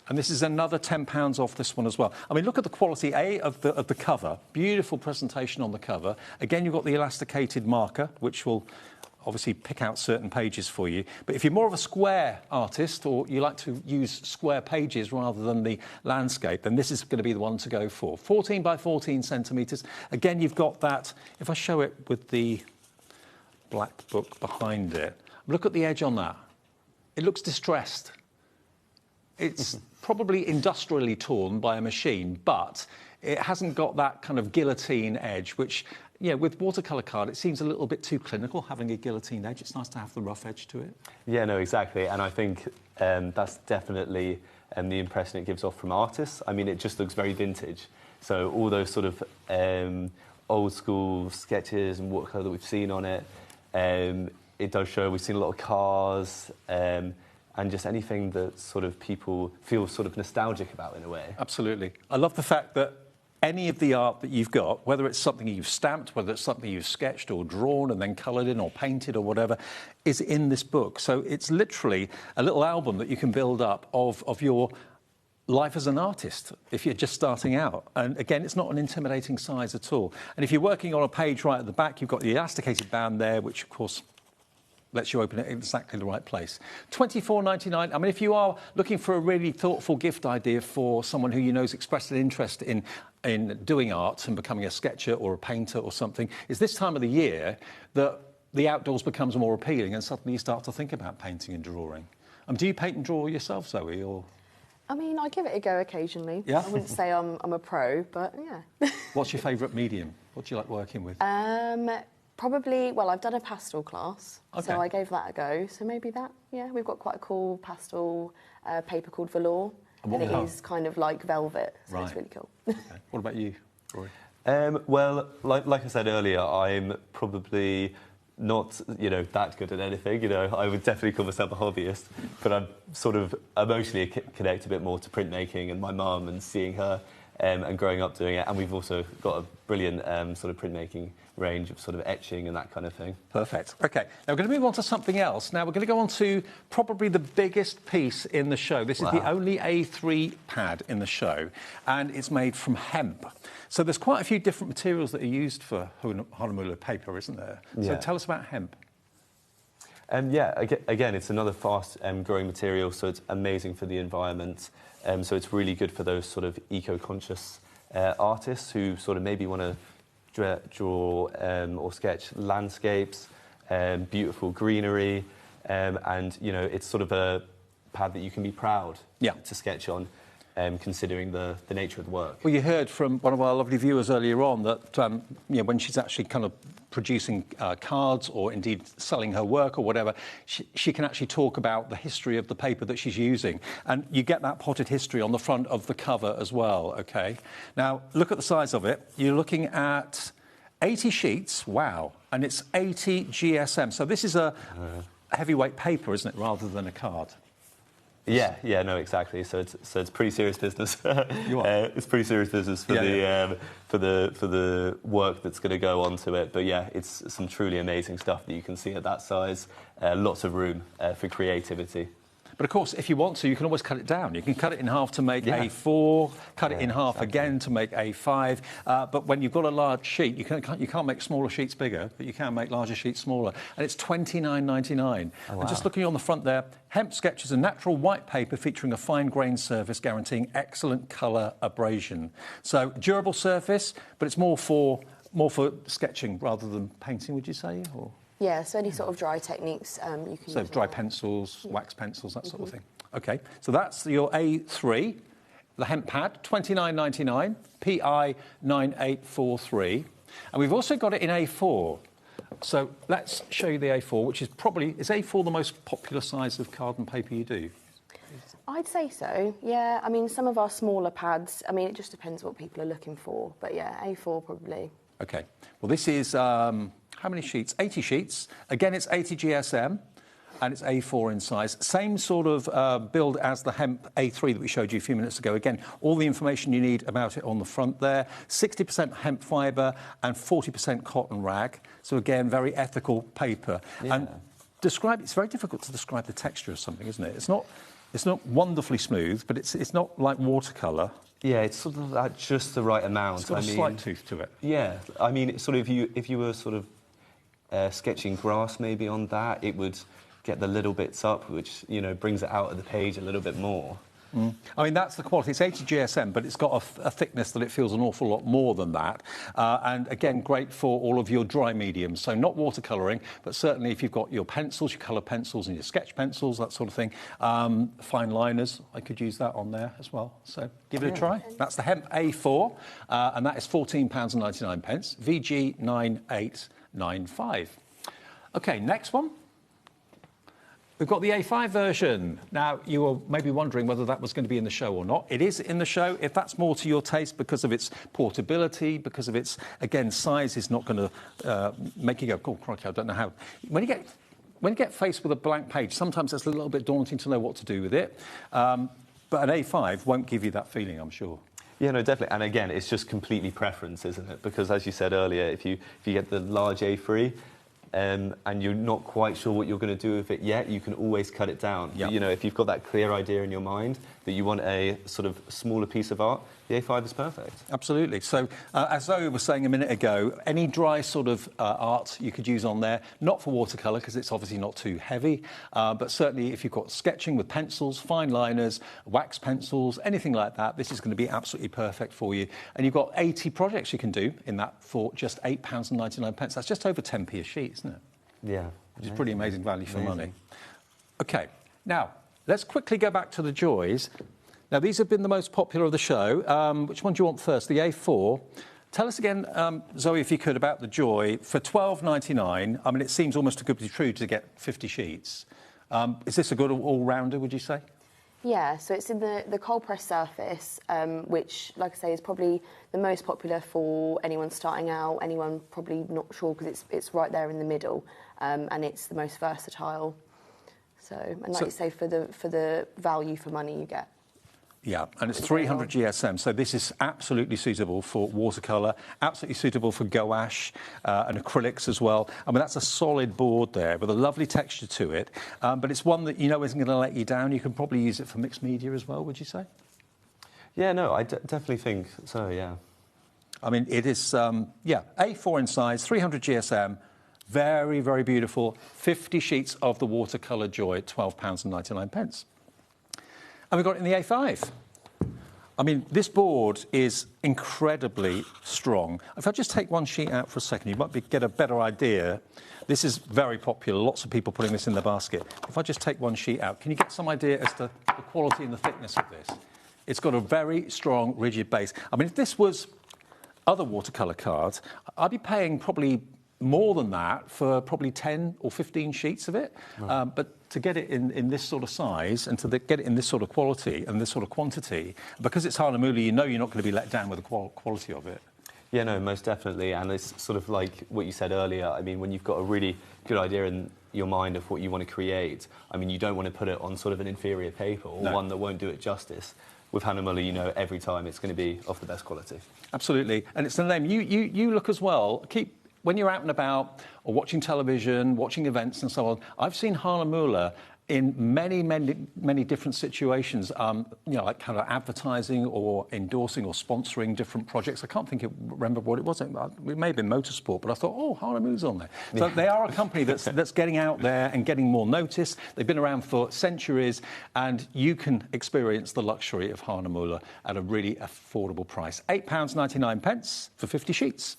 Speaker 21: And this is another £10 off this one as well. I mean, look at the quality, of the cover. Beautiful presentation on the cover. Again, you've got the elasticated marker, which will obviously pick out certain pages for you. But if you're more of a square artist, or you like to use square pages rather than the landscape, then this is going to be the one to go for. 14 by 14 centimetres. Again, you've got that. If I show it with the black book behind it, look at the edge on that. It looks distressed. It's probably industrially torn by a machine, but it hasn't got that kind of guillotine edge, which, with watercolour card, it seems a little bit too clinical, having a guillotine edge. It's nice to have the rough edge to it.
Speaker 16: Yeah, no, exactly. And I think that's definitely the impression it gives off from artists. I mean, it just looks very vintage. So all those sort of old school sketches and watercolour that we've seen on it, it does show. We've seen a lot of cars, and just anything that sort of people feel sort of nostalgic about in a way.
Speaker 21: Absolutely. I love the fact that any of the art that you've got, whether it's something you've stamped, whether it's something you've sketched or drawn and then coloured in or painted or whatever, is in this book. So it's literally a little album that you can build up of your life as an artist if you're just starting out. And again, it's not an intimidating size at all. And if you're working on a page right at the back, you've got the elasticated band there, which of course lets you open it in exactly the right place. $24.99. I mean, if you are looking for a really thoughtful gift idea for someone who you know has expressed an interest in doing art and becoming a sketcher or a painter or something, it's this time of the year that the outdoors becomes more appealing, and suddenly you start to think about painting and drawing. Do you paint and draw yourself, Zoe, or...?
Speaker 1: I mean, I give it a go occasionally.
Speaker 21: Yeah?
Speaker 1: I wouldn't say I'm a pro, but yeah.
Speaker 21: What's your favourite medium? What do you like working with?
Speaker 1: Probably, well, I've done a pastel class,
Speaker 21: Okay.
Speaker 1: so I gave that a go. So maybe that, yeah. We've got quite a cool pastel paper called velour, and it is kind of like velvet, so it's really cool.
Speaker 21: Okay. What about you, Rory?
Speaker 16: Well, like I said earlier, I'm probably not, that good at anything. I would definitely call myself a hobbyist, but I'm sort of emotionally connect a bit more to printmaking and my mum and seeing her and growing up doing it. And we've also got a brilliant sort of printmaking range of sort of etching and that kind of thing.
Speaker 21: Perfect. OK, now we're going to move on to something else. Now we're going to go on to probably the biggest piece in the show. This is the only A3 pad in the show, and it's made from hemp. So there's quite a few different materials that are used for Hanamule paper, isn't there? So tell us about hemp.
Speaker 16: Yeah, again, it's another fast growing material, so it's amazing for the environment. So it's really good for those sort of eco-conscious artists who sort of maybe want to draw or sketch landscapes, beautiful greenery, and, you know, it's sort of a pad that you can be proud to sketch on. Considering the nature of the work.
Speaker 21: Well, you heard from one of our lovely viewers earlier on that you know, when she's actually kind of producing cards or indeed selling her work or whatever, she can actually talk about the history of the paper that she's using. And you get that potted history on the front of the cover as well, OK? Now, look at the size of it. You're looking at 80 sheets, wow, and it's 80 GSM. So this is a heavyweight paper, isn't it, rather than a card?
Speaker 16: Yeah, no, exactly. So it's pretty serious business. It's pretty serious business for the work that's going to go onto it. But yeah, it's some truly amazing stuff that you can see at that size. Lots of room for creativity.
Speaker 21: But of course, if you want to, you can always cut it down. You can cut it in half to make A4, cut it in half again to make A5. But when you've got a large sheet, you can't make smaller sheets bigger, but you can make larger sheets smaller. And it's £29.99.
Speaker 16: Oh, wow.
Speaker 21: And just looking on the front there, Hemp sketches a natural white paper featuring a fine-grained surface guaranteeing excellent colour abrasion. So durable surface, but it's more for sketching rather than painting, would you say? Or?
Speaker 1: Yeah, so any sort of dry techniques you can
Speaker 21: So
Speaker 1: use
Speaker 21: dry
Speaker 1: on that.
Speaker 21: pencils, wax pencils, that sort of thing. OK, so that's your A3, the Hemp pad, £29.99, PI 9843. And we've also got it in A4. So let's show you the A4, which is is A4 the most popular size of card and paper you do?
Speaker 1: I'd say so, yeah. I mean, some of our smaller pads, I mean, it just depends what people are looking for. But yeah, A4 probably. OK, well, this is... how many sheets? 80 sheets. Again, it's 80 GSM, and it's A4 in size. Same sort of build as the Hemp A3 that we showed you a few minutes ago. Again, all the information you need about it on the front there. 60% hemp fibre and 40% cotton rag. So again, very ethical paper.
Speaker 16: Yeah.
Speaker 21: And it's very difficult to describe the texture of something, isn't it? It's not wonderfully smooth, but it's not like watercolour.
Speaker 16: Yeah, it's sort of at just the right amount.
Speaker 21: It's got a slight tooth to it.
Speaker 16: Yeah, I mean, it's sort of if you were sort of sketching grass maybe on that, it would get the little bits up, which, you know, brings it out of the page a little bit more.
Speaker 21: I mean, that's the quality. It's 80 GSM, but it's got a thickness that it feels an awful lot more than that. And again, great for all of your dry mediums. So not watercolouring, but certainly if you've got your pencils, your colour pencils and your sketch pencils, that sort of thing. Fine liners, I could use that on there as well. So give it a try. That's the Hemp A4, and that is £14.99, VG 9895. OK, next one. We've got the A5 version. Now, you were maybe wondering whether that was going to be in the show or not. It is in the show. If that's more to your taste because of its portability, because of its, again, size is not going to make you go, oh, crikey, I don't know how. When you get faced with a blank page, sometimes it's a little bit daunting to know what to do with it. But an A5 won't give you that feeling, I'm sure.
Speaker 16: Yeah, no, definitely. And again, it's just completely preference, isn't it? Because as you said earlier, if you get the large A3, and you're not quite sure what you're going to do with it yet, you can always cut it down.
Speaker 21: Yep.
Speaker 16: You know, if you've got that clear idea in your mind that you want a sort of smaller piece of art, the A5 is perfect.
Speaker 21: Absolutely. So, as Zoe was saying a minute ago, any dry sort of art you could use on there, not for watercolour because it's obviously not too heavy, but certainly if you've got sketching with pencils, fine liners, wax pencils, anything like that, this is going to be absolutely perfect for you. And you've got 80 projects you can do in that for just £8.99. That's just over 10p a sheet, isn't it?
Speaker 16: Yeah.
Speaker 21: Which is pretty amazing value for money. OK, now, let's quickly go back to the Joys. Now, these have been the most popular of the show. Which one do you want first? The A4. Tell us again, Zoe, if you could, about the Joy. For £12.99, I mean, it seems almost too good to be true to get 50 sheets. Is this a good all-rounder, would you say?
Speaker 1: Yeah, so it's in the cold press surface, which, like I say, is probably the most popular for anyone starting out, anyone probably not sure because it's right there in the middle, and it's the most versatile. So, and like you say, for the value for money you get.
Speaker 21: Yeah, and it's 300 GSM, so this is absolutely suitable for watercolour, absolutely suitable for gouache and acrylics as well. I mean, that's a solid board there with a lovely texture to it, but it's one that you know isn't going to let you down. You can probably use it for mixed media as well, would you say?
Speaker 16: Yeah, no, I definitely think so, yeah.
Speaker 21: I mean, it is, A4 in size, 300 GSM, Very, very beautiful. 50 sheets of the watercolour joy at £12.99. And we've got it in the A5. I mean, this board is incredibly strong. If I just take one sheet out for a second, you might get a better idea. This is very popular. Lots of people putting this in their basket. If I just take one sheet out, can you get some idea as to the quality and the thickness of this? It's got a very strong, rigid base. I mean, if this was other watercolour cards, I'd be paying probably more than that for probably 10 or 15 sheets of it. Right. But to get it in this sort of size and to get it in this sort of quality and this sort of quantity, because it's Hanamule, you know you're not going to be let down with the quality of it.
Speaker 16: Yeah, no, most definitely. And it's sort of like what you said earlier. I mean, when you've got a really good idea in your mind of what you want to create, I mean, you don't want to put it on sort of an inferior paper or one that won't do it justice. With Hanamule, you know every time it's going to be of the best quality. Absolutely. And it's the name. You look as well. When you're out and about or watching television, watching events and so on, I've seen Hanamule in many, many, many different situations, you know, like kind of advertising or endorsing or sponsoring different projects. I can't remember what it was. It may have been motorsport, but I thought, oh, Hanamule's on there. So they are a company that's getting out there and getting more notice. They've been around for centuries, and you can experience the luxury of Hanamule at a really affordable price. £8.99 for 50 sheets.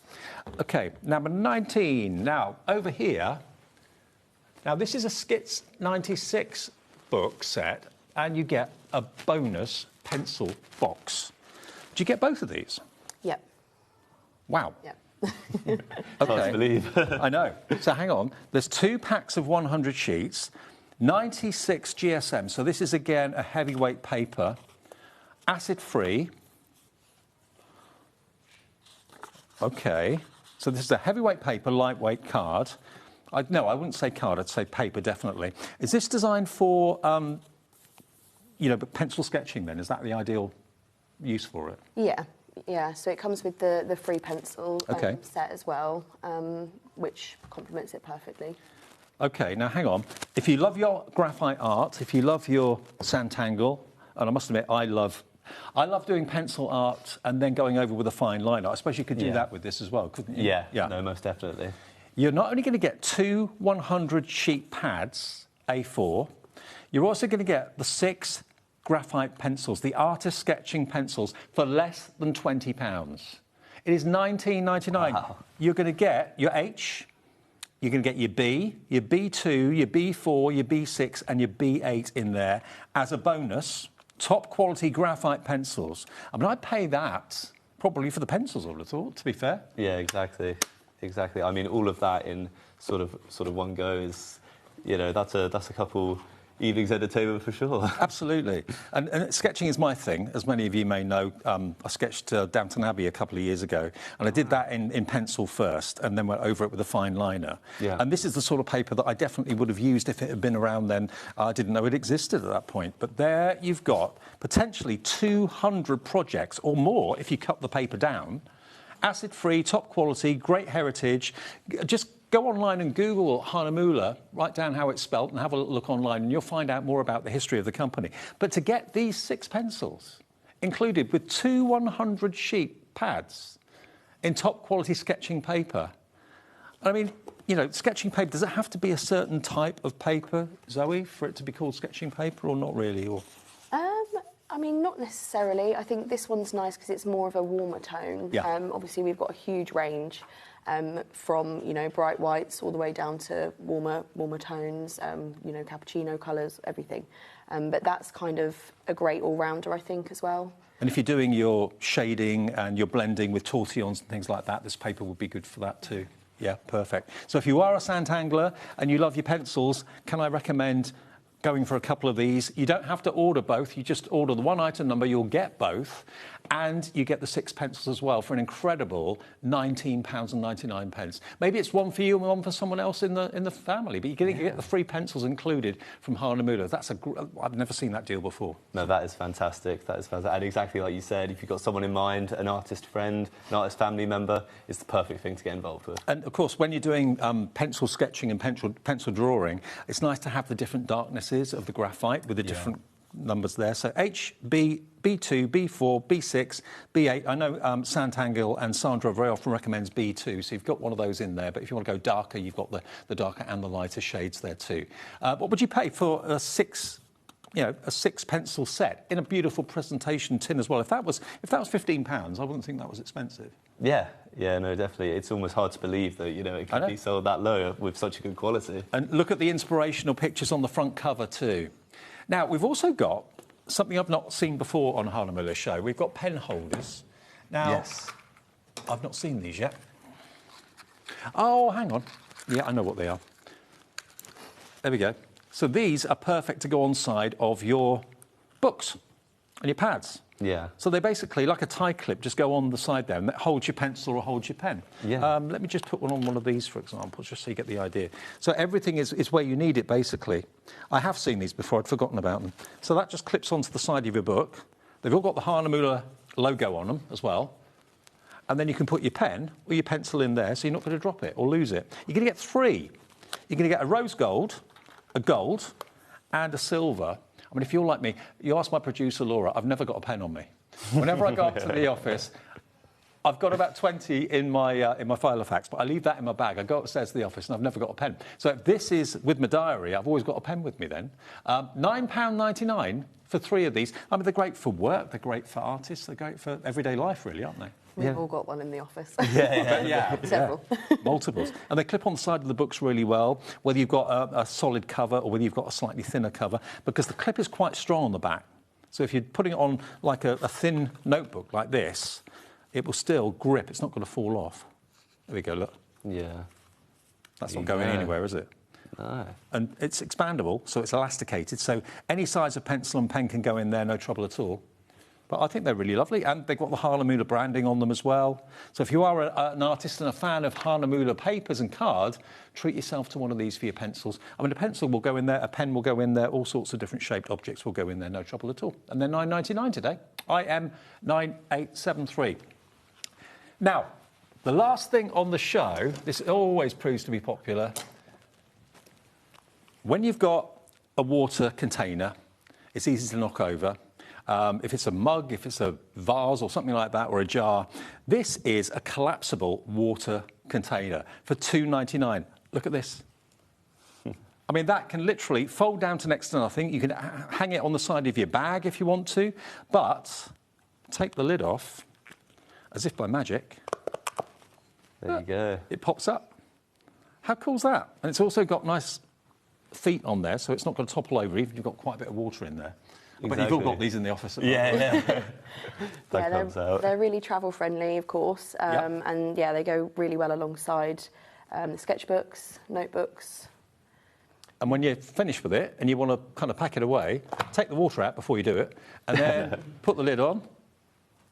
Speaker 16: OK, number 19. Now, over here... Now, this is a Skits 96 book set, and you get a bonus pencil box. Do you get both of these?
Speaker 1: Yep.
Speaker 21: Wow.
Speaker 1: Yep.
Speaker 21: Okay.
Speaker 16: Hard to believe.
Speaker 21: I know. So hang on. There's 2 packs of 100 sheets, 96 GSM. So this is, again, a heavyweight paper, acid-free. OK. So this is a heavyweight paper, lightweight card. No, I wouldn't say card, I'd say paper, definitely. Is this designed for, you know, pencil sketching then? Is that the ideal use for it?
Speaker 1: Yeah, so it comes with the free pencil set as well, which complements it perfectly.
Speaker 21: OK, now hang on. If you love your graphite art, if you love your Sanntangle, and I must admit, I love doing pencil art and then going over with a fine liner. I suppose you could do that with this as well, couldn't you?
Speaker 16: Yeah, no, most definitely.
Speaker 21: You're not only going to get 2 100-sheet pads, A4, you're also going to get the 6 graphite pencils, the artist sketching pencils, for less than £20. It is £19.99. Wow. You're going to get your H, you're going to get your B, your B2, your B4, your B6 and your B8 in there as a bonus. Top-quality graphite pencils. I mean, I'd pay that probably for the pencils, I would have thought, to be fair.
Speaker 16: Yeah, exactly. Exactly. I mean, all of that in sort of one go is, you know, that's a couple evenings entertainment for sure.
Speaker 21: Absolutely. And sketching is my thing, as many of you may know. I sketched Downton Abbey a couple of years ago, and I did that in pencil first, and then went over it with a fine liner. Yeah. And this is the sort of paper that I definitely would have used if it had been around then. I didn't know it existed at that point. But there you've got potentially 200 projects or more if you cut the paper down. Acid-free, top quality, great heritage. Just go online and Google Hanamule, write down how it's spelt and have a look online and you'll find out more about the history of the company. But to get these 6 pencils included with 2 100-sheet pads in top quality sketching paper, I mean, you know, sketching paper, does it have to be a certain type of paper, Zoe, for it to be called sketching paper or not really? Or...
Speaker 1: I mean, not necessarily. I think this one's nice because it's more of a warmer tone. Yeah. Obviously, we've got a huge range from, you know, bright whites all the way down to warmer tones, you know, cappuccino colours, everything. But that's kind of a great all-rounder, I think, as well.
Speaker 21: And if you're doing your shading and you're blending with tortillons and things like that, this paper would be good for that too. Yeah, perfect. So if you are a Santangler and you love your pencils, can I recommend going for a couple of these? You don't have to order both. You just order the 1 item number, you'll get both, and you get the 6 pencils as well for an incredible £19.99. Maybe it's one for you and one for someone else in the family, but you're going to get the free pencils included from Hanamule. I've never seen that deal before.
Speaker 16: No, that is fantastic. That is fantastic. And exactly like you said, if you've got someone in mind, an artist friend, an artist family member, it's the perfect thing to get involved with.
Speaker 21: And of course, when you're doing pencil sketching and pencil drawing, it's nice to have the different darknesses of the graphite with the different numbers there. So HB, B2, B4, B6, B8. I know Santangle and Sandra very often recommends B2, so you've got one of those in there. But if you want to go darker, you've got the darker and the lighter shades there too. What would you pay for a 6 pencil set in a beautiful presentation tin as well? If that was £15, I wouldn't think that was expensive.
Speaker 16: Yeah, no, definitely. It's almost hard to believe that, it could be sold that low with such a good quality.
Speaker 21: And look at the inspirational pictures on the front cover too. Now, we've also got something I've not seen before on Hanamule's show. We've got pen holders. Now, yes. I've not seen these yet. Oh, hang on. Yeah, I know what they are. There we go. So these are perfect to go on side of your books and your pads.
Speaker 16: Yeah.
Speaker 21: So they basically, like a tie clip, just go on the side there and that holds your pencil or holds your pen.
Speaker 16: Yeah.
Speaker 21: Let me just put one on one of these, for example, just so you get the idea. So everything is where you need it, basically. I have seen these before, I'd forgotten about them. So that just clips onto the side of your book. They've all got the Hanamule logo on them as well. And then you can put your pen or your pencil in there, so you're not going to drop it or lose it. You're going to get 3. You're going to get a rose gold, a gold, and a silver. I mean, if you're like me, you ask my producer, Laura, I've never got a pen on me. Whenever I go up to the office, I've got about 20 in my Filofax, but I leave that in my bag. I go upstairs to the office and I've never got a pen. So if this is with my diary, I've always got a pen with me then. £9.99 for 3 of these. I mean, they're great for work, they're great for artists, they're great for everyday life, really, aren't they?
Speaker 1: We've all got one in the office.
Speaker 21: Yeah.
Speaker 1: Several.
Speaker 21: Multiples. And they clip on the side of the books really well, whether you've got a solid cover or whether you've got a slightly thinner cover, because the clip is quite strong on the back. So if you're putting it on like a thin notebook like this, it will still grip. It's not going to fall off. There we go, look.
Speaker 16: Yeah.
Speaker 21: That's not going anywhere, is it?
Speaker 16: No.
Speaker 21: And it's expandable, so it's elasticated. So any size of pencil and pen can go in there, no trouble at all. But I think they're really lovely, and they've got the Hanamule branding on them as well. So if you are an artist and a fan of Hanamule papers and cards, treat yourself to one of these for your pencils. I mean, a pencil will go in there, a pen will go in there, all sorts of different shaped objects will go in there, no trouble at all. And they're £9.99 today. IM 9873. Now, the last thing on the show, this always proves to be popular. When you've got a water container, it's easy to knock over. If it's a mug, if it's a vase or something like that, or a jar, this is a collapsible water container for £2.99. Look at this. I mean, that can literally fold down to next to nothing. You can hang it on the side of your bag if you want to, but take the lid off, as if by magic.
Speaker 16: There you go.
Speaker 21: It pops up. How cool's that? And it's also got nice feet on there, so it's not going to topple over, even if you've got quite a bit of water in there. Exactly. But you've all got these in the office.
Speaker 1: They're really travel friendly, of course, and they go really well alongside the sketchbooks, notebooks.
Speaker 21: And when you're finished with it and you want to kind of pack it away, take the water out before you do it, and then put the lid on.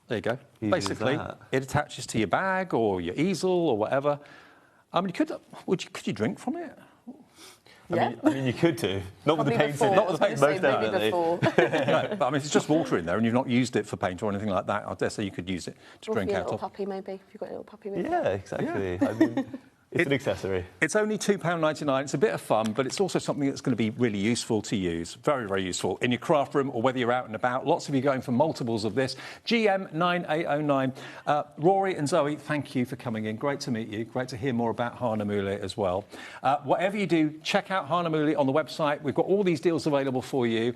Speaker 21: There you go.
Speaker 16: Easy.
Speaker 21: Basically, it attaches to your bag or your easel or whatever. I mean, could you drink from it?
Speaker 1: Yeah.
Speaker 16: I mean, you could do. Not with the paint in it.
Speaker 21: Not with the paint.
Speaker 1: Most definitely.
Speaker 21: No, but I mean, it's just water in there, and you've not used it for paint or anything like that. I dare say you could use it to drink out of.
Speaker 1: Or for your little puppy, maybe, if you've got a little puppy with you.
Speaker 16: Yeah, exactly. Yeah. I mean, it's an accessory.
Speaker 21: It's only £2.99. It's a bit of fun, but it's also something that's going to be really useful to use. Very, very useful in your craft room or whether you're out and about. Lots of you going for multiples of this. GM 9809. Rory and Zoe, thank you for coming in. Great to meet you. Great to hear more about Hanamule as well. Whatever you do, check out Hanamule on the website. We've got all these deals available for you.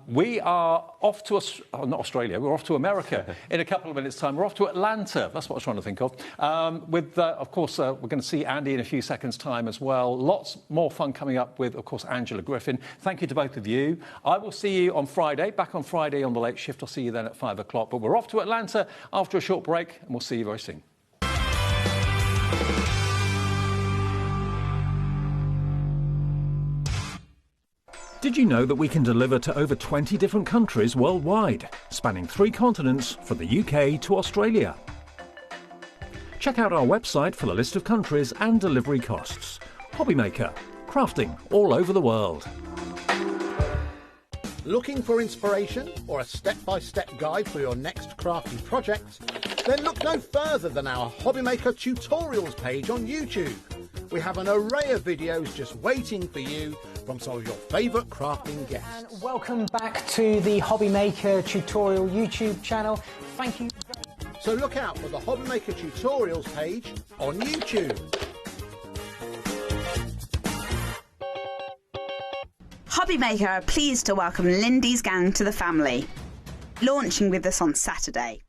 Speaker 21: We are off to not Australia. We're off to America in a couple of minutes' time. We're off to Atlanta. That's what I was trying to think of. Of course, we're going to see Andy in a few seconds' time as well. Lots more fun coming up with, of course, Angela Griffin. Thank you to both of you. I will see you on Friday, back on Friday on the late shift. I'll see you then at 5 o'clock. But we're off to Atlanta after a short break, and we'll see you very soon. Did you know that we can deliver to over 20 different countries worldwide, spanning 3 continents from the UK to Australia? Check out our website for the list of countries and delivery costs. HobbyMaker, crafting all over the world.
Speaker 3: Looking for inspiration or a step-by-step guide for your next crafty project? Then look no further than our HobbyMaker tutorials page on YouTube. We have an array of videos just waiting for you from some of your favourite crafting guests.
Speaker 11: And welcome back to the HobbyMaker tutorial YouTube channel. Thank you.
Speaker 3: So look out for the HobbyMaker tutorials page on YouTube.
Speaker 17: HobbyMaker are pleased to welcome Lindy's Gang to the family, launching with us on Saturday.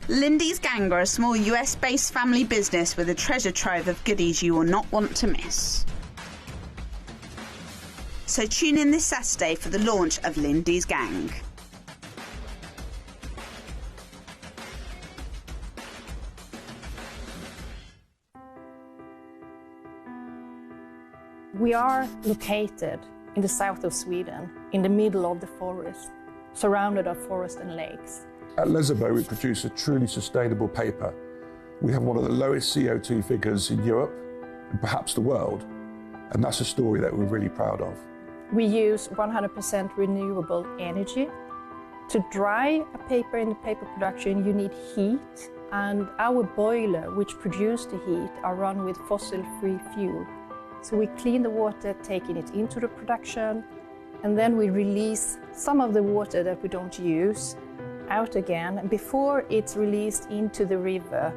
Speaker 17: Lindy's Gang are a small US-based family business with a treasure trove of goodies you will not want to miss. So tune in this Saturday for the launch of Lindy's Gang.
Speaker 18: We are located in the south of Sweden, in the middle of the forest, surrounded by forest and lakes.
Speaker 20: At Lesabo, we produce a truly sustainable paper. We have one of the lowest CO2 figures in Europe, and perhaps the world, and that's a story that we're really proud of.
Speaker 18: We use 100% renewable energy. To dry a paper in the paper production, you need heat, and our boiler, which produces the heat, are run with fossil-free fuel. So we clean the water, taking it into the production, and then we release some of the water that we don't use out again. And before it's released into the river,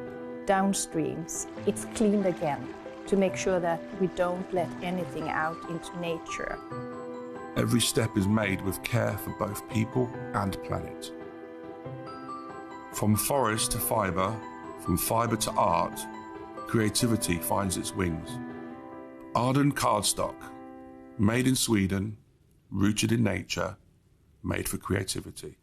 Speaker 18: downstreams, it's cleaned again to make sure that we don't let anything out into nature.
Speaker 20: Every step is made with care for both people and planet. From forest to fibre, from fibre to art, creativity finds its wings. Arden cardstock, made in Sweden, rooted in nature, made for creativity.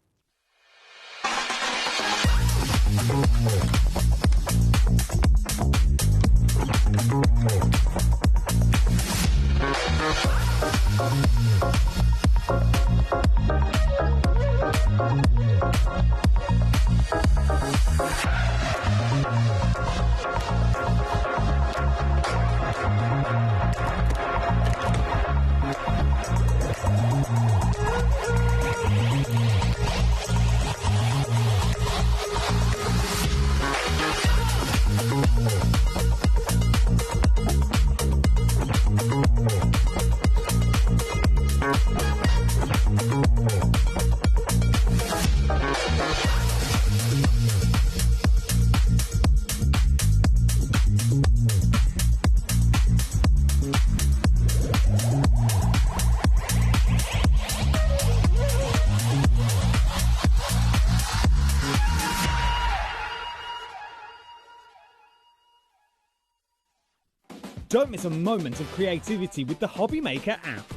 Speaker 7: Don't miss a moment of creativity with the HobbyMaker app.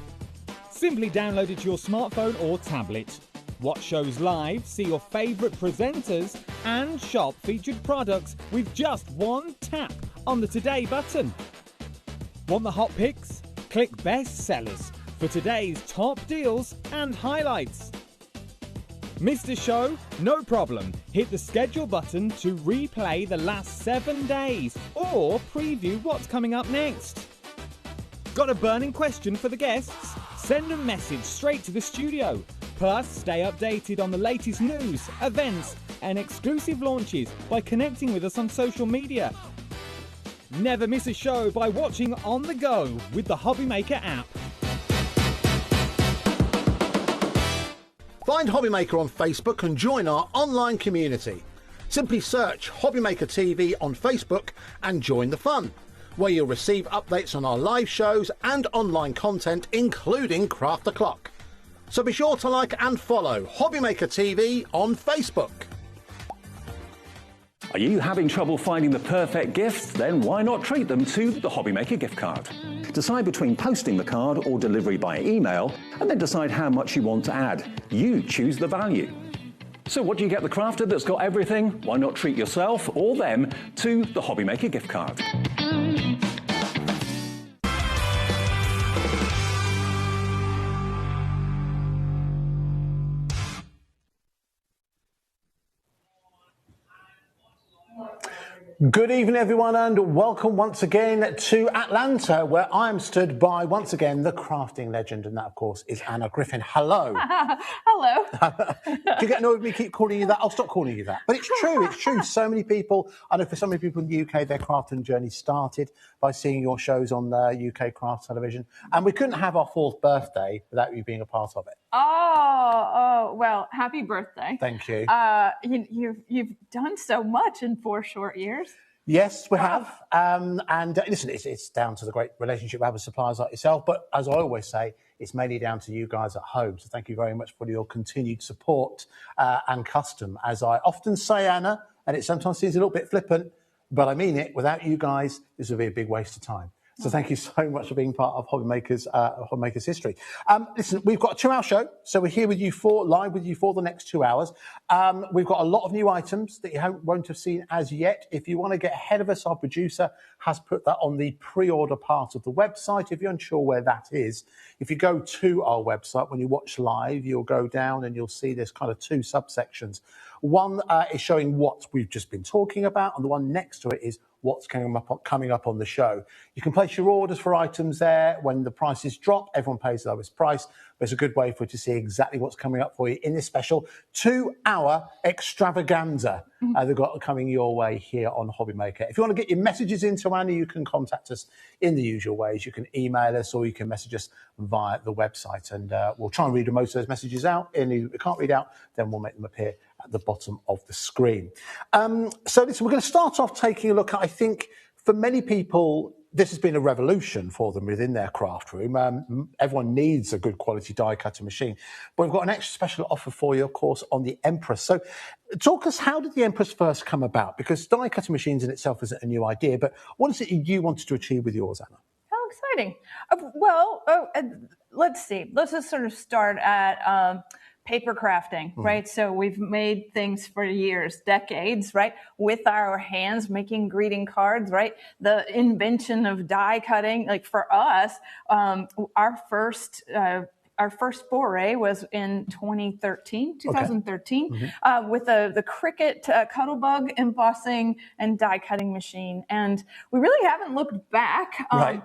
Speaker 7: Simply download it to your smartphone or tablet. Watch shows live, see your favourite presenters, and shop featured products with just one tap on the Today button. Want the hot picks? Click Best Sellers for today's top deals and highlights. Missed a show? No problem. Hit the schedule button to replay the last 7 days or preview what's coming up next. Got a burning question for the guests? Send a message straight to the studio. Plus, stay updated on the latest news, events, and exclusive launches by connecting with us on social media. Never miss a show by watching on the go with the HobbyMaker app.
Speaker 3: Find HobbyMaker on Facebook and join our online community. Simply search HobbyMaker TV on Facebook and join the fun, where you'll receive updates on our live shows and online content, including Craft O'Clock. So be sure to like and follow HobbyMaker TV on Facebook.
Speaker 14: Are you having trouble finding the perfect gift? Then why not treat them to the HobbyMaker gift card? Decide between posting the card or delivery by email, and then decide how much you want to add. You choose the value. So what do you get the crafter that's got everything? Why not treat yourself or them to the HobbyMaker gift card?
Speaker 3: Good evening, everyone, and welcome once again to Atlanta, where I am stood by, once again, the crafting legend, and that, of course, is Anna Griffin. Hello.
Speaker 4: Hello.
Speaker 3: Do you get annoyed with me keep calling you that? I'll stop calling you that. But it's true, it's true. So many people, I know for so many people in the UK, their crafting journey started by seeing your shows on UK craft television, and we couldn't have our 4th birthday without you being a part of it.
Speaker 4: Oh, well, happy birthday.
Speaker 3: Thank you.
Speaker 4: You've done so much in 4 short years.
Speaker 3: Yes, we have. And listen, it's down to the great relationship we have with suppliers like yourself. But as I always say, it's mainly down to you guys at home. So thank you very much for your continued support and custom. As I often say, Anna, and it sometimes seems a little bit flippant, but I mean it, without you guys, this would be a big waste of time. So thank you so much for being part of HobbyMaker's history. Listen, we've got a 2-hour show, so we're here with you live with you for the next 2 hours. We've got a lot of new items that you won't have seen as yet. If you want to get ahead of us, our producer has put that on the pre-order part of the website. If you're unsure where that is, if you go to our website, when you watch live, you'll go down and you'll see there's kind of 2 subsections. One is showing what we've just been talking about, and the one next to it is what's coming up on the show. You can place your orders for items there. When the prices drop, everyone pays the lowest price. But it's a good way for you to see exactly what's coming up for you in this special 2-hour extravaganza they've got coming your way here on HobbyMaker. If you want to get your messages into Anna, you can contact us in the usual ways. You can email us or you can message us via the website, and we'll try and read most of those messages out. And if we can't read out, then we'll make them appear at the bottom of the screen. So listen, we're going to start off taking a look at, I think, for many people, this has been a revolution for them within their craft room. Everyone needs a good quality die cutter machine. But we've got an extra special offer for you, of course, on the Empress. So talk us, how did the Empress first come about? Because die cutting machines in itself isn't a new idea, but what is it you wanted to achieve with yours, Anna?
Speaker 4: How exciting. Let's see. Let's just sort of start at paper crafting, right? So we've made things for years, decades, right? With our hands, making greeting cards, right? The invention of die cutting, like for us, our first foray was in 2013, with the Cricut Cuttlebug embossing and die cutting machine, and we really haven't looked back. I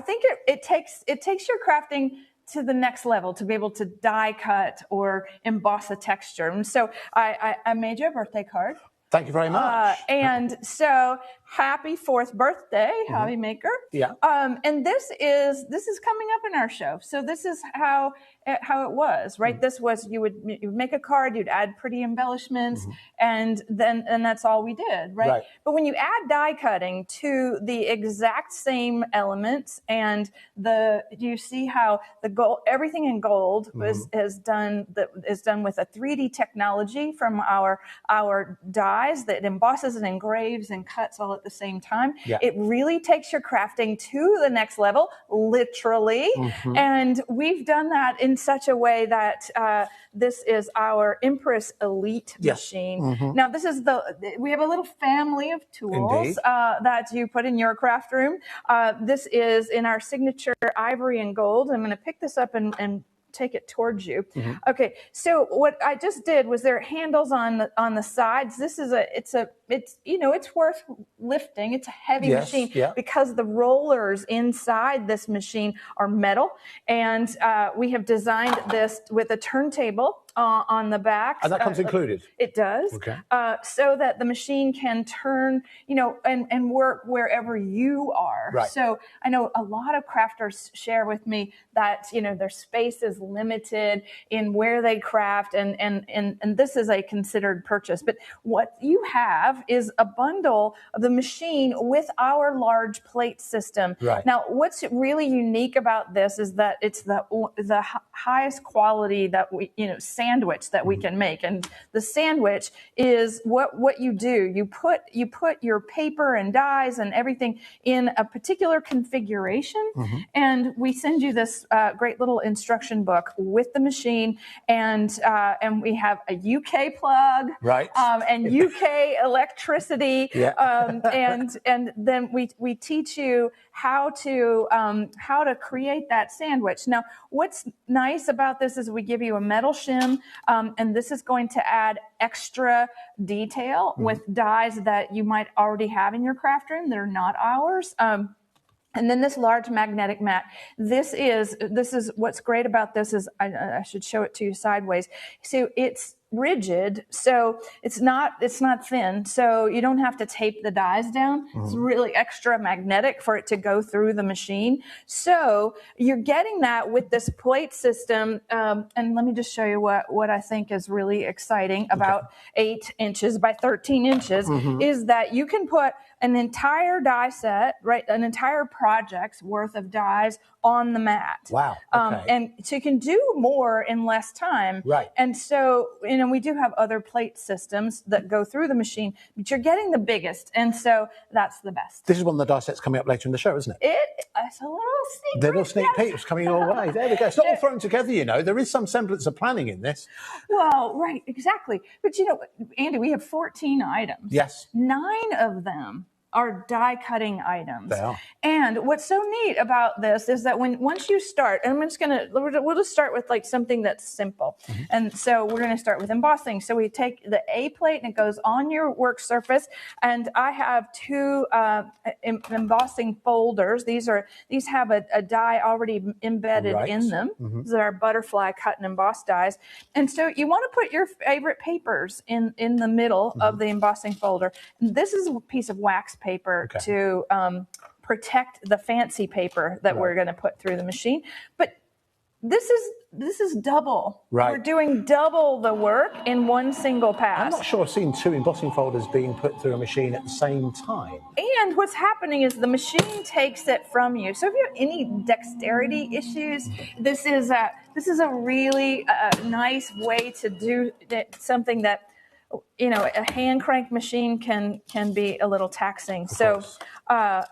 Speaker 4: think it takes your crafting to the next level to be able to die cut or emboss a texture. And so I made you a birthday card.
Speaker 3: Thank you very much.
Speaker 4: And so happy 4th birthday, HobbyMaker.
Speaker 3: Yeah.
Speaker 4: And this is coming up in our show. So this is how it was, right? This was, you would make a card, you'd add pretty embellishments, and that's all we did, right? But when you add die cutting to the exact same elements, and you see how the gold, everything in gold is done with a 3D technology from our dies that embosses and engraves and cuts all at the same time. It really takes your crafting to the next level, literally. And we've done that in such a way that this is our Empress Elite machine. Now, we have a little family of tools that you put in your craft room. This is in our signature ivory and gold. I'm going to pick this up and take it towards you. Okay, so what I just did was there are handles on the sides. This is it's worth lifting. It's a heavy machine because the rollers inside this machine are metal, and we have designed this with a turntable on the back.
Speaker 3: And that comes included?
Speaker 4: It does.
Speaker 3: Okay.
Speaker 4: So that the machine can turn, and work wherever you are. So I know a lot of crafters share with me that, their space is limited in where they craft, and this is a considered purchase. But what you have is a bundle of the machine with our large plate system. Now, what's really unique about this is that it's the highest quality that we, sandwich that we can make. And the sandwich is what you do. You put your paper and dies and everything in a particular configuration, and we send you this great little instruction book with the machine, and we have a UK plug, and UK electricity, and then we teach you how to create that sandwich. Now, what's nice about this is we give you a metal shim system, and this is going to add extra detail with dies that you might already have in your craft room that are not ours. And then this large magnetic mat. This is what's great about this is I should show it to you sideways. So it's rigid, so it's not thin, so you don't have to tape the dies down. It's really extra magnetic for it to go through the machine. So you're getting that with this plate system. And let me just show you what I think is really exciting about 8 inches by 13 inches is that you can put an entire die set, right, an entire project's worth of dies on the mat.
Speaker 2: Wow. Okay.
Speaker 4: And so you can do more in less time.
Speaker 2: Right.
Speaker 4: And so, we do have other plate systems that go through the machine, but you're getting the biggest. And so that's the best.
Speaker 2: This is one of the die sets coming up later in the show, isn't it?
Speaker 4: It's a little sneak
Speaker 2: Little sneak peeks coming your way. There we go. It's not all thrown together, There is some semblance of planning in this.
Speaker 4: Well, right, exactly. But, Andy, we have 14 items.
Speaker 2: Yes.
Speaker 4: 9 of them are die cutting items.
Speaker 2: They are.
Speaker 4: And what's so neat about this is that once you start, and we'll just start with like something that's simple. And so we're going to start with embossing. So we take the A plate and it goes on your work surface. And I have 2 embossing folders. These have a die already embedded in them. These are our butterfly cut and emboss dies. And so you want to put your favorite papers in the middle of the embossing folder. And this is a piece of wax paper to protect the fancy paper that we're going to put through the machine. But this is double.
Speaker 2: Right.
Speaker 4: We're doing double the work in one single pass.
Speaker 2: I'm not sure I've seen 2 embossing folders being put through a machine at the same time.
Speaker 4: And what's happening is the machine takes it from you. So if you have any dexterity issues, this is a really nice way to do something that a hand crank machine can be a little taxing. So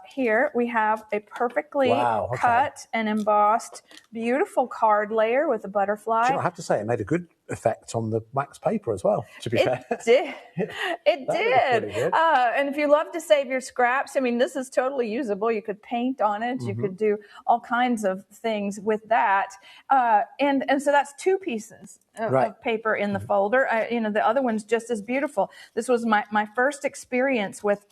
Speaker 4: here we have a perfectly cut and embossed, beautiful card layer with a butterfly.
Speaker 2: I have to say, it made a good effect on the wax paper as well, to be fair.
Speaker 4: It did. And if you love to save your scraps, this is totally usable. You could paint on it. You could do all kinds of things with that. And so that's 2 pieces of paper in the folder. The other one's just as beautiful. This was my first experience with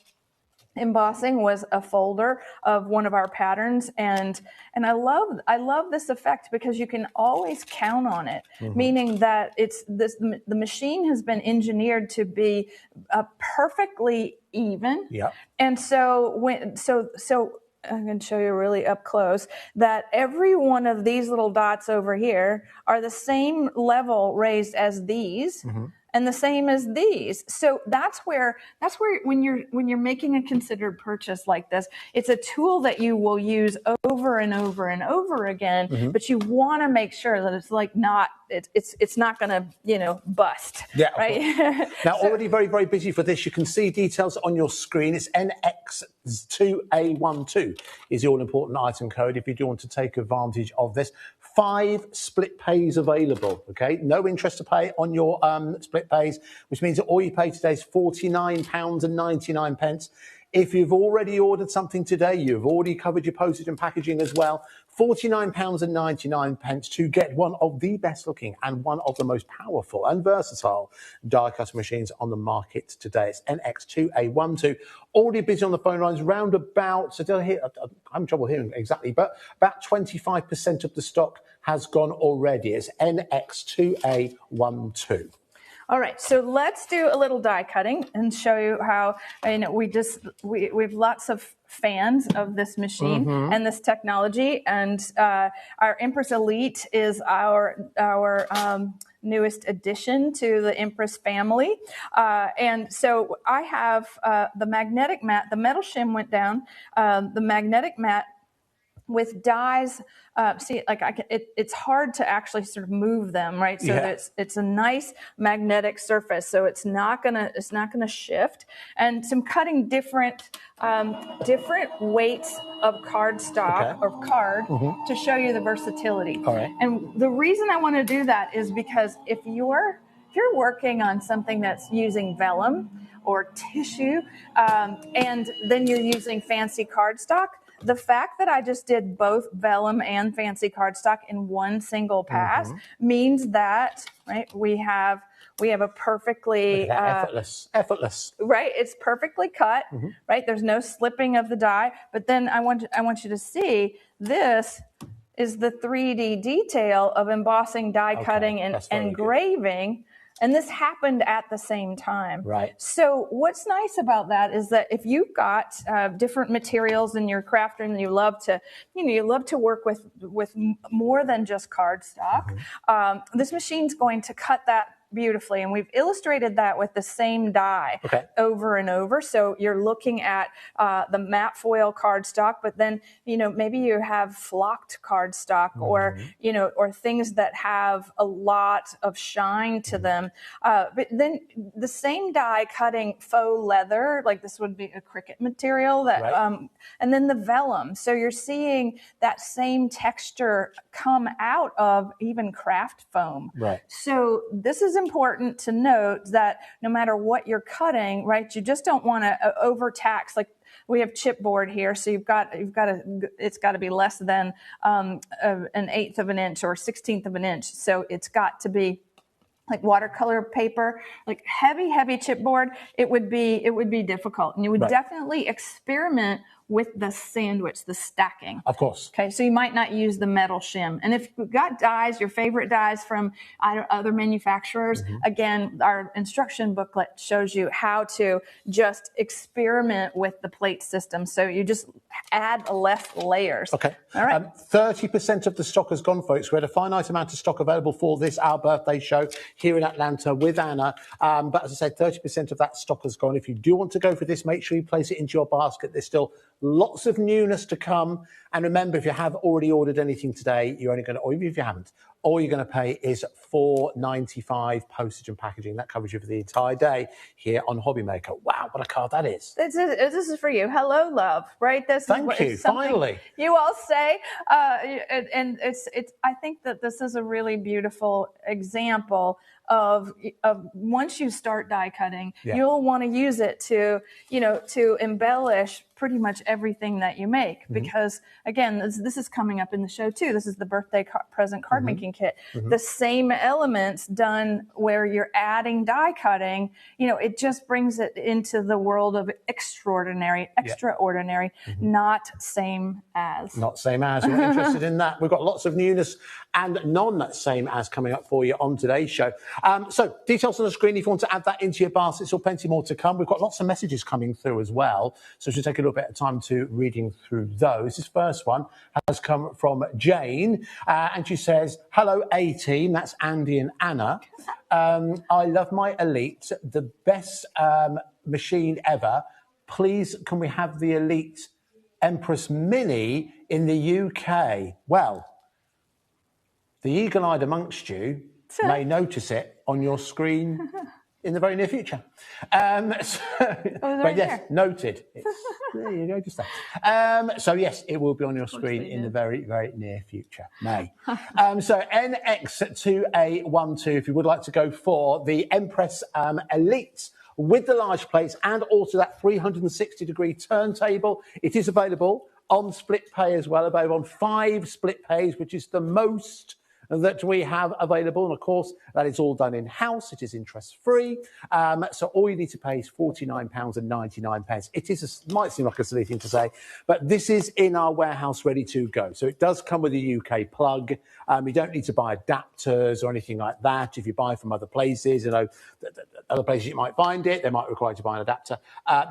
Speaker 4: embossing was a folder of one of our patterns, and I love this effect because you can always count on it, meaning that the machine has been engineered to be perfectly even. And so I'm going to show you really up close that every one of these little dots over here are the same level raised as these. And the same as these. So that's where when you're making a considered purchase like this, it's a tool that you will use over and over and over again, but you want to make sure that it's it's not going to, bust.
Speaker 2: Yeah.
Speaker 4: Right.
Speaker 2: Now, already very, very busy for this. You can see details on your screen. It's NX2A12 is the all-important item code if you do want to take advantage of this. 5 split pays available, okay? No interest to pay on your split pays, which means that all you pay today is £49.99. If you've already ordered something today, you've already covered your postage and packaging as well, £49.99 to get one of the best looking and one of the most powerful and versatile die cutting machines on the market today. It's NX2A12. Already busy on the phone lines, round about, so I'm having trouble hearing exactly, but about 25% of the stock has gone already. It's NX2A12.
Speaker 4: All right, so let's do a little die cutting and show you how, we have lots of fans of this machine and this technology, and our Empress Elite is our newest addition to the Empress family. And so I have the magnetic mat, the metal shim went down, the magnetic mat with dies. It's hard to actually sort of move them, right? So it's a nice magnetic surface, so it's not gonna shift. And so I'm cutting different weights of cardstock or card to show you the versatility.
Speaker 2: All right.
Speaker 4: And the reason I want to do that is because if you're working on something that's using vellum or tissue, and then you're using fancy cardstock, the fact that I just did both vellum and fancy cardstock in one single pass means that, right, we have a perfectly
Speaker 2: effortless.
Speaker 4: Right, it's perfectly cut. Right, there's no slipping of the die. But then I want you to see this is the 3D detail of embossing, die cutting, and engraving. And this happened at the same time.
Speaker 2: Right.
Speaker 4: So what's nice about that is that if you've got different materials in your craft room and you love to work with more than just cardstock, this machine's going to cut that beautifully, and we've illustrated that with the same die over and over. So you're looking at the matte foil cardstock, but then maybe you have flocked cardstock, or or things that have a lot of shine to them. But then the same die cutting faux leather, like this would be a cricket material that, and then the vellum. So you're seeing that same texture come out of even craft foam.
Speaker 2: Right.
Speaker 4: So this is important to note that no matter what you're cutting, right, you just don't want to overtax. Like we have chipboard here, so it's got to be less than an 1/8 of an inch or 1/16 of an inch. So it's got to be like watercolor paper, like heavy chipboard. It would be difficult, and you would definitely experiment with the sandwich, the stacking.
Speaker 2: Of course.
Speaker 4: Okay, so you might not use the metal shim. And if you've got dies, your favorite dies from other manufacturers, again, our instruction booklet shows you how to just experiment with the plate system. So you just add less layers.
Speaker 2: Okay.
Speaker 4: All right.
Speaker 2: 30% of the stock has gone, folks. We had a finite amount of stock available for this, our birthday show here in Atlanta with Anna. But as I said, 30% of that stock has gone. If you do want to go for this, make sure you place it into your basket. There's still lots of newness to come. And remember, if you have already ordered anything today, you're only going to, or even if you haven't, all you're going to pay is $4.95 postage and packaging. That covers you for the entire day here on HobbyMaker. Wow, what a card that is.
Speaker 4: This is for you. Hello, love. Right?
Speaker 2: Thank you. Finally.
Speaker 4: You all say, and it's. I think that this is a really beautiful example of once you start die cutting, you'll want to use it to embellish pretty much everything that you make, because again, this is coming up in the show too. This is the birthday present card making kit. The same elements done where you're adding die cutting, it just brings it into the world of extraordinary, not same as.
Speaker 2: Not same as. You're interested in that? We've got lots of newness and non-same as coming up for you on today's show. So details on the screen if you want to add that into your basket. Still plenty more to come. We've got lots of messages coming through as well, so we should take a little bit of time to reading through those. This first one has come from Jane, and she says, hello A-Team, that's Andy and Anna. I love my Elite, the best machine ever. Please, can we have the Elite Empress Mini in the UK? Well, the eagle-eyed amongst you may notice it on your screen in the very near future. But yes, noted. There you go, just that. So yes, it will be on your screen in the very, very near future. May. So NX2A12, if you would like to go for the Empress Elite with the large plates and also that 360-degree turntable, it is available on split pay as well, available on 5 split pays, which is the most that we have available. And of course, that is all done in-house. It is interest-free. So all you need to pay is £49.99. It might seem like a silly thing to say, but this is in our warehouse ready to go. So it does come with a UK plug. You don't need to buy adapters or anything like that. If you buy from other places, other places you might find it, they might require you to buy an adapter.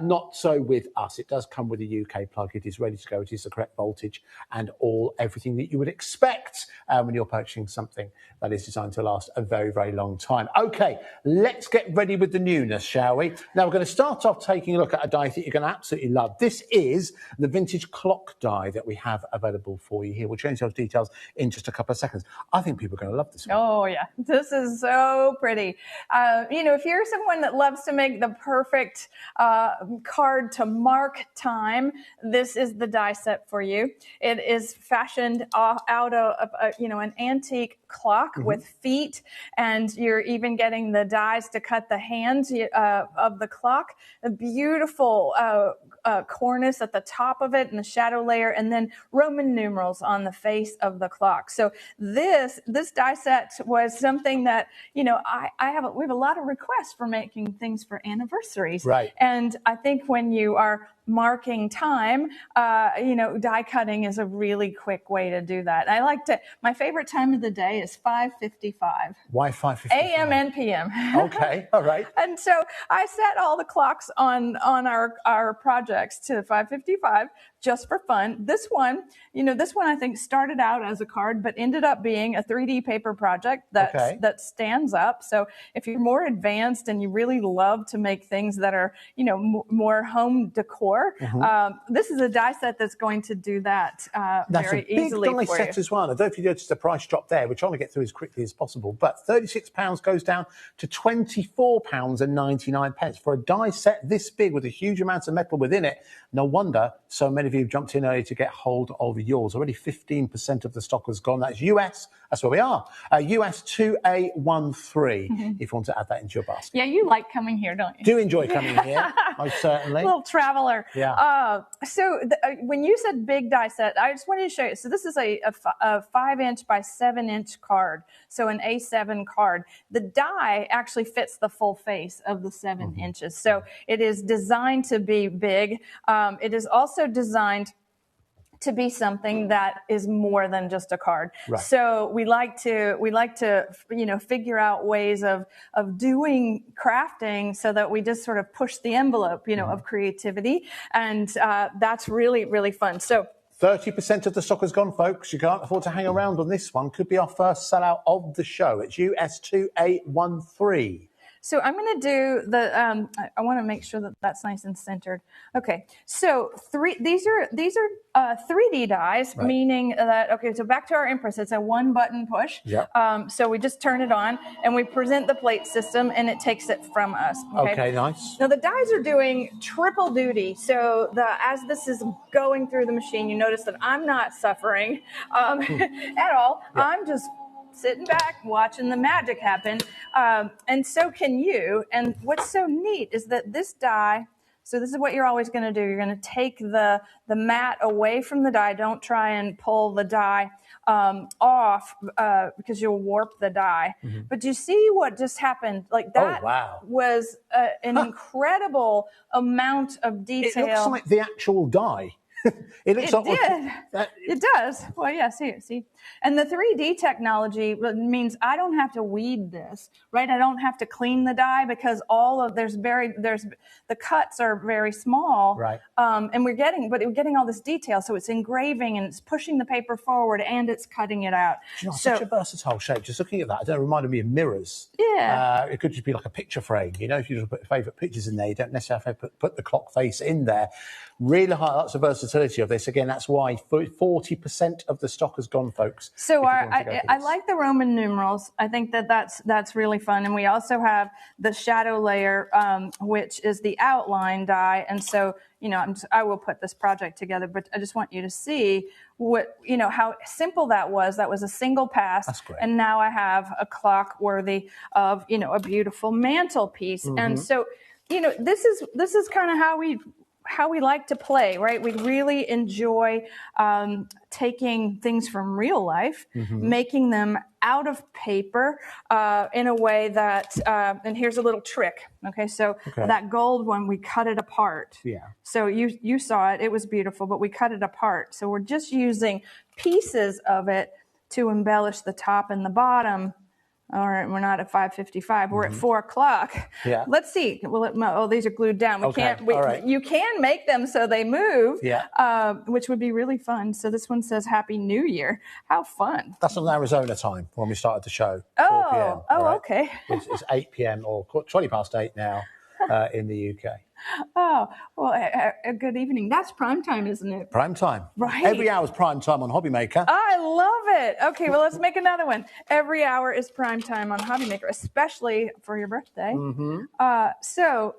Speaker 2: Not so with us. It does come with a UK plug. It is ready to go. It is the correct voltage and everything that you would expect when you're purchasing something that is designed to last a very, very long time. Okay, let's get ready with the newness, shall we? Now, we're going to start off taking a look at a die that you're going to absolutely love. This is the vintage clock die that we have available for you here. We'll change those details in just a couple of seconds. I think people are going to love this one.
Speaker 4: Oh, yeah. This is so pretty. If you're you're someone that loves to make the perfect card to mark time, this is the die set for you. It is fashioned out of an antique clock with feet, and you're even getting the dies to cut the hands of the clock. A beautiful cornice at the top of it and the shadow layer, and then Roman numerals on the face of the clock. So this die set was something that, we have a lot of requests for making things for anniversaries.
Speaker 2: Right.
Speaker 4: And I think when you are marking time, die cutting is a really quick way to do that. My favorite time of the day is 5:55.
Speaker 2: Why 5:55?
Speaker 4: AM and PM.
Speaker 2: Okay, all right.
Speaker 4: And so I set all the clocks on our projects to 5:55 just for fun. This one I think started out as a card, but ended up being a 3D paper project that stands up. So if you're more advanced and you really love to make things that are, more home decor, this is a die set that's going to do that very easily for you.
Speaker 2: That's a big die set as well. I don't know if you noticed the price drop there. We're trying to get through as quickly as possible, but £36 goes down to £24.99 for a die set this big with a huge amount of metal within it. No wonder so many of you have jumped in early to get hold of yours. Already 15% of the stock has gone. That's US. That's where we are. US 2A13, if you want to add that into your basket.
Speaker 4: Yeah, you like coming here, don't you?
Speaker 2: Do enjoy coming here, most certainly.
Speaker 4: Little traveler.
Speaker 2: Yeah.
Speaker 4: When you said big die set, I just wanted to show you. So this is a 5-inch by 7-inch card. So an A7 card. The die actually fits the full face of the 7 inches. So it is designed to be big. It is also designed to be something that is more than just a card.
Speaker 2: Right.
Speaker 4: So we like to figure out ways of doing crafting so that we just sort of push the envelope, of creativity. And that's really, really fun. So
Speaker 2: 30% of the stock has gone, folks. You can't afford to hang around on this one. Could be our first sellout of the show. It's US 2A13.
Speaker 4: So I'm going to do the, I want to make sure that that's nice and centered. Okay, so these are 3D dies, right. Meaning that, so back to our Empress, it's a one-button push.
Speaker 2: Yep.
Speaker 4: So we just turn it on, and we present the plate system, and it takes it from us.
Speaker 2: Okay, nice.
Speaker 4: Now the dies are doing triple duty, so as this is going through the machine, you notice that I'm not suffering at all. Yep. I'm just sitting back, watching the magic happen, and so can you. And what's so neat is that this die, so this is what you're always going to do. You're going to take the mat away from the die. Don't try and pull the die off because you'll warp the die. But do you see what just happened? Like that was an incredible amount of detail.
Speaker 2: It looks like the actual die. It
Speaker 4: does. Well, yeah, see. And the 3D technology means I don't have to weed this, right? I don't have to clean the die because the cuts are very small.
Speaker 2: Right.
Speaker 4: And we're getting all this detail. So it's engraving and it's pushing the paper forward and it's cutting it out.
Speaker 2: Such a versatile shape. Just looking at that, it reminded me of mirrors.
Speaker 4: Yeah.
Speaker 2: It could just be like a picture frame. If you just put favourite pictures in there, you don't necessarily have to put the clock face in there. Really highlights the versatility of this. Again, that's why 40% of the stock has gone, folks.
Speaker 4: So I like the Roman numerals. I think that's really fun. And we also have the shadow layer, which is the outline die. And so, I will put this project together, but I just want you to see how simple that was. That was a single pass.
Speaker 2: That's great.
Speaker 4: And now I have a clock worthy of, a beautiful mantelpiece. And so, this is kind of how we like to play, right? We really enjoy taking things from real life, making them out of paper in a way that, and here's a little trick. Okay, so that gold one, we cut it apart.
Speaker 2: Yeah.
Speaker 4: So you saw it, it was beautiful, but we cut it apart. So we're just using pieces of it to embellish the top and the bottom. All right, we're not at 5:55. We're at 4 o'clock.
Speaker 2: Yeah.
Speaker 4: Let's see. Well, these are glued down.
Speaker 2: All right.
Speaker 4: You can make them so they move.
Speaker 2: Yeah.
Speaker 4: Which would be really fun. So this one says Happy New Year. How fun!
Speaker 2: That's on Arizona time when we started the show. 4 p.m.
Speaker 4: Oh,
Speaker 2: right?
Speaker 4: okay.
Speaker 2: It's 8 p.m. or 20 past 8 now. in the UK.
Speaker 4: Oh, well, a good evening. That's prime time, isn't it?
Speaker 2: Prime time.
Speaker 4: Right.
Speaker 2: Every hour is prime time on HobbyMaker.
Speaker 4: I love it. Okay, well, let's make another one. Every hour is prime time on HobbyMaker, especially for your birthday. So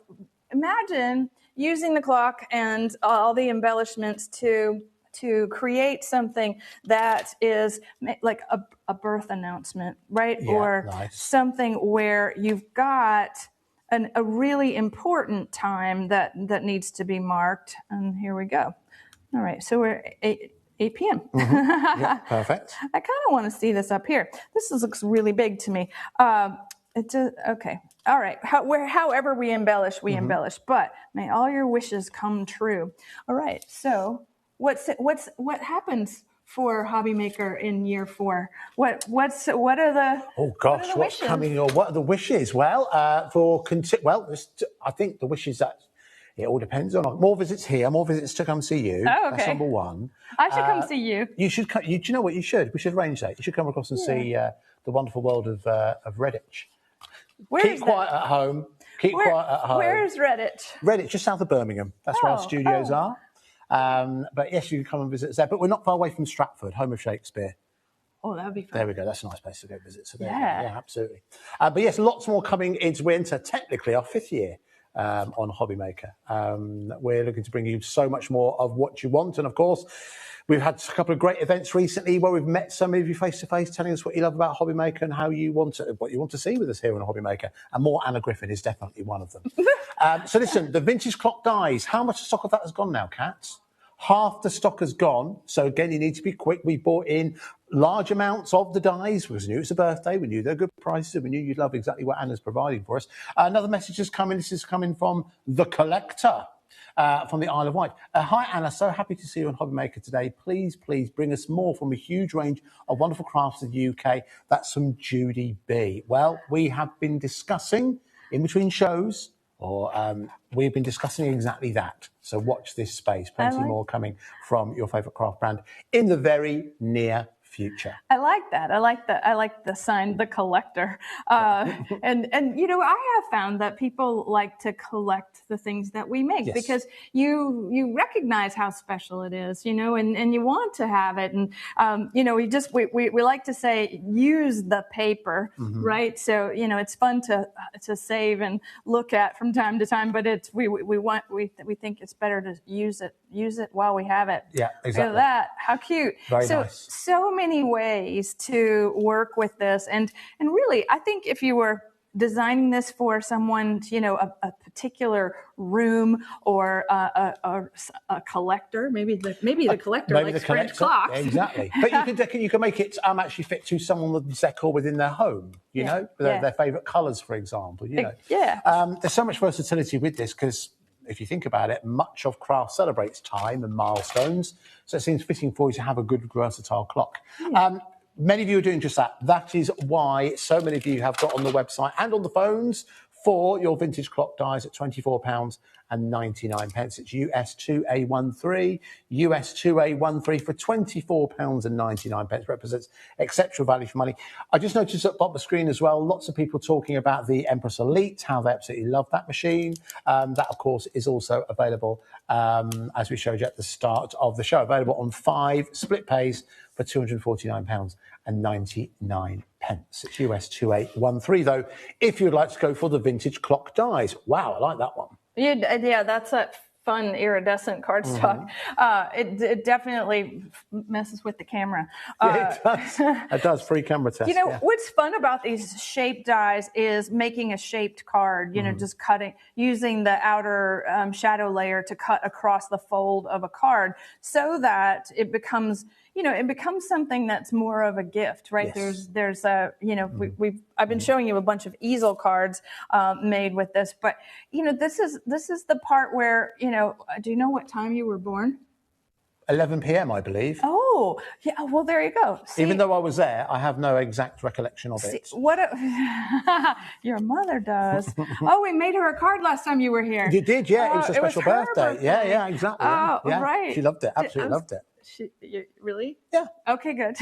Speaker 4: imagine using the clock and all the embellishments to create something that is like a birth announcement, right?
Speaker 2: Yeah,
Speaker 4: or
Speaker 2: nice.
Speaker 4: something where you've got a really important time that needs to be marked. And here we go. All right, so we're 8 p.m.
Speaker 2: Yeah, perfect.
Speaker 4: I kind of want to see this up here. This looks really big to me. Okay. All right. However we embellish, we embellish. But may all your wishes come true. All right. So what happens for HobbyMaker in year 4? What are the
Speaker 2: what's coming? Or what are the wishes? Well, I think the wishes that it all depends on more visits here, more visits to come see you.
Speaker 4: Oh, okay.
Speaker 2: That's number one.
Speaker 4: I should come see you.
Speaker 2: You should. Do you know what you should? We should arrange that. You should come across and see the wonderful world of Redditch. Keep quiet at home. Keep quiet at home.
Speaker 4: Where is Redditch?
Speaker 2: Redditch, just south of Birmingham. That's where our studios are. But yes, you can come and visit us there. But we're not far away from Stratford, home of Shakespeare.
Speaker 4: Oh, that would be fun.
Speaker 2: There we go. That's a nice place to go visit. So
Speaker 4: yeah,
Speaker 2: absolutely. But yes, lots more coming into winter. Technically, our 5th year on HobbyMaker. We're looking to bring you so much more of what you want. And of course, we've had a couple of great events recently where we've met some of you face to face, telling us what you love about HobbyMaker and what you want to see with us here on HobbyMaker. And more Anna Griffin is definitely one of them. So listen, the vintage clock dies. How much stock of that has gone now, Kat? Half the stock has gone. So again, you need to be quick. We bought in large amounts of the dies because we knew it's a birthday. We knew they're good prices. And we knew you'd love exactly what Anna's providing for us. Another message has come in. This is coming from The Collector from the Isle of Wight. Hi, Anna. So happy to see you on HobbyMaker today. Please bring us more from a huge range of wonderful crafts in the UK. That's from Judy B. Well, we have been discussing in between shows, we've been discussing exactly that. So watch this space. Plenty more coming from your favourite craft brand in the very near future.
Speaker 4: I like that. I like the sign, The Collector. And you know, I have found that people like to collect the things that we make because you recognize how special it is, you know, and you want to have it. And you know, we like to say use the paper, right? So, you know, it's fun to save and look at from time to time, but we think it's better to use it while we have it.
Speaker 2: Yeah, exactly.
Speaker 4: Look at that. How cute.
Speaker 2: Very nice.
Speaker 4: So many ways to work with this. And really, I think if you were designing this for someone, you know, a particular room or a collector, maybe the collector likes French clocks.
Speaker 2: Exactly. But you can make it actually fit to someone's decor within their home, you know, their favourite colours, for example, you know.
Speaker 4: Yeah.
Speaker 2: There's so much versatility with this because if you think about it, much of craft celebrates time and milestones, so it seems fitting for you to have a good, versatile clock. Many of you are doing just that. That is why so many of you have got on the website and on the phones for your vintage clock dies at £24.99. It's US2A13, US2A13 for £24.99. Represents exceptional value for money. I just noticed at the bottom of the screen as well, lots of people talking about the Empress Elite, how they absolutely love that machine. That, of course, is also available, as we showed you at the start of the show, available on 5 split pays for £249.99. It's US2813, though, if you'd like to go for the vintage clock dies. Wow, I like that one.
Speaker 4: Yeah, that's that fun iridescent cardstock. It definitely messes with the camera.
Speaker 2: Yeah, it does. It does. Free camera test.
Speaker 4: You know, what's fun about these shaped dies is making a shaped card, you know, just using the outer shadow layer to cut across the fold of a card so that it becomes, you know, it becomes something that's more of a gift, right?
Speaker 2: Yes.
Speaker 4: There's a, you know, I've been showing you a bunch of easel cards made with this, but you know, this is the part where, you know, do you know what time you were born?
Speaker 2: 11 p.m, I believe.
Speaker 4: Oh, yeah. Well, there you go. See,
Speaker 2: even though I was there, I have no exact recollection of it.
Speaker 4: Your mother does. Oh, we made her a card last time you were here.
Speaker 2: You did, yeah. It was a special birthday. Yeah, exactly.
Speaker 4: Oh,
Speaker 2: yeah.
Speaker 4: right.
Speaker 2: She loved it. Absolutely loved it.
Speaker 4: Really?
Speaker 2: Yeah.
Speaker 4: Okay, good.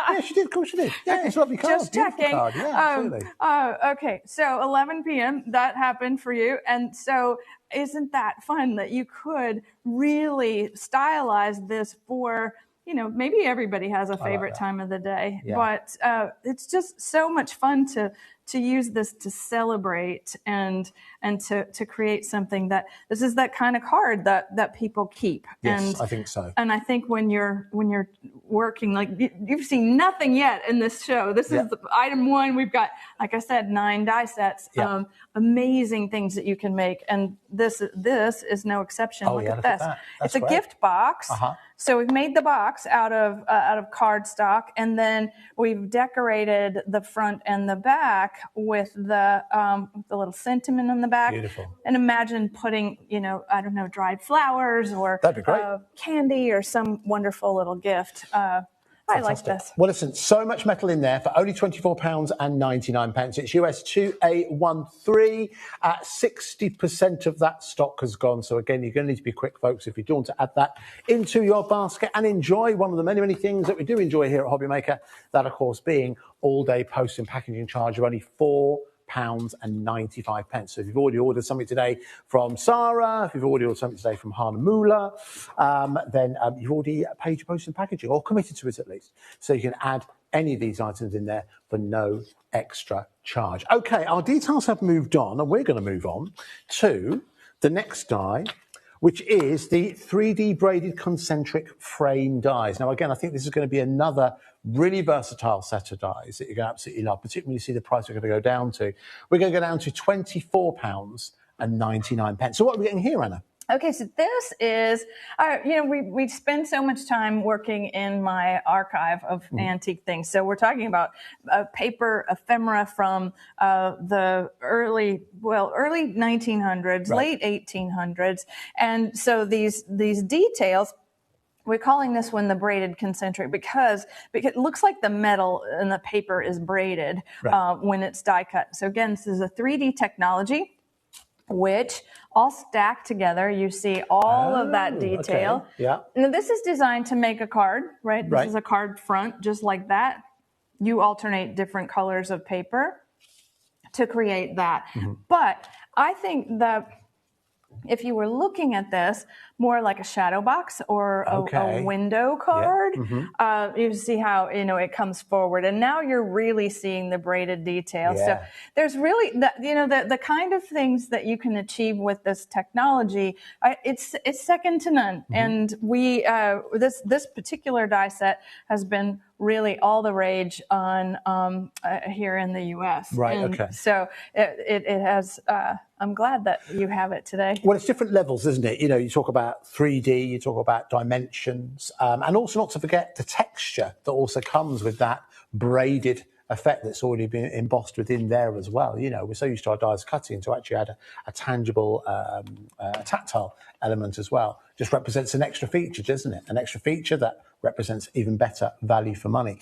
Speaker 2: Yeah, she did. Of course she did. Yeah, it's a lovely card.
Speaker 4: Just
Speaker 2: Beautiful
Speaker 4: checking.
Speaker 2: card. Yeah, absolutely.
Speaker 4: Okay, so 11 p.m. that happened for you, and so isn't that fun that you could really stylize this for, you know, maybe everybody has a favorite time of the day, but it's just so much fun to use this to celebrate and to create something that this is that kind of card that people keep.
Speaker 2: Yes,
Speaker 4: and
Speaker 2: I think so.
Speaker 4: And I think when you're working, like you've seen nothing yet in this show. This is the item one. We've got, like I said, 9 die sets. Amazing things that you can make, and this is no exception. Look at this. It's a gift box. So we've made the box out of cardstock, and then we've decorated the front and the back with the little sentiment on the back.
Speaker 2: Beautiful.
Speaker 4: And imagine putting, you know, I don't know, dried flowers or
Speaker 2: That'd be great.
Speaker 4: Candy or some wonderful little gift. I like this.
Speaker 2: Well, listen, so much metal in there for only £24.99. It's US 2813. 60% of that stock has gone. So again, you're going to need to be quick, folks, if you do want to add that into your basket and enjoy one of the many, many things that we do enjoy here at HobbyMaker. That, of course, being all-day post and packaging charge of only £4.95. So if you've already ordered something today from Sarah, if you've already ordered something today from Hanamule, then you've already paid your post and packaging, or committed to it at least. So you can add any of these items in there for no extra charge. Okay, our details have moved on, and we're going to move on to the next die, which is the 3D braided concentric frame dies. Now, again, I think this is going to be another really versatile set of dies that you're going to absolutely love, particularly when you see the price we're going to go down to. We're going to go down to £24.99. So what are we getting here, Anna?
Speaker 4: Okay, so this is, you know, we spend so much time working in my archive of antique things. So we're talking about paper ephemera from the early 1900s, late 1800s. And so these details, we're calling this one the braided concentric because it looks like the metal and the paper is braided when it's die cut. So again, this is a 3D technology, which all stacked together, you see all of that detail.
Speaker 2: Okay. Yeah.
Speaker 4: Now, this is designed to make a card, right? This is a card front, just like that. You alternate different colors of paper to create that. But I think that if you were looking at this more like a shadow box or a window card, you see how, you know, it comes forward, and now you're really seeing the braided detail. So there's really the kind of things that you can achieve with this technology. It's second to none. And we this particular die set has been really all the rage on here in the U.S. So it has. I'm glad that you have it today.
Speaker 2: Well, it's different levels, isn't it? You know, you talk about 3D, you talk about dimensions, and also not to forget the texture that also comes with that braided effect that's already been embossed within there as well. You know, we're so used to our dies cutting to actually add a tangible, tactile element as well. Just represents an extra feature, doesn't it? An extra feature that represents even better value for money.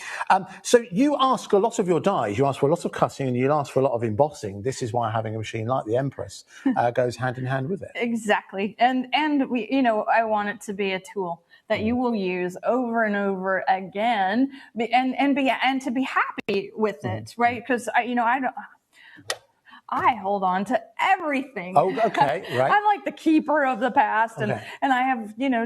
Speaker 2: So you ask a lot of your dies, you ask for a lot of cutting, and you ask for a lot of embossing. This is why having a machine like the Empress goes hand in hand with it.
Speaker 4: Exactly. And we, you know, I want it to be a tool that you will use over and over again, and to be happy with it, right? Because I hold on to everything.
Speaker 2: Oh, okay, right.
Speaker 4: I'm like the keeper of the past, and I have, you know,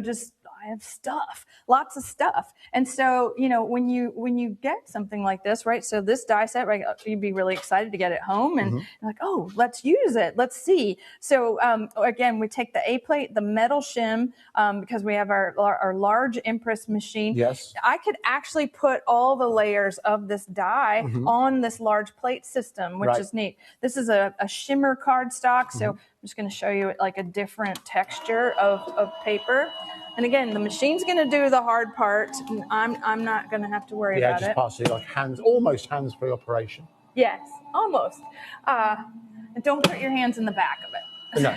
Speaker 4: I have stuff, lots of stuff. And so, you know, when you get something like this, right? So this die set, right? You'd be really excited to get it home, and like, oh, let's use it. Let's see. So again, we take the A plate, the metal shim, because we have our large Empress machine.
Speaker 2: Yes.
Speaker 4: I could actually put all the layers of this die on this large plate system, which is neat. This is a shimmer cardstock. So I'm just going to show you like a different texture of paper. And again, the machine's going to do the hard part. And I'm not going to have to worry about it.
Speaker 2: Yeah, just partially like almost hands-free operation.
Speaker 4: Yes, almost. And don't put your hands in the back of it.
Speaker 2: No.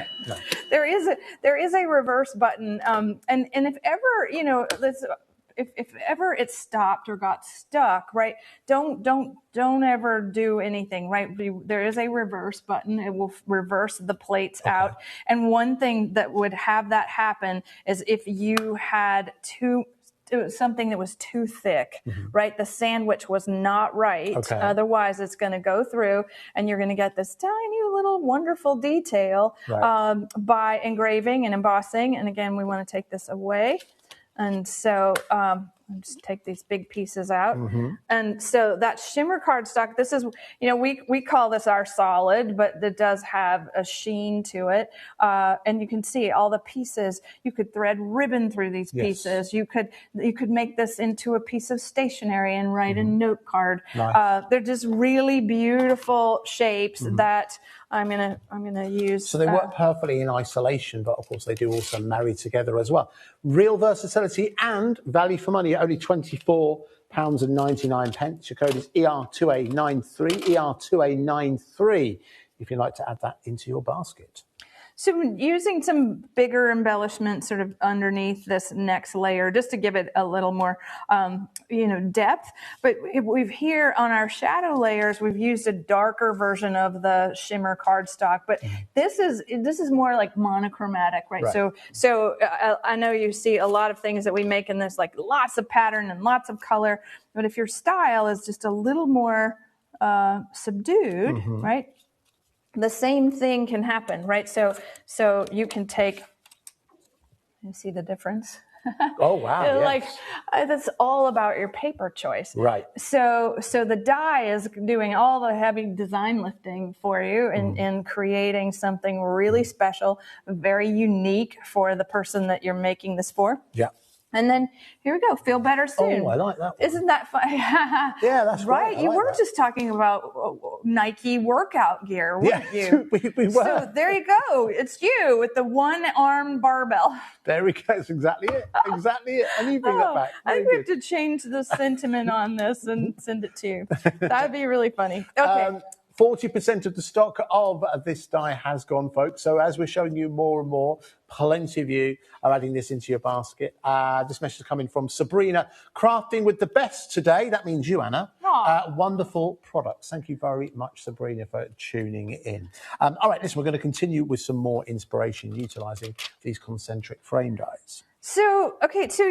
Speaker 4: There is a reverse button. And if ever, you know, if ever it stopped or got stuck, right? Don't ever do anything, right? There is a reverse button. It will reverse the plates out. And one thing that would have that happen is if you had something that was too thick, right? The sandwich was not right.
Speaker 2: Okay.
Speaker 4: Otherwise, it's going to go through, and you're going to get this tiny little wonderful detail by engraving and embossing. And again, we want to take this away. And so just take these big pieces out. And so that shimmer cardstock, this is, we call this our solid, but it does have a sheen to it. And you can see all the pieces. You could thread ribbon through these pieces. You could make this into a piece of stationery and write a note card.
Speaker 2: Nice.
Speaker 4: They're just really beautiful shapes that I'm gonna use.
Speaker 2: So they work perfectly in isolation, but of course they do also marry together as well. Real versatility and value for money at only £24.99. Your code is ER2A93, ER2A93, if you'd like to add that into your basket.
Speaker 4: So using some bigger embellishment sort of underneath this next layer, just to give it a little more, depth. But we've here on our shadow layers, we've used a darker version of the shimmer cardstock. But this is more like monochromatic, right? So I know you see a lot of things that we make in this, like lots of pattern and lots of color. But if your style is just a little more subdued, right? The same thing can happen, right? So you can take, you see the difference?
Speaker 2: Oh, wow.
Speaker 4: Like, that's all about your paper choice.
Speaker 2: Right.
Speaker 4: So the die is doing all the heavy design lifting for you and creating something really special, very unique for the person that you're making this for.
Speaker 2: Yeah.
Speaker 4: And then here we go. Feel better soon.
Speaker 2: Oh, I like that one.
Speaker 4: Isn't that fun?
Speaker 2: Yeah, that's
Speaker 4: right.
Speaker 2: Great.
Speaker 4: You were just talking about Nike workout gear, weren't you?
Speaker 2: we were.
Speaker 4: So there you go. It's you with the one-arm barbell.
Speaker 2: There we go. That's exactly it. Exactly it. And you bring that back.
Speaker 4: I think we have to change the sentiment on this and send it to you. That'd be really funny. Okay.
Speaker 2: 40% of the stock of this die has gone, folks. So as we're showing you more and more, plenty of you are adding this into your basket. This message is coming from Sabrina. Crafting with the best today. That means you, Anna. Wonderful products. Thank you very much, Sabrina, for tuning in. All right, listen, we're going to continue with some more inspiration utilising these concentric frame dies.
Speaker 4: So, okay, so,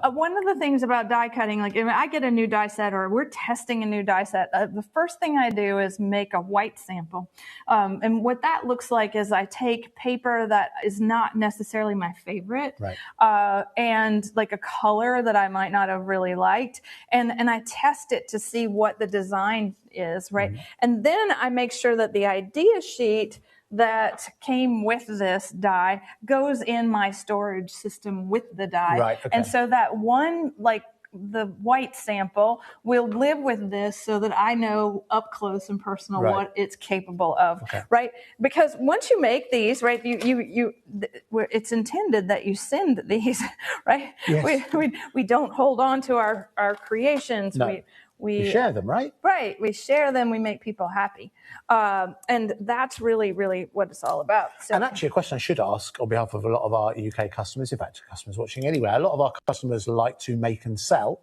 Speaker 4: one of the things about die cutting, like if I get a new die set or we're testing a new die set, the first thing I do is make a white sample. And what that looks like is I take paper that is not necessarily my favorite, and like a color that I might not have really liked, and I test it to see what the design is, right? And then I make sure that the idea sheet that came with this die goes in my storage system with the die.
Speaker 2: Right, okay.
Speaker 4: And so that one, like the white sample, will live with this so that I know up close and personal what it's capable of, right? Because once you make these, right, it's intended that you send these, right?
Speaker 2: Yes.
Speaker 4: We don't hold on to our creations.
Speaker 2: No. We share them, right?
Speaker 4: Right. We share them. We make people happy. And that's really, really what it's all about. So,
Speaker 2: and actually, a question I should ask on behalf of a lot of our UK customers, in fact, customers watching anyway, a lot of our customers like to make and sell.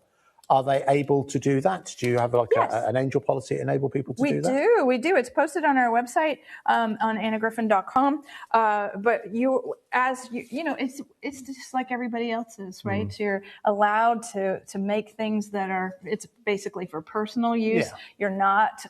Speaker 2: Are they able to do that? Do you have like an angel policy to enable people to do that?
Speaker 4: We do. It's posted on our website, on annagriffin.com. But it's just like everybody else's, right? So you're allowed to make things that are, it's basically for personal use.
Speaker 2: Yeah.
Speaker 4: You're not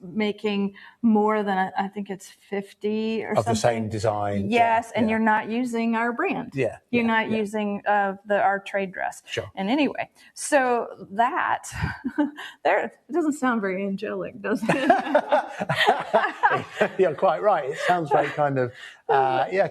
Speaker 4: making more than, I think it's 50 or
Speaker 2: of
Speaker 4: something.
Speaker 2: the same design.
Speaker 4: Yes, and you're not using our brand.
Speaker 2: Yeah.
Speaker 4: You're not using our trade dress.
Speaker 2: Sure.
Speaker 4: And anyway, so that, it doesn't sound very angelic, does it?
Speaker 2: You're quite right. It sounds very kind of,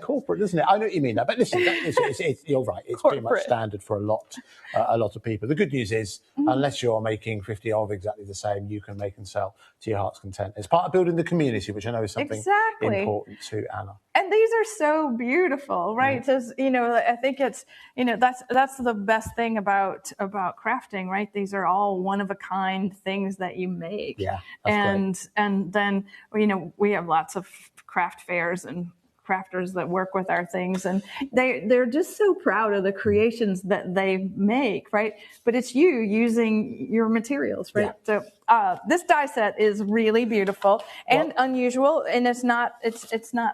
Speaker 2: corporate, doesn't it? I know what you mean. But listen, you're right. It's pretty much standard for a lot of people. The good news is, unless you're making 50 of exactly the same, you can make and sell to your heart's content. It's part of building the community, which I know is something important to Anna.
Speaker 4: And these are so beautiful, right? Just, I think it's, that's the best thing about crafting, right? These are all one of a kind things that you make.
Speaker 2: Yeah.
Speaker 4: And then, we have lots of craft fairs and crafters that work with our things, and they're just so proud of the creations that they make, right? But it's you using your materials, right? So this die set is really beautiful and unusual, and it's not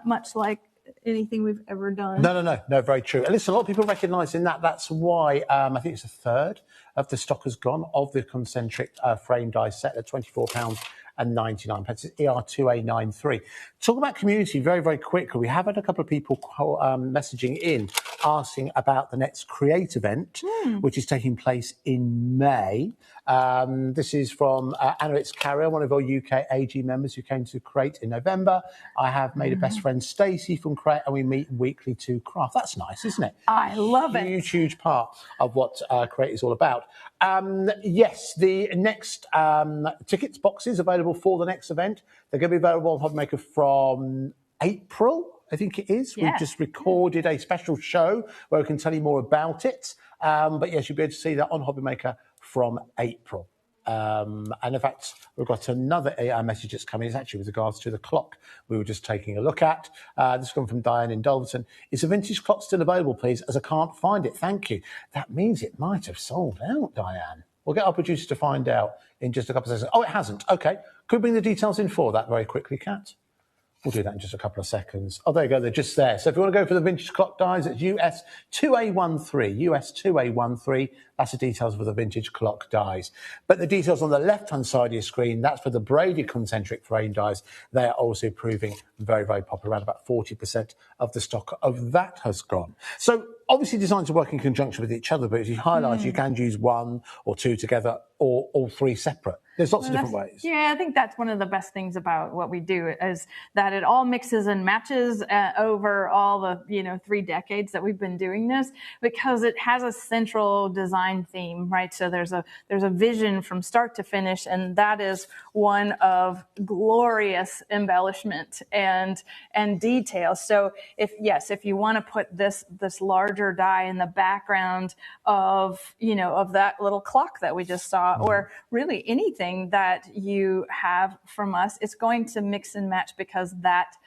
Speaker 4: much like anything we've ever done.
Speaker 2: No, very true. And listen, a lot of people recognising that. That's why I think it's a third of the stock has gone of the Concentric frame die set at £24.99. It's ER2A93. Talk about community very, very quickly. We have had a couple of people messaging in asking about the next Create event, which is taking place in May. This is from Anna Carrier, one of our UK AG members who came to Create in November. I have made a best friend, Stacey, from Create, and we meet weekly to craft. That's nice, isn't it?
Speaker 4: I love it.
Speaker 2: Huge part of what Create is all about. Yes, the next tickets boxes available for the next event. They're going to be available on HobbyMaker from April, I think it is.
Speaker 4: Yeah.
Speaker 2: We've just recorded a special show where we can tell you more about it. But yes, you'll be able to see that on HobbyMaker from April. And in fact, we've got another message that's coming. It's actually with regards to the clock we were just taking a look at. This has come from Diane in Dulverton. Is the vintage clock still available, please, as I can't find it? Thank you. That means it might have sold out, Diane. We'll get our producer to find out in just a couple of seconds. Oh, it hasn't. OK. Could we bring the details in for that very quickly, Kat? We'll do that in just a couple of seconds. Oh, there you go. They're just there. So if you want to go for the vintage clock dies, it's US2A13. US2A13. That's the details for the vintage clock dies. But the details on the left-hand side of your screen, that's for the braided concentric frame dies. They are also proving very, very popular. Around about 40% of the stock of that has gone. So obviously designs to work in conjunction with each other, but as you highlight, you can use one or two together or all three separate. There's lots of different ways.
Speaker 4: Yeah, I think that's one of the best things about what we do is that it all mixes and matches over all the 3 decades that we've been doing this, because it has a central design theme, right? So there's a vision from start to finish, and that is one of glorious embellishment and detail. So if you want to put this larger die in the background of that little clock that we just saw, or really anything that you have from us, it's going to mix and match, because that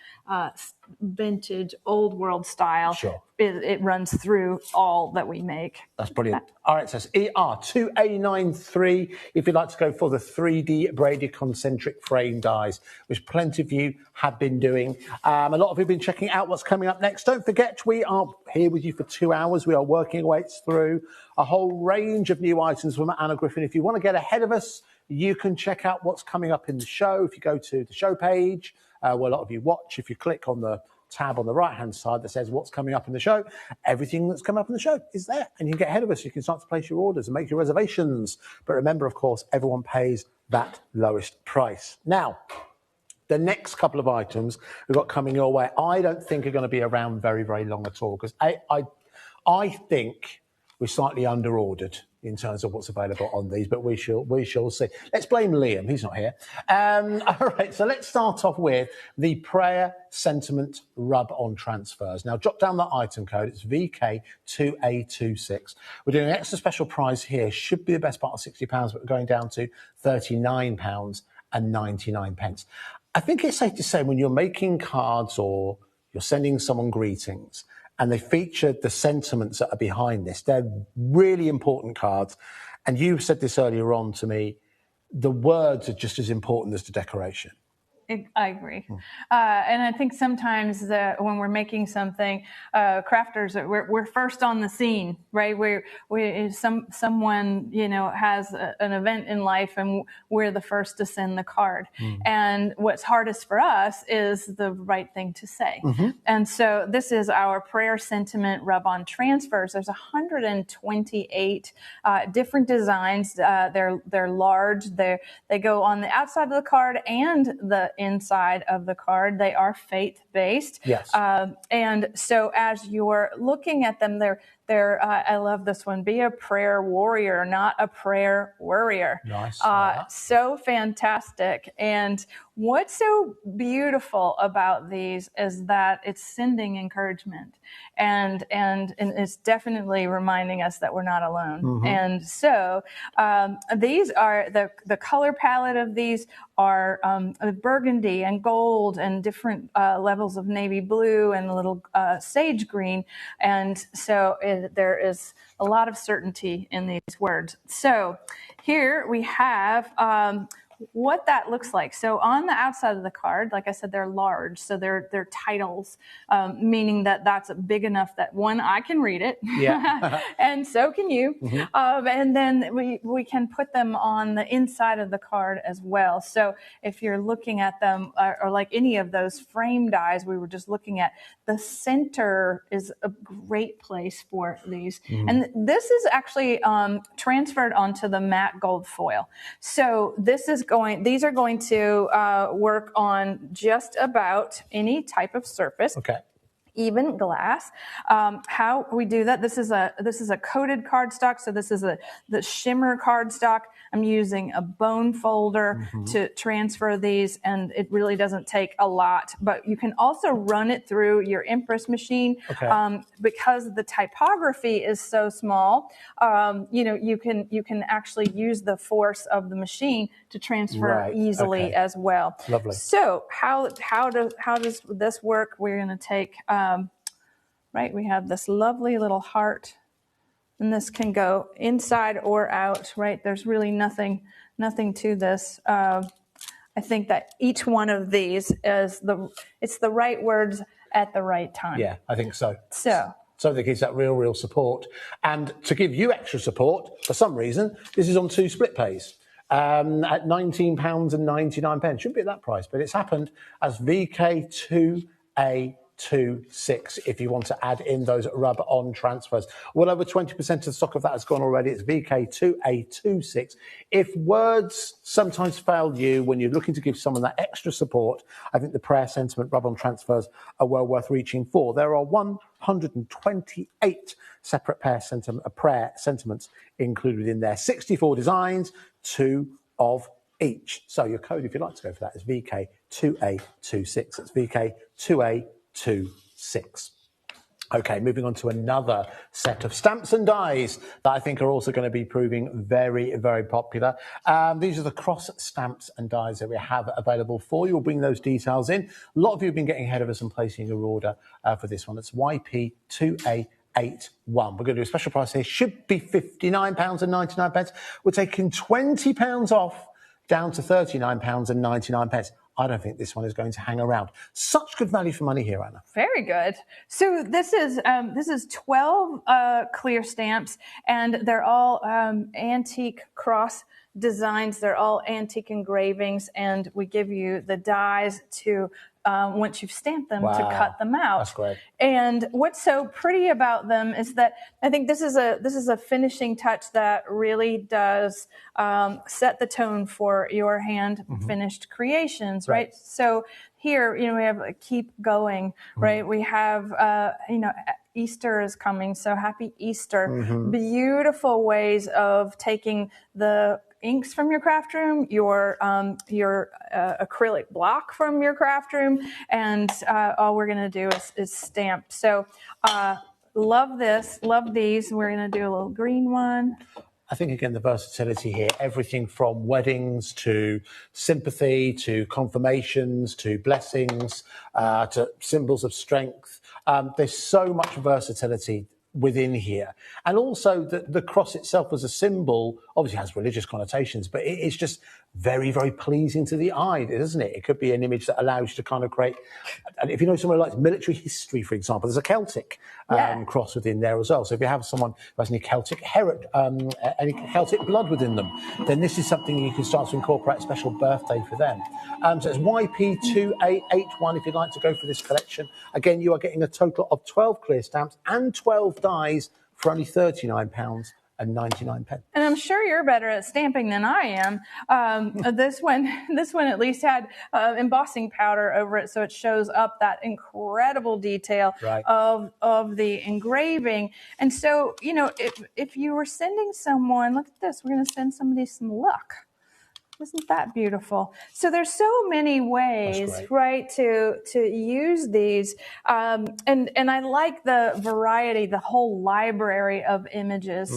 Speaker 4: vintage old world style, it runs through all that we make.
Speaker 2: That's brilliant. All right, so it's ER2A93 if you'd like to go for the 3D braided concentric frame dies, which plenty of you have been doing. A lot of you have been checking out what's coming up next. Don't forget, we are here with you for 2 hours. We are working our way through a whole range of new items from Anna Griffin. If you want to get ahead of us, you can check out what's coming up in the show. If you go to the show page, where a lot of you watch, if you click on the tab on the right-hand side that says what's coming up in the show, everything that's come up in the show is there, and you can get ahead of us. You can start to place your orders and make your reservations. But remember, of course, everyone pays that lowest price. Now, the next couple of items we've got coming your way, I don't think are going to be around very, very long at all, because I think we're slightly under-ordered in terms of what's available on these, but we shall see. Let's blame Liam. He's not here. All right, so let's start off with the Prayer Sentiment Rub-On Transfers. Now, jot down that item code. It's VK2A26. We're doing an extra special prize here. Should be the best part of £60, but we're going down to £39.99. I think it's safe to say when you're making cards or you're sending someone greetings, and they featured the sentiments that are behind this. They're really important cards. And you said this earlier on to me, the words are just as important as the decoration.
Speaker 4: I agree. And I think sometimes when we're making something, crafters, we're first on the scene, right? Someone, has an event in life, and we're the first to send the card. And what's hardest for us is the right thing to say. And so this is our Prayer Sentiment Rub-On Transfers. There's 128 different designs. They're large. They go on the outside of the card and the inside of the card. They are faith-based.
Speaker 2: Yes.
Speaker 4: And so as you're looking at them, I love this one. Be a prayer warrior, not a prayer worrier.
Speaker 2: Nice.
Speaker 4: So fantastic. And what's so beautiful about these is that it's sending encouragement, and it's definitely reminding us that we're not alone. And so these are the color palette of these are burgundy and gold and different levels of navy blue and a little sage green. And so there is a lot of certainty in these words. So here we have what that looks like. So on the outside of the card, like I said, they're large. So they're titles, meaning that that's big enough that one, I can read it.
Speaker 2: Yeah.
Speaker 4: And so can you. And then we can put them on the inside of the card as well. So if you're looking at them, or like any of those frame dies we were just looking at, the center is a great place for these. And this is actually transferred onto the matte gold foil. So these are going to work on just about any type of surface.
Speaker 2: Okay.
Speaker 4: Even glass. How we do that? This is a coated cardstock. So this is the shimmer cardstock. I'm using a bone folder to transfer these, and it really doesn't take a lot. But you can also run it through your impress machine because the typography is so small. You can actually use the force of the machine to transfer easily as well.
Speaker 2: Lovely.
Speaker 4: So how does this work? We're going to take we have this lovely little heart, and this can go inside or out. Right, there's really nothing to this. I think that each one of these is the right words at the right time.
Speaker 2: Yeah, I think so.
Speaker 4: So
Speaker 2: that gives that real support. And to give you extra support, for some reason, this is on 2 split pays. At £19.99. Shouldn't be at that price, but it's happened as VK2A26 if you want to add in those rub-on transfers. Well over 20% of the stock of that has gone already. It's VK2A26. If words sometimes fail you when you're looking to give someone that extra support, I think the prayer sentiment rub-on transfers are well worth reaching for. There are 128 separate prayer sentiments included in there. 64 designs, 2 of each. So your code, if you'd like to go for that, is VK2A26. That's VK2A26. Okay, moving on to another set of stamps and dies that I think are also going to be proving very, very popular. These are the cross stamps and dies that we have available for you. We'll bring those details in. A lot of you have been getting ahead of us and placing your order for this one. It's YP2A81. We're going to do a special price here. Should be £59.99. We're taking £20 off down to £39.99. I don't think this one is going to hang around. Such good value for money here, Anna.
Speaker 4: Very good. So this is 12 clear stamps, and they're all antique cross designs. They're all antique engravings, and we give you the dies to once you've stamped them to cut them out.
Speaker 2: That's great.
Speaker 4: And what's so pretty about them is that I think this is a finishing touch that really does set the tone for your hand finished creations, right? So here, we have keep going, right? We have, Easter is coming, so happy Easter. Beautiful ways of taking the inks from your craft room, your acrylic block from your craft room, and all we're going to do is stamp. So love this, love these. We're going to do a little green one.
Speaker 2: I think, again, the versatility here, everything from weddings to sympathy to confirmations to blessings to symbols of strength. There's so much versatility within here. And also the cross itself as a symbol obviously has religious connotations, but it's just very, very pleasing to the eye, isn't it? It could be an image that allows you to kind of create, and if you know somewhere like military history, for example, there's a Celtic cross within there as well. So if you have someone who has any Celtic any Celtic blood within them, then this is something you can start to incorporate a special birthday for them. So it's YP2A81 if you'd like to go for this collection. Again, you are getting a total of 12 clear stamps and 12 dies for only £39.99.
Speaker 4: And I'm sure you're better at stamping than I am. This one at least had embossing powder over it, so it shows up that incredible detail of the engraving. And so, if you were sending someone, look at this, we're going to send somebody some luck. Isn't that beautiful? So there's so many ways, right, to use these. And I like the variety, the whole library of images.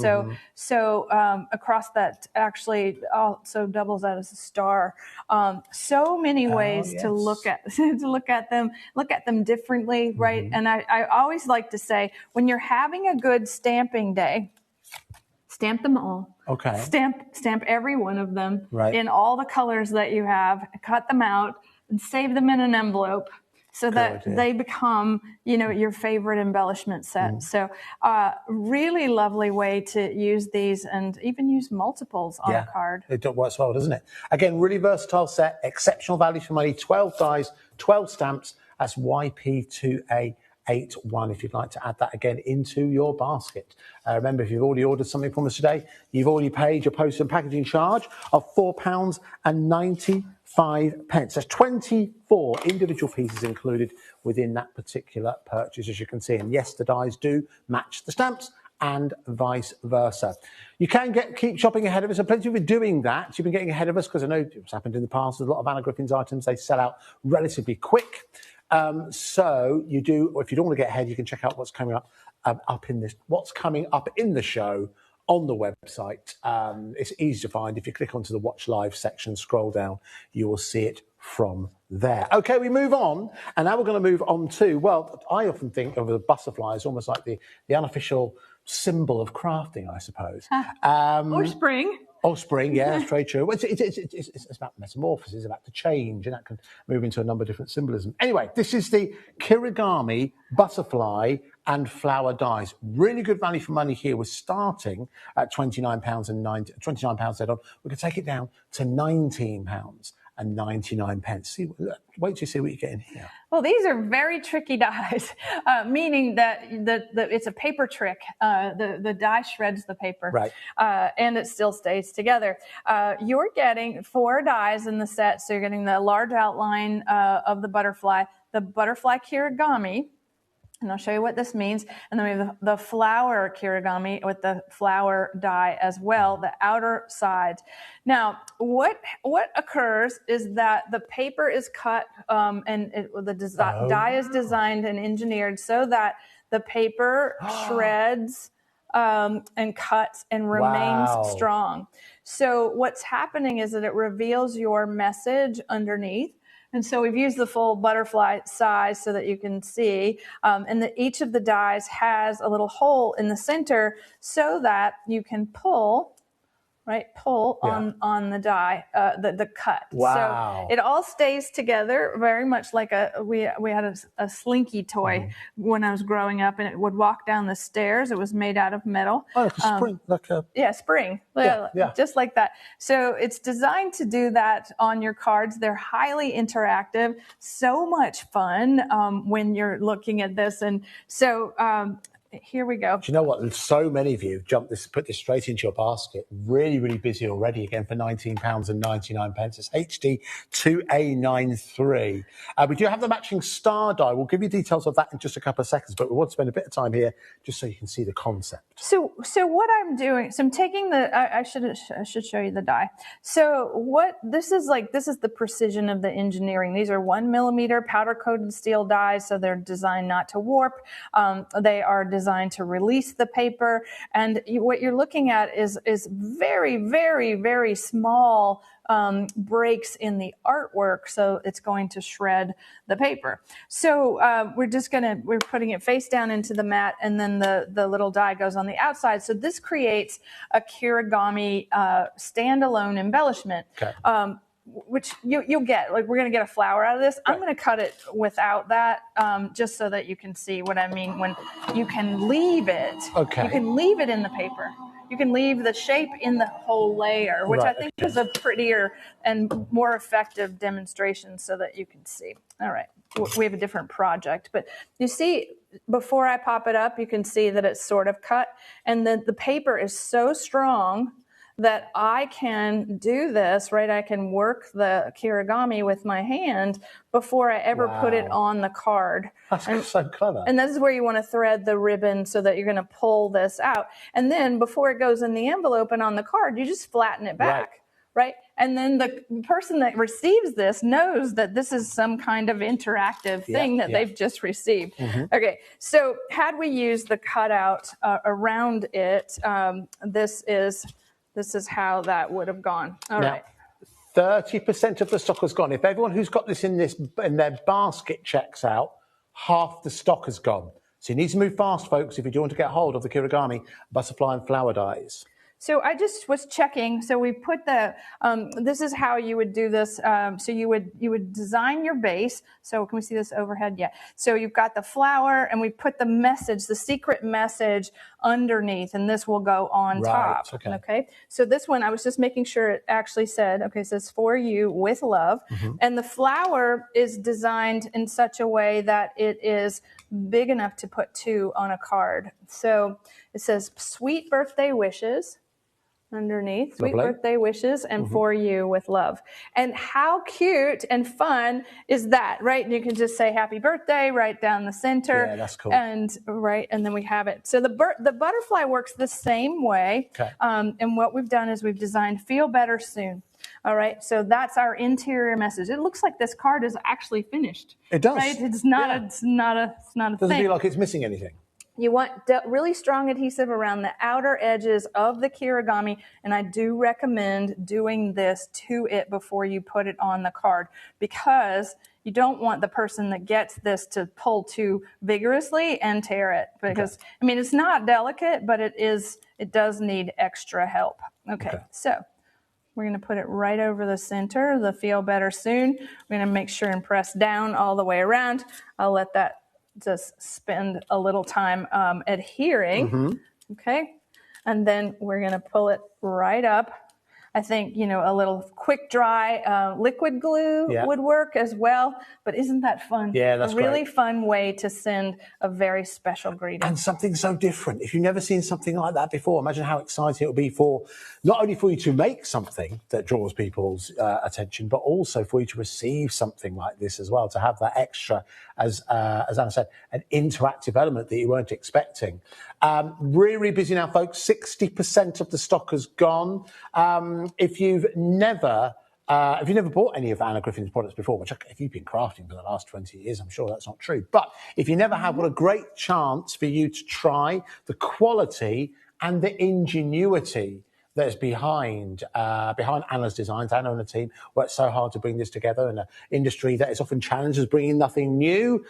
Speaker 4: So across that actually also doubles as a star. So many ways to look at them differently, right? And I always like to say, when you're having a good stamping day, stamp them all.
Speaker 2: Okay.
Speaker 4: Stamp every one of them
Speaker 2: Right.
Speaker 4: in all the colors that you have, cut them out, and save them in an envelope so that
Speaker 2: idea.
Speaker 4: they become, your favorite embellishment set. So really lovely way to use these and even use multiples on a card.
Speaker 2: It works well, doesn't it? Again, really versatile set, exceptional value for money, 12 dies, 12 stamps. That's YP2A81 if you'd like to add that again into your basket. Remember, if you've already ordered something from us today, you've already paid your postage and packaging charge of £4.95. There's 24 individual pieces included within that particular purchase, as you can see. And yes, the dies do match the stamps and vice versa. You can keep shopping ahead of us, and plenty of you are doing that. You've been getting ahead of us because I know it's happened in the past. There's a lot of Anna Griffin's items, they sell out relatively quick. So you do, or if you don't want to get ahead, you can check out what's coming up what's coming up in the show on the website. It's easy to find. If you click onto the Watch Live section, scroll down, you will see it from there. Okay, we move on, and now we're going to move on to, well, I often think of the butterfly as almost like the unofficial symbol of crafting, I suppose.
Speaker 4: Or spring.
Speaker 2: Oh, spring, yeah, that's very true. It's about metamorphosis, it's about the change, and that can move into a number of different symbolism. Anyway, this is the Kirigami butterfly and flower dies. Really good value for money here. We're starting at £29.90. Dead on. We could take it down to £19.99. Wait till you see what you get in here.
Speaker 4: Well, these are very tricky dies, meaning that it's a paper trick. The die shreds the paper,
Speaker 2: right,
Speaker 4: and it still stays together. You're getting 4 dies in the set, so you're getting the large outline of the butterfly kirigami. And I'll show you what this means. And then we have the flower kirigami with the flower die as well, the outer side. Now, what occurs is that the paper is cut die is designed and engineered so that the paper shreds and cuts and remains strong. So what's happening is that it reveals your message underneath. And so we've used the full butterfly size so that you can see. And each of the dies has a little hole in the center so that you can pull on the die, the cut.
Speaker 2: Wow.
Speaker 4: So it all stays together very much like we had a slinky toy when I was growing up, and it would walk down the stairs. It was made out of metal.
Speaker 2: Oh, like a spring.
Speaker 4: Spring.
Speaker 2: Yeah.
Speaker 4: Just like that. So it's designed to do that on your cards. They're highly interactive, so much fun when you're looking at this. And so here we go.
Speaker 2: Do you know what? So many of you put this straight into your basket. Really, really busy already. Again, for £19.99. It's HD2A93. We do have the matching star die. We'll give you details of that in just a couple of seconds, but we want to spend a bit of time here just so you can see the concept.
Speaker 4: So what I'm doing, so I'm taking I should show you the die. So this is the precision of the engineering. These are 1mm powder coated steel dies, so they're designed not to warp. They are designed to release the paper, and what you're looking at is very, very, very small breaks in the artwork, so it's going to shred the paper. So we're putting it face down into the mat, and then the little die goes on the outside. So this creates a kirigami standalone embellishment.
Speaker 2: Okay.
Speaker 4: Which you'll get, we're going to get a flower out of this. I'm going to cut it without that, just so that you can see what I mean when you can leave it.
Speaker 2: Okay.
Speaker 4: You can leave it in the paper. You can leave the shape in the whole layer, which I think is a prettier and more effective demonstration so that you can see. All right. We have a different project, but you see, before I pop it up, you can see that it's sort of cut, and then the paper is so strong that I can do this, right? I can work the kirigami with my hand before I ever put it on the card.
Speaker 2: That's so clever.
Speaker 4: And this is where you want to thread the ribbon so that you're going to pull this out. And then before it goes in the envelope and on the card, you just flatten it back, right? And then the person that receives this knows that this is some kind of interactive thing that they've just received. Okay, so had we used the cutout around it, this is how that would have gone. All right.
Speaker 2: 30% of the stock has gone. If everyone who's got this in their basket checks out, half the stock has gone. So you need to move fast, folks, if you do want to get hold of the kirigami butterfly and flower dies.
Speaker 4: So I just was checking. So we put the, this is how you would do this. So you would design your base. So can we see this overhead? Yeah. So you've got the flower and we put the message, the secret message underneath, and this will go on top. Okay. So this one, I was just making sure it actually said, okay, it says for you with love. And the flower is designed in such a way that it is big enough to put 2 on a card. So it says sweet birthday wishes underneath, sweet birthday wishes, and for you with love. And how cute and fun is that, right? And you can just say happy birthday right down the center.
Speaker 2: Yeah, that's cool.
Speaker 4: And and then we have it. So the butterfly works the same way.
Speaker 2: Okay.
Speaker 4: And what we've done is we've designed feel better soon. All right, so that's our interior message. It looks like this card is actually finished.
Speaker 2: It does.
Speaker 4: Right? It's not a thing.
Speaker 2: Doesn't feel like it's missing anything.
Speaker 4: You want really strong adhesive around the outer edges of the kirigami, and I do recommend doing this to it before you put it on the card, because you don't want the person that gets this to pull too vigorously and tear it, because I mean, it's not delicate, but it does need extra help. Okay. So we're going to put it right over the center, the feel better soon. We're going to make sure and press down all the way around. I'll let that just spend a little time adhering. Okay. And then we're going to pull it right up. I think, a little quick dry liquid glue would work as well. But isn't that fun?
Speaker 2: Yeah, that's
Speaker 4: a really
Speaker 2: great.
Speaker 4: Fun way to send a very special greeting.
Speaker 2: And something so different. If you've never seen something like that before, imagine how exciting it will be for not only for you to make something that draws people's attention, but also for you to receive something like this as well, to have that extra, as Anna said, an interactive element that you weren't expecting. Really busy now, folks. 60% of the stock has gone. If you've never bought any of Anna Griffin's products before, which if you've been crafting for the last 20 years, I'm sure that's not true. But if you never have, what a great chance for you to try the quality and the ingenuity that's behind Anna's designs. Anna and the team worked so hard to bring this together in an industry that is often challenged as bringing nothing new.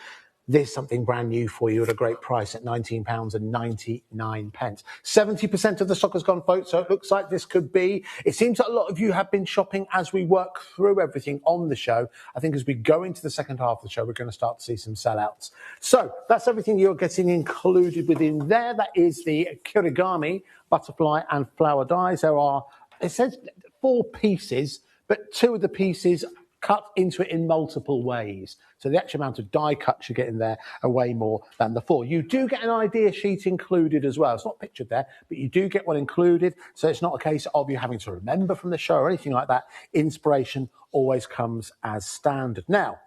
Speaker 2: There's something brand new for you at a great price at £19.99. 70% of the stock has gone, folks, so it looks like this could be. It seems that a lot of you have been shopping as we work through everything on the show. I think as we go into the second half of the show, we're going to start to see some sellouts. So that's everything you're getting included within there. That is the kirigami, butterfly and flower dies. There are, it says 4 pieces, but 2 of the pieces cut into it in multiple ways. So the actual amount of die cuts you get in there are way more than the 4. You do get an idea sheet included as well. It's not pictured there, but you do get one included. So it's not a case of you having to remember from the show or anything like that. Inspiration always comes as standard. Now,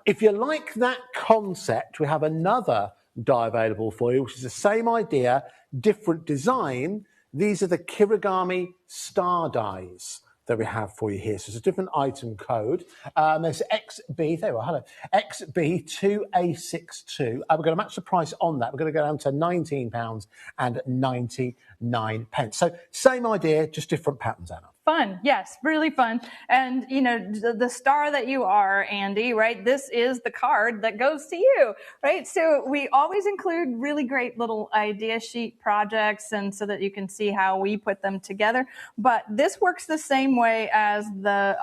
Speaker 2: if you like that concept, we have another die available for you, which is the same idea, different design. These are the kirigami star dies that we have for you here. So it's a different item code. There's XB, there we are, hello, XB2A62. We're going to match the price on that. We're going to go down to £19.99. So same idea, just different patterns, Anna.
Speaker 4: Fun, yes, really fun. And, the star that you are, Andy, right? This is the card that goes to you, right? So we always include really great little idea sheet projects, and so that you can see how we put them together. But this works the same way as the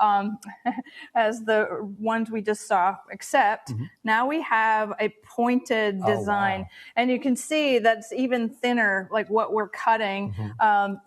Speaker 4: ones we just saw, except now we have a pointed design, and you can see that's even thinner, like what we're cutting.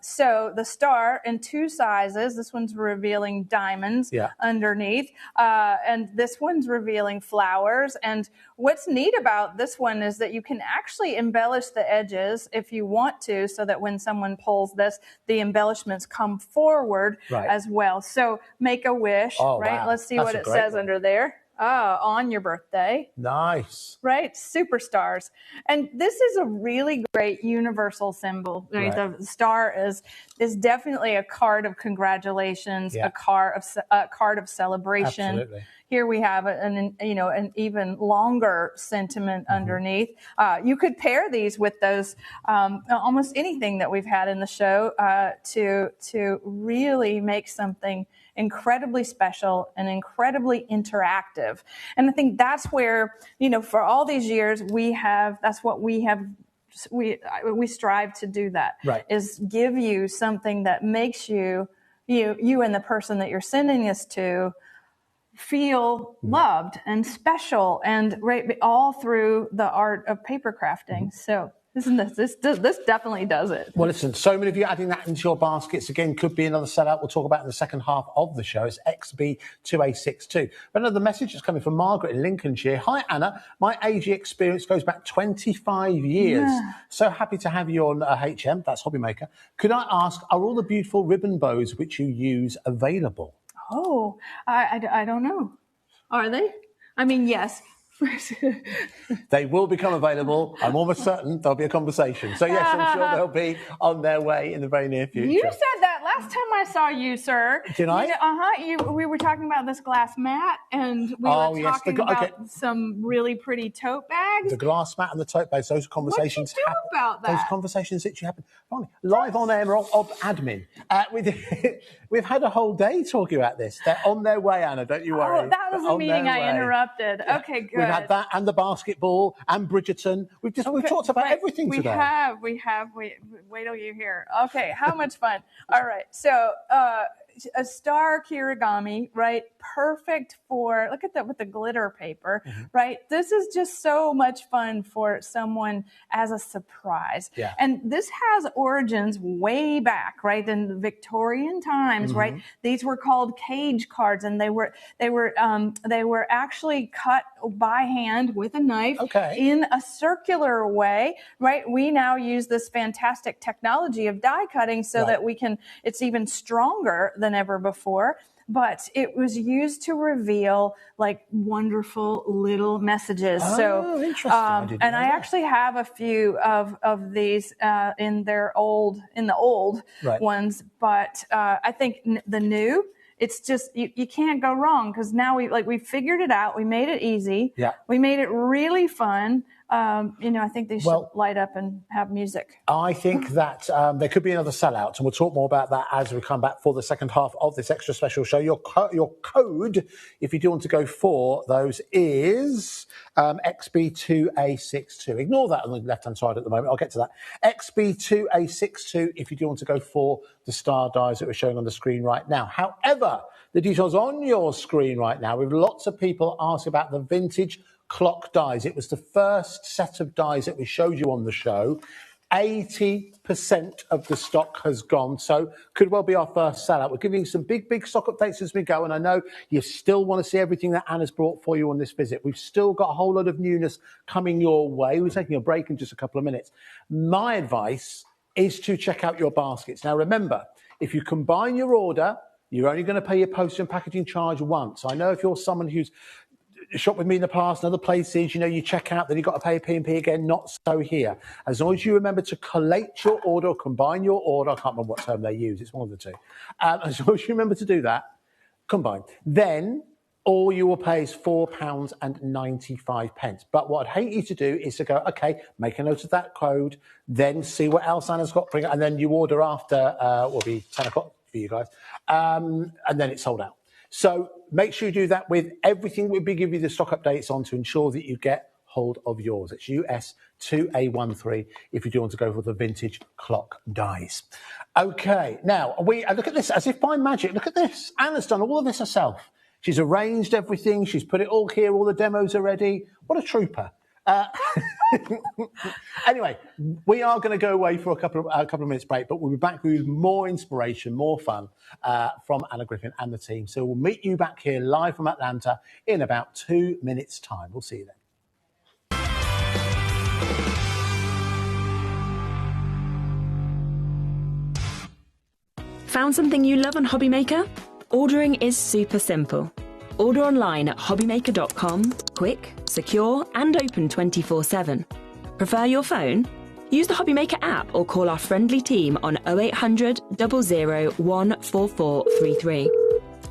Speaker 4: So the star in 2 sizes. This one's revealing diamonds underneath, and this one's revealing flowers. And what's neat about this one is that you can actually embellish the edges if you want to, so that when someone pulls this, the embellishments come forward as well. So make a wish, right? Wow. Let's see what it says under there. On your birthday.
Speaker 2: Nice.
Speaker 4: Right? Superstars. And this is a really great universal symbol. Right? The star is definitely a card of congratulations, a card of celebration.
Speaker 2: Absolutely.
Speaker 4: Here we have an even longer sentiment underneath. You could pair these with those almost anything that we've had in the show to really make something incredibly special and incredibly interactive. And I think that's where, for all these years that's what we have strive to do that.
Speaker 2: Right.
Speaker 4: Is give you something that makes you and the person that you're sending this to feel loved and special, and all through the art of paper crafting. So this definitely does it.
Speaker 2: Well, listen, so many of you adding that into your baskets. Again, could be another sellout we'll talk about in the second half of the show. It's XB2A62. But another message is coming from Margaret in Lincolnshire. Hi, Anna. My AG experience goes back 25 years.
Speaker 4: Yeah.
Speaker 2: So happy to have you on HM, that's HobbyMaker. Could I ask, are all the beautiful ribbon bows which you use available?
Speaker 4: Oh, I don't know. Are they? I mean, yes.
Speaker 2: They will become available. I'm almost certain there'll be a conversation. So yes, I'm sure they'll be on their way in the very near future.
Speaker 4: You said that last time I saw you, sir.
Speaker 2: Did I?
Speaker 4: We were talking about this glass mat, and we were talking about some really pretty tote bags.
Speaker 2: The glass mat and the tote bags. Those conversations
Speaker 4: happen. About that?
Speaker 2: Those conversations that you happen live on air of admin. We've had a whole day talking about this. They're on their way, Anna. Don't you worry.
Speaker 4: Oh, that was a meeting I interrupted. Yeah. Okay, good.
Speaker 2: We've had that and the basketball and Bridgerton. We've talked about everything today.
Speaker 4: We have. Wait till you hear. Okay, how much fun. All right, so a star kirigami, right? Perfect for, look at that with the glitter paper, right? This is just so much fun for someone as a surprise. Yeah. And this has origins way back, right? In the Victorian times, right? These were called cage cards, and they were actually cut by hand with a knife in a circular way, right? We now use this fantastic technology of die cutting so that it's even stronger than ever before. But it was used to reveal like wonderful little messages.
Speaker 2: Oh, interesting.
Speaker 4: I actually have a few of these in the old ones, but I think the new, it's just you can't go wrong, because now we figured it out. We made it easy. Yeah. We made it really fun. I think they should light up and have music.
Speaker 2: I think that there could be another sellout, and we'll talk more about that as we come back for the second half of this extra special show. Your code, if you do want to go for those, is XB2A62. Ignore that on the left-hand side at the moment. I'll get to that. XB2A62 if you do want to go for the star dies that we're showing on the screen right now. However, the details on your screen right now, with lots of people asking about the vintage clock dies. It was the first set of dies that we showed you on the show. 80% of the stock has gone, so could well be our first sellout. We're giving you some big stock updates as we go, and I know you still want to see everything that Anna's brought for you on this visit. We've still got a whole lot of newness coming your way. We're taking a break in just a couple of minutes. My advice is to check out your baskets. Now remember, if you combine your order, you're only going to pay your postage and packaging charge once. I know if you're someone who's shopped with me in the past and other places, you check out, then you've got to pay a P&P again. Not so here. As long as you remember to collate your order or combine your order, I can't remember what term they use, it's one of the two. As long as you remember to do that, combine, then all you will pay is £4.95. But what I'd hate you to do is to go, okay, make a note of that code, then see what else Anna's got, bring it, and then you order after, will be 10 o'clock for you guys, and then it's sold out. So make sure you do that with everything we'll be giving you the stock updates on to ensure that you get hold of yours. It's US2A13 if you do want to go for the vintage clock dies. Okay, now look at this, as if by magic. Look at this. Anna's done all of this herself. She's arranged everything. She's put it all here. All the demos are ready. What a trooper. Anyway, we are going to go away for a couple of minutes break, but we'll be back with more inspiration, more fun from Anna Griffin and the team. So we'll meet you back here live from Atlanta in about 2 minutes' time. We'll see you then.
Speaker 15: Found something you love on HobbyMaker? Ordering is super simple. Order online at hobbymaker.com, quick, secure, and open 24/7. Prefer your phone? Use the HobbyMaker app or call our friendly team on 0800 00 14433.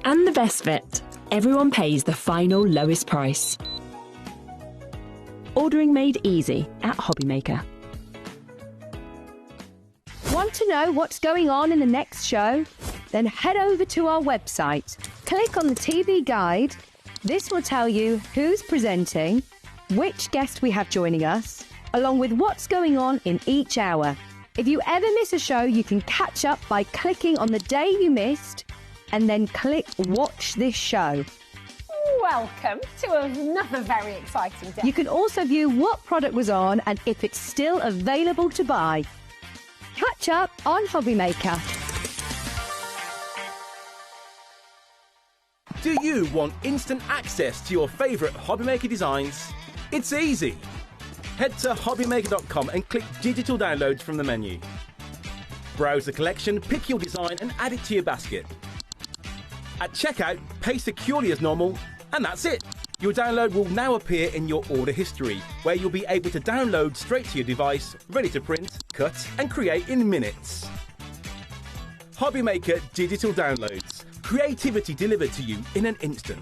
Speaker 15: And the best bit, everyone pays the final lowest price. Ordering made easy at HobbyMaker.
Speaker 6: Want to know what's going on in the next show? Then head over to our website. Click on the TV guide. This will tell you who's presenting, which guest we have joining us, along with what's going on in each hour. If you ever miss a show, you can catch up by clicking on the day you missed and then click Watch This Show.
Speaker 9: Welcome to another very exciting day.
Speaker 6: You can also view what product was on and if it's still available to buy. Catch up on HobbyMaker.
Speaker 10: Do you want instant access to your favourite HobbyMaker designs? It's easy. Head to HobbyMaker.com and click Digital Downloads from the menu. Browse the collection, pick your design and add it to your basket. At checkout, pay securely as normal, and that's it. Your download will now appear in your order history, where you'll be able to download straight to your device, ready to print, cut and create in minutes. HobbyMaker Digital Downloads. Creativity delivered to you in an instant.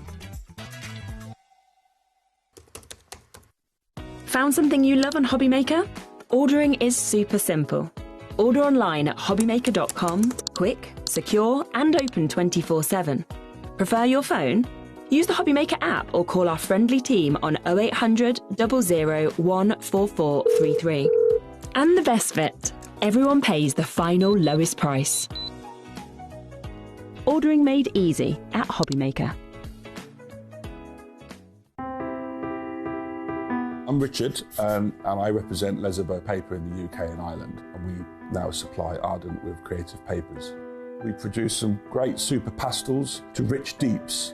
Speaker 15: Found something you love on HobbyMaker? Ordering is super simple. Order online at hobbymaker.com, quick, secure and open 24/7. Prefer your phone? Use the HobbyMaker app or call our friendly team on 0800 00 14433. And the best bit, everyone pays the final lowest price. Ordering made easy at HobbyMaker.
Speaker 20: I'm Richard, and I represent Lesabo Paper in the UK and Ireland, and we now supply Ardent with creative papers. We produce some great super pastels to rich deeps,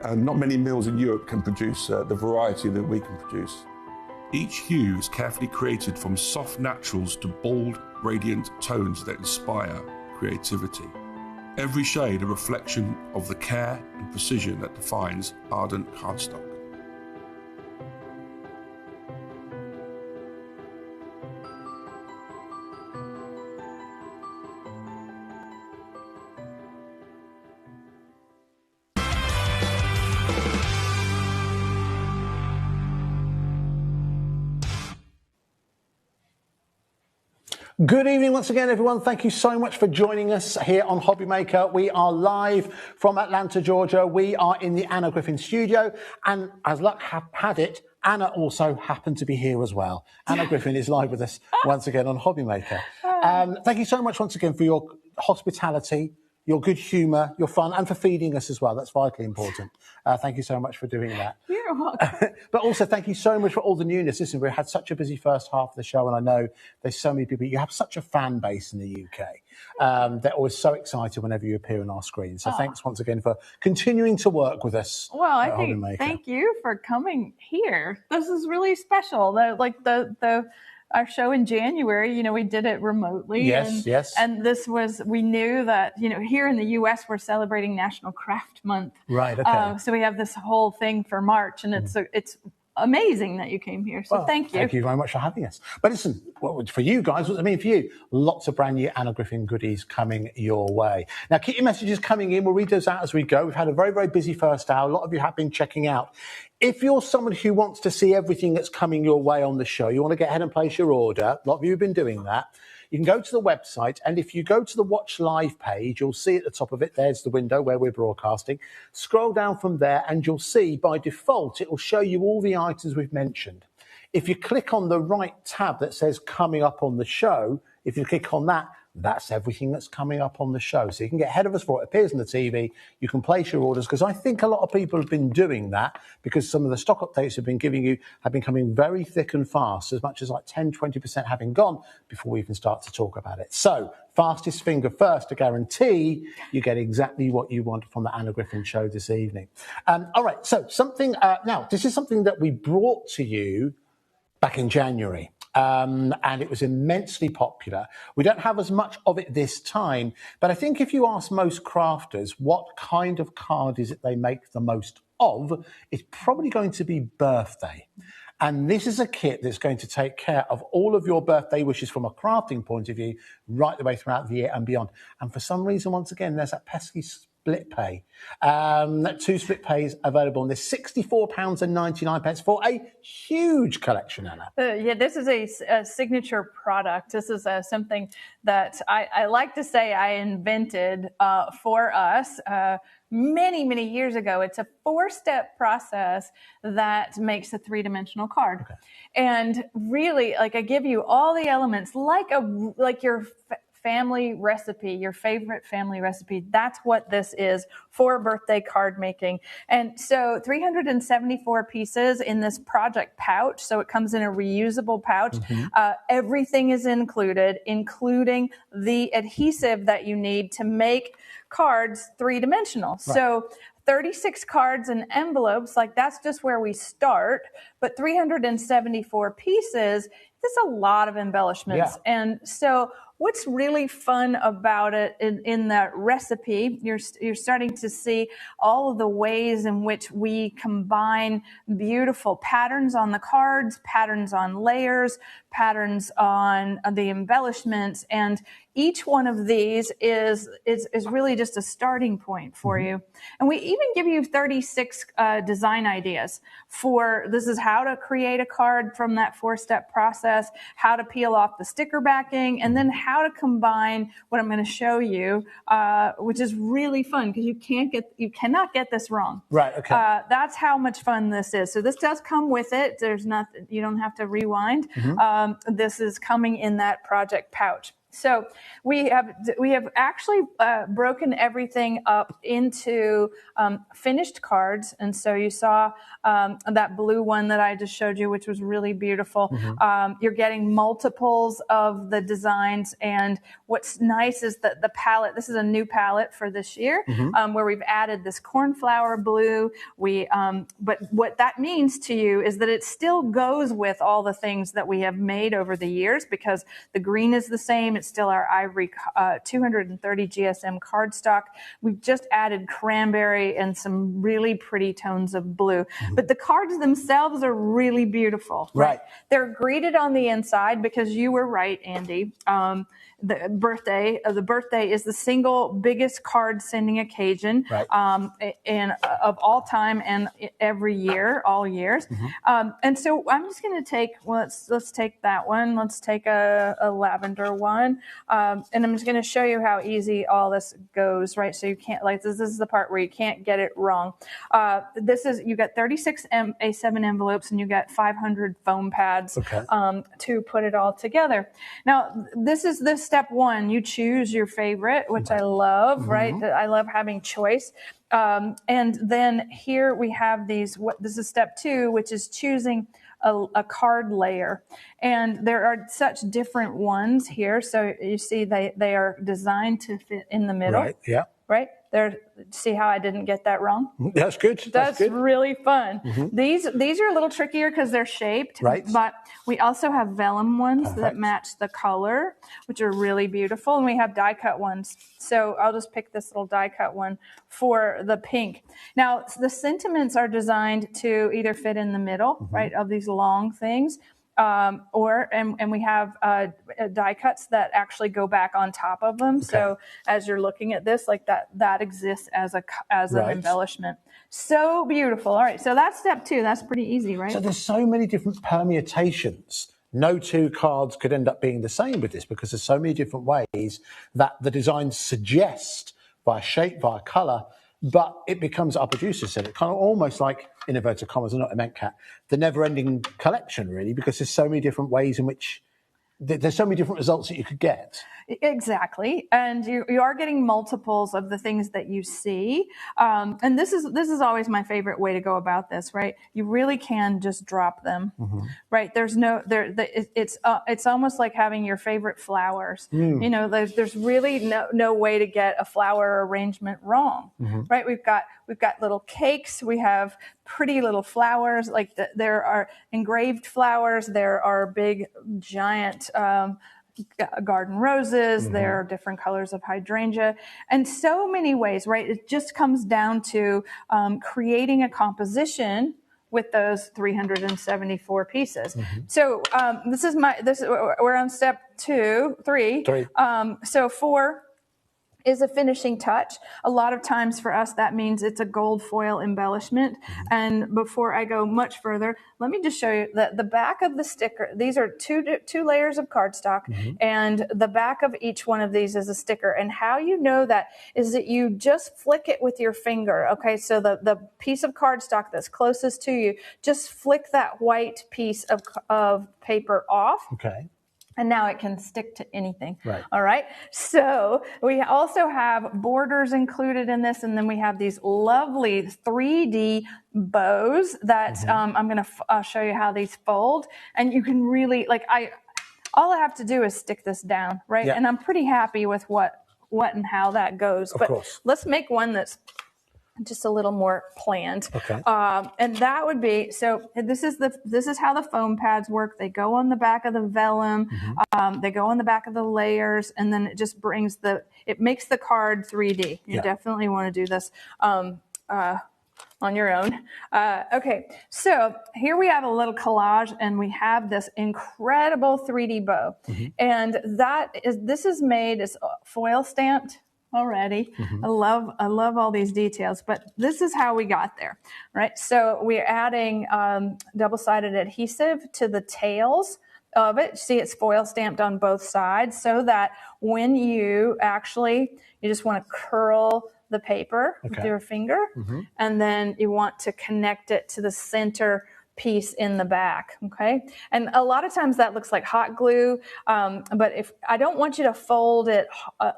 Speaker 20: and not many mills in Europe can produce the variety that we can produce. Each hue is carefully created from soft naturals to bold, radiant tones that inspire creativity. Every shade a reflection of the care and precision that defines Ardent cardstock.
Speaker 2: Good evening once again, everyone. Thank you so much for joining us here on HobbyMaker. We are live from Atlanta, Georgia. We are in the Anna Griffin studio, and as luck had it, Anna also happened to be here as well. Anna Griffin is live with us once again on HobbyMaker. Thank you so much once again for your hospitality, your good humour, your fun, and for feeding us as well. That's vitally important. Thank you so much for doing that.
Speaker 4: You're welcome.
Speaker 2: But also, thank you so much for all the newness. Listen, we had such a busy first half of the show, and I know there's so many people. You have such a fan base in the UK. They're always so excited whenever you appear on our screen. So thanks once again for continuing to work with us.
Speaker 4: Well, I think thank you for coming here. This is really special. Our show in January, you know, we did it remotely.
Speaker 2: Yes.
Speaker 4: And this was, we knew that, you know, here in the US, we're celebrating National Craft Month.
Speaker 2: Right, okay.
Speaker 4: So we have this whole thing for March, and it's amazing that you came here. So thank you.
Speaker 2: Thank you very much for having us. But listen, for you guys, what does it mean for you? Lots of brand new Anna Griffin goodies coming your way. Now, keep your messages coming in. We'll read those out as we go. We've had a very, very busy first hour. A lot of you have been checking out. If you're someone who wants to see everything that's coming your way on the show, you want to get ahead and place your order, a lot of you have been doing that. You can go to the website, and if you go to the Watch Live page, you'll see at the top of it, there's the window where we're broadcasting. Scroll down from there, and you'll see, by default, it will show you all the items we've mentioned. If you click on the right tab that says Coming Up on the Show, if you click on that, that's everything that's coming up on the show. So you can get ahead of us before it appears on the TV. You can place your orders, because I think a lot of people have been doing that, because some of the stock updates have been giving you have been coming very thick and fast, as much as like 10, 20% having gone before we even start to talk about it. So fastest finger first to guarantee you get exactly what you want from the Anna Griffin show this evening. All right, so something now, this is something that we brought to you back in January. And it was immensely popular. We don't have as much of it this time, but I think if you ask most crafters what kind of card is it they make the most of, it's probably going to be birthday. And this is a kit that's going to take care of all of your birthday wishes from a crafting point of view, right the way throughout the year and beyond. And for some reason, once again, there's that pesky split pay. 2 split pays available, and there's £64.99 for a huge collection, Anna.
Speaker 4: Yeah, this is a signature product. This is something that I like to say I invented for us. many, many years ago. It's a 4-step process that makes a 3-dimensional card. Okay. And really, like, I give you all the elements like your family recipe, your favorite family recipe. That's what this is for birthday card making. And so 374 pieces in this project pouch. So it comes in a reusable pouch. Everything is included, including the adhesive that you need to make cards 3-dimensional. Right. So 36 cards and envelopes, like that's just where we start. But 374 pieces, that's a lot of embellishments. Yeah. And so what's really fun about it in that recipe, you're starting to see all of the ways in which we combine beautiful patterns on the cards, patterns on layers, patterns on the embellishments, and each one of these is really just a starting point for you. And we even give you 36 design ideas for this is how to create a card from that 4-step process, how to peel off the sticker backing, and then how to combine what I'm going to show you, which is really fun because you cannot get this wrong. Right. Okay. That's how much fun this is. So this does come with it. There's nothing, you don't have to rewind. This is coming in that project pouch. So we have actually broken everything up into finished cards. And so you saw that blue one that I just showed you, which was really beautiful. You're getting multiples of the designs. And what's nice is that the palette, this is a new palette for this year, where we've added this cornflower blue. But what that means to you is that it still goes with all the things that we have made over the years, because the green is the same. It's still our ivory 230 GSM cardstock. We've just added cranberry and some really pretty tones of blue. But the cards themselves are really beautiful. Right. They're greeted on the inside because you were right, Andy. The birthday is the single biggest card sending occasion of all time and every year, all years. And so I'm just going to take, let's take that one. Let's take a lavender one. And I'm just going to show you how easy all this goes, right? So you can't, like, this is the part where you can't get it wrong. You got 36 A7 envelopes and you got 500 foam pads to put it all together. Now, this is the step one. You choose your favorite, which I love, right? I love having choice. And then here we have these, this is step 2, which is choosing a card layer. And there are such different ones here. So you see they are designed to fit in the middle. Right, yeah. Right? See how I didn't get that wrong? That's good. That's good. Really fun. These are a little trickier because they're shaped. Right. But we also have vellum ones that match the color, which are really beautiful. And we have die cut ones. So I'll just pick this little die cut one for the pink. Now, the sentiments are designed to either fit in the middle, right, of these long things. And we have die cuts that actually go back on top of them. So as you're looking at this, like that exists as an embellishment. So beautiful. All right, so that's step 2. That's pretty easy, right?
Speaker 2: So there's so many different permutations. No 2 cards could end up being the same with this because there's so many different ways that the designs suggest via shape, via colour, but it becomes, our producer said, it kind of almost like, in inverted commas, and not a meant cat, the never-ending collection, really, because there's so many different ways in which there's so many different results that you could get.
Speaker 4: Exactly. And you are getting multiples of the things that you see. And this is always my favorite way to go about this, right? You really can just drop them, right? There's it's almost like having your favorite flowers. You know, there's really no way to get a flower arrangement wrong, right? We've got little cakes. We have pretty little flowers. Like there are engraved flowers. There are big, giant, garden roses, there are different colors of hydrangea, and so many ways, right? It just comes down to creating a composition with those 374 pieces. So we're on step 3. So 4 is a finishing touch. A lot of times for us, that means it's a gold foil embellishment. And before I go much further, let me just show you that the back of the sticker, these are two layers of cardstock, and the back of each one of these is a sticker. And how you know that is that you just flick it with your finger. Okay, so the piece of cardstock that's closest to you, just flick that white piece of paper off.
Speaker 2: Okay.
Speaker 4: And now it can stick to anything.
Speaker 2: Right.
Speaker 4: All right. So we also have borders included in this. And then we have these lovely 3D bows that I'm going to show you how these fold. And you can really, all I have to do is stick this down, right?
Speaker 2: Yeah.
Speaker 4: And I'm pretty happy with what and how that goes.
Speaker 2: Of
Speaker 4: but
Speaker 2: course.
Speaker 4: Let's make one that's just a little more planned.
Speaker 2: Okay.
Speaker 4: And that would be, so this is how the foam pads work. They go on the back of the vellum, they go on the back of the layers, and then it just it makes the card 3D. You definitely want to do this on your own. Okay, so here we have a little collage, and we have this incredible 3D bow. And this is made, it's foil stamped already. I love all these details, but this is how we got there, right? So we're adding double-sided adhesive to the tails of it. See, it's foil stamped on both sides so that when you just want to curl the paper with your finger, and then you want to connect it to the center piece in the back, okay? And a lot of times that looks like hot glue, but if I don't want you to fold it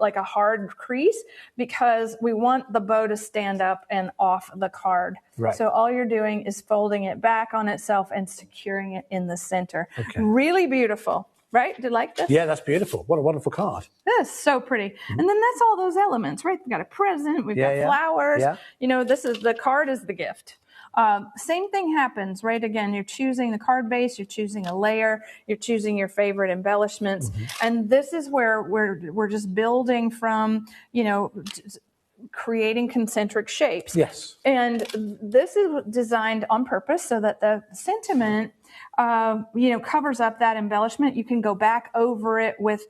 Speaker 4: like a hard crease, because we want the bow to stand up and off the card.
Speaker 2: Right.
Speaker 4: So all you're doing is folding it back on itself and securing it in the center. Okay. Really beautiful, right? Do you like this?
Speaker 2: Yeah, that's beautiful. What a wonderful card.
Speaker 4: This is so pretty. And then that's all those elements, right? We've got a present, we've got flowers.
Speaker 2: Yeah.
Speaker 4: You know, the card is the gift. Same thing happens, right? Again, you're choosing the card base, you're choosing a layer, you're choosing your favorite embellishments. And this is where we're just building from, creating concentric shapes.
Speaker 2: Yes.
Speaker 4: And this is designed on purpose so that the sentiment, covers up that embellishment. You can go back over it with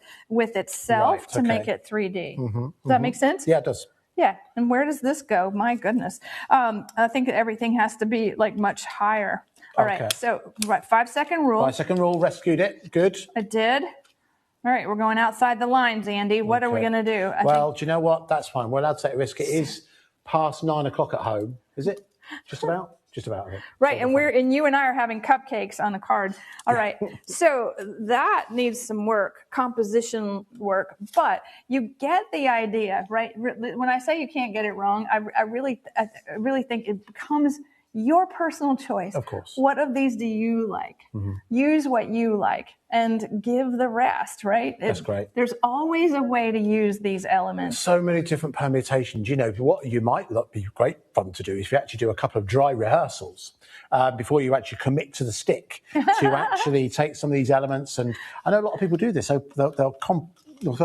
Speaker 4: itself to make it 3D. Does that make sense?
Speaker 2: Yeah, it does.
Speaker 4: Yeah, and where does this go? My goodness. I think everything has to be much higher. All right, so 5-second rule.
Speaker 2: 5-second rule, rescued it. Good.
Speaker 4: I did. All right, we're going outside the lines, Andy. What are we going to do?
Speaker 2: Do you know what? That's fine. We're allowed to take a risk. It is past 9 o'clock at home. Is it? Just about? Just about. I think.
Speaker 4: Right, and you and I are having cupcakes on the card. All right, so that needs some work, composition work, but you get the idea, right? When I say you can't get it wrong, I really think it becomes your personal choice.
Speaker 2: Of course.
Speaker 4: What of these do you like? Use what you like and give the rest, right?
Speaker 2: That's great.
Speaker 4: There's always a way to use these elements.
Speaker 2: So many different permutations. What you might be great fun to do is if you actually do a couple of dry rehearsals before you actually commit to the stick to actually take some of these elements. And I know a lot of people do this. So they'll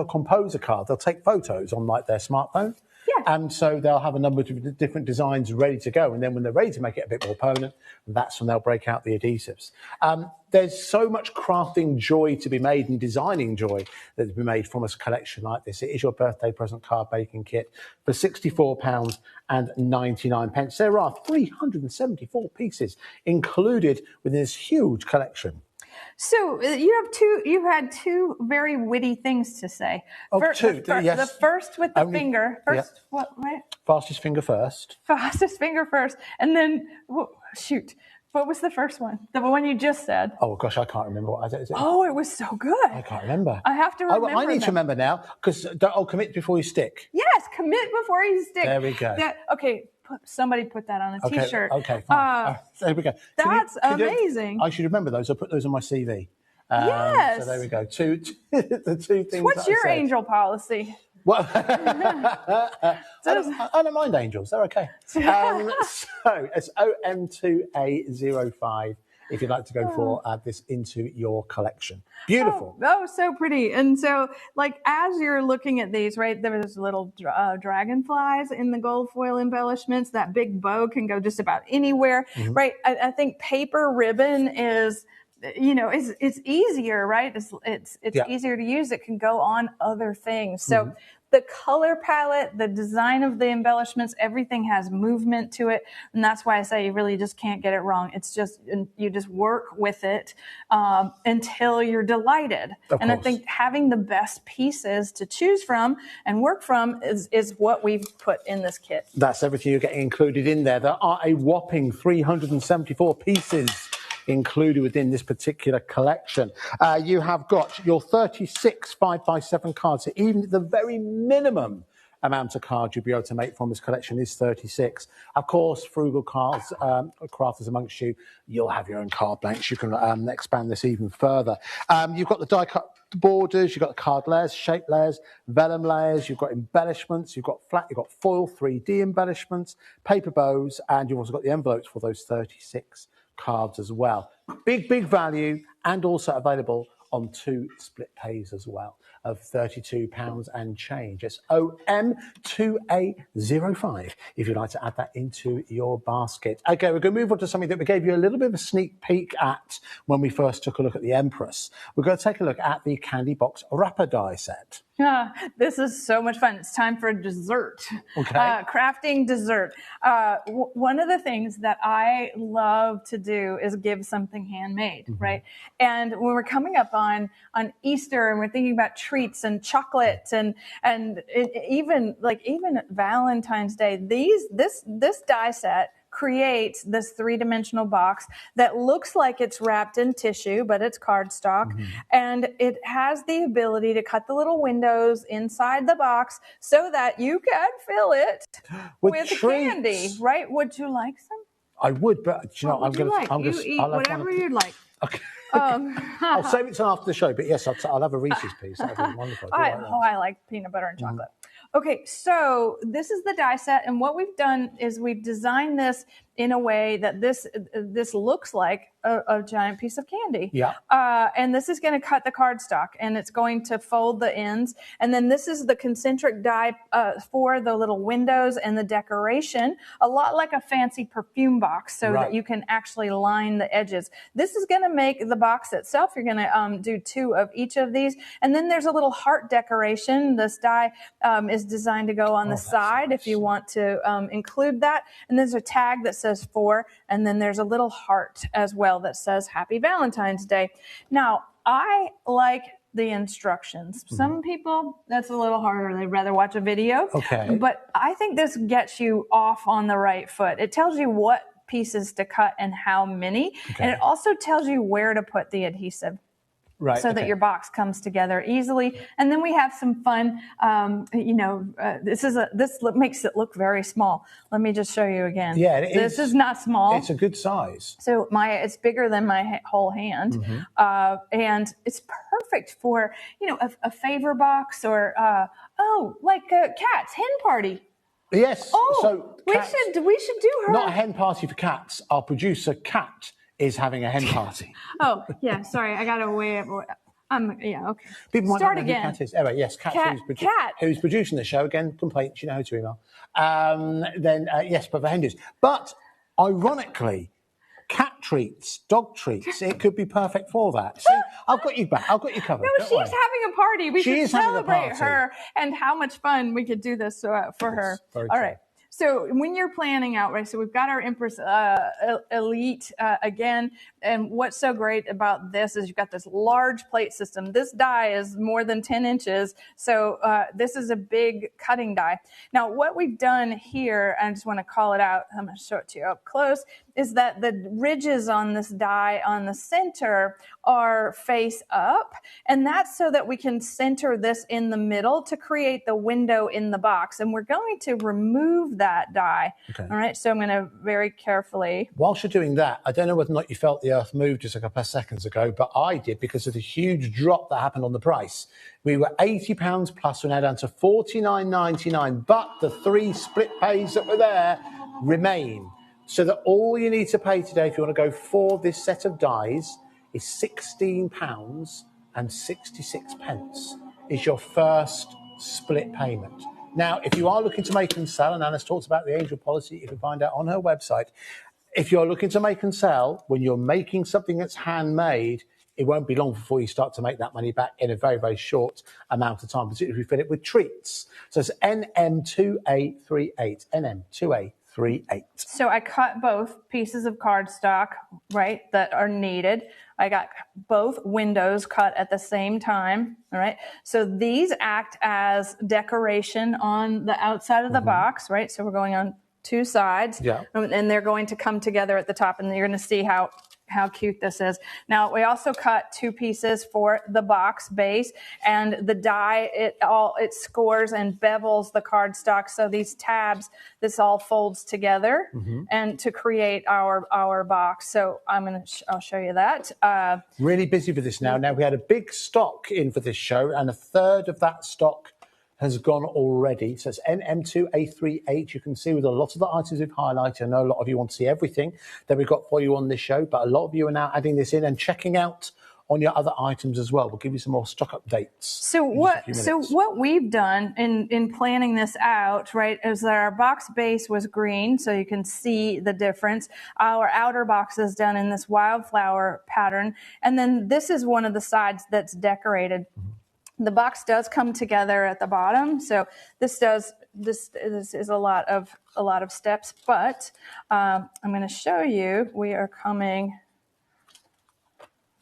Speaker 2: compose a card. They'll take photos on their smartphone. And so they'll have a number of different designs ready to go. And then when they're ready to make it a bit more permanent, that's when they'll break out the adhesives. There's so much crafting joy to be made and designing joy that to be made from a collection like this. It is your birthday present card baking kit for £64.99. There are 374 pieces included within this huge collection.
Speaker 4: So you had two very witty things to say.
Speaker 2: Two, yes.
Speaker 4: The first with the finger. First, what, right?
Speaker 2: Fastest finger first.
Speaker 4: Fastest finger first. And then, shoot, what was the first one? The one you just said.
Speaker 2: Oh, gosh, I can't remember what I said.
Speaker 4: Oh, it was so good.
Speaker 2: I can't remember.
Speaker 4: I have to remember.
Speaker 2: I need to remember now, because commit before you stick.
Speaker 4: Yes, commit before you stick.
Speaker 2: There we go.
Speaker 4: Somebody put that on a T-shirt.
Speaker 2: Okay, fine. There we go.
Speaker 4: That's amazing.
Speaker 2: I should remember those. I'll put those on my CV.
Speaker 4: Yes.
Speaker 2: So there we go. The two things.
Speaker 4: What's your angel policy?
Speaker 2: Well, I don't mind angels. They're okay. So it's OM2A05 if you'd like to go for this into your collection. Beautiful.
Speaker 4: Oh, so pretty. And so, as you're looking at these, right, there's little dragonflies in the gold foil embellishments. That big bow can go just about anywhere, right? I think paper ribbon is it's easier, right? It's easier to use. It can go on other things. So the color palette, the design of the embellishments, everything has movement to it. And that's why I say you really just can't get it wrong. It's just, you just work with it until you're delighted. And I think having the best pieces to choose from and work from is what we've put in this kit.
Speaker 2: That's everything you're getting included in there. There are a whopping 374 pieces included within this particular collection. You have got your 36 5x7 cards. So even at the very minimum amount of cards you'll be able to make from this collection is 36. Of course, frugal cards, crafters amongst you, you'll have your own card blanks. You can expand this even further. You've got the die cut borders, you've got the card layers, shape layers, vellum layers, you've got embellishments, you've got flat, you've got foil, 3D embellishments, paper bows, and you've also got the envelopes for those 36 cards as well. Big value, and also available on 2 split pays as well of £32 and change. It's OM2A05 if you'd like to add that into your basket. Okay, we're going to move on to something that we gave you a little bit of a sneak peek at when we first took a look at the Empress. We're going to take a look at the Candy Box wrapper die set.
Speaker 4: This is so much fun. It's time for dessert.
Speaker 2: Okay.
Speaker 4: Crafting dessert. One of the things that I love to do is give something handmade, right? And when we're coming up on Easter and we're thinking about treats and chocolate and even Valentine's Day, this die set creates this 3-dimensional box that looks like it's wrapped in tissue, but it's cardstock. And it has the ability to cut the little windows inside the box so that you can fill it with candy, right? Would you like some?
Speaker 2: I would, but you know,
Speaker 4: I'll eat whatever you'd like.
Speaker 2: Okay. I'll save it till after the show, but yes, I'll have a Reese's piece. That'd be wonderful.
Speaker 4: I like peanut butter and chocolate. Okay, so this is the die set, and what we've done is we've designed this in a way that this looks like a giant piece of candy.
Speaker 2: Yeah.
Speaker 4: And this is going to cut the cardstock, and it's going to fold the ends. And then this is the concentric die for the little windows and the decoration, a lot like a fancy perfume box, so that you can actually line the edges. This is going to make the box itself. You're going to do 2 of each of these. And then there's a little heart decoration. This die is designed to go on the side if you want to include that. And there's a tag that says 4, and then there's a little heart as well that says Happy Valentine's Day. Now, I like the instructions. Some people, that's a little harder. They'd rather watch a video.
Speaker 2: Okay.
Speaker 4: But I think this gets you off on the right foot. It tells you what pieces to cut and how many. And it also tells you where to put the adhesive.
Speaker 2: Right,
Speaker 4: so that your box comes together easily. And then we have some fun, this makes it look very small. Let me just show you again.
Speaker 2: Yeah, it is.
Speaker 4: This is not small.
Speaker 2: It's a good size.
Speaker 4: So it's bigger than my whole hand. And it's perfect for, a favor box or, like a cat's hen party.
Speaker 2: Yes.
Speaker 4: Oh,
Speaker 2: so cats,
Speaker 4: we should do her.
Speaker 2: Not a hen party for cats. Our producer, Cat, is having a hen party.
Speaker 4: Oh, yeah, sorry. I got to weigh it. Yeah, okay.
Speaker 2: People might
Speaker 4: Start
Speaker 2: not know
Speaker 4: again.
Speaker 2: who Cat is. Anyway, yes, Cat, who's producing the show. Again, complaints, you know who to email. Yes, but for hen news. But, ironically, cat treats, dog treats, it could be perfect for that. See, I've got you back. I've got you covered.
Speaker 4: No, she's having a party. We should celebrate her and how much fun we could do this for her. All right. So when you're planning out, right, so we've got our Empress Elite again, and what's so great about this is you've got this large plate system. This die is more than 10 inches, so this is a big cutting die. Now, what we've done here, I just want to call it out, I'm going to show it to you up close, is that the ridges on this die on the center are face up, and that's so that we can center this in the middle to create the window in the box, and we're going to remove that die. Okay. All right, so I'm going to very carefully.
Speaker 2: Whilst you're doing that, I don't know whether or not you felt the earth move just a couple of seconds ago, but I did because of the huge drop that happened on the price. We were £80 plus, we're now down to $49.99, but the 3 split pays that were there remain. So that all you need to pay today if you want to go for this set of dies is £16.66 is your first split payment. Now, if you are looking to make and sell, and Anna's talked about the angel policy, you can find out on her website, if you're looking to make and sell, when you're making something that's handmade, it won't be long before you start to make that money back in a very, very short amount of time, particularly if you fill it with treats. So it's NM2A38, NM2A38.
Speaker 4: So I cut both pieces of cardstock, right, that are needed. I got both windows cut at the same time, all right? So these act as decoration on the outside of the box, right? So we're going on two sides, and they're going to come together at the top, and you're going to see how cute this is. Now, we also cut two pieces for the box base, and the die, it scores and bevels the cardstock. So these tabs, this all folds together and to create our box. So I'll show you that.
Speaker 2: Really busy for this now. Now, we had a big stock in for this show, and a third of that stock has gone already. So it's NM2A38. You can see with a lot of the items we've highlighted. I know a lot of you want to see everything that we've got for you on this show, but a lot of you are now adding this in and checking out on your other items as well. We'll give you some more stock updates.
Speaker 4: So what we've done in planning this out, right, is that our box base was green, so you can see the difference. Our outer box is done in this wildflower pattern, and then this is one of the sides that's decorated. The box does come together at the bottom, so this is a lot of steps, but I'm going to show you. We are coming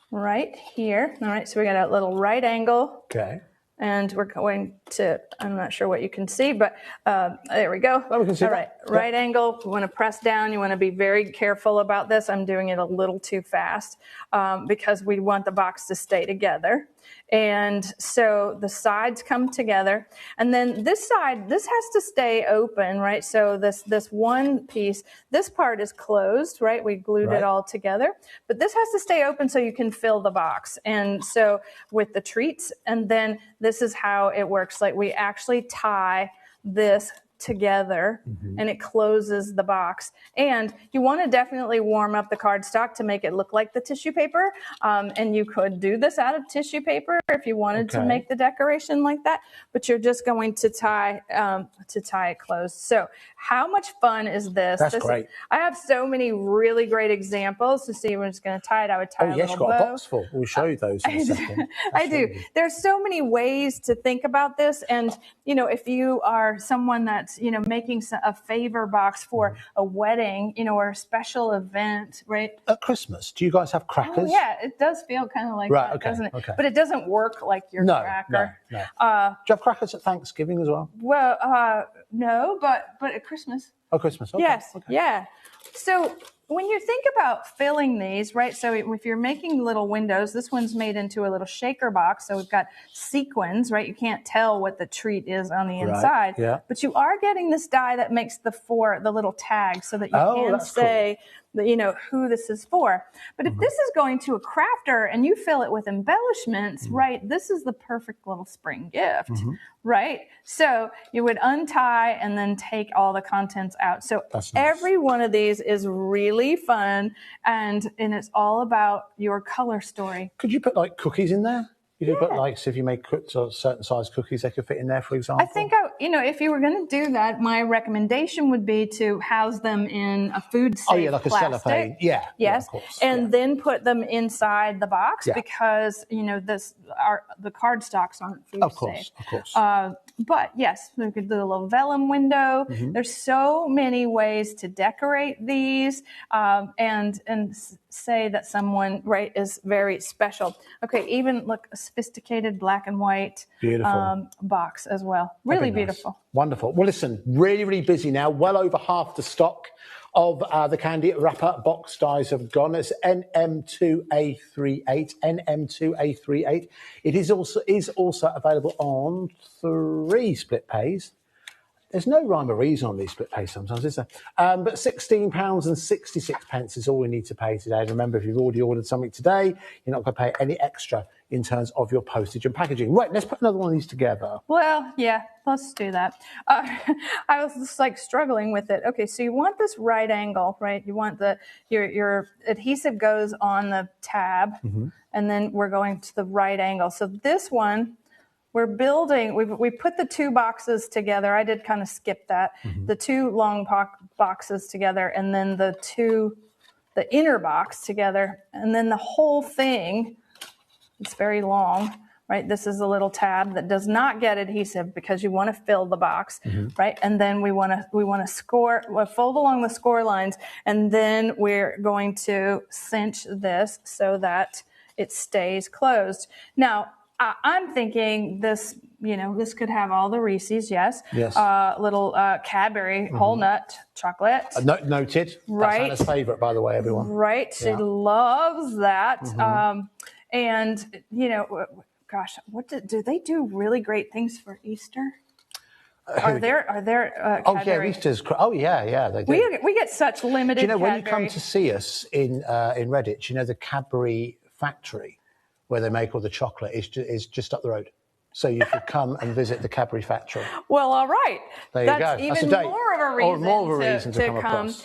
Speaker 4: right here. All right, so we got a little right angle.
Speaker 2: Okay.
Speaker 4: And we're going to, I'm not sure what you can see, but there we go.
Speaker 2: Oh, we can see
Speaker 4: all right, right angle. You want to press down. You want to be very careful about this. I'm doing it a little too fast because we want the box to stay together. And so the sides come together, and then this side, this has to stay open, right? So this one piece, this part is closed, right? We glued it all together, but this has to stay open so you can fill the box. And so with the treats, and then this is how it works. Like we actually tie this together and it closes the box. And you want to definitely warm up the cardstock to make it look like the tissue paper. And you could do this out of tissue paper if you wanted to make the decoration like that, but you're just going to tie it closed. So how much fun is this?
Speaker 2: That's great.
Speaker 4: I have so many really great examples to see. We're just going to tie it. I would tie a little
Speaker 2: you've got
Speaker 4: bow.
Speaker 2: a box full. We'll show you those in a second.
Speaker 4: I do. There's so many ways to think about this. And, you know, if you are someone that's, you know, making a favor box for a wedding, you know, or a special event, right?
Speaker 2: At Christmas, do you guys have crackers?
Speaker 4: Oh, yeah, it does feel kind of like that, doesn't it?
Speaker 2: Okay.
Speaker 4: But it doesn't work like your cracker.
Speaker 2: No. Do you have crackers at Thanksgiving as well?
Speaker 4: Well, no, but at Christmas.
Speaker 2: Oh, Christmas. Okay.
Speaker 4: Yes. Okay. Yeah. So when you think about filling these, right, so if you're making little windows, this one's made into a little shaker box. So we've got sequins, right? You can't tell what the treat is on the inside.
Speaker 2: Yeah.
Speaker 4: But you are getting this die that makes the little tag so that you can say, you know, who this is for. But if this is going to a crafter and you fill it with embellishments, right, this is the perfect little spring gift, right? So you would untie and then take all the contents out. So every one of these is really fun, and it's all about your color story.
Speaker 2: Could you put like cookies in there? You could put like, so if you make certain size cookies, they could fit in there, for example.
Speaker 4: I think, you know, if you were going to do that, my recommendation would be to house them in a food safe
Speaker 2: like
Speaker 4: plastic.
Speaker 2: a cellophane. Yeah.
Speaker 4: Yes.
Speaker 2: Yeah, of course.
Speaker 4: And then put them inside the box because, you know, the cardstocks aren't food safe. Of course. But yes, we could do a little vellum window. There's so many ways to decorate these and say that someone, right, is very special. Okay, even look, a sophisticated black and white box as well. Really beautiful.
Speaker 2: Wonderful. Well, listen, really, really busy now. Well over half the stock of the candy wrapper box dies have gone. It's NM2A38, NM2A38. It is also available on 3 split pays. There's no rhyme or reason on these split pays sometimes, is there? But £16.66 is all we need to pay today. And remember, if you've already ordered something today, you're not going to pay any extra in terms of your postage and packaging. Right, let's put another one of these together.
Speaker 4: Well, yeah, let's do that. I was just like struggling with it. Okay, so you want this right angle, right? You want your adhesive goes on the tab, and then we're going to the right angle. So this one, we're building, we put the two boxes together. I did kind of skip that. The two long boxes together, and then the inner box together, and then the whole thing, it's very long, right? This is a little tab that does not get adhesive because you want to fill the box, right? And then we want to fold along the score lines, and then we're going to cinch this so that it stays closed. Now, I'm thinking this, this could have all the Reese's, yes. Little Cadbury whole nut chocolate.
Speaker 2: Noted.
Speaker 4: Right.
Speaker 2: That's Anna's favourite, by the way, everyone.
Speaker 4: Right. She loves that. And, gosh, do they do really great things for Easter? Are there Cadbury?
Speaker 2: Easter's. They do.
Speaker 4: We get such limited.
Speaker 2: Do you know
Speaker 4: Cadbury.
Speaker 2: when you come to see us in Redditch? The Cadbury factory where they make all the chocolate is just up the road. So you could come and visit the Cadbury factory.
Speaker 4: Well, all right.
Speaker 2: There you
Speaker 4: That's
Speaker 2: go.
Speaker 4: even
Speaker 2: That's
Speaker 4: more of a reason,
Speaker 2: to come across.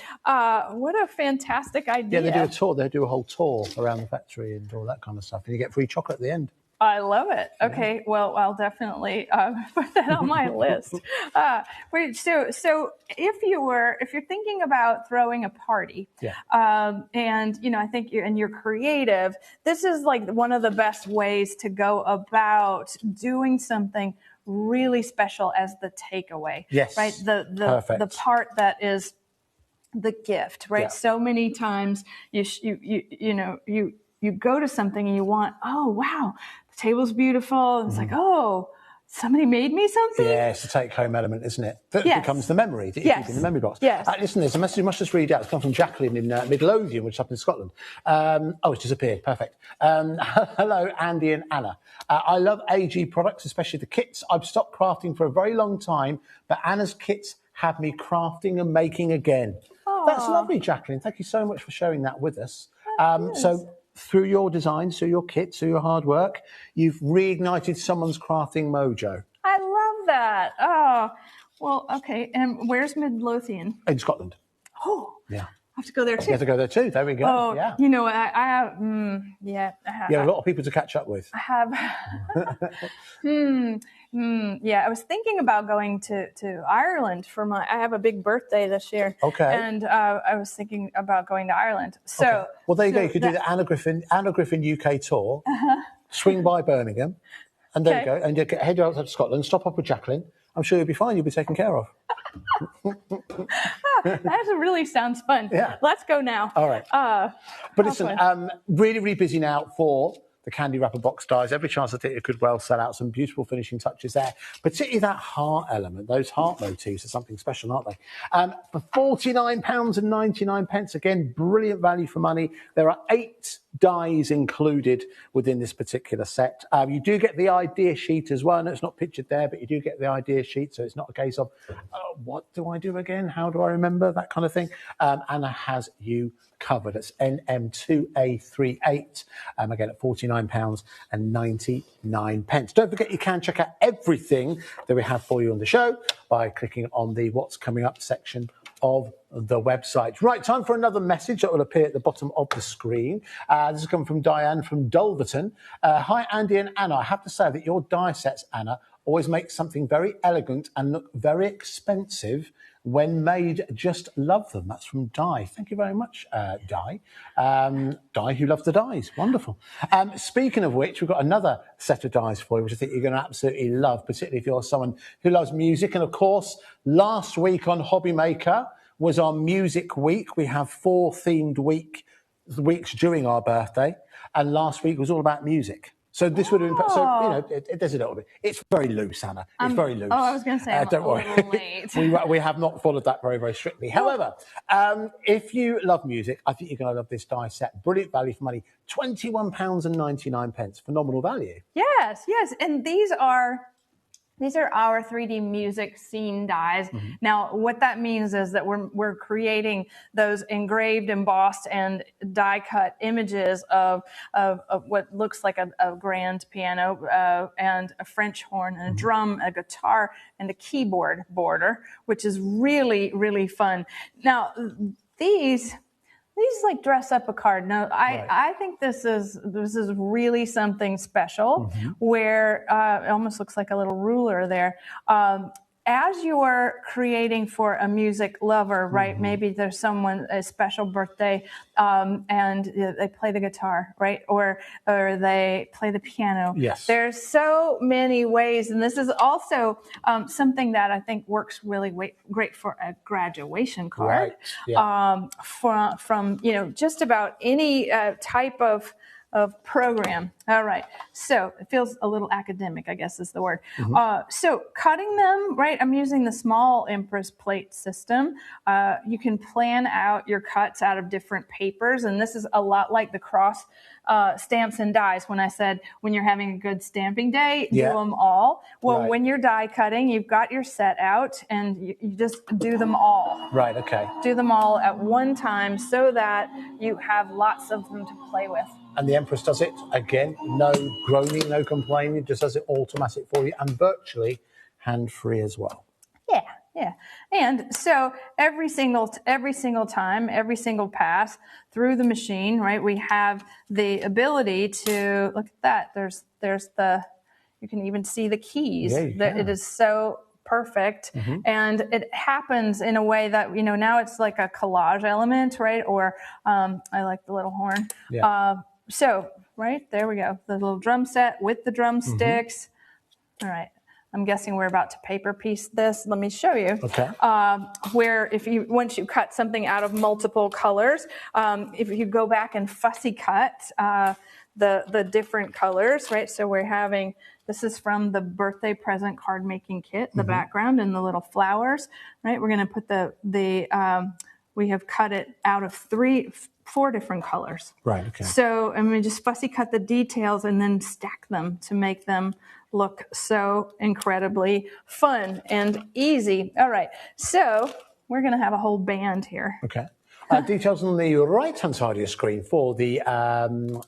Speaker 4: What a fantastic idea.
Speaker 2: Yeah, they do a tour. They do a whole tour around the factory and all that kind of stuff. And you get free chocolate at the end.
Speaker 4: I love it. Okay, well, I'll definitely put that on my list. So if you're thinking about throwing a party, and I think you're creative, this is like one of the best ways to go about doing something really special as the takeaway.
Speaker 2: Yes,
Speaker 4: right. The part that is the gift, right? Yeah. So many times you go to something and you want, oh wow, the table's beautiful. And it's like, oh, somebody made me something.
Speaker 2: Yeah, it's the take-home element, isn't it? That becomes the memory that you keep in the memory box.
Speaker 4: Yes.
Speaker 2: Listen, there's a message you must just read out. It's come from Jacqueline in Midlothian, which is up in Scotland. It's disappeared. Perfect. Hello, Andy and Anna. I love AG products, especially the kits. I've stopped crafting for a very long time, but Anna's kits have me crafting and making again. Aww. That's lovely, Jacqueline. Thank you so much for sharing that with us. So through your designs, through your kits, through your hard work, you've reignited someone's crafting mojo.
Speaker 4: I love that. Oh, well, okay. And where's Midlothian?
Speaker 2: In Scotland.
Speaker 4: Oh,
Speaker 2: yeah.
Speaker 4: I have to go there too.
Speaker 2: You have to go there too. There we go.
Speaker 4: Oh,
Speaker 2: yeah.
Speaker 4: I have. I have.
Speaker 2: You have a lot of people to catch up with.
Speaker 4: I have. Yeah, I was thinking about going to Ireland for I have a big birthday this year.
Speaker 2: Okay.
Speaker 4: And I was thinking about going to Ireland. So.
Speaker 2: Okay. Well, there you go. You could do the Anna Griffin UK tour. Swing by Birmingham, and there you go. And you head out to Scotland. Stop up with Jacqueline. I'm sure you'll be fine. You'll be taken care of.
Speaker 4: That really sounds fun.
Speaker 2: Yeah.
Speaker 4: Let's go now.
Speaker 2: All right. But listen, really, really busy now for the candy wrapper box dies. Every chance I think it could well sell out. Some beautiful finishing touches there, particularly that heart element. Those heart motifs are something special, aren't they? For £49.99, again, brilliant value for money. There are 8 dies included within this particular set. You do get the idea sheet as well. No, it's not pictured there, but you do get the idea sheet, so it's not a case of what do I do again? How do I remember? That kind of thing. Anna has you covered. It's NM2A38. Again at £49.99. Don't forget you can check out everything that we have for you on the show by clicking on the What's Coming Up section of the website. Right, time for another message that will appear at the bottom of the screen. This has come from Diane from Dulverton. Hi, Andy and Anna. I have to say that your die sets, Anna, always make something very elegant and look very expensive when made. Just love them. That's from Di. Thank you very much, Di. Di, who loves the dies. Wonderful. Speaking of which, we've got another set of dies for you, which I think you're going to absolutely love, particularly if you're someone who loves music. And of course, last week on HobbyMaker was our music week. We have 4 themed weeks during our birthday. And last week was all about music. So this would have been, so, there's a little bit. It's very loose, Anna. It's very loose.
Speaker 4: Oh, I was going to say,
Speaker 2: don't worry. we have not followed that very, very strictly. However, if you love music, I think you're going to love this die set. Brilliant value for money. £21.99. Phenomenal value.
Speaker 4: Yes. And these are our 3D music scene dies. Mm-hmm. Now, what that means is that we're creating those engraved, embossed, and die-cut images of what looks like a grand piano and a French horn and a drum, a guitar, and a keyboard border, which is really, really fun. Now, these these like dress up a card. No, I think this is really something special where it almost looks like a little ruler there. As you're creating for a music lover, right? Maybe there's someone, a special birthday, and they play the guitar, right? Or they play the piano.
Speaker 2: Yes.
Speaker 4: There's so many ways, and this is also something that I think works really great for a graduation card.
Speaker 2: Right. Yeah.
Speaker 4: From just about any type of program. All right. So it feels a little academic, I guess is the word. So cutting them, right? I'm using the small Empress plate system. You can plan out your cuts out of different papers. And this is a lot like the cross stamps and dies. When I said, when you're having a good stamping day, do them all. Well, when you're die cutting, you've got your set out and you just do them all.
Speaker 2: Right. Okay.
Speaker 4: Do them all at one time so that you have lots of them to play with.
Speaker 2: And the Empress does it, again, no groaning, no complaining, just does it automatic for you and virtually hand-free as well.
Speaker 4: Yeah, yeah. And so every single time, every single pass through the machine, right, we have the ability to, look at that, there's the, you can even see the keys.
Speaker 2: Yeah,
Speaker 4: it is so perfect. And it happens in a way that, now it's like a collage element, right? Or I like the little horn.
Speaker 2: Yeah.
Speaker 4: So, right, there we go. The little drum set with the drumsticks. All right. I'm guessing we're about to paper piece this. Let me show you.
Speaker 2: Okay.
Speaker 4: Where once you cut something out of multiple colors, if you go back and fussy cut the different colors, right? So we're having, this is from the birthday present card making kit, the background and the little flowers, right? We're going to put we have cut it out of 4 different colors.
Speaker 2: Right, okay.
Speaker 4: So, and we just fussy cut the details and then stack them to make them look so incredibly fun and easy. All right, so we're going to have a whole band here.
Speaker 2: Okay. Details on the right-hand side of your screen for the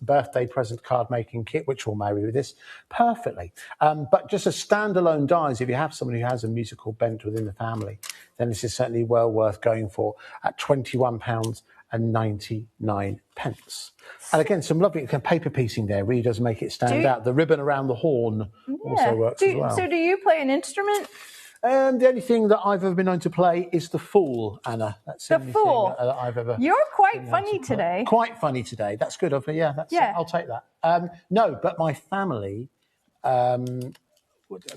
Speaker 2: birthday present card making kit, which will marry with this perfectly. But just as standalone dies, if you have someone who has a musical bent within the family, then this is certainly well worth going for at £21.99. And again, some lovely paper piecing there really does make it stand out. The ribbon around the horn also works as well.
Speaker 4: So do you play an instrument?
Speaker 2: The only thing that I've ever been known to play is the Fool, Anna. That's the only thing that I've ever.
Speaker 4: You're quite funny today.
Speaker 2: Quite funny today. That's good of me. Yeah, I'll take that. No, but my family.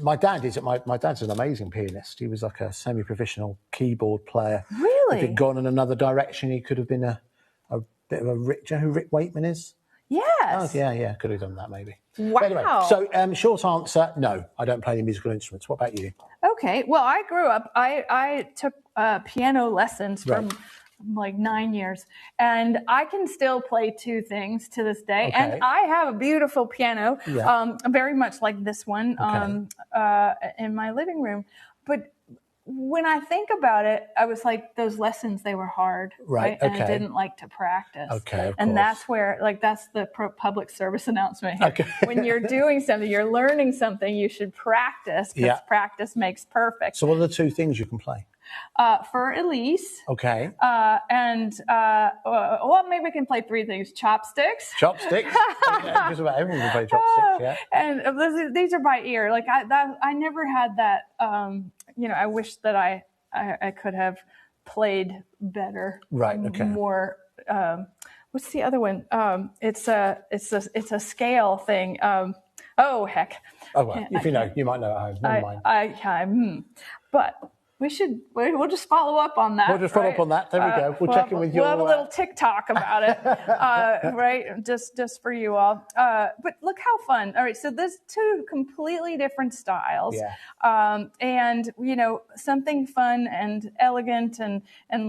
Speaker 2: My dad's an amazing pianist. He was like a semi-professional keyboard player.
Speaker 4: Really?
Speaker 2: If he'd gone in another direction, he could have been a bit of a Rick. Do you know who Rick Wakeman is?
Speaker 4: Yes.
Speaker 2: Oh, yeah. Could have done that maybe.
Speaker 4: Wow.
Speaker 2: But anyway, so short answer, no, I don't play any musical instruments. What about you?
Speaker 4: Okay. Well, I grew up, I took piano lessons from like 9 years, and I can still play 2 things to this day.
Speaker 2: Okay.
Speaker 4: And I have a beautiful piano, very much like this one, in my living room. But when I think about it, I was like, those lessons, they were hard, right? And I didn't like to practice.
Speaker 2: Okay, of
Speaker 4: and
Speaker 2: course.
Speaker 4: That's where, that's the public service announcement here. Okay. When you're doing something, you're learning something, you should practice, because practice makes perfect.
Speaker 2: So what are the 2 things you can play?
Speaker 4: For Elise.
Speaker 2: Okay.
Speaker 4: Well, maybe we can play 3 things. Chopsticks.
Speaker 2: Chopsticks? Just about everyone can play chopsticks, yeah.
Speaker 4: And these are by ear. Like, I never had that, I wish that I could have played better.
Speaker 2: Right, okay.
Speaker 4: More, what's the other one? It's a scale thing. Oh, heck.
Speaker 2: Oh, well, if you know, you might know at home. Never mind.
Speaker 4: But we'll just follow up on that.
Speaker 2: We'll just follow up on that. There we go. We'll check in with you.
Speaker 4: We'll have a little TikTok about it, right? Just for you all. But look how fun. All right, so there's 2 completely different styles.
Speaker 2: Yeah.
Speaker 4: And, something fun and elegant and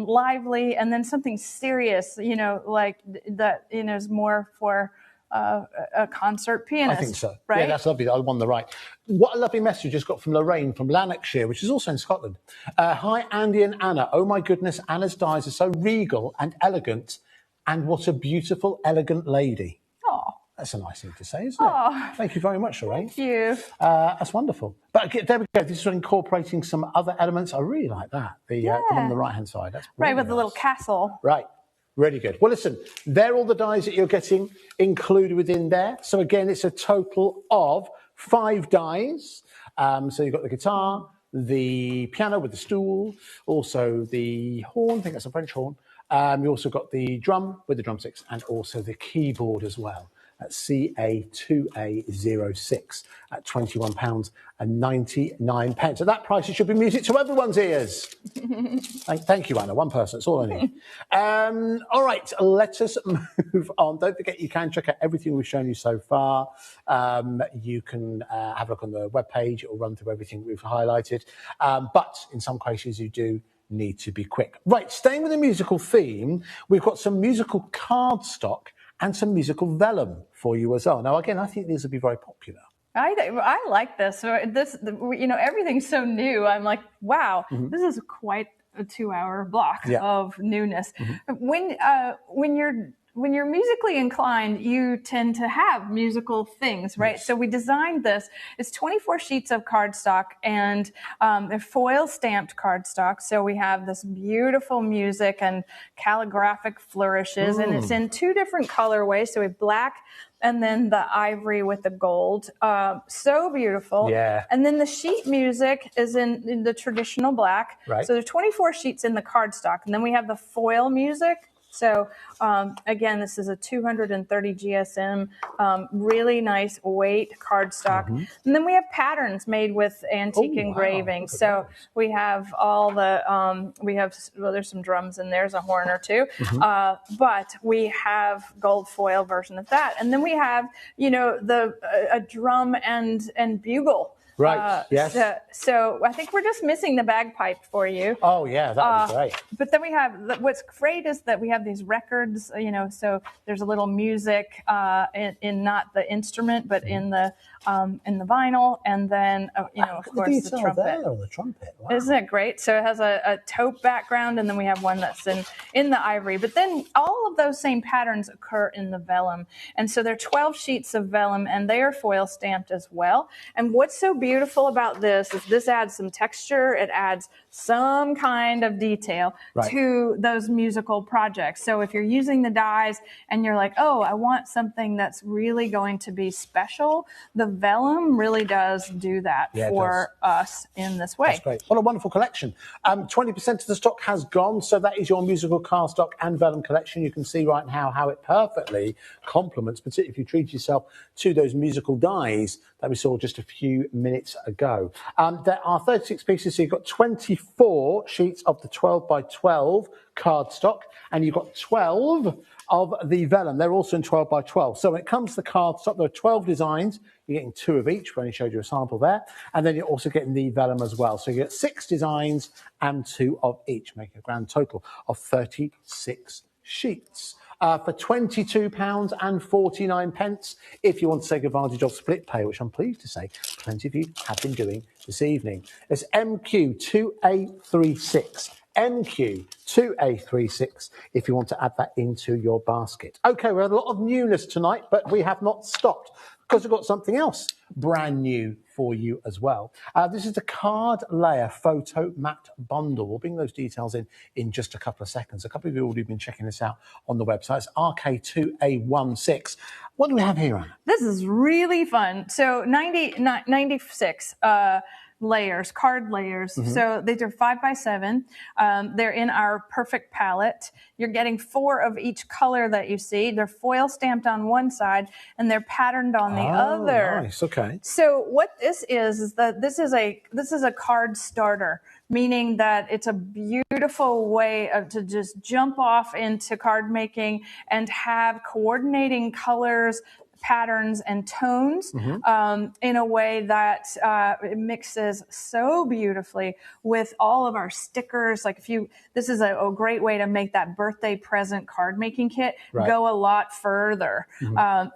Speaker 4: lively, and then something serious, like that, is more for a concert pianist.
Speaker 2: I think so.
Speaker 4: Right?
Speaker 2: Yeah, that's lovely. I won the right. What a lovely message just got from Lorraine from Lanarkshire, which is also in Scotland. Hi, Andy and Anna. Oh, my goodness, Anna's dies are so regal and elegant. And what a beautiful, elegant lady.
Speaker 4: Oh.
Speaker 2: That's a nice thing to say, isn't it? Thank you very much, Lorraine.
Speaker 4: Thank you.
Speaker 2: That's wonderful. But there we go. This is incorporating some other elements. I really like that. The one on the right-hand side. That's
Speaker 4: right, with the little castle.
Speaker 2: Right. Really good. Well, listen, they're all the dies that you're getting included within there. So again, it's a total of 5 dies. So you've got the guitar, the piano with the stool, also the horn, I think that's a French horn. You also got the drum with the drumsticks and also the keyboard as well. At CA2A06 at £21.99. At that price, it should be music to everyone's ears. Thank you, Anna. One person, that's all I need. All right, let us move on. Don't forget, you can check out everything we've shown you so far. You can have a look on the webpage. It will run through everything we've highlighted. But in some cases, you do need to be quick. Right, staying with the musical theme, we've got some musical cardstock and some musical vellum for you as well. Now, again, I think these will be very popular.
Speaker 4: I like this. So everything's so new. I'm like, wow, this is quite a 2-hour block of newness. When you're musically inclined, you tend to have musical things, right? Yes. So we designed this. It's 24 sheets of cardstock, and they're foil stamped cardstock. So we have this beautiful music and calligraphic flourishes, and it's in 2 different colorways. So we have black and then the ivory with the gold. So beautiful. Yeah. And then the sheet music is in the traditional black. Right. So there's 24 sheets in the cardstock, and then we have the foil music. So, again, this is a 230 GSM, really nice weight cardstock. And then we have patterns made with antique engraving. So we have all the, there's some drums and there's a horn or two, but we have gold foil version of that. And then we have, a drum and bugle. Right, yes. So I think we're just missing the bagpipe for you.
Speaker 2: Oh, yeah, that would be great.
Speaker 4: But then we have, what's great is that we have these records, so there's a little music in not the instrument, but in the vinyl, and then, of course, the trumpet.
Speaker 2: There on the trumpet. Wow.
Speaker 4: Isn't it great? So it has a taupe background, and then we have one that's in the ivory. But then all of those same patterns occur in the vellum. And so there are 12 sheets of vellum, and they are foil stamped as well. And what's so beautiful about this is this adds some texture. It adds some kind of detail to those musical projects. So if you're using the dies and you're like, oh, I want something that's really going to be special, the vellum really does do that for us in this way.
Speaker 2: That's great. What a wonderful collection. 20% of the stock has gone, so that is your musical cardstock and vellum collection. You can see right now how it perfectly complements, particularly if you treat yourself to those musical dies that we saw just a few minutes ago. There are 36 pieces, so you've got 24 sheets of the 12 by 12 cardstock, and you've got 12 of the vellum. They're also in 12 by 12. So when it comes to the cardstock, there are 12 designs. You're getting 2 of each. We only showed you a sample there. And then you're also getting the vellum as well. So you get 6 designs and 2 of each, making a grand total of 36 sheets. For £22.49 if you want to take advantage of split pay, which I'm pleased to say plenty of you have been doing this evening. It's MQ2A36. MQ2A36 if you want to add that into your basket. Okay, we had a lot of newness tonight, but we have not stopped because we've got something else brand new for you as well. This is the card layer photo matte bundle. We'll bring those details in just a couple of seconds. A couple of you have already been checking this out on the website. It's RK2A16. What do we have here, Anna?
Speaker 4: This is really fun. So 96 layers, card layers. So these are 5 by 7. They're in our perfect palette. You're getting 4 of each color that you see. They're foil stamped on one side and they're patterned on the other.
Speaker 2: Nice, okay.
Speaker 4: So what this is that this is a card starter, meaning that it's a beautiful way to just jump off into card making and have coordinating colors, patterns and tones in a way that it mixes so beautifully with all of our stickers. Like this is a great way to make that birthday present card making kit go a lot further.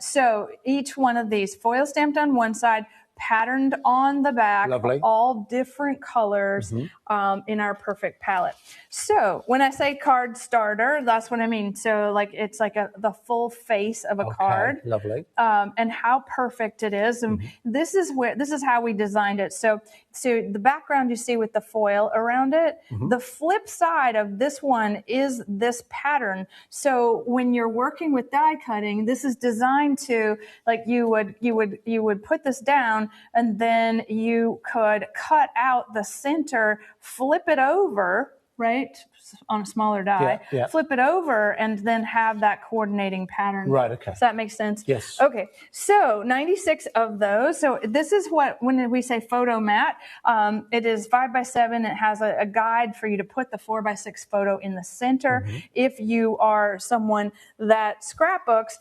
Speaker 4: So each one of these foil stamped on one side, patterned on the back,
Speaker 2: Lovely.
Speaker 4: all different colors in our perfect palette. So when I say card starter, that's what I mean. So like it's like the full face of a card.
Speaker 2: Lovely.
Speaker 4: And how perfect it is. And this is how we designed it. So the background you see with the foil around it, the flip side of this one is this pattern. So when you're working with die cutting, this is designed to, like, you would put this down and then you could cut out the center, flip it over, right, on a smaller die, flip it over, and then have that coordinating pattern.
Speaker 2: Right, okay.
Speaker 4: Does that make sense?
Speaker 2: Yes.
Speaker 4: Okay, so 96 of those. So this is what, when we say photo mat, it is 5x7. It has a guide for you to put the 4x6 photo in the center. If you are someone that scrapbooks,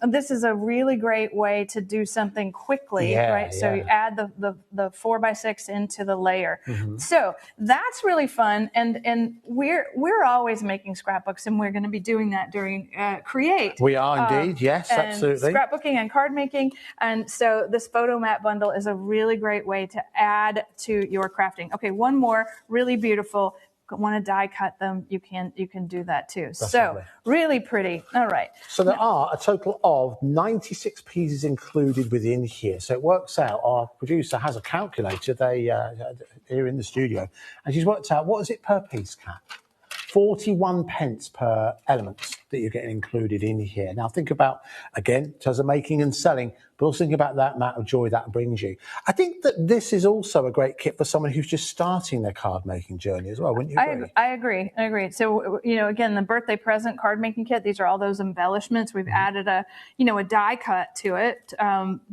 Speaker 4: this is a really great way to do something quickly, right? So you add the 4x6 into the layer. So that's really fun. And we're always making scrapbooks, and we're going to be doing that during Create.
Speaker 2: We are indeed, yes,
Speaker 4: and
Speaker 2: absolutely.
Speaker 4: Scrapbooking and card making, and so this photo mat bundle is a really great way to add to your crafting. Okay, one more, really beautiful. Want to die cut them? You can do that too.
Speaker 2: That's
Speaker 4: so
Speaker 2: lovely.
Speaker 4: really pretty. All right.
Speaker 2: So there are a total of 96 pieces included within here. So it works out. Our producer has a calculator. They here in the studio, and she's worked out what is it per piece, Kat? 41 pence per element that you're getting included in here. Now think about, again, in terms of making and selling, but also think about that amount of joy that brings you. I think that this is also a great kit for someone who's just starting their card making journey as well, wouldn't you agree?
Speaker 4: I agree. So, again, the birthday present card making kit, these are all those embellishments. We've added a die cut to it,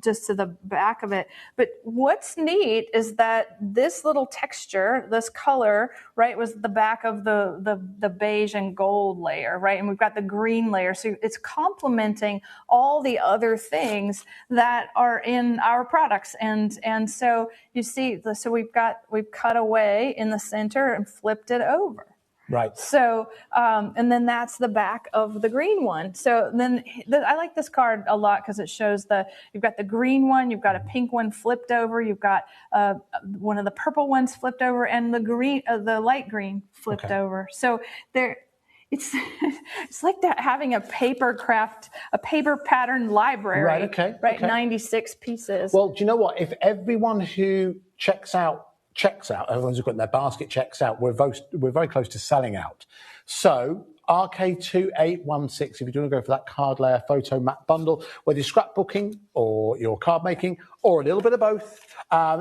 Speaker 4: just to the back of it. But what's neat is that this little texture, this color, right, was the back of the beige and gold layer, right? And we've got the green layer. So it's complementing all the other things that are in our products. And so you see, so we've cut away in the center and flipped it over.
Speaker 2: Right.
Speaker 4: So, and then that's the back of the green one. So then I like this card a lot because it shows you've got the green one, you've got a pink one flipped over, you've got one of the purple ones flipped over, and the light green flipped over. So it's like that, having a paper pattern library.
Speaker 2: Right, okay.
Speaker 4: Right,
Speaker 2: okay.
Speaker 4: 96 pieces.
Speaker 2: Well, do you know what? If everyone who checks out, everyone's got in their basket checks out, we're very close to selling out. So RK2816, if you do want to go for that card layer photo mat bundle, whether you're scrapbooking or you're card making or a little bit of both,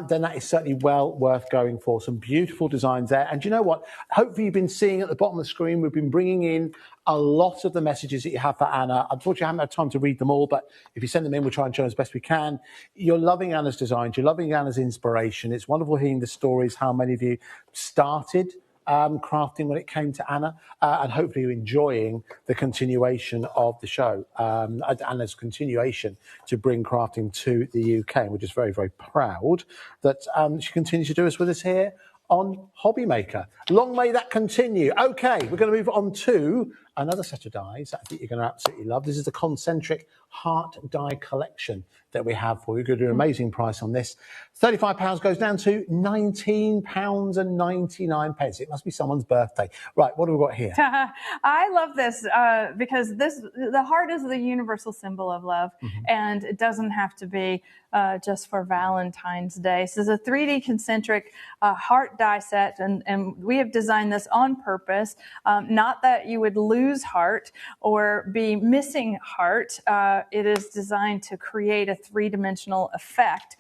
Speaker 2: then that is certainly well worth going for. Some beautiful designs there. And you know what? Hopefully you've been seeing at the bottom of the screen, we've been bringing in a lot of the messages that you have for Anna. Unfortunately, I haven't had time to read them all, but if you send them in, we'll try and show as best we can. You're loving Anna's designs. You're loving Anna's inspiration. It's wonderful hearing the stories, how many of you started crafting when it came to Anna, and hopefully you're enjoying the continuation of the show, Anna's continuation to bring crafting to the UK. And we're just very, very proud that she continues to do this with us here on HobbyMaker. Long may that continue. Okay, we're going to move on to another set of dies that I think you're going to absolutely love. This is the Concentric Heart Die Collection that we have for you. We're going to do an amazing price on this. £35 goes down to £19.99. It must be someone's birthday. Right, what have we got here?
Speaker 4: I love this because the heart is the universal symbol of love, and it doesn't have to be just for Valentine's Day. So this is a 3D concentric heart die set, and we have designed this on purpose, not that you would lose heart or be missing heart. It is designed to create a three-dimensional effect.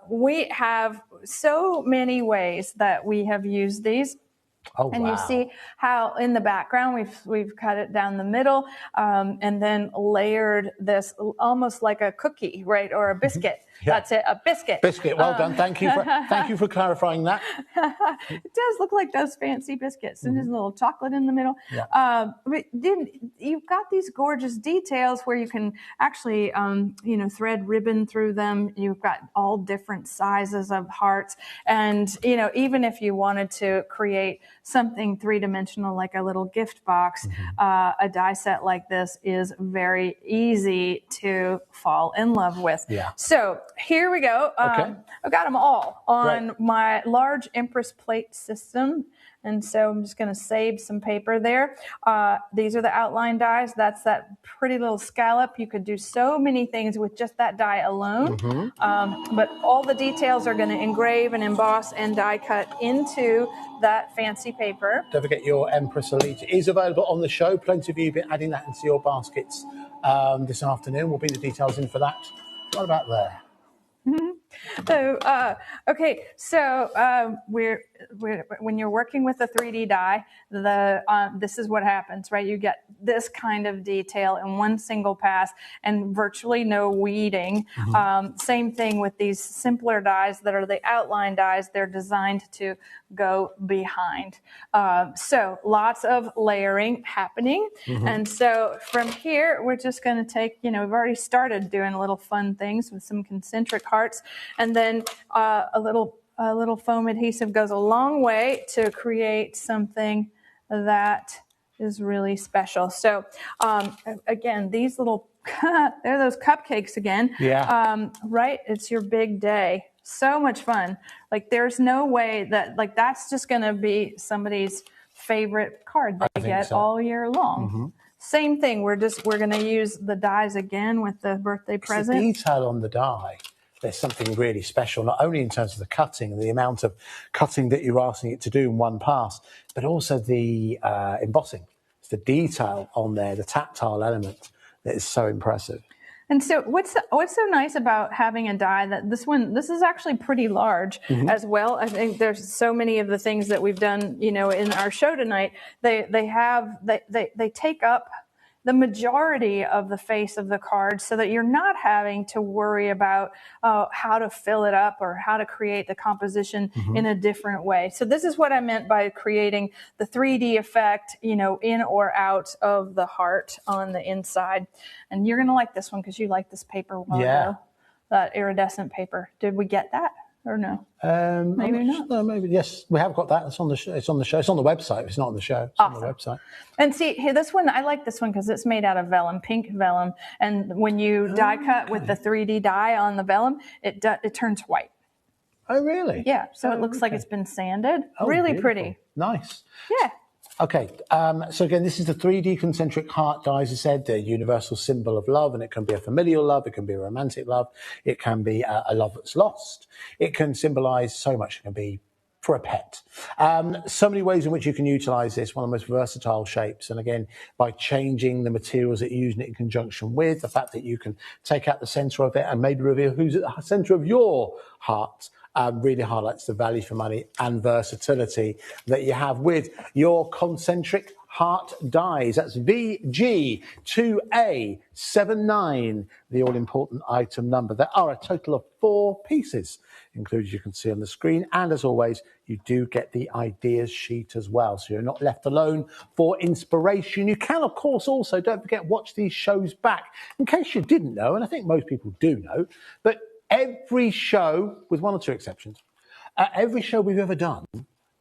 Speaker 4: We have so many ways that we have used these.
Speaker 2: Oh,
Speaker 4: and
Speaker 2: wow.
Speaker 4: you see how in the background we've cut it down the middle, and then layered this almost like a cookie, right, or a biscuit.
Speaker 2: Yeah.
Speaker 4: That's it, a biscuit.
Speaker 2: Biscuit. Well done. Thank you for clarifying that.
Speaker 4: It does look like those fancy biscuits, and there's a little chocolate in the middle.
Speaker 2: Yeah.
Speaker 4: But then you've got these gorgeous details where you can actually, thread ribbon through them. You've got all different sizes of hearts, and even if you wanted to create something three-dimensional like a little gift box, a die set like this is very easy to fall in love with.
Speaker 2: Yeah.
Speaker 4: So here we go.
Speaker 2: Okay.
Speaker 4: I've got them all on my large Empress plate system. And so I'm just going to save some paper there. These are the outline dies. That's that pretty little scallop. You could do so many things with just that die alone. But all the details are going to engrave and emboss and die cut into that fancy paper.
Speaker 2: Don't forget your Empress Elite is available on the show. Plenty of you have been adding that into your baskets this afternoon. We'll bring the details in for that. What about there?
Speaker 4: So, okay, so we're when you're working with a 3D die, this is what happens, right? You get this kind of detail in one single pass and virtually no weeding. Same thing with these simpler dies that are the outline dies. They're designed to go behind. So lots of layering happening. And so from here, we're just going to take, we've already started doing little fun things with some concentric hearts, and then a little foam adhesive goes a long way to create something that is really special. So again, these little, they're those cupcakes again.
Speaker 2: Yeah.
Speaker 4: Right? It's your big day. So much fun. Like there's no way that that's just going to be somebody's favorite card they get all year long. Same thing. We're going to use the dies again with the birthday present.
Speaker 2: The detail on the die, there's something really special, not only in terms of the cutting and the amount of cutting that you're asking it to do in one pass, but also the embossing. It's the detail on there, the tactile element that is so impressive.
Speaker 4: And so what's so nice about having a die that this is actually pretty large as well. I think there's so many of the things that we've done, in our show tonight, they take up the majority of the face of the card so that you're not having to worry about how to fill it up or how to create the composition in a different way. So this is what I meant by creating the 3D effect, in or out of the heart on the inside. And you're going to like this one because you like this paper one ago, that iridescent paper. Did we get that? Or no? Maybe not.
Speaker 2: No, maybe yes. We have got that. It's on the show. It's on the show. It's on the website. It's not on the show. It's on the website.
Speaker 4: And see, here, this one, I like this one because it's made out of vellum, pink vellum. And when you die cut with the 3D die on the vellum, it turns white.
Speaker 2: Oh, really?
Speaker 4: Yeah. So it looks like it's been sanded.
Speaker 2: Oh,
Speaker 4: really
Speaker 2: beautiful.
Speaker 4: pretty.
Speaker 2: Nice.
Speaker 4: Yeah.
Speaker 2: Okay, so again, this is the 3D concentric heart die, as I said, the universal symbol of love, and it can be a familial love, it can be a romantic love, it can be a love that's lost, it can symbolize so much, it can be for a pet. So many ways in which you can utilize this, one of the most versatile shapes, and again, by changing the materials that you're using it in conjunction with, the fact that you can take out the center of it and maybe reveal who's at the center of your heart, really highlights the value for money and versatility that you have with your concentric heart dies. That's VG2A79, the all-important item number. There are a total of 4 pieces included, you can see on the screen. And as always, you do get the ideas sheet as well, so you're not left alone for inspiration. You can, of course, also, don't forget, watch these shows back. In case you didn't know, and I think most people do know, but every show, with 1 or 2 exceptions, every show we've ever done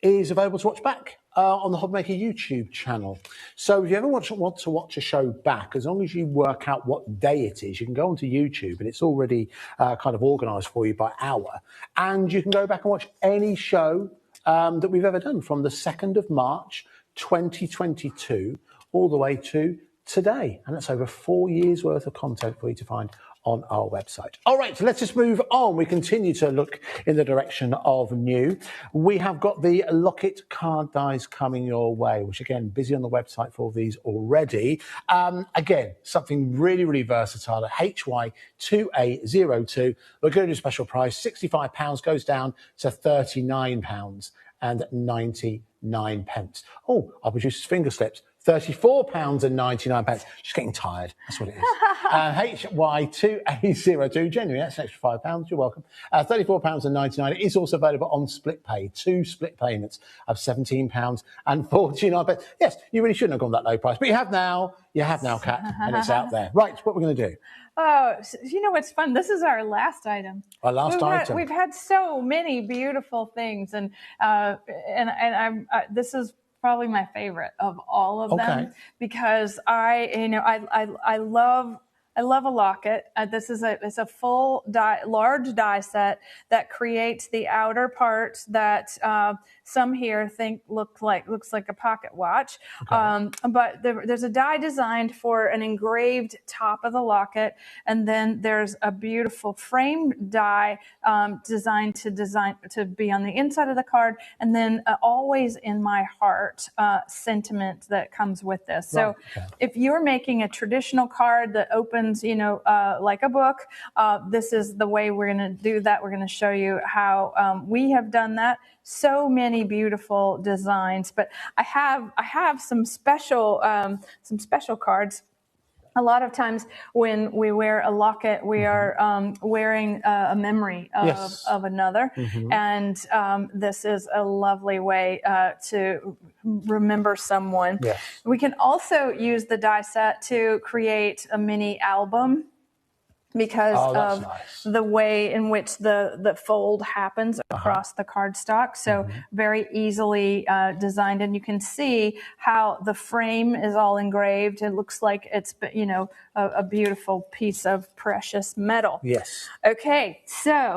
Speaker 2: is available to watch back on the HobbyMaker YouTube channel. So if you ever want to watch a show back, as long as you work out what day it is, you can go onto YouTube and it's already kind of organised for you by hour. And you can go back and watch any show that we've ever done from the 2nd of March, 2022, all the way to today. And that's over 4 years worth of content for you to find on our website. All right, so let's just move on. We continue to look in the direction of new. We have got the Locket card dies coming your way, which again, busy on the website for these already. Again, something really, really versatile at HY2A02. We're going to do a special price. £65 goes down to £39.99. Oh, our producer's finger slips. £34.99. Just getting tired. That's what it is. HY2A02. Genuinely, that's an extra £5. You're welcome. £34.99. It is also available on split pay. 2 split payments of £17.49. Yes, you really shouldn't have gone that low price, but you have now. You have now, Kat, and it's out there. Right, what we're going to do.
Speaker 4: Oh, you know what's fun? This is our last item.
Speaker 2: Our last item.
Speaker 4: We've had so many beautiful things, and this is probably my favorite of all of them because I love I love a locket. This is it's a full large die set that creates the outer part that some here think looks like a pocket watch. Okay. But there's a die designed for an engraved top of the locket, and then there's a beautiful frame die designed to be on the inside of the card, and then always in my heart sentiment that comes with this. So if you're making a traditional card that opens, like a book, this is the way we're going to do that. We're going to show you how we have done that. So many beautiful designs, but I have some special cards. A lot of times when we wear a locket, we are wearing a memory of another. Mm-hmm. And this is a lovely way to remember someone. Yes. We can also use the die set to create a mini album, because of the way in which the fold happens across the cardstock. So very easily designed. And you can see how the frame is all engraved. It looks like it's, a beautiful piece of precious metal. Yes. Okay, so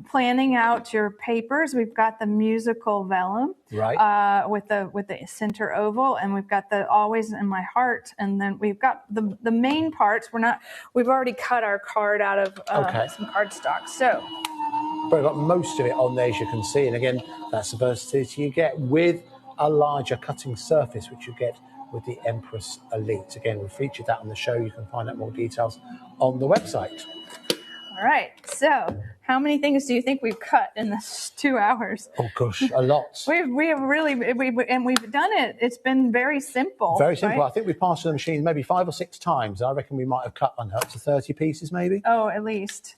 Speaker 4: planning out your papers, we've got the musical vellum. Right. With the center oval, and we've got the always in my heart, and then we've got the main parts. We've already cut our card out of some cardstock. So
Speaker 2: but I've got most of it on there, as you can see, and again, that's the versatility you get with a larger cutting surface, which you get with the Empress Elite. Again, we featured that on the show. You can find out more details on the website.
Speaker 4: All right, so how many things do you think we've cut in this 2 hours?
Speaker 2: Oh gosh, a lot.
Speaker 4: we have really, and we've done it. It's been very simple.
Speaker 2: Very simple.
Speaker 4: Right?
Speaker 2: I think we've passed the machine maybe 5 or 6 times. I reckon we might have cut up to 30 pieces, maybe.
Speaker 4: Oh, at least.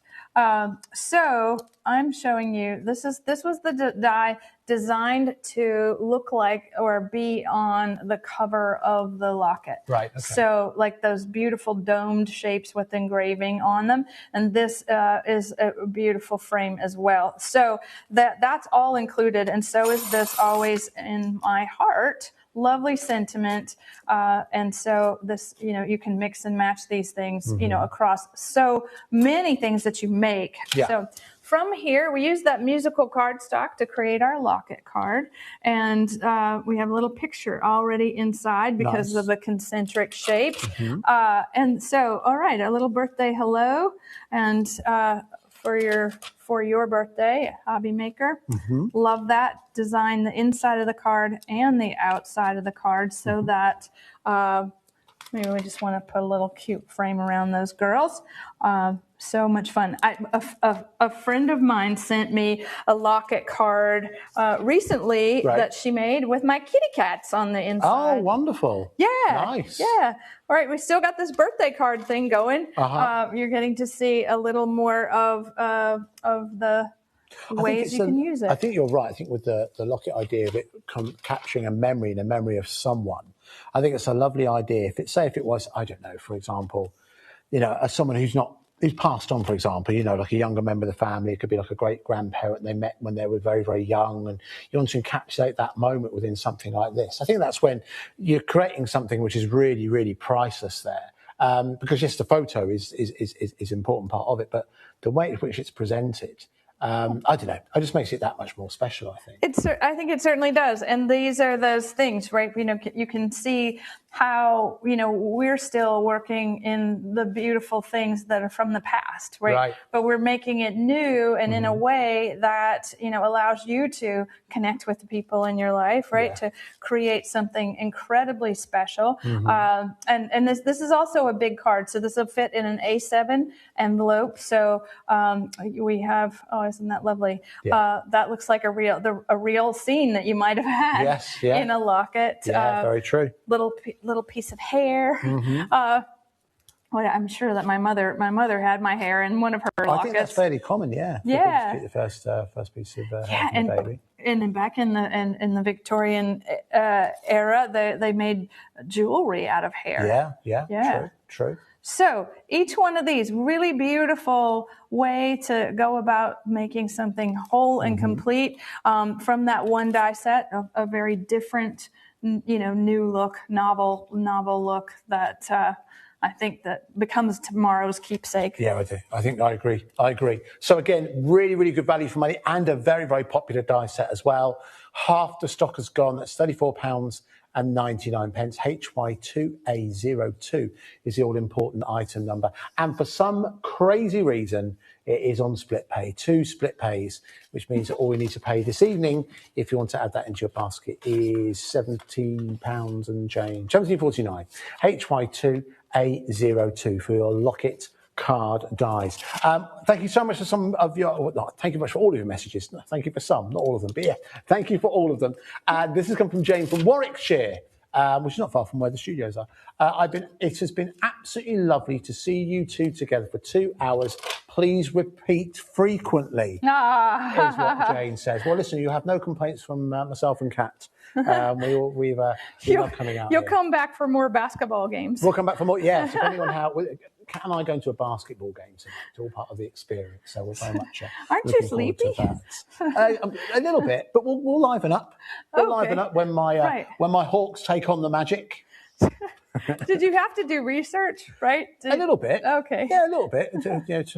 Speaker 4: So I'm showing you, this was the die designed to look like or be on the cover of the locket. Right. Okay. So like those beautiful domed shapes with engraving on them. And this is a beautiful frame as well. So that's all included. And so is this always in my heart. Lovely sentiment. And so this, you can mix and match these things, across so many things that you make. Yeah. So from here, we use that musical cardstock to create our locket card. And we have a little picture already inside because of the concentric shape. And so, all right, a little birthday hello. And for your birthday, HobbyMaker. Love that. Design the inside of the card and the outside of the card so that maybe we just want to put a little cute frame around those girls. So much fun. A friend of mine sent me a locket card recently that she made with my kitty cats on the inside.
Speaker 2: Oh, wonderful.
Speaker 4: Yeah.
Speaker 2: Nice.
Speaker 4: Yeah. All right, we still got this birthday card thing going. You're getting to see a little more of the ways you can use it.
Speaker 2: I think you're right. I think with the locket idea of it capturing a memory and a memory of someone, I think it's a lovely idea. If it was, I don't know, for example, someone who's passed on, for example, like a younger member of the family, it could be like a great grandparent they met when they were very, very young, and you want to encapsulate that moment within something like this. I think that's when you're creating something which is really, really priceless there. Because yes, the photo is an important part of it, but the way in which it's presented, I don't know. It just makes it that much more special, I think.
Speaker 4: I think it certainly does. And these are those things, right? You can see how, we're still working in the beautiful things that are from the past, right? But we're making it new and in a way that, allows you to connect with the people in your life, right? To create something incredibly special. And this is also a big card. So this will fit in an A7 envelope. So we have, isn't that lovely? Yeah. That looks like a real scene that you might have had in a locket.
Speaker 2: Yeah, very true.
Speaker 4: Little piece of hair. I'm sure that my mother had my hair in one of her lockets.
Speaker 2: I think that's fairly common. Yeah.
Speaker 4: Yeah.
Speaker 2: The first piece of hair from the baby.
Speaker 4: And then back in the Victorian era, they made jewelry out of hair.
Speaker 2: Yeah. True.
Speaker 4: So each one of these, really beautiful way to go about making something whole and complete from that one die set, a very different, new look, novel look that I think that becomes tomorrow's keepsake.
Speaker 2: Yeah, I do. I agree. So again, really, really good value for money and a very, very popular die set as well. Half the stock has gone. That's £34.99. HY2A02 is the all-important item number. And for some crazy reason, it is on split pay. 2 split pays, which means that all you need to pay this evening, if you want to add that into your basket, is £17 and change. £17.49. HY2A02 for your Locket card dies. Thank you so much for some of your, thank you much for all of your messages. Thank you for some, not all of them, but yeah, thank you for all of them. This has come from Jane from Warwickshire, which is not far from where the studios are. It has been absolutely lovely to see you two together for 2 hours. Please repeat frequently, is what Jane says. Well, listen, you have no complaints from myself and Kat. We love coming out.
Speaker 4: You'll come back for more basketball games.
Speaker 2: We'll come back for more, yes, depending on how... Kat and I going to a basketball game, so it's all part of the experience. So we're very much
Speaker 4: aren't you sleepy?
Speaker 2: A little bit, but we'll liven up. We'll liven up when my Hawks take on the Magic.
Speaker 4: Did you have to do research, right?
Speaker 2: A little bit.
Speaker 4: Okay.
Speaker 2: Yeah, a little bit.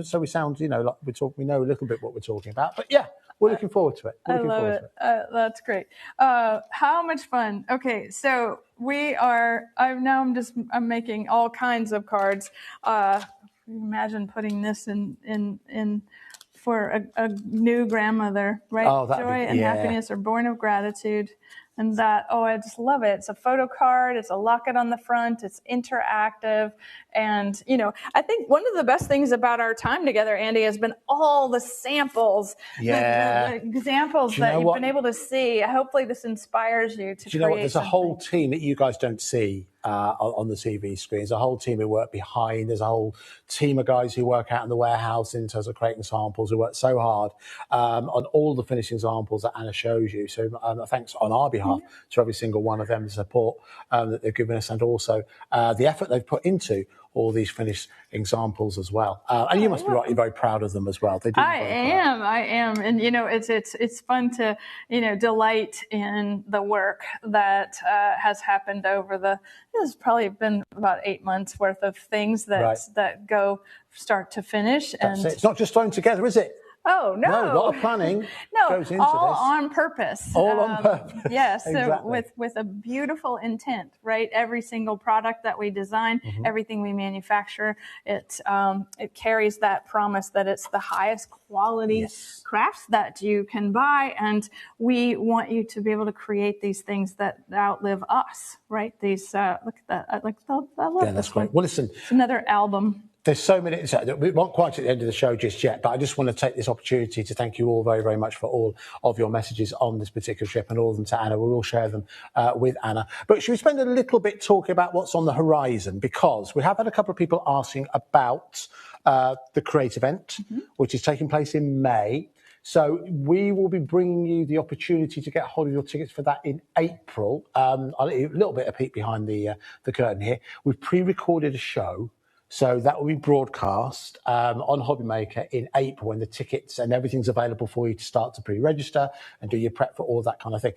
Speaker 2: So we sound, like we know a little bit what we're talking about. But yeah, we're looking forward to it.
Speaker 4: I love it. That's great. How much fun. Okay, so I'm making all kinds of cards. Imagine putting this in for a new grandmother, right?
Speaker 2: Oh,
Speaker 4: Joy and happiness are born of gratitude. And I just love it. It's a photo card. It's a locket on the front. It's interactive. And, I think one of the best things about our time together, Andy, has been all the samples, the examples that you've been able to see. Hopefully this inspires you to create
Speaker 2: There's a whole team that you guys don't see on the TV screens. A whole team who work behind. There's a whole team of guys who work out in the warehouse in terms of creating samples, who work so hard on all the finishing samples that Anna shows you. So thanks on our behalf to every single one of them, the support that they've given us, and also the effort they've put into all these finished examples as well. And you must be rightly very proud of them as well. They do.
Speaker 4: I am. And, it's fun to, delight in the work that has happened over there's probably been about 8 months worth of things that go start to finish.
Speaker 2: That's it. It's not just thrown together, is it?
Speaker 4: Oh, no.
Speaker 2: No, a lot of planning goes into
Speaker 4: all
Speaker 2: this.
Speaker 4: on purpose.
Speaker 2: All on purpose.
Speaker 4: Yes, so
Speaker 2: exactly.
Speaker 4: with a beautiful intent, right? Every single product that we design, everything we manufacture, it carries that promise that it's the highest quality crafts that you can buy, and we want you to be able to create these things that outlive us, right? These, look at that. I love
Speaker 2: that's
Speaker 4: this
Speaker 2: great.
Speaker 4: one.
Speaker 2: Well, listen.
Speaker 4: It's another album.
Speaker 2: There's so many. We weren't quite at the end of the show just yet, but I just want to take this opportunity to thank you all very, very much for all of your messages on this particular trip, and all of them to Anna. We will share them with Anna. But should we spend a little bit talking about what's on the horizon? Because we have had a couple of people asking about the Create event, which is taking place in May. So we will be bringing you the opportunity to get hold of your tickets for that in April. I'll let you a little bit of peek behind the curtain here. We've pre-recorded a show. So that will be broadcast on HobbyMaker in April, when the tickets and everything's available for you to start to pre-register and do your prep for all that kind of thing.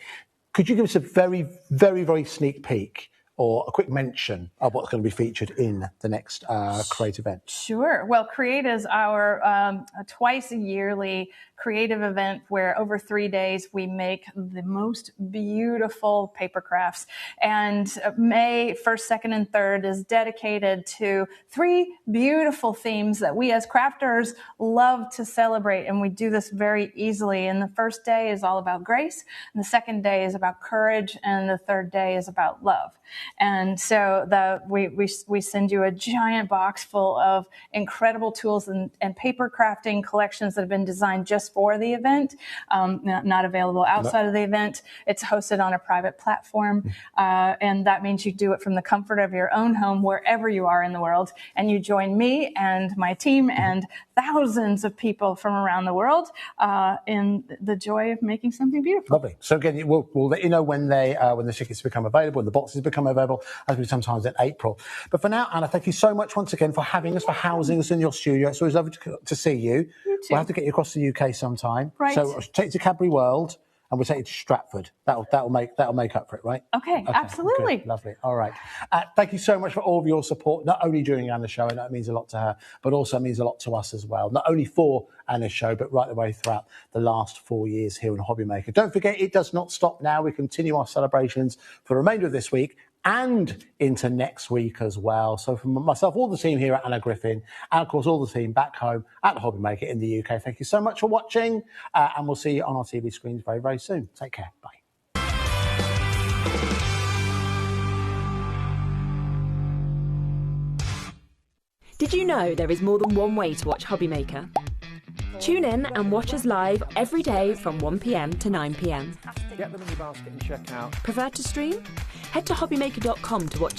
Speaker 2: Could you give us a very, very, very sneak peek or a quick mention of what's going to be featured in the next Create event?
Speaker 4: Sure. Well, Create is our twice yearly creative event where over 3 days we make the most beautiful paper crafts. And May 1st, 2nd, and 3rd is dedicated to 3 beautiful themes that we as crafters love to celebrate. And we do this very easily. And the first day is all about grace. And the second day is about courage. And the third day is about love. And so we send you a giant box full of incredible tools and paper crafting collections that have been designed just for the event, not available outside of the event. It's hosted on a private platform. And that means you do it from the comfort of your own home, wherever you are in the world. And you join me and my team and thousands of people from around the world in the joy of making something beautiful.
Speaker 2: Lovely. So again, we'll let you know when the tickets become available, when the boxes become available, as we sometimes in April. But for now, Anna, thank you so much once again for having us, for housing us in your studio. It's always lovely to see you.
Speaker 4: You too.
Speaker 2: We'll have to get you across the UK sometime.
Speaker 4: Right.
Speaker 2: So take you to Cadbury World and we'll take you to Stratford. That'll make up for it, right?
Speaker 4: Okay, absolutely.
Speaker 2: Good, lovely. All right. Thank you so much for all of your support, not only during Anna's show, and that means a lot to her, but also means a lot to us as well. Not only for Anna's show, but right the way throughout the last 4 years here on HobbyMaker. Don't forget, it does not stop now. We continue our celebrations for the remainder of this week and into next week as well. So from myself, all the team here at Anna Griffin, and of course all the team back home at HobbyMaker in the UK, thank you so much for watching, and we'll see you on our TV screens very, very soon. Take care. Bye.
Speaker 15: Did you know there is more than one way to watch HobbyMaker? Tune in and watch us live every day from 1 p.m. to 9 p.m.
Speaker 21: Get them in your basket and check out.
Speaker 15: Prefer to stream? Head to hobbymaker.com to watch